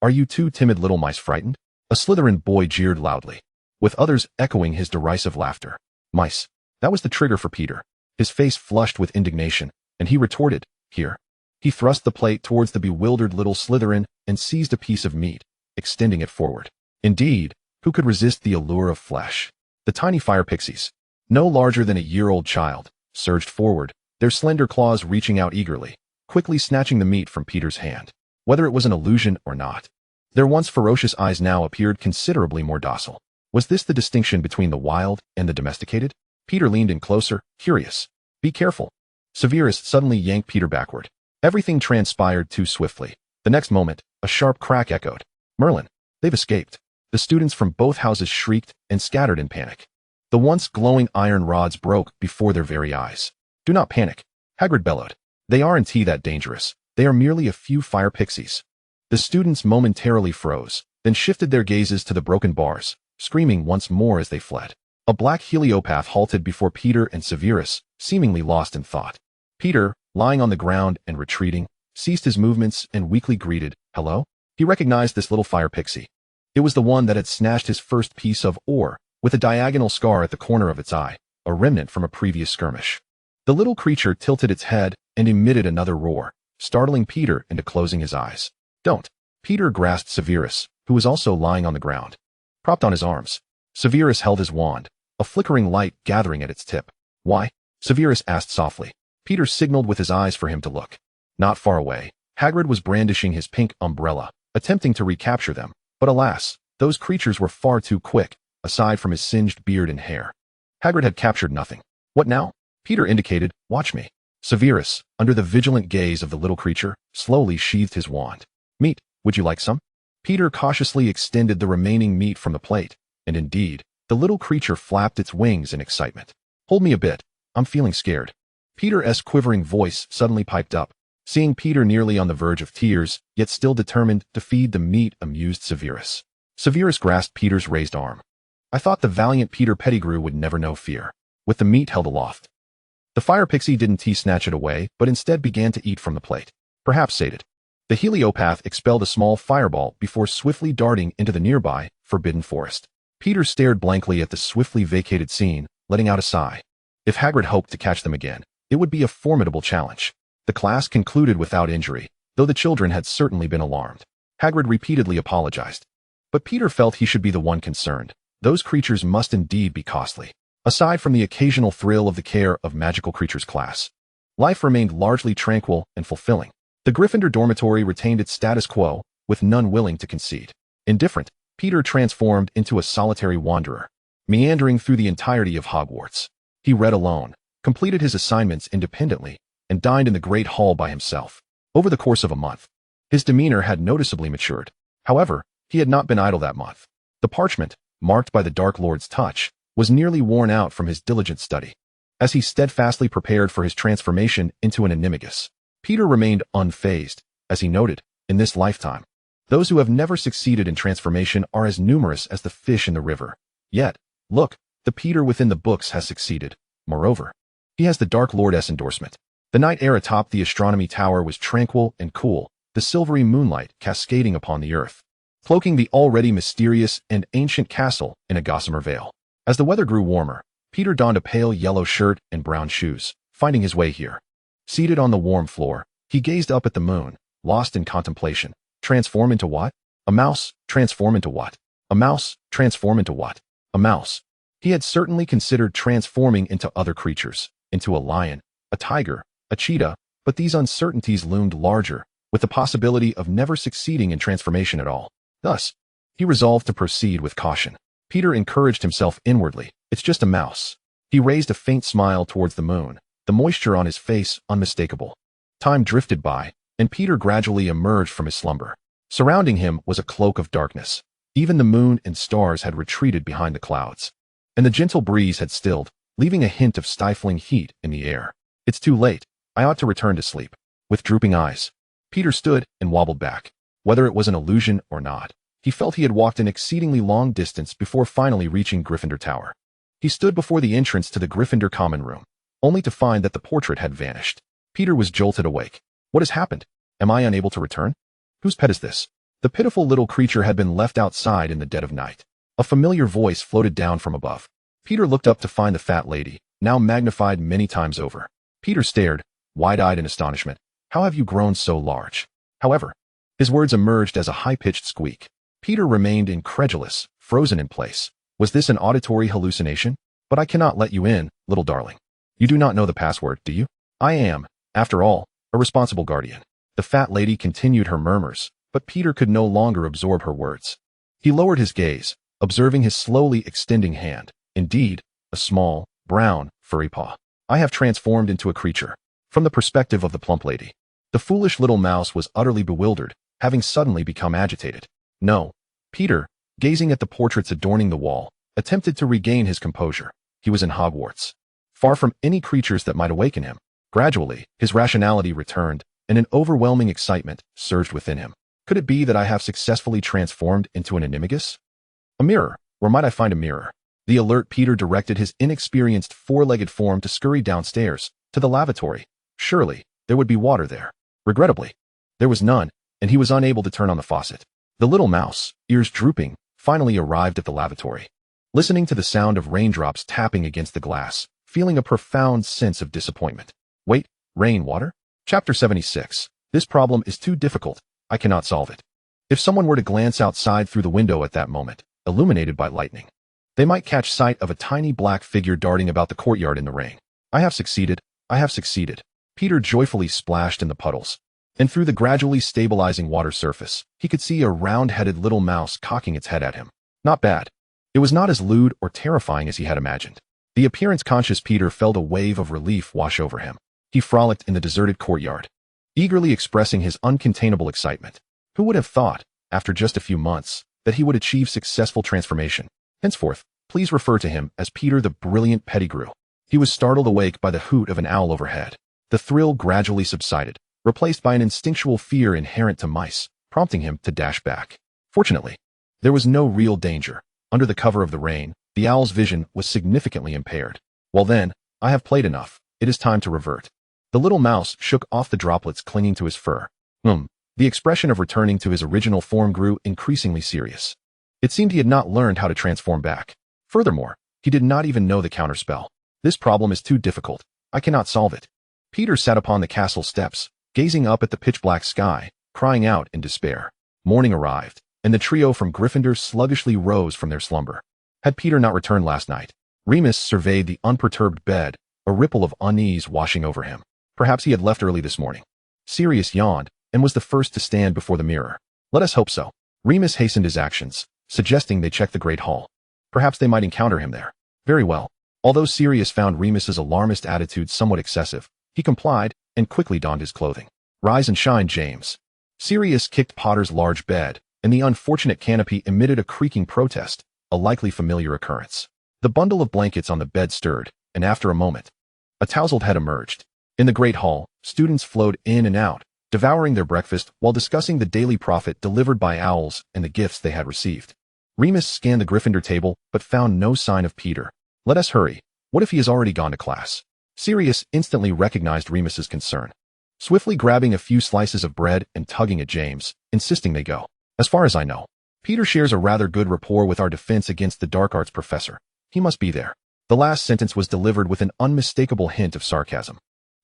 Speaker 1: Are you two timid little mice frightened?" A Slytherin boy jeered loudly, with others echoing his derisive laughter. Mice. That was the trigger for Peter. His face flushed with indignation, and he retorted, "Here." He thrust the plate towards the bewildered little Slytherin and seized a piece of meat, extending it forward. Indeed, who could resist the allure of flesh? The tiny fire pixies, no larger than a year-old child, surged forward, their slender claws reaching out eagerly, quickly snatching the meat from Peter's hand. Whether it was an illusion or not, their once ferocious eyes now appeared considerably more docile. Was this the distinction between the wild and the domesticated? Peter leaned in closer, curious. "Be careful." Severus suddenly yanked Peter backward. Everything transpired too swiftly. The next moment, a sharp crack echoed. "Merlin, they've escaped." The students from both houses shrieked and scattered in panic. The once glowing iron rods broke before their very eyes. "Do not panic," Hagrid bellowed. "They aren't that dangerous. They are merely a few fire pixies." The students momentarily froze, then shifted their gazes to the broken bars, screaming once more as they fled. A black heliopath halted before Peter and Severus, seemingly lost in thought. Peter, lying on the ground and retreating, ceased his movements and weakly greeted, "Hello?" He recognized this little fire pixie. It was the one that had snatched his first piece of ore, with a diagonal scar at the corner of its eye, a remnant from a previous skirmish. The little creature tilted its head and emitted another roar, startling Peter into closing his eyes. "Don't." Peter grasped Severus, who was also lying on the ground, propped on his arms. Severus held his wand, a flickering light gathering at its tip. "Why?" Severus asked softly. Peter signaled with his eyes for him to look. Not far away, Hagrid was brandishing his pink umbrella, attempting to recapture them, but alas, those creatures were far too quick, aside from his singed beard and hair. Hagrid had captured nothing. "What now?" Peter indicated, "Watch me." Severus, under the vigilant gaze of the little creature, slowly sheathed his wand. "Meat, would you like some?" Peter cautiously extended the remaining meat from the plate, and indeed, the little creature flapped its wings in excitement. "Hold me a bit, I'm feeling scared." Peter's quivering voice suddenly piped up. Seeing Peter nearly on the verge of tears, yet still determined to feed the meat, amused Severus. Severus grasped Peter's raised arm. "I thought the valiant Peter Pettigrew would never know fear." With the meat held aloft, the fire pixie didn't snatch it away, but instead began to eat from the plate. Perhaps sated. The heliopath expelled a small fireball before swiftly darting into the nearby, forbidden forest. Peter stared blankly at the swiftly vacated scene, letting out a sigh. If Hagrid hoped to catch them again, it would be a formidable challenge. The class concluded without injury, though the children had certainly been alarmed. Hagrid repeatedly apologized. But Peter felt he should be the one concerned. Those creatures must indeed be costly. Aside from the occasional thrill of the care of magical creatures class, life remained largely tranquil and fulfilling. The Gryffindor dormitory retained its status quo, with none willing to concede. Indifferent, Peter transformed into a solitary wanderer, meandering through the entirety of Hogwarts. He read alone, completed his assignments independently, and dined in the Great Hall by himself. Over the course of a month, his demeanor had noticeably matured. However, he had not been idle that month. The parchment, marked by the Dark Lord's touch, was nearly worn out from his diligent study. as he steadfastly prepared for his transformation into an animagus. Peter remained unfazed, as he noted, in this lifetime. Those who have never succeeded in transformation are as numerous as the fish in the river. Yet, look, the Peter within the books has succeeded. Moreover, he has the Dark Lordess endorsement. The night air atop the astronomy tower was tranquil and cool, the silvery moonlight cascading upon the earth, cloaking the already mysterious and ancient castle in a gossamer veil. As the weather grew warmer, Peter donned a pale yellow shirt and brown shoes, finding his way here. Seated on the warm floor, he gazed up at the moon, lost in contemplation. Transform into what? A mouse. Transform into what? A mouse. Transform into what? A mouse. He had certainly considered transforming into other creatures, into a lion, a tiger, a cheetah, but these uncertainties loomed larger, with the possibility of never succeeding in transformation at all. Thus, he resolved to proceed with caution. Peter encouraged himself inwardly. It's just a mouse. He raised a faint smile towards the moon, the moisture on his face unmistakable. Time drifted by, and Peter gradually emerged from his slumber. Surrounding him was a cloak of darkness. Even the moon and stars had retreated behind the clouds, and the gentle breeze had stilled, leaving a hint of stifling heat in the air. It's too late. I ought to return to sleep. With drooping eyes, Peter stood and wobbled back. Whether it was an illusion or not, he felt he had walked an exceedingly long distance before finally reaching Gryffindor Tower. He stood before the entrance to the Gryffindor common room, only to find that the portrait had vanished. Peter was jolted awake. What has happened? Am I unable to return? Whose pet is this? The pitiful little creature had been left outside in the dead of night. A familiar voice floated down from above. Peter looked up to find the fat lady, now magnified many times over. Peter stared, wide-eyed in astonishment. How have you grown so large? However, his words emerged as a high-pitched squeak. Peter remained incredulous, frozen in place. Was this an auditory hallucination? But I cannot let you in, little darling. You do not know the password, do you? I am, after all, a responsible guardian. The fat lady continued her murmurs, but Peter could no longer absorb her words. He lowered his gaze, observing his slowly extending hand. Indeed, a small, brown, furry paw. I have transformed into a creature. From the perspective of the plump lady, the foolish little mouse was utterly bewildered, having suddenly become agitated. No. Peter, gazing at the portraits adorning the wall, attempted to regain his composure. He was in Hogwarts, far from any creatures that might awaken him. Gradually, his rationality returned, and an overwhelming excitement surged within him. Could it be that I have successfully transformed into an animagus? A mirror. Where might I find a mirror? The alert Peter directed his inexperienced four-legged form to scurry downstairs, to the lavatory. Surely, there would be water there. Regrettably, there was none, and he was unable to turn on the faucet. The little mouse, ears drooping, finally arrived at the lavatory. Listening to the sound of raindrops tapping against the glass, feeling a profound sense of disappointment. Wait, rainwater? Chapter 76. This problem is too difficult. I cannot solve it. If someone were to glance outside through the window at that moment, illuminated by lightning, they might catch sight of a tiny black figure darting about the courtyard in the rain. I have succeeded. I have succeeded. Peter joyfully splashed in the puddles, and through the gradually stabilizing water surface, he could see a round-headed little mouse cocking its head at him. Not bad. It was not as lewd or terrifying as he had imagined. The appearance-conscious Peter felt a wave of relief wash over him. He frolicked in the deserted courtyard, eagerly expressing his uncontainable excitement. Who would have thought, after just a few months, that he would achieve successful transformation? Henceforth, please refer to him as Peter the Brilliant Pettigrew. He was startled awake by the hoot of an owl overhead. The thrill gradually subsided, replaced by an instinctual fear inherent to mice, prompting him to dash back. Fortunately, there was no real danger. Under the cover of the rain, the owl's vision was significantly impaired. Well then, I have played enough. It is time to revert. The little mouse shook off the droplets clinging to his fur. The expression of returning to his original form grew increasingly serious. It seemed he had not learned how to transform back. Furthermore, he did not even know the counterspell. This problem is too difficult. I cannot solve it. Peter sat upon the castle steps, gazing up at the pitch-black sky, crying out in despair. Morning arrived, and the trio from Gryffindor sluggishly rose from their slumber. Had Peter not returned last night? Remus surveyed the unperturbed bed, a ripple of unease washing over him. Perhaps he had left early this morning. Sirius yawned, and was the first to stand before the mirror. Let us hope so. Remus hastened his actions, suggesting they check the Great Hall. Perhaps they might encounter him there. Very well. Although Sirius found Remus's alarmist attitude somewhat excessive, he complied, and quickly donned his clothing. Rise and shine, James. Sirius kicked Potter's large bed, and the unfortunate canopy emitted a creaking protest, a likely familiar occurrence. The bundle of blankets on the bed stirred, and after a moment, A tousled head emerged. In the great hall, students flowed in and out, devouring their breakfast while discussing the daily profit delivered by owls and the gifts they had received. Remus scanned the Gryffindor table but found no sign of Peter. Let us hurry. What if he has already gone to class? Sirius instantly recognized Remus's concern. Swiftly grabbing a few slices of bread and tugging at James, insisting they go. As far as I know, Peter shares a rather good rapport with our defense against the dark arts professor. He must be there. The last sentence was delivered with an unmistakable hint of sarcasm.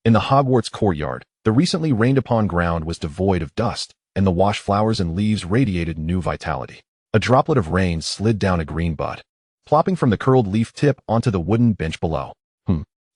Speaker 1: In the Hogwarts courtyard, the recently rained-upon ground was devoid of dust, and the washed flowers and leaves radiated new vitality. A droplet of rain slid down a green bud, plopping from the curled leaf tip onto the wooden bench below.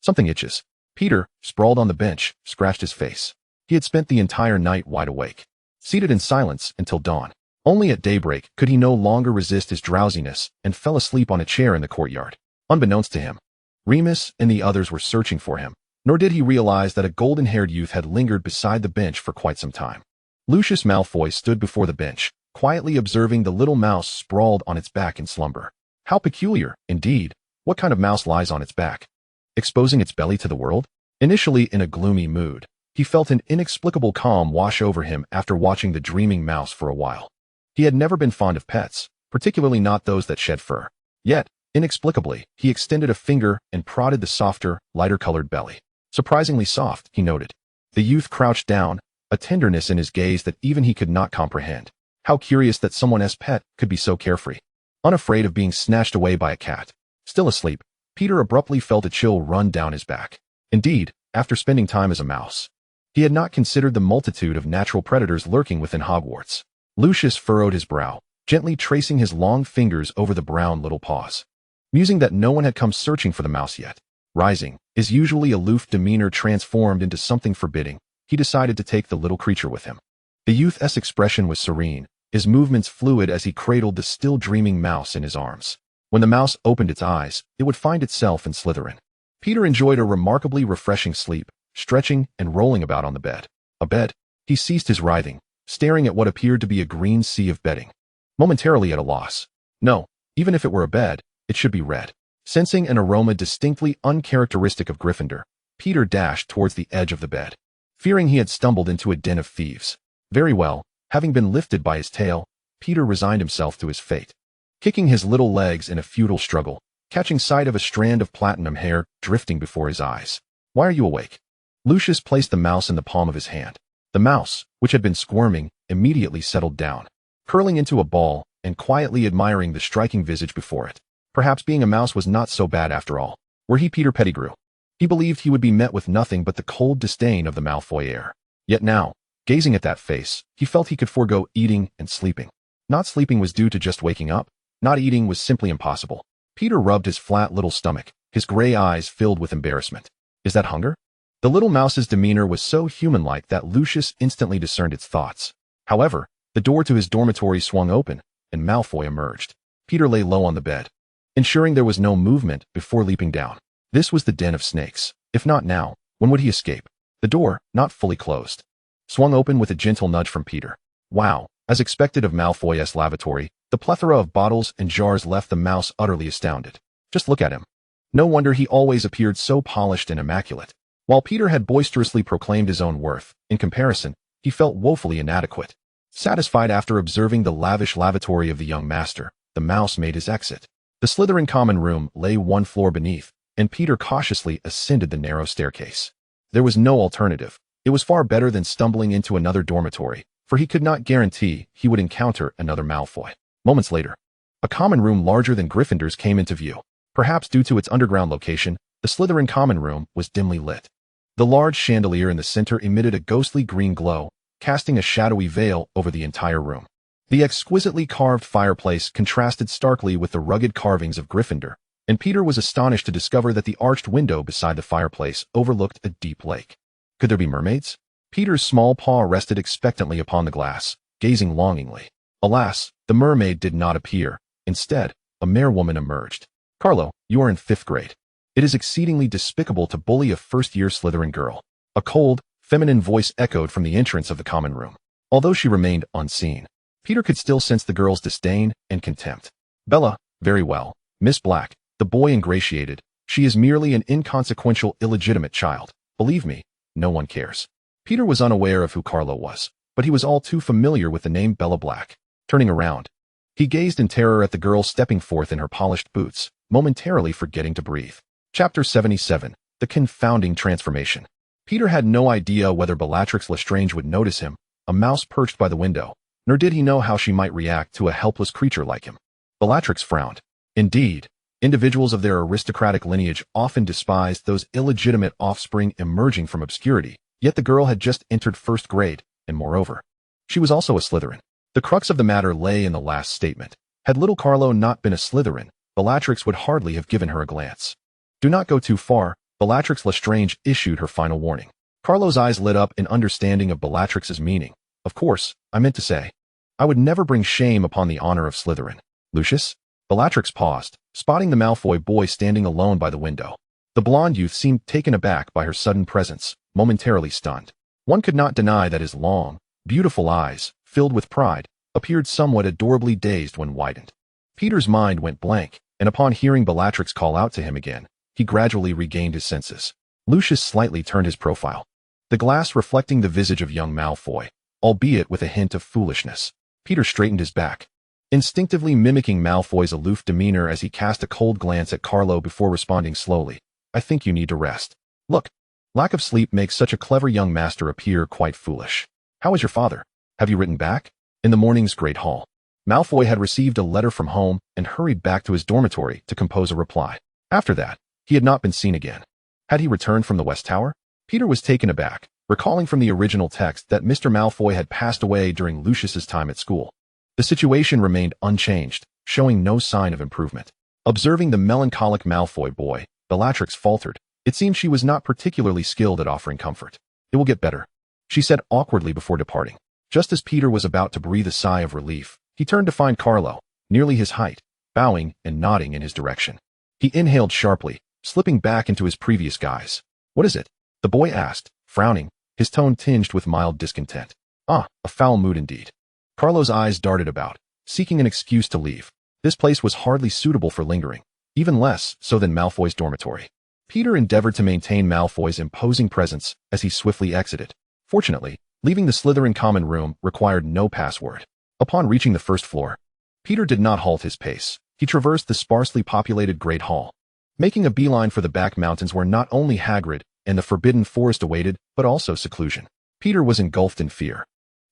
Speaker 1: Something itches. Peter, sprawled on the bench, scratched his face. He had spent the entire night wide awake, seated in silence until dawn. Only at daybreak could he no longer resist his drowsiness and fell asleep on a chair in the courtyard. Unbeknownst to him, Remus and the others were searching for him, nor did he realize that a golden-haired youth had lingered beside the bench for quite some time. Lucius Malfoy stood before the bench, quietly observing the little mouse sprawled on its back in slumber. How peculiar, indeed. What kind of mouse lies on its back, exposing its belly to the world? Initially in a gloomy mood, he felt an inexplicable calm wash over him after watching the dreaming mouse for a while. He had never been fond of pets, particularly not those that shed fur. Yet, inexplicably, he extended a finger and prodded the softer, lighter-colored belly. Surprisingly soft, he noted. The youth crouched down, a tenderness in his gaze that even he could not comprehend. How curious that someone's pet could be so carefree. Unafraid of being snatched away by a cat. Still asleep, Peter abruptly felt a chill run down his back. Indeed, after spending time as a mouse, he had not considered the multitude of natural predators lurking within Hogwarts. Lucius furrowed his brow, gently tracing his long fingers over the brown little paws. Musing that no one had come searching for the mouse yet. Rising, his usually aloof demeanor transformed into something forbidding, he decided to take the little creature with him. The youth's expression was serene, his movements fluid as he cradled the still dreaming mouse in his arms. When the mouse opened its eyes, it would find itself in Slytherin. Peter enjoyed a remarkably refreshing sleep, stretching and rolling about on the bed. A bed? He ceased his writhing, staring at what appeared to be a green sea of bedding. Momentarily at a loss. No, even if it were a bed, it should be red. Sensing an aroma distinctly uncharacteristic of Gryffindor, Peter dashed towards the edge of the bed, fearing he had stumbled into a den of thieves. Very well, having been lifted by his tail, Peter resigned himself to his fate. Kicking his little legs in a futile struggle, catching sight of a strand of platinum hair drifting before his eyes. Why are you awake? Lucius placed the mouse in the palm of his hand. The mouse, which had been squirming, immediately settled down, curling into a ball and quietly admiring the striking visage before it. Perhaps being a mouse was not so bad after all. Were he Peter Pettigrew, he believed he would be met with nothing but the cold disdain of the Malfoy heir. Yet now, gazing at that face, he felt he could forego eating and sleeping. Not sleeping was due to just waking up. Not eating was simply impossible. Peter rubbed his flat little stomach, his gray eyes filled with embarrassment. Is that hunger? The little mouse's demeanor was so human-like that Lucius instantly discerned its thoughts. However, the door to his dormitory swung open, and Malfoy emerged. Peter lay low on the bed, ensuring there was no movement before leaping down. This was the den of snakes. If not now, when would he escape? The door, not fully closed, swung open with a gentle nudge from Peter. Wow, as expected of Malfoy's lavatory, the plethora of bottles and jars left the mouse utterly astounded. Just look at him. No wonder he always appeared so polished and immaculate. While Peter had boisterously proclaimed his own worth, in comparison, he felt woefully inadequate. Satisfied after observing the lavish lavatory of the young master, the mouse made his exit. The Slytherin common room lay one floor beneath, and Peter cautiously ascended the narrow staircase. There was no alternative. It was far better than stumbling into another dormitory, for he could not guarantee he would encounter another Malfoy. Moments later, a common room larger than Gryffindor's came into view. Perhaps due to its underground location, the Slytherin common room was dimly lit. The large chandelier in the center emitted a ghostly green glow, casting a shadowy veil over the entire room. The exquisitely carved fireplace contrasted starkly with the rugged carvings of Gryffindor, and Peter was astonished to discover that the arched window beside the fireplace overlooked a deep lake. Could there be mermaids? Peter's small paw rested expectantly upon the glass, gazing longingly. Alas, the mermaid did not appear. Instead, a mere-woman emerged. Carlo, you are in 5th grade. It is exceedingly despicable to bully a first-year Slytherin girl. A cold, feminine voice echoed from the entrance of the common room. Although she remained unseen, Peter could still sense the girl's disdain and contempt. Bella, very well, Miss Black, the boy ingratiated, She is merely an inconsequential, illegitimate child. Believe me, no one cares. Peter was unaware of who Carlo was, but he was all too familiar with the name Bella Black. Turning around, he gazed in terror at the girl stepping forth in her polished boots, momentarily forgetting to breathe. Chapter 77. The Confounding Transformation. Peter had no idea whether Bellatrix Lestrange would notice him, a mouse perched by the window, nor did he know how she might react to a helpless creature like him. Bellatrix frowned. Indeed, individuals of their aristocratic lineage often despised those illegitimate offspring emerging from obscurity, yet the girl had just entered first grade, and moreover, she was also a Slytherin. The crux of the matter lay in the last statement. Had little Carlo not been a Slytherin, Bellatrix would hardly have given her a glance. Do not go too far, Bellatrix Lestrange issued her final warning. Carlo's eyes lit up in understanding of Bellatrix's meaning. Of course, I meant to say, I would never bring shame upon the honor of Slytherin. Lucius? Bellatrix paused, spotting the Malfoy boy standing alone by the window. The blonde youth seemed taken aback by her sudden presence, momentarily stunned. One could not deny that his long, beautiful eyes, filled with pride, appeared somewhat adorably dazed when widened. Peter's mind went blank, and upon hearing Bellatrix call out to him again, he gradually regained his senses. Lucius slightly turned his profile, the glass reflecting the visage of young Malfoy, albeit with a hint of foolishness. Peter straightened his back, instinctively mimicking Malfoy's aloof demeanor as he cast a cold glance at Carlo before responding slowly. I think you need to rest. Look, lack of sleep makes such a clever young master appear quite foolish. How is your father? Have you written back? In the morning's great hall, Malfoy had received a letter from home and hurried back to his dormitory to compose a reply. After that, he had not been seen again. Had he returned from the West Tower? Peter was taken aback, recalling from the original text that Mr. Malfoy had passed away during Lucius's time at school. The situation remained unchanged, showing no sign of improvement. Observing the melancholic Malfoy boy, Bellatrix faltered. It seemed she was not particularly skilled at offering comfort. It will get better, she said awkwardly before departing. Just as Peter was about to breathe a sigh of relief, he turned to find Carlo, nearly his height, bowing and nodding in his direction. He inhaled sharply, slipping back into his previous guise. What is it? The boy asked, frowning, his tone tinged with mild discontent. Ah, a foul mood indeed. Carlo's eyes darted about, seeking an excuse to leave. This place was hardly suitable for lingering, even less so than Malfoy's dormitory. Peter endeavored to maintain Malfoy's imposing presence as he swiftly exited. Fortunately, leaving the Slytherin common room required no password. Upon reaching the first floor, Peter did not halt his pace. He traversed the sparsely populated Great Hall, making a beeline for the back mountains where not only Hagrid and the Forbidden Forest awaited, but also seclusion. Peter was engulfed in fear.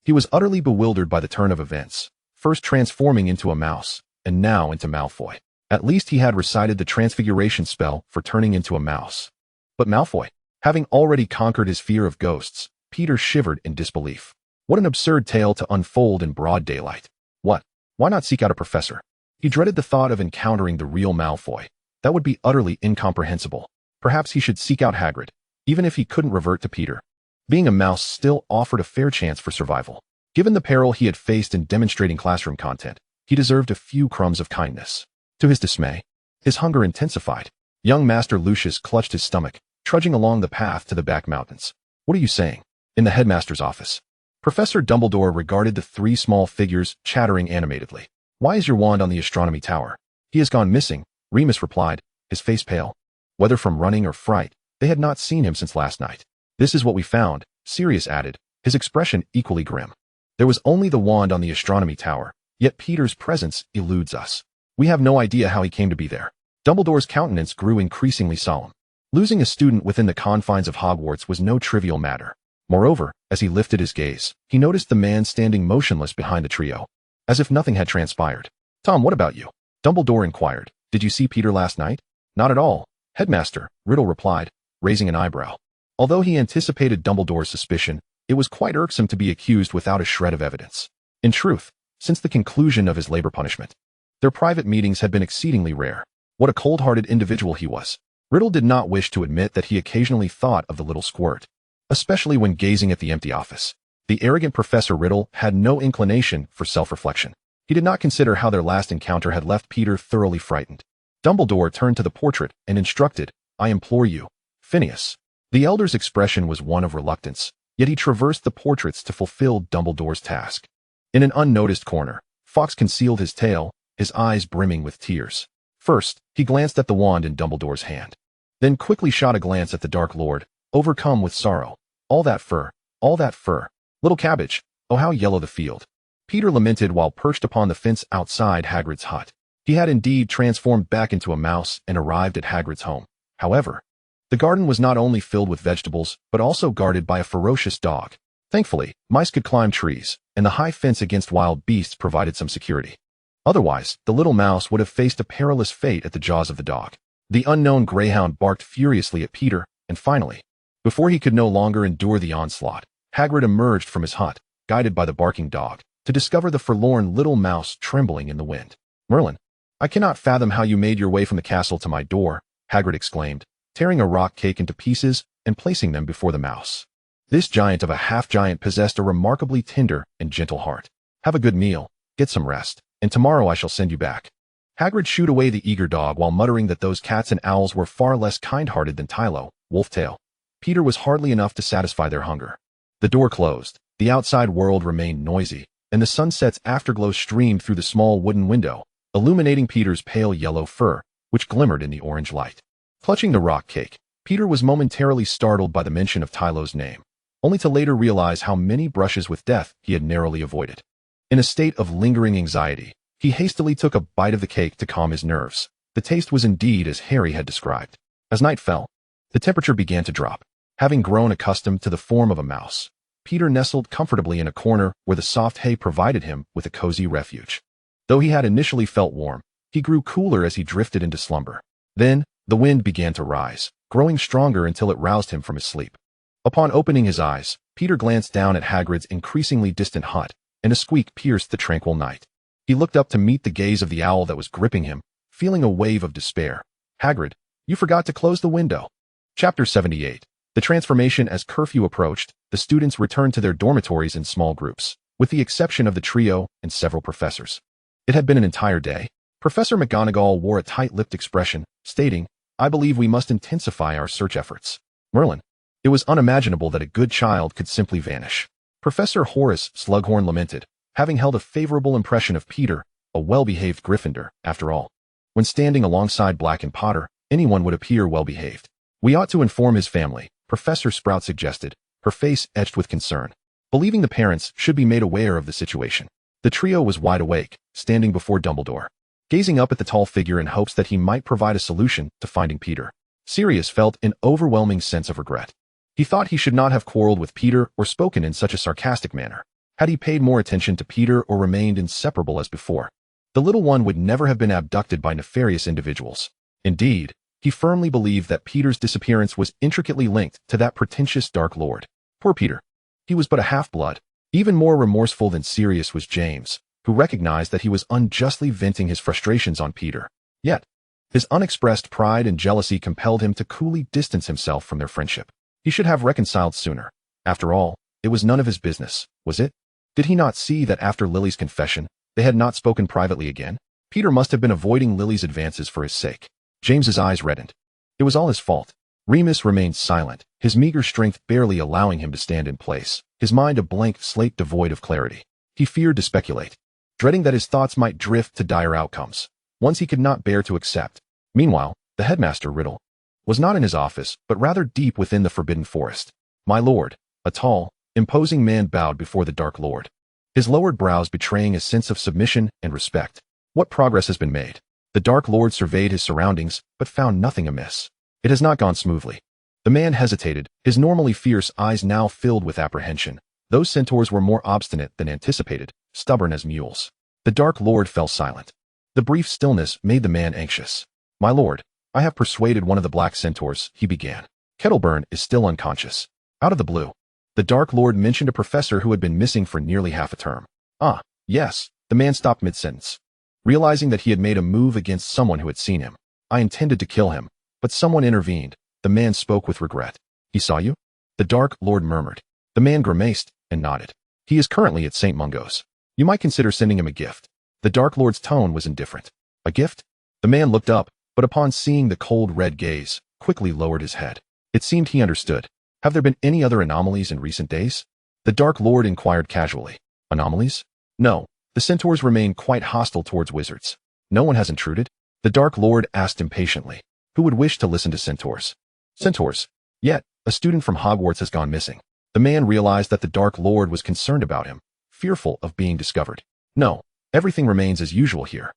Speaker 1: He was utterly bewildered by the turn of events, first transforming into a mouse, and now into Malfoy. At least he had recited the transfiguration spell for turning into a mouse. But Malfoy, having already conquered his fear of ghosts, Peter shivered in disbelief. What an absurd tale to unfold in broad daylight. What? Why not seek out a professor? He dreaded the thought of encountering the real Malfoy. That would be utterly incomprehensible. Perhaps he should seek out Hagrid, even if he couldn't revert to Peter. Being a mouse still offered a fair chance for survival. Given the peril he had faced in demonstrating classroom content, he deserved a few crumbs of kindness. To his dismay, his hunger intensified. Young Master Lucius clutched his stomach, trudging along the path to the back mountains. What are you saying? In the headmaster's office, Professor Dumbledore regarded the three small figures chattering animatedly. Why is your wand on the astronomy tower? He has gone missing, Remus replied, his face pale. Whether from running or fright, they had not seen him since last night. This is what we found, Sirius added, his expression equally grim. There was only the wand on the astronomy tower, yet Peter's presence eludes us. We have no idea how he came to be there. Dumbledore's countenance grew increasingly solemn. Losing a student within the confines of Hogwarts was no trivial matter. Moreover, as he lifted his gaze, he noticed the man standing motionless behind the trio, as if nothing had transpired. Tom, what about you? Dumbledore inquired. Did you see Peter last night? Not at all, Headmaster, Riddle replied, raising an eyebrow. Although he anticipated Dumbledore's suspicion, it was quite irksome to be accused without a shred of evidence. In truth, since the conclusion of his labor punishment, their private meetings had been exceedingly rare. What a cold-hearted individual he was. Riddle did not wish to admit that he occasionally thought of the little squirt, especially when gazing at the empty office. The arrogant Professor Riddle had no inclination for self-reflection. He did not consider how their last encounter had left Peter thoroughly frightened. Dumbledore turned to the portrait and instructed, I implore you, Phineas. The elder's expression was one of reluctance, yet he traversed the portraits to fulfill Dumbledore's task. In an unnoticed corner, Fawkes concealed his tail, his eyes brimming with tears. First, he glanced at the wand in Dumbledore's hand. then quickly shot a glance at the Dark Lord, overcome with sorrow. All that fur, all that fur. Little cabbage, oh how yellow the field. Peter lamented while perched upon the fence outside Hagrid's hut. He had indeed transformed back into a mouse and arrived at Hagrid's home. However, the garden was not only filled with vegetables, but also guarded by a ferocious dog. Thankfully, mice could climb trees, and the high fence against wild beasts provided some security. Otherwise, the little mouse would have faced a perilous fate at the jaws of the dog. The unknown greyhound barked furiously at Peter, and finally, before he could no longer endure the onslaught, Hagrid emerged from his hut, guided by the barking dog, to discover the forlorn little mouse trembling in the wind. "Merlin, I cannot fathom how you made your way from the castle to my door," Hagrid exclaimed, tearing a rock cake into pieces and placing them before the mouse. This giant of a half-giant possessed a remarkably tender and gentle heart. "Have a good meal, get some rest, and tomorrow I shall send you back." Hagrid shooed away the eager dog while muttering that those cats and owls were far less kind-hearted than Tylo, Wolftail. Peter was hardly enough to satisfy their hunger. The door closed, the outside world remained noisy, and the sunset's afterglow streamed through the small wooden window, illuminating Peter's pale yellow fur, which glimmered in the orange light. Clutching the rock cake, Peter was momentarily startled by the mention of Tylo's name, only to later realize how many brushes with death he had narrowly avoided. In a state of lingering anxiety, he hastily took a bite of the cake to calm his nerves. The taste was indeed as Harry had described. As night fell, the temperature began to drop. Having grown accustomed to the form of a mouse, Peter nestled comfortably in a corner where the soft hay provided him with a cozy refuge. Though he had initially felt warm, he grew cooler as he drifted into slumber. Then, the wind began to rise, growing stronger until it roused him from his sleep. Upon opening his eyes, Peter glanced down at Hagrid's increasingly distant hut, and a squeak pierced the tranquil night. He looked up to meet the gaze of the owl that was gripping him, feeling a wave of despair. "Hagrid, you forgot to close the window." Chapter 78. The transformation. As curfew approached, the students returned to their dormitories in small groups, with the exception of the trio and several professors. It had been an entire day. Professor McGonagall wore a tight-lipped expression, stating, "I believe we must intensify our search efforts." Merlin. It was unimaginable that a good child could simply vanish. Professor Horace Slughorn lamented, having held a favorable impression of Peter, a well-behaved Gryffindor, after all. When standing alongside Black and Potter, anyone would appear well-behaved. "We ought to inform his family," Professor Sprout suggested, her face etched with concern, believing the parents should be made aware of the situation. The trio was wide awake, standing before Dumbledore, gazing up at the tall figure in hopes that he might provide a solution to finding Peter. Sirius felt an overwhelming sense of regret. He thought he should not have quarreled with Peter or spoken in such a sarcastic manner. Had he paid more attention to Peter or remained inseparable as before, the little one would never have been abducted by nefarious individuals. Indeed, he firmly believed that Peter's disappearance was intricately linked to that pretentious Dark Lord. Poor Peter. He was but a half-blood. Even more remorseful than Sirius was James, who recognized that he was unjustly venting his frustrations on Peter. Yet, his unexpressed pride and jealousy compelled him to coolly distance himself from their friendship. He should have reconciled sooner. After all, it was none of his business, was it? Did he not see that after Lily's confession, they had not spoken privately again? Peter must have been avoiding Lily's advances for his sake. James's eyes reddened. It was all his fault. Remus remained silent, his meager strength barely allowing him to stand in place, his mind a blank slate devoid of clarity. He feared to speculate, dreading that his thoughts might drift to dire outcomes, ones he could not bear to accept. Meanwhile, the headmaster, Riddle, was not in his office, but rather deep within the Forbidden Forest. "My lord," a tall, imposing man bowed before the Dark Lord, his lowered brows betraying a sense of submission and respect. "What progress has been made?" The Dark Lord surveyed his surroundings, but found nothing amiss. "It has not gone smoothly." The man hesitated, his normally fierce eyes now filled with apprehension. Those centaurs were more obstinate than anticipated, stubborn as mules. The Dark Lord fell silent. The brief stillness made the man anxious. "My lord, I have persuaded one of the black centaurs," he began. "Kettleburn is still unconscious." Out of the blue, the Dark Lord mentioned a professor who had been missing for nearly half a term. "Ah, yes." The man stopped mid-sentence, realizing that he had made a move against someone who had seen him. "I intended to kill him, but someone intervened." The man spoke with regret. "He saw you?" The Dark Lord murmured. The man grimaced and nodded. "He is currently at St. Mungo's. You might consider sending him a gift." The Dark Lord's tone was indifferent. "A gift?" The man looked up, but upon seeing the cold red gaze, quickly lowered his head. It seemed he understood. "Have there been any other anomalies in recent days?" The Dark Lord inquired casually. "Anomalies? No. The centaurs remain quite hostile towards wizards." "No one has intruded?" The Dark Lord asked impatiently. Who would wish to listen to centaurs? Centaurs. Yet, a student from Hogwarts has gone missing. The man realized that the Dark Lord was concerned about him, fearful of being discovered. No, everything remains as usual here.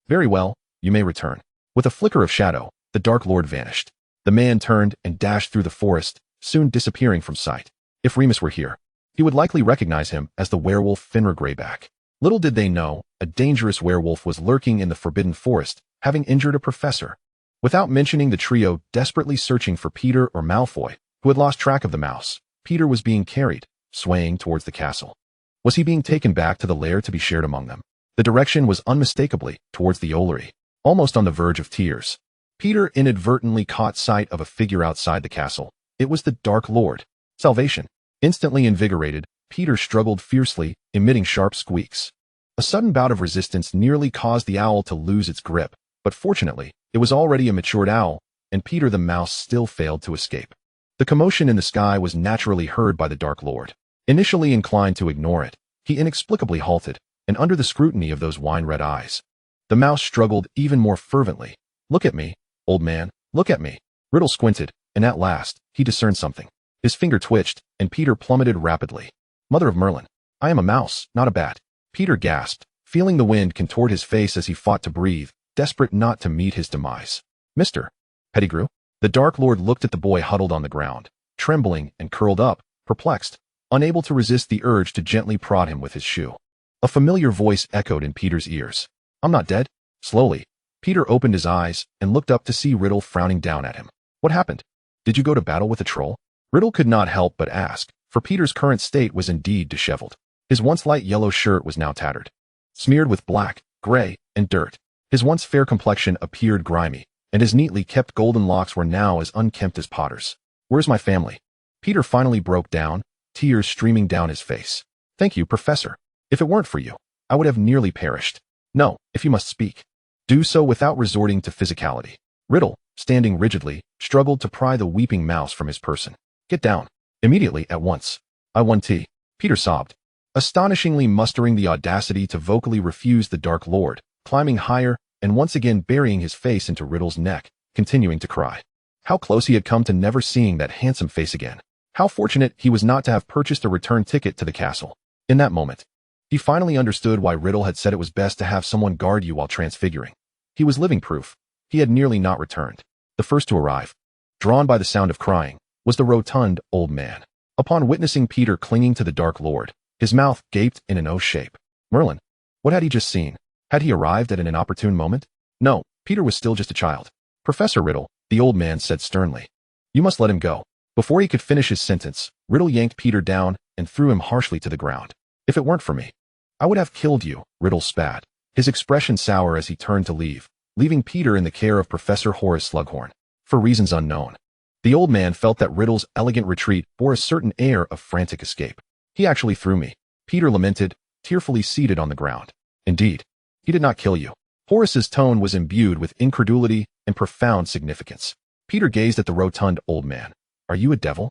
Speaker 1: Very well, you may return. With a flicker of shadow, the Dark Lord vanished. The man turned and dashed through the forest, soon disappearing from sight. If Remus were here, he would likely recognize him as the werewolf Finra Greyback. Little did they know, a dangerous werewolf was lurking in the forbidden forest, having injured a professor. Without mentioning the trio desperately searching for Peter or Malfoy, who had lost track of the mouse, Peter was being carried, swaying towards the castle. Was he being taken back to the lair to be shared among them? The direction was unmistakably towards the Ollery, almost on the verge of tears. Peter inadvertently caught sight of a figure outside the castle. It was the Dark Lord. Salvation. Instantly invigorated, Peter struggled fiercely, emitting sharp squeaks. A sudden bout of resistance nearly caused the owl to lose its grip, but fortunately, it was already a matured owl, and Peter the mouse still failed to escape. The commotion in the sky was naturally heard by the Dark Lord. Initially inclined to ignore it, he inexplicably halted, and under the scrutiny of those wine-red eyes, the mouse struggled even more fervently. Look at me, old man, look at me. Riddle squinted, and at last, he discerned something. His finger twitched, and Peter plummeted rapidly. Mother of Merlin, I am a mouse, not a bat. Peter gasped, feeling the wind contort his face as he fought to breathe, desperate not to meet his demise. Mr. Pettigrew? The Dark Lord looked at the boy huddled on the ground, trembling and curled up, perplexed, unable to resist the urge to gently prod him with his shoe. A familiar voice echoed in Peter's ears. I'm not dead. Slowly, Peter opened his eyes and looked up to see Riddle frowning down at him. What happened? Did you go to battle with a troll? Riddle could not help but ask, for Peter's current state was indeed disheveled. His once light yellow shirt was now tattered, smeared with black, gray, and dirt. His once fair complexion appeared grimy, and his neatly kept golden locks were now as unkempt as Potter's. Where's my family? Peter finally broke down, tears streaming down his face. Thank you, Professor. If it weren't for you, I would have nearly perished. No, if you must speak, do so without resorting to physicality. Riddle, standing rigidly, struggled to pry the weeping mouse from his person. Get down. Immediately, at once. I want tea. Peter sobbed, astonishingly mustering the audacity to vocally refuse the Dark Lord, climbing higher, and once again burying his face into Riddle's neck, continuing to cry. How close he had come to never seeing that handsome face again. How fortunate he was not to have purchased a return ticket to the castle. In that moment, he finally understood why Riddle had said it was best to have someone guard you while transfiguring. He was living proof. He had nearly not returned. The first to arrive, drawn by the sound of crying, was the rotund old man. Upon witnessing Peter clinging to the Dark Lord, his mouth gaped in an O shape. Merlin, what had he just seen? Had he arrived at an inopportune moment? No, Peter was still just a child. Professor Riddle, the old man said sternly. You must let him go. Before he could finish his sentence, Riddle yanked Peter down and threw him harshly to the ground. If it weren't for me, I would have killed you, Riddle spat, his expression sour as he turned to leave, leaving Peter in the care of Professor Horace Slughorn. For reasons unknown, the old man felt that Riddle's elegant retreat bore a certain air of frantic escape. He actually threw me, Peter lamented, tearfully seated on the ground. Indeed, he did not kill you. Horace's tone was imbued with incredulity and profound significance. Peter gazed at the rotund old man. Are you a devil?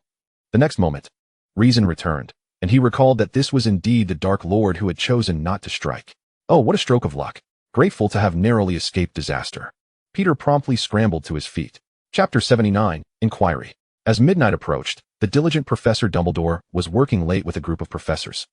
Speaker 1: The next moment, reason returned, and he recalled that this was indeed the Dark Lord who had chosen not to strike. Oh, what a stroke of luck. Grateful to have narrowly escaped disaster. Peter promptly scrambled to his feet. Chapter 79, Inquiry. As midnight approached, the diligent Professor Dumbledore was working late with a group of professors,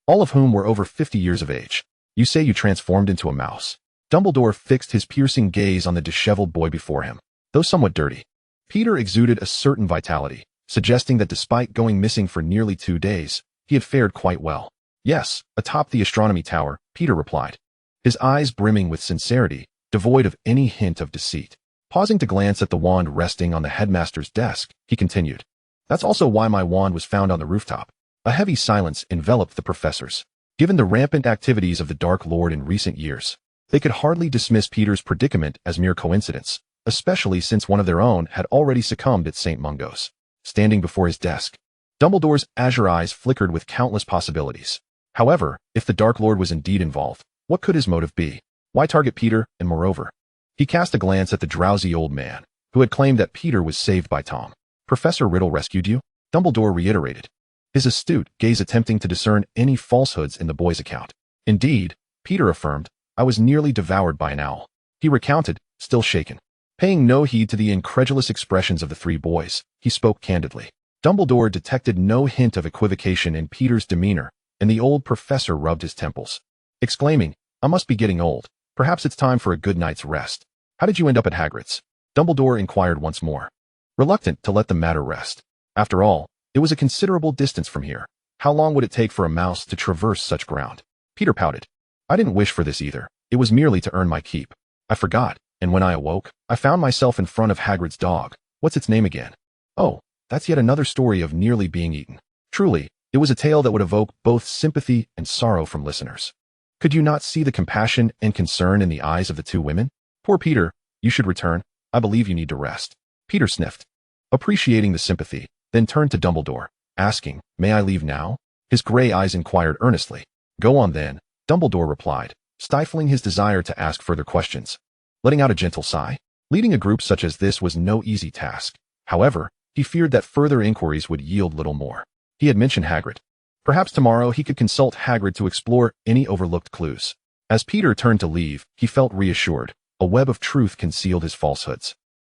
Speaker 1: all of whom were over 50 years of age. You say you transformed into a mouse. Dumbledore fixed his piercing gaze on the disheveled boy before him. Though somewhat dirty, Peter exuded a certain vitality, suggesting that despite going missing for nearly 2 days, he had fared quite well. Yes, atop the astronomy tower, Peter replied, his eyes brimming with sincerity, devoid of any hint of deceit. Pausing to glance at the wand resting on the headmaster's desk, he continued, That's also why my wand was found on the rooftop. A heavy silence enveloped the professors. Given the rampant activities of the Dark Lord in recent years, they could hardly dismiss Peter's predicament as mere coincidence, especially since one of their own had already succumbed at St. Mungo's. Standing before his desk, Dumbledore's azure eyes flickered with countless possibilities. However, if the Dark Lord was indeed involved, what could his motive be? Why target Peter, and moreover? He cast a glance at the drowsy old man, who had claimed that Peter was saved by Tom. Professor Riddle rescued you? Dumbledore reiterated, his astute gaze attempting to discern any falsehoods in the boy's account. Indeed, Peter affirmed, I was nearly devoured by an owl. He recounted, still shaken, Paying no heed to the incredulous expressions of the three boys, he spoke candidly. Dumbledore detected no hint of equivocation in Peter's demeanor, and the old professor rubbed his temples, exclaiming, "I must be getting old. Perhaps it's time for a good night's rest." "How did you end up at Hagrid's?" Dumbledore inquired once more, reluctant to let the matter rest. After all, it was a considerable distance from here. How long would it take for a mouse to traverse such ground? Peter pouted. "I didn't wish for this either. It was merely to earn my keep. I forgot, and when I awoke, I found myself in front of Hagrid's dog. What's its name again? Oh, that's yet another story of nearly being eaten." Truly, it was a tale that would evoke both sympathy and sorrow from listeners. Could you not see the compassion and concern in the eyes of the two women? "Poor Peter, you should return. I believe you need to rest." Peter sniffed, appreciating the sympathy, then turned to Dumbledore, asking, "May I leave now?" His gray eyes inquired earnestly. "Go on then," Dumbledore replied, stifling his desire to ask further questions. Letting out a gentle sigh, leading a group such as this was no easy task. However, he feared that further inquiries would yield little more. He had mentioned Hagrid. Perhaps tomorrow he could consult Hagrid to explore any overlooked clues. As Peter turned to leave, he felt reassured. A web of truth concealed his falsehoods.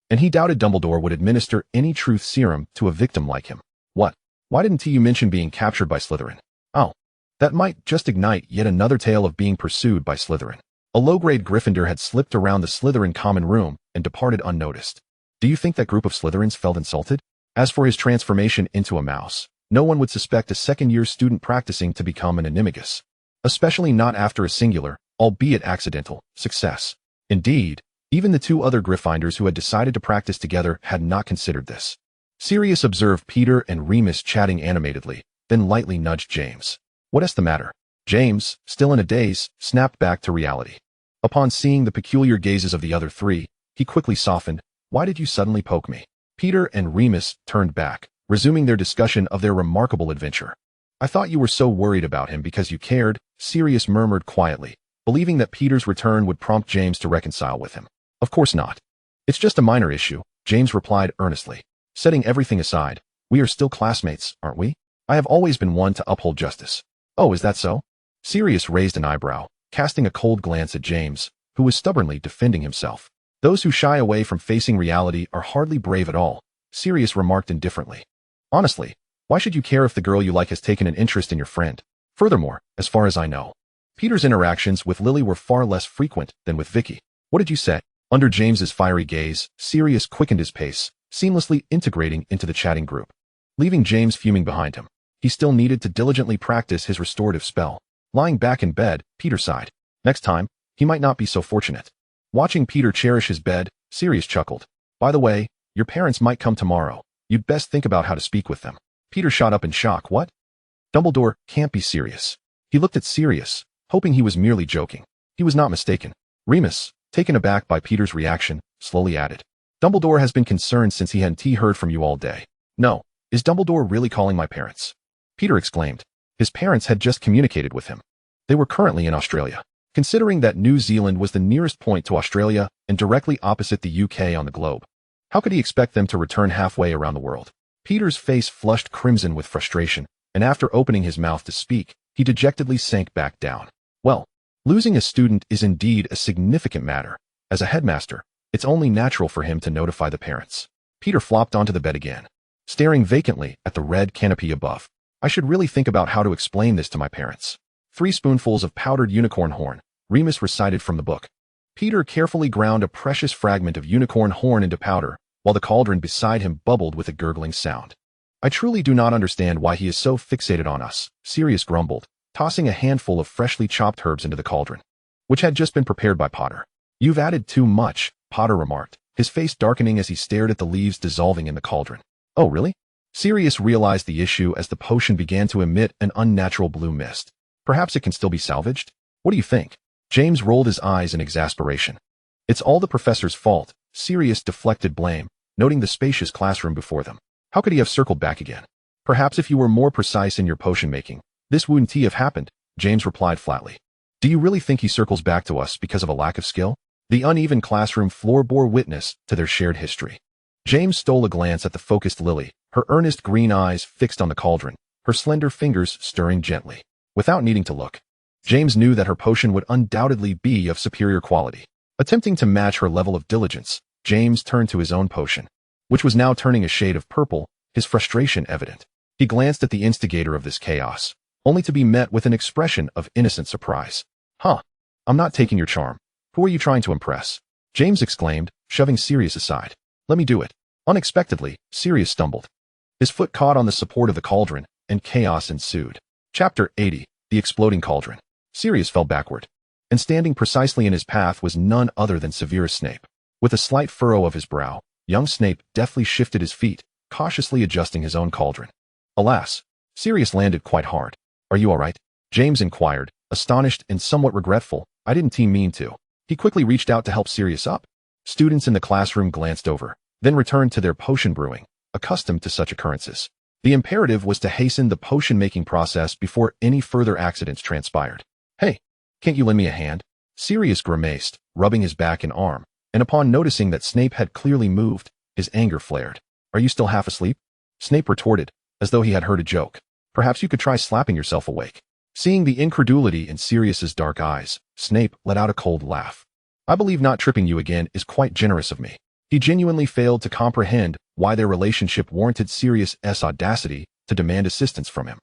Speaker 1: And he doubted Dumbledore would administer any truth serum to a victim like him. What? Why didn't you mention being captured by Slytherin? Oh, that might just ignite yet another tale of being pursued by Slytherin. A low-grade Gryffindor had slipped around the Slytherin common room and departed unnoticed. Do you think that group of Slytherins felt insulted? As for his transformation into a mouse, no one would suspect a second-year student practicing to become an animagus. Especially not after a singular, albeit accidental, success. Indeed, even the two other Gryffindors who had decided to practice together had not considered this. Sirius observed Peter and Remus chatting animatedly, then lightly nudged James. "What's the matter?" James, still in a daze, snapped back to reality. Upon seeing the peculiar gazes of the other three, he quickly softened. "Why did you suddenly poke me?" Peter and Remus turned back, resuming their discussion of their remarkable adventure. "I thought you were so worried about him because you cared," Sirius murmured quietly, believing that Peter's return would prompt James to reconcile with him. "Of course not. It's just a minor issue," James replied earnestly. "Setting everything aside, we are still classmates, aren't we? I have always been one to uphold justice." "Oh, is that so?" Sirius raised an eyebrow, casting a cold glance at James, who was stubbornly defending himself. "Those who shy away from facing reality are hardly brave at all," Sirius remarked indifferently. "Honestly, why should you care if the girl you like has taken an interest in your friend? Furthermore, as far as I know, Peter's interactions with Lily were far less frequent than with Vicky." "What did you say?" Under James's fiery gaze, Sirius quickened his pace, seamlessly integrating into the chatting group. Leaving James fuming behind him, he still needed to diligently practice his restorative spell. Lying back in bed, Peter sighed. Next time, he might not be so fortunate. Watching Peter cherish his bed, Sirius chuckled. "By the way, your parents might come tomorrow. You'd best think about how to speak with them." Peter shot up in shock. "What? Dumbledore can't be serious." He looked at Sirius, hoping he was merely joking. He was not mistaken. Remus, taken aback by Peter's reaction, slowly added, "Dumbledore has been concerned since he hadn't heard from you all day." "No, is Dumbledore really calling my parents?" Peter exclaimed. His parents had just communicated with him. They were currently in Australia. Considering that New Zealand was the nearest point to Australia and directly opposite the UK on the globe, how could he expect them to return halfway around the world? Peter's face flushed crimson with frustration, and after opening his mouth to speak, he dejectedly sank back down. Well, losing a student is indeed a significant matter. As a headmaster, it's only natural for him to notify the parents. Peter flopped onto the bed again, staring vacantly at the red canopy above. "I should really think about how to explain this to my parents." 3 spoonfuls of powdered unicorn horn, Remus recited from the book. Peter carefully ground a precious fragment of unicorn horn into powder, while the cauldron beside him bubbled with a gurgling sound. "I truly do not understand why he is so fixated on us," Sirius grumbled, tossing a handful of freshly chopped herbs into the cauldron, which had just been prepared by Potter. "You've added too much," Potter remarked, his face darkening as he stared at the leaves dissolving in the cauldron. "Oh, really?" Sirius realized the issue as the potion began to emit an unnatural blue mist. "Perhaps it can still be salvaged? What do you think?" James rolled his eyes in exasperation. "It's all the professor's fault," Sirius deflected blame, noting the spacious classroom before them. "How could he have circled back again?" "Perhaps if you were more precise in your potion making, this wouldn't have happened," James replied flatly. "Do you really think he circles back to us because of a lack of skill?" The uneven classroom floor bore witness to their shared history. James stole a glance at the focused Lily, her earnest green eyes fixed on the cauldron, her slender fingers stirring gently. Without needing to look, James knew that her potion would undoubtedly be of superior quality. Attempting to match her level of diligence, James turned to his own potion, which was now turning a shade of purple, his frustration evident. He glanced at the instigator of this chaos, only to be met with an expression of innocent surprise. Huh. I'm not taking your charm. Who are you trying to impress? James exclaimed, shoving Sirius aside. Let me do it. Unexpectedly, Sirius stumbled. His foot caught on the support of the cauldron, and chaos ensued. Chapter 80, The Exploding Cauldron. Sirius fell backward, and standing precisely in his path was none other than Severus Snape. With a slight furrow of his brow, young Snape deftly shifted his feet, cautiously adjusting his own cauldron. Alas, Sirius landed quite hard. Are you all right? James inquired, astonished and somewhat regretful. I didn't mean to. He quickly reached out to help Sirius up. Students in the classroom glanced over, then returned to their potion brewing, accustomed to such occurrences. The imperative was to hasten the potion-making process before any further accidents transpired. Hey, can't you lend me a hand? Sirius grimaced, rubbing his back and arm, and upon noticing that Snape had clearly moved, his anger flared. Are you still half asleep? Snape retorted, as though he had heard a joke. Perhaps you could try slapping yourself awake. Seeing the incredulity in Sirius's dark eyes, Snape let out a cold laugh. I believe not tripping you again is quite generous of me. He genuinely failed to comprehend why their relationship warranted Sirius's audacity to demand assistance from him.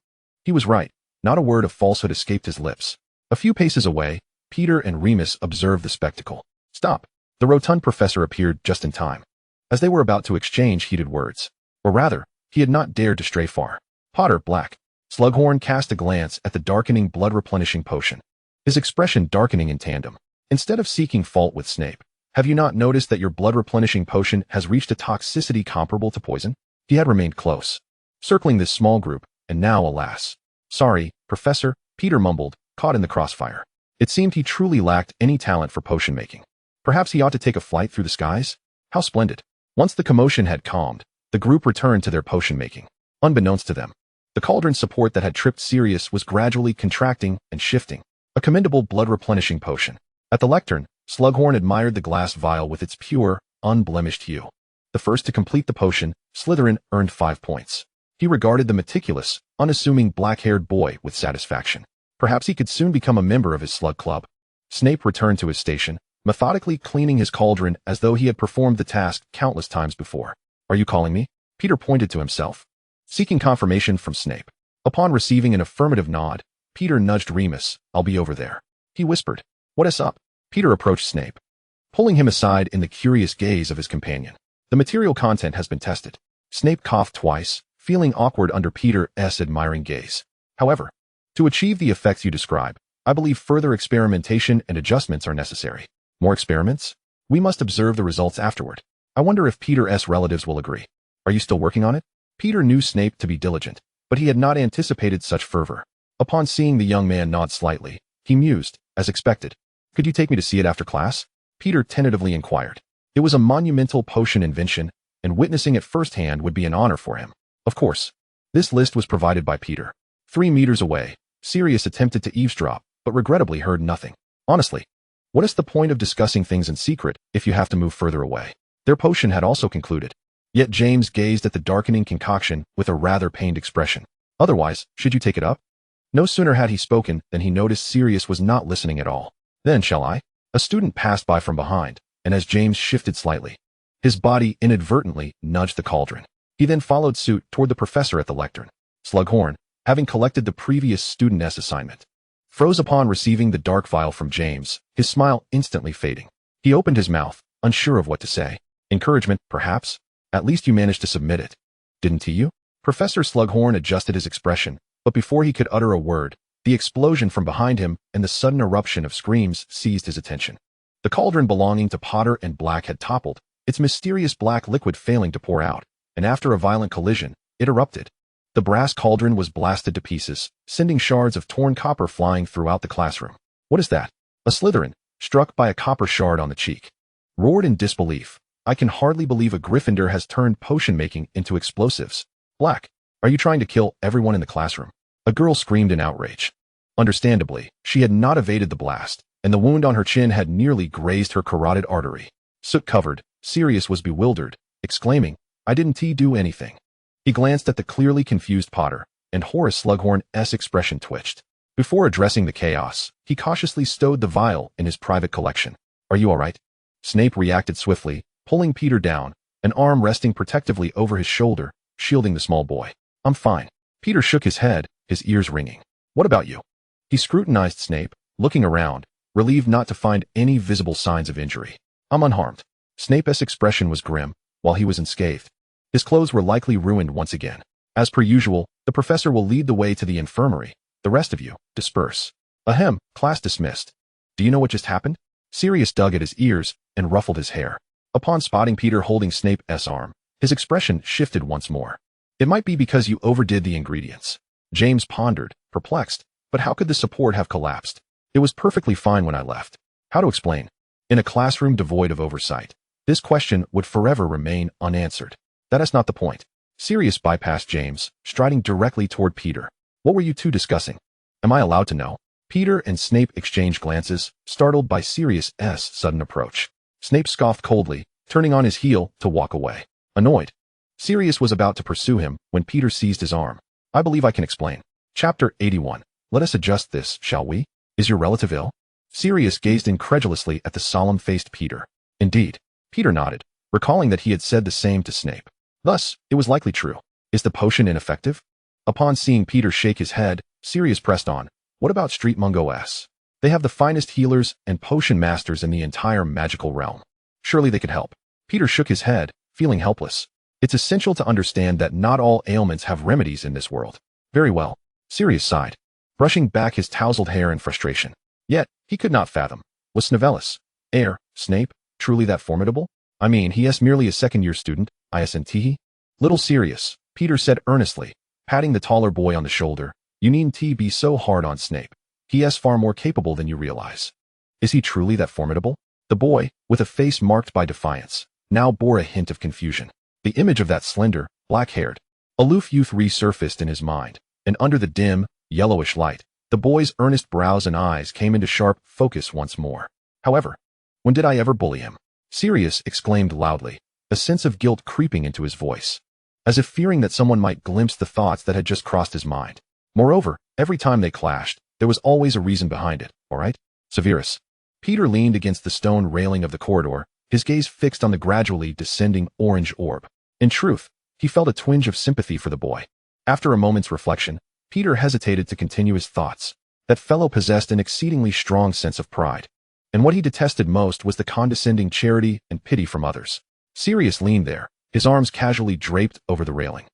Speaker 1: He was right. Not a word of falsehood escaped his lips. A few paces away, Peter and Remus observed the spectacle. Stop. The rotund professor appeared just in time, as they were about to exchange heated words. Or rather, he had not dared to stray far. Potter, Black. Slughorn cast a glance at the darkening blood-replenishing potion, his expression darkening in tandem. Instead of seeking fault with Snape, have you not noticed that your blood-replenishing potion has reached a toxicity comparable to poison? He had remained close, circling this small group, and now, alas. Sorry, Professor, Peter mumbled, caught in the crossfire. It seemed he truly lacked any talent for potion-making. Perhaps he ought to take a flight through the skies? How splendid. Once the commotion had calmed, the group returned to their potion-making. Unbeknownst to them, the cauldron support that had tripped Sirius was gradually contracting and shifting, a commendable blood-replenishing potion. At the lectern, Slughorn admired the glass vial with its pure, unblemished hue. The first to complete the potion, Slytherin earned 5 points. He regarded the meticulous, unassuming black-haired boy with satisfaction. Perhaps he could soon become a member of his slug club. Snape returned to his station, methodically cleaning his cauldron as though he had performed the task countless times before. Are you calling me? Peter pointed to himself, seeking confirmation from Snape. Upon receiving an affirmative nod, Peter nudged Remus. I'll be over there. He whispered. What is up? Peter approached Snape, pulling him aside in the curious gaze of his companion. The material content has been tested. Snape coughed twice, feeling awkward under Peter's admiring gaze. However, to achieve the effects you describe, I believe further experimentation and adjustments are necessary. More experiments? We must observe the results afterward. I wonder if Peter's relatives will agree. Are you still working on it? Peter knew Snape to be diligent, but he had not anticipated such fervor. Upon seeing the young man nod slightly, he mused, as expected. Could you take me to see it after class? Peter tentatively inquired. It was a monumental potion invention, and witnessing it firsthand would be an honor for him. Of course. This list was provided by Peter. 3 meters away, Sirius attempted to eavesdrop, but regrettably heard nothing. Honestly, what is the point of discussing things in secret if you have to move further away? Their potion had also concluded. Yet James gazed at the darkening concoction with a rather pained expression. Otherwise, should you take it up? No sooner had he spoken than he noticed Sirius was not listening at all. Then, shall I? A student passed by from behind, and as James shifted slightly, his body inadvertently nudged the cauldron. He then followed suit toward the professor at the lectern. Slughorn, having collected the previous student's assignment, froze upon receiving the dark vial from James, his smile instantly fading. He opened his mouth, unsure of what to say. Encouragement, perhaps? At least you managed to submit it. Didn't you? Professor Slughorn adjusted his expression, but before he could utter a word, the explosion from behind him and the sudden eruption of screams seized his attention. The cauldron belonging to Potter and Black had toppled, its mysterious black liquid failing to pour out, and after a violent collision, it erupted. The brass cauldron was blasted to pieces, sending shards of torn copper flying throughout the classroom. What is that? A Slytherin, struck by a copper shard on the cheek, roared in disbelief. I can hardly believe a Gryffindor has turned potion-making into explosives. Black, are you trying to kill everyone in the classroom? A girl screamed in outrage. Understandably, she had not evaded the blast, and the wound on her chin had nearly grazed her carotid artery. Soot-covered, Sirius was bewildered, exclaiming, I didn't do anything. He glanced at the clearly confused Potter, and Horace Slughorn's expression twitched. Before addressing the chaos, he cautiously stowed the vial in his private collection. Are you all right? Snape reacted swiftly, pulling Peter down, an arm resting protectively over his shoulder, shielding the small boy. I'm fine. Peter shook his head, his ears ringing. What about you? He scrutinized Snape, looking around, relieved not to find any visible signs of injury. I'm unharmed. Snape's expression was grim, while he was unscathed. His clothes were likely ruined once again. As per usual, the professor will lead the way to the infirmary. The rest of you, disperse. Ahem, class dismissed. Do you know what just happened? Sirius dug at his ears and ruffled his hair. Upon spotting Peter holding Snape's arm, his expression shifted once more. It might be because you overdid the ingredients. James pondered, perplexed, but how could the support have collapsed? It was perfectly fine when I left. How to explain? In a classroom devoid of oversight, this question would forever remain unanswered. That is not the point. Sirius bypassed James, striding directly toward Peter. What were you two discussing? Am I allowed to know? Peter and Snape exchanged glances, startled by Sirius's sudden approach. Snape scoffed coldly, turning on his heel to walk away. Annoyed, Sirius was about to pursue him when Peter seized his arm. I believe I can explain. Chapter 81. Let us adjust this, shall we? Is your relative ill? Sirius gazed incredulously at the solemn-faced Peter. Indeed. Peter nodded, recalling that he had said the same to Snape. Thus, it was likely true. Is the potion ineffective? Upon seeing Peter shake his head, Sirius pressed on. What about Street Mungo S? They have the finest healers and potion masters in the entire magical realm. Surely they could help. Peter shook his head, feeling helpless. It's essential to understand that not all ailments have remedies in this world. Very well. Sirius sighed, brushing back his tousled hair in frustration. Yet, he could not fathom. Was Survivalist, Snape, truly that formidable? I mean, he is merely a second-year student, isn't. Little Sirius, Peter said earnestly, patting the taller boy on the shoulder. You needn't be so hard on Snape. He is far more capable than you realize. Is he truly that formidable? The boy, with a face marked by defiance, now bore a hint of confusion. The image of that slender, black-haired, aloof youth resurfaced in his mind, and under the dim, yellowish light, the boy's earnest brows and eyes came into sharp focus once more. However, when did I ever bully him? Sirius exclaimed loudly, a sense of guilt creeping into his voice, as if fearing that someone might glimpse the thoughts that had just crossed his mind. Moreover, every time they clashed, there was always a reason behind it, all right? Severus. Peter leaned against the stone railing of the corridor, his gaze fixed on the gradually descending orange orb. In truth, he felt a twinge of sympathy for the boy. After a moment's reflection, Peter hesitated to continue his thoughts. That fellow possessed an exceedingly strong sense of pride, and what he detested most was the condescending charity and pity from others. Sirius leaned there, his arms casually draped over the railing,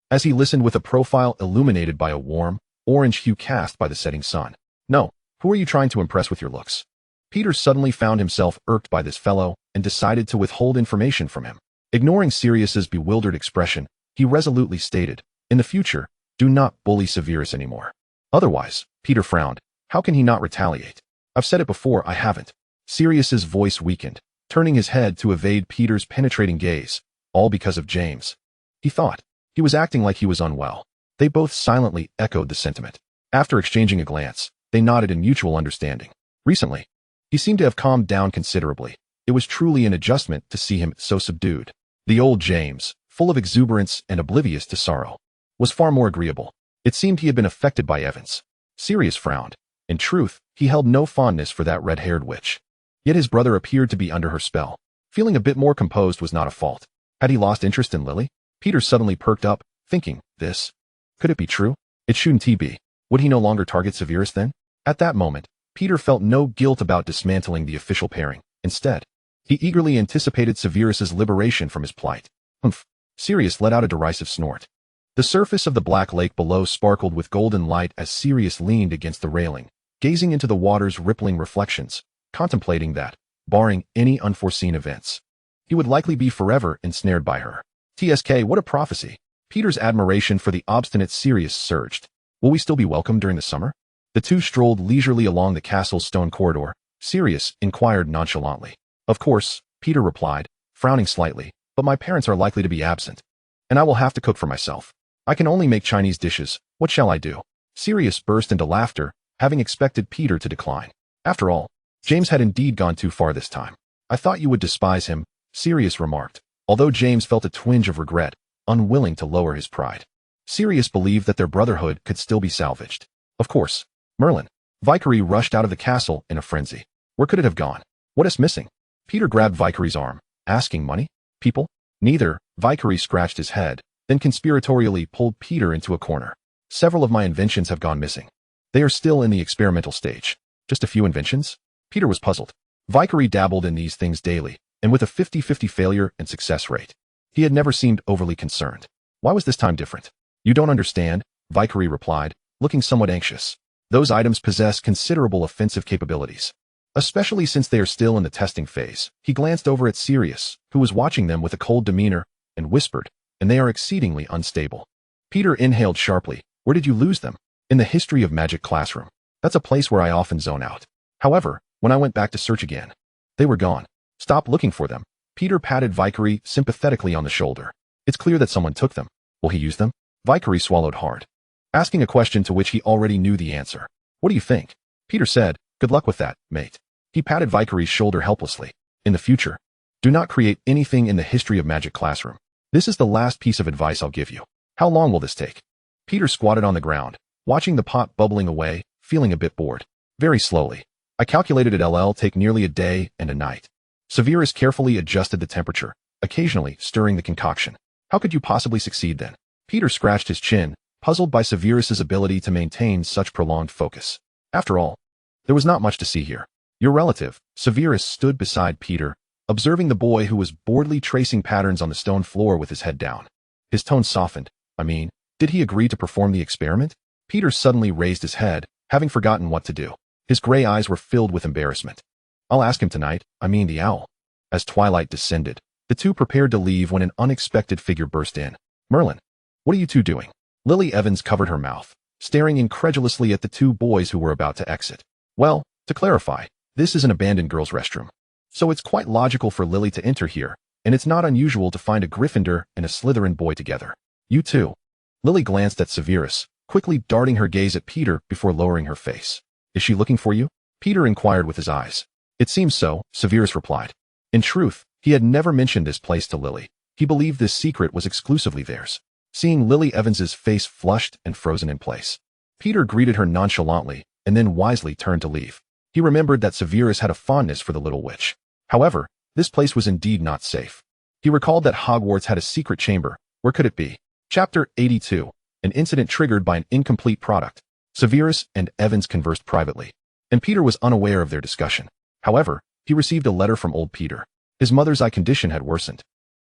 Speaker 1: as he listened with a profile illuminated by a warm, orange hue cast by the setting sun. No, who are you trying to impress with your looks? Peter suddenly found himself irked by this fellow and decided to withhold information from him. Ignoring Sirius's bewildered expression, he resolutely stated, in the future, do not bully Severus anymore. Otherwise, Peter frowned, how can he not retaliate? I've said it before, I haven't. Sirius's voice weakened, turning his head to evade Peter's penetrating gaze, all because of James. He thought. He was acting like he was unwell. They both silently echoed the sentiment. After exchanging a glance, they nodded in mutual understanding. Recently, he seemed to have calmed down considerably. It was truly an adjustment to see him so subdued. The old James, full of exuberance and oblivious to sorrow, was far more agreeable. It seemed he had been affected by Evans. Sirius frowned. In truth, he held no fondness for that red-haired witch. Yet his brother appeared to be under her spell. Feeling a bit more composed was not a fault. Had he lost interest in Lily? Peter suddenly perked up, thinking, this. Could it be true? It shouldn't be. Would he no longer target Severus then? At that moment, Peter felt no guilt about dismantling the official pairing. Instead, he eagerly anticipated Severus's liberation from his plight. Humph. Sirius let out a derisive snort. The surface of the black lake below sparkled with golden light as Sirius leaned against the railing, gazing into the water's rippling reflections, contemplating that, barring any unforeseen events, he would likely be forever ensnared by her. TSK, what a prophecy. Peter's admiration for the obstinate Sirius surged. Will we still be welcome during the summer? The two strolled leisurely along the castle's stone corridor. Sirius inquired nonchalantly. Of course, Peter replied, frowning slightly, but my parents are likely to be absent, and I will have to cook for myself. I can only make Chinese dishes. What shall I do? Sirius burst into laughter, having expected Peter to decline. After all, James had indeed gone too far this time. I thought you would despise him, Sirius remarked, although James felt a twinge of regret, unwilling to lower his pride. Sirius believed that their brotherhood could still be salvaged. Of course. Merlin. Vicary rushed out of the castle in a frenzy. Where could it have gone? What is missing? Peter grabbed Vicary's arm, Asking money? People? Neither. Vicary scratched his head, then conspiratorially pulled Peter into a corner. Several of my inventions have gone missing. They are still in the experimental stage. Just a few inventions? Peter was puzzled. Vicary dabbled in these things daily, and with a 50-50 failure and success rate. He had never seemed overly concerned. Why was this time different? You don't understand, Vicary replied, looking somewhat anxious. Those items possess considerable offensive capabilities. Especially since they are still in the testing phase. He glanced over at Sirius, who was watching them with a cold demeanor, and whispered, and they are exceedingly unstable. Peter inhaled sharply. Where did you lose them? In the History of Magic classroom. That's a place where I often zone out. However, when I went back to search again, they were gone. Stop looking for them. Peter patted Vicary sympathetically on the shoulder. It's clear that someone took them. Will he use them? Vicary swallowed hard, asking a question to which he already knew the answer. What do you think? Peter said, good luck with that, mate. He patted Vicary's shoulder helplessly. In the future, do not create anything in the History of Magic classroom. This is the last piece of advice I'll give you. How long will this take? Peter squatted on the ground, watching the pot bubbling away, feeling a bit bored. Very slowly. I calculated it'll take nearly a day and a night. Severus carefully adjusted the temperature, occasionally stirring the concoction. How could you possibly succeed then? Peter scratched his chin, puzzled by Severus's ability to maintain such prolonged focus. After all, there was not much to see here. Your relative, Severus, stood beside Peter, observing the boy who was boredly tracing patterns on the stone floor with his head down. His tone softened. Did he agree to perform the experiment? Peter suddenly raised his head, having forgotten what to do. His gray eyes were filled with embarrassment. I'll ask him tonight, the owl. As twilight descended, the two prepared to leave when an unexpected figure burst in. Merlin, what are you two doing? Lily Evans covered her mouth, staring incredulously at the two boys who were about to exit. Well, to clarify, this is an abandoned girls' restroom. So it's quite logical for Lily to enter here, and it's not unusual to find a Gryffindor and a Slytherin boy together. You too. Lily glanced at Severus, quickly darting her gaze at Peter before lowering her face. Is she looking for you? Peter inquired with his eyes. It seems so, Severus replied. In truth, he had never mentioned this place to Lily. He believed this secret was exclusively theirs. Seeing Lily Evans's face flushed and frozen in place, Peter greeted her nonchalantly and then wisely turned to leave. He remembered that Severus had a fondness for the little witch. However, this place was indeed not safe. He recalled that Hogwarts had a secret chamber. Where could it be? Chapter 82. An incident triggered by an incomplete product. Severus and Evans conversed privately, and Peter was unaware of their discussion. However, he received a letter from old Peter. His mother's eye condition had worsened.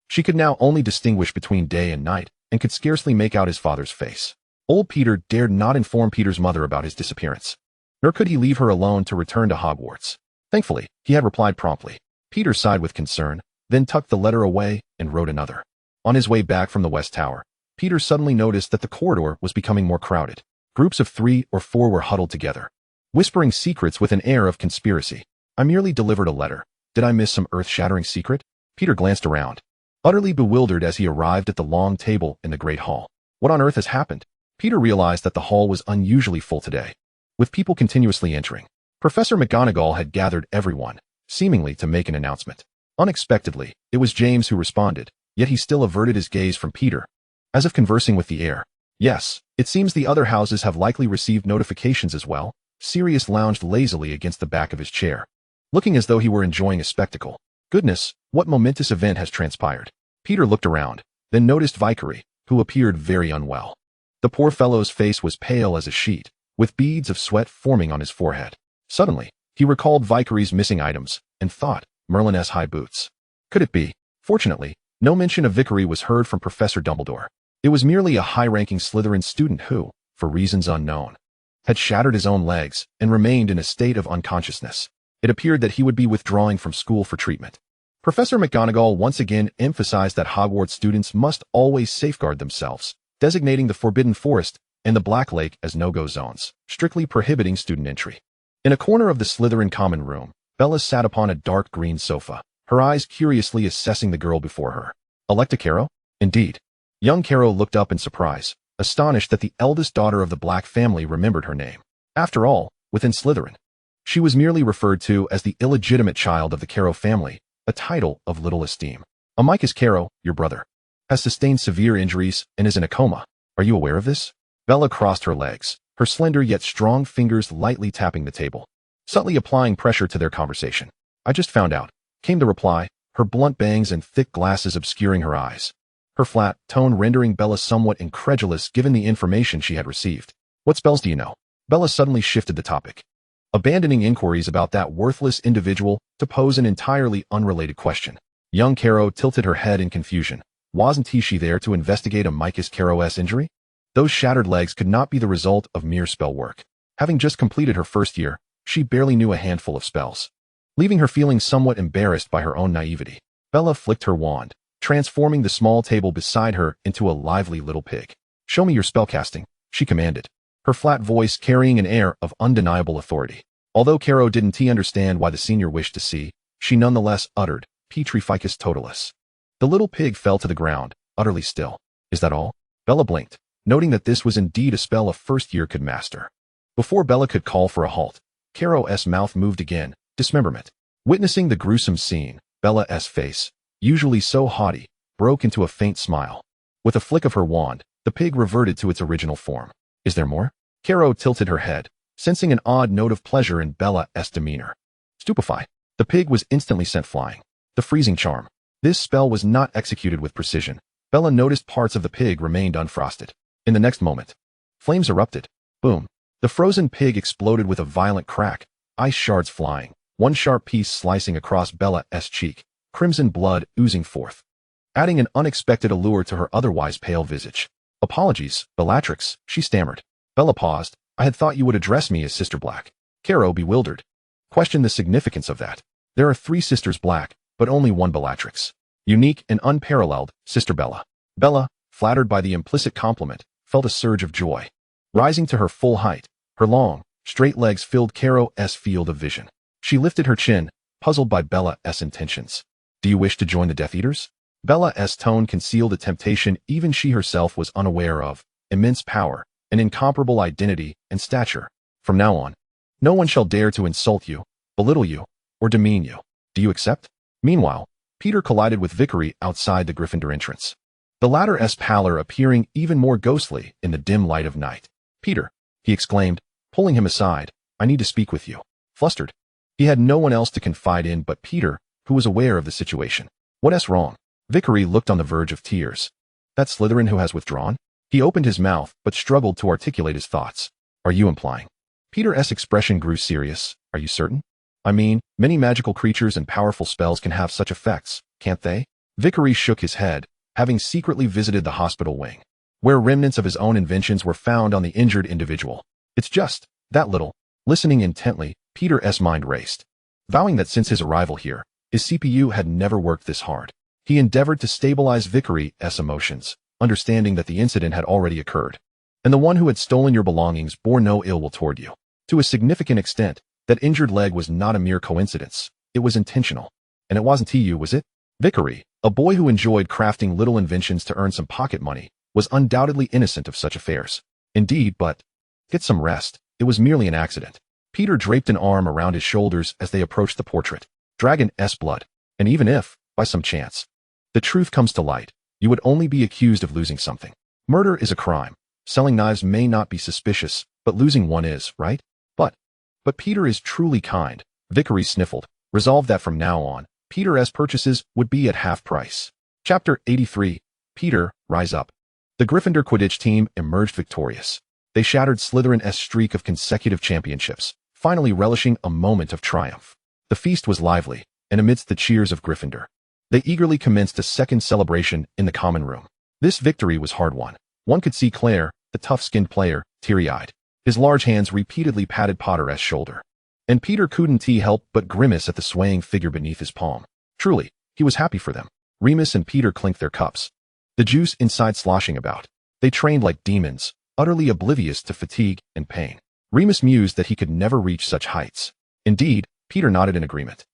Speaker 1: She could now only distinguish between day and night and could scarcely make out his father's face. Old Peter dared not inform Peter's mother about his disappearance, nor could he leave her alone to return to Hogwarts. Thankfully, he had replied promptly. Peter sighed with concern, then tucked the letter away and wrote another. On his way back from the West Tower, Peter suddenly noticed that the corridor was becoming more crowded. Groups of 3 or 4 were huddled together, whispering secrets with an air of conspiracy. I merely delivered a letter. Did I miss some earth-shattering secret? Peter glanced around, utterly bewildered as he arrived at the long table in the Great Hall. What on earth has happened? Peter realized that the hall was unusually full today, with people continuously entering. Professor McGonagall had gathered everyone, seemingly to make an announcement. Unexpectedly, it was James who responded, yet he still averted his gaze from Peter, as if conversing with the air. Yes, it seems the other houses have likely received notifications as well. Sirius lounged lazily against the back of his chair, looking as though he were enjoying a spectacle. Goodness, what momentous event has transpired? Peter looked around, then noticed Vicary, who appeared very unwell. The poor fellow's face was pale as a sheet, with beads of sweat forming on his forehead. Suddenly, he recalled Vicary's missing items, and thought, Merlin's high boots. Could it be? Fortunately, no mention of Vicary was heard from Professor Dumbledore. It was merely a high-ranking Slytherin student who, for reasons unknown, had shattered his own legs and remained in a state of unconsciousness. It appeared that he would be withdrawing from school for treatment. Professor McGonagall once again emphasized that Hogwarts students must always safeguard themselves, designating the Forbidden Forest and the Black Lake as no-go zones, strictly prohibiting student entry. In a corner of the Slytherin common room, Bella sat upon a dark green sofa, her eyes curiously assessing the girl before her. Electa Carrow? Indeed. Young Carrow looked up in surprise, astonished that the eldest daughter of the Black family remembered her name. After all, within Slytherin, she was merely referred to as the illegitimate child of the Carrow family, a title of little esteem. Amicus Carrow, your brother, has sustained severe injuries and is in a coma. Are you aware of this? Bella crossed her legs, her slender yet strong fingers lightly tapping the table, subtly applying pressure to their conversation. I just found out, came the reply, her blunt bangs and thick glasses obscuring her eyes. Her flat tone rendering Bella somewhat incredulous given the information she had received. What spells do you know? Bella suddenly shifted the topic, abandoning inquiries about that worthless individual to pose an entirely unrelated question. Young Caro tilted her head in confusion. Wasn't she there to investigate Amicus Caro's injury? Those shattered legs could not be the result of mere spell work. Having just completed her first year, she barely knew a handful of spells. Leaving her feeling somewhat embarrassed by her own naivety, Bella flicked her wand, transforming the small table beside her into a lively little pig. "Show me your spellcasting," she commanded, her flat voice carrying an air of undeniable authority. Although Caro didn't understand why the senior wished to see, she nonetheless uttered, "Petrificus totalis." The little pig fell to the ground, utterly still. "Is that all?" Bella blinked, noting that this was indeed a spell a first year could master. Before Bella could call for a halt, Caro's mouth moved again, dismemberment. Witnessing the gruesome scene, Bella's face, usually so haughty, broke into a faint smile. With a flick of her wand, the pig reverted to its original form. "Is there more?" Caro tilted her head, sensing an odd note of pleasure in Bella's demeanor. "Stupefy." The pig was instantly sent flying. The freezing charm. This spell was not executed with precision. Bella noticed parts of the pig remained unfrosted. In the next moment, flames erupted. Boom. The frozen pig exploded with a violent crack, ice shards flying, one sharp piece slicing across Bella's cheek, crimson blood oozing forth, adding an unexpected allure to her otherwise pale visage. "Apologies, Bellatrix," she stammered. Bella paused. "I had thought you would address me as Sister Black." Caro, bewildered, questioned the significance of that. "There are 3 Sisters Black, but only one Bellatrix. Unique and unparalleled, Sister Bella." Bella, flattered by the implicit compliment, felt a surge of joy. Rising to her full height, her long, straight legs filled Caro's field of vision. She lifted her chin, puzzled by Bella's intentions. "Do you wish to join the Death Eaters?" Bella's tone concealed a temptation even she herself was unaware of: immense power, an incomparable identity and stature. "From now on, no one shall dare to insult you, belittle you, or demean you. Do you accept?" Meanwhile, Peter collided with Vickery outside the Gryffindor entrance, the latter's pallor appearing even more ghostly in the dim light of night. "Peter," he exclaimed, pulling him aside, "I need to speak with you." Flustered, he had no one else to confide in but Peter, who was aware of the situation. "What's wrong?" Vickery looked on the verge of tears. "That Slytherin who has withdrawn?" He opened his mouth but struggled to articulate his thoughts. "Are you implying?" Peter's expression grew serious. "Are you certain? I mean, many magical creatures and powerful spells can have such effects, can't they?" Vickery shook his head, having secretly visited the hospital wing, where remnants of his own inventions were found on the injured individual. "It's just that little." Listening intently, Peter's mind raced, vowing that since his arrival here, his CPU had never worked this hard. He endeavored to stabilize Vickery's emotions, understanding that the incident had already occurred, and the one who had stolen your belongings bore no ill will toward you. To a significant extent, that injured leg was not a mere coincidence. It was intentional. "And it wasn't you, was it?" Vickery, a boy who enjoyed crafting little inventions to earn some pocket money, was undoubtedly innocent of such affairs. "Indeed, but get some rest. It was merely an accident." Peter draped an arm around his shoulders as they approached the portrait. "Dragon's blood. And even if, by some chance, the truth comes to light, you would only be accused of losing something. Murder is a crime. Selling knives may not be suspicious, but losing one is, right? But Peter is truly kind." Vickery sniffled, resolved that from now on, Peter's purchases would be at half price. Chapter 83. Peter, Rise Up. The Gryffindor Quidditch team emerged victorious. They shattered Slytherin's streak of consecutive championships, finally relishing a moment of triumph. The feast was lively, and amidst the cheers of Gryffindor, they eagerly commenced a second celebration in the common room. This victory was hard-won. One could see Claire, the tough-skinned player, teary-eyed. His large hands repeatedly patted Potter's shoulder, and Peter couldn't help but grimace at the swaying figure beneath his palm. Truly, he was happy for them. Remus and Peter clinked their cups, the juice inside sloshing about. They trained like demons, utterly oblivious to fatigue and pain. Remus mused that he could never reach such heights. Indeed, Peter nodded in agreement.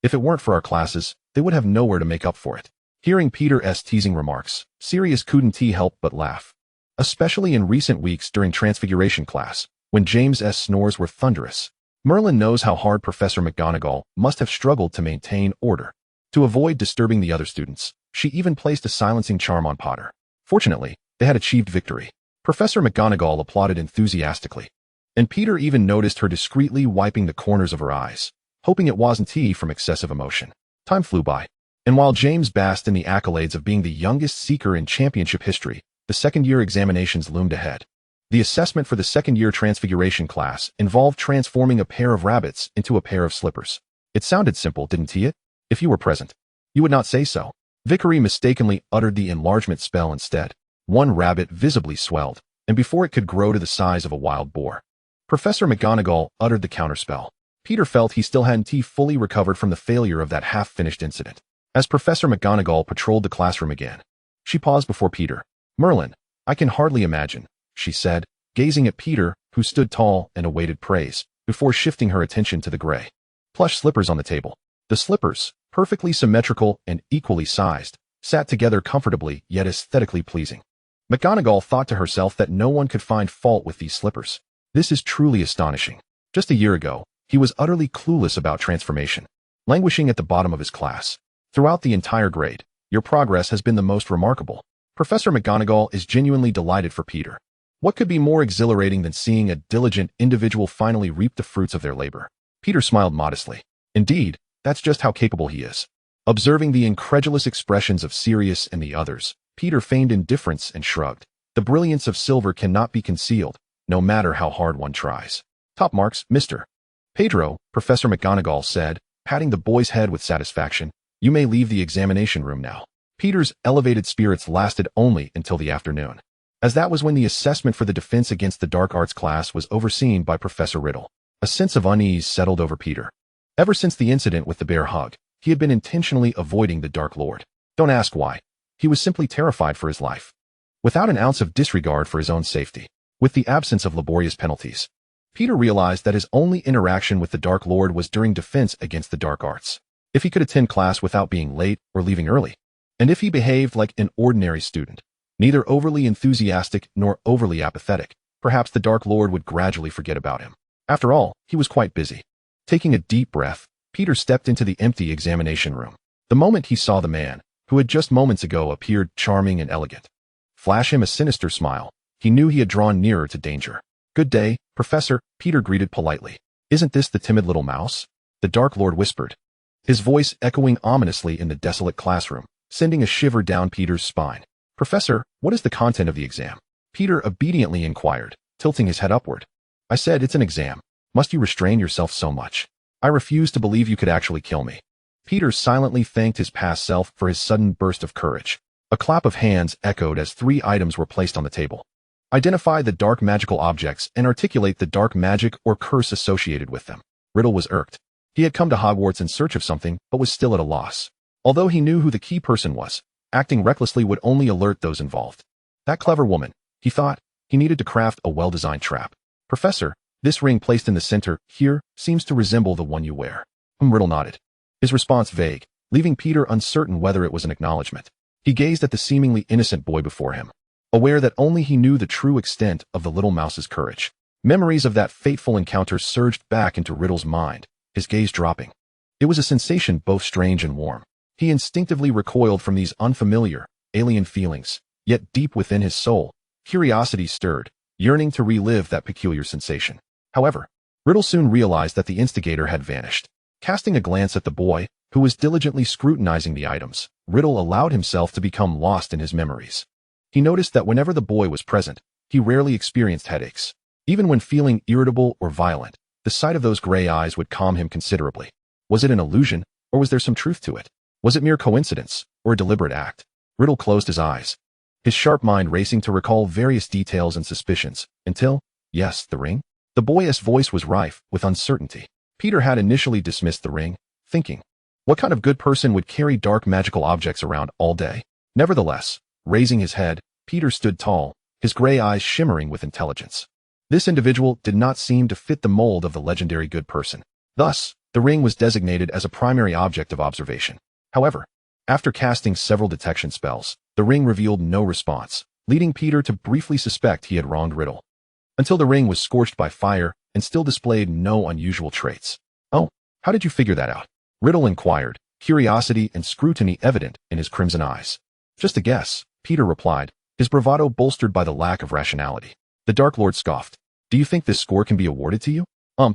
Speaker 1: If it weren't for our classes, they would have nowhere to make up for it. Hearing Peter's teasing remarks, Sirius couldn't help but laugh, especially in recent weeks during Transfiguration class, when James's snores were thunderous. Merlin knows how hard Professor McGonagall must have struggled to maintain order. To avoid disturbing the other students, she even placed a silencing charm on Potter. Fortunately, they had achieved victory. Professor McGonagall applauded enthusiastically, and Peter even noticed her discreetly wiping the corners of her eyes, hoping it wasn't from excessive emotion. Time flew by. And while James basked in the accolades of being the youngest seeker in championship history, the second-year examinations loomed ahead. The assessment for the second-year transfiguration class involved transforming a pair of rabbits into a pair of slippers. It sounded simple, didn't it? If you were present, you would not say so. Vickery mistakenly uttered the enlargement spell instead. One rabbit visibly swelled, and before it could grow to the size of a wild boar. Professor McGonagall uttered the counterspell. Peter felt he still hadn't fully recovered from the failure of that half-finished incident. As Professor McGonagall patrolled the classroom again, she paused before Peter. "Merlin, I can hardly imagine," she said, gazing at Peter, who stood tall and awaited praise, before shifting her attention to the gray plush slippers on the table. The slippers, perfectly symmetrical and equally sized, sat together comfortably yet aesthetically pleasing. McGonagall thought to herself that no one could find fault with these slippers. This is truly astonishing. Just a year ago, he was utterly clueless about transformation, languishing at the bottom of his class. Throughout the entire grade, your progress has been the most remarkable. Professor McGonagall is genuinely delighted for Peter. What could be more exhilarating than seeing a diligent individual finally reap the fruits of their labor? Peter smiled modestly. Indeed, that's just how capable he is. Observing the incredulous expressions of Sirius and the others, Peter feigned indifference and shrugged. The brilliance of Silver cannot be concealed, no matter how hard one tries. Top marks, Mr. Pedro, Professor McGonagall said, patting the boy's head with satisfaction. You may leave the examination room now. Peter's elevated spirits lasted only until the afternoon, as that was when the assessment for the defense against the dark arts class was overseen by Professor Riddle. A sense of unease settled over Peter. Ever since the incident with the bear hug, he had been intentionally avoiding the Dark Lord. Don't ask why. He was simply terrified for his life. Without an ounce of disregard for his own safety, with the absence of laborious penalties, Peter realized that his only interaction with the Dark Lord was during defense against the dark arts. If he could attend class without being late or leaving early, and if he behaved like an ordinary student, neither overly enthusiastic nor overly apathetic, perhaps the Dark Lord would gradually forget about him. After all, he was quite busy. Taking a deep breath, Peter stepped into the empty examination room. The moment he saw the man, who had just moments ago appeared charming and elegant, flash him a sinister smile, he knew he had drawn nearer to danger. "Good day, Professor," Peter greeted politely. "Isn't this the timid little mouse?" the Dark Lord whispered, his voice echoing ominously in the desolate classroom, sending a shiver down Peter's spine. "Professor, what is the content of the exam?" Peter obediently inquired, tilting his head upward. "I said it's an exam. Must you restrain yourself so much? I refuse to believe you could actually kill me." Peter silently thanked his past self for his sudden burst of courage. A clap of hands echoed as 3 items were placed on the table. Identify the dark magical objects and articulate the dark magic or curse associated with them. Riddle was irked. He had come to Hogwarts in search of something, but was still at a loss. Although he knew who the key person was, acting recklessly would only alert those involved. That clever woman, he thought. He needed to craft a well-designed trap. "Professor, this ring placed in the center, here, seems to resemble the one you wear." Riddle nodded. His response vague, leaving Peter uncertain whether it was an acknowledgement. He gazed at the seemingly innocent boy before him, aware that only he knew the true extent of the little mouse's courage. Memories of that fateful encounter surged back into Riddle's mind, his gaze dropping. It was a sensation both strange and warm. He instinctively recoiled from these unfamiliar, alien feelings, yet deep within his soul, curiosity stirred, yearning to relive that peculiar sensation. However, Riddle soon realized that the instigator had vanished. Casting a glance at the boy, who was diligently scrutinizing the items, Riddle allowed himself to become lost in his memories. He noticed that whenever the boy was present, he rarely experienced headaches. Even when feeling irritable or violent, the sight of those gray eyes would calm him considerably. Was it an illusion, or was there some truth to it? Was it mere coincidence, or a deliberate act? Riddle closed his eyes, his sharp mind racing to recall various details and suspicions, until, yes, the ring? The boyish voice was rife with uncertainty. Peter had initially dismissed the ring, thinking, what kind of good person would carry dark magical objects around all day? Nevertheless, raising his head, Peter stood tall, his gray eyes shimmering with intelligence. This individual did not seem to fit the mold of the legendary good person. Thus, the ring was designated as a primary object of observation. However, after casting several detection spells, the ring revealed no response, leading Peter to briefly suspect he had wronged Riddle. Until the ring was scorched by fire and still displayed no unusual traits. "Oh, how did you figure that out?" Riddle inquired, curiosity and scrutiny evident in his crimson eyes. "Just a guess," Peter replied, his bravado bolstered by the lack of rationality. The Dark Lord scoffed. "Do you think this score can be awarded to you?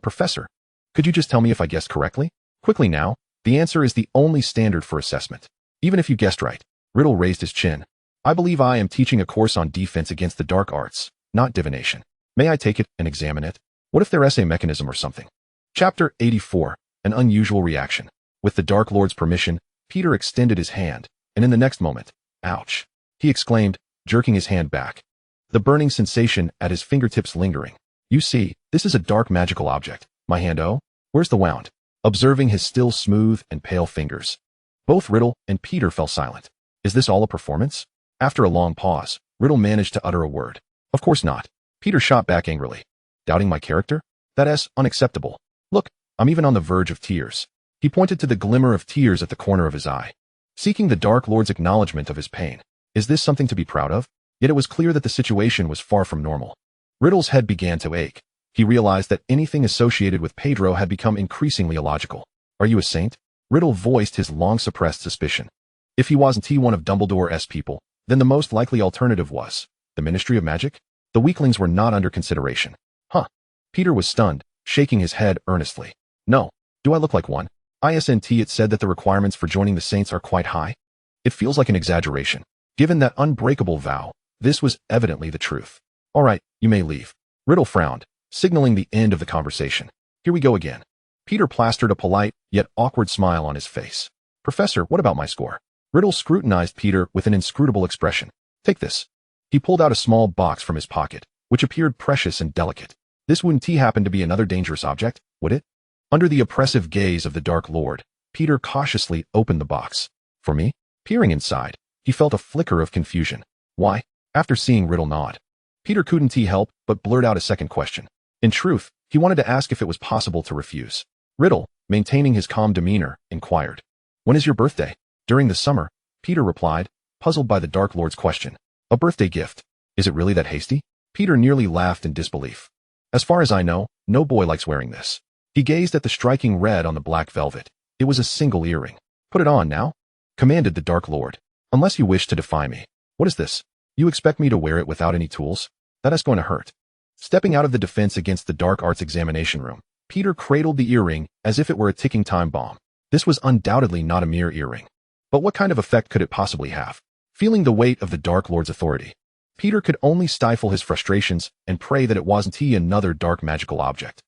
Speaker 1: Professor, could you just tell me if I guessed correctly? Quickly now, the answer is the only standard for assessment." Even if you guessed right. Riddle raised his chin. I believe I am teaching a course on defense against the dark arts, not divination. May I take it and examine it? What if their essay mechanism or something? Chapter 84. An unusual reaction. With the Dark Lord's permission, Peter extended his hand, and in the next moment, ouch, he exclaimed, jerking his hand back. The burning sensation at his fingertips lingering. You see, this is a dark magical object. My hand, oh? Where's the wound? Observing his still smooth and pale fingers. Both Riddle and Peter fell silent. Is this all a performance? After a long pause, Riddle managed to utter a word. Of course not. Peter shot back angrily. Doubting my character? That's unacceptable. Look, I'm even on the verge of tears. He pointed to the glimmer of tears at the corner of his eye. Seeking the Dark Lord's acknowledgement of his pain. Is this something to be proud of? Yet it was clear that the situation was far from normal. Riddle's head began to ache. He realized that anything associated with Pedro had become increasingly illogical. Are you a saint? Riddle voiced his long-suppressed suspicion. If he wasn't one of Dumbledore's people, then the most likely alternative was the Ministry of Magic? The weaklings were not under consideration. Huh. Peter was stunned, shaking his head earnestly. No. Do I look like one? It said that the requirements for joining the Saints are quite high. It feels like an exaggeration. Given that unbreakable vow, this was evidently the truth. All right, you may leave. Riddle frowned, signaling the end of the conversation. Here we go again. Peter plastered a polite, yet awkward smile on his face. Professor, what about my score? Riddle scrutinized Peter with an inscrutable expression. Take this. He pulled out a small box from his pocket, which appeared precious and delicate. This wouldn't happen to be another dangerous object, would it? Under the oppressive gaze of the Dark Lord, Peter cautiously opened the box. For me? Peering inside, he felt a flicker of confusion. Why? After seeing Riddle nod. Peter couldn't help but blurt out a second question. In truth, he wanted to ask if it was possible to refuse. Riddle, maintaining his calm demeanor, inquired. When is your birthday? During the summer, Peter replied, puzzled by the Dark Lord's question. A birthday gift. Is it really that hasty? Peter nearly laughed in disbelief. As far as I know, no boy likes wearing this. He gazed at the striking red on the black velvet. It was a single earring. Put it on now, commanded the Dark Lord. Unless you wish to defy me. What is this? You expect me to wear it without any tools? That is going to hurt. Stepping out of the defense against the dark arts examination room, Peter cradled the earring as if it were a ticking time bomb. This was undoubtedly not a mere earring. But what kind of effect could it possibly have? Feeling the weight of the Dark Lord's authority, Peter could only stifle his frustrations and pray that it wasn't another dark magical object.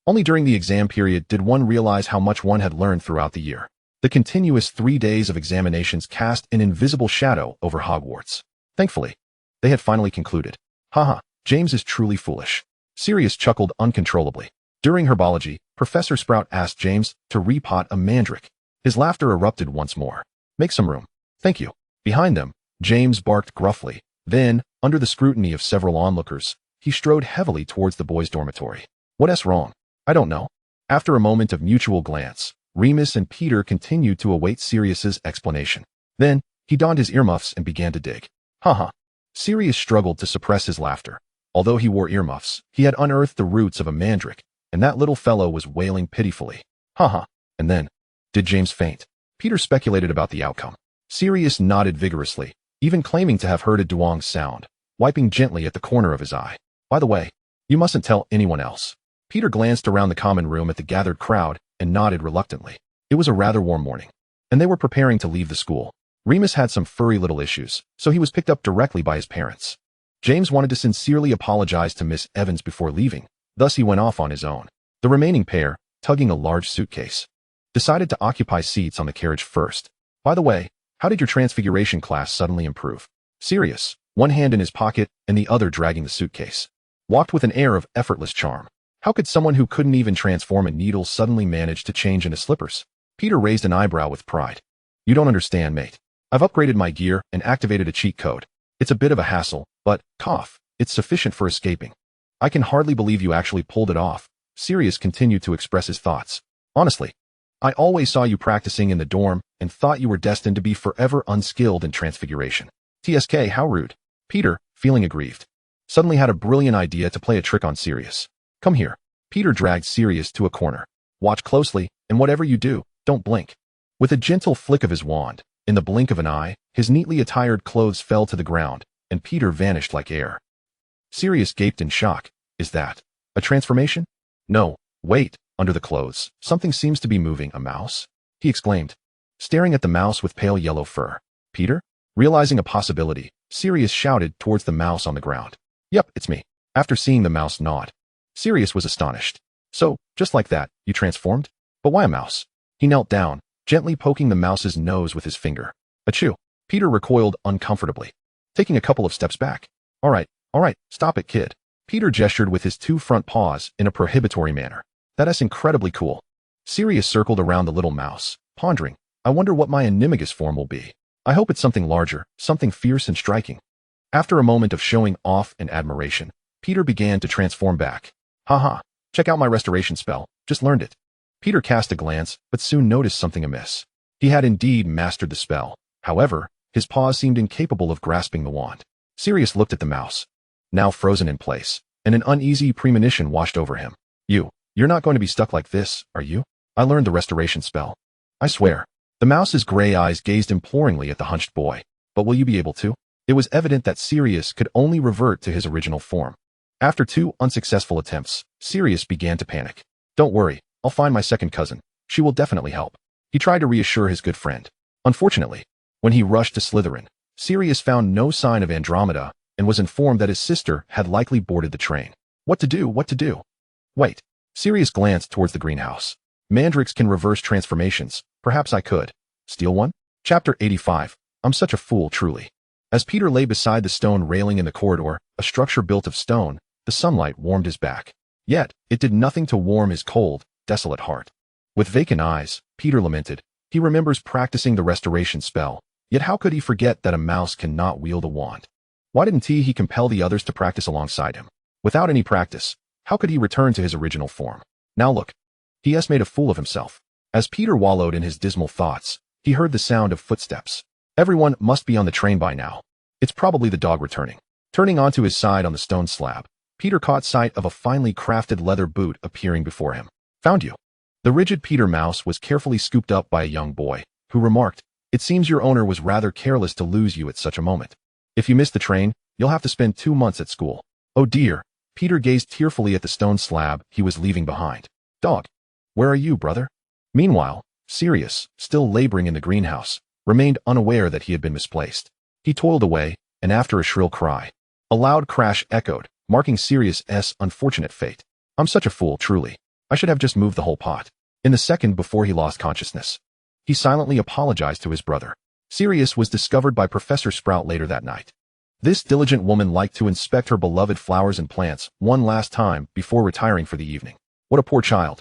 Speaker 1: Only during the exam period did one realize how much one had learned throughout the year. The continuous 3 days of examinations cast an invisible shadow over Hogwarts. Thankfully, they had finally concluded. Haha, James is truly foolish. Sirius chuckled uncontrollably. During herbology, Professor Sprout asked James to repot a mandrake. His laughter erupted once more. Make some room. Thank you. Behind them, James barked gruffly. Then, under the scrutiny of several onlookers, he strode heavily towards the boys' dormitory. What's wrong? I don't know. After a moment of mutual glance, Remus and Peter continued to await Sirius's explanation. Then, he donned his earmuffs and began to dig. Haha. Sirius struggled to suppress his laughter. Although he wore earmuffs, he had unearthed the roots of a mandrake, and that little fellow was wailing pitifully. Haha. And then, did James faint? Peter speculated about the outcome. Sirius nodded vigorously, even claiming to have heard a duong sound, wiping gently at the corner of his eye. By the way, you mustn't tell anyone else. Peter glanced around the common room at the gathered crowd and nodded reluctantly. It was a rather warm morning, and they were preparing to leave the school. Remus had some furry little issues, so he was picked up directly by his parents. James wanted to sincerely apologize to Miss Evans before leaving, thus he went off on his own. The remaining pair, tugging a large suitcase, decided to occupy seats on the carriage first. By the way, how did your transfiguration class suddenly improve? Sirius, one hand in his pocket and the other dragging the suitcase, walked with an air of effortless charm. How could someone who couldn't even transform a needle suddenly manage to change into slippers? Peter raised an eyebrow with pride. You don't understand, mate. I've upgraded my gear and activated a cheat code. It's a bit of a hassle, but, cough, it's sufficient for escaping. I can hardly believe you actually pulled it off. Sirius continued to express his thoughts. Honestly, I always saw you practicing in the dorm and thought you were destined to be forever unskilled in transfiguration. TSK, how rude. Peter, feeling aggrieved, suddenly had a brilliant idea to play a trick on Sirius. Come here. Peter dragged Sirius to a corner. Watch closely, and whatever you do, don't blink. With a gentle flick of his wand, in the blink of an eye, his neatly attired clothes fell to the ground, and Peter vanished like air. Sirius gaped in shock. Is that a transformation? No, wait, under the clothes, something seems to be moving. A mouse? He exclaimed. staring at the mouse with pale yellow fur. Peter? Realizing a possibility, Sirius shouted towards the mouse on the ground. Yep, it's me. After seeing the mouse nod, Sirius was astonished. So, just like that, you transformed? But why a mouse? He knelt down, gently poking the mouse's nose with his finger. Achoo! Peter recoiled uncomfortably, taking a couple of steps back. All right, stop it, kid. Peter gestured with his two front paws in a prohibitory manner. That's incredibly cool. Sirius circled around the little mouse, pondering, I wonder what my animagus form will be. I hope it's something larger, something fierce and striking. After a moment of showing off and admiration, Peter began to transform back. Haha, check out my restoration spell, just learned it. Peter cast a glance, but soon noticed something amiss. He had indeed mastered the spell. However, his paws seemed incapable of grasping the wand. Sirius looked at the mouse, now frozen in place, and an uneasy premonition washed over him. You're not going to be stuck like this, are you? I learned the restoration spell. I swear. The mouse's gray eyes gazed imploringly at the hunched boy. But will you be able to? It was evident that Sirius could only revert to his original form. After 2 unsuccessful attempts, Sirius began to panic. Don't worry, I'll find my second cousin. She will definitely help. He tried to reassure his good friend. Unfortunately, when he rushed to Slytherin, Sirius found no sign of Andromeda and was informed that his sister had likely boarded the train. What to do? Wait. Sirius glanced towards the greenhouse. Mandrakes can reverse transformations. Perhaps I could. Steal one? Chapter 85. I'm such a fool, truly. As Peter lay beside the stone railing in the corridor, a structure built of stone, the sunlight warmed his back. Yet, it did nothing to warm his cold, desolate heart. With vacant eyes, Peter lamented. He remembers practicing the restoration spell, yet how could he forget that a mouse cannot wield a wand? Why didn't he compel the others to practice alongside him? Without any practice, how could he return to his original form? Now look. He has made a fool of himself. As Peter wallowed in his dismal thoughts, he heard the sound of footsteps. Everyone must be on the train by now. It's probably the dog returning. Turning onto his side on the stone slab, Peter caught sight of a finely crafted leather boot appearing before him. Found you. The rigid Peter Mouse was carefully scooped up by a young boy, who remarked, It seems your owner was rather careless to lose you at such a moment. If you miss the train, you'll have to spend 2 months at school. Oh dear. Peter gazed tearfully at the stone slab he was leaving behind. Dog. Where are you, brother? Meanwhile, Sirius, still laboring in the greenhouse, remained unaware that he had been misplaced. He toiled away, and after a shrill cry, a loud crash echoed, marking Sirius's unfortunate fate. I'm such a fool, truly. I should have just moved the whole pot. In the second before he lost consciousness, he silently apologized to his brother. Sirius was discovered by Professor Sprout later that night. This diligent woman liked to inspect her beloved flowers and plants one last time before retiring for the evening. What a poor child.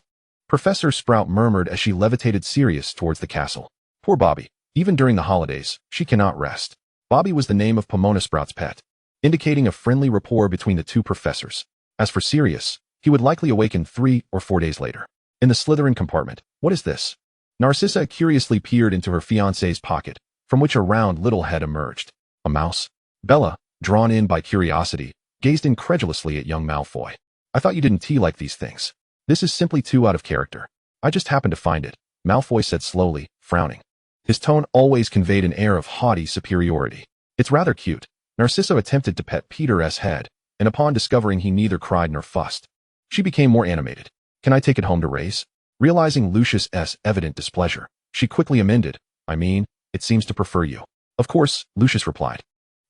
Speaker 1: Professor Sprout murmured as she levitated Sirius towards the castle. Poor Bobby. Even during the holidays, she cannot rest. Bobby was the name of Pomona Sprout's pet, indicating a friendly rapport between the two professors. As for Sirius, he would likely awaken 3 or 4 days later. In the Slytherin compartment, what is this? Narcissa curiously peered into her fiancé's pocket, from which a round little head emerged. A mouse? Bella, drawn in by curiosity, gazed incredulously at young Malfoy. I thought you didn't like these things. This is simply too out of character. I just happened to find it, Malfoy said slowly, frowning. His tone always conveyed an air of haughty superiority. It's rather cute. Narcissa attempted to pet Peter's head, and upon discovering he neither cried nor fussed, she became more animated. Can I take it home to raise? Realizing Lucius's evident displeasure, she quickly amended. It seems to prefer you. Of course, Lucius replied,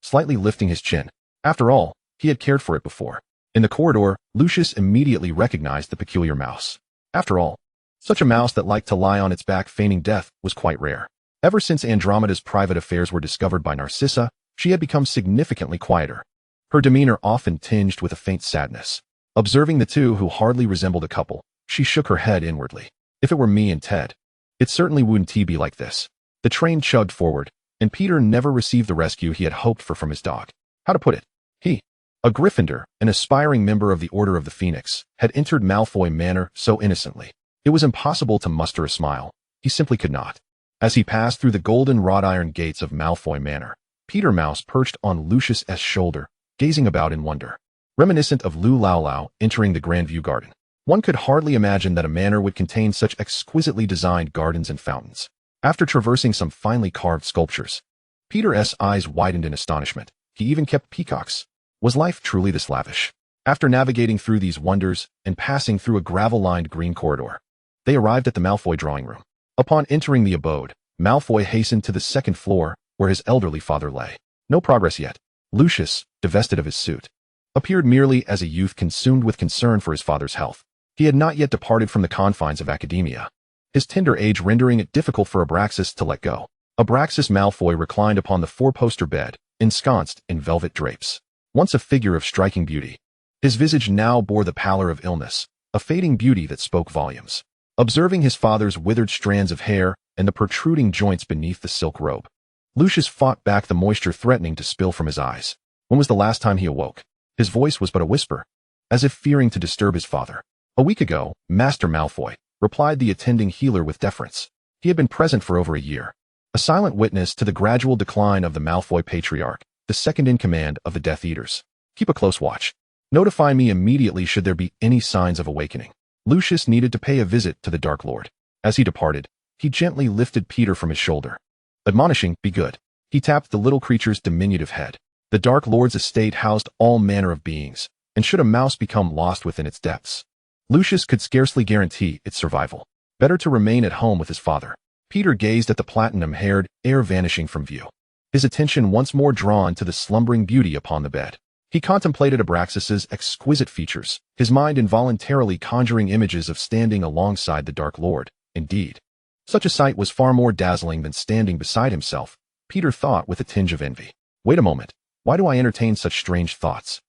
Speaker 1: slightly lifting his chin. After all, he had cared for it before. In the corridor, Lucius immediately recognized the peculiar mouse. After all, such a mouse that liked to lie on its back feigning death was quite rare. Ever since Andromeda's private affairs were discovered by Narcissa, she had become significantly quieter, her demeanor often tinged with a faint sadness. Observing the two who hardly resembled a couple, she shook her head inwardly. If it were me and Ted, it certainly wouldn't be like this. The train chugged forward, and Peter never received the rescue he had hoped for from his dog. How to put it? He, a Gryffindor, an aspiring member of the Order of the Phoenix, had entered Malfoy Manor so innocently. It was impossible to muster a smile. He simply could not. As he passed through the golden wrought iron gates of Malfoy Manor, Peter Mouse perched on Lucius's shoulder, gazing about in wonder. Reminiscent of Lou Lau Lau entering the Grandview Garden, one could hardly imagine that a manor would contain such exquisitely designed gardens and fountains. After traversing some finely carved sculptures, Peter's eyes widened in astonishment. He even kept peacocks. Was life truly this lavish? After navigating through these wonders and passing through a gravel-lined green corridor, they arrived at the Malfoy drawing room. Upon entering the abode, Malfoy hastened to the second floor, where his elderly father lay. No progress yet. Lucius, divested of his suit, appeared merely as a youth consumed with concern for his father's health. He had not yet departed from the confines of academia, his tender age rendering it difficult for Abraxas to let go. Abraxas Malfoy reclined upon the four-poster bed, ensconced in velvet drapes. Once a figure of striking beauty, his visage now bore the pallor of illness, a fading beauty that spoke volumes. Observing his father's withered strands of hair and the protruding joints beneath the silk robe, Lucius fought back the moisture threatening to spill from his eyes. When was the last time he awoke? His voice was but a whisper, as if fearing to disturb his father. "A week ago, Master Malfoy," replied the attending healer with deference. He had been present for over a year, a silent witness to the gradual decline of the Malfoy patriarch, the second in command of the Death Eaters. "Keep a close watch. Notify me immediately should there be any signs of awakening." Lucius needed to pay a visit to the Dark Lord. As he departed, he gently lifted Peter from his shoulder, admonishing, "Be good." He tapped the little creature's diminutive head. The Dark Lord's estate housed all manner of beings, and should a mouse become lost within its depths, Lucius could scarcely guarantee its survival. Better to remain at home with his father. Peter gazed at the platinum-haired heir vanishing from view, his attention once more drawn to the slumbering beauty upon the bed. He contemplated Abraxas's exquisite features, his mind involuntarily conjuring images of standing alongside the Dark Lord. Indeed, such a sight was far more dazzling than standing beside himself, Peter thought with a tinge of envy. Wait a moment, why do I entertain such strange thoughts?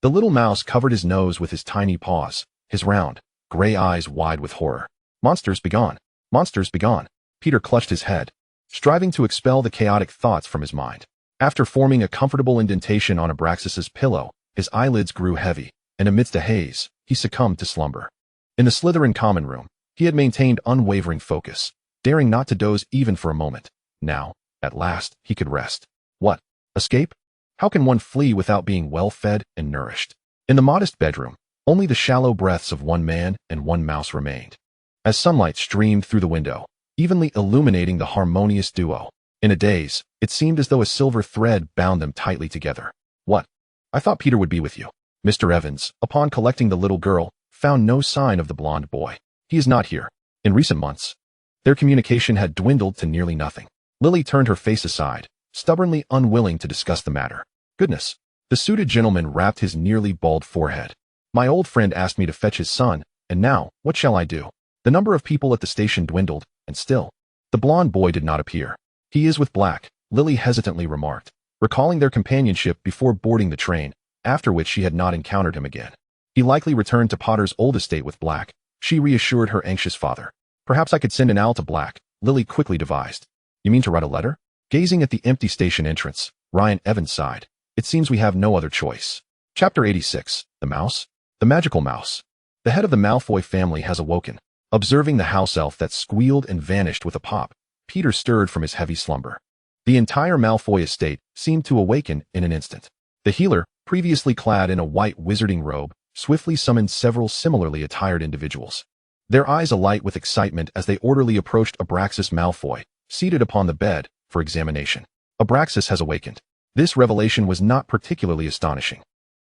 Speaker 1: The little mouse covered his nose with his tiny paws, his round, gray eyes wide with horror. Monsters begone! Monsters begone! Peter clutched his head, striving to expel the chaotic thoughts from his mind. After forming a comfortable indentation on Abraxas's pillow, his eyelids grew heavy, and amidst a haze, he succumbed to slumber. In the Slytherin common room, he had maintained unwavering focus, daring not to doze even for a moment. Now, at last, he could rest. What? Escape? How can one flee without being well fed and nourished? In the modest bedroom, only the shallow breaths of one man and one mouse remained, as sunlight streamed through the window, evenly illuminating the harmonious duo. In a daze, it seemed as though a silver thread bound them tightly together. What? I thought Peter would be with you. Mr. Evans, upon collecting the little girl, found no sign of the blonde boy. He is not here. In recent months, their communication had dwindled to nearly nothing. Lily turned her face aside, stubbornly unwilling to discuss the matter. Goodness. The suited gentleman rapped his nearly bald forehead. My old friend asked me to fetch his son, and now, what shall I do? The number of people at the station dwindled, and still, the blonde boy did not appear. He is with Black, Lily hesitantly remarked, recalling their companionship before boarding the train, after which she had not encountered him again. He likely returned to Potter's old estate with Black, she reassured her anxious father. Perhaps I could send an owl to Black, Lily quickly devised. You mean to write a letter? Gazing at the empty station entrance, Ryan Evans sighed. It seems we have no other choice. Chapter 86. The Mouse? The Magical Mouse. The head of the Malfoy family has awoken. Observing the house elf that squealed and vanished with a pop, Peter stirred from his heavy slumber. The entire Malfoy estate seemed to awaken in an instant. The healer, previously clad in a white wizarding robe, swiftly summoned several similarly attired individuals, their eyes alight with excitement as they orderly approached Abraxas Malfoy, seated upon the bed, for examination. Abraxas has awakened. This revelation was not particularly astonishing.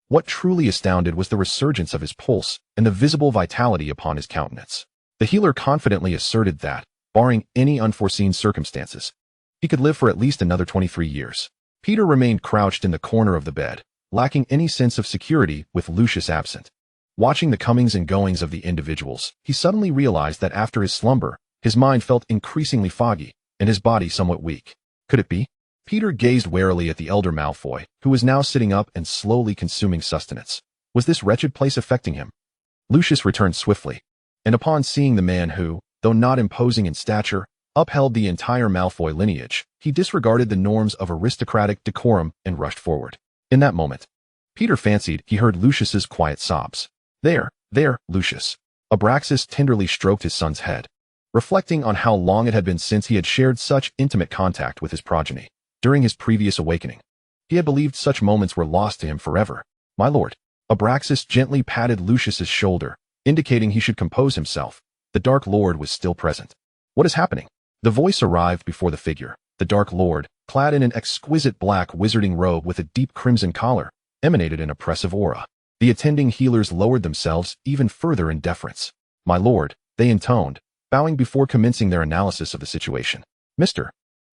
Speaker 1: What truly astounded was the resurgence of his pulse and the visible vitality upon his countenance. The healer confidently asserted that, barring any unforeseen circumstances, he could live for at least another 23 years. Peter remained crouched in the corner of the bed, lacking any sense of security with Lucius absent. Watching the comings and goings of the individuals, he suddenly realized that after his slumber, his mind felt increasingly foggy, and his body somewhat weak. Could it be? Peter gazed warily at the elder Malfoy, who was now sitting up and slowly consuming sustenance. Was this wretched place affecting him? Lucius returned swiftly, and upon seeing the man who, though not imposing in stature, upheld the entire Malfoy lineage, he disregarded the norms of aristocratic decorum and rushed forward. In that moment, Peter fancied he heard Lucius's quiet sobs. There, Lucius. Abraxas tenderly stroked his son's head, reflecting on how long it had been since he had shared such intimate contact with his progeny. During his previous awakening, he had believed such moments were lost to him forever. My lord. Abraxas gently patted Lucius's shoulder, indicating he should compose himself. The Dark Lord was still present. What is happening? The voice arrived before the figure. The Dark Lord, clad in an exquisite black wizarding robe with a deep crimson collar, emanated an oppressive aura. The attending healers lowered themselves even further in deference. My lord, they intoned, bowing before commencing their analysis of the situation. Mr.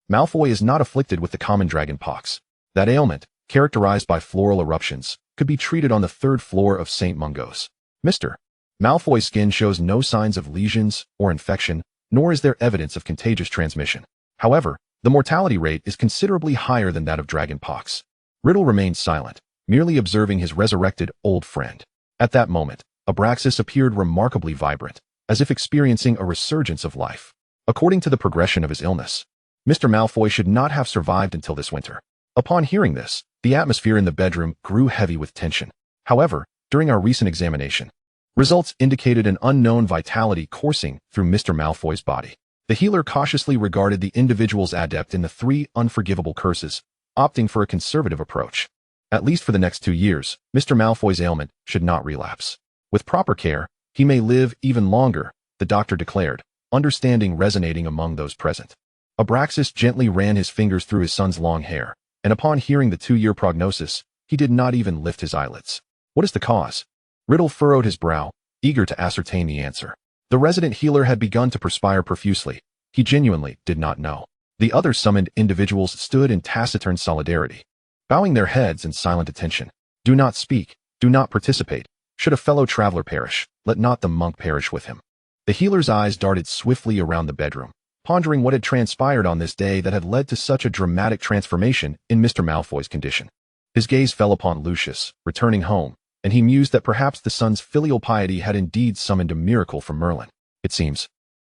Speaker 1: Malfoy is not afflicted with the common dragon pox. That ailment, characterized by floral eruptions, could be treated on the 3rd floor of St. Mungo's. Mr. Malfoy's skin shows no signs of lesions or infection, nor is there evidence of contagious transmission. However, the mortality rate is considerably higher than that of dragon pox. Riddle remained silent, merely observing his resurrected old friend. At that moment, Abraxas appeared remarkably vibrant, as if experiencing a resurgence of life. According to the progression of his illness, Mr. Malfoy should not have survived until this winter. Upon hearing this, the atmosphere in the bedroom grew heavy with tension. However, during our recent examination, results indicated an unknown vitality coursing through Mr. Malfoy's body. The healer cautiously regarded the individual's adept in the 3 unforgivable curses, opting for a conservative approach. At least for the next 2 years, Mr. Malfoy's ailment should not relapse. With proper care, he may live even longer, the doctor declared, understanding resonating among those present. Abraxas gently ran his fingers through his son's long hair, and upon hearing the 2-year prognosis, he did not even lift his eyelids. What is the cause? Riddle furrowed his brow, eager to ascertain the answer. The resident healer had begun to perspire profusely. He genuinely did not know. The other summoned individuals stood in taciturn solidarity, bowing their heads in silent attention. Do not speak, do not participate. Should a fellow traveler perish, let not the monk perish with him. The healer's eyes darted swiftly around the bedroom, pondering what had transpired on this day that had led to such a dramatic transformation in Mr. Malfoy's condition. His gaze fell upon Lucius, returning home, and he mused that perhaps the son's filial piety had indeed summoned a miracle from Merlin. It seems,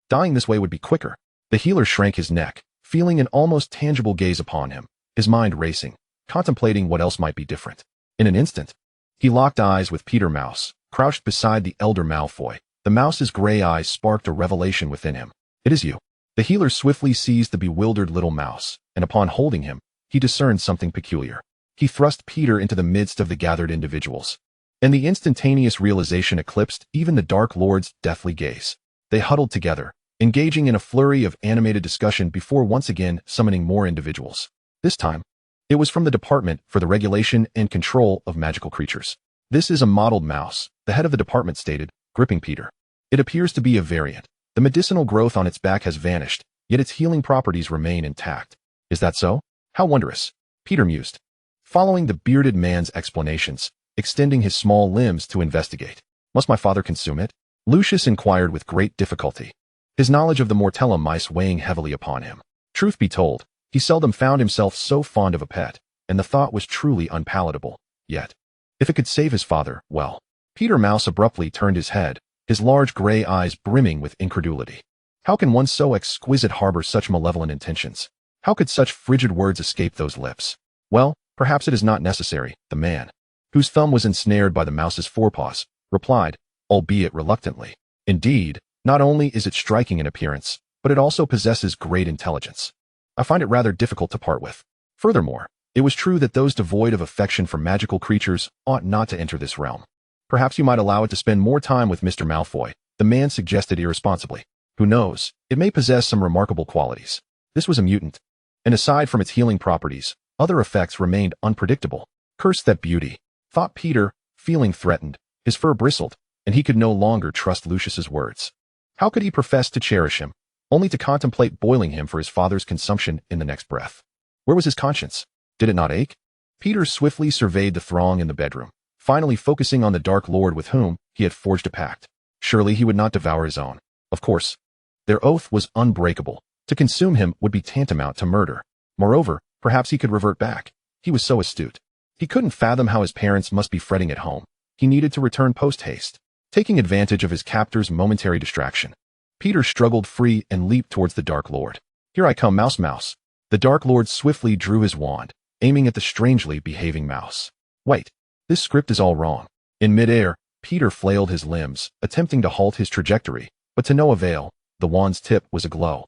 Speaker 1: dying this way would be quicker. The healer shrank his neck, feeling an almost tangible gaze upon him, his mind racing, contemplating what else might be different. In an instant, he locked eyes with Peter Mouse, crouched beside the elder Malfoy. The mouse's gray eyes sparked a revelation within him. It is you. The healer swiftly seized the bewildered little mouse, and upon holding him, he discerned something peculiar. He thrust Peter into the midst of the gathered individuals, and the instantaneous realization eclipsed even the Dark Lord's deathly gaze. They huddled together, engaging in a flurry of animated discussion before once again summoning more individuals. This time, it was from the Department for the Regulation and Control of Magical Creatures. This is a mottled mouse, the head of the department stated, gripping Peter. It appears to be a variant. The medicinal growth on its back has vanished, yet its healing properties remain intact. Is that so? How wondrous, Peter mused, following the bearded man's explanations, extending his small limbs to investigate. Must my father consume it? Lucius inquired with great difficulty, his knowledge of the Mortella mice weighing heavily upon him. Truth be told, he seldom found himself so fond of a pet, and the thought was truly unpalatable. Yet, if it could save his father, well. Peter Mouse abruptly turned his head, his large gray eyes brimming with incredulity. How can one so exquisite harbor such malevolent intentions? How could such frigid words escape those lips? Well, perhaps it is not necessary, the man, whose thumb was ensnared by the mouse's forepaws, replied, albeit reluctantly. Indeed, not only is it striking in appearance, but it also possesses great intelligence. I find it rather difficult to part with. Furthermore, it was true that those devoid of affection for magical creatures ought not to enter this realm. Perhaps you might allow it to spend more time with Mr. Malfoy, the man suggested irresponsibly. Who knows, it may possess some remarkable qualities. This was a mutant, and aside from its healing properties, other effects remained unpredictable. Curse that beauty, thought Peter, feeling threatened. His fur bristled, and he could no longer trust Lucius's words. How could he profess to cherish him, only to contemplate boiling him for his father's consumption in the next breath? Where was his conscience? Did it not ache? Peter swiftly surveyed the throng in the bedroom, finally focusing on the Dark Lord with whom he had forged a pact. Surely he would not devour his own. Of course, their oath was unbreakable. To consume him would be tantamount to murder. Moreover, perhaps he could revert back. He was so astute. He couldn't fathom how his parents must be fretting at home. He needed to return post-haste. Taking advantage of his captor's momentary distraction, Peter struggled free and leaped towards the Dark Lord. Here I come, Mouse Mouse. The Dark Lord swiftly drew his wand, aiming at the strangely behaving mouse. Wait. This script is all wrong. In midair, Peter flailed his limbs, attempting to halt his trajectory, but to no avail. The wand's tip was aglow,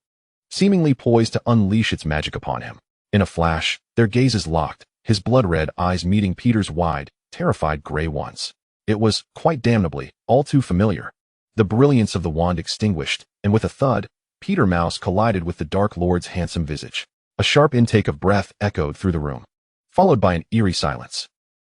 Speaker 1: seemingly poised to unleash its magic upon him. In a flash, their gazes locked, his blood-red eyes meeting Peter's wide, terrified gray ones. It was, quite damnably, all too familiar. The brilliance of the wand extinguished, and with a thud, Peter Mouse collided with the Dark Lord's handsome visage. A sharp intake of breath echoed through the room, followed by an eerie silence.